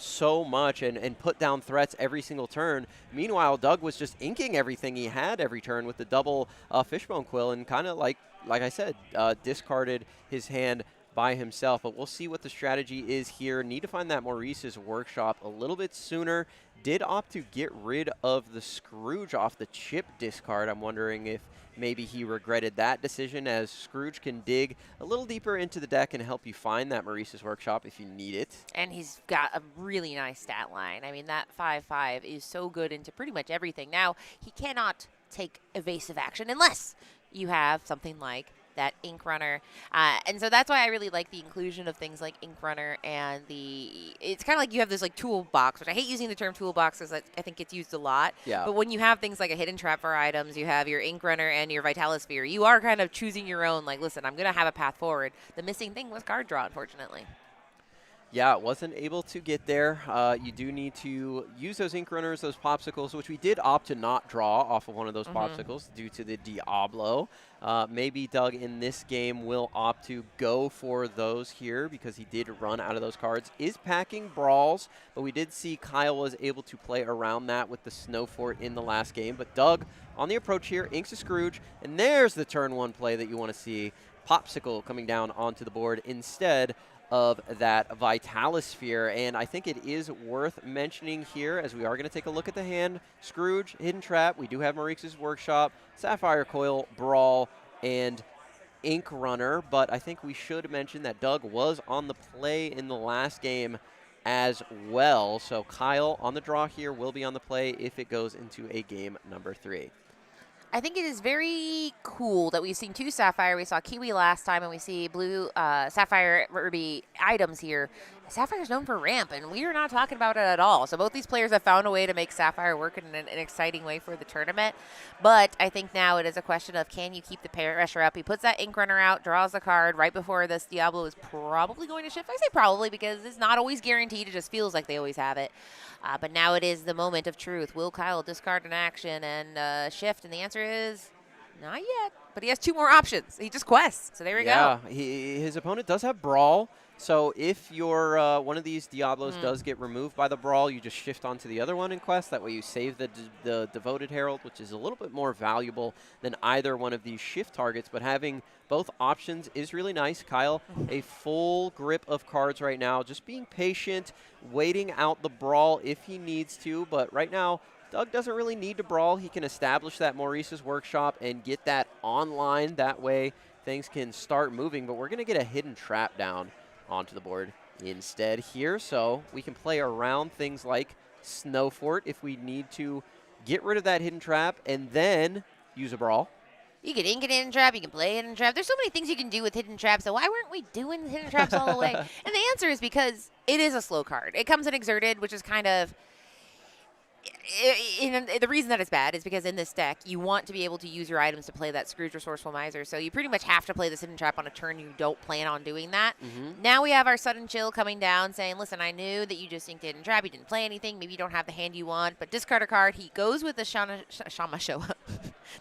much and put down threats every single turn. Meanwhile, Doug was just inking everything he had every turn with the double Fishbone Quill and kind of like I said, discarded his hand by himself, but we'll see what the strategy is here. Need to find that Maurice's Workshop a little bit sooner. Did opt to get rid of the Scrooge off the chip discard. I'm wondering if maybe he regretted that decision, as Scrooge can dig a little deeper into the deck and help you find that Maurice's Workshop if you need it.
And he's got a really nice stat line. I mean, that 5/5 is so good into pretty much everything. Now, he cannot take evasive action unless you have something like that Ink Runner. And so that's why I really like the inclusion of things like Ink Runner and it's kind of like you have this like toolbox, which I hate using the term toolbox because I think it's used a lot.
Yeah.
But when you have things like a hidden trap for items, you have your Ink Runner and your Vitalisphere, you are kind of choosing your own, like, listen, I'm going to have a path forward. The missing thing was card draw, unfortunately.
Yeah, wasn't able to get there. You do need to use those Ink Runners, those Popsicles, which we did opt to not draw off of one of those Popsicles due to the Diablo. Maybe Doug in this game will opt to go for those here because he did run out of those cards. Is packing Brawls, but we did see Kyle was able to play around that with the Snow Fort in the last game. But Doug on the approach here, inks a Scrooge, and there's the turn 1 play that you want to see. Popsicle coming down onto the board instead of that Vitalisphere. And I think it is worth mentioning here, as we are going to take a look at the hand. Scrooge, Hidden Trap, we do have Marix's Workshop, Sapphire Coil, Brawl, and Ink Runner. But I think we should mention that Doug was on the play in the last game as well. So Kyle on the draw here will be on the play if it goes into a game number 3.
I think it is very cool that we've seen 2 Sapphire. We saw Kiwi last time, and we see blue Sapphire Ruby items here. Sapphire is known for ramp, and we are not talking about it at all. So both these players have found a way to make Sapphire work in an exciting way for the tournament. But I think now it is a question of, can you keep the pressure up? He puts that Ink Runner out, draws the card right before this Diablo is probably going to shift. I say probably because it's not always guaranteed. It just feels like they always have it. But now it is the moment of truth. Will Kyle discard an action and shift? And the answer is not yet. But he has 2 more options. He just quests. So there we go.
Yeah, his opponent does have Brawl. So if your one of these Diablos does get removed by the Brawl, you just shift onto the other one in quest. That way you save the Devoted Herald, which is a little bit more valuable than either one of these shift targets. But having both options is really nice. Kyle, a full grip of cards right now. Just being patient, waiting out the Brawl if he needs to. But right now, Doug doesn't really need to Brawl. He can establish that Maurice's Workshop and get that online. That way things can start moving. But we're going to get a Hidden Trap down onto the board instead here, so we can play around things like Snow Fort if we need to get rid of that Hidden Trap and then use a Brawl.
You can ink an Hidden Trap, you can play Hidden Trap. There's so many things you can do with Hidden Traps, so why weren't we doing Hidden Traps all the way? And the answer is because it is a slow card. It comes in Exerted, which is kind of... the reason that it's bad is because in this deck, you want to be able to use your items to play that Scrooge Resourceful Miser. So you pretty much have to play this Hidden Trap on a turn you don't plan on doing that. Now we have our Sudden Chill coming down saying, listen, I knew that you just inked Hidden Trap. You didn't play anything. Maybe you don't have the hand you want, but discard a card. He goes with the Shamashoa.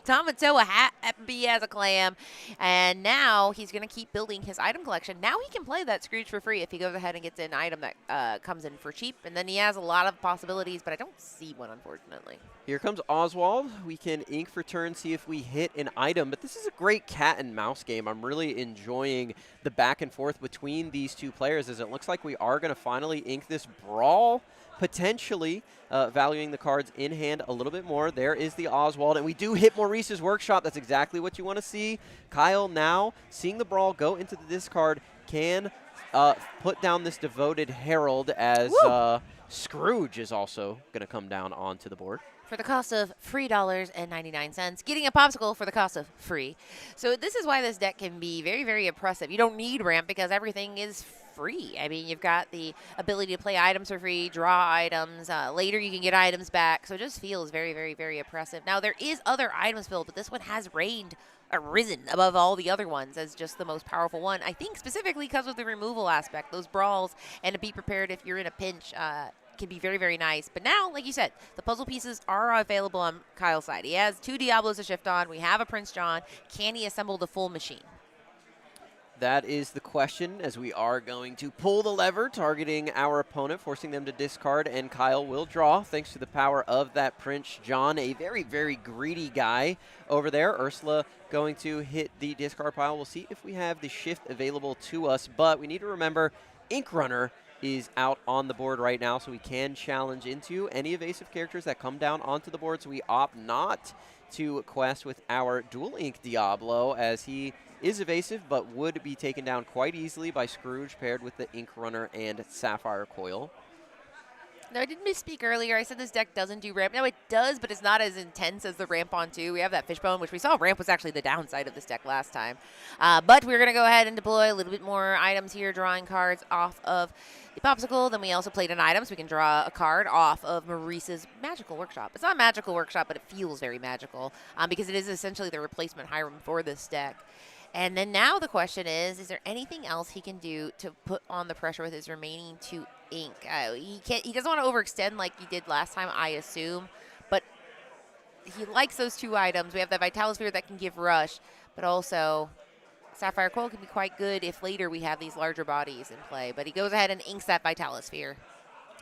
Tamatoa Happy as a Clam. And now he's going to keep building his item collection. Now he can play that Scrooge for free if he goes ahead and gets an item that comes in for cheap. And then he has a lot of possibilities, but I don't see one, unfortunately.
Here comes Oswald. We can ink for turn, see if we hit an item. But this is a great cat and mouse game. I'm really enjoying the back and forth between these 2 players, as it looks like we are going to finally ink this Brawl, potentially valuing the cards in hand a little bit more. There is the Oswald, and we do hit Maurice's Workshop. That's exactly what you want to see. Kyle now, seeing the Brawl go into the discard, can put down this Devoted Herald as Scrooge is also going to come down onto the board.
for the cost of $3.99, getting a popsicle for the cost of free. So this is why this deck can be very, very impressive. You don't need ramp because everything is free. I mean, you've got the ability to play items for free, draw items. Later, you can get items back. So it just feels very, very, very impressive. Now, there is other items build, but this one has risen above all the other ones as just the most powerful one. I think specifically because of the removal aspect, those brawls, and to be prepared if you're in a pinch can be very, very nice. But now, like you said, the puzzle pieces are available on Kyle's side. He has 2 Diablos to shift on. We have a Prince John. Can he assemble the full machine?
That is the question, as we are going to pull the lever, targeting our opponent, forcing them to discard, and Kyle will draw, thanks to the power of that Prince John, a very, very greedy guy over there. Ursula going to hit the discard pile. We'll see if we have the shift available to us, but we need to remember Ink Runner is out on the board right now, so we can challenge into any evasive characters that come down onto the board, so we opt not to quest with our Dual Ink Diablo, as he is evasive, but would be taken down quite easily by Scrooge paired with the Ink Runner and Sapphire Coil.
No, I did misspeak earlier. I said this deck doesn't do ramp. No, it does, but it's not as intense as the ramp on 2. We have that Fishbone, which we saw ramp was actually the downside of this deck last time. But we're going to go ahead and deploy a little bit more items here, drawing cards off of the Popsicle. Then we also played an item, so we can draw a card off of Maurice's Magical Workshop. It's not a Magical Workshop, but it feels very magical because it is essentially the replacement Hiram for this deck. And then now the question is there anything else he can do to put on the pressure with his remaining 2 ink? He doesn't want to overextend like he did last time, I assume, but he likes those 2 items. We have that Vitalosphere that can give rush, but also Sapphire Coil can be quite good if later we have these larger bodies in play. But he goes ahead and inks that Vitalosphere.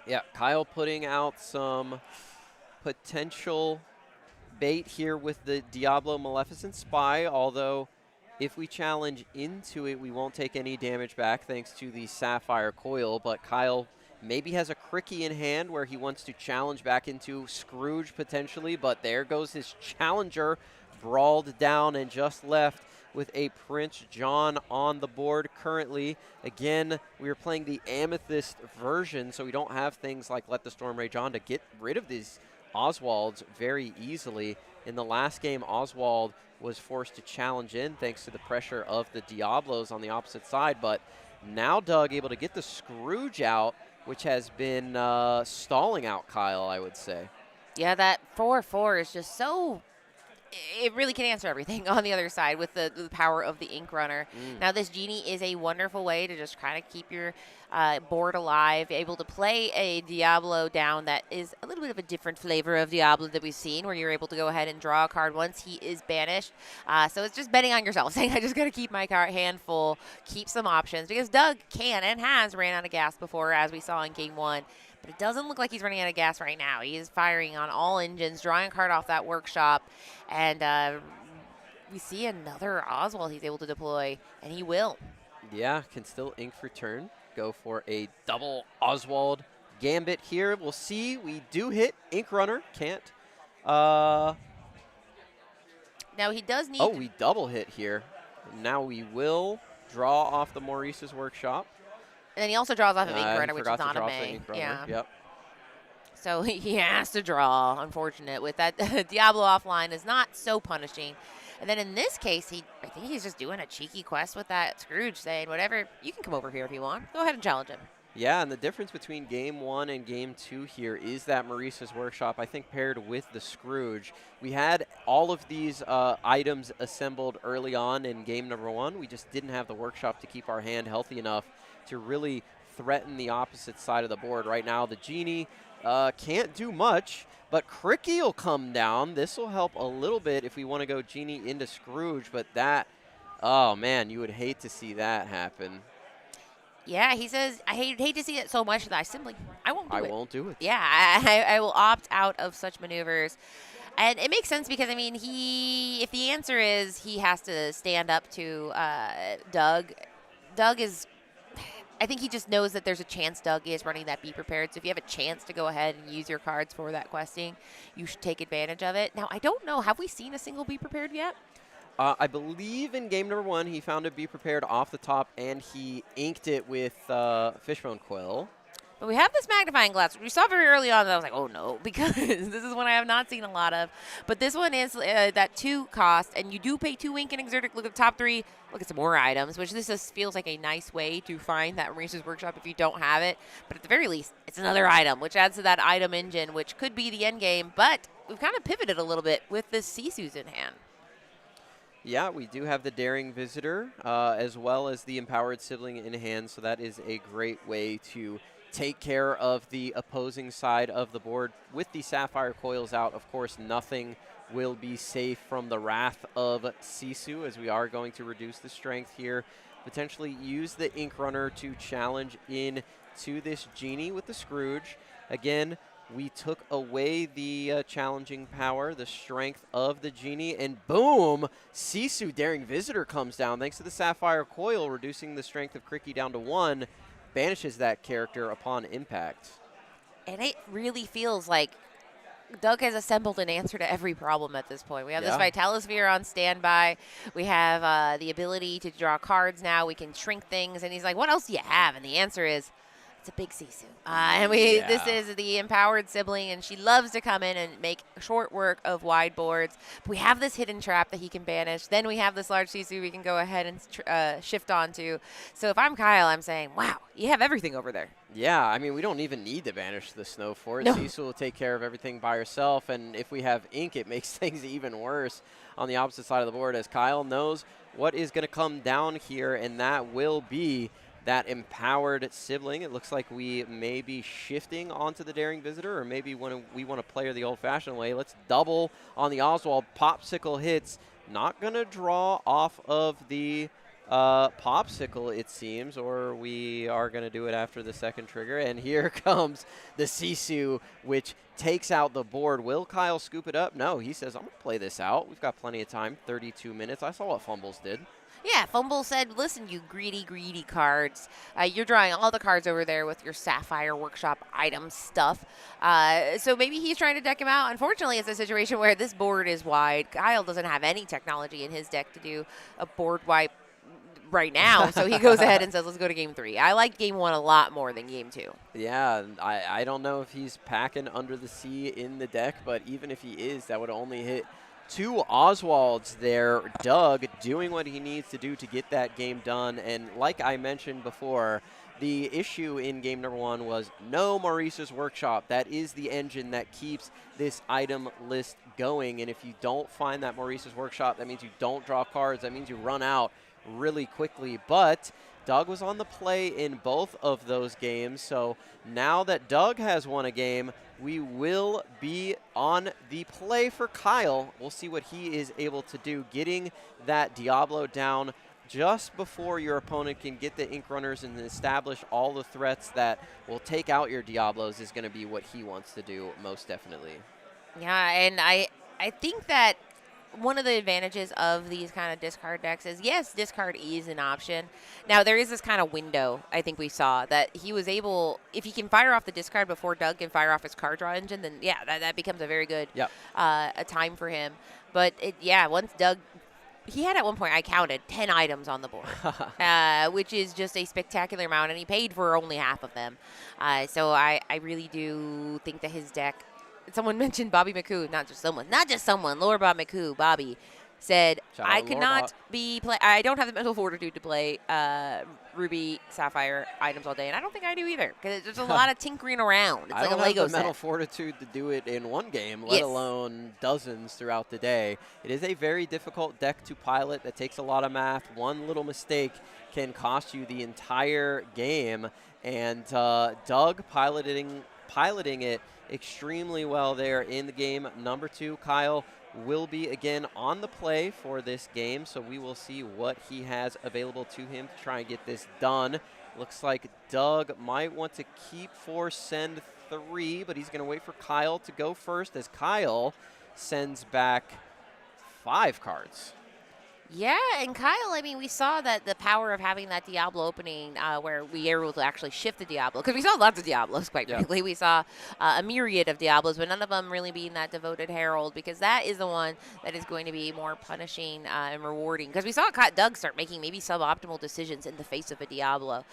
Yeah, Kyle putting out some potential bait here with the Diablo Maleficent Spy, although if we challenge into it, we won't take any damage back thanks to the Sapphire Coil, but Kyle maybe has a Cricky in hand where he wants to challenge back into Scrooge potentially, but there goes his challenger, brawled down and just left with a Prince John on the board currently. Again, we are playing the Amethyst version, so we don't have things like Let the Storm Rage On to get rid of these Oswalds very easily. In the last game, Oswald was forced to challenge in thanks to the pressure of the Diablos on the opposite side, but now Doug able to get the Scrooge out, which has been stalling out Kyle, I would say.
Yeah, that 4/4 is just so... It really can answer everything on the other side with the power of the Ink Runner. Now, this Genie is a wonderful way to just kind of keep your board alive, able to play a Diablo down that is a little bit of a different flavor of Diablo that we've seen, where you're able to go ahead and draw a card once he is banished. So it's just betting on yourself, saying, I just got to keep my hand full, keep some options, because Doug can and has ran out of gas before, as we saw in Game 1. But it doesn't look like he's running out of gas right now. He is firing on all engines, drawing a card off that workshop. And we see another Oswald he's able to deploy, and he will.
Yeah, can still ink for turn. Go for a double Oswald Gambit here. We'll see. We do hit Ink Runner. Can't.
Now he does need...
Oh, we double hit here. Now we will draw off the Maurice's Workshop.
And then he also draws off of Ink Runner, which is not a May.
Yeah. Yep.
So he has to draw, unfortunate. With that, Diablo offline is not so punishing. And then in this case, I think he's just doing a cheeky quest with that Scrooge, saying, whatever, you can come over here if you want. Go ahead and challenge him.
Yeah, and the difference between Game 1 and Game 2 here is that Maurice's Workshop, I think, paired with the Scrooge. We had all of these items assembled early on in Game number 1. We just didn't have the Workshop to keep our hand healthy enough to really threaten the opposite side of the board. Right now, the Genie can't do much, but Cricky will come down. This will help a little bit if we want to go Genie into Scrooge, but that, oh man, you would hate to see that happen.
Yeah, he says, I hate to see it so much that I won't do it.
I won't do it.
Yeah, I will opt out of such maneuvers. And it makes sense because, I mean, if the answer is he has to stand up to Doug is... I think he just knows that there's a chance Doug is running that Be Prepared. So if you have a chance to go ahead and use your cards for that questing, you should take advantage of it. Now, I don't know. Have we seen a single Be Prepared yet?
I believe in Game number 1, he found a Be Prepared off the top, and he inked it with Fishbone Quill.
But we have this magnifying glass. We saw very early on that I was like, oh no, because this is one I have not seen a lot of. But this one is that 2 cost, and you do pay 2 ink and exertic. Look at the top 3. Look at some more items, which this just feels like a nice way to find that Maurice's Workshop if you don't have it. But at the very least, it's another item, which adds to that item engine, which could be the end game. But we've kind of pivoted a little bit with the Sisu's in hand.
Yeah, we do have the Daring Visitor as well as the Empowered Sibling in hand, so that is a great way to take care of the opposing side of the board. With the Sapphire Coils out, of course, nothing will be safe from the wrath of Sisu, as we are going to reduce the strength here. Potentially use the Ink Runner to challenge in to this Genie with the Scrooge. Again, we took away the challenging power, the strength of the Genie, and boom, Sisu Daring Visitor comes down thanks to the Sapphire Coil, reducing the strength of Cricky down to 1. Banishes that character upon impact.
And it really feels like Doug has assembled an answer to every problem at this point. We have this Vitalosphere on standby. We have the ability to draw cards now. We can shrink things. And he's like, what else do you have? And the answer is, it's a big Sisu. And this is the Empowered Sibling, and she loves to come in and make short work of wide boards. But we have this hidden trap that he can banish. Then we have this large Sisu we can go ahead and shift onto. So if I'm Kyle, I'm saying, wow, you have everything over there.
Yeah, I mean, we don't even need to banish the Snow Fort.
No.
Sisu will take care of everything by herself, and if we have Ink, it makes things even worse on the opposite side of the board, as Kyle knows what is going to come down here, and that will be that Empowered Sibling. It looks like we may be shifting onto the Daring Visitor, or maybe when we want to play her the old-fashioned way. Let's double on the Oswald. Popsicle hits. Not going to draw off of the Popsicle, it seems, or we are going to do it after the second trigger. And here comes the Sisu, which takes out the board. Will Kyle scoop it up? No, he says, I'm going to play this out. We've got plenty of time, 32 minutes. I saw what Fumbles did.
Yeah, Fumble said, listen, you greedy, greedy cards. You're drawing all the cards over there with your Sapphire Workshop item stuff. So maybe he's trying to deck him out. Unfortunately, it's a situation where this board is wide. Kyle doesn't have any technology in his deck to do a board wipe right now. So he goes ahead and says, let's go to game 3. I like game 1 a lot more than game 2.
Yeah, I don't know if he's packing Under the Sea in the deck, but even if he is, that would only hit 2 Oswalds there. Doug doing what he needs to do to get that game done. And like I mentioned before, the issue in game number 1 was no Maurice's Workshop. That is the engine that keeps this item list going. And if you don't find that Maurice's Workshop, that means you don't draw cards. That means you run out really quickly. But Doug was on the play in both of those games. So now that Doug has won a game, we will be on the play for Kyle. We'll see what he is able to do. Getting that Diablo down just before your opponent can get the Ink Runners and establish all the threats that will take out your Diablos is going to be what he wants to do, most definitely.
Yeah, and I think that one of the advantages of these kind of discard decks is, yes, discard is an option. Now, there is this kind of window, I think we saw, that he was able, if he can fire off the discard before Doug can fire off his card draw engine, then, yeah, that becomes a very good a time for him. But, once Doug, he had at one point, I counted, 10 items on the board, which is just a spectacular amount, and he paid for only half of them. So I really do think that his deck, someone mentioned Bobby McCoo, not just someone, Lower Bob McCoo, Bobby, said, I could not I don't have the mental fortitude to play Ruby Sapphire items all day, and I don't think I do either, because there's a lot of tinkering around. It's like a Lego set.
I don't have the mental fortitude to do it in one game, let alone dozens throughout the day. It is a very difficult deck to pilot that takes a lot of math. One little mistake can cost you the entire game, and Doug piloting it extremely well there in the game number 2. Kyle will be again on the play for this game, so we will see what he has available to him to try and get this done. Looks like Doug might want to keep 4, send 3, but he's going to wait for Kyle to go first, as Kyle sends back 5 cards.
Yeah, and Kyle, I mean, we saw that the power of having that Diablo opening where we were able to actually shift the Diablo, because we saw lots of Diablos, quite frankly. We saw a myriad of Diablos, but none of them really being that devoted herald, because that is the one that is going to be more punishing and rewarding. Because we saw Doug start making maybe suboptimal decisions in the face of a Diablo.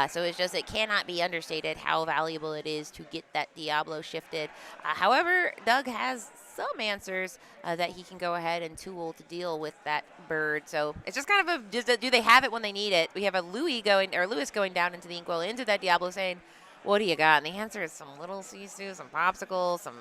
So it's just, it cannot be understated how valuable it is to get that Diablo shifted. However, Doug has some answers that he can go ahead and tool to deal with that bird. So it's just kind of do they have it when they need it? We have a Lewis going down into the inkwell, into that Diablo, saying, "What do you got?" And the answer is some little sisu, some popsicle, some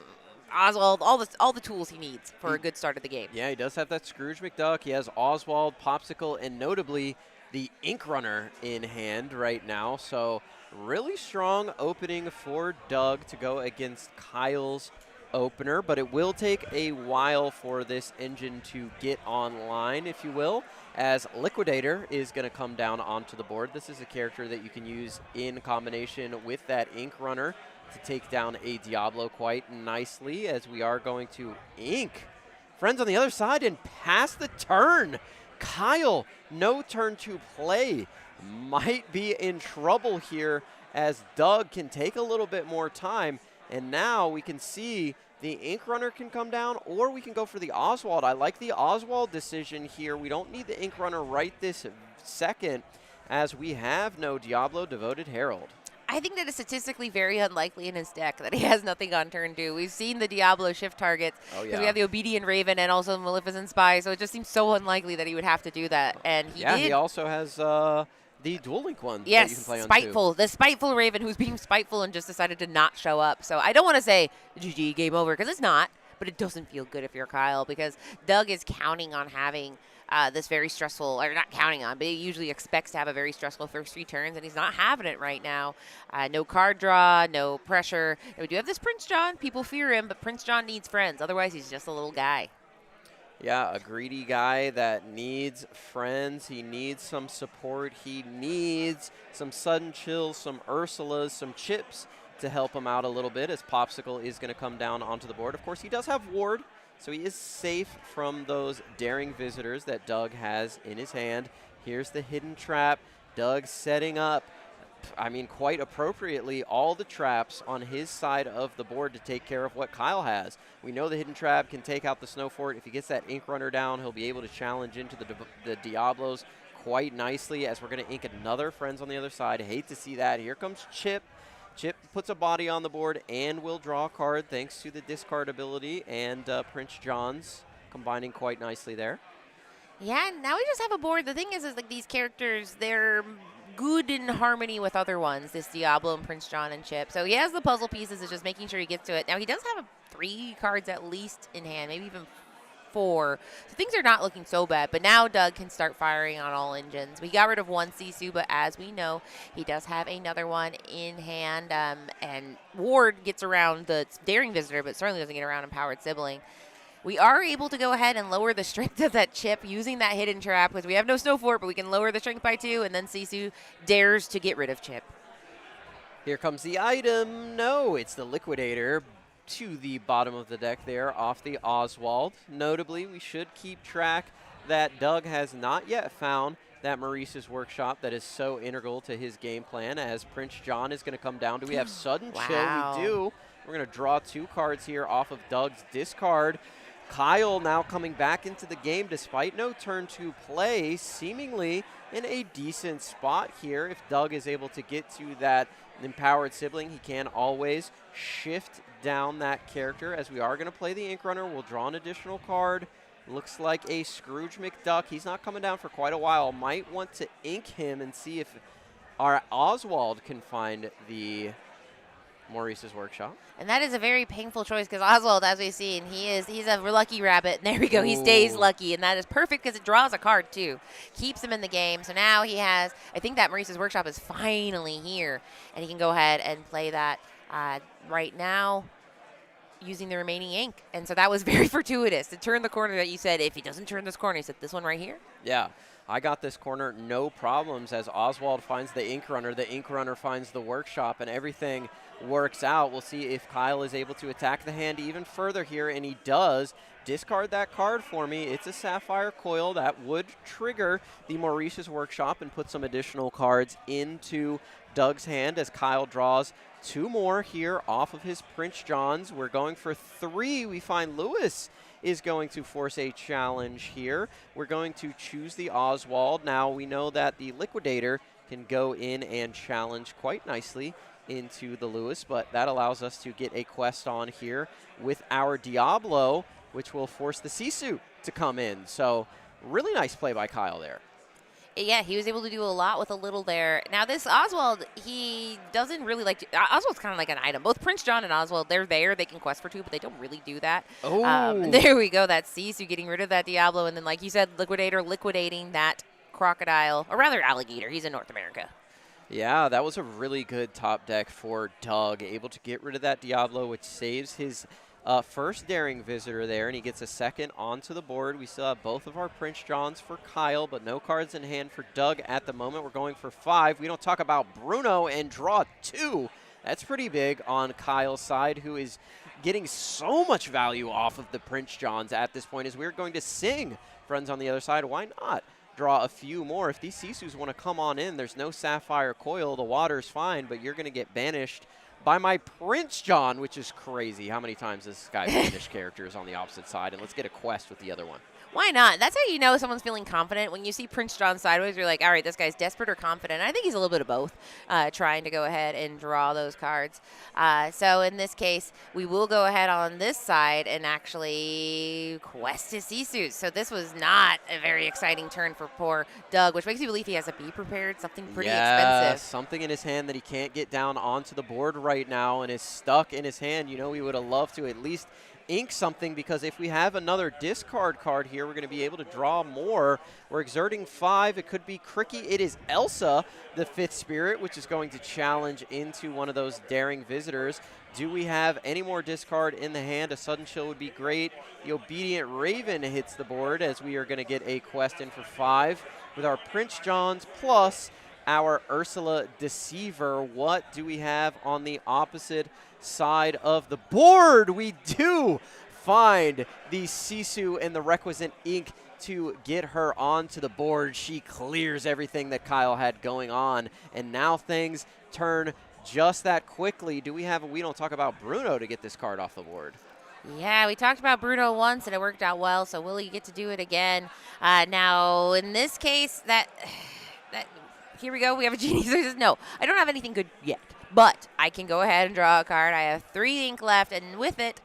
Oswald, all the tools he needs for a good start of the game.
Yeah, he does have that Scrooge McDuck. He has Oswald, popsicle, and notably the Ink Runner in hand right now. So really strong opening for Doug to go against Kyle's opener, but it will take a while for this engine to get online, if you will, as Liquidator is going to come down onto the board. This is a character that you can use in combination with that Ink Runner to take down a Diablo quite nicely, as we are going to ink friends on the other side and pass the turn. Kyle, no turn to play, might be in trouble here as Doug can take a little bit more time. And now we can see the Ink Runner can come down, or we can go for the Oswald. I like the Oswald decision here. We don't need the Ink Runner right this second, as we have no Diablo Devoted Herald.
I think that is statistically very unlikely in his deck that he has nothing on turn 2. We've seen the Diablo shift targets because we have the Obedient Raven and also Maleficent Spy, so it just seems so unlikely that he would have to do that. And he did.
He also has the Dual Link one
yes,
that you can play
spiteful.
on too.
The spiteful Raven who's being spiteful and just decided to not show up. So I don't want to say GG, game over, because it's not. But it doesn't feel good if you're Kyle, because Doug is counting on having this very stressful, or not counting on, but he usually expects to have a very stressful first 3 turns, and he's not having it right now. No card draw, no pressure. And we do have this Prince John. People fear him, but Prince John needs friends. Otherwise, he's just a little guy.
Yeah, a greedy guy that needs friends. He needs some support. He needs some sudden chills, some Ursulas, some chips to help him out a little bit, as Popsicle is going to come down onto the board. Of course, he does have Ward, so he is safe from those daring visitors that Doug has in his hand. Here's the hidden trap. Doug setting up, I mean, quite appropriately, all the traps on his side of the board to take care of what Kyle has. We know the hidden trap can take out the Snow Fort. If he gets that Ink Runner down, he'll be able to challenge into the Diablos quite nicely, as we're going to ink another Friends on the other side. Hate to see that. Here comes Chip. Chip puts a body on the board and will draw a card thanks to the discard ability, and Prince John's combining quite nicely there.
Yeah, now we just have a board. The thing is like these characters, they're good in harmony with other ones, this Diablo and Prince John and Chip. So he has the puzzle pieces, it's just making sure he gets to it. Now he does have 3 cards at least in hand, maybe even 4. So things are not looking so bad, but now Doug can start firing on all engines. We got rid of 1 Sisu, but as we know, he does have another one in hand, and Ward gets around the Daring Visitor, but certainly doesn't get around Empowered Sibling. We are able to go ahead and lower the strength of that Chip using that hidden trap, because we have no Snow Fort, but we can lower the strength by 2, and then Sisu dares to get rid of Chip.
Here comes the item. No, it's the Liquidator to the bottom of the deck there off the Oswald. Notably, we should keep track that Doug has not yet found that Maurice's Workshop that is so integral to his game plan, as Prince John is going to come down. Do we have Sudden Chill? We do. We're going to draw 2 cards here off of Doug's discard. Kyle now coming back into the game despite no turn to play, seemingly in a decent spot here. If Doug is able to get to that Empowered Sibling, he can always shift down that character, as we are going to play the Ink Runner. We'll draw an additional card. Looks like a Scrooge McDuck. He's not coming down for quite a while. Might want to ink him and see if our Oswald can find the Maurice's Workshop.
And that is a very painful choice, because Oswald, as we've seen, he's a lucky rabbit. And there we go. He stays lucky, and that is perfect because it draws a card too. Keeps him in the game. So now he has, I think that Maurice's Workshop is finally here, and he can go ahead and play that right now. using the remaining ink. And so that was very fortuitous to turn the corner that you said, if he doesn't turn this corner, he said, this one right here?
Yeah. I got this corner, no problems, as Oswald finds the ink runner finds the workshop, and everything works out. We'll see if Kyle is able to attack the hand even further here, and he does. Discard that card for me. It's a Sapphire Coil that would trigger the Maurice's Workshop and put some additional cards into Doug's hand as Kyle draws 2 more here off of his Prince Johns. We're going for 3. We find Lewis is going to force a challenge here. We're going to choose the Oswald. Now we know that the Liquidator can go in and challenge quite nicely into the Lewis, but that allows us to get a quest on here with our Diablo, which will force the Sisu to come in. So really nice play by Kyle there.
Yeah, he was able to do a lot with a little there. Now, this Oswald, he doesn't really like to, Oswald's kind of like an item. Both Prince John and Oswald, they're there. They can quest for 2, but they don't really do that.
Oh.
There we go. That's Sisu getting rid of that Diablo. And then, like you said, Liquidator liquidating that crocodile, or rather alligator. He's in North America.
Yeah, that was a really good top deck for Doug. Able to get rid of that Diablo, which saves his first Daring Visitor there, and he gets a second onto the board. We still have both of our Prince Johns for Kyle, but no cards in hand for Doug at the moment. We're going for 5. We don't talk about Bruno and draw 2. That's pretty big on Kyle's side, who is getting so much value off of the Prince Johns at this point, as we're going to sing friends on the other side. Why not draw a few more? If these Sisus want to come on in, there's no Sapphire Coil. The water's fine, but you're going to get banished by my Prince John, which is crazy. How many times this guy banished characters on the opposite side? And let's get a quest with the other one.
Why not? That's how you know someone's feeling confident. When you see Prince John sideways, you're like, all right, this guy's desperate or confident. I think he's a little bit of both, trying to go ahead and draw those cards. So in this case, we will go ahead on this side and actually quest his Sisus. So this was not a very exciting turn for poor Doug, which makes me believe he has to be prepared, something pretty expensive.
Something in his hand that he can't get down onto the board right now and is stuck in his hand. You know, we would have loved to at least ink something, because if we have another discard card here, we're going to be able to draw more. We're exerting 5. It could be Cricky. It is Elsa, the 5th Spirit, which is going to challenge into one of those Daring Visitors. Do we have any more discard in the hand? A Sudden Chill would be great. The Obedient Raven hits the board, as we are going to get a quest in for 5 with our Prince Johns plus our Ursula Deceiver. What do we have on the opposite side of the board? We do find the Sisu and the requisite ink to get her onto the board. She clears everything that Kyle had going on, and now things turn just that quickly. Do we have we don't talk about Bruno to get this card off the board?
Yeah, we talked about Bruno once, and it worked out well, so will he get to do it again? Now, in this case, here we go. We have a genie. So he says, no, I don't have anything good yet, but I can go ahead and draw a card. I have 3 ink left, and with it,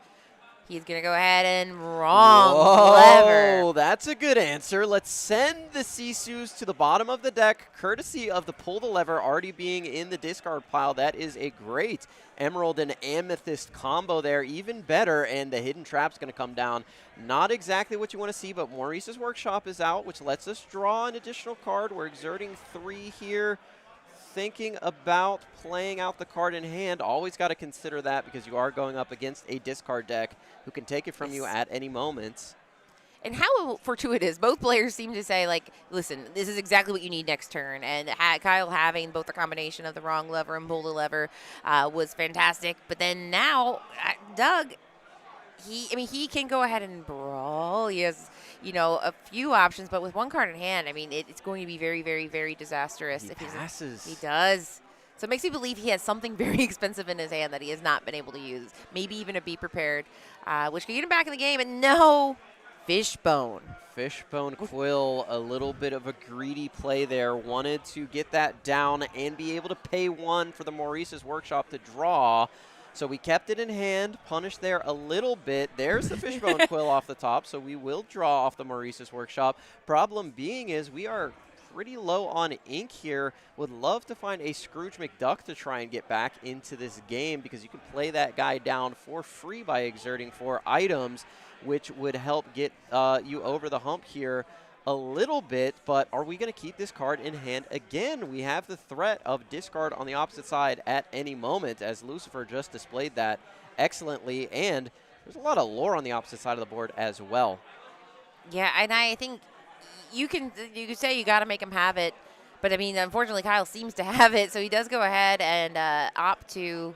he's going to go ahead and Clever.
That's a good answer. Let's send the Sisus to the bottom of the deck, courtesy of the Pull the Lever already being in the discard pile. That is a great Emerald and Amethyst combo there, even better, and the Hidden Trap's going to come down. Not exactly what you want to see, but Maurice's Workshop is out, which lets us draw an additional card. We're exerting 3 here. Thinking about playing out the card in hand. Always got to consider that, because you are going up against a discard deck who can take it from you at any moment.
And how fortuitous. Both players seem to say, like, listen, this is exactly what you need next turn. And Kyle having both the combination of the wrong lever and pull the lever was fantastic. But then now, Doug, he can go ahead and brawl. He has, a few options, but with 1 card in hand, it's going to be very, very, very disastrous.
He passes.
He does. So it makes me believe he has something very expensive in his hand that he has not been able to use. Maybe even a Be Prepared, which could get him back in the game. And no, Fishbone.
Fishbone Quill, a little bit of a greedy play there. Wanted to get that down and be able to pay 1 for the Maurice's Workshop to draw. So we kept it in hand, punished there a little bit. There's the Fishbone Quill off the top, so we will draw off the Maurice's Workshop. Problem being is we are pretty low on ink here. Would love to find a Scrooge McDuck to try and get back into this game, because you can play that guy down for free by exerting 4 items, which would help get you over the hump here a little bit. But are we going to keep this card in hand again? We have the threat of discard on the opposite side at any moment, as Lucifer just displayed that excellently, and there's a lot of lore on the opposite side of the board as well.
Yeah, and I think you could say you got to make him have it, but I mean, unfortunately, Kyle seems to have it, so he does go ahead and opt to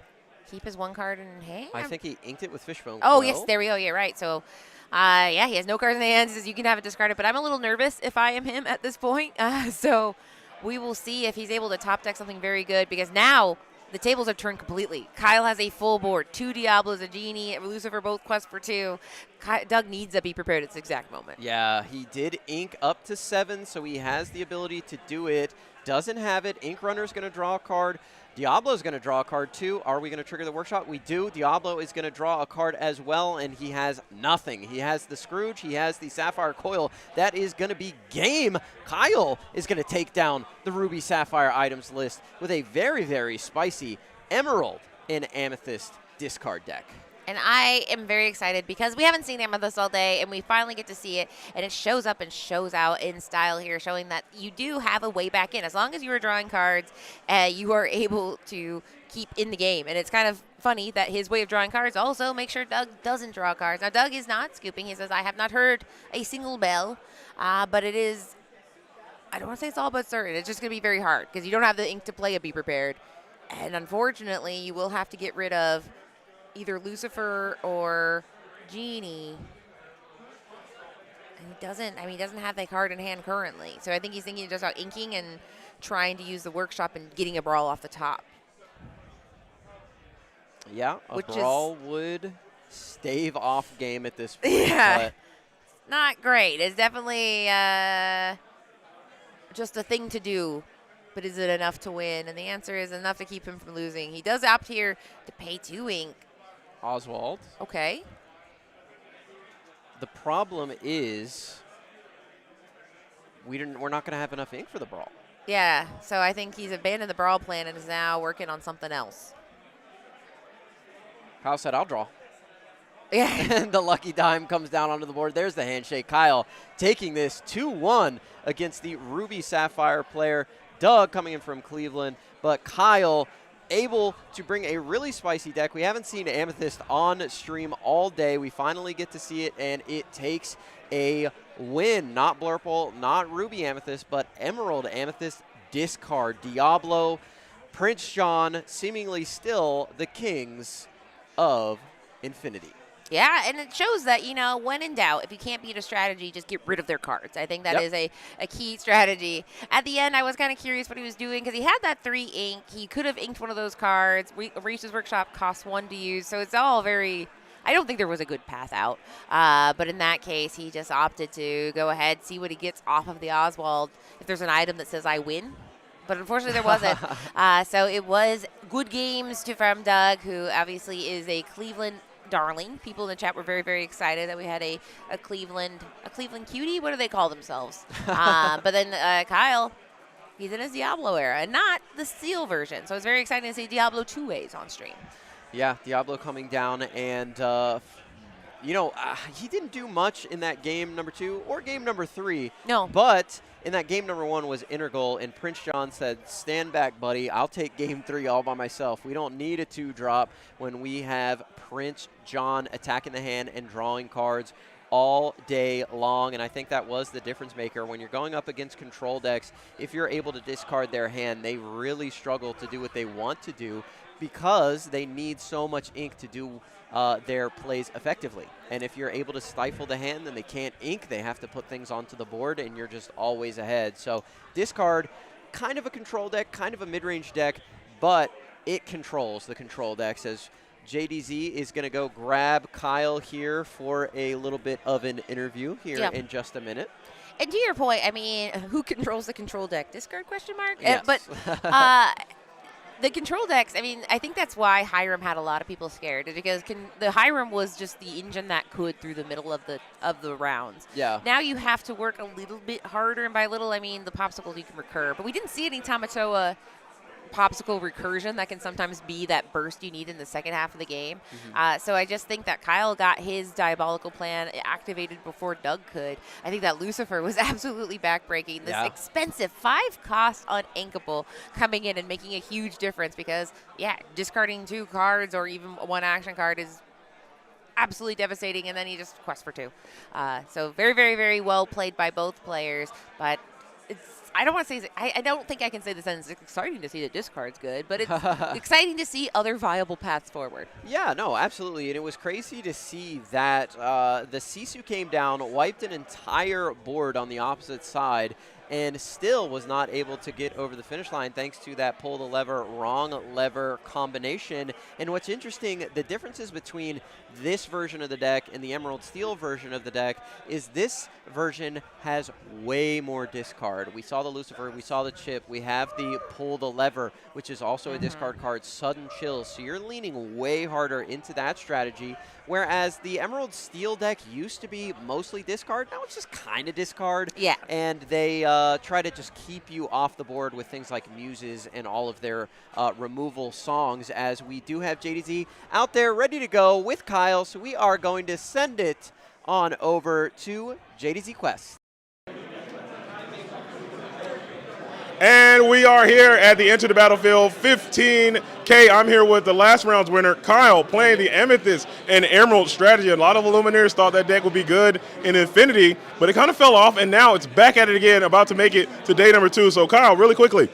keep his one card in hand.
I think he inked it with Fishbone
Oh,
Crow.
yes, there we go. Yeah, right. So, yeah, he has no cards in the hands. He says you can have it discarded, but I'm a little nervous if I am him at this point. So we will see if he's able to top deck something very good, because now the tables have turned completely. Kyle has a full board, 2 Diablos, a Genie, Lucifer, both quest for 2. Doug needs to be prepared at this exact moment.
Yeah, he did ink up to 7, so he has the ability to do it. Doesn't have it. Ink Runner's going to draw a card. Diablo's going to draw a card too. Are we going to trigger the workshop? We do. Diablo is going to draw a card as well, and he has nothing. He has the Scrooge. He has the Sapphire Coil. That is going to be game. Kyle is going to take down the Ruby Sapphire items list with a very, very spicy Emerald and Amethyst discard deck.
And I am very excited because we haven't seen Amethyst all day, and we finally get to see it, and it shows up and shows out in style here, showing that you do have a way back in. As long as you are drawing cards, you are able to keep in the game. And it's kind of funny that his way of drawing cards also makes sure Doug doesn't draw cards. Now, Doug is not scooping. He says, I have not heard a single bell, but it is, I don't want to say it's all but certain. It's just going to be very hard because you don't have the ink to play a Be Prepared. And unfortunately, you will have to get rid of either Lucifer or Genie. And he doesn't have that card in hand currently. So I think he's thinking just about inking and trying to use the workshop and getting a brawl off the top.
Yeah, a brawl would stave off game at this point.
Yeah,
but
not great. It's definitely just a thing to do. But is it enough to win? And the answer is enough to keep him from losing. He does opt here to pay 2 ink.
Oswald.
Okay.
The problem is we're not going to have enough ink for the brawl.
Yeah, so I think he's abandoned the brawl plan and is now working on something else.
Kyle said, I'll draw.
Yeah.
And the lucky dime comes down onto the board. There's the handshake. Kyle taking this 2-1 against the Ruby Sapphire player. Doug coming in from Cleveland, but Kyle able to bring a really spicy deck. We haven't seen Amethyst on stream all day. We finally get to see it, and it takes a win. Not Blurple, not Ruby Amethyst, but Emerald Amethyst discard. Diablo, Prince John, seemingly still the kings of Infinity.
Yeah, and it shows that, when in doubt, if you can't beat a strategy, just get rid of their cards. I think that is a key strategy. At the end, I was kind of curious what he was doing because he had that 3 ink. He could have inked one of those cards. Reese's Workshop costs 1 to use, so it's all very – I don't think there was a good path out. But in that case, he just opted to go ahead, see what he gets off of the Oswald. If there's an item that says, I win. But unfortunately, there wasn't. So it was good games from Doug, who obviously is a Cleveland – darling. People in the chat were very, very excited that we had a Cleveland cutie. What do they call themselves? But then Kyle, he's in his Diablo era and not the Steel version. So it's very exciting to see Diablo 2 ways on stream.
Yeah, Diablo coming down, and he didn't do much in that game number 2 or game number 3.
No.
But in that game number 1 was integral, and Prince John said, stand back, buddy. I'll take game 3 all by myself. We don't need a 2-drop when we have Prince John attacking the hand and drawing cards all day long, and I think that was the difference maker. When you're going up against control decks, if you're able to discard their hand, they really struggle to do what they want to do because they need so much ink to do their plays effectively. And if you're able to stifle the hand, then they can't ink. They have to put things onto the board, and you're just always ahead. So discard, kind of a control deck, kind of a mid-range deck, but it controls the control decks, as JDZ is going to go grab Kyle here for a little bit of an interview here in just a minute.
And to your point, I mean, who controls the control deck? Discard question mark?
Yes.
But the control decks, I mean, I think that's why Hiram had a lot of people scared, because the Hiram was just the engine that could through the middle of the rounds.
Yeah.
Now you have to work a little bit harder, and by little I mean the popsicles you can recur. But we didn't see any Tamatoa popsicle recursion that can sometimes be that burst you need in the second half of the game. So I just think that Kyle got his diabolical plan activated before Doug could. I think that Lucifer was absolutely backbreaking. This expensive 5-cost uninkable coming in and making a huge difference because, discarding 2 cards or even 1 action card is absolutely devastating, and then he just quests for 2. So very, very, very well played by both players, but I don't want to say I don't think I can say this sentence. It's exciting to see the discard's good, but it's exciting to see other viable paths forward.
Yeah, no, absolutely. And it was crazy to see that the Sisu came down, wiped an entire board on the opposite side, and still was not able to get over the finish line thanks to that pull the lever, wrong lever combination. And what's interesting, the differences between this version of the deck and the Emerald Steel version of the deck is this version has way more discard. We saw the Lucifer, we saw the chip, we have the pull the lever, which is also a discard card, sudden chills. So you're leaning way harder into that strategy, whereas the Emerald Steel deck used to be mostly discard. Now it's just kind of discard.
Yeah.
And they try to just keep you off the board with things like Muses and all of their removal songs, as we do have JDZ out there ready to go with Kyle. So we are going to send it on over to JDZ Quest.
And we are here at the Enter the Battlefield 15K. I'm here with the last round's winner, Kyle, playing the Amethyst and Emerald strategy. A lot of Illuminaires thought that deck would be good in Infinity, but it kind of fell off, and now it's back at it again, about to make it to day number 2. So, Kyle, really quickly,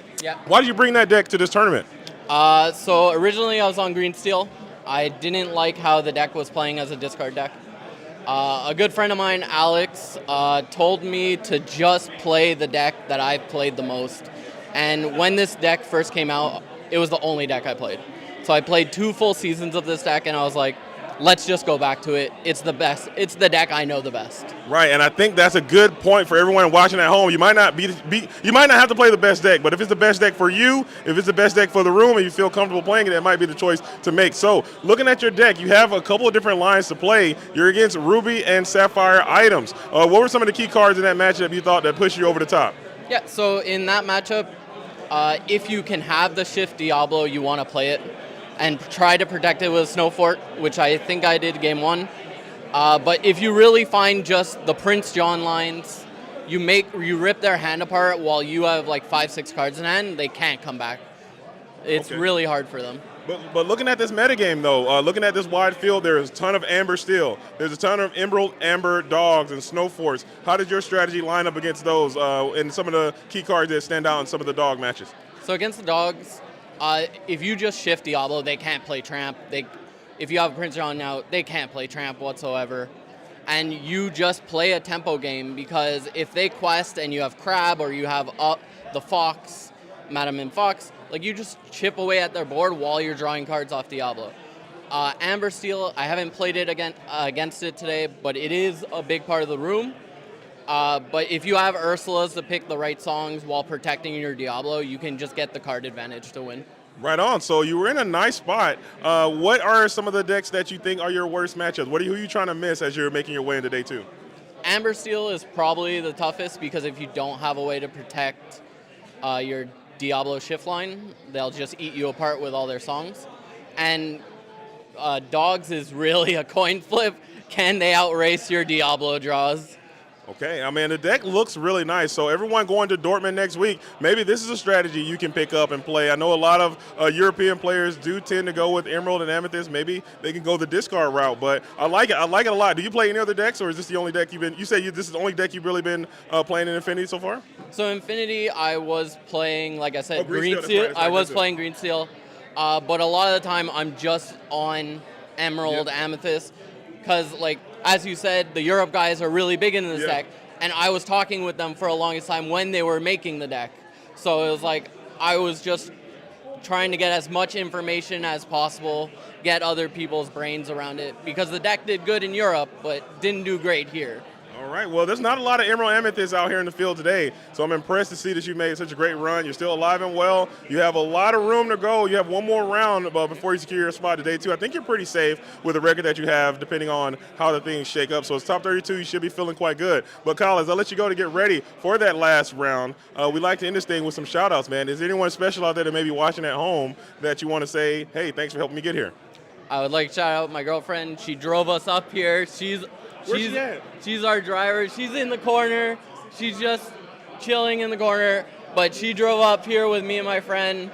why did you bring that deck to this tournament?
So originally I was on Green Steel. I didn't like how the deck was playing as a discard deck. A good friend of mine, Alex, told me to just play the deck that I've played the most. And when this deck first came out, it was the only deck I played. So I played 2 full seasons of this deck, and I was like, let's just go back to it. It's the best. It's the deck I know the best.
Right, and I think that's a good point for everyone watching at home. You might not you might not have to play the best deck, but if it's the best deck for you, if it's the best deck for the room, and you feel comfortable playing it, that might be the choice to make. So, looking at your deck, you have a couple of different lines to play. You're against Ruby and Sapphire items. What were some of the key cards in that matchup you thought that pushed you over the top?
Yeah, so in that matchup, if you can have the Shift Diablo, you want to play it and try to protect it with Snow Fort, which I think I did game 1. But if you really find just the Prince John lines, you rip their hand apart while you have like 5-6 cards in hand, they can't come back. It's really hard for them.
But looking at this metagame, though, looking at this wide field, there's a ton of Amber Steel. There's a ton of Emerald Amber Dogs and Snow Forts. How did your strategy line up against those and some of the key cards that stand out in some of the dog matches?
So against the dogs, if you just shift Diablo, they can't play Tramp. If you have a Prince John now, they can't play Tramp whatsoever. And you just play a tempo game, because if they quest and you have Crab or you have the Fox, Madam and Fox, like you just chip away at their board while you're drawing cards off Diablo. Amber Steel, I haven't played it against it today, but it is a big part of the room. But if you have Ursula's to pick the right songs while protecting your Diablo, you can just get the card advantage to win.
Right on. So you were in a nice spot. What are some of the decks that you think are your worst matchups? Who are you trying to miss as you're making your way into day 2?
Amber Steel is probably the toughest, because if you don't have a way to protect your Diablo shift line, they'll just eat you apart with all their songs. And Dogs is really a coin flip. Can they outrace your Diablo draws?
Okay, I mean, the deck looks really nice. So everyone going to Dortmund next week, maybe this is a strategy you can pick up and play. I know a lot of European players do tend to go with Emerald and Amethyst. Maybe they can go the discard route, but I like it. I like it a lot. Do you play any other decks, or is this the only deck you say this is the only deck you've really been playing in Infinity so far?
So Infinity, I was playing, like I said, Green
Steel.
Steel. I was playing Green Steel, but a lot of the time I'm just on Emerald, Amethyst, because, like, as you said, the Europe guys are really big into this deck, and I was talking with them for a longest time when they were making the deck. So it was like I was just trying to get as much information as possible, get other people's brains around it, because the deck did good in Europe, but didn't do great here.
All right. Well, there's not a lot of Emerald Amethyst out here in the field today, so I'm impressed to see that you made such a great run. You're still alive and well. You have a lot of room to go. You have one more round before you secure your spot today, too. I think you're pretty safe with the record that you have, depending on how the things shake up. So it's top 32. You should be feeling quite good. But, Collins, I'll let you go to get ready for that last round. We like to end this thing with some shout-outs, man. Is there anyone special out there that may be watching at home that you want to say, hey, thanks for helping me get here?
I would like to shout out my girlfriend. She drove us up here. She's our driver. She's in the corner. She's just chilling in the corner. But she drove up here with me and my friend.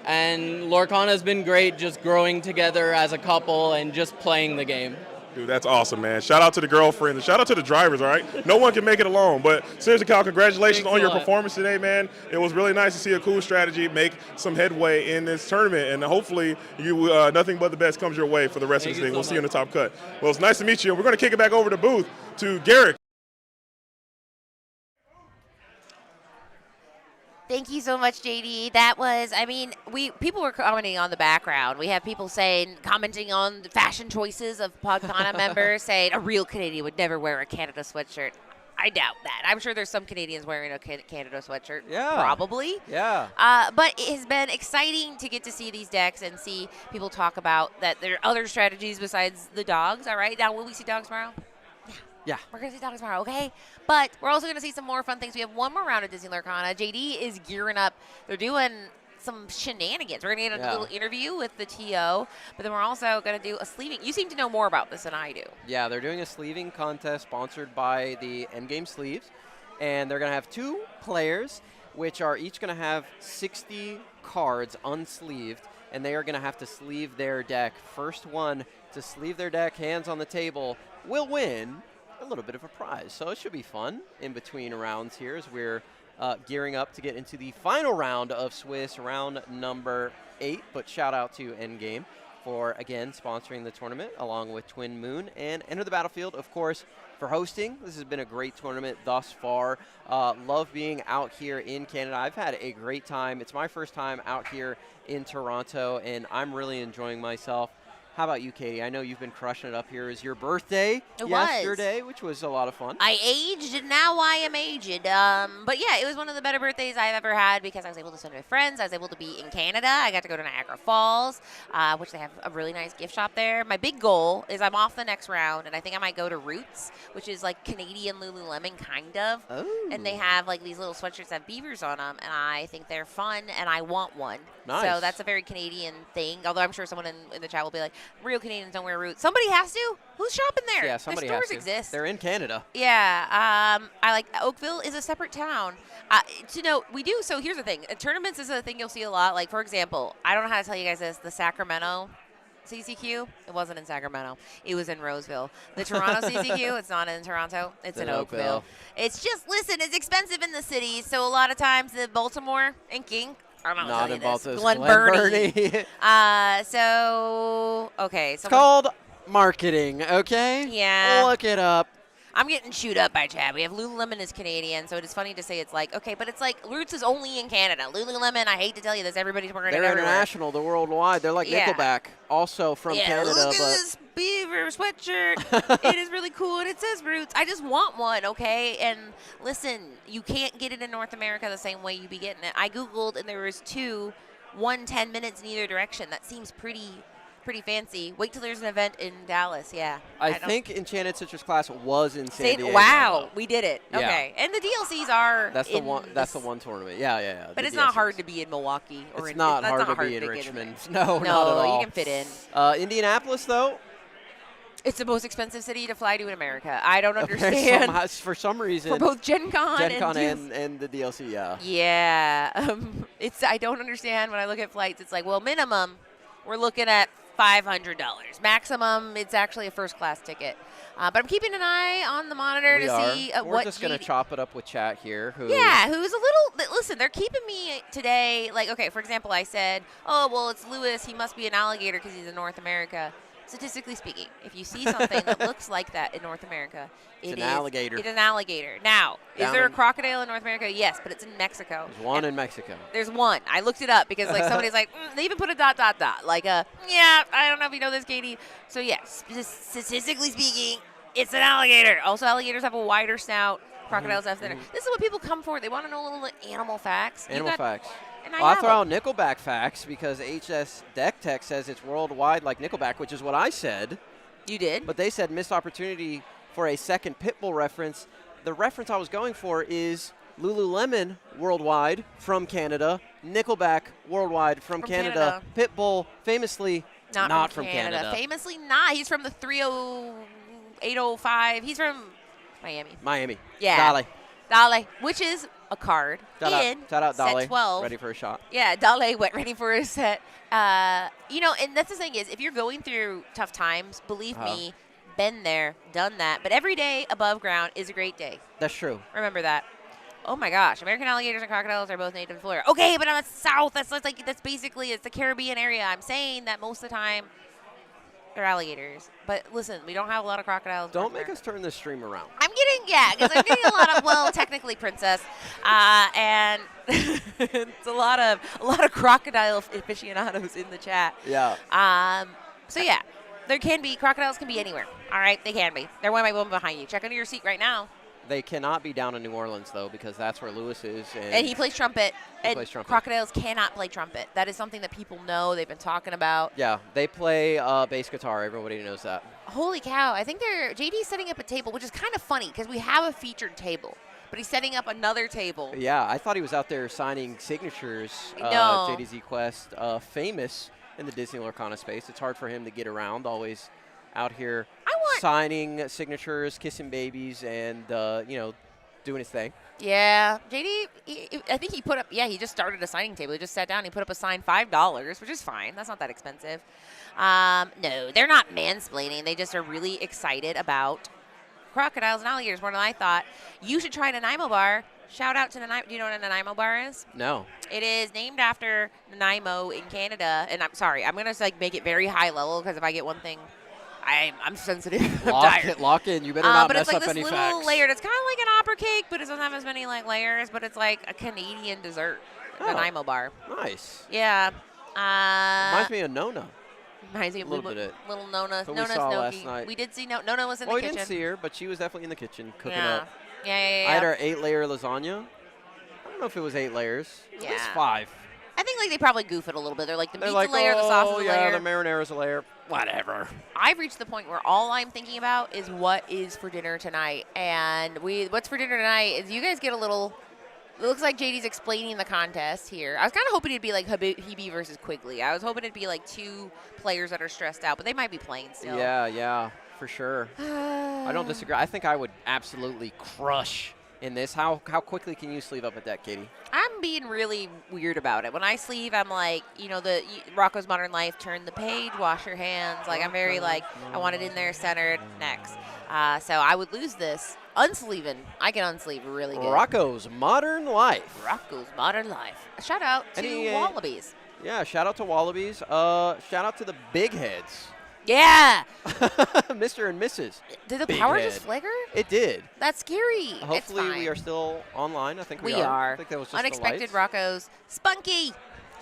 And Lorcana's been great, just growing together as a couple and just playing the game.
Dude, that's awesome, man. Shout out to the girlfriend and shout out to the drivers, all right? No one can make it alone. But seriously, Kyle, congratulations on your performance today, man. It was really nice to see a cool strategy make some headway in this tournament. And hopefully, nothing but the best comes your way for the rest of this thing. We'll see you in the top cut. Well, it's nice to meet you. We're going to kick it back over to booth to Garrick.
Thank you so much, JD. That was, I mean, people were commenting on the background. We have people commenting on the fashion choices of Podkana members, saying a real Canadian would never wear a Canada sweatshirt. I doubt that. I'm sure there's some Canadians wearing a Canada sweatshirt.
Yeah.
Probably.
Yeah.
But it has been exciting to get to see these decks and see people talk about that there are other strategies besides the dogs. All right. Now, will we see dogs tomorrow?
Yeah.
We're going to see dogs tomorrow, okay? But we're also going to see some more fun things. We have one more round of Disney Lorcana. JD is gearing up. They're doing some shenanigans. We're going to get a little interview with the TO, but then we're also going to do a sleeving. You seem to know more about this than I do.
Yeah, they're doing a sleeving contest sponsored by the Endgame Sleeves, and they're going to have 2 players, which are each going to have 60 cards unsleeved, and they are going to have to sleeve their deck. First one to sleeve their deck, hands on the table, will win a little bit of a prize. So it should be fun in between rounds here as we're gearing up to get into the final round of Swiss, round number 8. But shout out to Endgame for, again, sponsoring the tournament along with Twin Moon and Enter the Battlefield, of course, for hosting. This has been a great tournament thus far. Love being out here in Canada. I've had a great time. It's my first time out here in Toronto, and I'm really enjoying myself. How about you, Katie? I know you've been crushing it up here. It was your birthday yesterday, which was a lot of fun.
I aged, and now I am aged. But yeah, it was one of the better birthdays I've ever had because I was able to spend with friends. I was able to be in Canada. I got to go to Niagara Falls, which they have a really nice gift shop there. My big goal is I'm off the next round, and I think I might go to Roots, which is like Canadian Lululemon, kind of.
Oh.
And they have like these little sweatshirts that have beavers on them, and I think they're fun, and I want one.
Nice.
So that's a very Canadian thing, although I'm sure someone in the chat will be like, real Canadians don't wear Roots. Somebody has to. Who's shopping there?
Yeah, somebody
the
has
stores
to.
exist.
They're in Canada.
Yeah. I like Oakville is a separate town. We do. So here's the thing. Tournaments is a thing you'll see a lot. Like, for example, I don't know how to tell you guys this. The Sacramento CCQ, it wasn't in Sacramento. It was in Roseville. The Toronto CCQ, it's not in Toronto. It's in Oakville. It's just, listen, it's expensive in the city. So a lot of times the Baltimore inking, I don't know how to tell you this. Glen Burnie. Okay.
It's called marketing, okay?
Yeah.
Look it up.
I'm getting chewed up by Chad. We have Lululemon is Canadian, so it is funny to say it's like, okay, but it's like Roots is only in Canada. Lululemon, I hate to tell you this, everybody's wearing it everywhere.
They're international. They're worldwide. They're like Nickelback, also from Canada.
Look at this beaver sweatshirt. It is really cool, and it says Roots. I just want one, okay? And listen, you can't get it in North America the same way you be getting it. I Googled, and there was 10 minutes in either direction. That seems pretty fancy. Wait till there's an event in Dallas. Yeah.
I think Enchanted Citrus Class was in San Diego.
Wow, we did it.
Yeah.
Okay. And the DLCs are
That's the one tournament. Yeah.
But it's not hard to be in Milwaukee or
it's not hard to be in Richmond. No, not at all.
You can fit in.
Indianapolis though,
it's the most expensive city to fly to in America. I don't understand.
For some reason.
For both Gen Con
and the DLC, yeah.
Yeah. I don't understand when I look at flights. It's like, well, minimum, we're looking at $500. Maximum, it's actually a first-class ticket. But I'm keeping an eye on the monitor see what
We're just going to chop it up with chat here.
Who's a little – listen, they're keeping me today – like, okay, for example, I said, oh, well, it's Lewis. He must be an alligator because he's in North America. Statistically speaking, if you see something that looks like that in North America,
it's an alligator.
It's an alligator. Now, is there a crocodile in North America? Yes, but it's in Mexico.
There's one in Mexico.
There's one. I looked it up because like somebody's like, they even put a ... Like I don't know if you know this, Katie. So yes, statistically speaking, It's an alligator. Also, alligators have a wider snout. Crocodiles have thinner. This is what people come for. They want to know little animal facts.
Animal facts.
And
Well, I'll throw out Nickelback facts because HS Deck Tech says it's worldwide like Nickelback, which is what I said.
You did?
But they said missed opportunity for a second Pitbull reference. The reference I was going for is Lululemon worldwide from Canada, Nickelback worldwide from Canada. Pitbull famously not from Canada.
Famously not. He's from the 30805. He's from Miami. Yeah. Dale, which is a card in
shout out Dale,
set 12.
ready for a shot.
Yeah, Dale went ready for a set. You know, and that's the thing is, if you're going through tough times, believe me, been there, done that. But every day above ground is a great day.
That's true.
Remember that. Oh my gosh, American alligators and crocodiles are both native to Florida. Okay, but on the south, that's basically it's the Caribbean area. I'm saying that most of the time they're alligators. But listen, we don't have a lot of crocodiles.
Don't make us turn this stream around.
I'm getting a lot of technically princess, and it's a lot of crocodile aficionados in the chat.
Yeah.
So yeah, crocodiles can be anywhere. All right, they can be. They're one behind you. Check under your seat right now.
They cannot be down in New Orleans, though, because that's where Lewis is.
And he plays trumpet. Crocodiles cannot play trumpet. That is something that people know. They've been talking about.
Yeah, they play bass guitar. Everybody knows that.
Holy cow. I think JD's setting up a table, which is kind of funny because we have a featured table. But he's setting up another table.
Yeah, I thought he was out there signing signatures.
No.
JDZ Quest, famous in the Disney Lorcana space. It's hard for him to get around, always out here signing signatures, kissing babies, and, doing his thing.
Yeah. JD, I think he he just started a signing table. He just sat down. He put up a sign $5, which is fine. That's not that expensive. No, they're not mansplaining. They just are really excited about crocodiles and alligators more than I thought. You should try Nanaimo Bar. Shout out to Nanaimo. Do you know what a Nanaimo Bar is?
No.
It is named after Nanaimo in Canada. And I'm sorry, I'm going to make it very high level because if I get one thing, I'm sensitive.
Lock in. You better not mess up any facts.
But it's like this little layered. It's kind of like an opera cake, but it doesn't have as many layers. But it's like a Canadian dessert. Nanaimo Bar.
Nice.
Yeah.
Reminds me of Nona.
Reminds me of
little
Nona.
Who we saw last night.
We did see Nona was in the kitchen.
Well, we didn't see her, but she was definitely in the kitchen cooking up.
Yeah.
I had our 8-layer lasagna. I don't know if it was 8 layers. At least 5.
I think they probably goof it a little bit. They're like the meat's a layer, the sauce is a layer.
Yeah, the marinara's a layer. Whatever.
I've reached the point where all I'm thinking about is what is for dinner tonight. And what's for dinner tonight is you guys get a little. It looks like JD's explaining the contest here. I was kind of hoping it'd be like Hebe versus Quigley. I was hoping it'd be like 2 players that are stressed out, but they might be playing still.
Yeah, for sure. I don't disagree. I think I would absolutely crush in this. How quickly can you sleeve up a deck, Katie?
I'm being really weird about it. When I sleeve, I'm like, the Rocco's Modern Life, turn the page, wash your hands. Like, I'm very I want it in there, centered, next. So I would lose this. Unsleeving. I can unsleeve really good.
Rocco's Modern Life.
Rocco's Modern Life. Shout out to Wallabies.
Yeah, shout out to Wallabies. Shout out to the big heads.
Yeah.
Mr. and Mrs.
Did the power just flicker?
It did.
That's scary.
Hopefully we are still online. I think we
are.
I think that was just
Unexpected
the lights.
Rocco's. Spunky.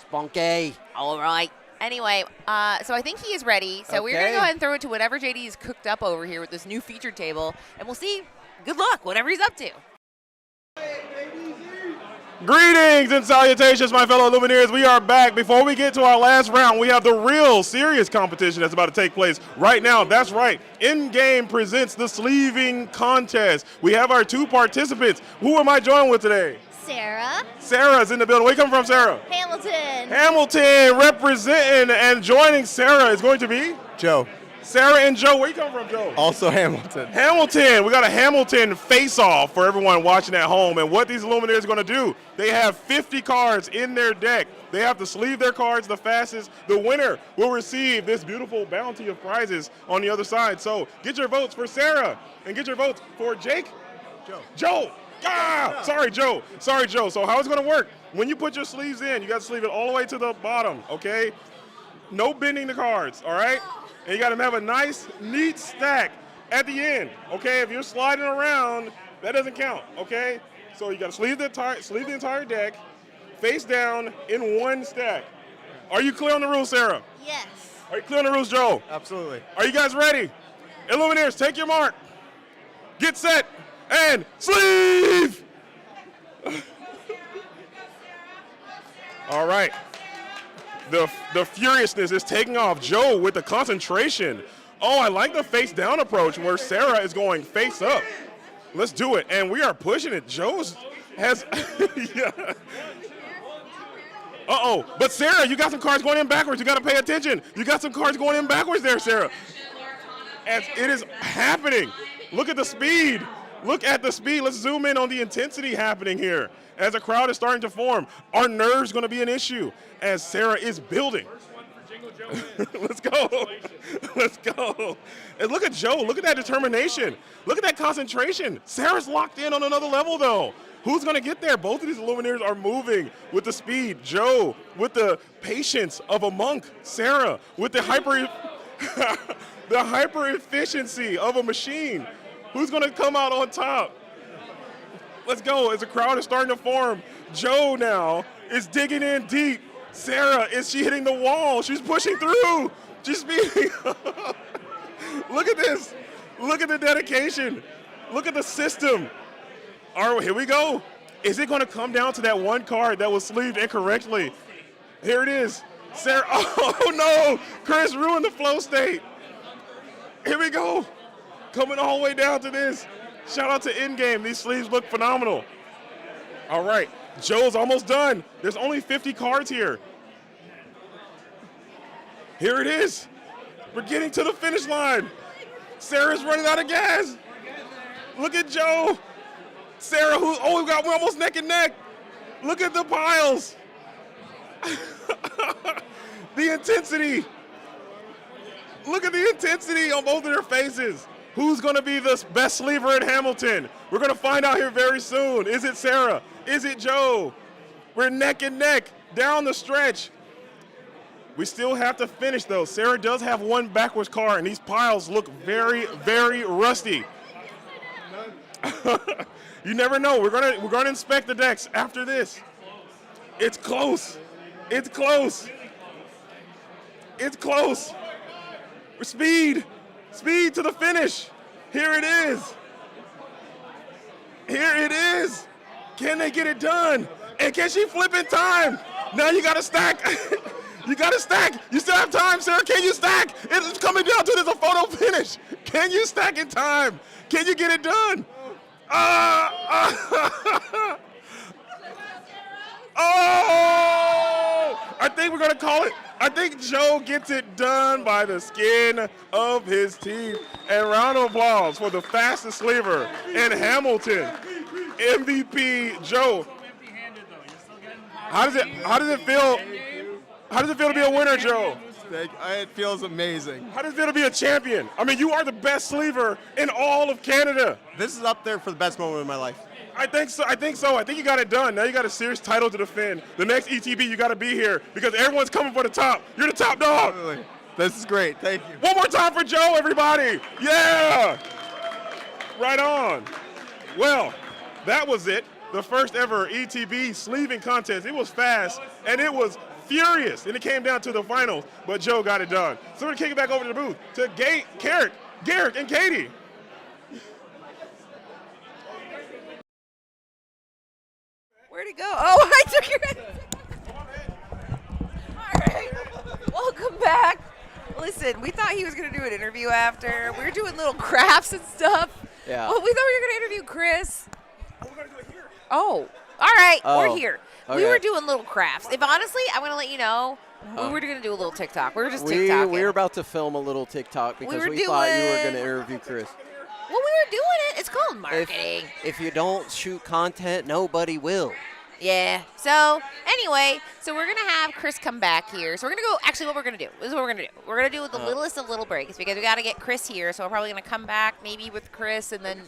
Spunky.
All right. Anyway, so I think he is ready. So we're going to go ahead and throw it to whatever JD is cooked up over here with this new featured table. And we'll see. Good luck, whatever he's up to.
Greetings and salutations, my fellow Lumineers. We are back. Before we get to our last round, we have the real serious competition that's about to take place right now. That's right. In-Game presents the sleeving contest. We have our 2 participants. Who am I joined with today?
Sarah.
Sarah's in the building. Where you come from, Sarah?
Hamilton.
Hamilton representing, and joining Sarah is going to be?
Joe.
Sarah and Joe. Where you come from, Joe?
Also Hamilton.
Hamilton. We got a Hamilton face-off for everyone watching at home. And what these Luminaries are going to do, they have 50 cards in their deck. They have to sleeve their cards the fastest. The winner will receive this beautiful bounty of prizes on the other side. So get your votes for Sarah and get your votes for Jake. Joe. Ah! Sorry, Joe. So how it's going to work, when you put your sleeves in, you got to sleeve it all the way to the bottom, okay? No bending the cards, all right? And you got to have a nice, neat stack at the end, okay? If you're sliding around, that doesn't count, okay? So you got to sleeve the entire deck, face down in one stack. Are you clear on the rules, Sarah?
Yes.
Are you clear on the rules, Joe?
Absolutely.
Are you guys ready? Illuminaires, take your mark.
Get set. And sleeve. All right. The furiousness is taking off. Joe with the concentration. Oh, I like the face down approach where Sarah is going face up. Let's do it. And we are pushing it. Joe's has. Yeah. Uh-oh. But Sarah, you got some cards going in backwards. You got to pay attention. You got some cards going in backwards there, Sarah. As it is happening. Look at the speed. Look at the speed. Let's zoom in on the intensity happening here as a crowd is starting to form. Our nerves going to be an issue as Sarah is building. Let's go. Let's go. And look at Joe. Look at that determination. Look at that concentration. Sarah's locked in on another level, though. Who's going to get there? Both of these Lumineers are moving with the speed. Joe with the patience of a monk. Sarah with the hyper efficiency of a machine. Who's going to come out on top? Let's go. As the crowd is starting to form. Joe now is digging in deep. Sarah, is she hitting the wall? She's pushing through. She's speeding. Look at this. Look at the dedication. Look at the system. All right, here we go. Is it going to come down to that one card that was sleeved incorrectly? Here it is. Sarah, oh no. Chris ruined the flow state. Here we go. Coming all the way down to this. Shout out to Endgame. These sleeves look phenomenal. All right. Joe's almost done. There's only 50 cards here. Here it is. We're getting to the finish line. Sarah's running out of gas. Look at Joe. Sarah, we're almost neck and neck. Look at the piles. The intensity. Look at the intensity on both of their faces. Who's going to be the best sleever in Hamilton? We're going to find out here very soon. Is it Sarah? Is it Joe? We're neck and neck down the stretch. We still have to finish, though. Sarah does have one backwards card, and these piles look very, very rusty. You never know. We're gonna inspect the decks after this. It's close. It's close. It's close. Speed to the finish. Here it is. Here it is. Can they get it done? And can she flip in time? Now you gotta stack. You gotta stack. You still have time, Sarah. Can you stack? It's coming down to this a photo finish. Can you stack in time? Can you get it done? Oh! I think we're gonna call it. I think Joe gets it done by the skin of his teeth. And round of applause for the fastest sleever in Hamilton. MVP Joe. How does it feel? How does it feel to be a winner, Joe?
It feels amazing.
How does it feel to be a champion? I mean, you are the best sleever in all of Canada.
This is up there for the best moment of my life.
I think so. I think you got it done. Now you got a serious title to defend. The next ETB, you got to be here because everyone's coming for the top. You're the top dog.
Absolutely. This is great. Thank you.
One more time for Joe, everybody. Yeah. Right on. Well, that was it. The first ever ETB sleeving contest. It was fast and it was furious, and it came down to the finals, but Joe got it done. So we're going to kick it back over to the booth to Garrick, and Katie.
Where'd he go? Oh, I took your All right. Welcome back. Listen, we thought he was going to do an interview after. We were doing little crafts and stuff.
Yeah.
Well, we thought we were going to interview Chris.
Oh, we're going to do it here.
Oh, all right.
Oh,
We're here.
okay.
We were doing little crafts. If honestly, I'm going to let you know, we were going to do a little TikTok. We were just TikToking.
We were about to film a little TikTok because we thought you were going to interview Chris.
Well, we were doing it. It's called marketing.
If you don't shoot content, nobody will.
Yeah. So anyway, we're going to have Chris come back here. So we're going to go, actually what we're going to do, this is what we're going to do. We're going to do the littlest of little breaks because we got to get Chris here. So we're probably going to come back maybe with Chris and then,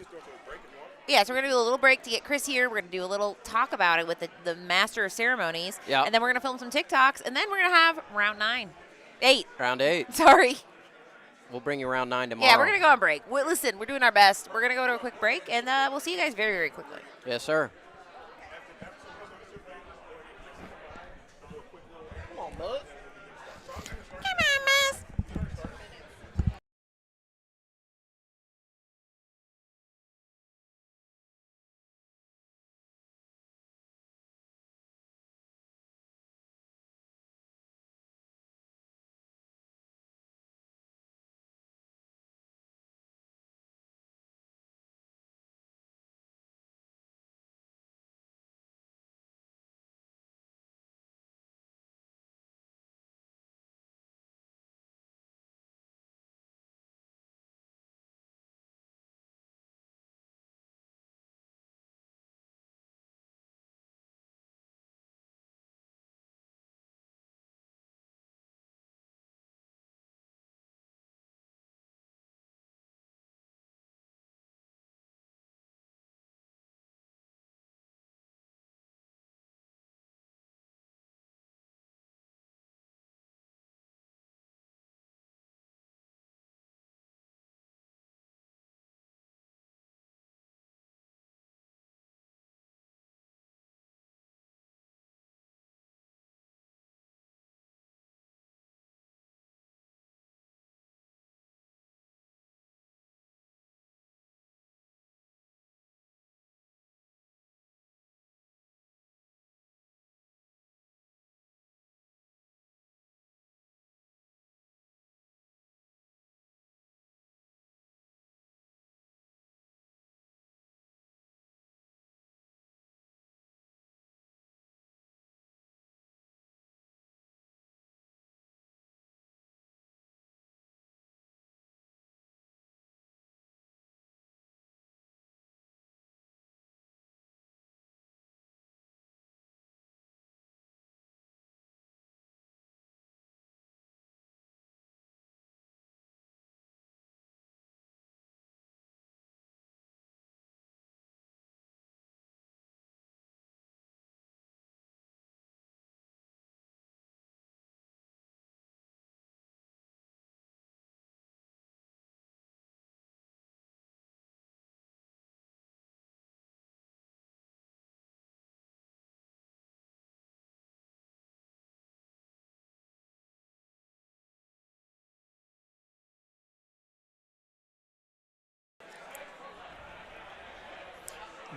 yeah, so we're going to do a little break to get Chris here. We're going to do a little talk about it with the master of ceremonies.
Yeah.
And then we're going to film some TikToks and then we're going to have round 8.
Round 8.
Sorry.
We'll bring you round 9 tomorrow.
Yeah, we're going to go on break. Listen, we're doing our best. We're going to go to a quick break and we'll see you guys very, very quickly.
Yes, sir.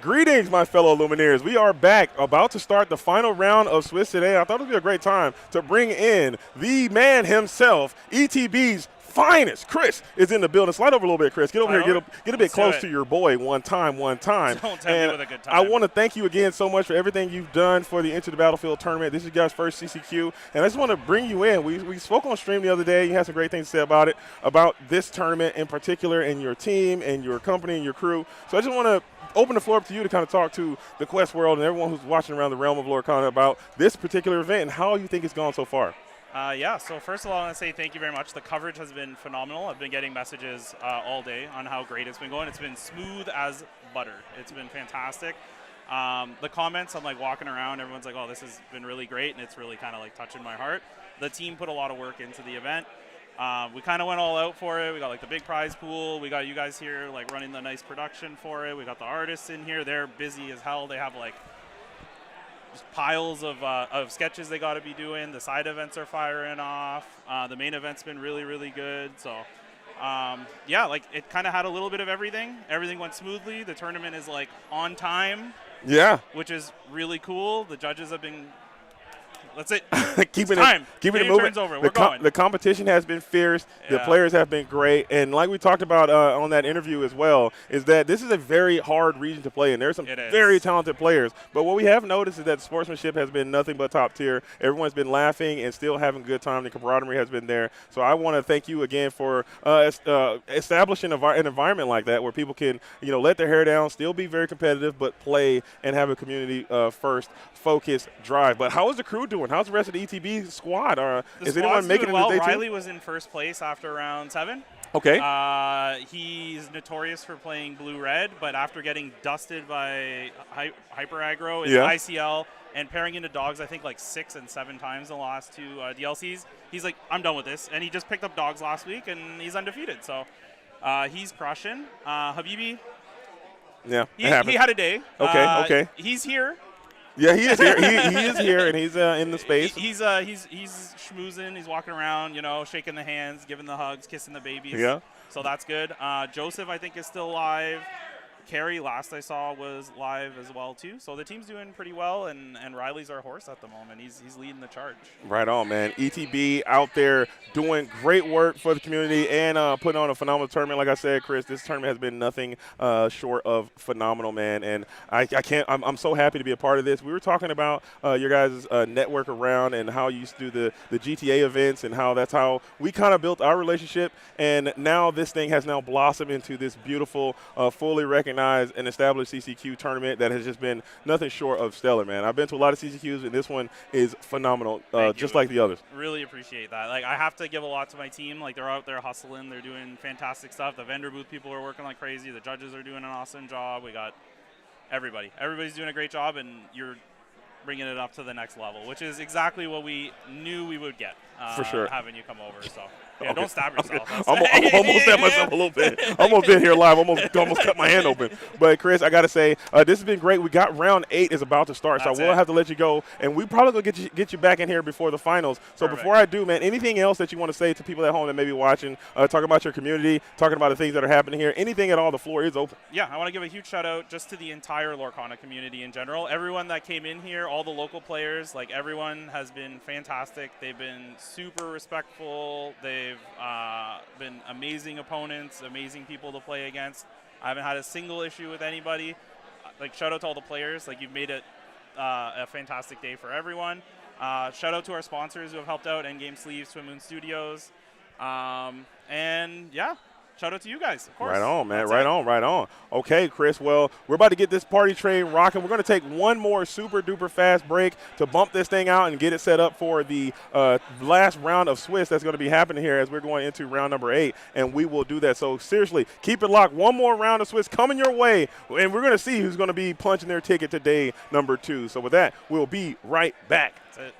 Greetings, my fellow Lumineers. We are back, about to start the final round of Swiss today. I thought it would be a great time to bring in the man himself, ETB's finest. Chris is in the building. Slide over a little bit, Chris. Get over here. Get a bit close to your boy one time.
Don't tempt me with a good time.
I want to thank you again so much for everything you've done for the Into the Battlefield tournament. This is your guys' first CCQ, and I just want to bring you in. We spoke on stream the other day. You had some great things to say about this tournament in particular, and your team and your company and your crew. So I just want to open the floor up to you to kind of talk to the Quest world and everyone who's watching around the realm of Lorcana about this particular event and how you think it's gone so far.
Yeah, so first of all, I want to say thank you very much. The coverage has been phenomenal. I've been getting messages all day on how great it's been going. It's been smooth as butter. It's been fantastic. The comments, I'm like walking around, everyone's like, oh, this has been really great, and it's really kind of like touching my heart. The team put a lot of work into the event. We kind of went all out for it. We got like the big prize pool. We got you guys here like running the nice production for it. We got the artists in here. They're busy as hell. They have like just piles of sketches they got to be doing. The side events are firing off. The main event's been really, really good. So, yeah, like it kind of had a little bit of everything. Everything went smoothly. The tournament is like on time.
Yeah.
Which is really cool. The judges have been That's it.
keeping
it
moving.
Turns over. We're going.
The competition has been fierce.
Yeah.
The players have been great, and like we talked about on that interview as well, is that this is a very hard region to play in. There's some very talented players, but what we have noticed is that the sportsmanship has been nothing but top tier. Everyone's been laughing and still having a good time. The camaraderie has been there. So I want to thank you again for establishing an environment like that where people can let their hair down, still be very competitive, but play and have a community first focused drive. But how is the crew doing? How's the rest of the ETB squad? Is anyone making it
well?
to day
Riley
two?
was in first place after round 7.
Okay.
He's notorious for playing blue-red, but after getting dusted by Hyper Aggro in ICL and pairing into dogs, I think like 6 and 7 times in the last 2 DLCs, he's like, I'm done with this. And he just picked up dogs last week, and he's undefeated. So he's crushing. Habibi,
yeah,
he had a day.
Okay.
He's here.
Yeah, he is here. He is here, and he's in the space.
He's schmoozing. He's walking around, shaking the hands, giving the hugs, kissing the babies.
Yeah.
So that's good. Joseph, I think, is still live. Carrie, last I saw, was live as well, too. So the team's doing pretty well, and Riley's our horse at the moment. He's leading the charge.
Right on, man. ETB out there doing great work for the community and putting on a phenomenal tournament. Like I said, Chris, this tournament has been nothing short of phenomenal, man. And I'm so happy to be a part of this. We were talking about your guys' network around and how you used to do the GTA events and how that's how we kind of built our relationship. And now this thing has now blossomed into this beautiful, fully recognized and established CCQ tournament that has just been nothing short of stellar, man. I've been to a lot of CCQs, and this one is phenomenal, just like the others.
Really appreciate that. Like, I have to give a lot to my team. Like, they're out there hustling. They're doing fantastic stuff. The vendor booth people are working like crazy. The judges are doing an awesome job. We got everybody. Everybody's doing a great job, and you're bringing it up to the next level, which is exactly what we knew we would get.
For sure.
Having you come over, so. Yeah, don't stab yourself.
I'm almost at myself a little bit. Almost been here live. Almost cut my hand open. But Chris, I got to say, this has been great. We got round 8 is about to start, so I will have to let you go. And we probably gonna get you back in here before the finals. So before I do, man, anything else that you want to say to people at home that may be watching, talking about your community, talking about the things that are happening here, anything at all, the floor is open.
Yeah, I want to give a huge shout out just to the entire Lorcana community in general. Everyone that came in here, all the local players, like everyone has been fantastic. They've been super respectful. They've been amazing opponents, amazing people to play against. I haven't had a single issue with anybody. Like, shout out to all the players. Like, you've made it a fantastic day for everyone. Shout out to our sponsors who have helped out, Endgame Sleeves, Swim Moon Studios. And, yeah. Shout out to you guys, of course.
Right on, man.
That's
Right
it.
on, right on. Okay, Chris. Well, we're about to get this party train rocking. We're going to take one more super-duper fast break to bump this thing out and get it set up for the last round of Swiss that's going to be happening here as we're going into round number 8, and we will do that. So, seriously, keep it locked. One more round of Swiss coming your way, and we're going to see who's going to be punching their ticket to day number 2. So, with that, we'll be right back.
That's it.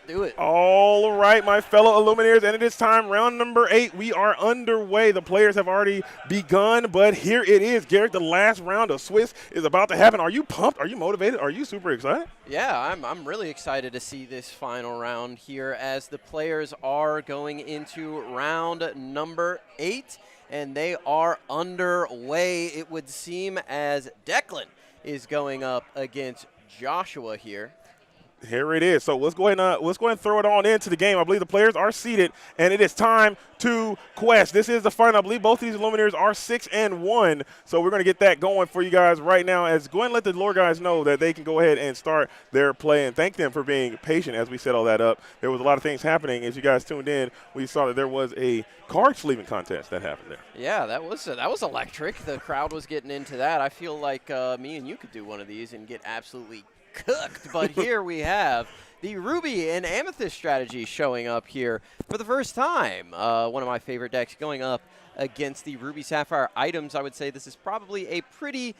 do it.
All right, my fellow Illuminaires, and it is time, round number 8. We are underway. The players have already begun, but here it is. Garrett, the last round of Swiss is about to happen. Are you pumped? Are you motivated? Are you super excited?
Yeah, I'm really excited to see this final round here as the players are going into round number 8, and they are underway, it would seem, as Declan is going up against Joshua here.
Here it is. So let's go ahead and throw it on into the game. I believe the players are seated, and it is time to quest. This is the final. I believe both of these Illuminators are 6-1, so we're going to get that going for you guys right now. As go ahead and let the lore guys know that they can go ahead and start their play, and thank them for being patient as we set all that up. There was a lot of things happening. As you guys tuned in, we saw that there was a card sleeving contest that happened there.
Yeah, that was electric. The crowd was getting into that. I feel like me and you could do one of these and get absolutely cooked, but here we have the Ruby and Amethyst strategy showing up here for the first time. One of my favorite decks going up against the Ruby Sapphire items. I would say this is probably a pretty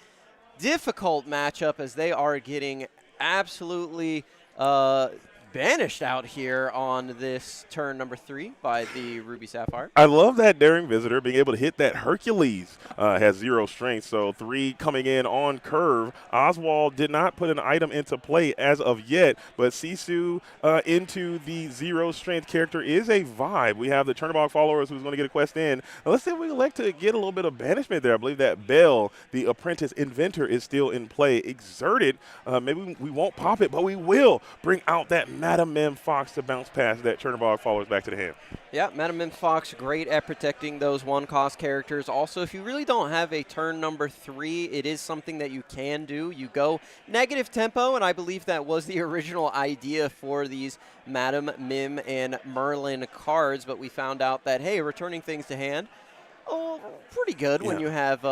difficult matchup as they are getting absolutely banished out here on this turn number 3 by the Ruby Sapphire.
I love that Daring Visitor being able to hit that Hercules. Has 0 strength, so 3 coming in on curve. Oswald did not put an item into play as of yet, but Sisu into the 0 strength character is a vibe. We have the Chernobog followers who's going to get a quest in. Now, let's say we elect to get a little bit of banishment there. I believe that Bell, the apprentice inventor, is still in play. Exerted. Maybe we won't pop it, but we will bring out that Madam Mim Fox to bounce past that Chernobog followers back to the hand.
Yeah, Madam Mim Fox, great at protecting those 1-cost characters. Also, if you really don't have a turn number 3, it is something that you can do. You go negative tempo, and I believe that was the original idea for these Madam Mim and Merlin cards, but we found out that, hey, returning things to hand, pretty good when you have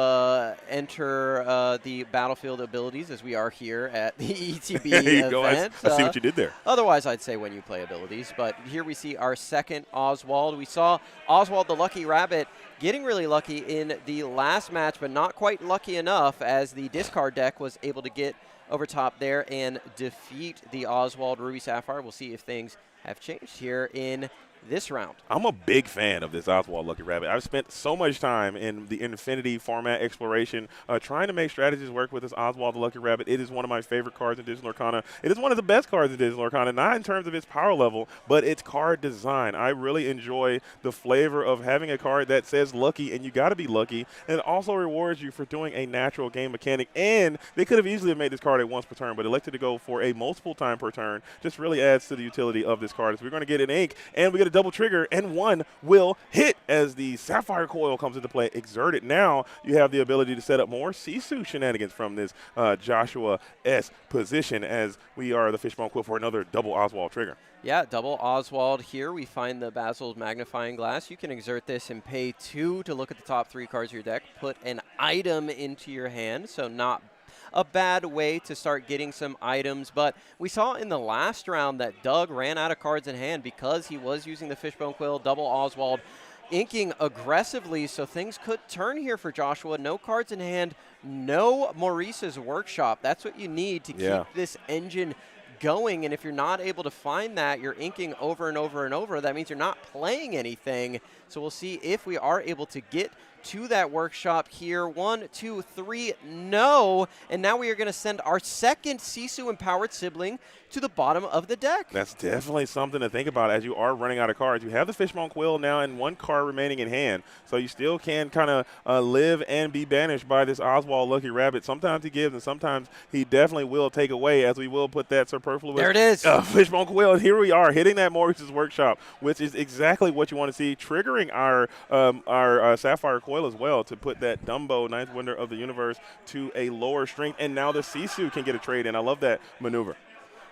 enter the battlefield abilities, as we are here at the ETB event.
Go. I see what you did there.
Otherwise, I'd say when you play abilities. But here we see our second Oswald. We saw Oswald the Lucky Rabbit getting really lucky in the last match, but not quite lucky enough as the discard deck was able to get over top there and defeat the Oswald Ruby Sapphire. We'll see if things have changed here in this round.
I'm a big fan of this Oswald Lucky Rabbit. I've spent so much time in the Infinity format exploration trying to make strategies work with this Oswald the Lucky Rabbit. It is one of my favorite cards in Digital Lorcana. It is one of the best cards in Digital Lorcana, not in terms of its power level, but its card design. I really enjoy the flavor of having a card that says lucky, and you got to be lucky, and it also rewards you for doing a natural game mechanic. And they could have easily made this card a once per turn, but elected to go for a multiple time per turn. Just really adds to the utility of this card. So we're going to get an ink, and we get a double trigger, and one will hit as the Sapphire Coil comes into play. Exerted. Now you have the ability to set up more Sisu shenanigans from this Joshua S position as we are the Fishbone Quill for another double Oswald trigger.
Yeah, double Oswald here. We find the Basil's Magnifying Glass. You can exert this and pay 2 to look at the top 3 cards of your deck. Put an item into your hand, so not a bad way to start getting some items. But we saw in the last round that Doug ran out of cards in hand because he was using the Fishbone Quill, double Oswald, inking aggressively, so things could turn here for Joshua. No cards in hand, no Maurice's Workshop. That's what you need to keep this engine going, and if you're not able to find that, you're inking over and over and over. That means you're not playing anything. So we'll see if we are able to get to that workshop here. 1, 2, 3, no. And now we are going to send our second Sisu empowered sibling to the bottom of the deck.
That's definitely something to think about as you are running out of cards. You have the Fishbone Quill now and 1 card remaining in hand, so you still can kind of live and be banished by this Oswald Lucky Rabbit. Sometimes he gives, and sometimes he definitely will take away, as we will put that superfluous
there it is.
Fishbone Quill. And here we are hitting that Maurice's Workshop, which is exactly what you want to see, triggering our Sapphire Coil as well to put that Dumbo, Ninth Wonder of the Universe, to a lower strength. And now the Sisu can get a trade in. I love that maneuver.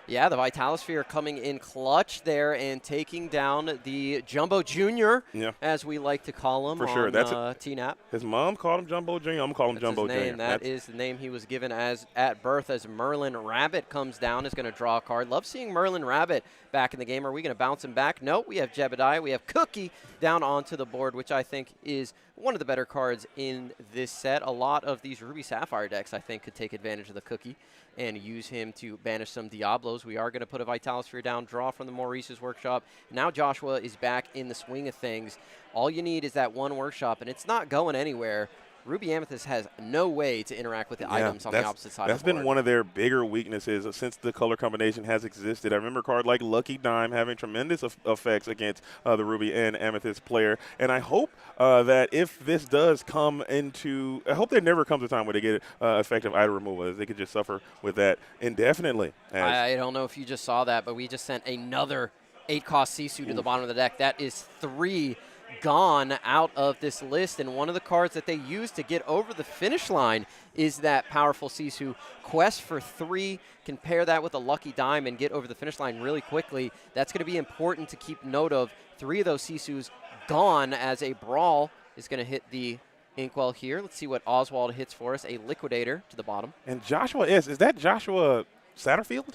Yeah, the Vitalosphere coming in clutch there and taking down the Jumbo Jr., as we like to call him.
For sure.
That's TNAP.
His mom called him Jumbo Jr. I'm going to call him Jumbo Jr.
That is the name he was given at birth, as Merlin Rabbit comes down, is going to draw a card. Love seeing Merlin Rabbit back in the game. Are we going to bounce him back? No, we have Jebediah. We have Cookie down onto the board, which I think is one of the better cards in this set. A lot of these Ruby Sapphire decks, I think, could take advantage of the Cookie and use him to banish some Diablos. We are going to put a Vitalosphere down, draw from the Maurice's Workshop. Now Joshua is back in the swing of things. All you need is that one Workshop, and it's not going anywhere. Ruby Amethyst has no way to interact with the items on the opposite side of the board.
That's been one of their bigger weaknesses since the color combination has existed. I remember a card like Lucky Dime having tremendous effects against the Ruby and Amethyst player. And I hope that if this does come into – I hope there never comes a time where they get effective item removal, as they could just suffer with that indefinitely.
I don't know if you just saw that, but we just sent another 8-cost Sisu to the bottom of the deck. That is 3 gone out of this list, and one of the cards that they use to get over the finish line is that powerful Sisu. Quest for 3, can pair that with a Lucky Dime and get over the finish line really quickly. That's going to be important to keep note of. 3 of those Sisus gone as a Brawl is going to hit the Inkwell here. Let's see what Oswald hits for us. A Liquidator to the bottom.
And Joshua is that Joshua Satterfield?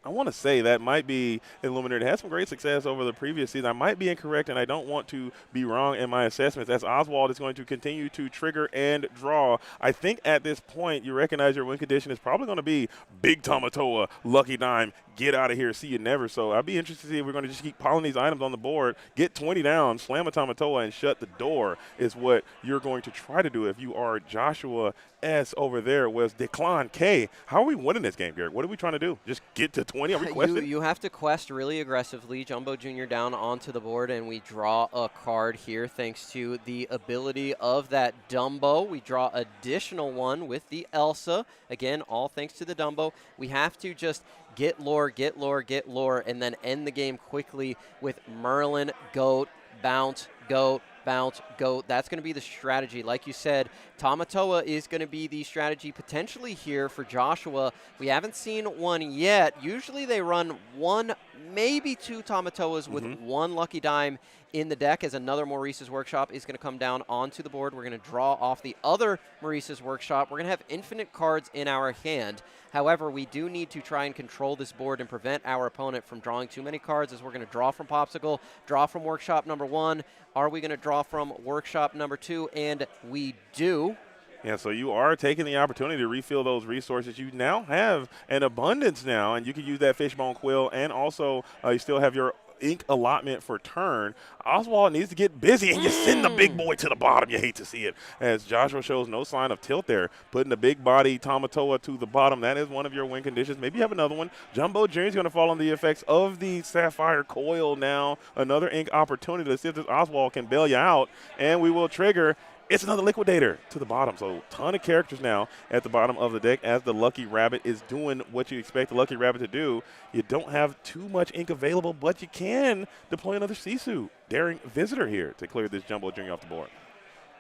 I want to say that might be Illuminator. It had some great success over the previous season. I might be incorrect, and I don't want to be wrong in my assessments, as Oswald is going to continue to trigger and draw. I think at this point you recognize your win condition is probably going to be Big Tamatoa, Lucky Dime, get out of here, see you never. So I'd be interested to see if we're going to just keep piling these items on the board, get 20 down, slam a Tamatoa, and shut the door is what you're going to try to do if you are Joshua S over there with Declan K. How are we winning this game, Garrett? What are we trying to do? Just get to 20? Are we questing?
You have to quest really aggressively. Jumbo Jr. down onto the board, and we draw a card here thanks to the ability of that Dumbo. We draw additional one with the Elsa. Again, all thanks to the Dumbo. We have to just get lore, get lore, get lore, and then end the game quickly with Merlin, Goat, Bounce, Goat, Bounce, Goat. That's going to be the strategy. Like you said, Tamatoa is going to be the strategy potentially here for Joshua. We haven't seen one yet. Usually they run 1, maybe 2 Tamatoas with 1 Lucky Dime in the deck, as another Maurice's Workshop is going to come down onto the board. We're going to draw off the other Maurice's Workshop. We're going to have infinite cards in our hand. However, we do need to try and control this board and prevent our opponent from drawing too many cards, as we're going to draw from Popsicle, draw from Workshop number 1. Are we going to draw from Workshop number 2? And we do.
Yeah, so you are taking the opportunity to refill those resources. You now have an abundance now, and you can use that Fishbone Quill, and also you still have your ink allotment for turn. Oswald needs to get busy, and you send the big boy to the bottom. You hate to see it, as Joshua shows no sign of tilt there. Putting the big body Tamatoa to the bottom, that is one of your win conditions. Maybe you have another one. Jumbo Jr. is going to fall on the effects of the Sapphire Coil now. Another ink opportunity to see if this Oswald can bail you out, and we will trigger. It's another Liquidator to the bottom. So ton of characters now at the bottom of the deck, as the Lucky Rabbit is doing what you expect the Lucky Rabbit to do. You don't have too much ink available, but you can deploy another Sisu. Daring Visitor here to clear this Jumbo Jr. off the board.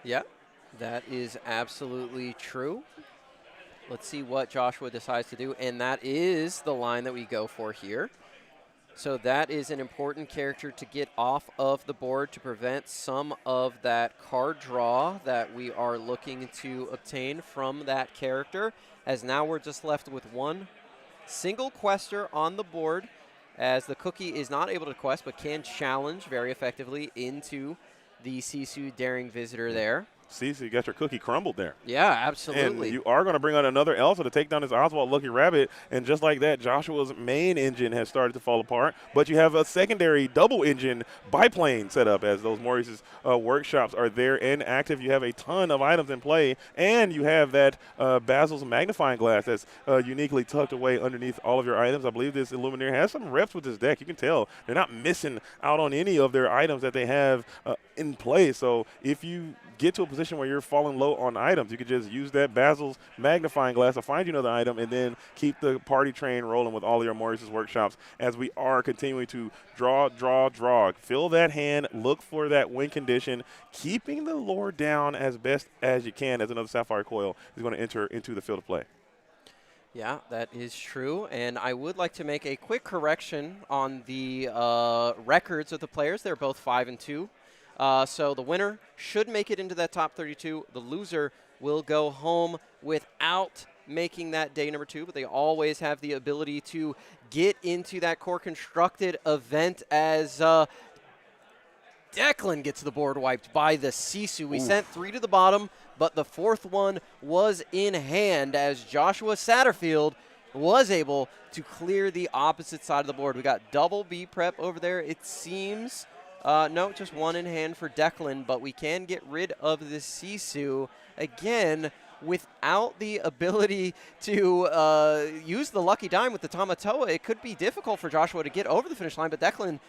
Yeah, that is absolutely true. Let's see what Joshua decides to do, and that is the line that we go for here. So that is an important character to get off of the board to prevent some of that card draw that we are looking to obtain from that character, as now we're just left with 1 single quester on the board, as the Cookie is not able to quest but can challenge very effectively into the Sisu Daring Visitor there.
See, so you got your cookie crumbled there.
Yeah, absolutely.
And you are going to bring out another Elsa to take down this Oswald Lucky Rabbit. And just like that, Joshua's main engine has started to fall apart. But you have a secondary double engine biplane set up, as those Maurice's workshops are there and active. You have a ton of items in play. And you have that Basil's magnifying glass that's uniquely tucked away underneath all of your items. I believe this Illuminator has some reps with this deck. You can tell they're not missing out on any of their items that they have in play. So if you get to a position where you're falling low on items, you could just use that Basil's magnifying glass to find you another item, and then keep the party train rolling with all of your Maurice's Workshops, as we are continuing to draw. Fill that hand, look for that win condition, keeping the lore down as best as you can, as another Sapphire Coil is going to enter into the field of play.
Yeah, that is true. And I would like to make a quick correction on the records of the players. They're both 5 and 2. So the winner should make it into that top 32. The loser will go home without making that day number 2, but they always have the ability to get into that core constructed event, as Declan gets the board wiped by the Sisu. We sent 3 to the bottom, but the 4th one was in hand as Joshua Satterfield was able to clear the opposite side of the board. We got double B prep over there, it seems. No, just 1 in hand for Declan, but we can get rid of the Sisu. Again, without the ability to use the lucky dime with the Tamatoa, it could be difficult for Joshua to get over the finish line, but Declan,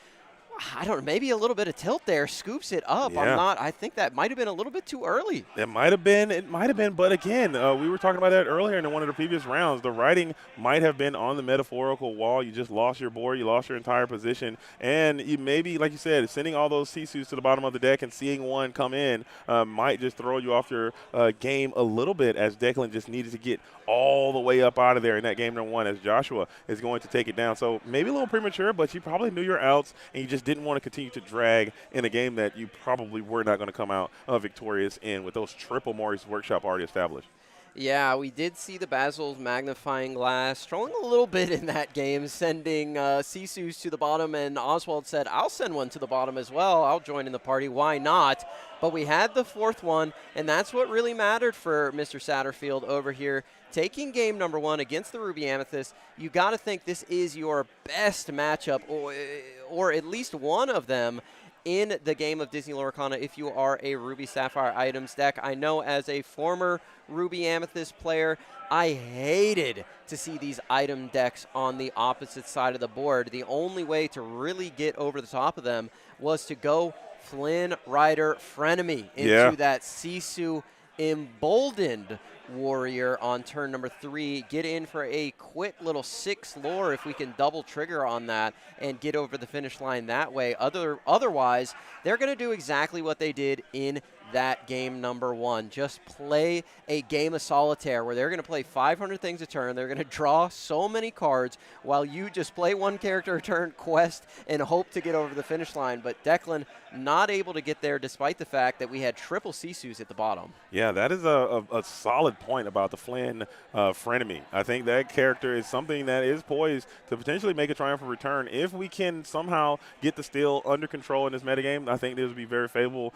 I don't know, maybe a little bit of tilt there, scoops it up.
Yeah.
I think that might have been a little bit too early.
It might have been, but again, we were talking about that earlier in one of the previous rounds. The writing might have been on the metaphorical wall. You just lost your board, you lost your entire position, and you maybe, like you said, sending all those Sisus to the bottom of the deck and seeing one come in might just throw you off your game a little bit, as Declan just needed to get all the way up out of there in that game number 1 as Joshua is going to take it down. So maybe a little premature, but you probably knew your outs, and you just didn't want to continue to drag in a game that you probably were not going to come out victorious in with those triple Maurice Workshop already established.
Yeah, we did see the Basil's magnifying glass struggling a little bit in that game, sending Sisus to the bottom, and Oswald said, I'll send one to the bottom as well. I'll join in the party. Why not? But we had the 4th one, and that's what really mattered for Mr. Satterfield over here. Taking game number 1 against the Ruby Amethyst, you got to think this is your best matchup, or at least one of them, in the game of Disney Lorcana if you are a Ruby Sapphire items deck. I know as a former Ruby Amethyst player, I hated to see these item decks on the opposite side of the board. The only way to really get over the top of them was to go Flynn Rider Frenemy into that Sisu emboldened warrior on turn number 3, get in for a quick little 6 lore if we can double trigger on that and get over the finish line that way. Otherwise, they're going to do exactly what they did in that game number 1. Just play a game of solitaire where they're going to play 500 things a turn. They're going to draw so many cards while you just play one character a turn, quest, and hope to get over the finish line. But Declan not able to get there despite the fact that we had triple Sisus at the bottom.
Yeah, that is a solid point about the Flynn frenemy. I think that character is something that is poised to potentially make a triumphant return. If we can somehow get the steal under control in this metagame, I think this would be very favorable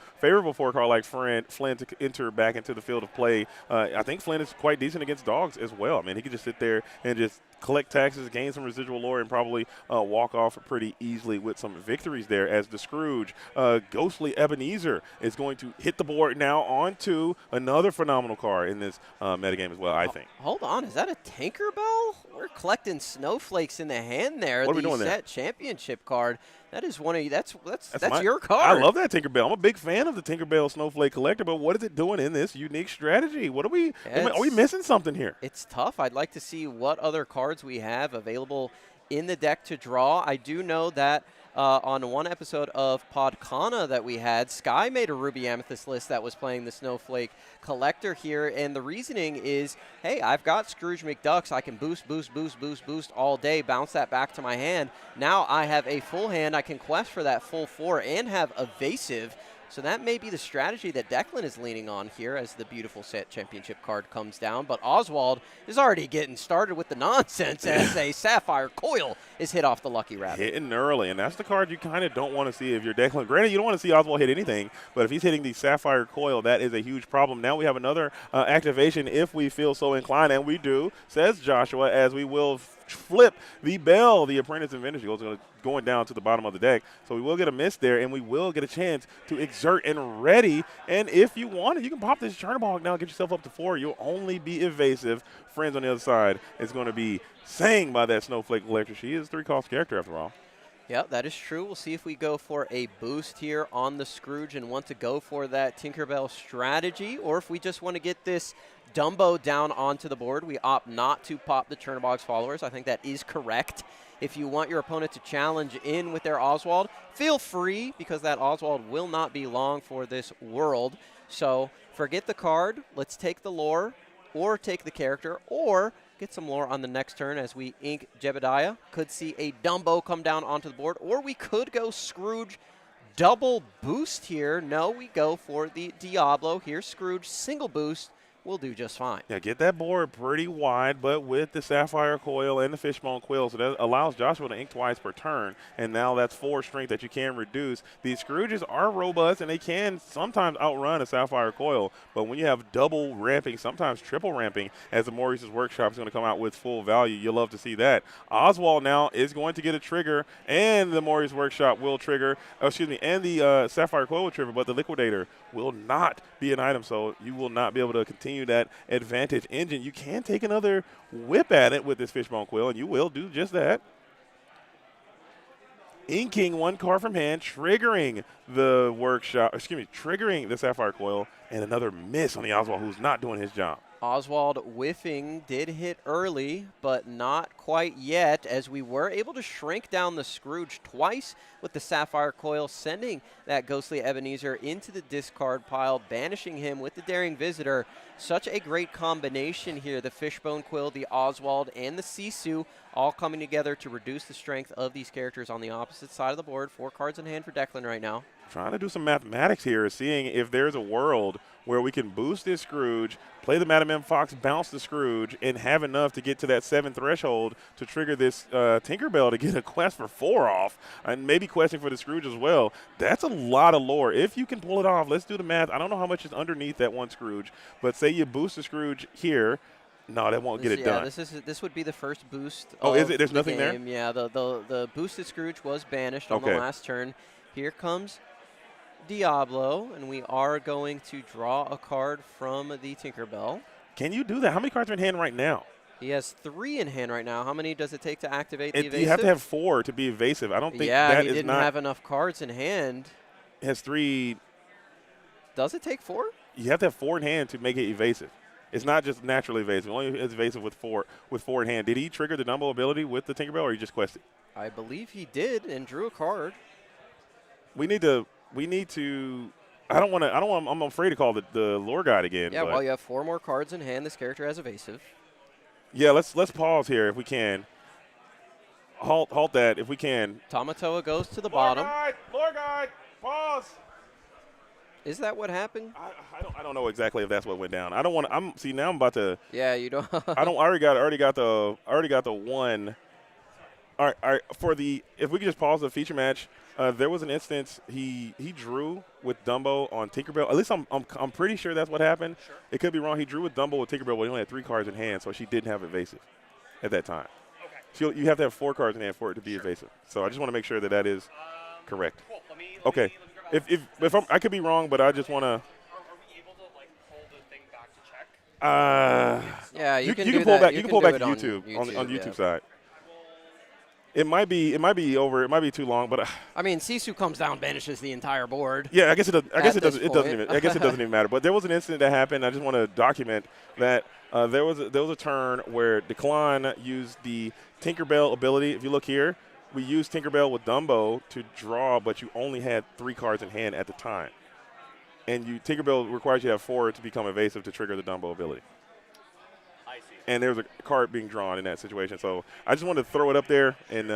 for a card like Flynn to enter back into the field of play. I think Flynn is quite decent against dogs as well. I mean, he could just sit there and just collect taxes, gain some residual lore, and probably walk off pretty easily with some victories there, as the Scrooge, Ghostly Ebenezer, is going to hit the board now onto another phenomenal card in this metagame as well, I think.
Hold on, is that a Tinkerbell? We're collecting snowflakes in the hand there.
What are we doing there?
Set championship card. That is one of you. That's your card.
I love that Tinkerbell. I'm a big fan of the Tinkerbell Snowflake Collector, but what is it doing in this unique strategy? What are we missing something here?
It's tough. I'd like to see what other cards we have available in the deck to draw. I do know that on one episode of Podcana that we had, Sky made a Ruby Amethyst list that was playing the Snowflake Collector here, and the reasoning is, hey, I've got Scrooge McDucks. I can boost all day, bounce that back to my hand. Now I have a full hand. I can quest for that full 4 and have evasive. So that may be the strategy that Declan is leaning on here as the beautiful set championship card comes down. But Oswald is already getting started with the nonsense as a Sapphire Coil is hit off the Lucky Rabbit.
Hitting early, and that's the card you kind of don't want to see if you're Declan. Granted, you don't want to see Oswald hit anything, but if he's hitting the Sapphire Coil, that is a huge problem. Now we have another activation if we feel so inclined, and we do, says Joshua, as we will flip the Bell, the Apprentice Inventor Shield, going down to the bottom of the deck. So we will get a miss there, and we will get a chance to exert and ready. And if you want it, you can pop this Chernobog now, get yourself up to 4. You'll only be evasive. Friends on the other side is going to be sang by that Snowflake Collector. She is a 3-cost character after all.
Yeah, that is true. We'll see if we go for a boost here on the Scrooge and want to go for that Tinkerbell strategy, or if we just want to get this Dumbo down onto the board. We opt not to pop the Chernobog's followers. I think that is correct. If you want your opponent to challenge in with their Oswald, feel free, because that Oswald will not be long for this world. So forget the card. Let's take the lore, or take the character, or get some lore on the next turn as we ink Jebediah. Could see a Dumbo come down onto the board, or we could go Scrooge double boost here. No, we go for the Diablo here. Scrooge single boost will do just fine.
Yeah, get that board pretty wide, but with the Sapphire Coil and the Fishbone Quill, so that allows Joshua to ink twice per turn, and now that's 4 strength that you can reduce. These Scrooges are robust, and they can sometimes outrun a Sapphire Coil, but when you have double ramping, sometimes triple ramping, as the Maurice's Workshop is going to come out with full value, you'll love to see that. Oswald now is going to get a trigger, and the Maurice's Workshop will trigger, and the Sapphire Coil will trigger, but the Liquidator will not be an item, so you will not be able to continue that advantage engine. You can take another whip at it with this Fishbone Quill, and you will do just that. Inking 1 card from hand, triggering the triggering the Sapphire Coil, and another miss on the Oswald, who's not doing his job.
Oswald whiffing did hit early, but not quite yet, as we were able to shrink down the Scrooge twice with the Sapphire Coil, sending that Ghostly Ebenezer into the discard pile, banishing him with the Daring Visitor. Such a great combination here. The Fishbone Quill, the Oswald, and the Sisu all coming together to reduce the strength of these characters on the opposite side of the board. 4 cards in hand for Declan right now.
Trying to do some mathematics here, seeing if there's a world where we can boost this Scrooge, play the Madam M Fox, bounce the Scrooge, and have enough to get to that 7 threshold to trigger this Tinkerbell to get a quest for 4 off, and maybe questing for the Scrooge as well. That's a lot of lore. If you can pull it off, let's do the math. I don't know how much is underneath that 1 Scrooge, but say you boost the Scrooge here. No, that won't get it done.
This would be the first boost.
Oh, is it? There's nothing
game.
there?
Yeah, the boosted Scrooge was banished on the last turn. Here comes Diablo, and we are going to draw a card from the Tinkerbell.
Can you do that? How many cards are in hand right now?
He has 3 in hand right now. How many does it take to activate the evasive?
You have to have 4 to be evasive. I don't think
he didn't have enough cards in hand.
It has 3.
Does it take 4?
You have to have 4 in hand to make it evasive. It's not just naturally evasive. Only it's evasive with 4 in hand. Did he trigger the Dumbo ability with the Tinkerbell, or he just quested?
I believe he did and drew a card.
We need to. I'm afraid to call the lore guide again.
Yeah, well, you have 4 more cards in hand. This character has evasive.
Yeah, let's pause here if we can. Halt that if we can.
Tamatoa goes to the bottom.
Lore guide, pause.
Is that what happened?
I don't know exactly if that's what went down. I don't want to. Now I'm about to.
Yeah, you don't.
I already got the 1. All right. If we could just pause the feature match. There was an instance he drew with Dumbo on Tinkerbell. At least I'm pretty sure that's what happened. Sure. It could be wrong. He drew with Dumbo with Tinkerbell, but he only had 3 cards in hand, so she didn't have evasive at that time. Okay. You have to have 4 cards in hand for it to be evasive. So I just want to make sure that is correct. Cool. Let me if I could be wrong, but I just want to.
Are we able to pull the thing back to check?
Yeah, you can
pull back.
You
can pull back to
YouTube
on YouTube side. It might be over. It might be too long, but
I mean, Sisu comes down, banishes the entire board.
Yeah, I guess it doesn't. I guess it doesn't even matter. But there was an incident that happened. I just want to document that there was a turn where Declan used the Tinkerbell ability. If you look here, we used Tinkerbell with Dumbo to draw, but you only had 3 cards in hand at the time, and Tinkerbell requires you to have 4 to become evasive to trigger the Dumbo ability. And there was a card being drawn in that situation. So I just wanted to throw it up there and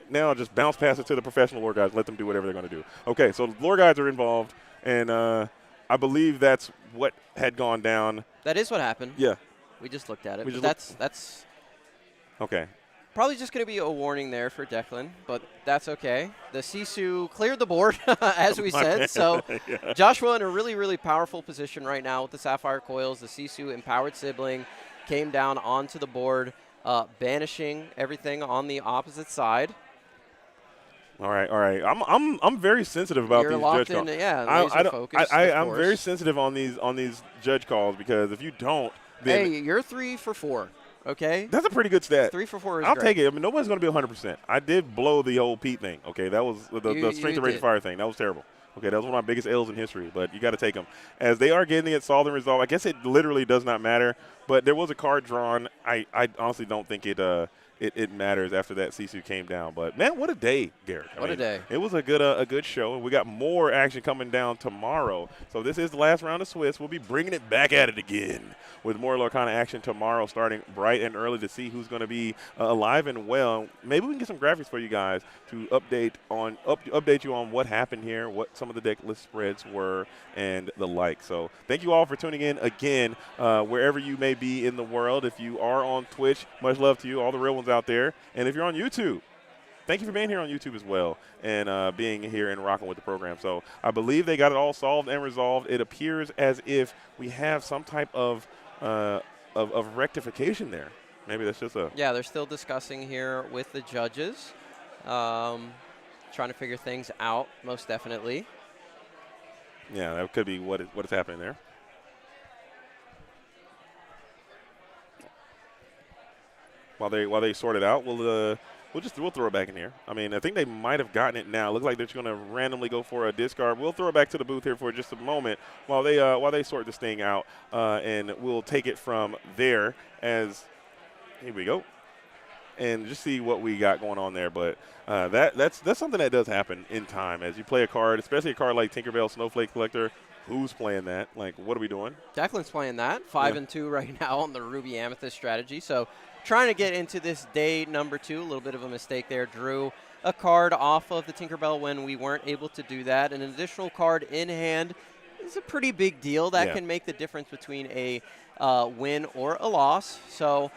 now just bounce past it to the professional lore guides. Let them do whatever they're going to do. Okay, so lore guides are involved, and I believe that's what had gone down.
That is what happened.
Yeah.
We just looked at it.
That's okay.
Probably just going to be a warning there for Declan, but that's okay. The Sisu cleared the board, as we said. So
yeah.
Joshua in a really, really powerful position right now with the Sapphire Coils. The Sisu empowered sibling came down onto the board, banishing everything on the opposite side.
All right. I'm very sensitive about
You're
these
locked
judge calls.
in, yeah, laser focus,
I'm very sensitive on these judge calls, because if you don't, then
hey, you're 3 for 4. Okay,
that's a pretty good stat.
3 for 4 is
I'll
great.
take it. I mean, nobody's going to be 100%. I did blow the whole Pete thing. Okay, that was the strength of rage fire thing. That was terrible. Okay, that was one of my biggest L's in history. But you got to take them as they are getting it solved and resolved. I guess it literally does not matter But there was a card drawn. I honestly don't think it matters after that CCQ came down. But, man, what a day, Garrett.
What a day.
It was a good show, and we got more action coming down tomorrow. So this is the last round of Swiss. We'll be bringing it back at it again with more Lorcana action tomorrow, starting bright and early to see who's going to be alive and well. Maybe we can get some graphics for you guys to update you on what happened here, what some of the deck list spreads were, and the like. So thank you all for tuning in again, wherever you may be in the world. If you are on Twitch, much love to you, all the real ones out there. And if you're on YouTube, thank you for being here on YouTube as well and being here and rocking with the program. So I believe they got it all solved and resolved. It appears as if we have some type of rectification there. Maybe that's just a –
Yeah, they're still discussing here with the judges, trying to figure things out, most definitely.
Yeah, that could be what is happening there. While they sort it out, we'll throw it back in here. I mean, I think they might have gotten it now. It looks like they're just going to randomly go for a discard. We'll throw it back to the booth here for just a moment while they sort this thing out, and we'll take it from there. As here we go, and just see what we got going on there. But that's something that does happen in time as you play a card, especially a card like Tinkerbell Snowflake Collector. Who's playing that? Like, what are we doing?
Declan's playing that. 5-2 right now on the Ruby Amethyst strategy. So trying to get into this day number 2. A little bit of a mistake there. Drew a card off of the Tinkerbell when we weren't able to do that. An additional card in hand is a pretty big deal. That can make the difference between a win or a loss. So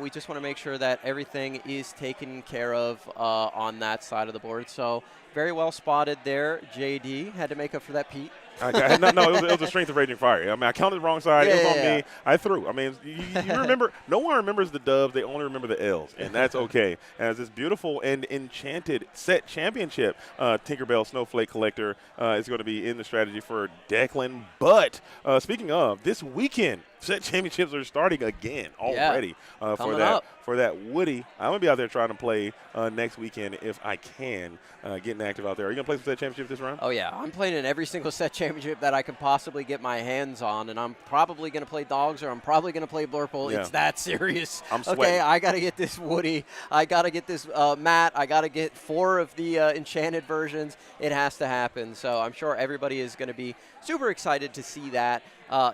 we just want to make sure that everything is taken care of on that side of the board. So very well spotted there. JD had to make up for that, Pete.
No, it was a Strength of Raging Fire. I mean, I counted the wrong side. It was on me. I threw. I mean, you remember, no one remembers the dubs. They only remember the L's, and that's okay. As this beautiful and enchanted set championship, Tinkerbell Snowflake Collector is going to be in the strategy for Declan. But speaking of, this weekend, set championships are starting again already for that Woody. I'm going to be out there trying to play next weekend if I can, getting active out there. Are you going to play some set championships this round?
Oh, yeah. I'm playing in every single set championship that I could possibly get my hands on, and I'm probably going to play Dogs or I'm probably going to play Blurple. Yeah. It's that serious.
I'm sweating.
Okay, I got to get this Woody. I got to get this Matt. I got to get 4 of the enchanted versions. It has to happen. So I'm sure everybody is going to be super excited to see that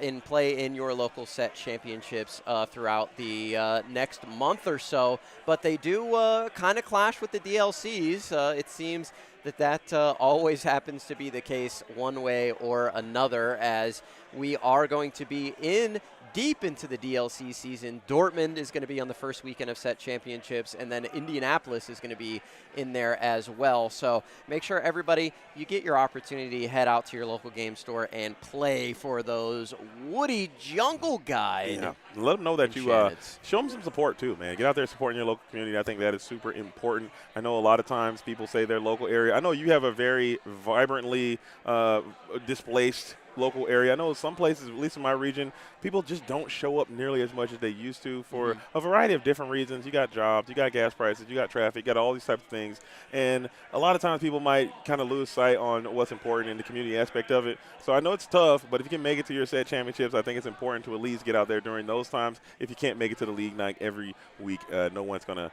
in play in your local set championships throughout the next month or so. But they do kind of clash with the DLCs. It seems that always happens to be the case one way or another, as we are going to be deep into the DLC season. Dortmund is going to be on the first weekend of set championships, and then Indianapolis is going to be in there as well. So make sure everybody, you get your opportunity, head out to your local game store and play for those Woody Jungle Guide.
Yeah. Let them know that you show them some support too, man. Get out there supporting your local community. I think that is super important. I know a lot of times people say their local area. I know you have a very vibrantly displaced local area. I know some places, at least in my region, people just don't show up nearly as much as they used to for a variety of different reasons. You got jobs, you got gas prices, you got traffic, you got all these types of things. And a lot of times people might kind of lose sight on what's important in the community aspect of it. So I know it's tough, but if you can make it to your set championships, I think it's important to at least get out there during those times. If you can't make it to the league night every week, no one's going to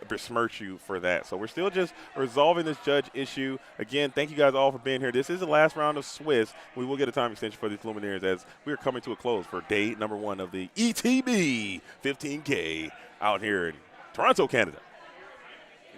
besmirch you for that. So we're still just resolving this judge issue. Again, thank you guys all for being here. This is the last round of Swiss. We will get a time extension for these Luminaires as we are coming to a close for day number 1 of the ETB 15K out here in Toronto, Canada.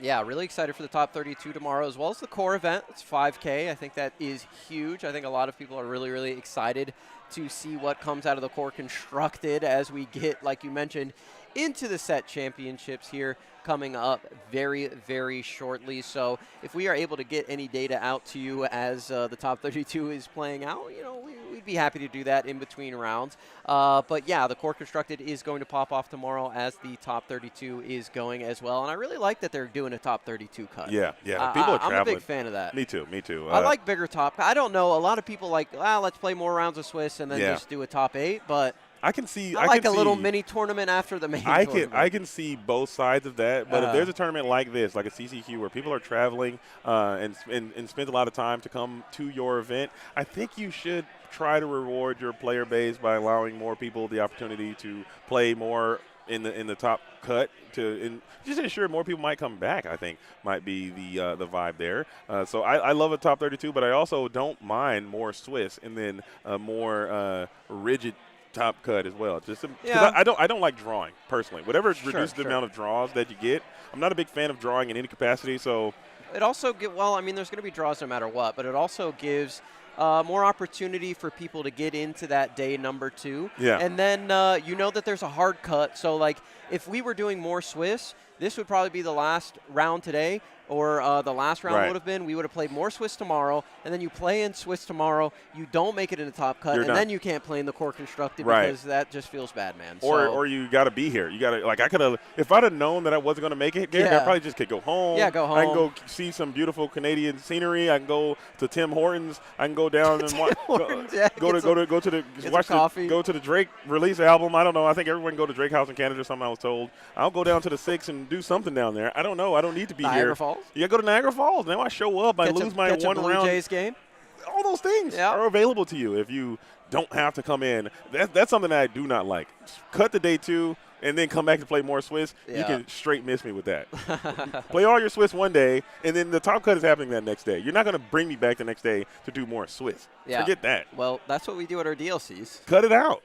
Yeah, really excited for the top 32 tomorrow, as well as the core event. It's 5K. I think that is huge. I think a lot of people are really, really excited to see what comes out of the core constructed as we get, like you mentioned, into the set championships here coming up very, very shortly. So if we are able to get any data out to you as the top 32 is playing out, we'd be happy to do that in between rounds. But yeah, the core constructed is going to pop off tomorrow as the top 32 is going as well. And I really like that they're doing a top 32 cut.
Yeah. People are traveling.
I'm a big fan of that.
Me too.
I like bigger top. I don't know. A lot of people like, let's play more rounds of Swiss and then just do a top 8. But
I can see.
I like a little mini tournament after the main tournament.
I can see both sides of that. But if there's a tournament like this, like a CCQ, where people are traveling and spend a lot of time to come to your event, I think you should try to reward your player base by allowing more people the opportunity to play more in the top cut to just ensure more people might come back. I think might be the vibe there. So I love a top 32, but I also don't mind more Swiss and then a more rigid top cut as well. Just because I don't like drawing personally. Whatever reduces the amount of draws that you get. I'm not a big fan of drawing in any capacity. So
it also there's going to be draws no matter what, but it also gives more opportunity for people to get into that day number 2.
Yeah.
And then that there's a hard cut. So, like, if we were doing more Swiss, this would probably be the last round today, or the last round would have been. We would have played more Swiss tomorrow, and then you play in Swiss tomorrow. You don't make it in the top cut, then you can't play in the core constructed because that just feels bad, man.
Or you got to be here. You got to, like, I could have, if I'd have known that I wasn't going to make it, I probably just could go home.
Yeah, go home.
I can go see some beautiful Canadian scenery. I can go to Tim Hortons. I can go down and go to the Drake release album. I don't know. I think everyone can go to Drake House in Canada or something, I was told. I'll go down to the 6 and do something down there. I don't know. I don't need to be
Niagara
here.
Falls?
Yeah, go to Niagara Falls. Now I show up. I lose my one
Blue
round.
Jays game.
All those things are available to you if you don't have to come in. That's something that I do not like. Cut the day 2 and then come back to play more Swiss. You can straight miss me with that. Play all your Swiss one day, and then the top cut is happening that next day. You're not going to bring me back the next day to do more Swiss. Forget that.
Well, that's what we do at our DLCs.
Cut it out.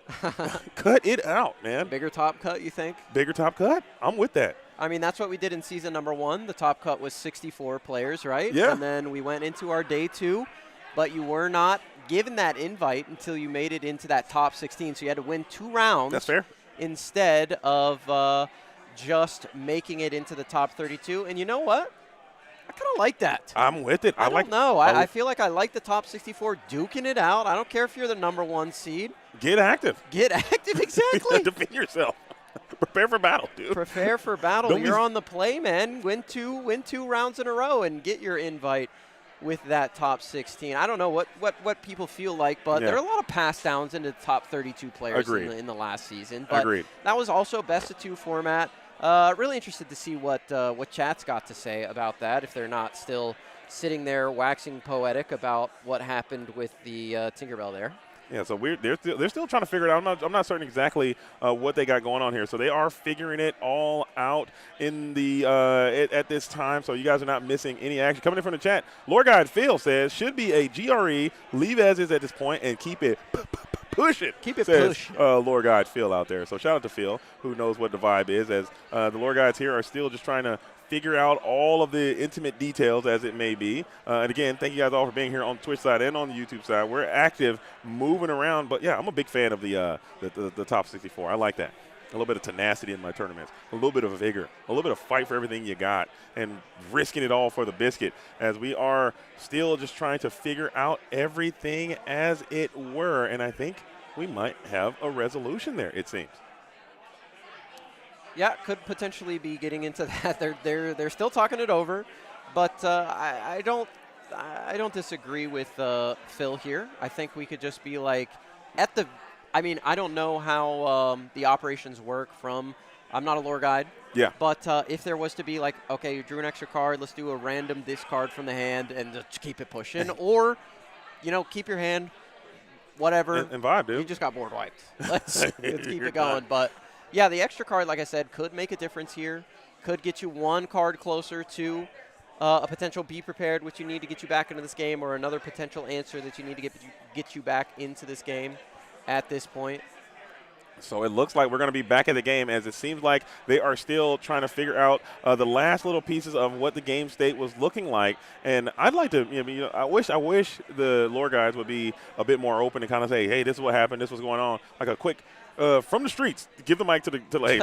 Cut it out, man.
Bigger top cut, you think?
Bigger top cut? I'm with that.
I mean, that's what we did in season number 1. The top cut was 64 players, right?
Yeah.
And then we went into our day 2, but you were not given that invite until you made it into that top 16. So you had to win 2 rounds.
That's fair.
Instead of just making it into the top 32. And you know what? I kind of like that.
I'm with it.
I feel like I like the top 64 duking it out. I don't care if you're the number 1 seed.
Get active.
Get active, exactly.
Defend yourself. Prepare for battle, dude.
Prepare for battle. You're on the play, man. Win two rounds in a row and get your invite with that top 16. I don't know what people feel like, but there are a lot of pass downs into the top 32 players in the last season. But that was also best of 2 format. Really interested to see what chat's got to say about that, if they're not still sitting there waxing poetic about what happened with the Tinkerbell there.
Yeah, so they're still trying to figure it out. I'm not certain exactly what they got going on here. So they are figuring it all out in the at this time. So you guys are not missing any action. Coming in from the chat, Lord Guide Phil says should be a GRE, leave as is at this point, and keep it push it.
Keep it
says,
push.
Lord Guide Phil out there. So shout out to Phil, who knows what the vibe is, as the Lord Guides here are still just trying to figure out all of the intimate details as it may be. And again, thank you guys all for being here on the Twitch side and on the YouTube side. We're active, moving around. But yeah, I'm a big fan of the top 64. I like that. A little bit of tenacity in my tournaments, a little bit of vigor, a little bit of fight for everything you got, and risking it all for the biscuit, as we are still just trying to figure out everything as it were. And I think we might have a resolution there, it seems.
Yeah, could potentially be getting into that. They're still talking it over, but I don't disagree with Phil here. I think we could just be like I mean, I don't know how the operations work from. I'm not a lore guide.
Yeah.
But if there was to be like, okay, you drew an extra card, let's do a random discard from the hand and just keep it pushing, or keep your hand, whatever.
And vibe, dude.
You just got board wiped. Let's keep it going, but. Yeah, the extra card, like I said, could make a difference here. Could get you 1 card closer to a potential be prepared, which you need to get you back into this game, or another potential answer that you need to get you back into this game at this point.
So it looks like we're going to be back in the game, as it seems like they are still trying to figure out the last little pieces of what the game state was looking like. And I'd like to, I wish the lore guides would be a bit more open and kind of say, hey, this is what happened, this was going on, like a quick. From the streets, give the mic to hey,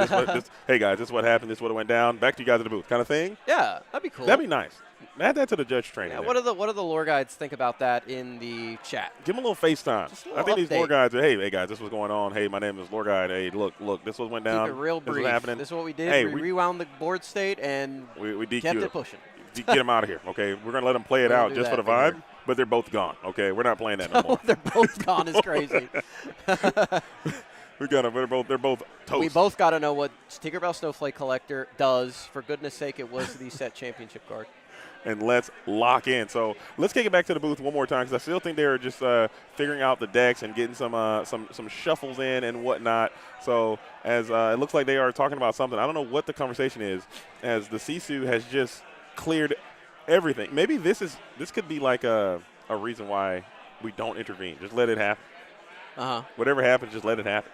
hey guys, this is what happened, this is what went down, back to you guys at the booth, kind of thing.
Yeah, that'd be cool.
That'd be nice. Add that to the judge training.
Yeah, what do the lore guides think about that in the chat?
Give them a little FaceTime. I think these lore guides are, hey guys, this was going on. Hey, my name is Lore Guide. Hey, look, this was went down.
Keep it real brief.
This was happening.
This is what we did.
Hey,
we rewound the board state and
we
kept it pushing.
Get them out of here, okay? We're going to let them play it out just for the vibe, but they're both gone, okay? We're not playing that no more.
They're both gone is crazy.
They're both toast.
We both got to know what Tinkerbell Snowflake Collector does. For goodness sake, it was the set championship card.
and let's lock in. So let's kick it back to the booth one more time because I still think they're just figuring out the decks and getting some shuffles in and whatnot. So as it looks like they are talking about something. I don't know what the conversation is, as the Sisu has just cleared everything. Maybe this could be like a reason why we don't intervene. Just let it happen. Whatever happens, just let it happen.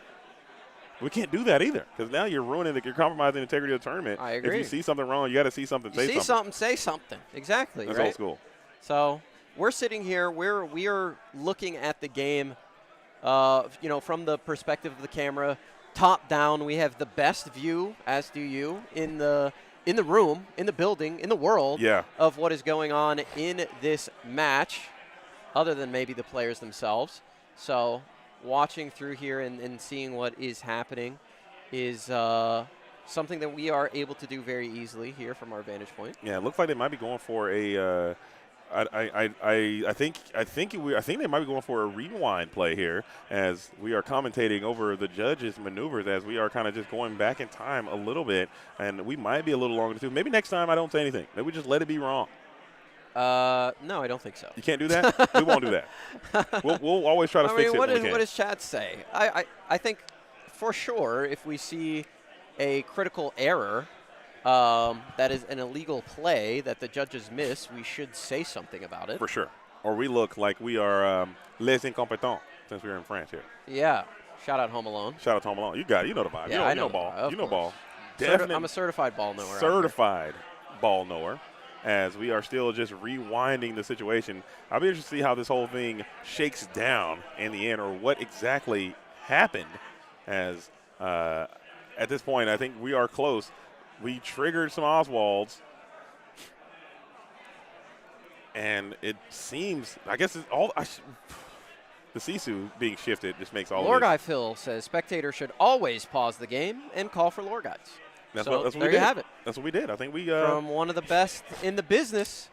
We can't do that either because now you're you're compromising the integrity of the tournament.
I agree.
If you see something wrong, you got to see something, say something.
Say something. Exactly.
That's
right?
old school.
So we're sitting here. We are looking at the game, from the perspective of the camera, top down. We have the best view, as do you, in the room, in the building, in the world of what is going on in this match, other than maybe the players themselves. So watching through here and seeing what is happening is something that we are able to do very easily here from our vantage point.
Yeah, it looks like they might be going for a. I think they might be going for a rewind play here, as we are commentating over the judges' maneuvers, as we are kind of just going back in time a little bit, and we might be a little longer too. Maybe next time I don't say anything. Maybe we just let it be wrong.
No, I don't think so.
You can't do that? We won't do that. We'll always try to fix it.
What does chat say? I think for sure if we see a critical error that is an illegal play that the judges miss, we should say something about it.
For sure. Or we look like we are les incompetents since we're in France here.
Yeah. Shout out Home Alone.
Shout out to Home Alone. You got it. You know the vibe.
Yeah,
I
know
ball. You know ball.
I'm a certified ball knower.
Certified ball knower. As we are still just rewinding the situation. I'll be interested to see how this whole thing shakes down in the end, or what exactly happened. As at this point, I think we are close. We triggered some Oswalds, and it seems, I guess it's all the Sisu being shifted just makes all
Lore
of this.
Guy Phil says spectators should always pause the game and call for Lore Guides.
That's
so
what
there
we
you
did.
have it.
That's what we did. I think we
from one of the best in the business.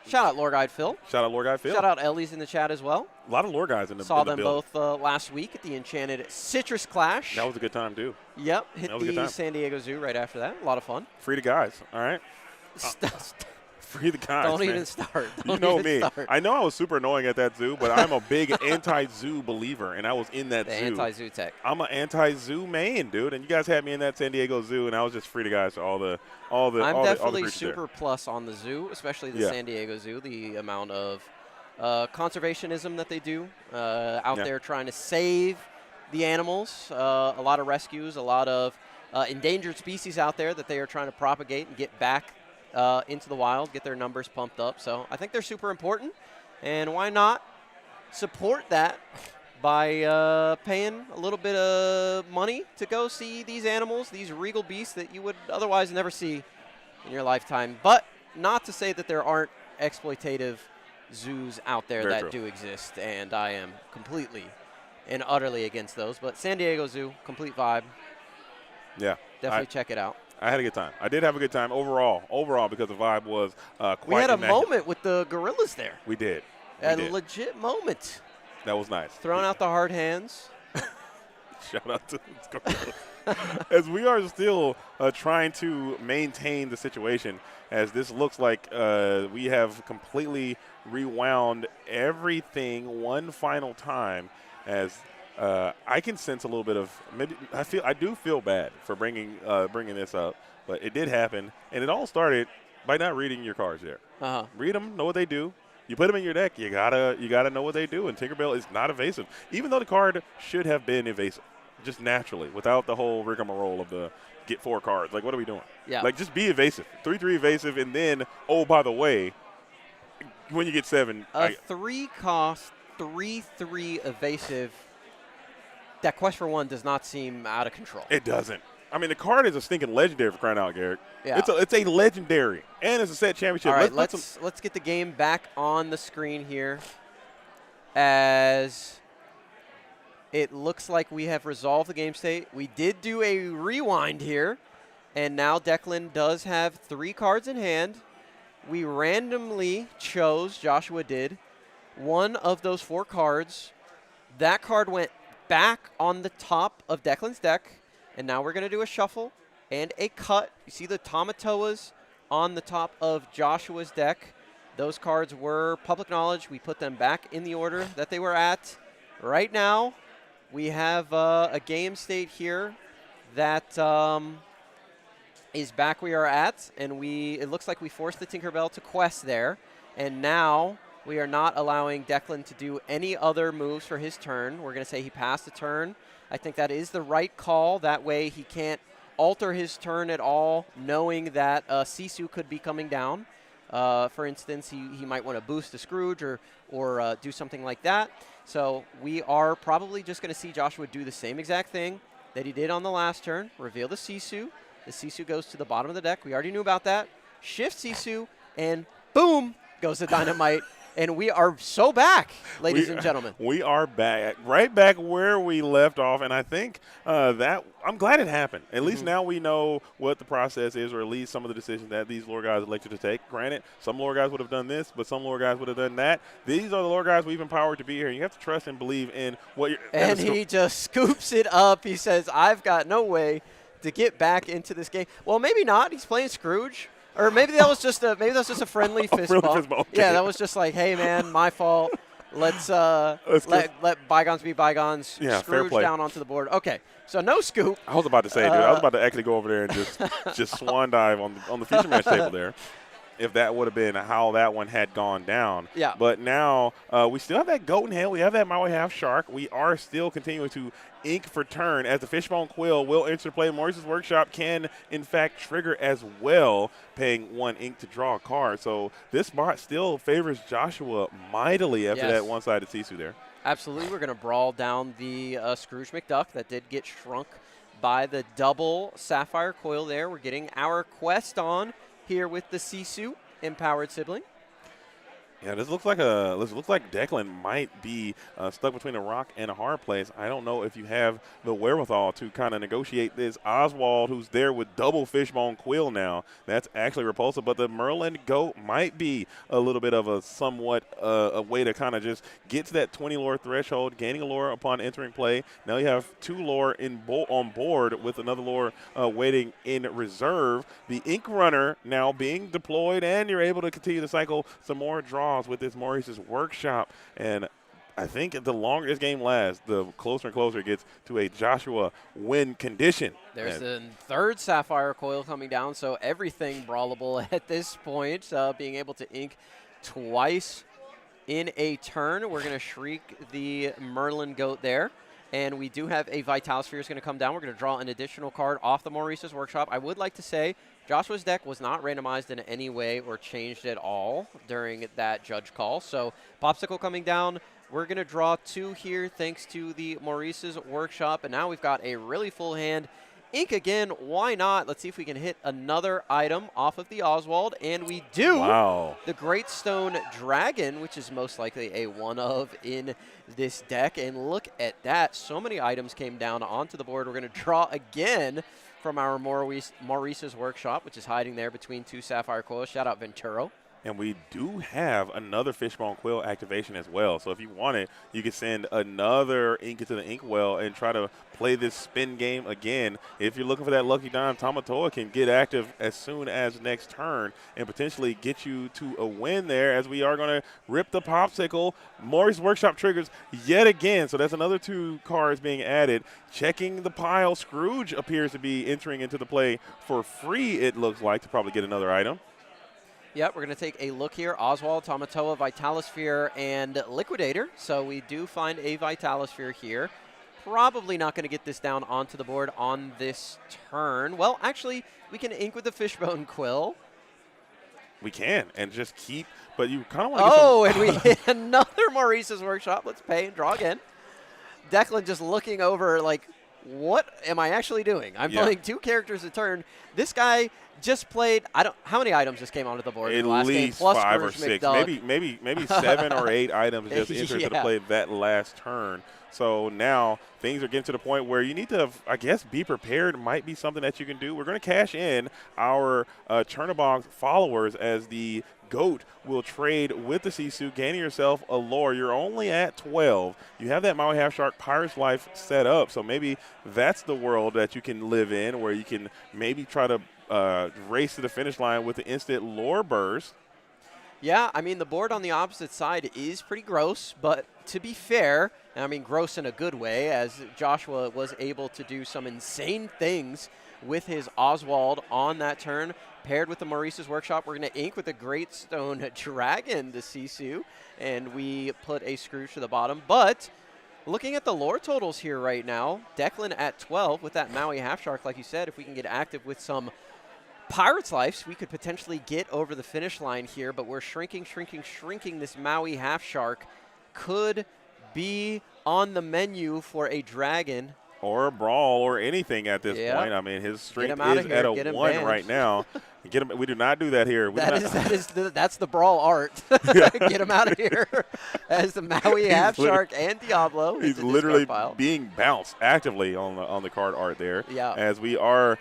Shout out Lore Guide Phil.
Shout out Lore Guide Phil.
Shout out Ellie's in the chat as well.
A lot of Lore Guys in the
Saw
in the
them
building.
both last week at the Enchanted Citrus Clash.
That was a good time too.
Yep, hit
that was a good
the
time.
San Diego Zoo right after that. A lot of fun.
Free the guys. All right. Free the guys.
Don't
man.
even start.
You know me. I know I was super annoying at that zoo, but I'm a big anti-zoo believer, and I was in that zoo.
Anti-zoo tech.
I'm an anti-zoo man, dude, and you guys had me in that San Diego Zoo, and I was just free the guys to all the
I'm definitely
creatures
super
there.
plus on the zoo, especially the San Diego Zoo. The amount of conservationism that they do out there trying to save the animals. A lot of rescues, a lot of endangered species out there that they are trying to propagate and get back into the wild, get their numbers pumped up. So I think they're super important, and why not support that by paying a little bit of money to go see these animals, these regal beasts that you would otherwise never see in your lifetime. But not to say that there aren't exploitative zoos out there that do exist, and I am completely and utterly against those. But San Diego Zoo, complete vibe.
Yeah.
Definitely check it out.
I had a good time. I did have a good time overall because the vibe was quite
We had a
immaculate.
moment with the gorillas there.
We did.
A legit moment.
That was nice.
Throwing out the hard hands.
Shout out to the gorillas. As we are still trying to maintain the situation, as this looks like we have completely rewound everything one final time, as I can sense a little bit of I do feel bad for bringing this up, but it did happen, and it all started by not reading your cards there. Read them, know what they do. You put them in your deck, you gotta know what they do, and Tinkerbell is not evasive, even though the card should have been evasive, just naturally, without the whole rigmarole of the get 4 cards. Like, what are we doing?
Yeah.
Like, just be evasive. 3/3 evasive, and then, oh, by the way, when you get 7,
A 3-cost, 3/3 evasive. That Quest for One does not seem out of control.
It doesn't. I mean, the card is a stinking legendary, for crying out, Garrett.
Yeah.
It's a legendary, and it's a set championship.
All right, let's get the game back on the screen here, as it looks like we have resolved the game state. We did do a rewind here, and now Declan does have 3 cards in hand. We randomly chose, Joshua did, one of those 4 cards. That card went back on the top of Declan's deck, and now we're going to do a shuffle and a cut. You see the Tamatoas on the top of Joshua's deck. Those cards were public knowledge. We put them back in the order that they were at. Right now, we have a game state here that is back where we are at, and it looks like we forced the Tinkerbell to quest there, and now we are not allowing Declan to do any other moves for his turn. We're going to say he passed the turn. I think that is the right call. That way he can't alter his turn at all, knowing that Sisu could be coming down. For instance, he might want to boost the Scrooge or do something like that. So we are probably just going to see Joshua do the same exact thing that he did on the last turn, reveal the Sisu. The Sisu goes to the bottom of the deck. We already knew about that. Shift Sisu, and boom, goes the Dynamite. And we are so back, ladies and gentlemen.
We are back, right back where we left off, and I think that I'm glad it happened. At least now we know what the process is, or at least some of the decisions that these lore guys elected to take. Granted, some lore guys would have done this, but some lore guys would have done that. These are the lore guys we've empowered to be here. You have to trust and believe in what you're.
And he just scoops it up. He says, "I've got no way to get back into this game." Well, maybe not. He's playing Scrooge. Or maybe that was just a friendly fist bump.
Okay.
Yeah, that was just like, hey man, my fault. Let's let bygones be bygones.
Yeah, fair
Scrooge
play.
down onto the board. Okay, so no scoop.
I was about to say, dude. I was about to actually go over there and just swan dive on the feature match table there. If that would have been how that one had gone down.
Yeah.
But now we still have that goat in hell. We have that Maui half shark. We are still continuing to ink for turn as the Fishbone Quill will enter play. Maurice's Workshop can, in fact, trigger as well, paying 1 ink to draw a card. So this spot still favors Joshua mightily after that one-sided Sisu there.
Absolutely. We're going to brawl down the Scrooge McDuck that did get shrunk by the double Sapphire Coil there. We're getting our quest on here with the Sisu empowered sibling.
Yeah, this looks like Declan might be stuck between a rock and a hard place. I don't know if you have the wherewithal to kind of negotiate this. Oswald, who's there with double Fishbone Quill now, that's actually repulsive. But the Merlin Goat might be a little bit of a somewhat a way to kind of just get to that 20 lore threshold, gaining a lore upon entering play. Now you have 2 lore on board with another lore waiting in reserve. The Ink Runner now being deployed, and you're able to continue to cycle some more draws with this Maurice's Workshop. And I think the longer this game lasts, the closer and closer it gets to a Joshua win condition.
There's the third Sapphire Coil coming down, so everything brawlable at this point. Being able to ink twice in a turn. We're going to shriek the Merlin Goat there. And we do have a Vital Sphere is going to come down. We're going to draw an additional card off the Maurice's Workshop. I would like to say Joshua's deck was not randomized in any way or changed at all during that judge call. So Popsicle coming down. We're going to draw 2 here thanks to the Maurice's Workshop. And now we've got a really full hand. Ink again, why not? Let's see if we can hit another item off of the Oswald. And we do.
Wow.
The Great Stone Dragon, which is most likely a one of in this deck. And look at that. So many items came down onto the board. We're going to draw again from our Maurice's Workshop, which is hiding there between 2 Sapphire Coils. Shout out Venturo.
And we do have another Fishbone Quill activation as well. So if you want it, you can send another ink into the inkwell and try to play this spin game again. If you're looking for that lucky dime, Tamatoa can get active as soon as next turn and potentially get you to a win there, as we are going to rip the Popsicle. Maurice's Workshop triggers yet again. So that's another 2 cards being added. Checking the pile, Scrooge appears to be entering into the play for free, it looks like, to probably get another item.
Yep, we're going to take a look here. Oswald, Tamatoa, Vitalosphere, and Liquidator. So we do find a Vitalosphere here. Probably not going to get this down onto the board on this turn. Well, actually, we can ink with the Fishbone Quill.
We can, and just keep, but you kind of want to get
Oh, and we hit another Maurice's Workshop. Let's pay and draw again. Declan just looking over like, what am I actually doing? I'm playing 2 characters a turn. This guy just played, how many items just came onto the board in the last game?
At least
Plus
5 or
Scrooge
6,
McDuck.
maybe 7 or 8 items just entered to the play that last turn. So now things are getting to the point where you need to, I guess, be prepared. Might be something that you can do. We're going to cash in our Chernobog followers as the Goat will trade with the Sisu, gaining yourself a lore. You're only at 12. You have that Maui Half Shark Pirate's Life set up, so maybe that's the world that you can live in, where you can maybe try to race to the finish line with the instant lore burst.
Yeah, I mean, the board on the opposite side is pretty gross, but to be fair, and I mean gross in a good way, as Joshua was able to do some insane things with his Oswald on that turn, paired with the Maurice's Workshop. We're going to ink with a Great Stone Dragon to Sisu, and we put a Scrooge to the bottom. But looking at the lore totals here right now, Declan at 12 with that Maui Half Shark, like you said, if we can get active with some Pirates Lives, we could potentially get over the finish line here, but we're shrinking. This Maui Half Shark could be on the menu for a Dragon.
Or a Brawl or anything at this point. I mean, his strength is at a 1 right now. Get him. We do not do that here.
That's the Brawl art. Get him out of here. As the Maui Half Shark and Diablo.
He's literally being bounced actively on the card art there.
Yeah.
As we are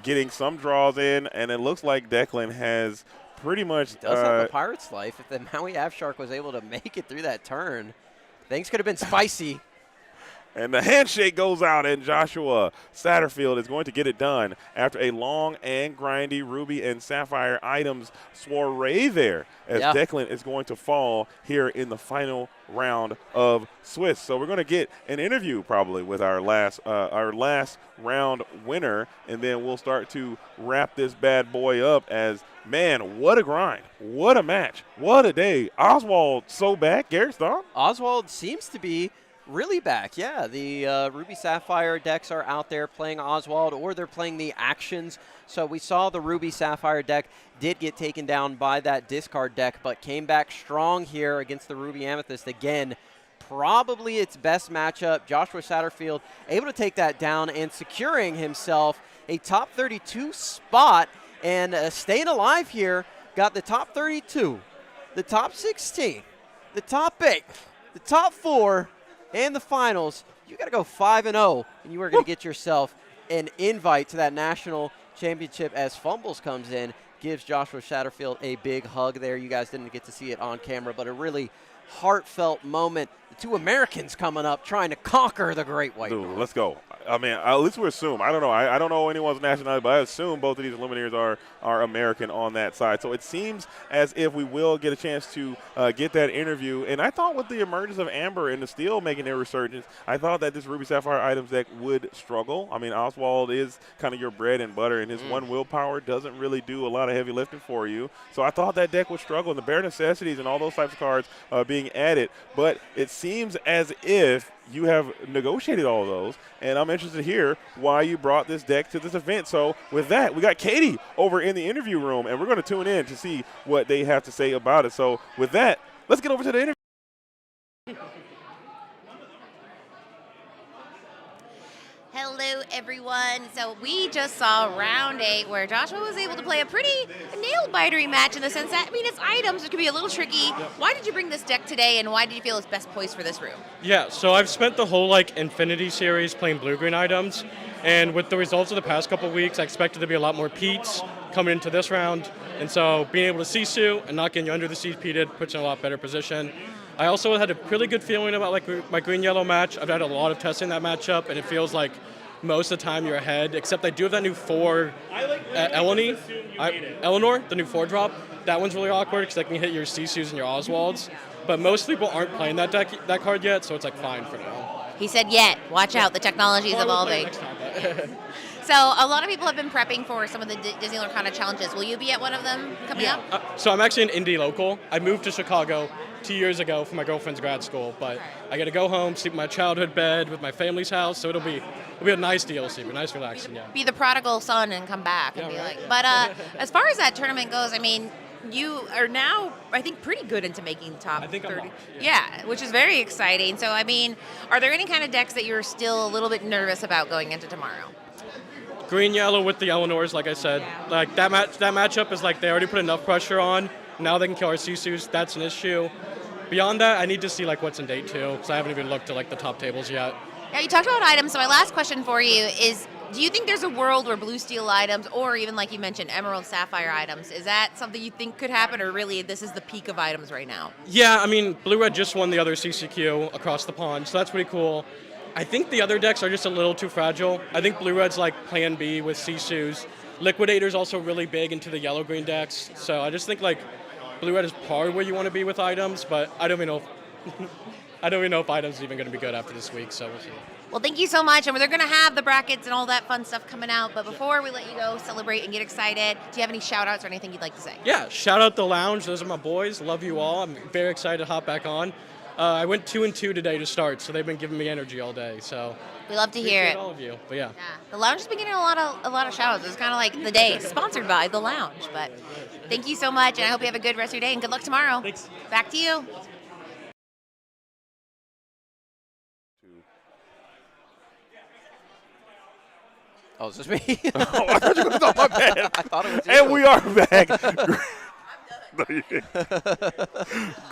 getting some draws in, and it looks like Declan has pretty much.
He does have a Pirate's Life. If the Maui Half Shark was able to make it through that turn, things could have been spicy.
And the handshake goes out, and Joshua Satterfield is going to get it done after a long and grindy Ruby and Sapphire items soiree there, as Declan is going to fall here in the final round of Swiss. So we're going to get an interview probably with our last round winner, and then we'll start to wrap this bad boy up as, man, what a grind. What a match. What a day. Oswald so back. Garrett Stahl?
Oswald seems to be really back, yeah. The Ruby Sapphire decks are out there playing Oswald, or they're playing the actions. So we saw the Ruby Sapphire deck did get taken down by that discard deck, but came back strong here against the Ruby Amethyst. Again, probably its best matchup. Joshua Satterfield able to take that down and securing himself a top 32 spot, and staying alive here. Got the top 32, the top 16, the top 8, the top 4, and the finals. You got to go 5-0, and you are going to get yourself an invite to that national championship as Fumbles comes in, gives Joshua Satterfield a big hug there. You guys didn't get to see it on camera, but a really heartfelt moment. The two Americans coming up trying to conquer the Great White.
Dude, let's go. I mean, at least we assume. I don't know. I don't know anyone's nationality, but I assume both of these Eliminators are American on that side. So it seems as if we will get a chance to get that interview. And I thought with the emergence of Amber and the Steel making their resurgence, I thought that this Ruby Sapphire items deck would struggle. I mean, Oswald is kind of your bread and butter, and his one willpower doesn't really do a lot of heavy lifting for you. So I thought that deck would struggle, and the Bare Necessities and all those types of cards being added. But it seems as if you have negotiated all of those, and I'm interested to hear why you brought this deck to this event. So with that, we got Katie over in the interview room, and we're going to tune in to see what they have to say about it. So with that, let's get over to the interview.
Hello, everyone. So we just saw round 8 where Joshua was able to play a pretty nail-bitery match in the sense that, I mean, it's items. It could be a little tricky. Yep. Why did you bring this deck today, and why did you feel it's best poised for this room?
Yeah, so I've spent the whole, Infinity series playing blue-green items, and with the results of the past couple weeks, I expected to be a lot more Peets coming into this round, and so being able to Sisu and not getting under the Siege Peated puts you in a lot better position. I also had a really good feeling about my green-yellow match. I've had a lot of testing that matchup, and it feels like most of the time you're ahead, except I do have that new 4 Eleanor, the new 4-drop. That one's really awkward because I can hit your Sisus and your Oswalds. But most people aren't playing that card yet, so it's fine for now.
He said yet. Watch out, the technology is evolving. So a lot of people have been prepping for some of the Disney Lorcana challenges. Will you be at one of them coming up?
So I'm actually an indie local. I moved to Chicago 2 years ago for my girlfriend's grad school, but I got to go home, sleep in my childhood bed with my family's house, so it'll be a nice DLC, a nice relaxing, yeah.
Be the prodigal son and come back and be right. But as far as that tournament goes, I mean, you are now, I think, pretty good into making top 30. Yeah, which is very exciting. So, I mean, are there any kind of decks that you're still a little bit nervous about going into tomorrow?
Green yellow with the Eleanors, like I said. That matchup is they already put enough pressure on. Now they can kill our Sisus. That's an issue. Beyond that, I need to see what's in day 2 because I haven't even looked at the top tables yet.
Yeah, you talked about items, so my last question for you is, do you think there's a world where blue steel items, or even like you mentioned, emerald sapphire items, is that something you think could happen, or really this is the peak of items right now?
Yeah, I mean, blue-red just won the other CCQ across the pond, so that's pretty cool. I think the other decks are just a little too fragile. I think blue-red's plan B with Sisus. Liquidator's also really big into the yellow-green decks. So I just think like blue-red is probably where you want to be with items, but I don't even know if I don't even know if items are even going to be good after this week, so we'll see.
Well, thank you so much. And they're going to have the brackets and all that fun stuff coming out. But before we let you go celebrate and get excited, do you have any shout-outs or anything you'd like to say?
Yeah, shout out the lounge. Those are my boys. Love you all. I'm very excited to hop back on. I went 2-2 today to start, so they've been giving me energy all day. So
we love to hear
appreciate
it.
all of you. But yeah.
The lounge has been getting a lot of shout-outs. It's kind of like the day, sponsored by the lounge. But thank you so much, and I hope you have a good rest of your day, and good luck tomorrow.
Thanks.
Back to you.
Oh, is this me?
Oh, I thought you were going to talk about that.
I thought it was you.
And we are back.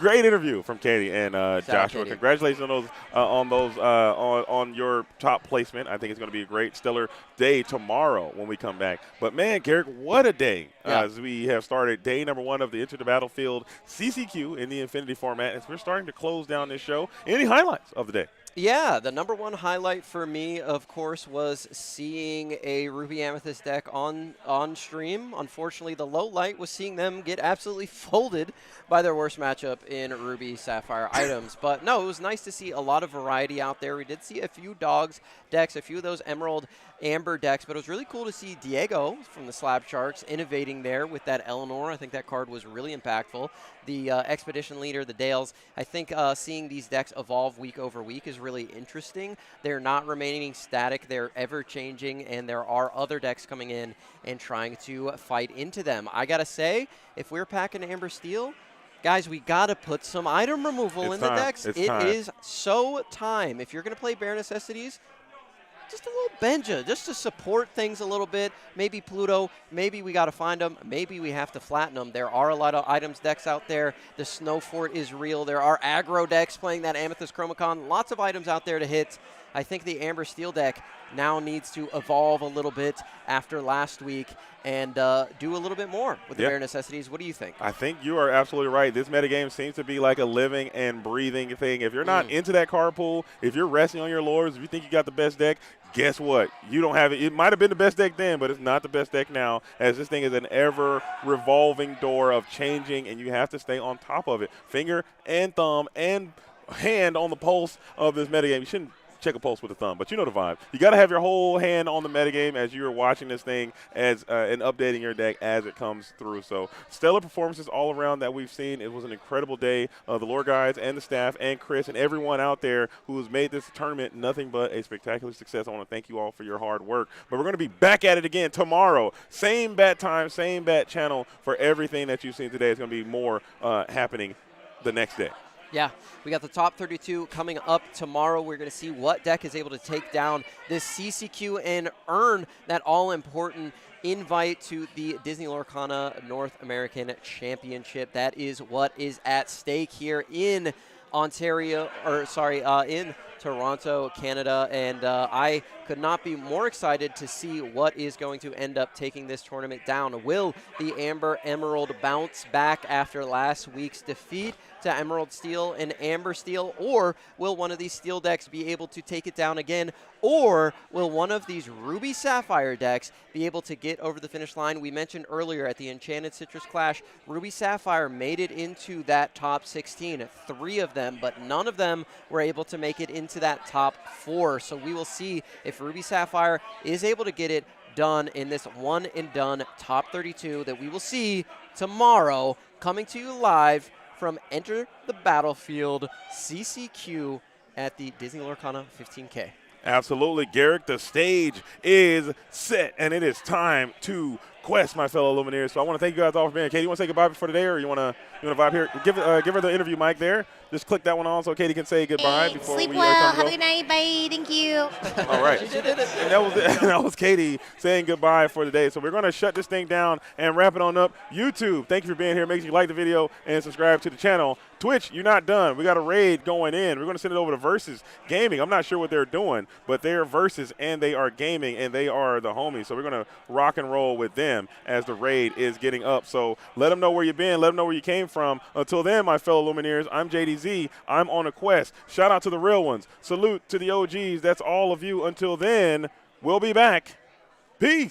Great interview from Katie and Joshua.
Katie.
Congratulations on those on your top placement. I think it's going to be a great stellar day tomorrow when we come back. But man, Garrick, what a day as we have started day number 1 of the Enter the Battlefield CCQ in the Infinity format. As we're starting to close down this show. Any highlights of the day?
Yeah, the number 1 highlight for me, of course, was seeing a Ruby Amethyst deck on stream. Unfortunately, the low light was seeing them get absolutely folded by their worst matchup in Ruby Sapphire items. But no, it was nice to see a lot of variety out there. We did see a few Dogs decks, a few of those Emerald Amber decks, but it was really cool to see Diego from the Slab Sharks innovating there with that Eleanor. I think that card was really impactful. The Expedition Leader, the Dales, I think seeing these decks evolve week over week is really interesting. They're not remaining static. They're ever-changing, and there are other decks coming in and trying to fight into them. I got to say, if we're packing Amber Steel, guys, we got to put some item removal in the decks. It is so time. If you're going to play Bare Necessities, just a little Benja, just to support things a little bit. Maybe Pluto, maybe we got to find them, maybe we have to flatten them. There are a lot of items decks out there. The Snow Fort is real. There are aggro decks playing that Amethyst Chromacon. Lots of items out there to hit. I think the Amber Steel deck now needs to evolve a little bit after last week and do a little bit more with the Bare Necessities. What do you think?
I think you are absolutely right. This metagame seems to be like a living and breathing thing. If you're not into that card pool, if you're resting on your laurels, if you think you got the best deck, guess what? You don't have it. It might have been the best deck then, but it's not the best deck now, as this thing is an ever-revolving door of changing, and you have to stay on top of it. Finger and thumb and hand on the pulse of this metagame. You shouldn't check a pulse with a thumb, but you know the vibe. You got to have your whole hand on the metagame as you're watching this thing and updating your deck as it comes through. So stellar performances all around that we've seen. It was an incredible day. The lore guys and the staff and Chris and everyone out there who has made this tournament nothing but a spectacular success. I want to thank you all for your hard work. But we're going to be back at it again tomorrow. Same bat time, same bat channel for everything that you've seen today. It's going to be more happening the next day.
Yeah, we got the top 32 coming up tomorrow. We're going to see what deck is able to take down this CCQ and earn that all-important invite to the Disney Lorcana North American Championship. That is what is at stake here in in Toronto, Canada, and I could not be more excited to see what is going to end up taking this tournament down. Will the Amber Emerald bounce back after last week's defeat to Emerald Steel and Amber Steel, or will one of these Steel decks be able to take it down again, or will one of these Ruby Sapphire decks be able to get over the finish line? We mentioned earlier at the Enchanted Citrus Clash, Ruby Sapphire made it into that top 16, 3 of them, but none of them were able to make it into that top 4. So we will see if Ruby Sapphire is able to get it done in this one and done top 32 that we will see tomorrow, coming to you live from Enter the Battlefield CCQ at the Disney Lorcana 15K.
Absolutely, Garrick. The stage is set, and it is time to quest, my fellow Lumineers. So I want to thank you guys all for being here. Katie, you want to say goodbye for today, or you want to vibe here? Give her the interview mic there. Just click that one on so Katie can say goodbye before
sleep
we
well.
come
Have a good night. Bye. Thank you.
All right. And that was Katie saying goodbye for today. So we're going to shut this thing down and wrap it on up. YouTube, thank you for being here. Make sure you like the video and subscribe to the channel. Twitch, you're not done. We got a raid going in. We're going to send it over to Versus Gaming. I'm not sure what they're doing, but they're Versus and they are gaming and they are the homies. So we're going to rock and roll with them as the raid is getting up. So let them know where you've been. Let them know where you came from. Until then, my fellow Lumineers, I'm JDZ. I'm on a quest. Shout out to the real ones. Salute to the OGs. That's all of you. Until then, we'll be back. Peace.